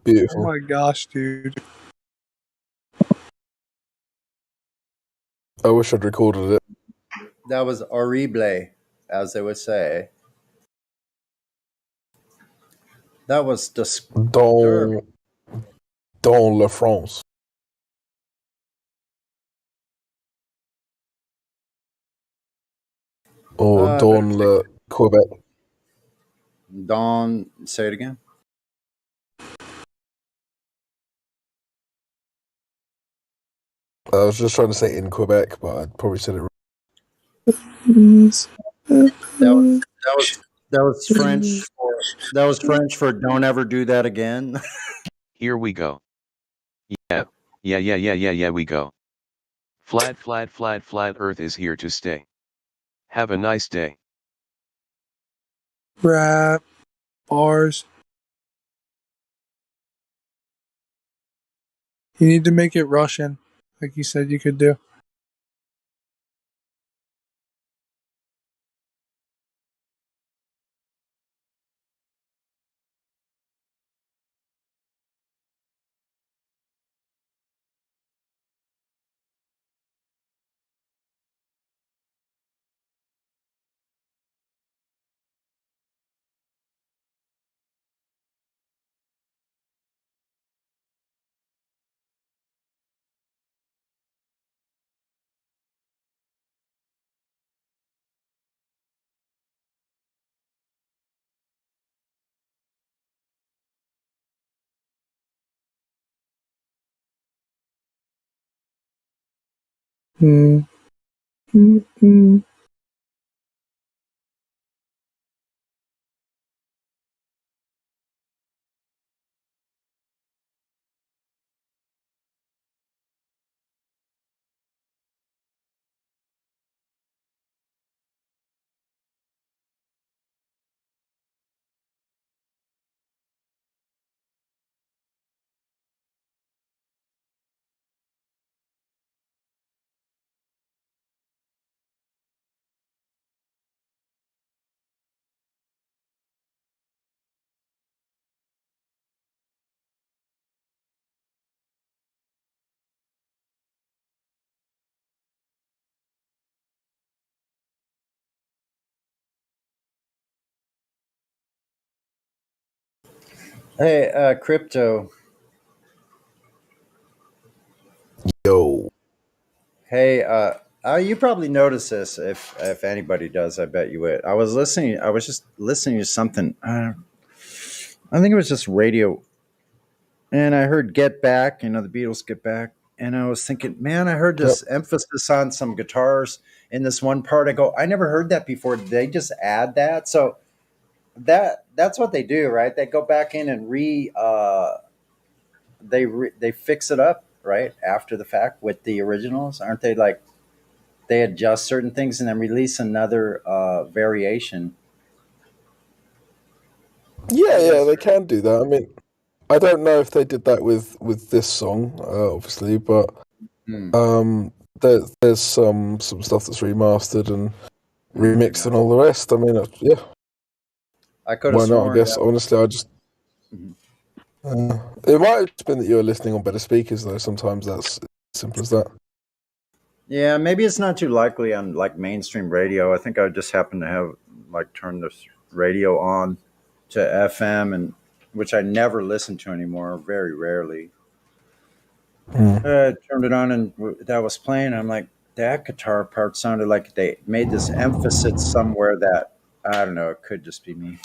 Oh my gosh, dude.
I wish I'd recorded it.
That was horrible, as they would say. That was
Dans la France. Or dans le Quebec.
Say it again.
I was just trying to say in Quebec, but I probably said it wrong.
That was French. That was French for "Don't ever do that again."
Here we go. Yeah, we go. Flat Earth is here to stay. Have a nice day.
Rap. Bars. You need to make it Russian, like you said you could do. Mm. Mm-mm.
Hey, crypto.
Yo.
Hey, you probably noticed this. If anybody does, I bet you would. I was listening. I was just listening to something. I think it was just radio, and I heard "Get Back." You know, the Beatles "Get Back," and I was thinking, man, I heard
Yep.
this emphasis on some guitars in this one part. I go, I never heard that before. Did they just add that? So that's what they do, right? They go back in and they fix it up right after the fact with the originals, aren't they? Like they adjust certain things and then release another variation.
Yeah, they can do that. I mean, I don't know if they did that with this song, obviously, but
Hmm.
there's some stuff that's remastered and remixed and all the rest. I mean, yeah,
I could have
why not? I
sworn
guess
that.
honestly, I just it might have just been that you're listening on better speakers, though. Sometimes that's as simple as that.
Yeah, maybe it's not too likely on like mainstream radio. I think I just happened to have like turned this radio on to FM, and which I never listen to anymore, very rarely. Turned it on and that was playing. I'm like, that guitar part sounded like they made this emphasis somewhere that I don't know. It could just be me.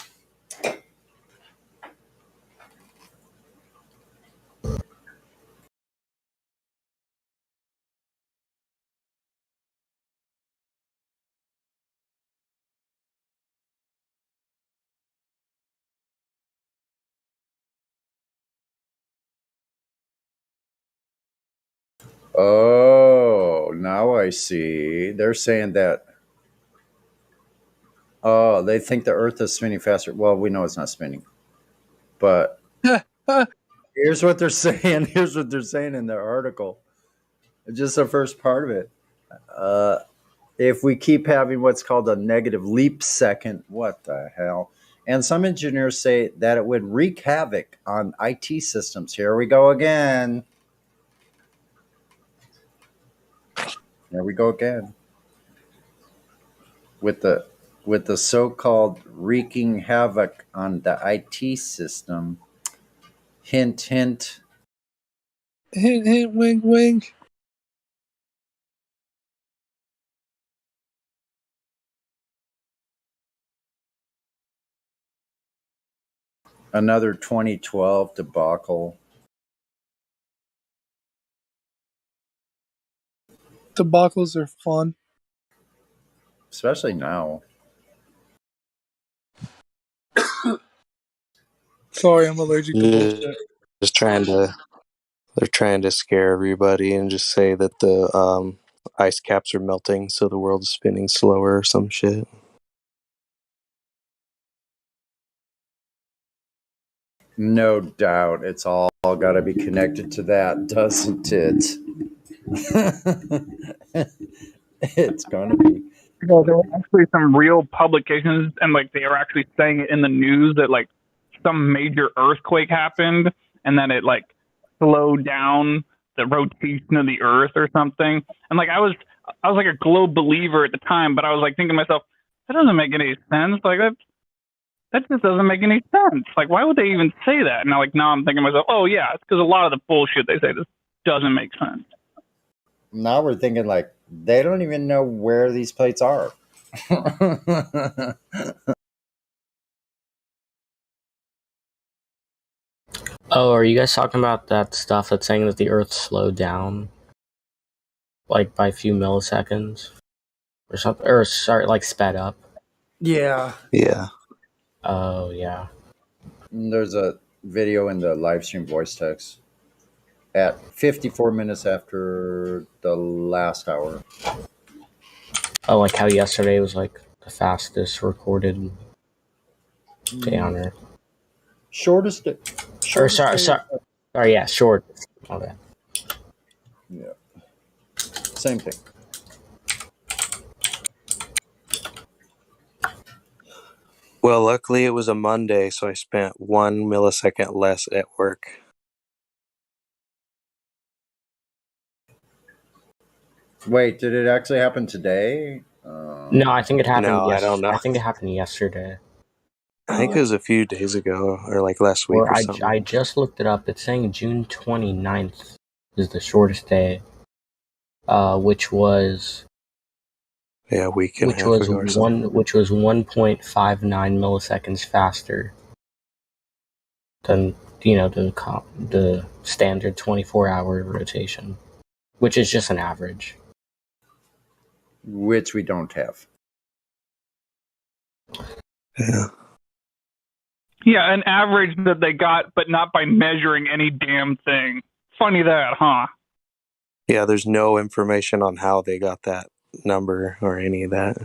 Oh, now I see. They're saying that. Oh, they think the Earth is spinning faster. Well, we know it's not spinning, but here's what they're saying. Here's what they're saying in their article. Just the first part of it. Uh, if we keep having what's called a negative leap second, what the hell? And some engineers say that it would wreak havoc on IT systems. Here we go again. There we go again. With the so-called wreaking havoc on the IT system. Hint, hint.
Hint, hint, wink, wink.
Another 2012 debacle.
Debacles are fun.
Especially now.
Sorry, I'm allergic to bullshit.
Just trying to, they're trying to scare everybody and just say that the ice caps are melting, so the world is spinning slower or some shit.
No doubt. It's all got to be connected to that, doesn't it? It's going to be.
Well, there were actually some real publications, and like they were actually saying it in the news that like some major earthquake happened, and that it like slowed down the rotation of the Earth or something. And like I was like a globe believer at the time, but I was like thinking to myself, that doesn't make any sense. Like that just doesn't make any sense. Like why would they even say that? And now I'm thinking to myself, oh yeah, it's because a lot of the bullshit they say just doesn't make sense.
Now we're thinking like they don't even know where these plates are.
Oh, are you guys talking about that stuff that's saying that the Earth slowed down? like by a few milliseconds or something, or sorry, like sped up.
Yeah.
Yeah.
Oh yeah.
There's a video in the live stream voice text at 54 minutes after the last hour.
Oh, like how yesterday was like the fastest recorded day on Earth.
Shortest day.
Or sorry, yeah, short. Okay.
Yeah. Same thing.
Well, luckily it was a Monday, so I spent 1 millisecond less at work.
Wait, did it actually happen today?
No, I think it happened.
No, I don't know.
I think it happened yesterday.
I think it was a few days ago, or like last week
Or
or something.
I just looked it up. It's saying June 29th is the shortest day, which was
a week and a half ago or something.
which was 1.59 milliseconds faster than the standard 24-hour rotation, which is just an average.
Which we don't have.
Yeah.
Yeah, an average that they got, but not by measuring any damn thing. Funny that, huh?
Yeah, there's no information on how they got that number or any of that.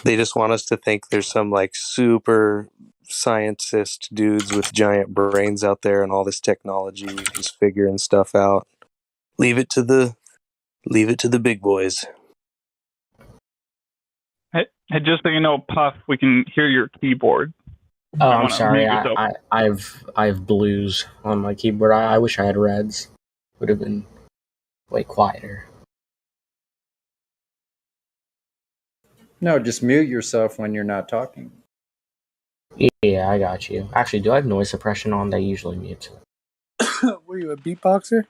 They just want us to think there's some like super scientist dudes with giant brains out there and all this technology just figuring stuff out. Leave it to the big boys.
Hey, just so you know, Puff, we can hear your keyboard.
Oh, I'm sorry. I have blues on my keyboard. I wish I had reds. Would have been way quieter.
No, just mute yourself when you're not talking.
Yeah, I got you. Actually, do I have noise suppression on? They usually mute.
Were you a beatboxer?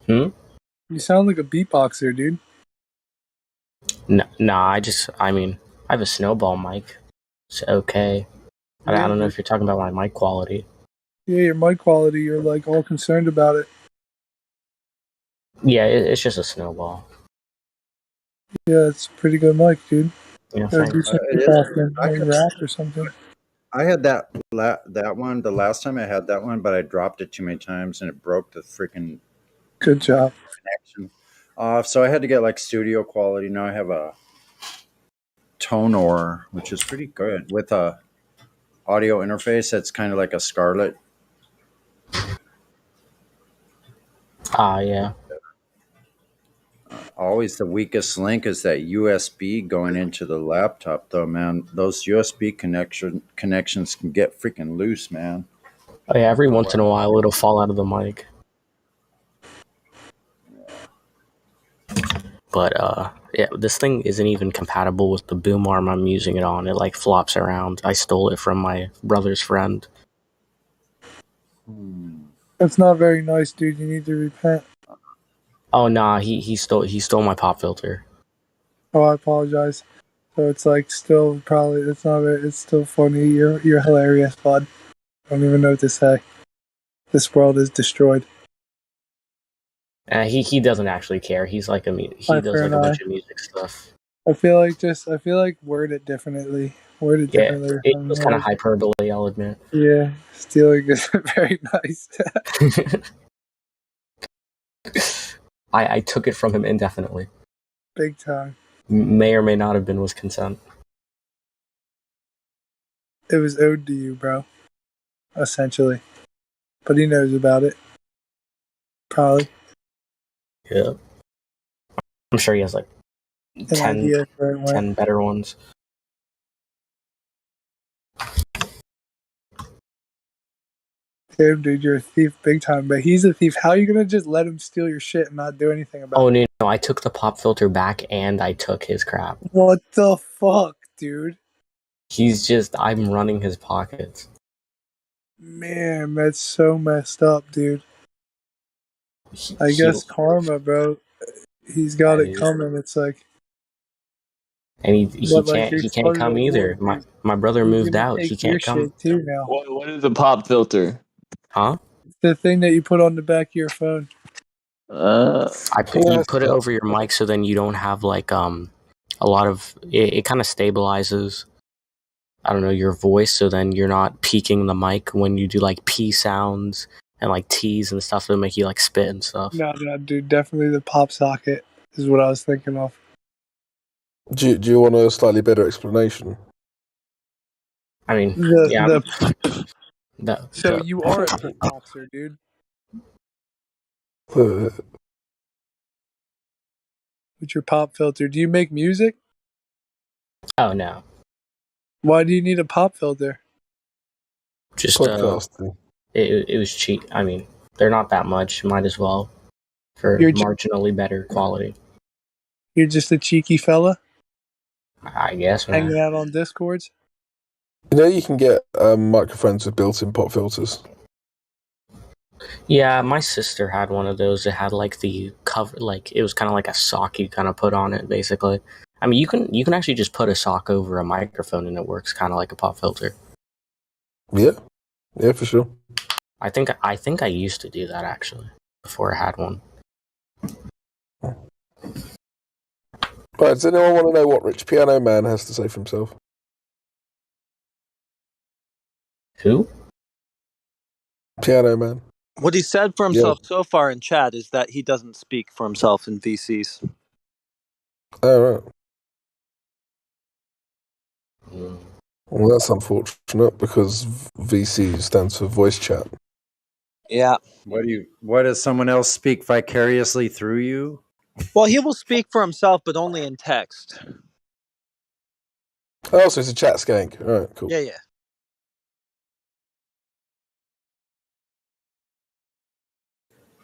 Hmm?
You sound like a beatboxer, dude.
No, I have a snowball mic. It's okay.
Yeah,
I don't know if you're talking about my mic quality.
Yeah, your mic quality, you're like all concerned about it.
Yeah, it's just a snowball.
Yeah, it's a pretty good mic, dude.
Yeah,
Gotta do some beatboxing, maybe rap or something.
I had that one the last time I had that one, but I dropped it too many times and it broke the freaking
Good job.
connection off. So I had to get like studio quality. Now I have a Tonor, which is pretty good with a audio interface that's kind of like a Scarlett.
Yeah.
Always the weakest link is that USB going into the laptop, though, man. Those USB connections can get freaking loose, man.
Oh yeah, every once in a while it'll fall out of the mic. But yeah, this thing isn't even compatible with the boom arm I'm using it on. It like flops around. I stole it from my brother's friend.
That's not very nice, dude. You need to repent.
Oh nah, he stole my pop filter.
Oh, I apologize. So it's like still probably it's not very, it's still funny. You're hilarious, bud. I don't even know what to say. This world is destroyed.
He doesn't actually care. He's like he does like a bunch of music stuff.
I feel like word it differently. Word it differently.
It was kind of hyperbole, I'll admit.
Yeah, stealing is very nice.
I took it from him indefinitely.
Big time.
May or may not have been with consent.
It was owed to you, bro. Essentially. But he knows about it. Probably.
Yeah. I'm sure he has like 10 better ones.
Damn, dude, you're a thief big time. But he's a thief. How are you going to just let him steal your shit and not do anything about it?
Oh, no, I took the pop filter back and I took his crap.
What the fuck, dude?
I'm running his pockets.
Man, that's so messed up, dude. I guess karma, bro. He's got it coming. It's like...
And he can't come either. My brother moved out. He can't come.
Too now.
What is a pop filter?
Huh?
The thing that you put on the back of your phone.
You put it over your mic so then you don't have like a lot of it kind of stabilizes, I don't know, your voice, so then you're not peaking the mic when you do like P sounds and like T's and stuff that make you like spit and stuff.
No, dude, definitely the pop socket is what I was thinking of.
Do you want a slightly better explanation?
I mean,
So you are a beatboxer, dude.
Uh,
With your pop filter. Do you make music?
Oh no.
Why do you need a pop filter?
Just
podcasting.
It was cheap. I mean, they're not that much. Might as well for
You're
marginally better quality.
You're just a cheeky fella?
I guess, man.
Hanging out on Discords?
You know, you can get microphones with built-in pop filters.
Yeah, my sister had one of those. It had like the cover, like it was kind of like a sock you kind of put on it, basically. I mean, you can actually just put a sock over a microphone and it works kind of like a pop filter.
Yeah, for sure.
I think I used to do that actually before I had one.
Right, does anyone want to know what Rich Piano Man has to say for himself?
Who?
Piano Man.
What he said for himself so far in chat is that he doesn't speak for himself in VCs.
Oh, right. Well, that's unfortunate because VC stands for voice chat.
Yeah.
What does someone else speak vicariously through you?
Well, he will speak for himself, but only in text.
Oh, so it's a chat skank. All right, cool.
Yeah.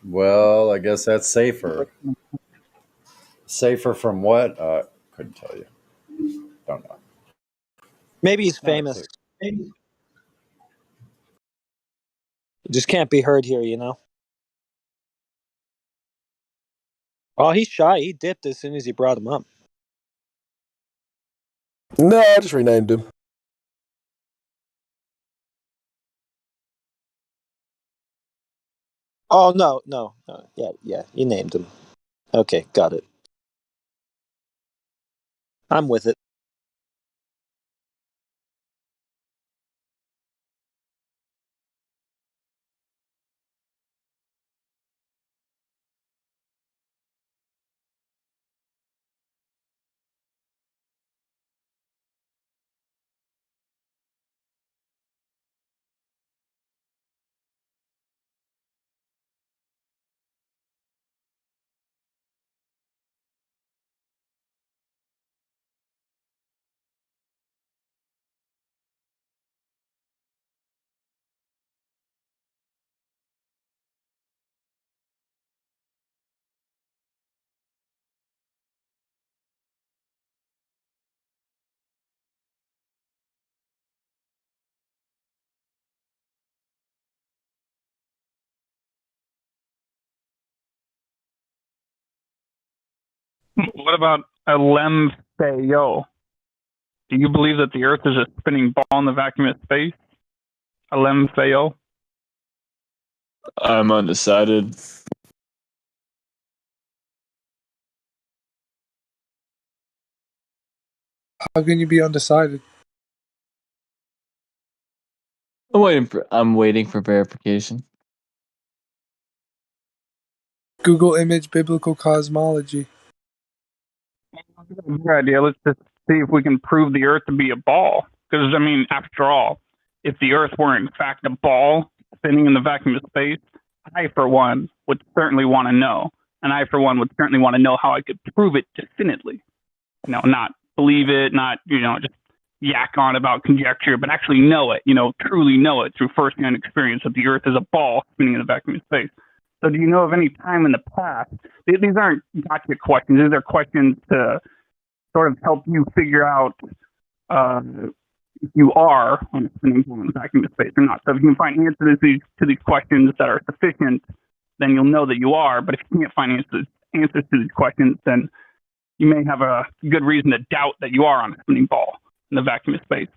Well, I guess that's safer. Safer from what? Couldn't tell you. Don't know.
Maybe he's famous. He just can't be heard here, you know? Oh, he's shy. He dipped as soon as he brought him up.
No, I just renamed him.
Oh, no. Yeah, you named him. Okay, got it. I'm with it.
What about LMFAO? Do you believe that the Earth is a spinning ball in the vacuum of space? LMFAO?
I'm undecided.
How can you be undecided?
I'm waiting for verification.
Google image biblical cosmology.
Good idea. Let's just see if we can prove the Earth to be a ball. Because, I mean, after all, if the Earth were in fact a ball spinning in the vacuum of space, I, for one, would certainly want to know. And I, for one, would certainly want to know how I could prove it definitely. You know, not believe it, not, just yak on about conjecture, but actually know it, truly know it through firsthand experience that the Earth is a ball spinning in the vacuum of space. So do you know of any time in the past? These aren't gotcha questions. These are questions to sort of help you figure out if you are on a spinning ball in the vacuum of space or not. So if you can find answers to these questions that are sufficient, then you'll know that you are. But if you can't find answers to these questions, then you may have a good reason to doubt that you are on a spinning ball in the vacuum of space.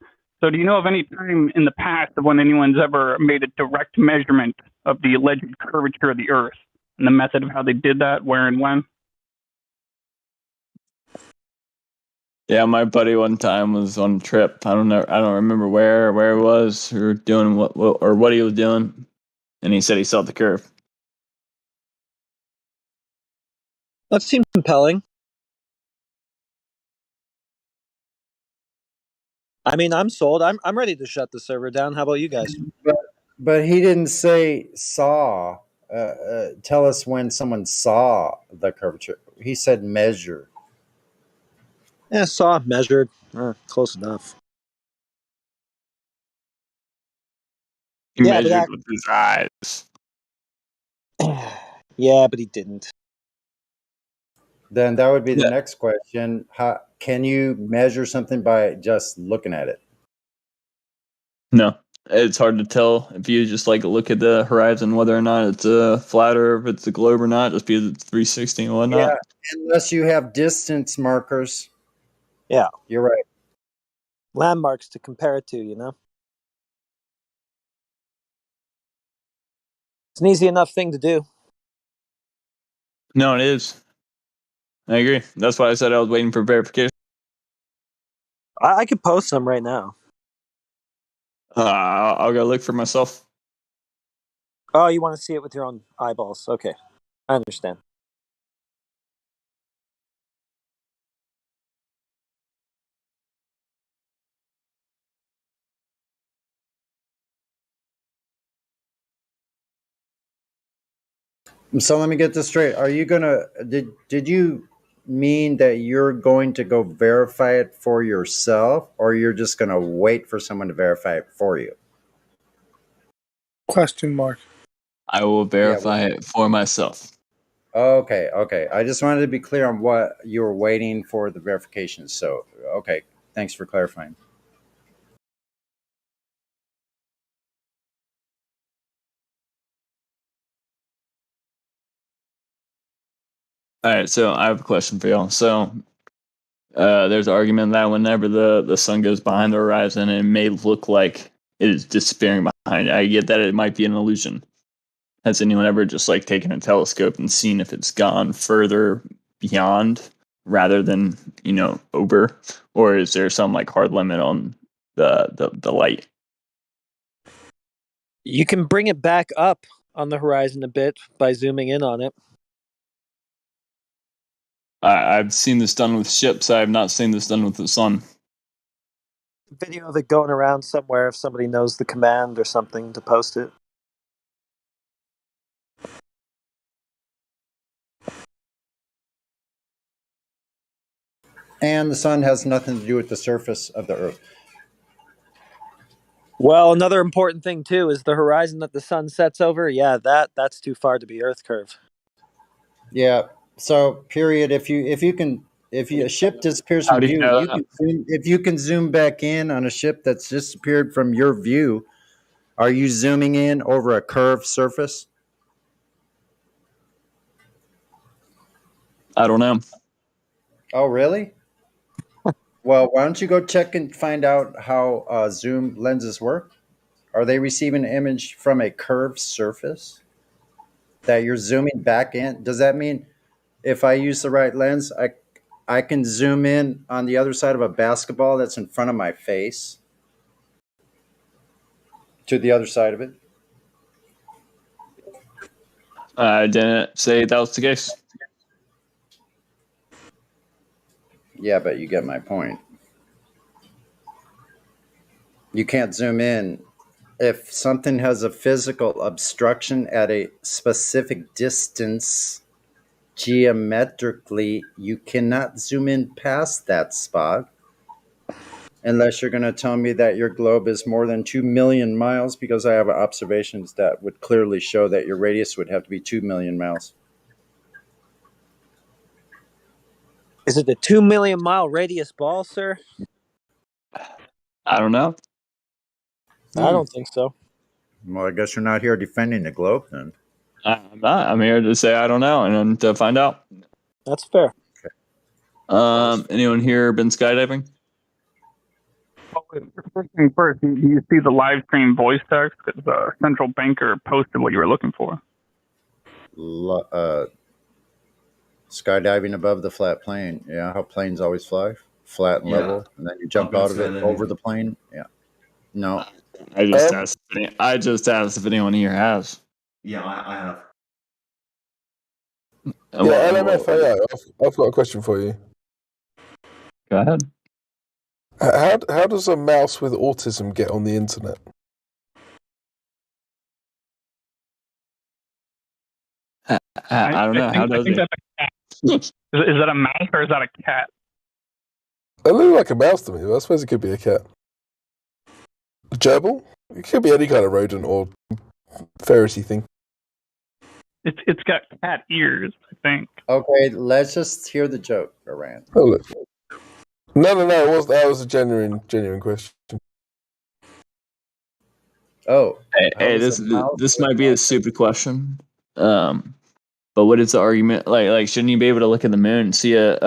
So do you know of any time in the past of when anyone's ever made a direct measurement of the alleged curvature of the Earth and the method of how they did that, where and when?
Yeah, my buddy one time was on a trip. I don't know. I don't remember where it was or doing what or what he was doing, and he said he saw the curve.
That seems compelling. I mean, I'm sold. I'm ready to shut the server down. How about you guys?
But he didn't say saw. Tell us when someone saw the curvature. He said measure.
Yeah, saw, measured. Close enough.
He
Yeah, but
measured with his eyes.
yeah, but he didn't.
Then that would be the
Yeah.
next question. How can you measure something by just looking at it?
No, it's hard to tell if you just like look at the horizon whether or not it's a flat or if it's a globe or not, just because it's 360 and whatnot.
Yeah, unless you have distance markers.
Yeah.
You're right.
Landmarks to compare it to, you know? It's an easy enough thing to do.
No, it is. I agree. That's why I said I was waiting for verification.
I could post some right now.
I'll go look for myself.
Oh, you want to see it with your own eyeballs? Okay, I understand.
So let me get this straight. Are you gonna did you mean that you're going to go verify it for yourself, or you're just gonna wait for someone to verify it for you?
Question mark.
I will verify it for myself.
Okay, okay. I just wanted to be clear on what you were waiting for the verification. So, okay, thanks for clarifying.
All right, so I have a question for y'all. So, there's an argument that whenever the sun goes behind the horizon, it may look like it is disappearing behind it. I get that it might be an illusion. Has anyone ever just like taken a telescope and seen if it's gone further beyond rather than over, or is there some like hard limit on the light?
You can bring it back up on the horizon a bit by zooming in on it.
I've seen this done with ships. I have not seen this done with the sun.
Video of it going around somewhere if somebody knows the command or something to post it.
And the sun has nothing to do with the surface of the Earth.
Well, another important thing too is the horizon that the sun sets over. Yeah, that's too far to be Earth curve.
Yeah. So, period. If a ship disappears from view, you can zoom, if you can zoom back in on a ship that's disappeared from your view. Are you zooming in over a curved surface?
I don't know.
Oh, really? Well, why don't you go check and find out how zoom lenses work? Are they receiving an image from a curved surface that you're zooming back in? Does that mean if I use the right lens, I can zoom in on the other side of a basketball that's in front of my face to the other side of it?
I didn't say that was the case.
Yeah, but you get my point. You can't zoom in. If something has a physical obstruction at a specific distance, geometrically, you cannot zoom in past that spot unless you're going to tell me that your globe is more than 2 million miles, because I have observations that would clearly show that your radius would have to be 2 million miles.
Is it a 2 million mile radius ball, sir?
I don't know.
I don't think so.
Well, I guess you're not here defending the globe then.
I'm not. I'm here to say I don't know and then to find out.
That's fair.
Anyone here been skydiving?
First thing first, do you see the live stream voice text? Because the central banker posted what you were looking for.
Skydiving above the flat plane. Yeah, how planes always fly, flat and
Yeah.
level, and then you jump
Up
out of
into
it
it and
over the plane. Yeah. No.
I just asked. I just asked if anyone here has.
Yeah, I have.
Yeah, LMFAO, I've got a question for you.
Go ahead.
How does a mouse with autism get on the internet?
I don't know. How does
think
it?
that's a cat. Is that a mouse or is that a cat?
It looks like a mouse to me, but I suppose it could be a cat. A gerbil? It could be any kind of rodent or ferrety thing.
It's got cat ears, I think.
Okay, let's just hear the joke, Iran.
Oh, look. No, it was that was a genuine question.
Oh,
Hey, this might be a stupid question. But what is the argument? Like, shouldn't you be able to look at the moon and see a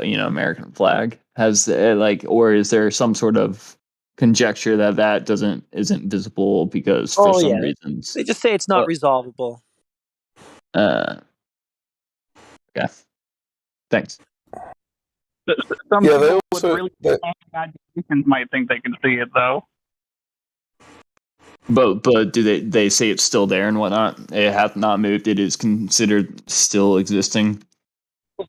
American flag? Has or is there some sort of conjecture that isn't visible because for some reasons?
They just say it's not resolvable.
Yeah. Thanks.
Some
Yeah,
people
they
with
also
really strong imaginations might think they can see it, though.
But do they say it's still there and whatnot? It hath not moved. It is considered still existing.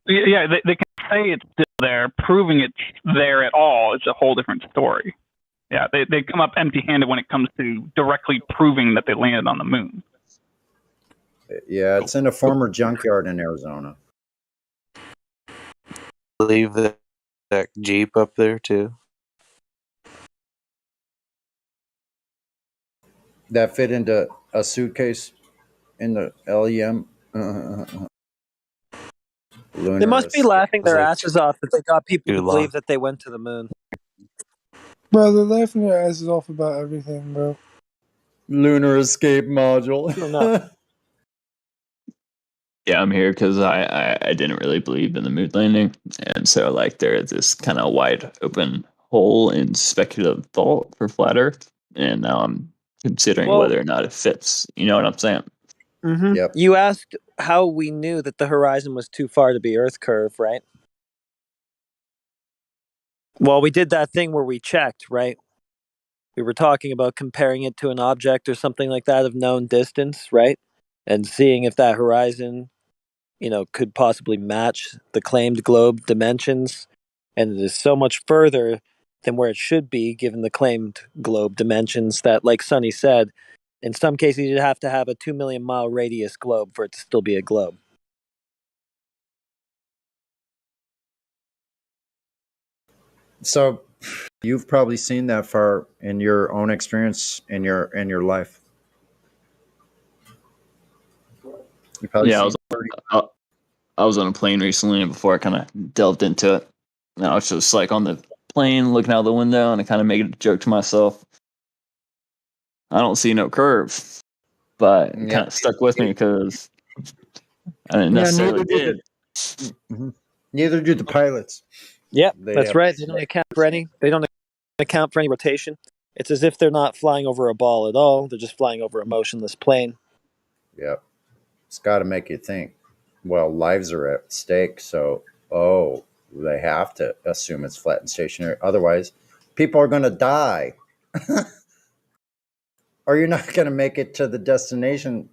Yeah, they can say it's still there. Proving it's there at all is a whole different story. Yeah, they come up empty-handed when it comes to directly proving that they landed on the moon.
Yeah, it's in a former junkyard in Arizona.
Leave that Jeep up there too.
That fit into a suitcase in the LEM.
They must be laughing their asses off that they got people to
Too long.
believe that they went to the moon.
Bro, they're laughing their asses off about everything, bro.
Lunar escape module.
No.
Yeah, I'm here because I didn't really believe in the moon landing, and so there is this kind of wide open hole in speculative thought for flat Earth, and now I'm considering whether or not it fits. You know what I'm saying?
Mm-hmm.
Yep.
You asked how we knew that the horizon was too far to be Earth curve, right? Well, we did that thing where we checked, right? We were talking about comparing it to an object or something like that of known distance, right? And seeing if that horizon, could possibly match the claimed globe dimensions. And it is so much further than where it should be, given the claimed globe dimensions, that, like Sonny said, in some cases you'd have to have a 2 million mile radius globe for it to still be a globe.
So, you've probably seen that far in your own experience in your life. You probably
Yeah,
seen
I was on a plane recently, and before I kind of delved into it, and I was just on the plane looking out the window, and I kind of made a joke to myself. I don't see no curve, but it kind of stuck with me because I didn't necessarily did.
Neither do the pilots.
Yep,
They
that's
have-
right. They don't account for any. They don't account for any rotation. It's as if they're not flying over a ball at all. They're just flying over a motionless plane.
Yep. It's got to make you think. Well, lives are at stake, so they have to assume it's flat and stationary. Otherwise, people are going to die, or you're not going to make it to the destination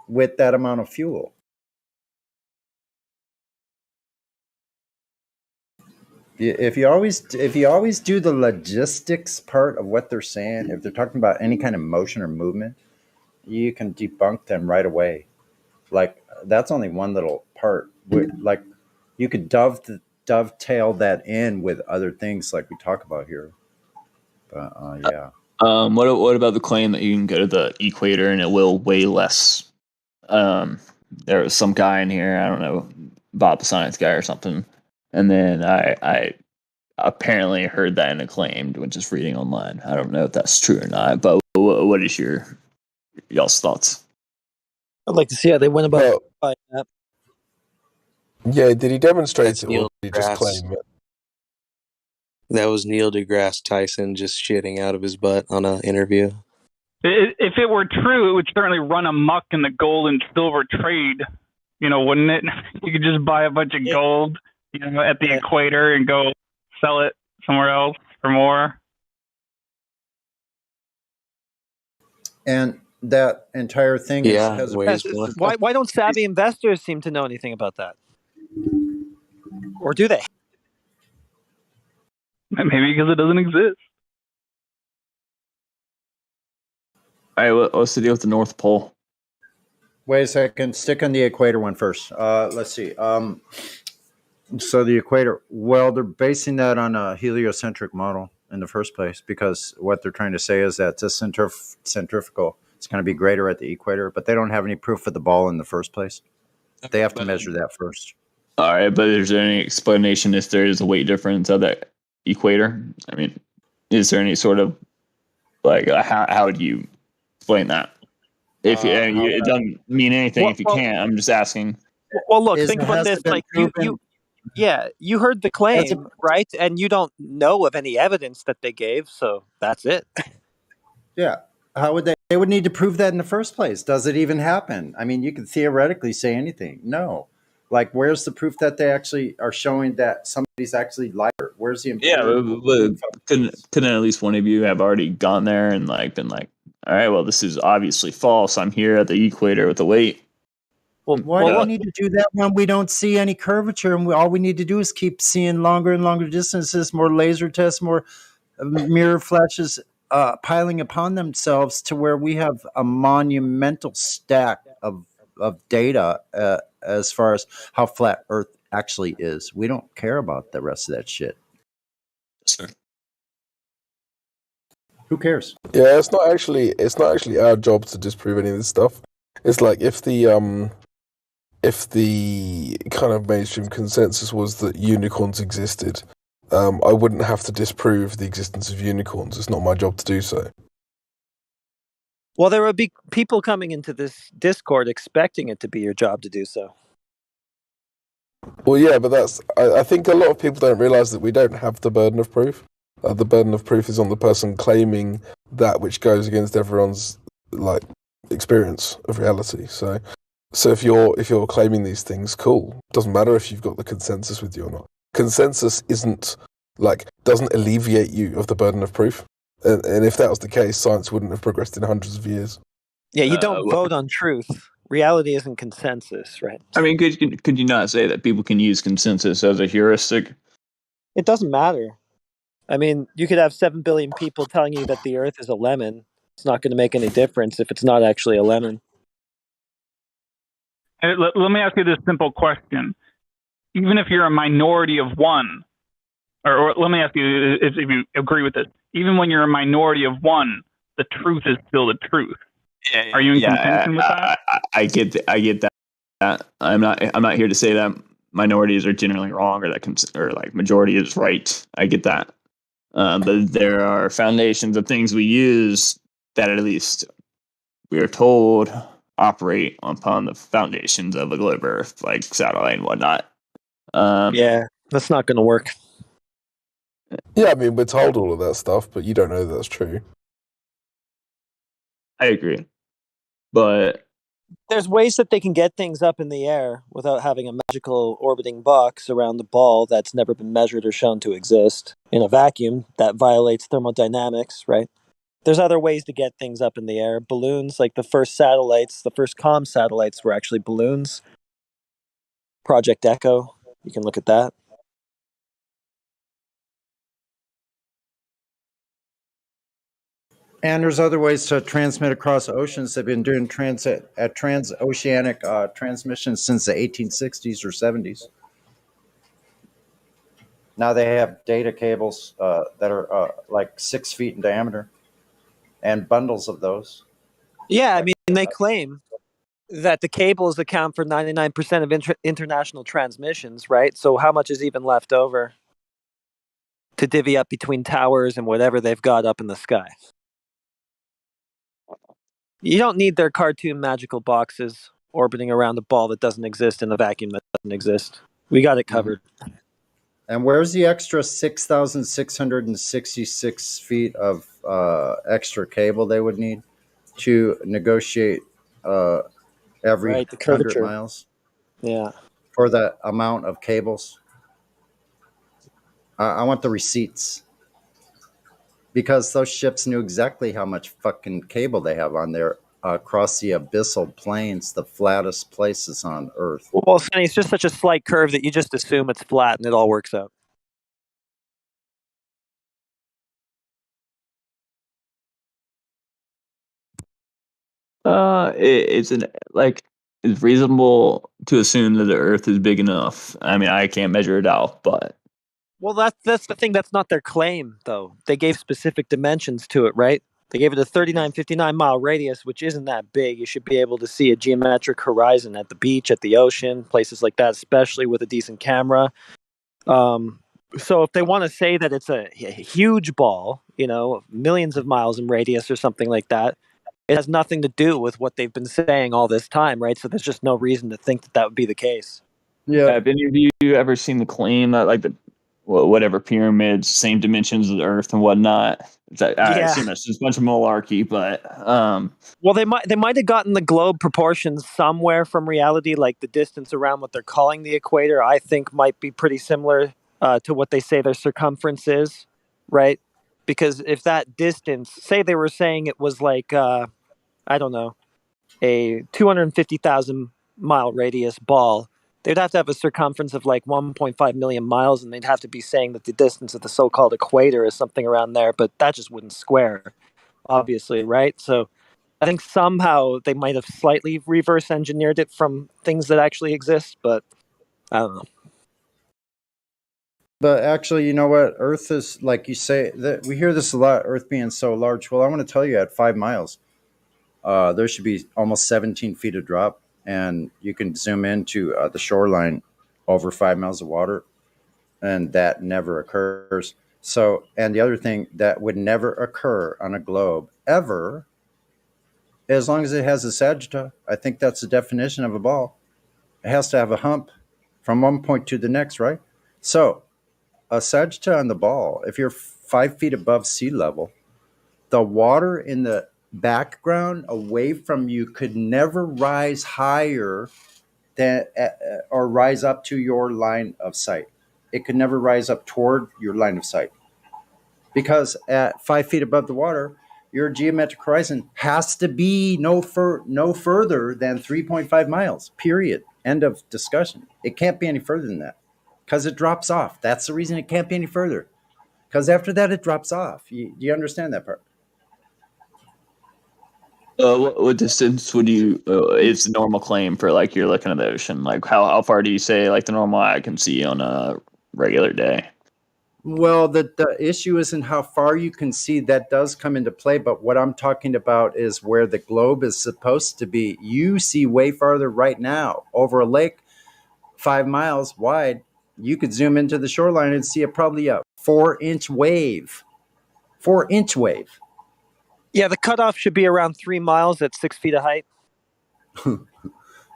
with that amount of fuel. If you always do the logistics part of what they're saying, if they're talking about any kind of motion or movement, you can debunk them right away. That's only one little part. You could dovetail that in with other things like we talk about here. But yeah.
What about the claim that you can go to the equator and it will weigh less? There was some guy in here, I don't know, Bob the Science Guy or something, and then I apparently heard that in a claim when just reading online. I don't know if that's true or not, but what is y'all's thoughts?
I'd like to see how they went about that.
Yeah, did he demonstrate it or did he just claim it?
That was Neil deGrasse Tyson just shitting out of his butt on an interview.
If it were true, it would certainly run amok in the gold and silver trade, wouldn't it? You could just buy a bunch of gold, at the equator and go sell it somewhere else for more.
And that entire thing has
Why don't savvy investors seem to know anything about that? Or do they?
Maybe because it doesn't exist.
All right, what's the deal with the North Pole?
Wait a second. Stick on the equator one first. Let's see. So the equator, well, they're basing that on a heliocentric model in the first place, because what they're trying to say is that it's centrifugal. It's going to be greater at the equator, but they don't have any proof of the ball in the first place. They have to measure that first.
All right, but is there any explanation if there is a weight difference at that equator? I mean, is there any sort of how do you explain that? If it doesn't mean anything if you can't. I'm just asking.
Well, look, think about this. Like you heard the claim, right? And you don't know of any evidence that they gave, so that's it.
Yeah. How would they would need to prove that in the first place? Does it even happen? I mean, you could theoretically say anything. No. Like, where's the proof that they actually are showing that somebody's actually lighter? Where's the
couldn't at least one of you have already gone there and been like, all right, well, this is obviously false. I'm here at the equator with the weight.
Well, why do we need to do that when we don't see any curvature, and all we need to do is keep seeing longer and longer distances, more laser tests, more mirror flashes piling upon themselves to where we have a monumental stack of data as far as how flat Earth actually is. We don't care about the rest of that shit.
Sure.
Who cares?
Yeah, it's not actually our job to disprove any of this stuff. It's like if the kind of mainstream consensus was that unicorns existed, I wouldn't have to disprove the existence of unicorns. It's not my job to do so.
Well, there would be people coming into this Discord expecting it to be your job to do so.
Well, yeah, but I think a lot of people don't realize that we don't have the burden of proof. The burden of proof is on the person claiming that which goes against everyone's experience of reality. So if you're claiming these things, cool. Doesn't matter if you've got the consensus with you or not. Consensus doesn't alleviate you of the burden of proof. And if that was the case, science wouldn't have progressed in hundreds of years.
Yeah, you don't vote on truth. Reality isn't consensus, right?
I mean, could you not say that people can use consensus as a heuristic?
It doesn't matter. I mean, you could have 7 billion people telling you that the Earth is a lemon. It's not going to make any difference if it's not actually a lemon.
Let me ask you this simple question. Even if you're a minority of one, or let me ask you if you agree with this, even when you're a minority of one, the truth is still the truth. Are you in contention with that?
I get that. I'm not here to say that minorities are generally wrong or that majority is right. I get that. But there are foundations of things we use that at least we are told operate upon the foundations of a globe Earth, like satellite and whatnot.
Yeah, that's not going to work.
Yeah, I mean, we're told all of that stuff, but you don't know that's true.
I agree. But
there's ways that they can get things up in the air without having a magical orbiting box around the ball that's never been measured or shown to exist in a vacuum that violates thermodynamics, right? There's other ways to get things up in the air. Balloons, like the first comm satellites were actually balloons. Project Echo, you can look at that.
And there's other ways to transmit across oceans. They've been doing transoceanic transmissions since the 1860s or 70s. Now they have data cables that are 6 feet in diameter and bundles of those.
Yeah, I mean, they claim that the cables account for 99% of international transmissions, right? So how much is even left over to divvy up between towers and whatever they've got up in the sky? You don't need their cartoon magical boxes orbiting around a ball that doesn't exist in a vacuum that doesn't exist. We got it covered.
And where's the extra 6,666 feet of extra cable they would need to negotiate every
Right, the
100
curvature.
miles
Yeah.
for the amount of cables? I want the receipts because those ships knew exactly how much fucking cable they have on there across the abyssal plains, the flattest places on Earth.
Well, Sonny, it's just such a slight curve that you just assume it's flat and it all works out.
It's an like it's reasonable to assume that the Earth is big enough. I mean, I can't measure it out, but
Well, that's the thing. That's not their claim, though. They gave specific dimensions to it, right? They gave it a 39-59 mile radius, which isn't that big. You should be able to see a geometric horizon at the beach, at the ocean, places like that, especially with a decent camera. Um, so if they want to say that it's a huge ball, millions of miles in radius or something like that, it has nothing to do with what they've been saying all this time, right? So there's just no reason to think that would be the case.
Yeah.
have any of you ever seen the claim that like the whatever pyramids, same dimensions of the Earth and whatnot? I assume that's just a bunch of malarkey, but
Well, they might have gotten the globe proportions somewhere from reality, like the distance around what they're calling the equator. I think might be pretty similar to what they say their circumference is, right? Because if that distance, say they were saying it was like I don't know, a 250,000 mile radius ball, they'd have to have a circumference of like 1.5 million miles, and they'd have to be saying that the distance of the so-called equator is something around there, but that just wouldn't square, obviously, right? So I think somehow they might have slightly reverse engineered it from things that actually exist, but I don't know.
But actually, you know what? Earth is, like you say, we hear this a lot, Earth being so large. Well, I want to tell you, at 5 miles, there should be almost 17 feet of drop, and you can zoom into the shoreline over 5 miles of water, and that never occurs. So, and the other thing that would never occur on a globe ever, as long as it has a sagitta, I think that's the definition of a ball. It has to have a hump from one point to the next, right? So, a sagitta on the ball, if you're 5 feet above sea level, the water in the background away from you could never rise higher than or rise up to your line of sight. It could never rise up toward your line of sight because at 5 feet above the water, your geometric horizon has to be no further than 3.5 miles, period. End of discussion. It can't be any further than that because it drops off. That's the reason it can't be any further, because after that, it drops off. Do you understand that part?
what distance would you? Is the normal claim for like you're looking at the ocean? Like how far do you say like the normal eye can see on a regular day?
Well, the issue isn't how far you can see. That does come into play. But what I'm talking about is where the globe is supposed to be. You see way farther right now over a lake 5 miles wide. You could zoom into the shoreline and see probably a 4-inch wave. 4-inch wave.
Yeah, the cutoff should be around 3 miles at 6 feet of height.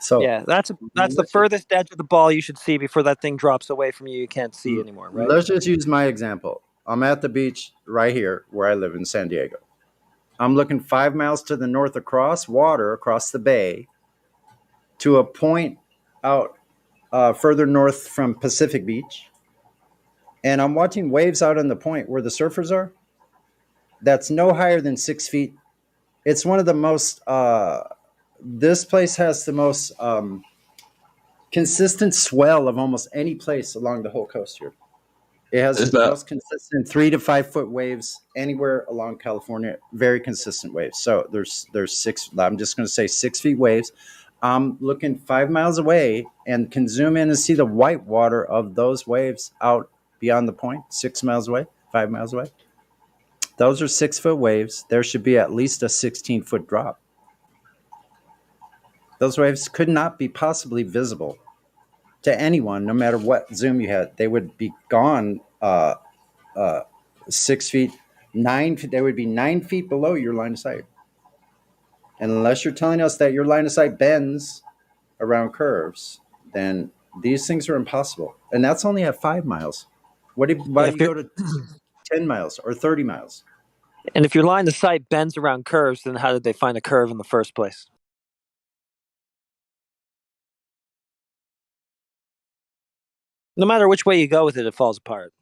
So
yeah, that's the furthest edge of the ball you should see before that thing drops away from you. You can't see anymore, right?
Let's just use my example. I'm at the beach right here where I live in San Diego. I'm looking 5 miles to the north across water, across the bay, to a point out further north from Pacific Beach. And I'm watching waves out on the point where the surfers are. That's no higher than 6 feet. It's one of the most, this place has the most consistent swell of almost any place along the whole coast here. It has the most consistent 3 to 5 foot waves anywhere along California. Very consistent waves. So there's 6. I'm just going to say 6 feet waves. I'm looking 5 miles away and can zoom in and see the white water of those waves out beyond the point. 6 miles away, 5 miles away. Those are 6 foot waves. There should be at least a 16-foot drop. Those waves could not be possibly visible to anyone, no matter what zoom you had. They would be gone 6 feet, 9 feet. They would be 9 feet below your line of sight. And unless you're telling us that your line of sight bends around curves, then these things are impossible. And that's only at 5 miles. Why do
If
you
you're,
go to 10 miles or 30 miles?
and if your line of sight bends around curves, then how did they find a curve in the first place? No matter which way you go with it, it falls apart.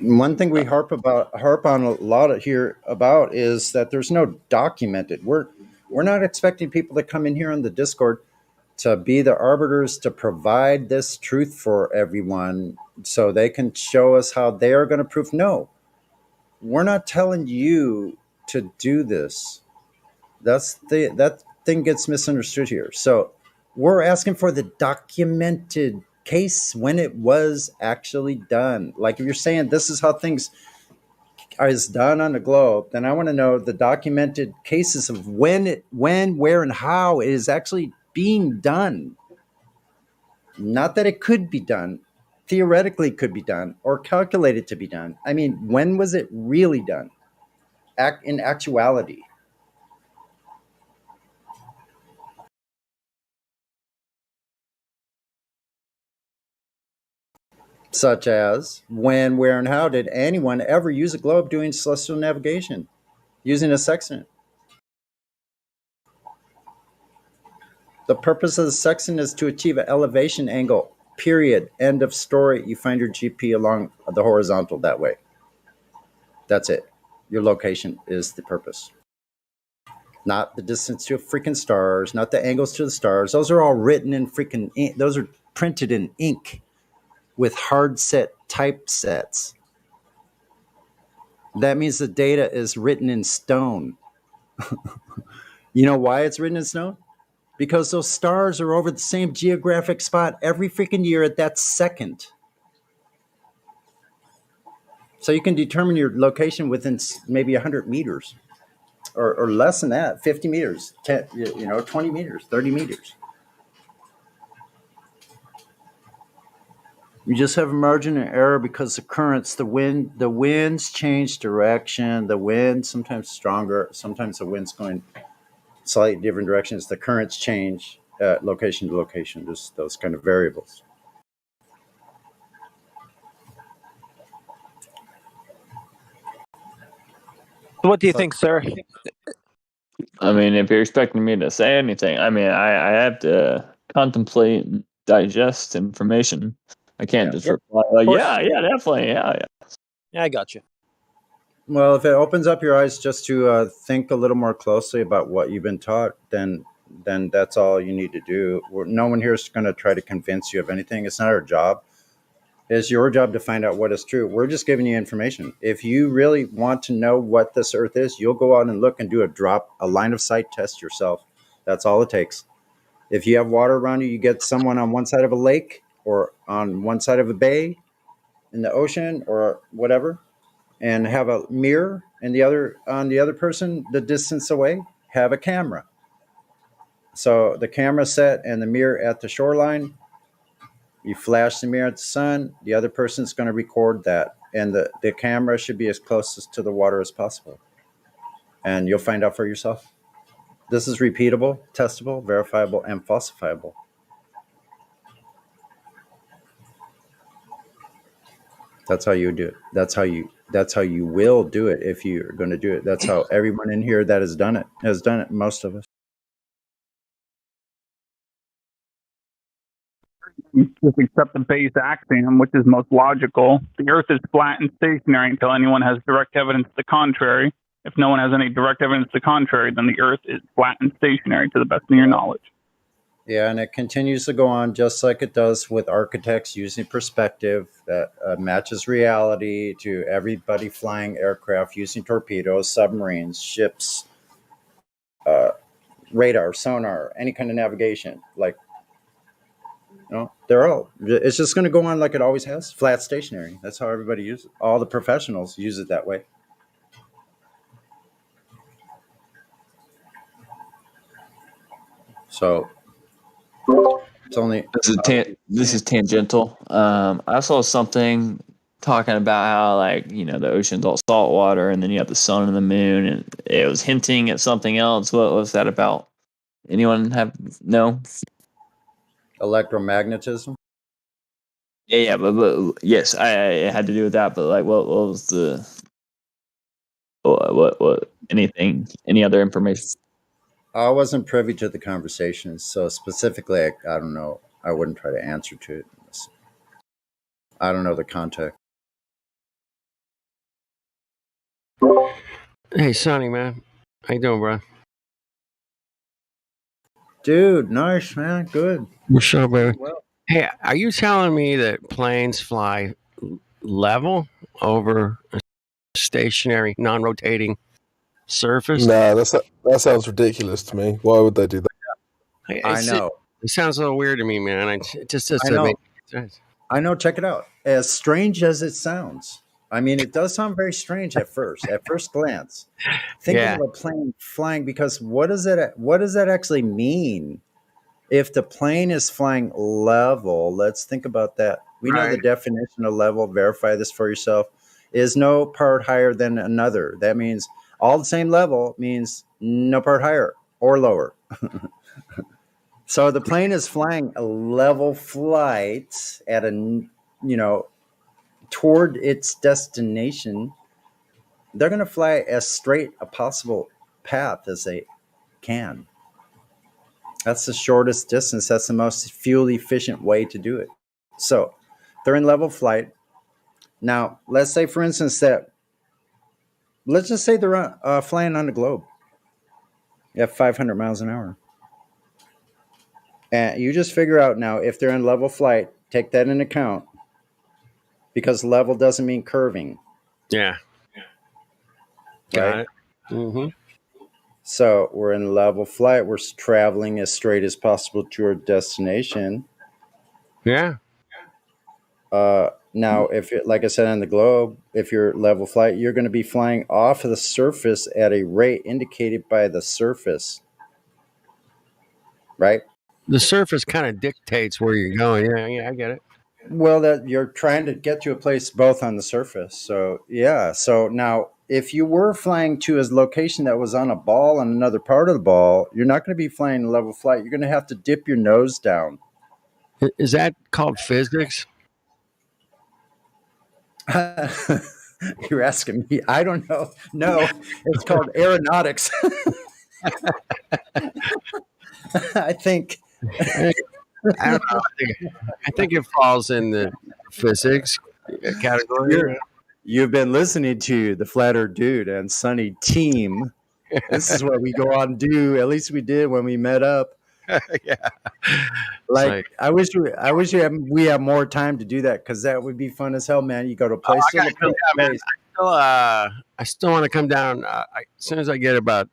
One thing we harp on a lot here about is that there's no documented. We're not expecting people to come in here on the Discord to be the arbiters to provide this truth for everyone so they can show us how they are going to prove. No, we're not telling you to do this. That thing gets misunderstood here. So we're asking for the documented case when it was actually done. Like if you're saying this is how things is done on the globe, then I want to know the documented cases of when, where, and how it is actually being done. Not that it could be done, theoretically could be done, or calculated to be done. I mean, when was it really done? In actuality. Such as when, where, and how did anyone ever use a globe doing celestial navigation using a sextant? The purpose of the sextant is to achieve an elevation angle, period. End of story. You find your GP along the horizontal that way. That's it. Your location is the purpose. Not the distance to freaking stars, not the angles to the stars. Those are all written in freaking ink. Those are printed in ink with hard set typesets. That means the data is written in stone. You know why it's written in stone? Because those stars are over the same geographic spot every freaking year at that second. So you can determine your location within maybe 100 meters or less than that, 50 meters, 10, 20 meters, 30 meters. You just have a margin of error because the currents, the winds change direction. The wind sometimes stronger, sometimes the wind's going slightly different directions. The currents change location to location, just those kind of variables.
So what do you think, sir?
I mean, if you're expecting me to say anything, I mean, I have to contemplate and digest information. I can't just reply like, yeah, definitely, yeah.
Yeah, I got you.
Well, if it opens up your eyes just to think a little more closely about what you've been taught, then that's all you need to do. No one here is going to try to convince you of anything. It's not our job. It's your job to find out what is true. We're just giving you information. If you really want to know what this earth is, you'll go out and look and do a line of sight test yourself. That's all it takes. If you have water around you, you get someone on one side of a lake or on one side of a bay in the ocean or whatever, and have a mirror and on the other person, the distance away, have a camera. So the camera set and the mirror at the shoreline, you flash the mirror at the sun, the other person's going to record that. And the camera should be as close to the water as possible. And you'll find out for yourself. This is repeatable, testable, verifiable, and falsifiable. That's how you do it. That's how you will do it if you're going to do it. That's how everyone in here that has done it, most of us.
Just accept the base axiom, which is most logical. The Earth is flat and stationary until anyone has direct evidence to the contrary. If no one has any direct evidence to the contrary, then the Earth is flat and stationary to the best of your knowledge.
Yeah, and it continues to go on just like it does with architects using perspective that matches reality to everybody flying aircraft using torpedoes, submarines, ships, radar, sonar, any kind of navigation. Like, it's just going to go on like it always has, flat stationary. That's how everybody uses it. All the professionals use it that way. So It's only
This is tangential. I saw something talking about how, like, you know, the ocean's all salt water, and then you have the sun and the moon, and it was hinting at something else. What was that about? Anyone have no?
electromagnetism.
Yeah, but yes, I had to do with that. But like, what was the what anything? Any other information?
I wasn't privy to the conversation, so specifically, I don't know. I wouldn't try to answer to it. I don't know the context.
Hey, Sonny, man. How you doing, bro?
Dude, nice, man. Good.
What's up, baby?
Well,
Hey, are you telling me that planes fly level over a stationary, non-rotating surface?
Nah, that sounds ridiculous to me. Why would they do that?
I know.
It sounds a little weird to me, man. It just doesn't
I know.
make sense.
I know. Check it out. As strange as it sounds, I mean, it does sound very strange at first glance. Thinking
Yeah.
of a plane flying, because what does that actually mean? If the plane is flying level, let's think about that. We know the
Right.
definition of level. Verify this for yourself. Is no part higher than another. That means all the same level means no part higher or lower. So the plane is flying a level flight at toward its destination. They're going to fly as straight a possible path as they can. That's the shortest distance. That's the most fuel efficient way to do it. So they're in level flight. Now, let's say, for instance, let's just say they're flying on the globe at 500 miles an hour. And you just figure out now, if they're in level flight, take that into account, because level doesn't mean curving.
Yeah. Got it. Mm-hmm.
So we're in level flight. We're traveling as straight as possible to our destination.
Yeah.
Now, if it, like I said, on the globe, if you're level flight, you're going to be flying off of the surface at a rate indicated by the surface, right?
The surface kind of dictates where you're going. Yeah, I get it.
Well, that you're trying to get to a place both on the surface. So yeah. So now, if you were flying to a location that was on a ball on another part of the ball, you're not going to be flying level flight. You're going to have to dip your nose down.
Is that called physics?
You're asking me. I don't know. No, it's called aeronautics. I think.
I don't know. I think it falls in the physics category.
You've been listening to the Flat Earth Dude and Sunny Team. This is what we go on and do. At least we did when we met up.
Yeah.
Like I wish we have more time to do that, because that would be fun as hell, man. You go to a place.
I still want to come down. As soon as I get about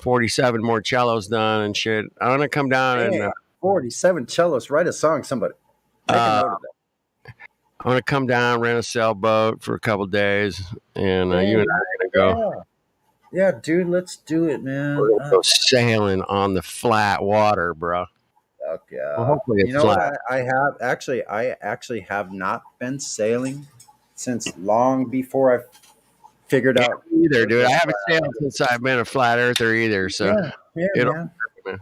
47 more cellos done and shit, I want to come down and
47 cellos. Write a song, somebody. Make a note of that.
I want to come down, rent a sailboat for a couple days, and you and I are gonna go.
Yeah, dude, let's do it, man.
We're gonna go sailing on the flat water, bro.
Fuck yeah.
Well, hopefully it's
you know
flat.
what? I actually have not been sailing since long before I figured out.
Either, dude. I haven't sailed since I've been a flat earther either. So
man.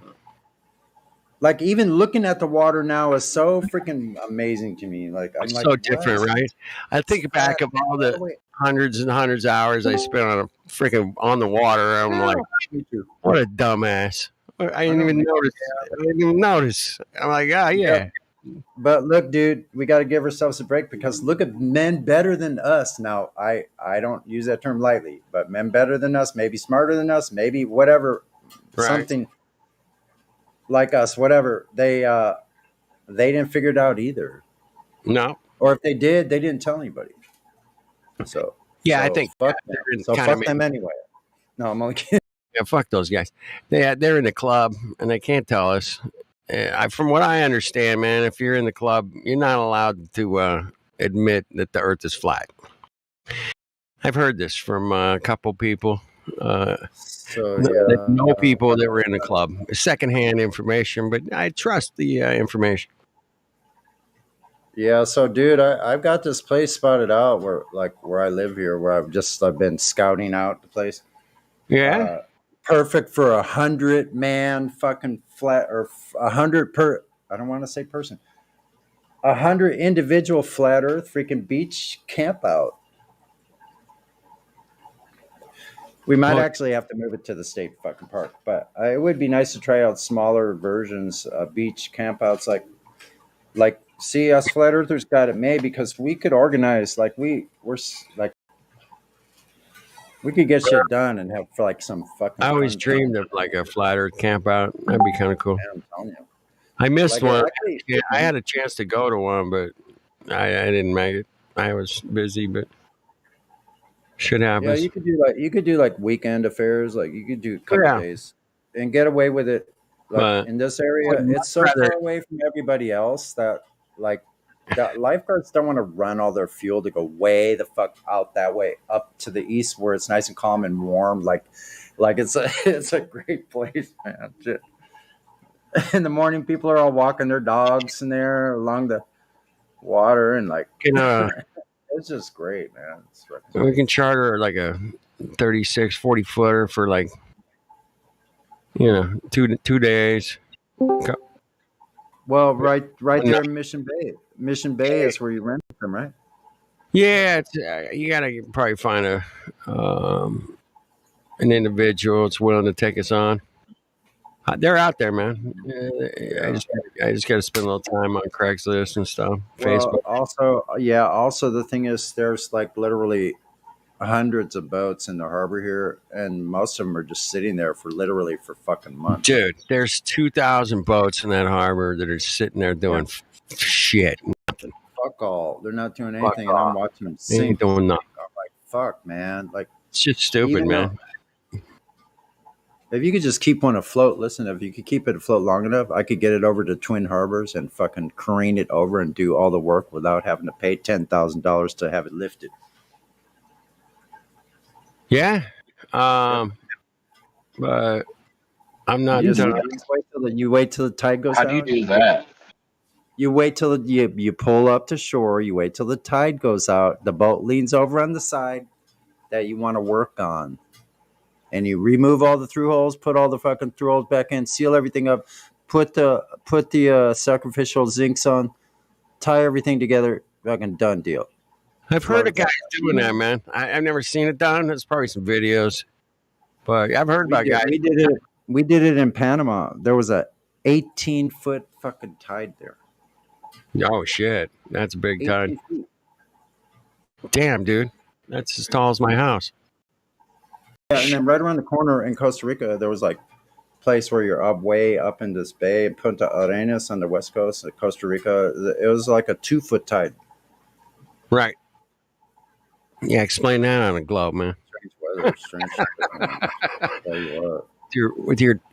Like, even looking at the water now is so freaking amazing to me. Like, I'm
it's
like,
so different, right? I think back of all the hundreds and hundreds of hours I spent on a freaking on the water. I'm like, what a dumbass. I didn't even notice. I didn't even notice. I'm like, yeah.
But look, dude, we got to give ourselves a break, because look at men better than us. Now, I don't use that term lightly, but men better than us, maybe smarter than us, maybe whatever, something like us, whatever. They didn't figure it out either.
No.
Or if they did, they didn't tell anybody. So
yeah, I think
fuck them. So fuck them anyway. No, I'm only kidding.
Yeah, fuck those guys. They're in the club and they can't tell us. From what I understand, man, if you're in the club, you're not allowed to admit that the Earth is flat. I've heard this from a couple people,
So
They
yeah,
know people that were in the club. Secondhand information, but I trust the information.
yeah. So dude, I've got this place spotted out where I live here, where I've been scouting out the place.
Yeah.
Perfect for 100-man fucking flat, or 100 per. I don't want to say person. 100 individual flat Earth freaking beach camp out. We might actually have to move it to the state fucking park, but it would be nice to try out smaller versions of beach campouts. Like, see, us flat earthers got it made, because we could organize, we could get shit done and have like some fucking.
I always
fun
dreamed
time.
of like a flat Earth camp out. That'd be kind of cool.
I'm telling you.
I missed one.
Actually,
Yeah, I had a chance to go to one, but I didn't make it. I was busy, but shit happens.
Yeah, you could do like weekend affairs. Like you could do a couple
Yeah.
days and get away with it. Like
But
in this area,
I'd
it's so
rather-
far away from everybody else that lifeguards don't want to run all their fuel to go way the fuck out that way up to the east where it's nice and calm and warm. Like it's a great place, man. Shit. In the morning, people are all walking their dogs in there along the water, and it's just great, man.
We can charter like a 36, 40 footer for like, 2 days.
Well, right there in Mission Bay. Mission Bay is where you rent them, right?
Yeah, it's, you gotta probably find an individual that's willing to take us on. They're out there, man. I just got to spend a little time on Craigslist and stuff. Facebook.
Also the thing is, there's like literally hundreds of boats in the harbor here, and most of them are just sitting there for fucking months.
Dude, there's 2,000 boats in that harbor that are sitting there doing shit. Nothing.
Fuck all. They're not doing anything, and I'm watching them
They ain't
sink.
doing nothing.
I'm like, fuck, man. Like,
it's just stupid,
even
man.
If you could just keep one afloat, listen, if you could keep it afloat long enough, I could get it over to Twin Harbors and fucking careen it over and do all the work without having to pay $10,000 to have it lifted.
Yeah. But I'm not.
You wait till the tide goes down.
How do you do that?
You wait till you pull up to shore. You wait till the tide goes out. The boat leans over on the side that you want to work on. And you remove all the through holes, put all the fucking through holes back in, seal everything up, put the sacrificial zincs on, tie everything together, fucking done deal.
I've heard of guys doing that, man. I've never seen it done. There's probably some videos, but I've heard about guys.
We did it in Panama. There was a 18-foot fucking tide there.
Oh shit, that's a big tide. Damn, dude, that's as tall as my house.
Yeah, and then right around the corner in Costa Rica, there was like a place where you're way up in this bay, Punta Arenas on the west coast of Costa Rica. It was like a 2-foot tide.
Right. Yeah, explain that on a globe, man.
Strange weather. Tell you what.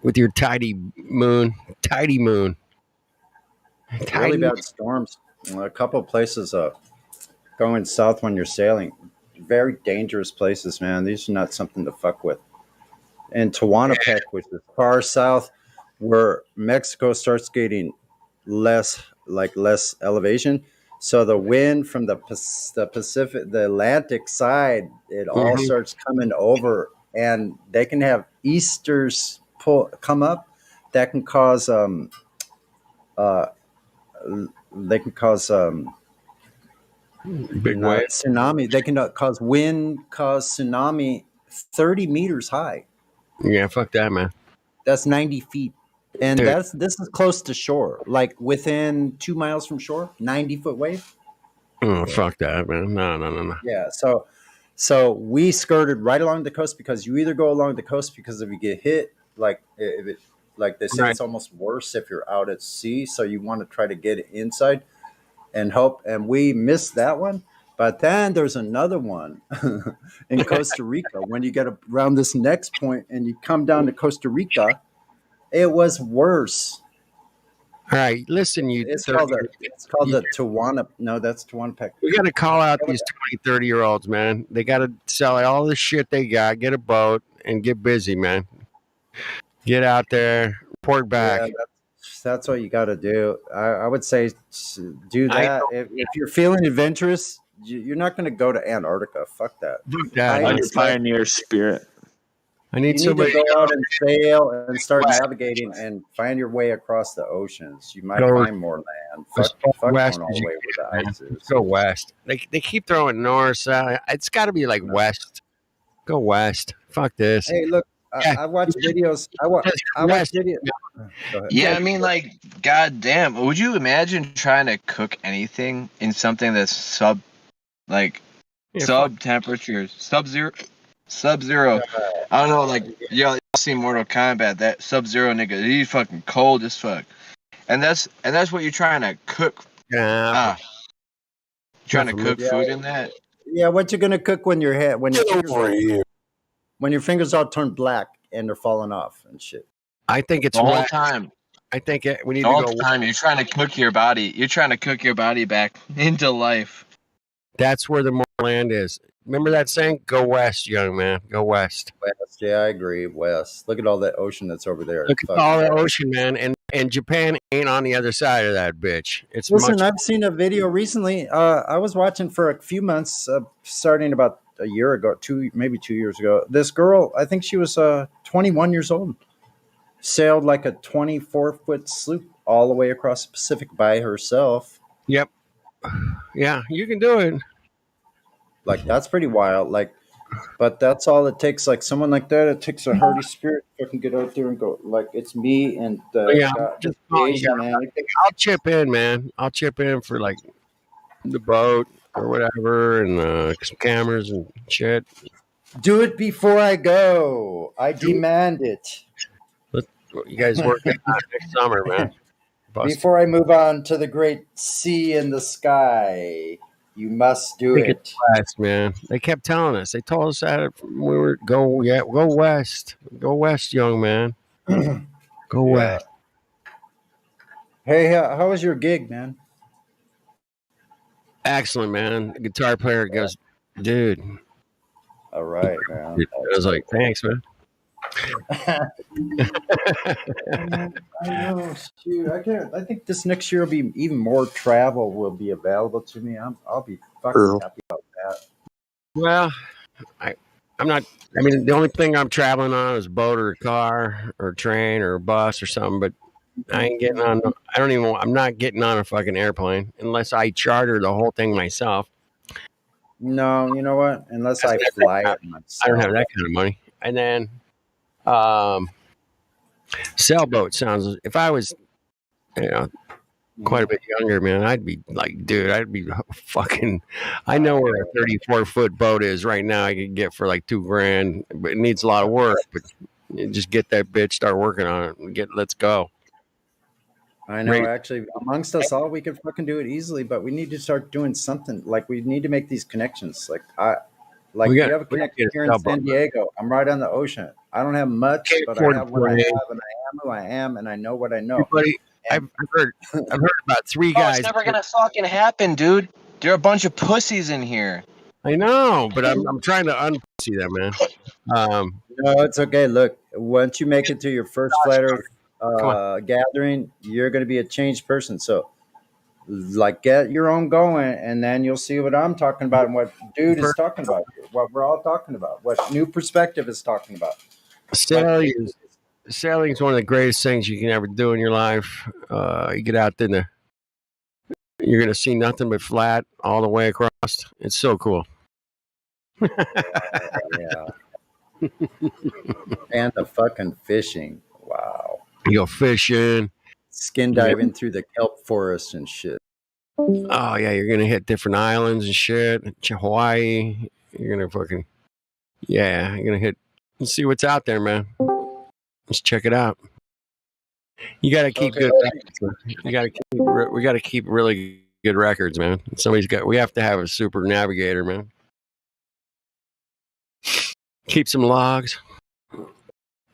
With your tidy moon.
Really bad storms. A couple of places going south when you're sailing. Very dangerous places, man. These are not something to fuck with. And Tehuantepec, which is far south, where Mexico starts getting less elevation. So the wind from the Pacific, the Atlantic side, it all starts coming over, and they can have easters come up that can cause
big wave
tsunami. They can cause tsunami 30 meters high.
Yeah, fuck that, man.
That's 90 feet. And
Dude.
this is close to shore, like within 2 miles from shore, 90-foot wave.
Oh, fuck that, man. No.
Yeah, so we skirted right along the coast, because you either go along the coast, because if you get hit, like they say, it's almost worse if you're out at sea. So you want to try to get it inside and hope. And we missed that one. But then there's another one in Costa Rica. When you get around this next point and you come down to Costa Rica, it was worse.
All right, listen,
it's called the Tehuantepec. No, that's Tehuantepec.
We got to call out these 20, 30-year-olds, man. They got to sell all the shit they got, get a boat, and get busy, man. Get out there, report back.
Yeah, that's what you got to do. I would say do
I
that. If you're feeling adventurous, you're not going to go to Antarctica. Fuck that.
that,
On
man.
your pioneer spirit.
I
You
need
need to
somebody
go out and sail and start
west.
navigating and find your way across the oceans. You might
Go
find more land.
as
Fuck
far west
going all
as
the
you
way where the
can, man.
ice is.
Let's go west. They keep throwing north, south. It's got to be like west. Go west. Fuck this.
Hey, look,
Yeah.
I watch videos. I watch
West.
videos. Go ahead.
Yeah, I mean, like, goddamn, would you imagine trying to cook anything in something that's sub temperatures, sub zero? I don't know, like, y'all seen Mortal Kombat? That Sub Zero nigga, he's fucking cold as fuck, and that's what you're trying to cook.
Yeah.
Trying to cook
Yeah.
food in that.
Yeah, what you gonna cook when your fingers all turn black and they're falling off and shit?
I think it's
The whole
west.
time.
I think we need
The
to
whole
go.
time you're trying to cook your body. You're trying to cook your body back into life.
That's where the more land is. Remember that saying? Go west, young man. Go west.
West, yeah, I agree. West. Look at all that ocean that's over there.
Look at all the ocean, man, and Japan ain't on the other side of that bitch. It's
Listen,
much.
I've seen a video recently. I was watching for a few months, starting about a year ago, maybe 2 years ago. This girl, I think she was 21 years old, sailed like a 24-foot sloop all the way across the Pacific by herself.
Yep. Yeah, you can do it.
Like, that's pretty wild. Like, but that's all it takes. Like, someone like that, it takes a hardy spirit to fucking get out there and go. Like, it's me and
Yeah,
just
Asian,
man.
I'll chip in, man. I'll chip in for like the boat or whatever, and some cameras and shit.
Do it before I go. I demand it.
You guys work it out next summer, man.
Before I move on to the great sea in the sky, you must do
Think
it.
it's west, man. They kept telling us. They told us that we were go west, young man. Go west.
Hey, how was your gig, man?
Excellent, man. The guitar player goes, dude.
All right, man.
I was like, thanks, man.
I know, shoot. I think this next year will be even more travel will be available to me. I'll be fucking happy about that.
Well, I'm not. I mean, the only thing I'm traveling on is a boat or a car or a train or a bus or something. But I ain't getting on. I'm not getting on a fucking airplane unless I charter the whole thing myself.
No, you know what? Unless I fly it myself.
I don't have that kind of money. And then, sailboat sounds. If I was, quite a bit younger, man, I'd be like, dude, I'd be fucking. I know where a 34-foot boat is right now. I could get for like $2,000, but it needs a lot of work. But you just get that bitch, start working on it, and let's go.
I know, actually, amongst us all, we could fucking do it easily, but we need to start doing something. Like, we need to make these connections. We have a connection here in San Diego. I'm right on the ocean. I don't have much, but I have what I have, and I am who I am, and I know what I know.
I've heard about 3 guys.
It's never gonna fucking happen, dude. There are a bunch of pussies in here.
I know, but I'm trying to unpussy them, man.
No, it's okay. Look, once you make it to your first Flat Earth gathering, you're going to be a changed person. So, like, get your own going, and then you'll see what I'm talking about and what dude is talking about here, what we're all talking about, what New Perspective is talking about.
Sailing is one of the greatest things you can ever do in your life. You get out there, you're going to see nothing but flat all the way across. It's so cool.
Yeah. And the fucking fishing. Wow.
You go fishing.
Skin diving through the kelp forest and shit.
Oh, yeah. You're going to hit different islands and shit. Hawaii. You're going to fucking... Yeah. You're going to hit... See what's out there, man. Let's check it out. You got to keep good records. We got to keep really good records, man. We have to have a super navigator, man. Keep some logs.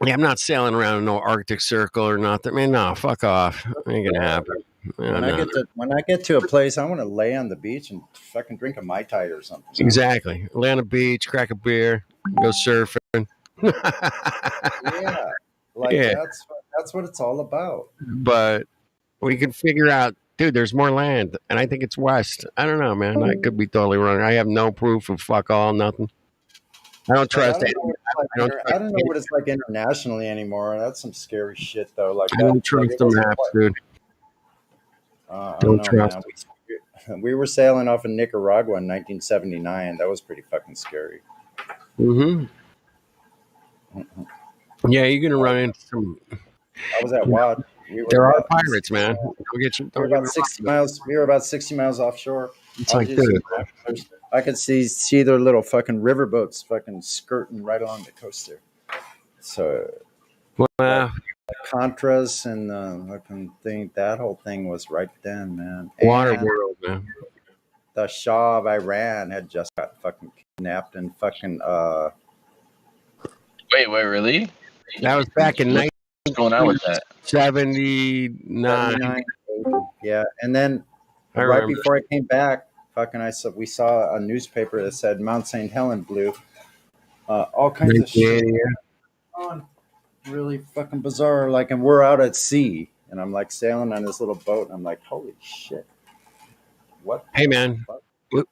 Yeah, I'm not sailing around in no Arctic Circle or nothing. Man, no, fuck off. Ain't gonna happen.
When I get to a place, I want to lay on the beach and fucking drink a Mai Tai or something.
Exactly. Lay on the beach, crack a beer, go surfing.
Yeah, like
Yeah,
that's what it's all about.
but we can figure out, dude. There's more land, and I think it's west. I don't know, man. I could be totally wrong. I have no proof of fuck all, nothing. I don't
But I
trust
don't
any.
know what it's like.
I don't
I
trust.
don't know what it's like internationally anymore. That's some scary shit though. Like
I
that.
don't
Like
trust
it
the
wasn't
maps,
quite.
dude.
I don't
Don't
know,
trust.
man. We were sailing off of Nicaragua in 1979. That was pretty fucking scary.
Mm-hmm. Yeah, you're gonna run into some.
I was at Watt. We were
There are
about
pirates, man. Don't get you.
we were
Don't get me
about 60 miles. We were about 60 miles offshore.
It's
I was
like,
using
dude,
binoculars. I could see their little fucking riverboats fucking skirting right along the coast there. So
well,
Contras and fucking thing. That whole thing was right then, man.
water
And
world, man.
the Shah of Iran had just got fucking kidnapped and fucking
Wait, really?
That was back in
What's going on with that?
1979.
79, 80. Yeah, and then
I
right
remember.
before I came back, we saw a newspaper that said Mount St. Helen blew. All kinds of shit
1980,
on. Really fucking bizarre. Like, and we're out at sea, and I'm like sailing on this little boat, and I'm like, holy shit, what?
Hey, man,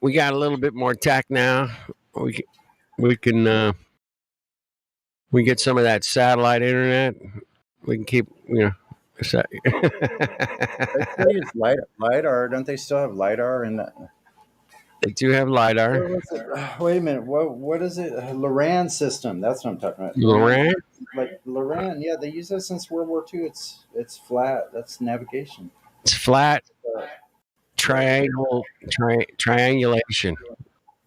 we got a little bit more tech now. We can we get some of that satellite internet. We can keep,
They still use lidar. Don't they still have lidar in that?
They do have lidar.
What was it? Wait a minute. What is it? Loran system. That's what I'm talking about.
Loran?
Like Loran. Yeah, they use that since World War II. It's flat. That's navigation.
It's flat triangle triangulation.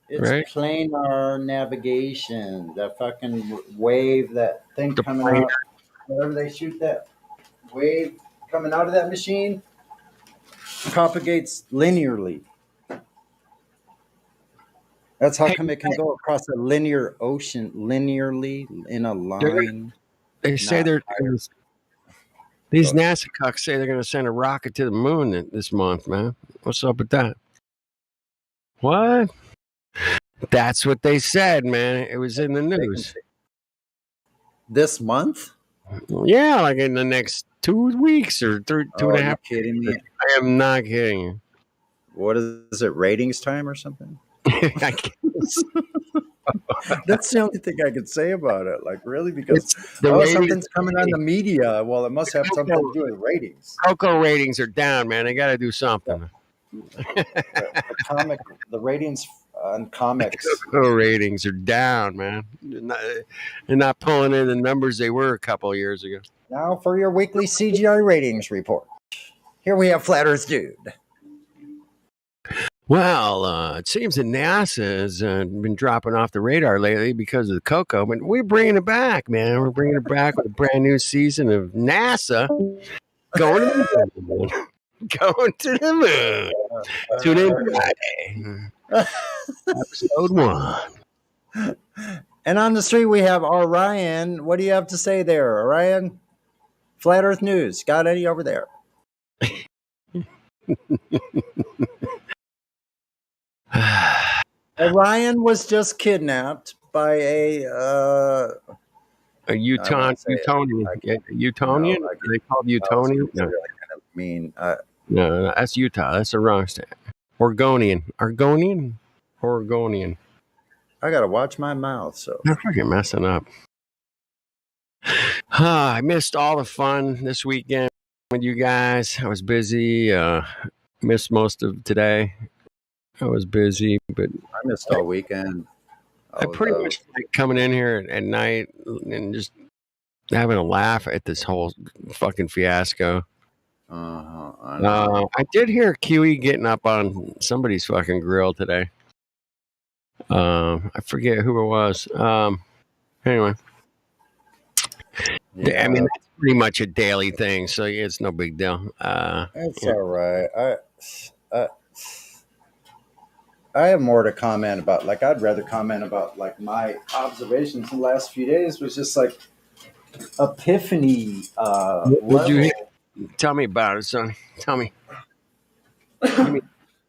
It's
right?
planar navigation. The fucking wave, that thing coming out. Whenever they shoot that wave coming out of that machine, propagates linearly. That's how come it can go across a linear ocean linearly in a line.
They say these NASA cucks say they're going to send a rocket to the moon this month, man. What's up with that? What? That's what they said, man. It was in the news.
This month?
Yeah, like in the next 2 weeks or two and a half.
Are you kidding me?
I am not kidding you.
What is it? Ratings time or something?
I guess.
That's the only thing I could say about it. Like, really? Because
ratings-
something's coming on the media. Well, it must have something to do with ratings.
Cocoa ratings are down, man. They got to do something.
The ratings on comics.
Cocoa ratings are down, man. They're not pulling in the numbers they were a couple of years ago.
Now for your weekly CGI ratings report. Here we have Flat Earth Dude.
Well, it seems that NASA has been dropping off the radar lately because of the cocoa, but we're bringing it back, man. We're bringing it back with a brand new season of NASA going to the moon. Going to the moon. Tune in Friday. Episode 1.
And on the street, we have Orion. What do you have to say there, Orion? Flat Earth News. Got any over there? Orion was just kidnapped by a
Utonian. Utonian?
No,
They called Utonian? No.
Really kind of mean.
No, that's Utah. That's the wrong state. Oregonian. Oregonian.
I gotta watch my mouth. So
I'm fucking messing up. I missed all the fun this weekend with you guys. I was busy. Missed most of today. I was busy, but
I missed all weekend.
I pretty much like coming in here at night and just having a laugh at this whole fucking fiasco. I did hear QE getting up on somebody's fucking grill today. I forget who it was. Anyway.
Yeah.
I mean, that's pretty much a daily thing, so yeah, it's no big deal.
It's all right. I have more to comment about. Like, I'd rather comment about like my observations in the last few days was just like epiphany.
Would you tell me about it, son? Tell me. Give me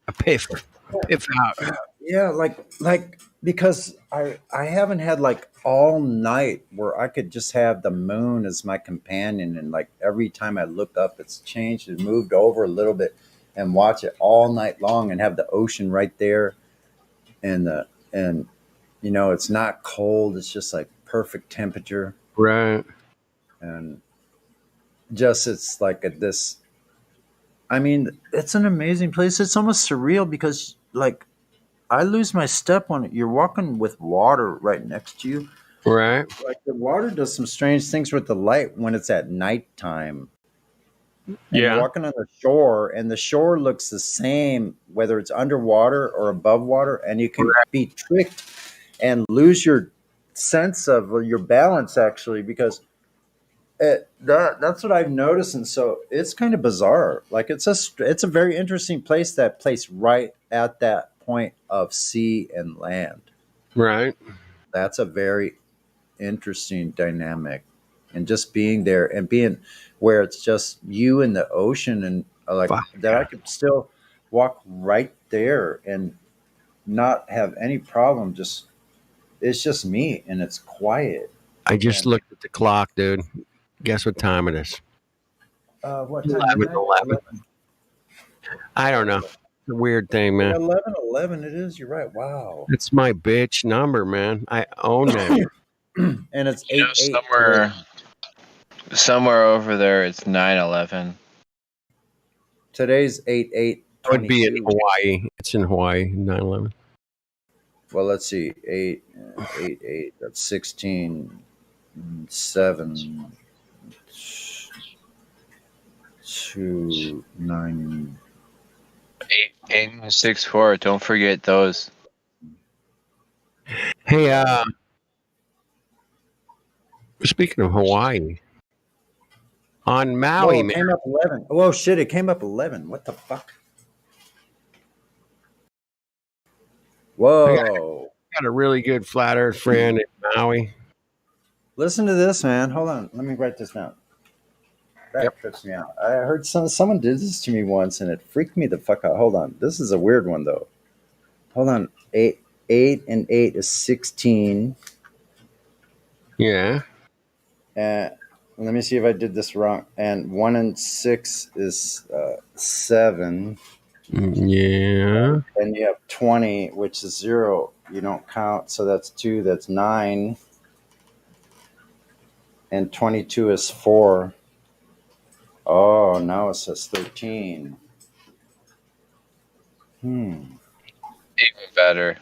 a piff out.
Yeah, like because I haven't had like all night where I could just have the moon as my companion, and like every time I look up, it's changed and moved over a little bit, and watch it all night long, and have the ocean right there, and it's not cold. It's just like perfect temperature,
Right.
and just it's like this. I mean, it's an amazing place. It's almost surreal because like I lose my step when you're walking with water right next to you.
Right.
Like the water does some strange things with the light when it's at nighttime. And you're
Yeah.
walking on the shore, and the shore looks the same whether it's underwater or above water, and you can be tricked and lose your sense of your balance actually because that's what I've noticed, and so it's kind of bizarre. Like it's a very interesting place. That place right at that point of sea and land.
Right.
That's a very interesting dynamic, and just being there and being where it's just you and the ocean, and like
Fuck.
that, I could still walk right there and not have any problem. Just it's just me, and it's quiet.
I just
And
looked at the clock, dude. Guess what time it is?
what time is
11:11. I don't know. It's a weird thing, man.
11:11 it is. You're right. Wow.
It's my bitch number, man. I own that.
And it's 8:08
somewhere over there it's 9/11.
Today's 8/8.
It would be in Hawaii. It's in Hawaii, 9/11.
Well, let's see. 8. That's 16. 7. 2. 9.
8 and 6-4. Don't forget those.
Hey, speaking of Hawaii, on Maui,
Whoa, it
man.
came up 11. Whoa, shit! It came up 11. What the fuck? Whoa!
Got a really good flat Earth friend in Maui.
Listen to this, man. Hold on. Let me write this down. That trips me out. I heard someone did this to me once, and it freaked me the fuck out. Hold on. This is a weird one, though. Hold on. 8 and 8 is 16.
Yeah.
Let me see if I did this wrong. And 1 and 6 is 7.
Yeah.
And you have 20, which is 0. You don't count. So that's 2. That's 9. And 22 is 4. Oh, now it says 13.
Even better.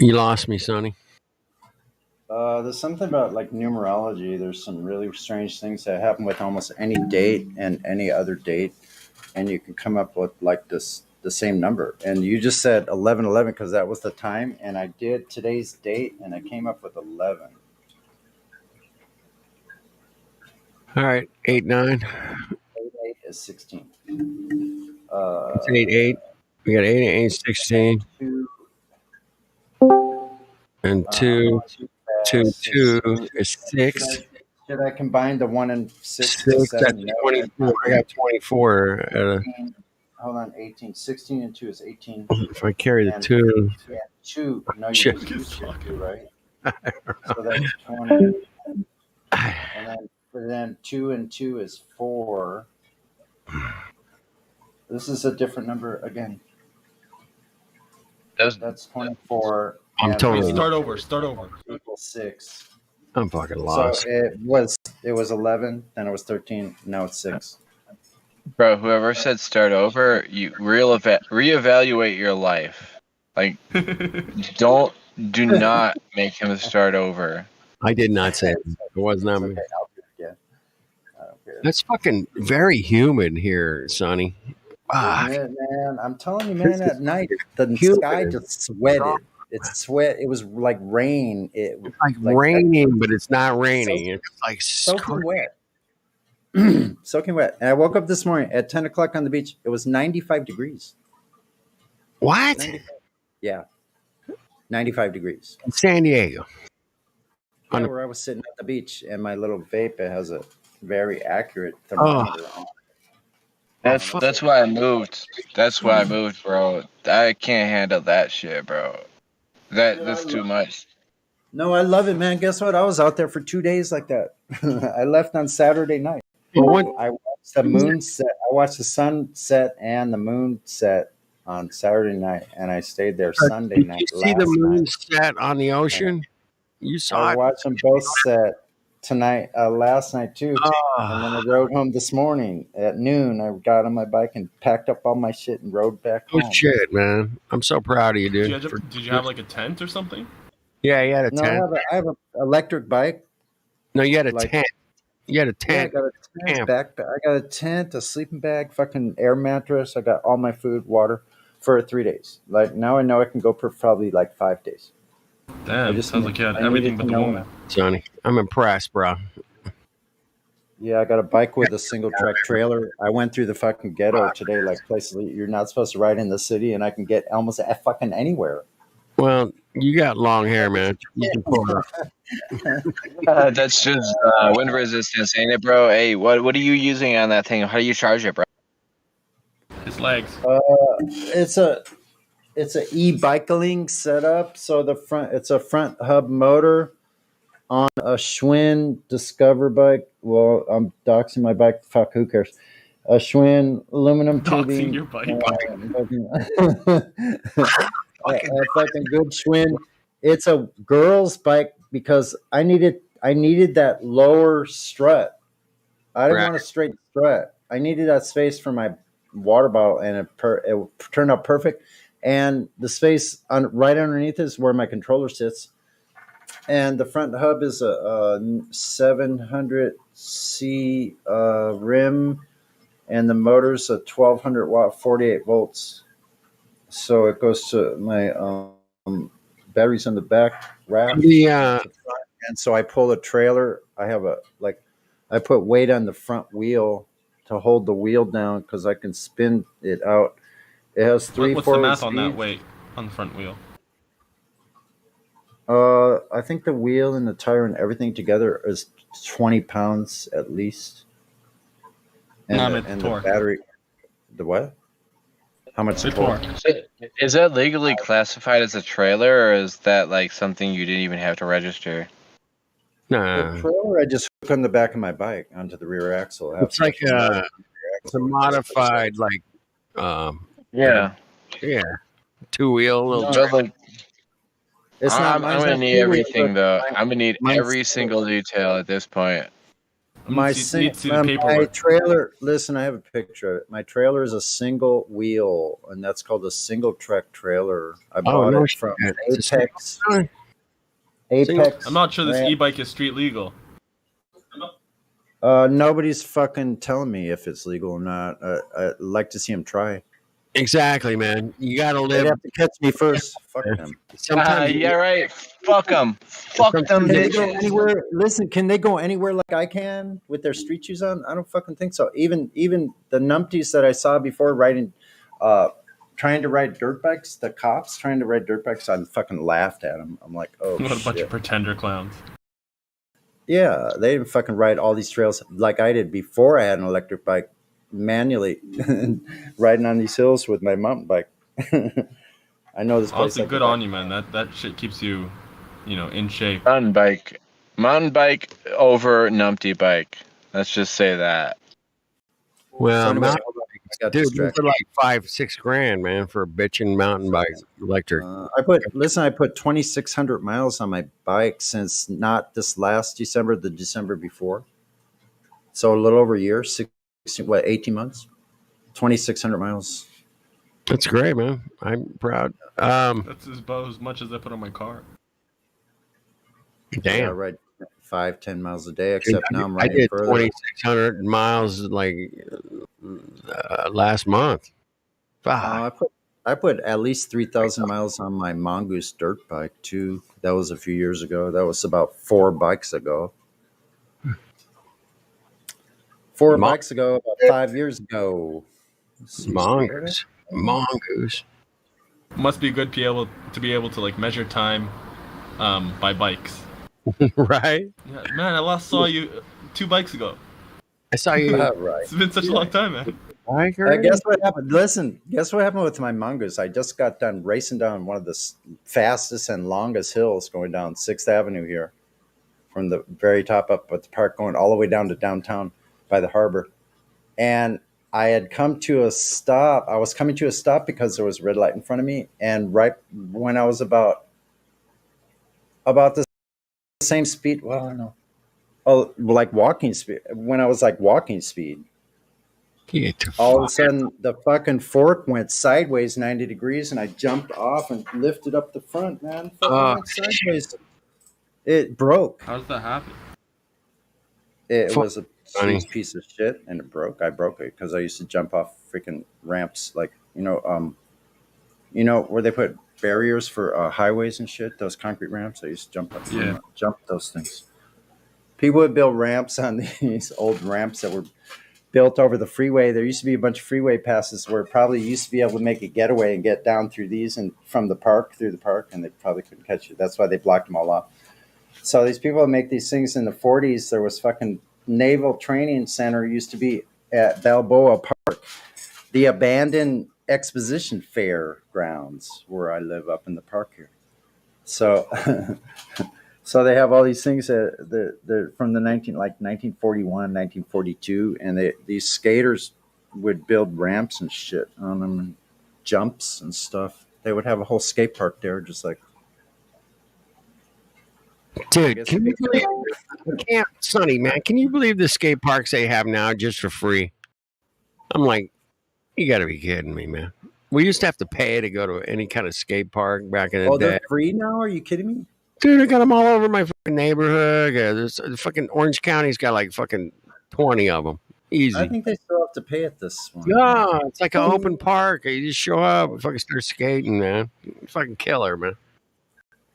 You lost me, Sonny.
There's something about like numerology. There's some really strange things that happen with almost any date and any other date, and you can come up with like the same number. And you just said 11/11 because that was the time, and I did today's date, and I came up with 11.
All right, 8-9.
8 is 16.
It's 8-8. We got 8 and 8, 16.
2
and 2 is 6.
Should I combine the 1 and 6 to
6,
7?
that's 24. I got 24.
18, hold on, 18. 16 and 2 is 18.
If I carry the
And
2.
Yeah, 2. No, you
Shit.
use 2 should do, right? So that's 20. And then 2 and 2 is 4. This is a different number again. That's 24.
I'm
and
totally
Start over.
Equals 6.
I'm fucking lost.
So it was 11, then it was 13, now it's 6.
Bro, whoever said start over, you reevaluate your life. Like, do not make him start over.
I did not say it. It was not me.
Okay, I'll do it again. I don't care.
That's fucking very humid here, Sonny.
Isn't it, man? I'm telling you, man, at night, the sky just sweated. It was like rain. It was
like raining, but it's not raining. It's like
soaking wet. Soaking wet. And I woke up this morning at 10 o'clock on the beach. It was 95 degrees.
What?
95. Yeah. 95 degrees.
In San Diego.
Yeah, where I was sitting at the beach, and my little vape, it has a very accurate thermometer.
That's why I moved. That's why I moved, bro. I can't handle that shit, bro. That's too much.
No, I love it, man. Guess what? I was out there for 2 days like that. I left on Saturday night. I watched the moon set. I watched the sun set and the moon set on Saturday night, and I stayed there Sunday
Did
night.
you see the moon set on the ocean? You saw
I
it.
watched them both set tonight, last night too.
Ah.
And then I rode home this morning at noon. I got on my bike and packed up all my shit and rode back home.
Good shit, man. I'm so proud of you, dude.
Did you have like a tent or something?
Yeah, you had a
No,
tent.
I have an electric bike.
No, you had a
Like-
tent. You had a
Yeah, I
tent.
got a tent, backpack. I got a tent, a sleeping bag, fucking air mattress. I got all my food, water for 3 days. Like now I know I can go for probably like 5 days.
Damn, sounds like you had
I
everything
needed
but
to
the
know
woman.
Johnny, I'm impressed, bro.
Yeah, I got a bike with a single track trailer. I went through the fucking ghetto today, like places you're not supposed to ride in the city, and I can get almost fucking anywhere.
Well, you got long hair, man. You can pull it up.
That's just wind resistance, ain't it, bro? Hey, what are you using on that thing? How do you charge it, bro?
His legs.
It's a e-bicycling setup. So it's a front hub motor on a Schwinn Discover bike. Well, I'm doxing my bike. Fuck, who cares? A Schwinn aluminum tubing.
Doxing your bike.
A fucking good Schwinn. It's a girl's bike because I needed that lower strut. I didn't want a straight strut. I needed that space for my water bottle, and it turned out perfect. And the space right underneath is where my controller sits. And the front hub is a 700C rim, and the motor's a 1200 watt, 48 volts. So it goes to my batteries on the back rack. And so I pull a trailer. I have I put weight on the front wheel to hold the wheel down because I can spin it out. It has
What's the math on that weight on the front wheel?
I think the wheel and the tire and everything together is 20 pounds at least. And, the battery. The what? How much torque?
Is that legally classified as a trailer, or is that like something you didn't even have to register?
The trailer I just hook on the back of my bike onto the rear axle.
It's like it's a modified
Yeah.
Two-wheel.
I'm gonna need everything though. I'm gonna need every single detail at this point.
My trailer. Listen, I have a picture of it. My trailer is a single wheel, and that's called a single track trailer. I bought it from Apex. Apex.
I'm not sure this e-bike is street legal.
Nobody's fucking telling me if it's legal or not. I'd like to see them try.
Exactly, man. You gotta live.
They have to catch me first. Fuck them.
Yeah, right. Fuck them. Fuck them.
Can they go anywhere? Listen, can they go anywhere like I can with their street shoes on? I don't fucking think so. Even the numpties that I saw before riding, trying to ride dirt bikes, the cops trying to ride dirt bikes, I fucking laughed at them. I'm like, oh,
What a bunch of pretender clowns.
Yeah, they didn't fucking ride all these trails like I did before I had an electric bike, manually riding on these hills with my mountain bike. I know this place.
Honestly, good on you, man. That shit keeps you, in shape.
Mountain bike over numpty bike. Let's just say that.
Well,
So anyway,
mountain bikes, dude, those are like $5-6 grand, man, for a bitchin' mountain bike electric.
I put 2,600 miles on my bike since not this last December, the December before. So a little over a year, 18 months, 2,600 miles.
That's great, man. I'm proud.
That's about as much as I put on my car.
Damn.
Yeah, I ride 5-10 miles a day, except now I'm
I
riding
did
further.
2,600 miles last month.
I put at least 3,000 miles on my Mongoose dirt bike too. That was a few years ago. That was about 4 bikes ago. 4 bikes ago, about 5 years ago.
Mongoose.
Must be good to be able to like measure time by bikes.
Right?
Yeah, man, I last saw you 2 bikes ago.
I saw you.
Right.
It's been such a long time, man.
Guess what happened? Listen, guess what happened with my mongoose? I just got done racing down one of the fastest and longest hills going down 6th Avenue here from the very top up at the park going all the way down to downtown by the harbor. And I had come to a stop. I was coming to a stop because there was a red light in front of me. And right when I was about the same speed, well, I don't know. Oh, like walking speed. When I was like walking speed, all of a sudden the fucking fork went sideways 90 degrees and I jumped off and lifted up the front, man. Fucking went sideways. It broke.
How does that happen?
It was a huge piece of shit and it broke. I broke it because I used to jump off freaking ramps like, where they put barriers for highways and shit, those concrete ramps. I used to jump those things. People would build ramps on these old ramps that were built over the freeway. There used to be a bunch of freeway passes where probably used to be able to make a getaway and get down through these and from the park, through the park, and they probably couldn't catch you. That's why they blocked them all off. So these people that make these things in the 40s, there was fucking Naval Training Center used to be at Balboa Park, the abandoned exposition fair grounds where I live up in the park here. So so they have all these things that they're from the 1941, 1942, and these skaters would build ramps and shit on them and jumps and stuff. They would have a whole skate park there, just like.
Dude, can you believe Sonny, man, can you believe the skate parks they have now just for free? I'm like, you gotta be kidding me, man. We used to have to pay to go to any kind of skate park back in the day.
They're free now? Are you kidding me?
Dude, I got them all over my fucking neighborhood. There's fucking Orange County's got like fucking 20 of them. Easy.
I think they still have to pay at this one.
Yeah, it's like an open park. You just show up and fucking start skating, man. Fucking killer, man.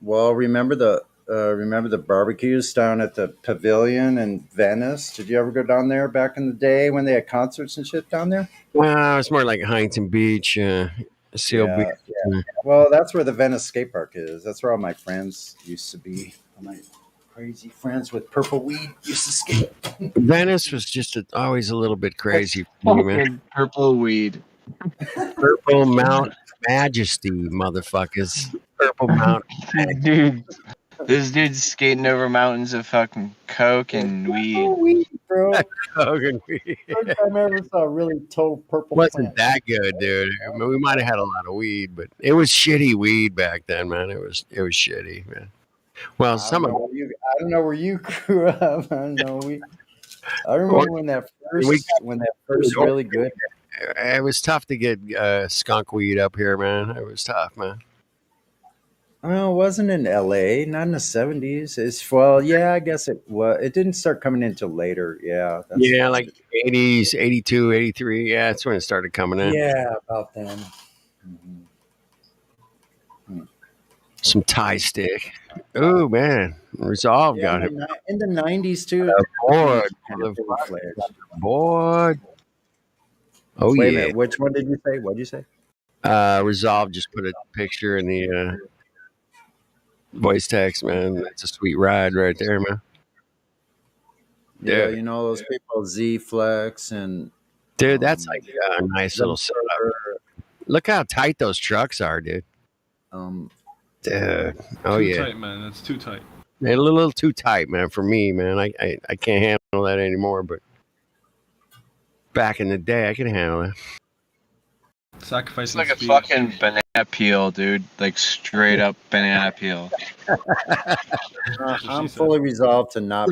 Well, remember the barbecues down at the Pavilion in Venice? Did you ever go down there back in the day when they had concerts and shit down there?
Well, it's more like Huntington Beach, Seal Beach.
Yeah. Well, that's where the Venice skate park is. That's where all my friends used to be. My crazy friends with purple weed used to skate.
Venice was just always a little bit crazy for me, man.
Purple weed.
Purple Mount Majesty, motherfuckers. Purple Mount.
Dude. This dude's skating over mountains of fucking coke and weed.
Bro.
Coke and weed.
First time I ever saw a really total purple
Wasn't
plant.
that good, dude. I mean, we might have had a lot of weed, but it was shitty weed back then, man. It was shitty, man. Well,
I don't know where you grew up. I remember when that first really good.
It was tough to get skunk weed up here, man. It was tough, man.
Well, it wasn't in LA, not in the 70s. I guess it was. It didn't start coming in till later. Yeah.
Like 80s, 82, 83. Yeah, that's when it started coming in.
Yeah, about then. Mm-hmm.
Some Thai stick. Oh, man. Resolve got it.
In the 90s, too.
Board. Oh,
Wait a
yeah.
minute. Which one did you say? What did you say?
Resolve just put a picture in the voice text, man. That's a sweet ride right there, man.
Yeah, you know those people, Z-Flex and...
Dude, that's like a nice little setup. Look how tight those trucks are, dude. Dude. Oh,
too
yeah.
tight, man. That's too tight.
They're a little too tight, man, for me, man. I can't handle that anymore, but back in the day, I could handle it.
It's like a fucking banana peel, dude. Like straight up banana peel.
I'm fully resolved to not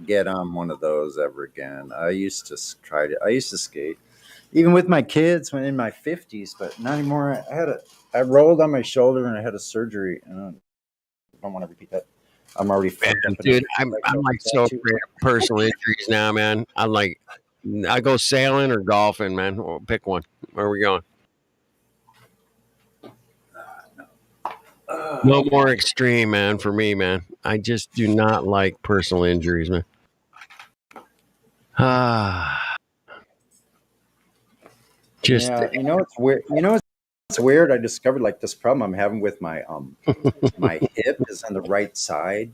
get on one of those ever again. I used to skate, even with my kids when in my 50s, but not anymore. I rolled on my shoulder and I had a surgery. I don't want to repeat that. I'm already fucked up.
Dude, I'm like so afraid of personal injuries now, man. I go sailing or golfing, man. Well, pick one. Where are we going? No more extreme, man, for me, man. I just do not like personal injuries, man.
You know it's weird. It's weird. I discovered like this problem I'm having with my my hip is on the right side,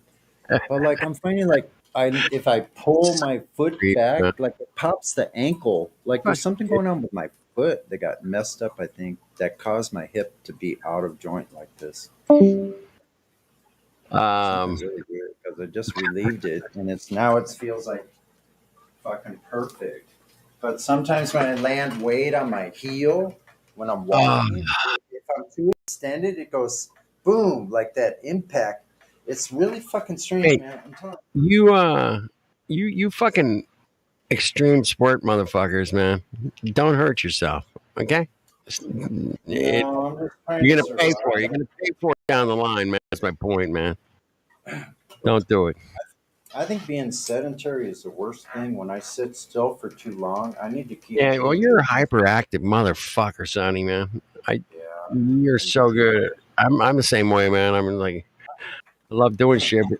But like I'm finding like if I pull my foot back, like it pops the ankle. Like there's something going on with my foot that got messed up. I think that caused my hip to be out of joint like this. Something really weird because I just relieved it, and it feels like fucking perfect. But sometimes when I land weight on my heel when I'm walking, if I'm too extended, it goes boom like that impact. It's really fucking strange,
Hey,
man. I'm telling
you fucking extreme sport motherfuckers, man. Don't hurt yourself, okay?
No, I'm just trying
You're
to
gonna pay for it. You're
survive.
gonna pay for it down the line, man. That's my point, man. Don't do it.
I think being sedentary is the worst thing. When I sit still for too long, I need to keep
Yeah, well,
moving.
you're a hyperactive motherfucker, Sonny, man. You're so good. I'm the same way, man. I'm like, I love doing shit, but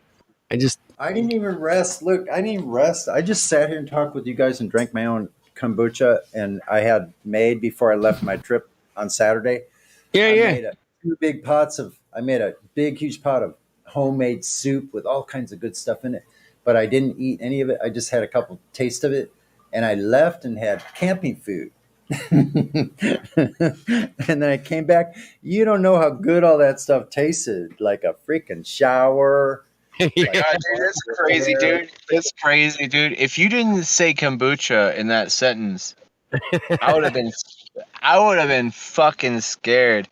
I didn't even rest. Look, I didn't even rest. I just sat here and talked with you guys and drank my own kombucha, and I had made before I left my trip on Saturday. I made I made a big, huge pot of homemade soup with all kinds of good stuff in it, but I didn't eat any of it. I just had a couple taste of it, and I left and had camping food. And then I came back. You don't know how good all that stuff tasted. Like a freaking shower.
God, dude, that's crazy, dude. That's crazy, dude. If you didn't say kombucha in that sentence, I would have been fucking scared.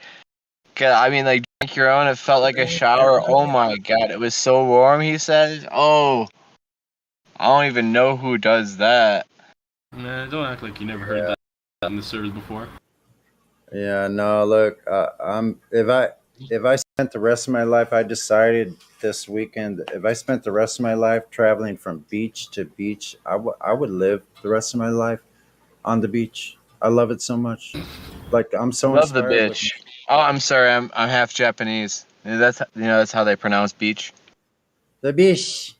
'Cause, I mean, like, drink your own. It felt like a shower. Oh my god, it was so warm. He said, "Oh, I don't even know who does that."
Man, don't act like you never heard that in the service before.
Yeah, no, look, if I spent the rest of my life, I decided this weekend, if I spent the rest of my life traveling from beach to beach, I would live the rest of my life on the beach. I love it so much. Like I'm so
Love the
inspired with
bitch. Oh, I'm sorry. I'm half Japanese. That's how they pronounce beach.
the beach.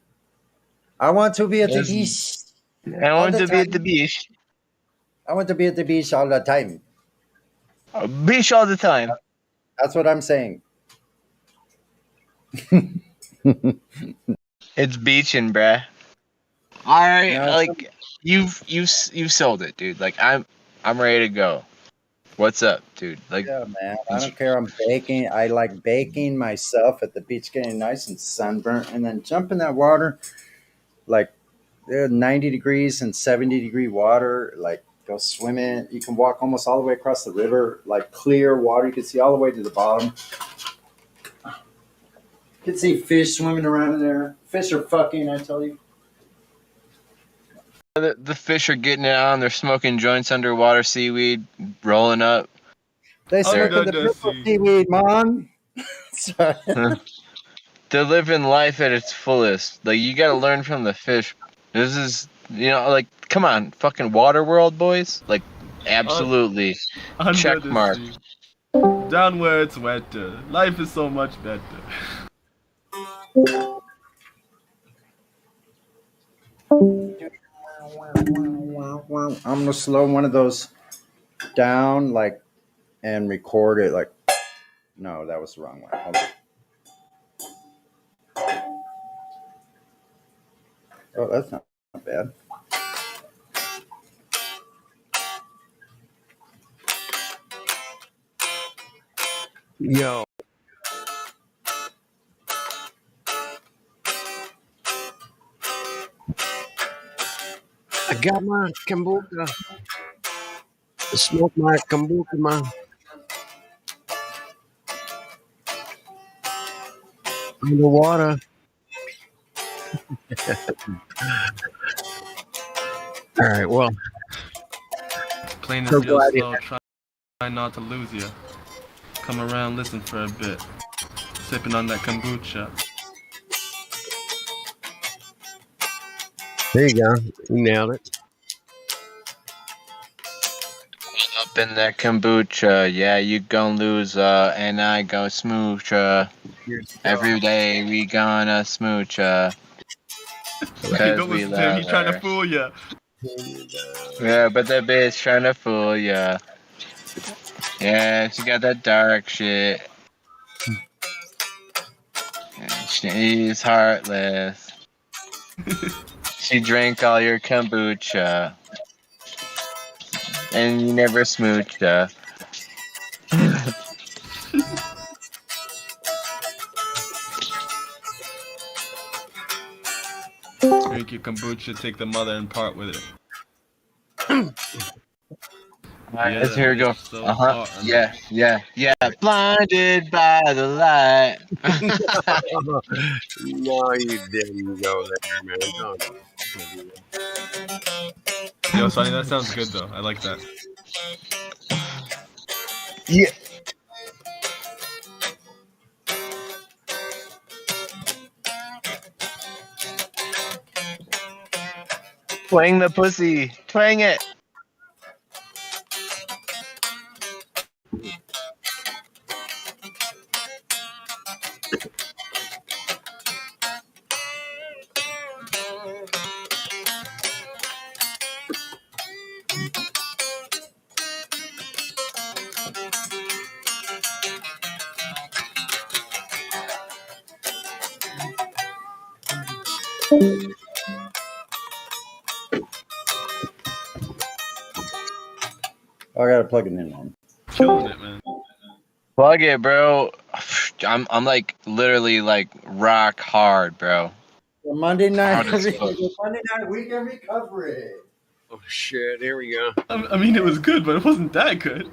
I want to be at the
Yes.
beach
I
all
want
the
to be at the
time.
beach.
I want to be at the beach all the time.
Beach all the time.
That's what I'm saying.
It's beaching, bruh. All right,
No,
like you've sold it, dude. Like I'm ready to go. What's up, dude? Like,
yeah, man. I don't care. I'm baking. I like baking myself at the beach, getting nice and sunburnt, and then jump in that water, like 90 degrees and 70-degree water. Like go swimming. You can walk almost all the way across the river, like clear water. You can see all the way to the bottom. You can see fish swimming around in there. Fish are fucking, I tell you.
the fish are getting it on. They're smoking joints underwater, seaweed rolling up.
They smoking the purple seaweed, man. Sorry.
They're living life at its fullest. Like you gotta learn from the fish. This is like come on, fucking water world boys. Like absolutely.
Under
Check
the
mark.
sea. Down where it's wetter. Life is so much better.
I'm gonna slow one of those down, like, and record it. Like, no, that was the wrong one. Hold on. Oh, that's not bad.
Yo. I got my kombucha. I smoked my kombucha, man. Underwater. All right, well.
Playing
So
it real
glad
slow, try not to lose you. Come around, listen for a bit. Sipping on that kombucha.
There you go. You nailed it.
Up in that kombucha, yeah, you gon' lose, and I gon' smooch, every day we gonna smooch,
Hey,
cause
don't
we
listen to him,
love
he's trying to
her.
fool you.
Yeah, but that bitch trying to fool ya. Yeah, she got that dark shit. Yeah, She's heartless. She drank all your kombucha. And you never smooched her.
Drink your kombucha, take the mother and part with it.
Alright, let's hear it go.
So
Uh-huh. Yeah. Blinded by the light.
No, you didn't go there, man. Don't.
Yo, Sonny, that sounds good though. I like that.
Yeah. Twang the pussy. Twang it.
I gotta plug it in, man.
Killing it, man.
Plug it, bro. I'm like literally like rock hard, bro.
Well, Monday night,
Hard as fuck.
Monday night weekend recovery.
Oh shit! Here we go.
I mean, it was good, but it wasn't that good.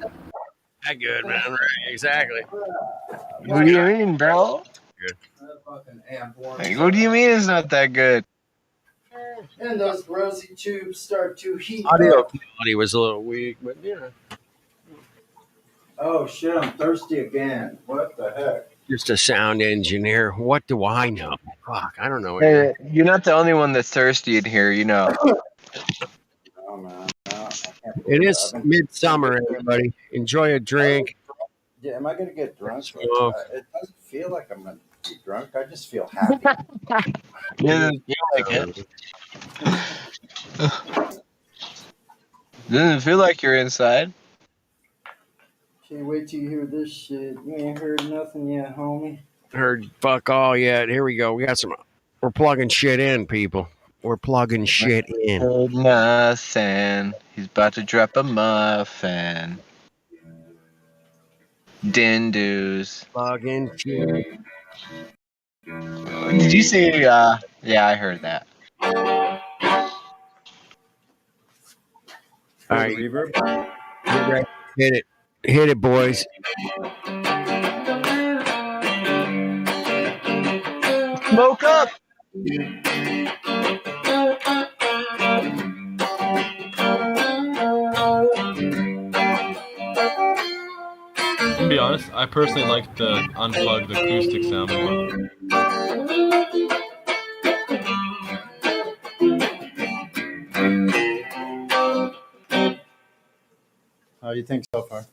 That good, man. Right? Exactly.
What do you mean, bro?
Good.
Like, what do you mean it's not that good?
And those rosy tubes start to heat
Audio
up.
quality was a little weak, but yeah.
Oh shit! I'm thirsty again. What the heck?
Just a sound engineer. What do I know? Fuck, I don't know.
Hey, you're not the only one that's thirsty in here, you know.
Oh man,
It is midsummer, everybody. Enjoy a drink.
Yeah, am I gonna get drunk?
Smoke.
It doesn't feel like I'm gonna be drunk. I just feel happy.
It doesn't feel like it. Doesn't feel like you're inside.
Can't wait till you hear this shit. You ain't heard nothing yet, homie.
Heard fuck all yet. Here we go. We got some. We're plugging shit in, people. We're plugging shit in.
Heard nothing. He's about to drop a muffin. Dindoos.
Plugging shit.
Did you say? Yeah, I heard that.
All right, reverb. Get ready. Hit it, boys.
Smoke up.
To be honest, I personally like the unplugged acoustic sound more.
How do you think so far?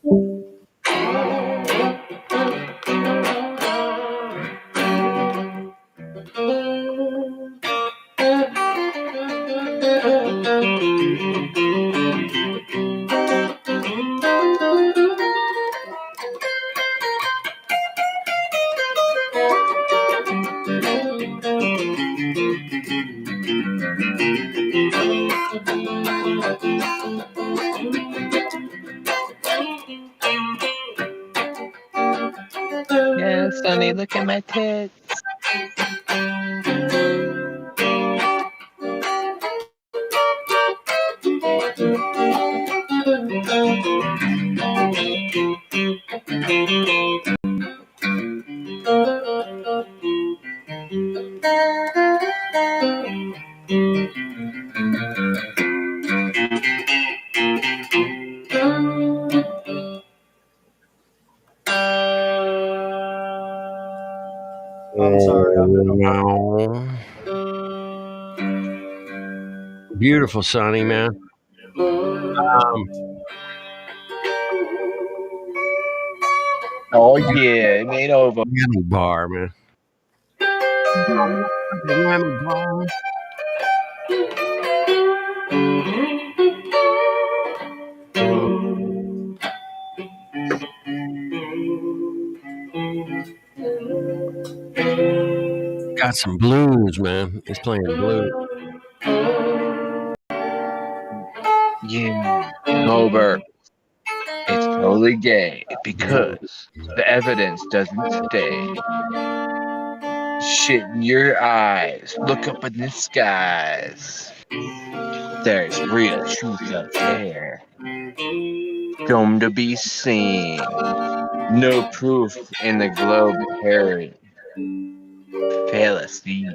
Yeah, Sonny, look at my tits.
I'm sorry.
Beautiful, Sonny, man.
Oh yeah, it made over.
Yummy bar, man. Yummy bar. got some blues, man. He's playing blues.
Yeah, Goldberg. It's totally gay because the evidence doesn't stay. Shit in your eyes. Look up in the skies. There's real truth out there. Film to be seen. No proof in the globe carried. Fallacies.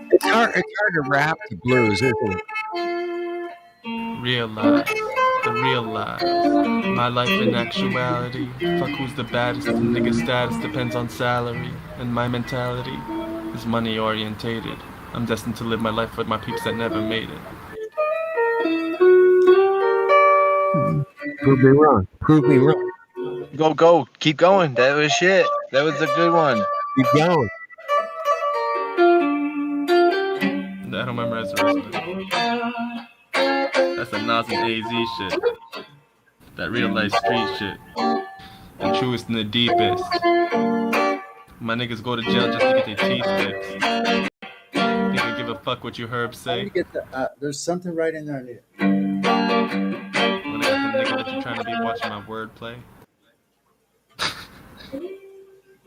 It's hard to rap the blues, isn't it?
Realize, the real lies. My life in actuality. Fuck who's the baddest. Nigga status depends on salary. And my mentality is money orientated. I'm destined to live my life with my peeps that never made it.
Prove me wrong. Prove me wrong.
Go. Keep going. That was shit. That was a good one.
Keep going.
I don't memorize the rest of it. That's the Nas and AZ shit. That real life street shit. The truest and the deepest. My niggas go to jail just to get their teeth fixed. Think I give a fuck what you herbs say?
There's something right in there.
When I got the nigga that you trying to be watching my wordplay.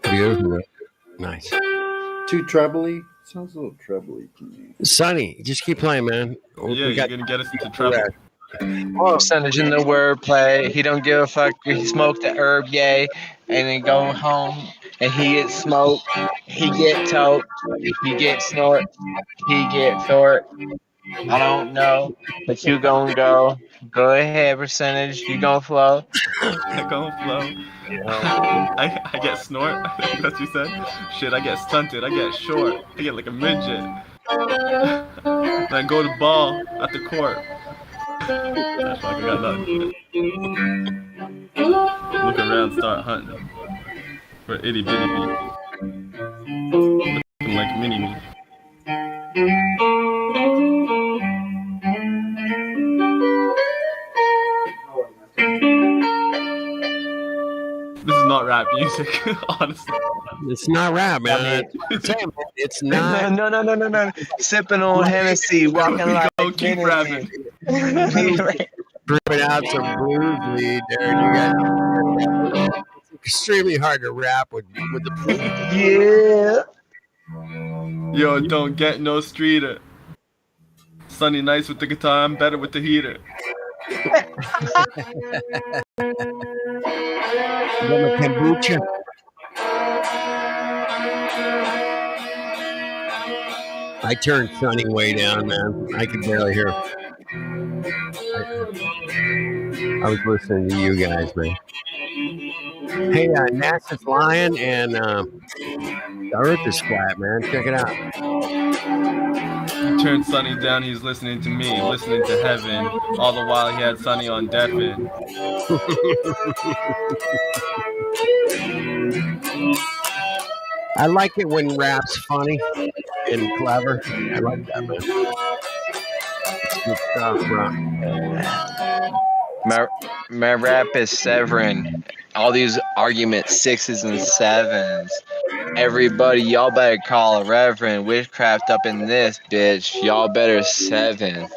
Beautiful. Nice.
Too trebly? Sounds a little trebly to me.
Sonny, just keep playing, man.
Yeah, you're gonna get us into trouble.
Percentage in the wordplay. He don't give a fuck. He smoked the herb, yay, and then go home and he get smoked. He get tote. He get snort. He get short. I don't know, but you gon' go. Go ahead, percentage. You gon' flow.
I gon' flow. I get snort. I think that's what you said. Shit, I get stunted. I get short. I get like a midget. Then I go to ball at the court. That's like I got nothing. Look around, start hunting for itty bitty me. Looking like mini me. This is not rap music, honestly.
It's not rap, man. It's not.
No. Sipping on Hennessy, walking like
keep rapping.
Dripping out some blues lead there. You guys. It's extremely hard to rap with the blues.
Yeah.
Yo, don't get no streeter. Sunny nights with the guitar, I'm better with the heater.
Kombucha. I turned Sunny way down, man. I could barely hear. I was listening to you guys, man. Hey, NASA's lying, and the Earth is flat, man. Check it out.
He turned Sunny down, he's listening to me, listening to heaven. All the while he had Sunny on deafen.
I like it when rap's funny and clever. I like that, man. It's good stuff, bro.
My rap is severing. All these arguments, 6s and 7s. Everybody, y'all better call a reverend. Witchcraft up in this bitch. Y'all better 7.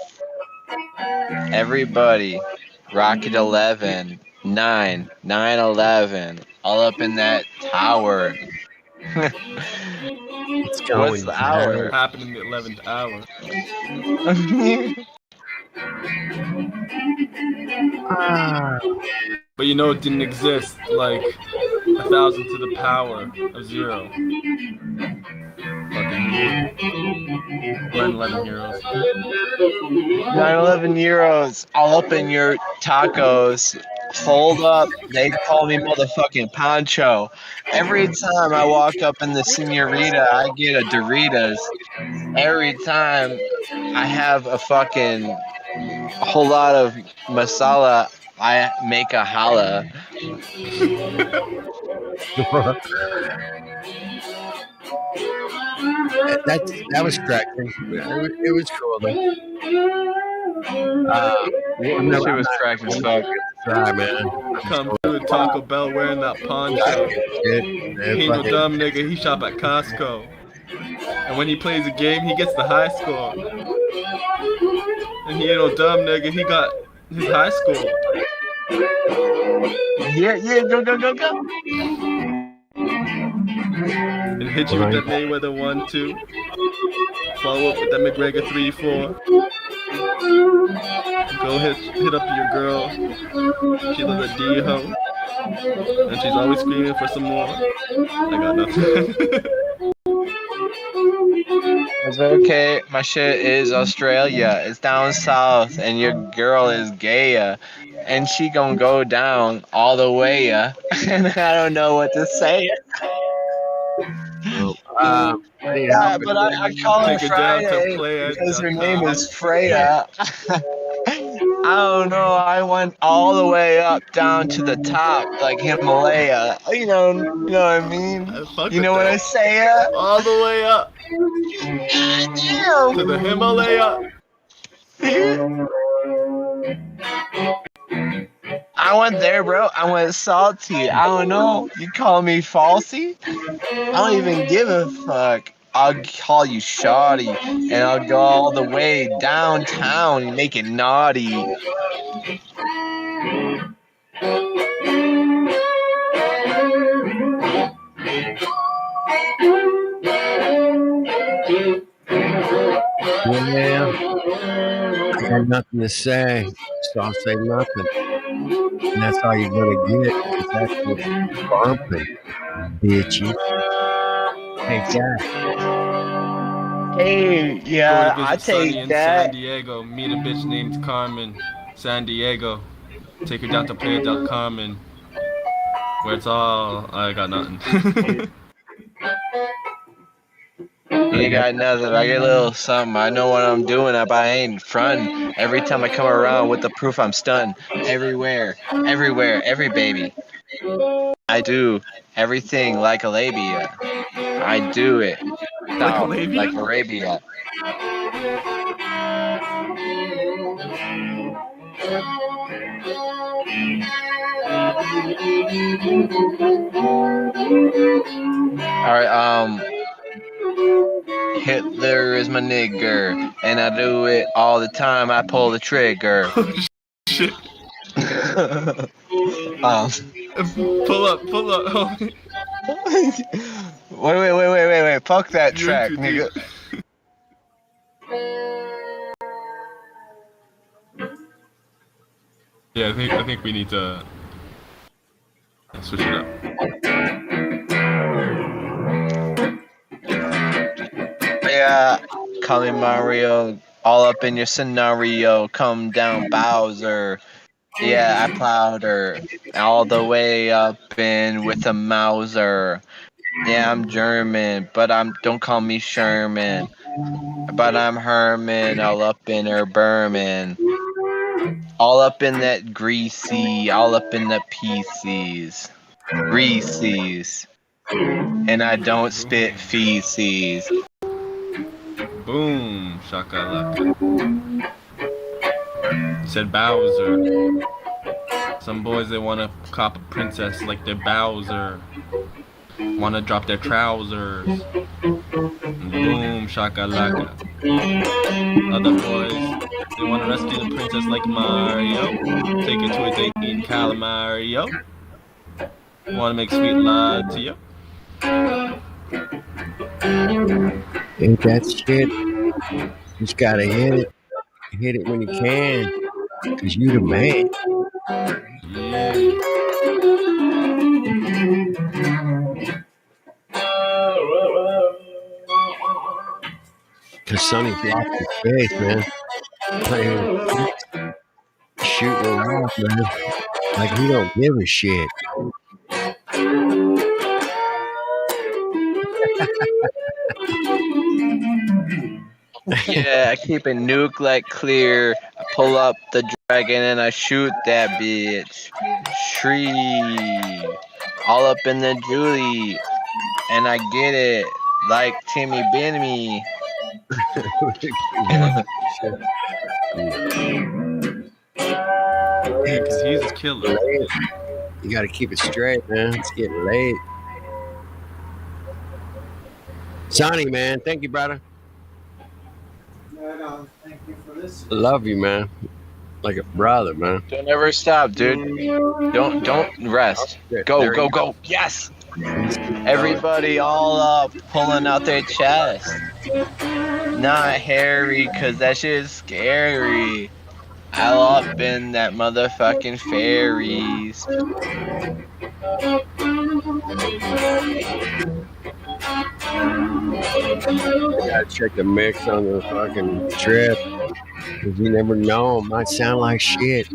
Everybody, Rocket 11, 9, 11. All up in that tower.
It's going
What's the hour?
What happened in the 11th hour? But you know it didn't exist, like 1,000 to the power of 0. Fucking 9/11 heroes.
9/11 euros, all up in your tacos. Hold up, they call me motherfucking Pancho. Every time I walk up in the Senorita, I get a Doritos. Every time I have a fucking whole lot of masala, I make a holla.
That was correct. It was cool, though.
That shit was cracked as fuck.
Sorry, man.
Come through Taco Bell wearing that poncho. He ain't no dumb nigga, he shop at Costco. And when he plays a game, he gets the high score. And he ain't no dumb nigga, he got his high score.
Yeah, go.
And hit you with that Mayweather 1-2. Follow up with that McGregor 3-4. Go hit up your girl. She loves a D-ho. And she's always screaming for some more. I got nothing.
It's okay. My shit is Australia. It's down south, and your girl is gay, and she gonna go down all the way, and I don't know what to say. Yeah, but I call her
Take her down to
Friday
play
because her name is Freya. I don't know. I went all the way up down to the top, like Himalaya. You know what I mean? You know what I say?
All the way up.
Damn.
To the Himalaya.
I went there, bro. I went salty. I don't know. You call me falsy? I don't even give a fuck. I'll call you shoddy, and I'll go all the way downtown and make it naughty.
Yeah, I got nothing to say, so I'll say nothing. And that's all you're gonna get, because that's what's bumping, bitches. Exactly.
Hey, yeah,
Go
I
to visit Sunny
take
in
that.
San Diego. Meet a bitch named Carmen. San Diego. Take her down to Playa del Carmen. Where it's all... I got nothing.
You got nothing. I get a little something. I know what I'm doing, but I ain't frontin'. Every time I come around with the proof, I'm stunned. Everywhere, every baby. I do everything like a labia. I do it.
Like a labia?
Like Arabia. Alright, Hitler is my nigger, and I do it all the time. I pull the trigger.
Shit.
Pull up. Wait. Fuck that track, nigga.
Yeah, I think we need to switch it up.
Yeah, call me Mario. All up in your scenario. Come down, Bowser. Yeah, I plowed her all the way up in with a Mauser. Yeah, I'm German, but don't call me Sherman. But I'm Herman, all up in her Berman. All up in that greasy, all up in the PCs. Reese's. And I don't spit feces.
Boom, shakalaka. Said Bowser. Some boys, they wanna cop a princess like their Bowser. Wanna drop their trousers. And boom, shakalaka. Other boys, they wanna rescue the princess like Mario. Take her to a date in Calamario. Wanna make sweet love to you.
Ain't that shit? Just gotta hit it. Hit it when you can. Cause you the man. Cause Sonny's lost his face, man. Playing shooting it off, man. Like he don't give a shit.
Yeah, I keep it nuke like clear. I pull up the dragon and I shoot that bitch. Shree. All up in the Julie. And I get it like Timmy Benemy.
Because he's a killer.
You got to keep it straight, man. It's getting late. Sonny, man, thank you, brother.
Right on. Thank you for this.
Love you, man. Like a brother, man.
Don't ever stop, dude. Don't rest. Go, go, go. Yes. Everybody all up, pulling out their chest. Not hairy, cause that shit is scary. I love in that motherfucking fairies.
I gotta check the mix on the fucking trip. Cause you never know. It might sound like shit.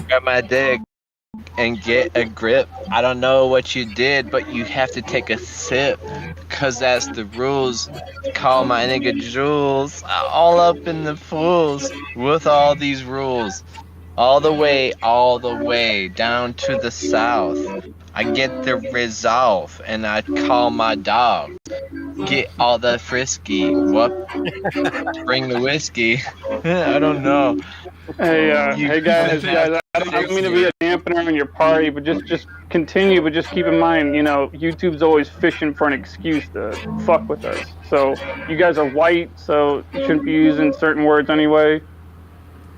Grab my dick and get a grip. I don't know what you did, but you have to take a sip. Cause that's the rules. Call my nigga Jules. All up in the pools with all these rules. All the way down to the south. I get the resolve and I call my dog. Get all the frisky. What? Bring the whiskey. I don't know.
Hey, hey guys, I don't mean to be a dampener on your party, but just continue. But just keep in mind, YouTube's always fishing for an excuse to fuck with us. So you guys are white, so you shouldn't be using certain words anyway.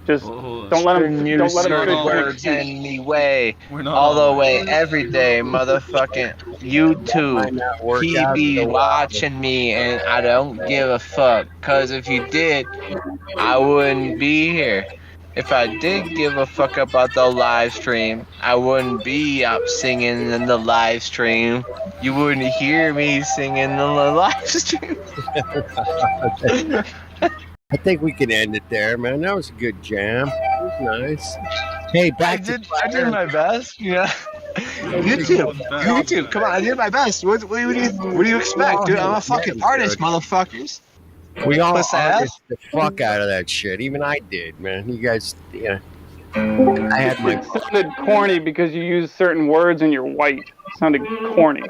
Just don't let them fish
words anyway. All the way, every day, motherfucking YouTube. He be watching me, and I don't give a fuck. Cause if you did, I wouldn't be here. If I did give a fuck about the live stream, I wouldn't be up singing in the live stream. You wouldn't hear me singing in the live stream.
I think we can end it there, man. That was a good jam. It was nice. Hey,
I did my best. Yeah. YouTube. Come on, I did my best. What do you expect, dude? I'm a fucking artist, motherfuckers.
We all
What's that?
artist the fuck out of that shit. Even I did, man. You guys, I had my.
It sounded corny because you used certain words and you're white. It sounded corny.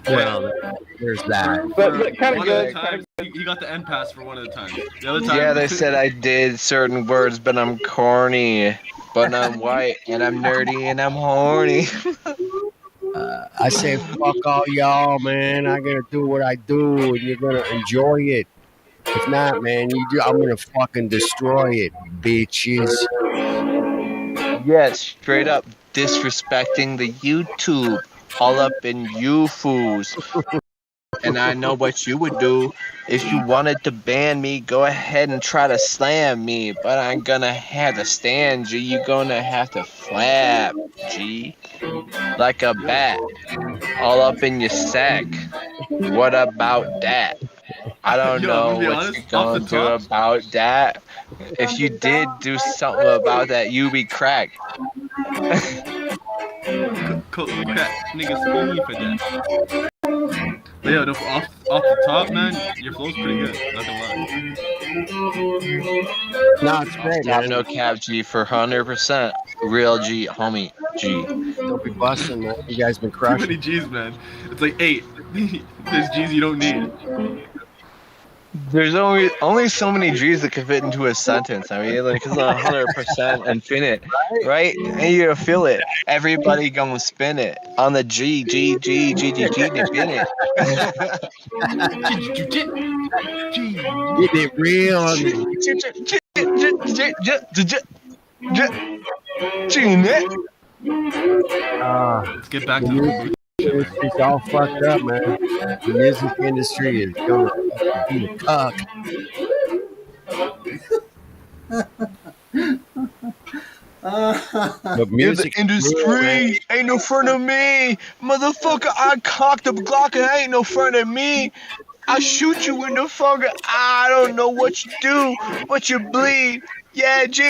Well, there's that.
But kind of
One
good.
of the times, he got the end pass for one of the times. The other time,
Yeah, they said I did certain words, but I'm corny. But I'm white, and I'm nerdy, and I'm horny.
I say fuck all y'all, man. I'm gonna do what I do, and you're gonna enjoy it. If not, man, I'm gonna fucking destroy it, bitches.
Yes, straight up disrespecting the YouTube. All up in you fools. And I know what you would do. If you wanted to ban me, go ahead and try to slam me. But I'm gonna have to stand, G. You're gonna have to flap, G. Like a bat. All up in your sack. What about that? I don't know what you're gonna do about that. If you did do something about that, you be cracked.
Crap, niggas screaming for that. But yeah, off the top, man, your flow's pretty good. Not gonna lie.
No, it's great,
Top
man.
no cap G for 100%. Real G, homie G.
Don't be busting, man. You guys been
Too
crushing.
many G's, man. It's like 8. There's G's you don't need.
There's only so many G's that can fit into a sentence. I mean, like, it's 100% infinite, right? And you feel it. Everybody gonna spin it on the G, to spin it.
Getting it real on
Let's get back to the kombucha.
It's all fucked up, man. The music industry is gonna be a cuck. But music
industry ain't no front of me, motherfucker. I cocked the Glock and ain't no front of me. I shoot you in the fucker. I don't know what you do, but you bleed. Yeah, G.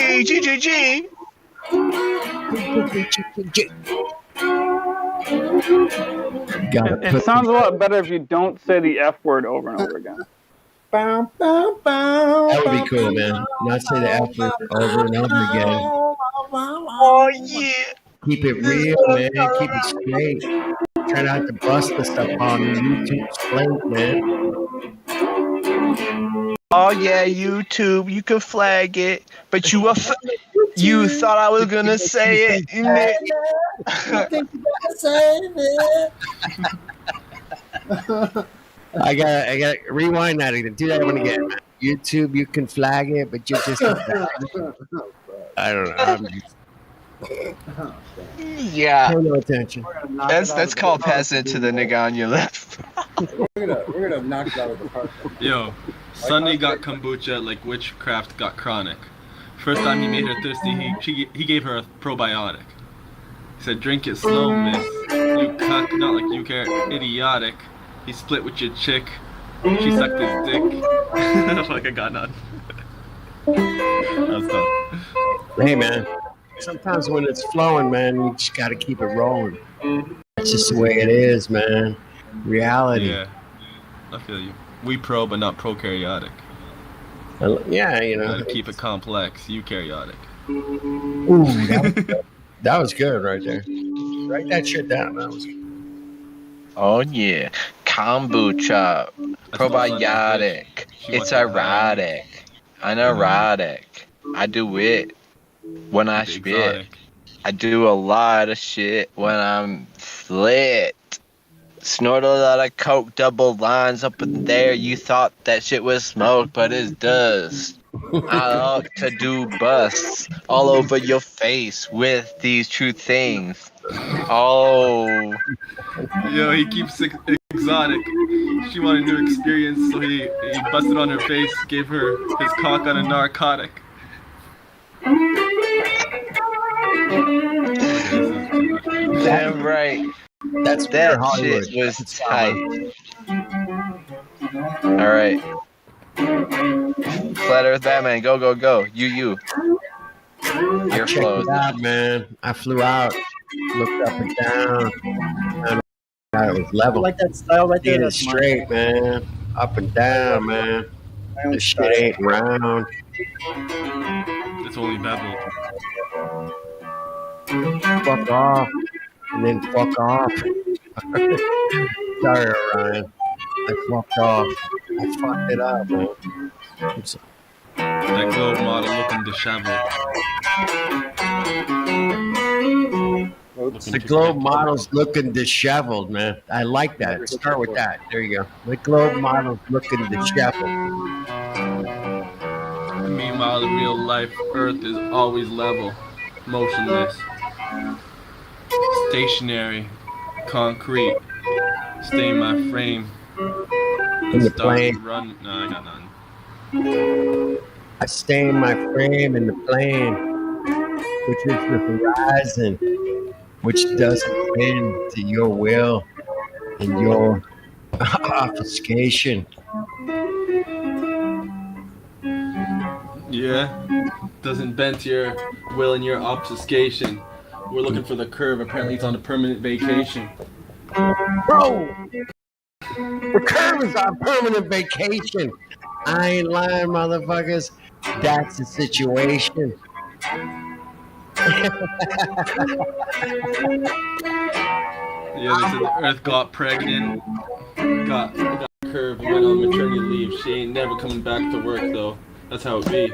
It sounds a lot better if you don't say the F word over and over again.
That would be cool, man. Not say the F word over and over again.
Oh yeah.
Keep it real, man. Keep it straight. try not to bust us up on YouTube's plate, man.
Oh yeah, YouTube, you can flag it, but you you thought I was gonna say it. innit?
I gotta rewind that again. Do that one again, man. YouTube, you can flag it, but you just I don't know. I'm just
Yeah,
pay no attention.
that's called passing it to the nigga on your left.
We're gonna knock it out of the park.
Yo, Sunny got kombucha like witchcraft got chronic. First time he made her thirsty, he gave her a probiotic. He said, "Drink it slow, miss. You cuck, not like you care, idiotic." He split with your chick. She sucked his dick. Like I got none. That's tough.
Hey, man. Sometimes when it's flowing, man, you just gotta keep it rolling. That's just the way it is, man. Reality.
Yeah, I feel you. We pro, but not prokaryotic.
Yeah, you know.
Gotta keep it complex. Eukaryotic.
Ooh, that was good right there. Write that shit down. That was good.
Oh yeah, kombucha, probiotic. It's erotic. Unerotic. I do it when I spit. I do a lot of shit when I'm lit. Snort a lot of coke, double lines up in there. You thought that shit was smoke, but it's dust. I like to do busts all over your face with these true things. Oh.
Yo, he keeps it exotic. She wanted a new experience, so he busted on her face, gave her his cock on a narcotic.
Damn right.
That's
that
Hollywood.
shit was tight. Alright. Flat Earth Batman, go, go, go. You. Your
Check
flow.
it out, man. I flew out, looked up and down. And it was level.
I like that style right there.
Get it
That's mine.
straight, man. Up and down, man. This shit ain't round.
It's only beveled.
Fuck off. And then fuck off. Sorry, Ryan. I fucked off. I fucked it up, man.
That globe model looking disheveled.
The globe model's looking disheveled, man. I like that. Start with that. There you go. The globe model's looking disheveled.
Meanwhile, the real life Earth is always level, motionless, stationary, concrete. Stay in my frame.
In the plane.
Run. No, I got none.
I stay in my frame in the plane, which is the horizon, which doesn't bend to your will and your obfuscation.
Yeah, doesn't bend to your will and your obfuscation. We're looking for the curve. Apparently, it's on a permanent vacation.
Bro, the curve is on permanent vacation. I ain't lying, motherfuckers. That's the situation.
Yeah, they said the Earth got pregnant, got curved, and went on maternity leave. She ain't never coming back to work though. That's how it be.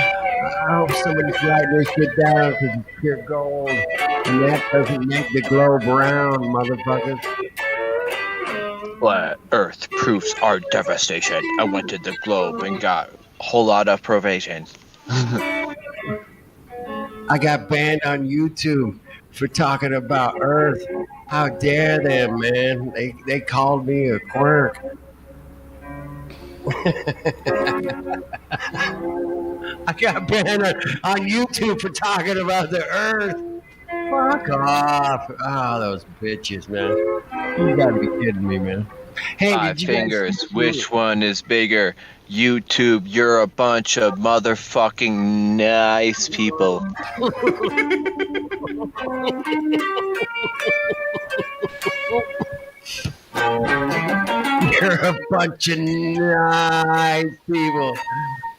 I hope somebody's writing this shit down because it's pure gold. And that doesn't make the globe round, motherfuckers.
Flat Earth proofs our devastation. I went to the globe and got a whole lot of probation.
I got banned on YouTube for talking about Earth. How dare them, man? They called me a quirk. I got banned on YouTube for talking about the Earth. Fuck off. Oh, those bitches, man. You gotta be kidding me, man. Hey,
Five
did you guys
fingers.
see-
Which one is bigger? YouTube, you're a bunch of motherfucking nice people.
You're a bunch of nice people.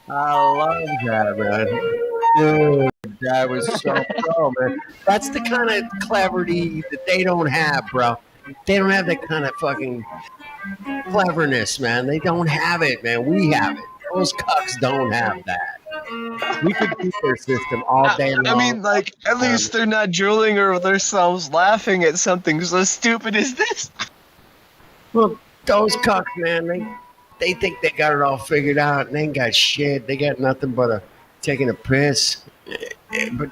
I love that, man. Dude, that was so pro, man. That's the kind of cleverty that they don't have, bro. They don't have that kind of fucking cleverness, man. They don't have it, man. We have it. Those cucks don't have that. We could beat their system all day long.
I mean, like, at least they're not drooling over themselves laughing at something so stupid as this.
Well, those cucks, man, they think they got it all figured out, and they ain't got shit. They got nothing but taking a piss. But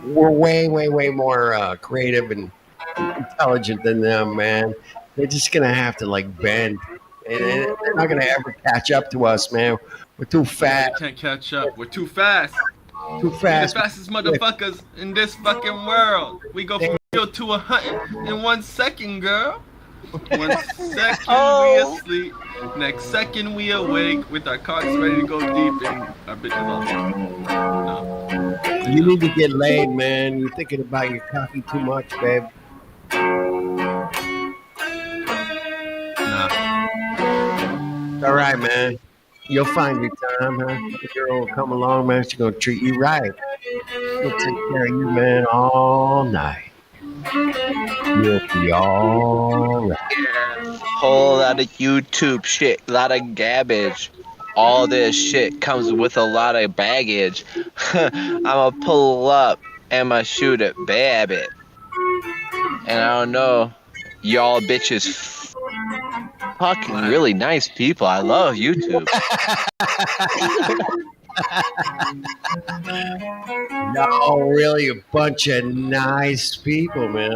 we're way, way, way more creative and intelligent than them, man. They're just gonna have to like bend. And they're not gonna ever catch up to us, man. We're too fast.
We can't catch up. We're too fast.
Too
We're
fast.
the fastest motherfuckers in this fucking world. We go from 0 to 100 in 1 second, girl. 1 second we asleep. Next second we awake with our cocks ready to go deep and our bitches all
You need to get laid, man. You're thinking about your cocky too much, babe.
Nah.
All right, man. You'll find your time, huh? The girl will come along, man. She's gonna treat you right. She'll take care of you, man, all night. You'll be all right.
Whole lot of YouTube shit, a lot of garbage. All this shit comes with a lot of baggage. I'ma pull up and I'ma shoot it, baby. And I don't know, y'all bitches fucking really nice people. I love YouTube.
Y'all really a bunch of nice people, man.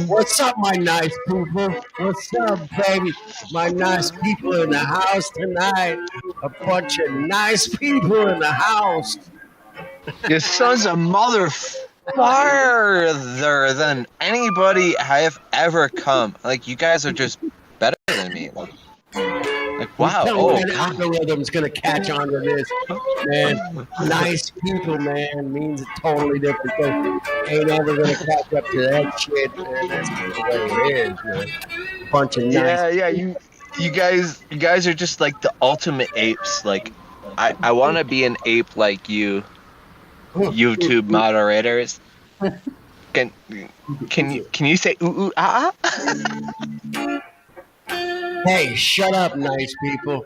What's up, my nice people? What's up, baby? My nice people in the house tonight. A bunch of nice people in the house.
Your son's a mother farther than anybody I have ever come. Like, you guys are just better than me. Like wow.
Oh,
Oh,
that algorithm's gonna catch on to this, man. Nice people, man, means a totally different thing. Ain't ever gonna catch up to that shit, man. That's just the way it is, man. Bunch of nice.
yeah. You guys are just like the ultimate apes. Like, I want to be an ape like you, YouTube moderators. Can you say ooh ooh ah ah?
Hey, shut up, nice people.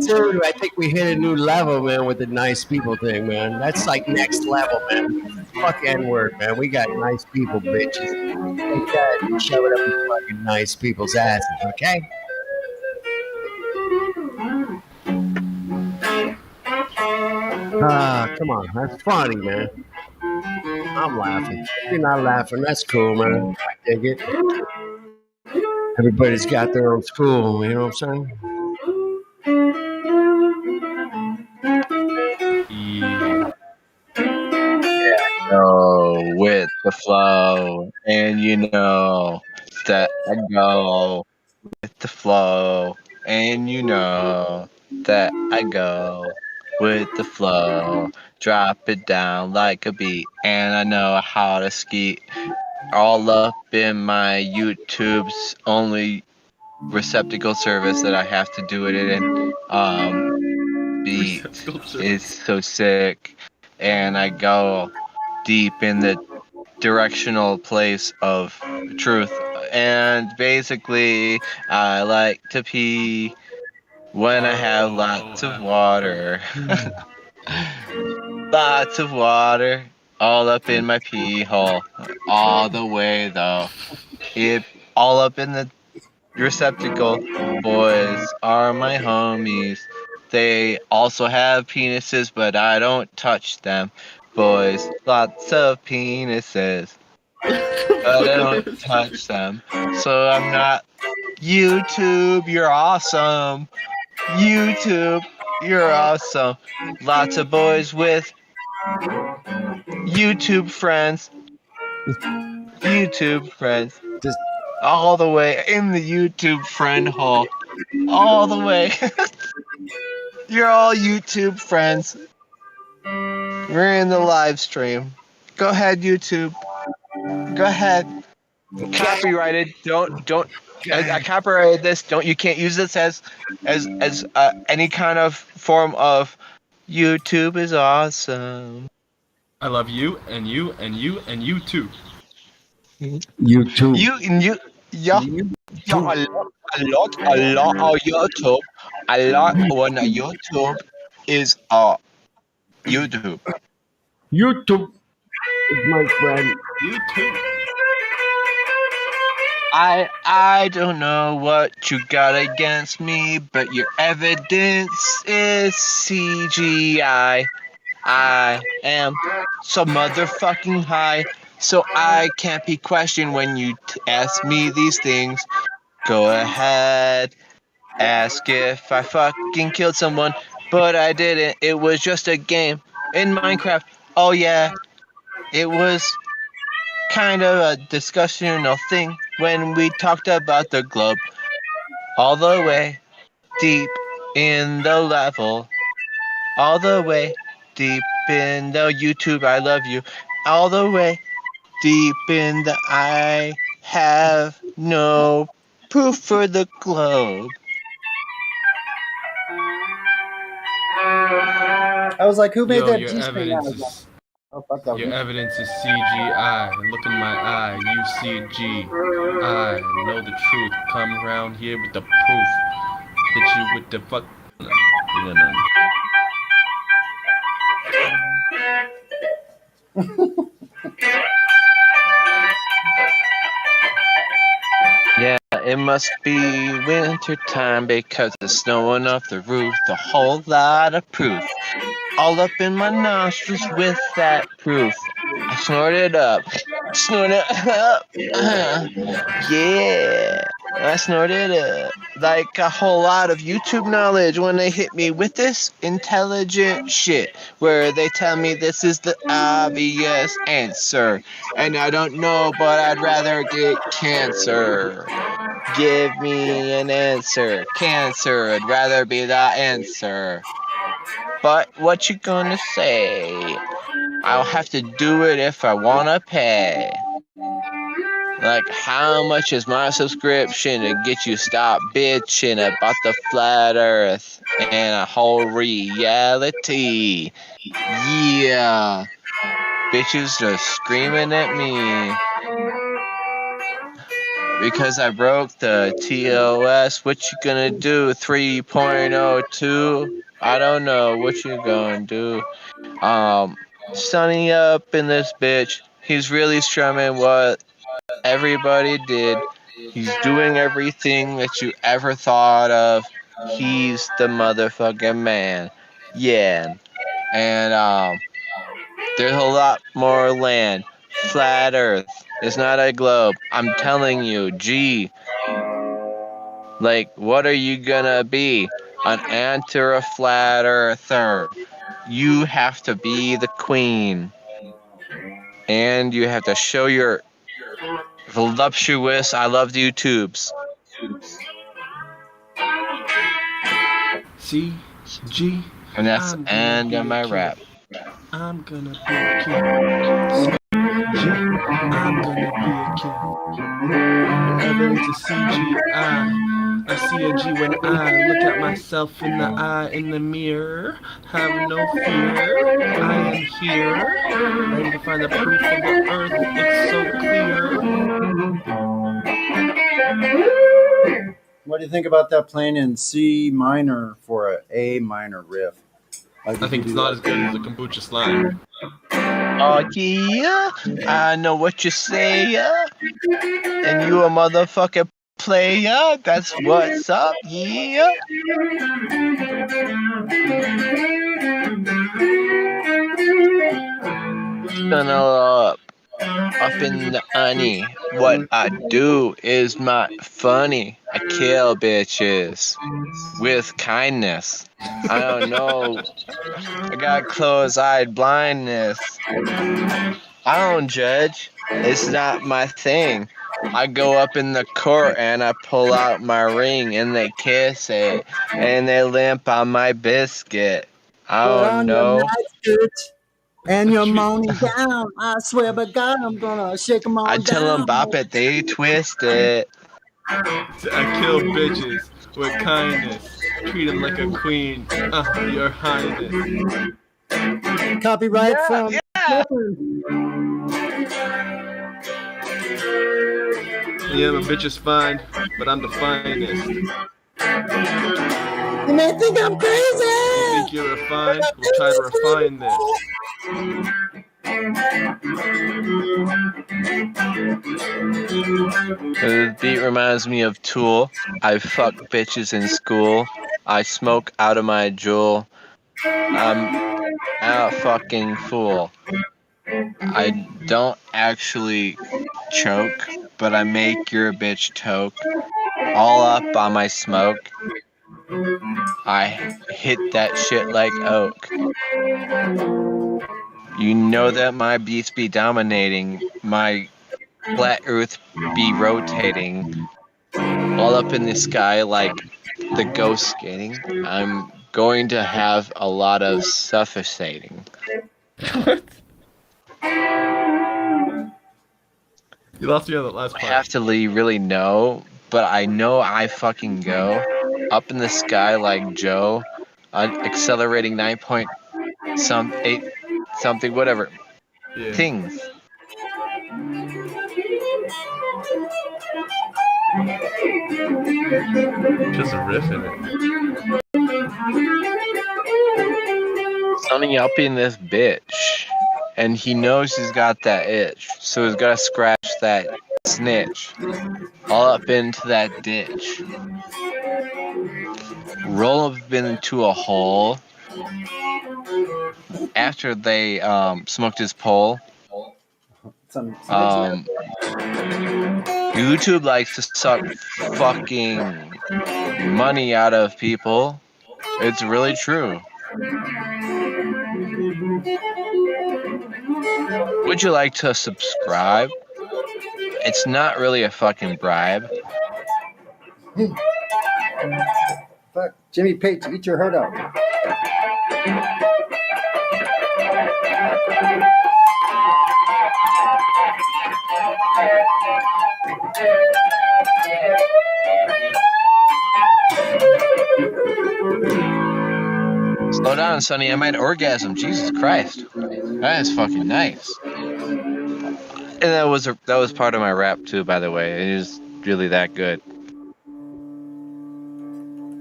Dude, I think we hit a new level, man, with the nice people thing, man. That's like next level, man. Fuck N-word, man. We got nice people, bitches. Take that and shove it up in fucking nice people's asses, okay? Come on. That's funny, man. I'm laughing. If you're not laughing, that's cool, man. I dig it. Everybody's got their own school, you know what I'm saying?
Go with the flow, and you know that I go with the flow, and you know that I go with the flow. Drop it down like a beat, and I know how to ski. All up in my YouTube's only receptacle service that I have to do it in. Beat is so sick, and I go deep in the directional place of truth. And basically, I like to pee when I have lots of water. Lots of water all up in my pee hole. All the way, though. All up in the receptacle. Boys are my homies. They also have penises, but I don't touch them. Boys, lots of penises, but I don't touch them. So I'm not. YouTube, you're awesome. YouTube, you're awesome. Lots of boys with YouTube friends. YouTube friends. All the way in the YouTube friend hole. All the way. You're all YouTube friends. We're in the live stream. Go ahead, YouTube. Go ahead. Copyrighted. Don't. I copyrighted this. You can't use this as any kind of form of. YouTube is awesome.
I love you and you and you and you too.
You too.
Yeah, a lot of YouTube. A lot when YouTube is YouTube.
YouTube is my friend.
You too.
I don't know what you got against me, but your evidence is CGI. I am so motherfucking high, so I can't be questioned when you ask me these things. Go ahead, ask if I fucking killed someone, but I didn't. It was just a game in Minecraft. Oh yeah, it was kind of a discussional thing when we talked about the globe. All the way deep in the level. All the way deep in the YouTube, I love you. All the way deep in the I have no proof for the globe.
I was like, who made
Yo,
that
your
G string? I
evidence
was like,
is
oh fuck that.
your evidence is CGI. Look in my eye, you see G. I know the truth. Come around here with the proof. Hit you with the fuck. No.
Yeah, it must be winter time because it's snowing off the roof. A whole lot of proof. All up in my nostrils with that proof. I snort it up. Snort it up. Yeah. I snort it up. Like a whole lot of YouTube knowledge when they hit me with this intelligent shit. Where they tell me this is the obvious answer. And I don't know, but I'd rather get cancer. Give me an answer. Cancer, I'd rather be the answer. But what you gonna say? I'll have to do it if I wanna pay. Like, how much is my subscription to get you stop bitching about the flat earth and a whole reality? Yeah. Bitches just screaming at me. Because I broke the TOS. What you gonna do? 3.02? I don't know what you gonna do. Sunny up in this bitch. He's really strumming what everybody did. He's doing everything that you ever thought of. He's the motherfucking man. Yeah. And there's a lot more land. Flat Earth. It's not a globe. I'm telling you, gee. Like, what are you gonna be? An ant or a flat earther? You have to be the queen. And you have to show your voluptuous I love YouTubes.
C G.
And that's the end of my rap.
I'm gonna be a king. G. I'm gonna be a king. Evidence is CGI. I see a G when I look at myself in the eye in the mirror. Have no fear. I am here. Ready to find the proof of the earth. It's so clear.
What do you think about that playing in C minor for an A minor riff? Like,
I think it's not as good as the kombucha slime.
Oh yeah, I know what you say, and you a motherfucking player. That's what's up, yeah. Gonna up in the honey. What I do is not funny. I kill bitches with kindness. I don't know. I got closed-eyed blindness. I don't judge. It's not my thing. I go up in the court and I pull out my ring and they kiss it and they limp on my biscuit. I don't know.
And your money down. I swear by God, I'm gonna shake them all
I tell them
down.
bop it, they twist it.
I kill bitches with kindness. Treat them like a queen. Your highness.
Copyright from.
Yeah, my bitch is fine, but I'm the finest.
You may think I'm crazy.
You think you're refined? We'll try to refine this.
The beat reminds me of Tool. I fuck bitches in school. I smoke out of my jewel. I'm a fucking fool. I don't actually choke, but I make your bitch toke. All up on my smoke. I hit that shit like oak. You know that my beats be dominating. My flat earth be rotating. All up in the sky like the ghost skating. I'm going to have a lot of suffocating.
You lost me on that last
I
part.
have to really know, but I know I fucking go up in the sky like Joe, accelerating 9 something, whatever.
Yeah.
Things.
Just a riff in it.
Sonny up in this bitch, and he knows he's got that itch, so he's gotta scratch that snitch all up into that ditch. Roll up into a hole after they smoked his pole. YouTube likes to suck fucking money out of people. It's really true. Would you like to subscribe? It's not really a fucking bribe.
Fuck, Jimmy Page, eat your heart out.
Slow down, Sonny. I might orgasm. Jesus Christ, that is fucking nice. And that was part of my rap too, by the way. It is really that good.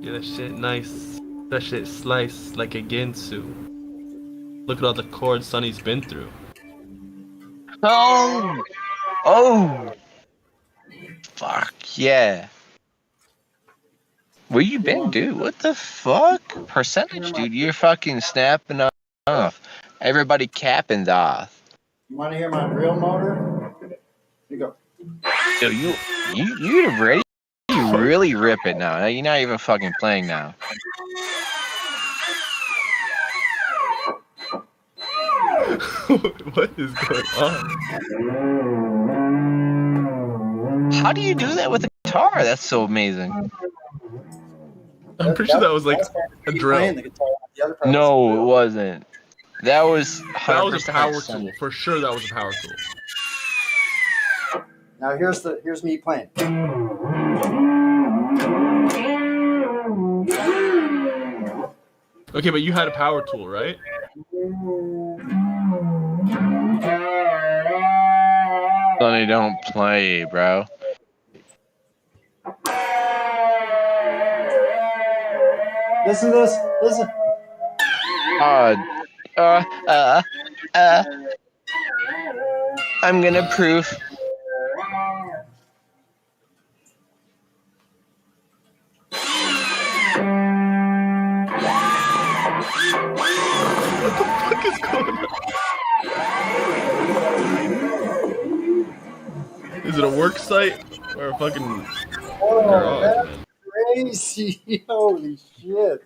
Yeah, that shit nice. That shit sliced like a Ginsu. Look at all the chords Sonny's been through.
Oh, fuck yeah. Where you been, dude? What the fuck? Percentage, dude. You're fucking snapping off. Everybody capping off.
You want to hear my real motor? Here you go.
Dude, you ready? You really rip it now. You're not even fucking playing now.
What is going on?
How do you do that with a guitar? That's so amazing.
I'm pretty sure that was like a drill.
No, it wasn't. That was 100%
That was a power
Sonny.
tool. For sure that was a power tool.
Now here's me playing.
Okay, but you had a power tool, right?
Sonny, don't play, bro.
Listen to this. Listen.
I'm gonna prove.
What the fuck is going on? Is it a work site or a fucking garage,
That's
man?
crazy. Holy shit.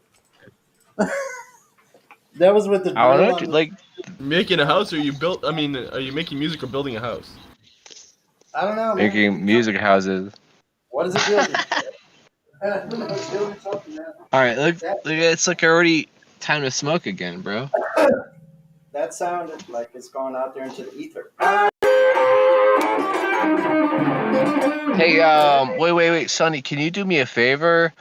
That was with the
I don't
drill
know,
on
dude,
the-
like
Making a house, or are you making music or building a house?
I don't know, man.
making music houses.
What is it building? Building something, man.
All right, look, it's like already time to smoke again, bro.
That sounded like it's going out there into the ether.
Hey, wait, Sonny, can you do me a favor?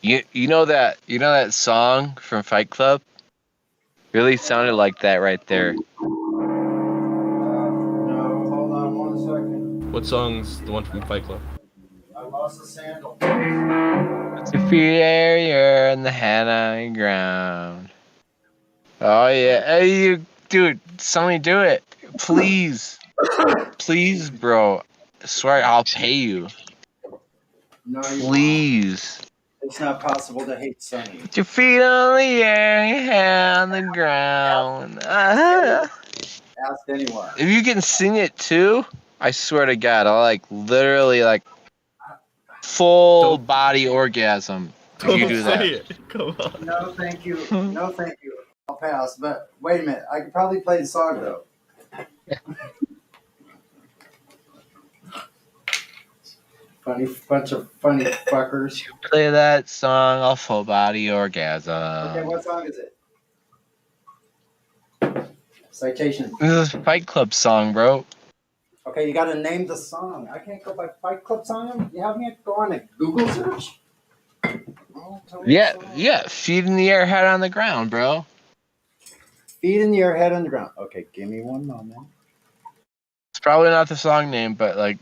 You know that song from Fight Club? Really sounded like that right there.
No, hold on 1 second.
What song's the one from Fight Club?
I lost the sandal.
Superior in the head on the ground. Oh yeah, hey you, dude, Sonny, do it, please, please, bro. I swear I'll pay you.
No,
Please.
it's not possible to hate Sonny.
Put your feet on the air, your head on the ground.
Ask anyone.
If you can sing it too, I swear to God, I'll literally full body orgasm if you do that.
It. Come on.
No, thank you. No, thank you. I'll pass. But wait a minute. I could probably play the song though. Bunch of funny fuckers.
Play that song, I'll full body orgasm.
Okay, what song is it? Citation.
This is a Fight Club song, bro.
Okay, you got to name the song. I can't go by Fight Club song. You have me go on a Google search. Oh,
Yeah, feet in the air, head on the ground, bro.
Feet in the air, head on the ground. Okay, give me one moment.
It's probably not the song name, but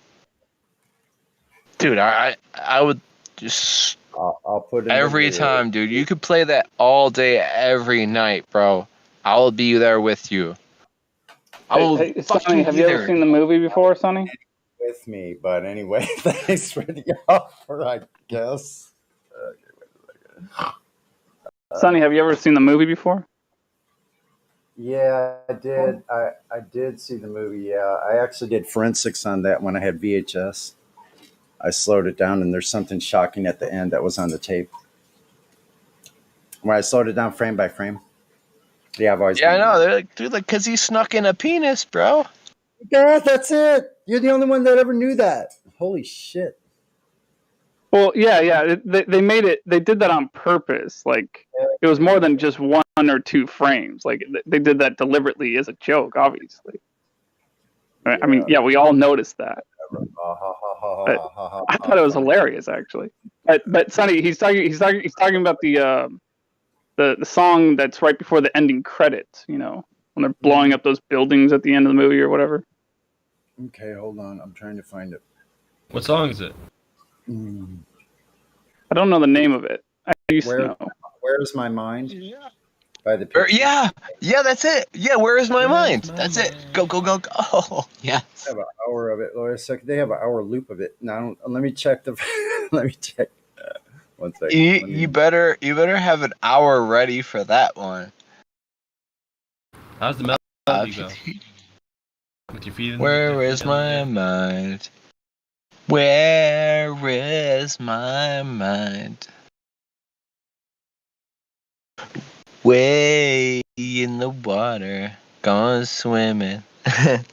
dude, I would just
I'll put it
every time, dude. You could play that all day, every night, bro. I will be there with you. I will
Hey,
fucking
Sonny, have
be
you
there.
ever seen the movie before, Sonny?
With me, but anyway, thanks for the offer, I guess.
Sonny, have you ever seen the movie before?
Yeah, I did. I did see the movie. Yeah, I actually did forensics on that when I had VHS. I slowed it down, and there's something shocking at the end that was on the tape. Where I slowed it down frame by frame. Yeah, I've always.
Yeah, I know. They're like, dude, because he snuck in a penis, bro.
God, that's it. You're the only one that ever knew that. Holy shit.
Well, yeah. They made it. They did that on purpose. Like it was more than just 1 or 2 frames. Like they did that deliberately as a joke, obviously. Right? I mean, yeah, we all noticed that. But I thought it was hilarious, actually. But Sonny, he's talking about the song that's right before the ending credits. You know, when they're blowing up those buildings at the end of the movie or whatever.
Okay, hold on. I'm trying to find it.
What song is it?
I don't know the name of it. I used to know.
Where's My Mind? By the
Yeah, that's it. Yeah, where is my mind? That's it. Go. Oh, yeah.
They have an hour of it. Wait a second. They have an hour loop of it. Now, let me check the. Let me check. 1 second.
You better have an hour ready for that one.
How's the melody go? With your feet in
Where is my mind? Where is my mind? Way in the water, gone swimming.
The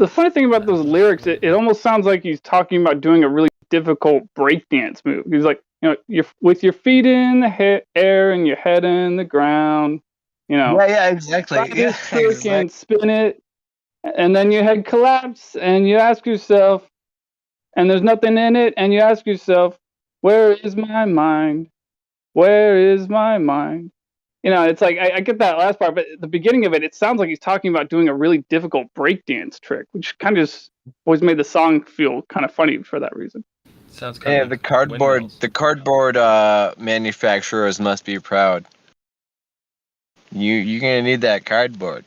funny thing about those lyrics, it almost sounds like he's talking about doing a really difficult breakdance move. He's like, you know, you're with your feet in the air and your head in the ground. You know,
Yeah, exactly. Yeah,
exactly. And spin it, and then your head collapse, and you ask yourself, and there's nothing in it, and you ask yourself, where is my mind? Where is my mind? You know, it's like I get that last part, but at the beginning of it, it sounds like he's talking about doing a really difficult breakdance trick, which kind of just always made the song feel kind of funny for that reason.
Sounds kind of
the cardboard manufacturers must be proud. You're gonna need that cardboard.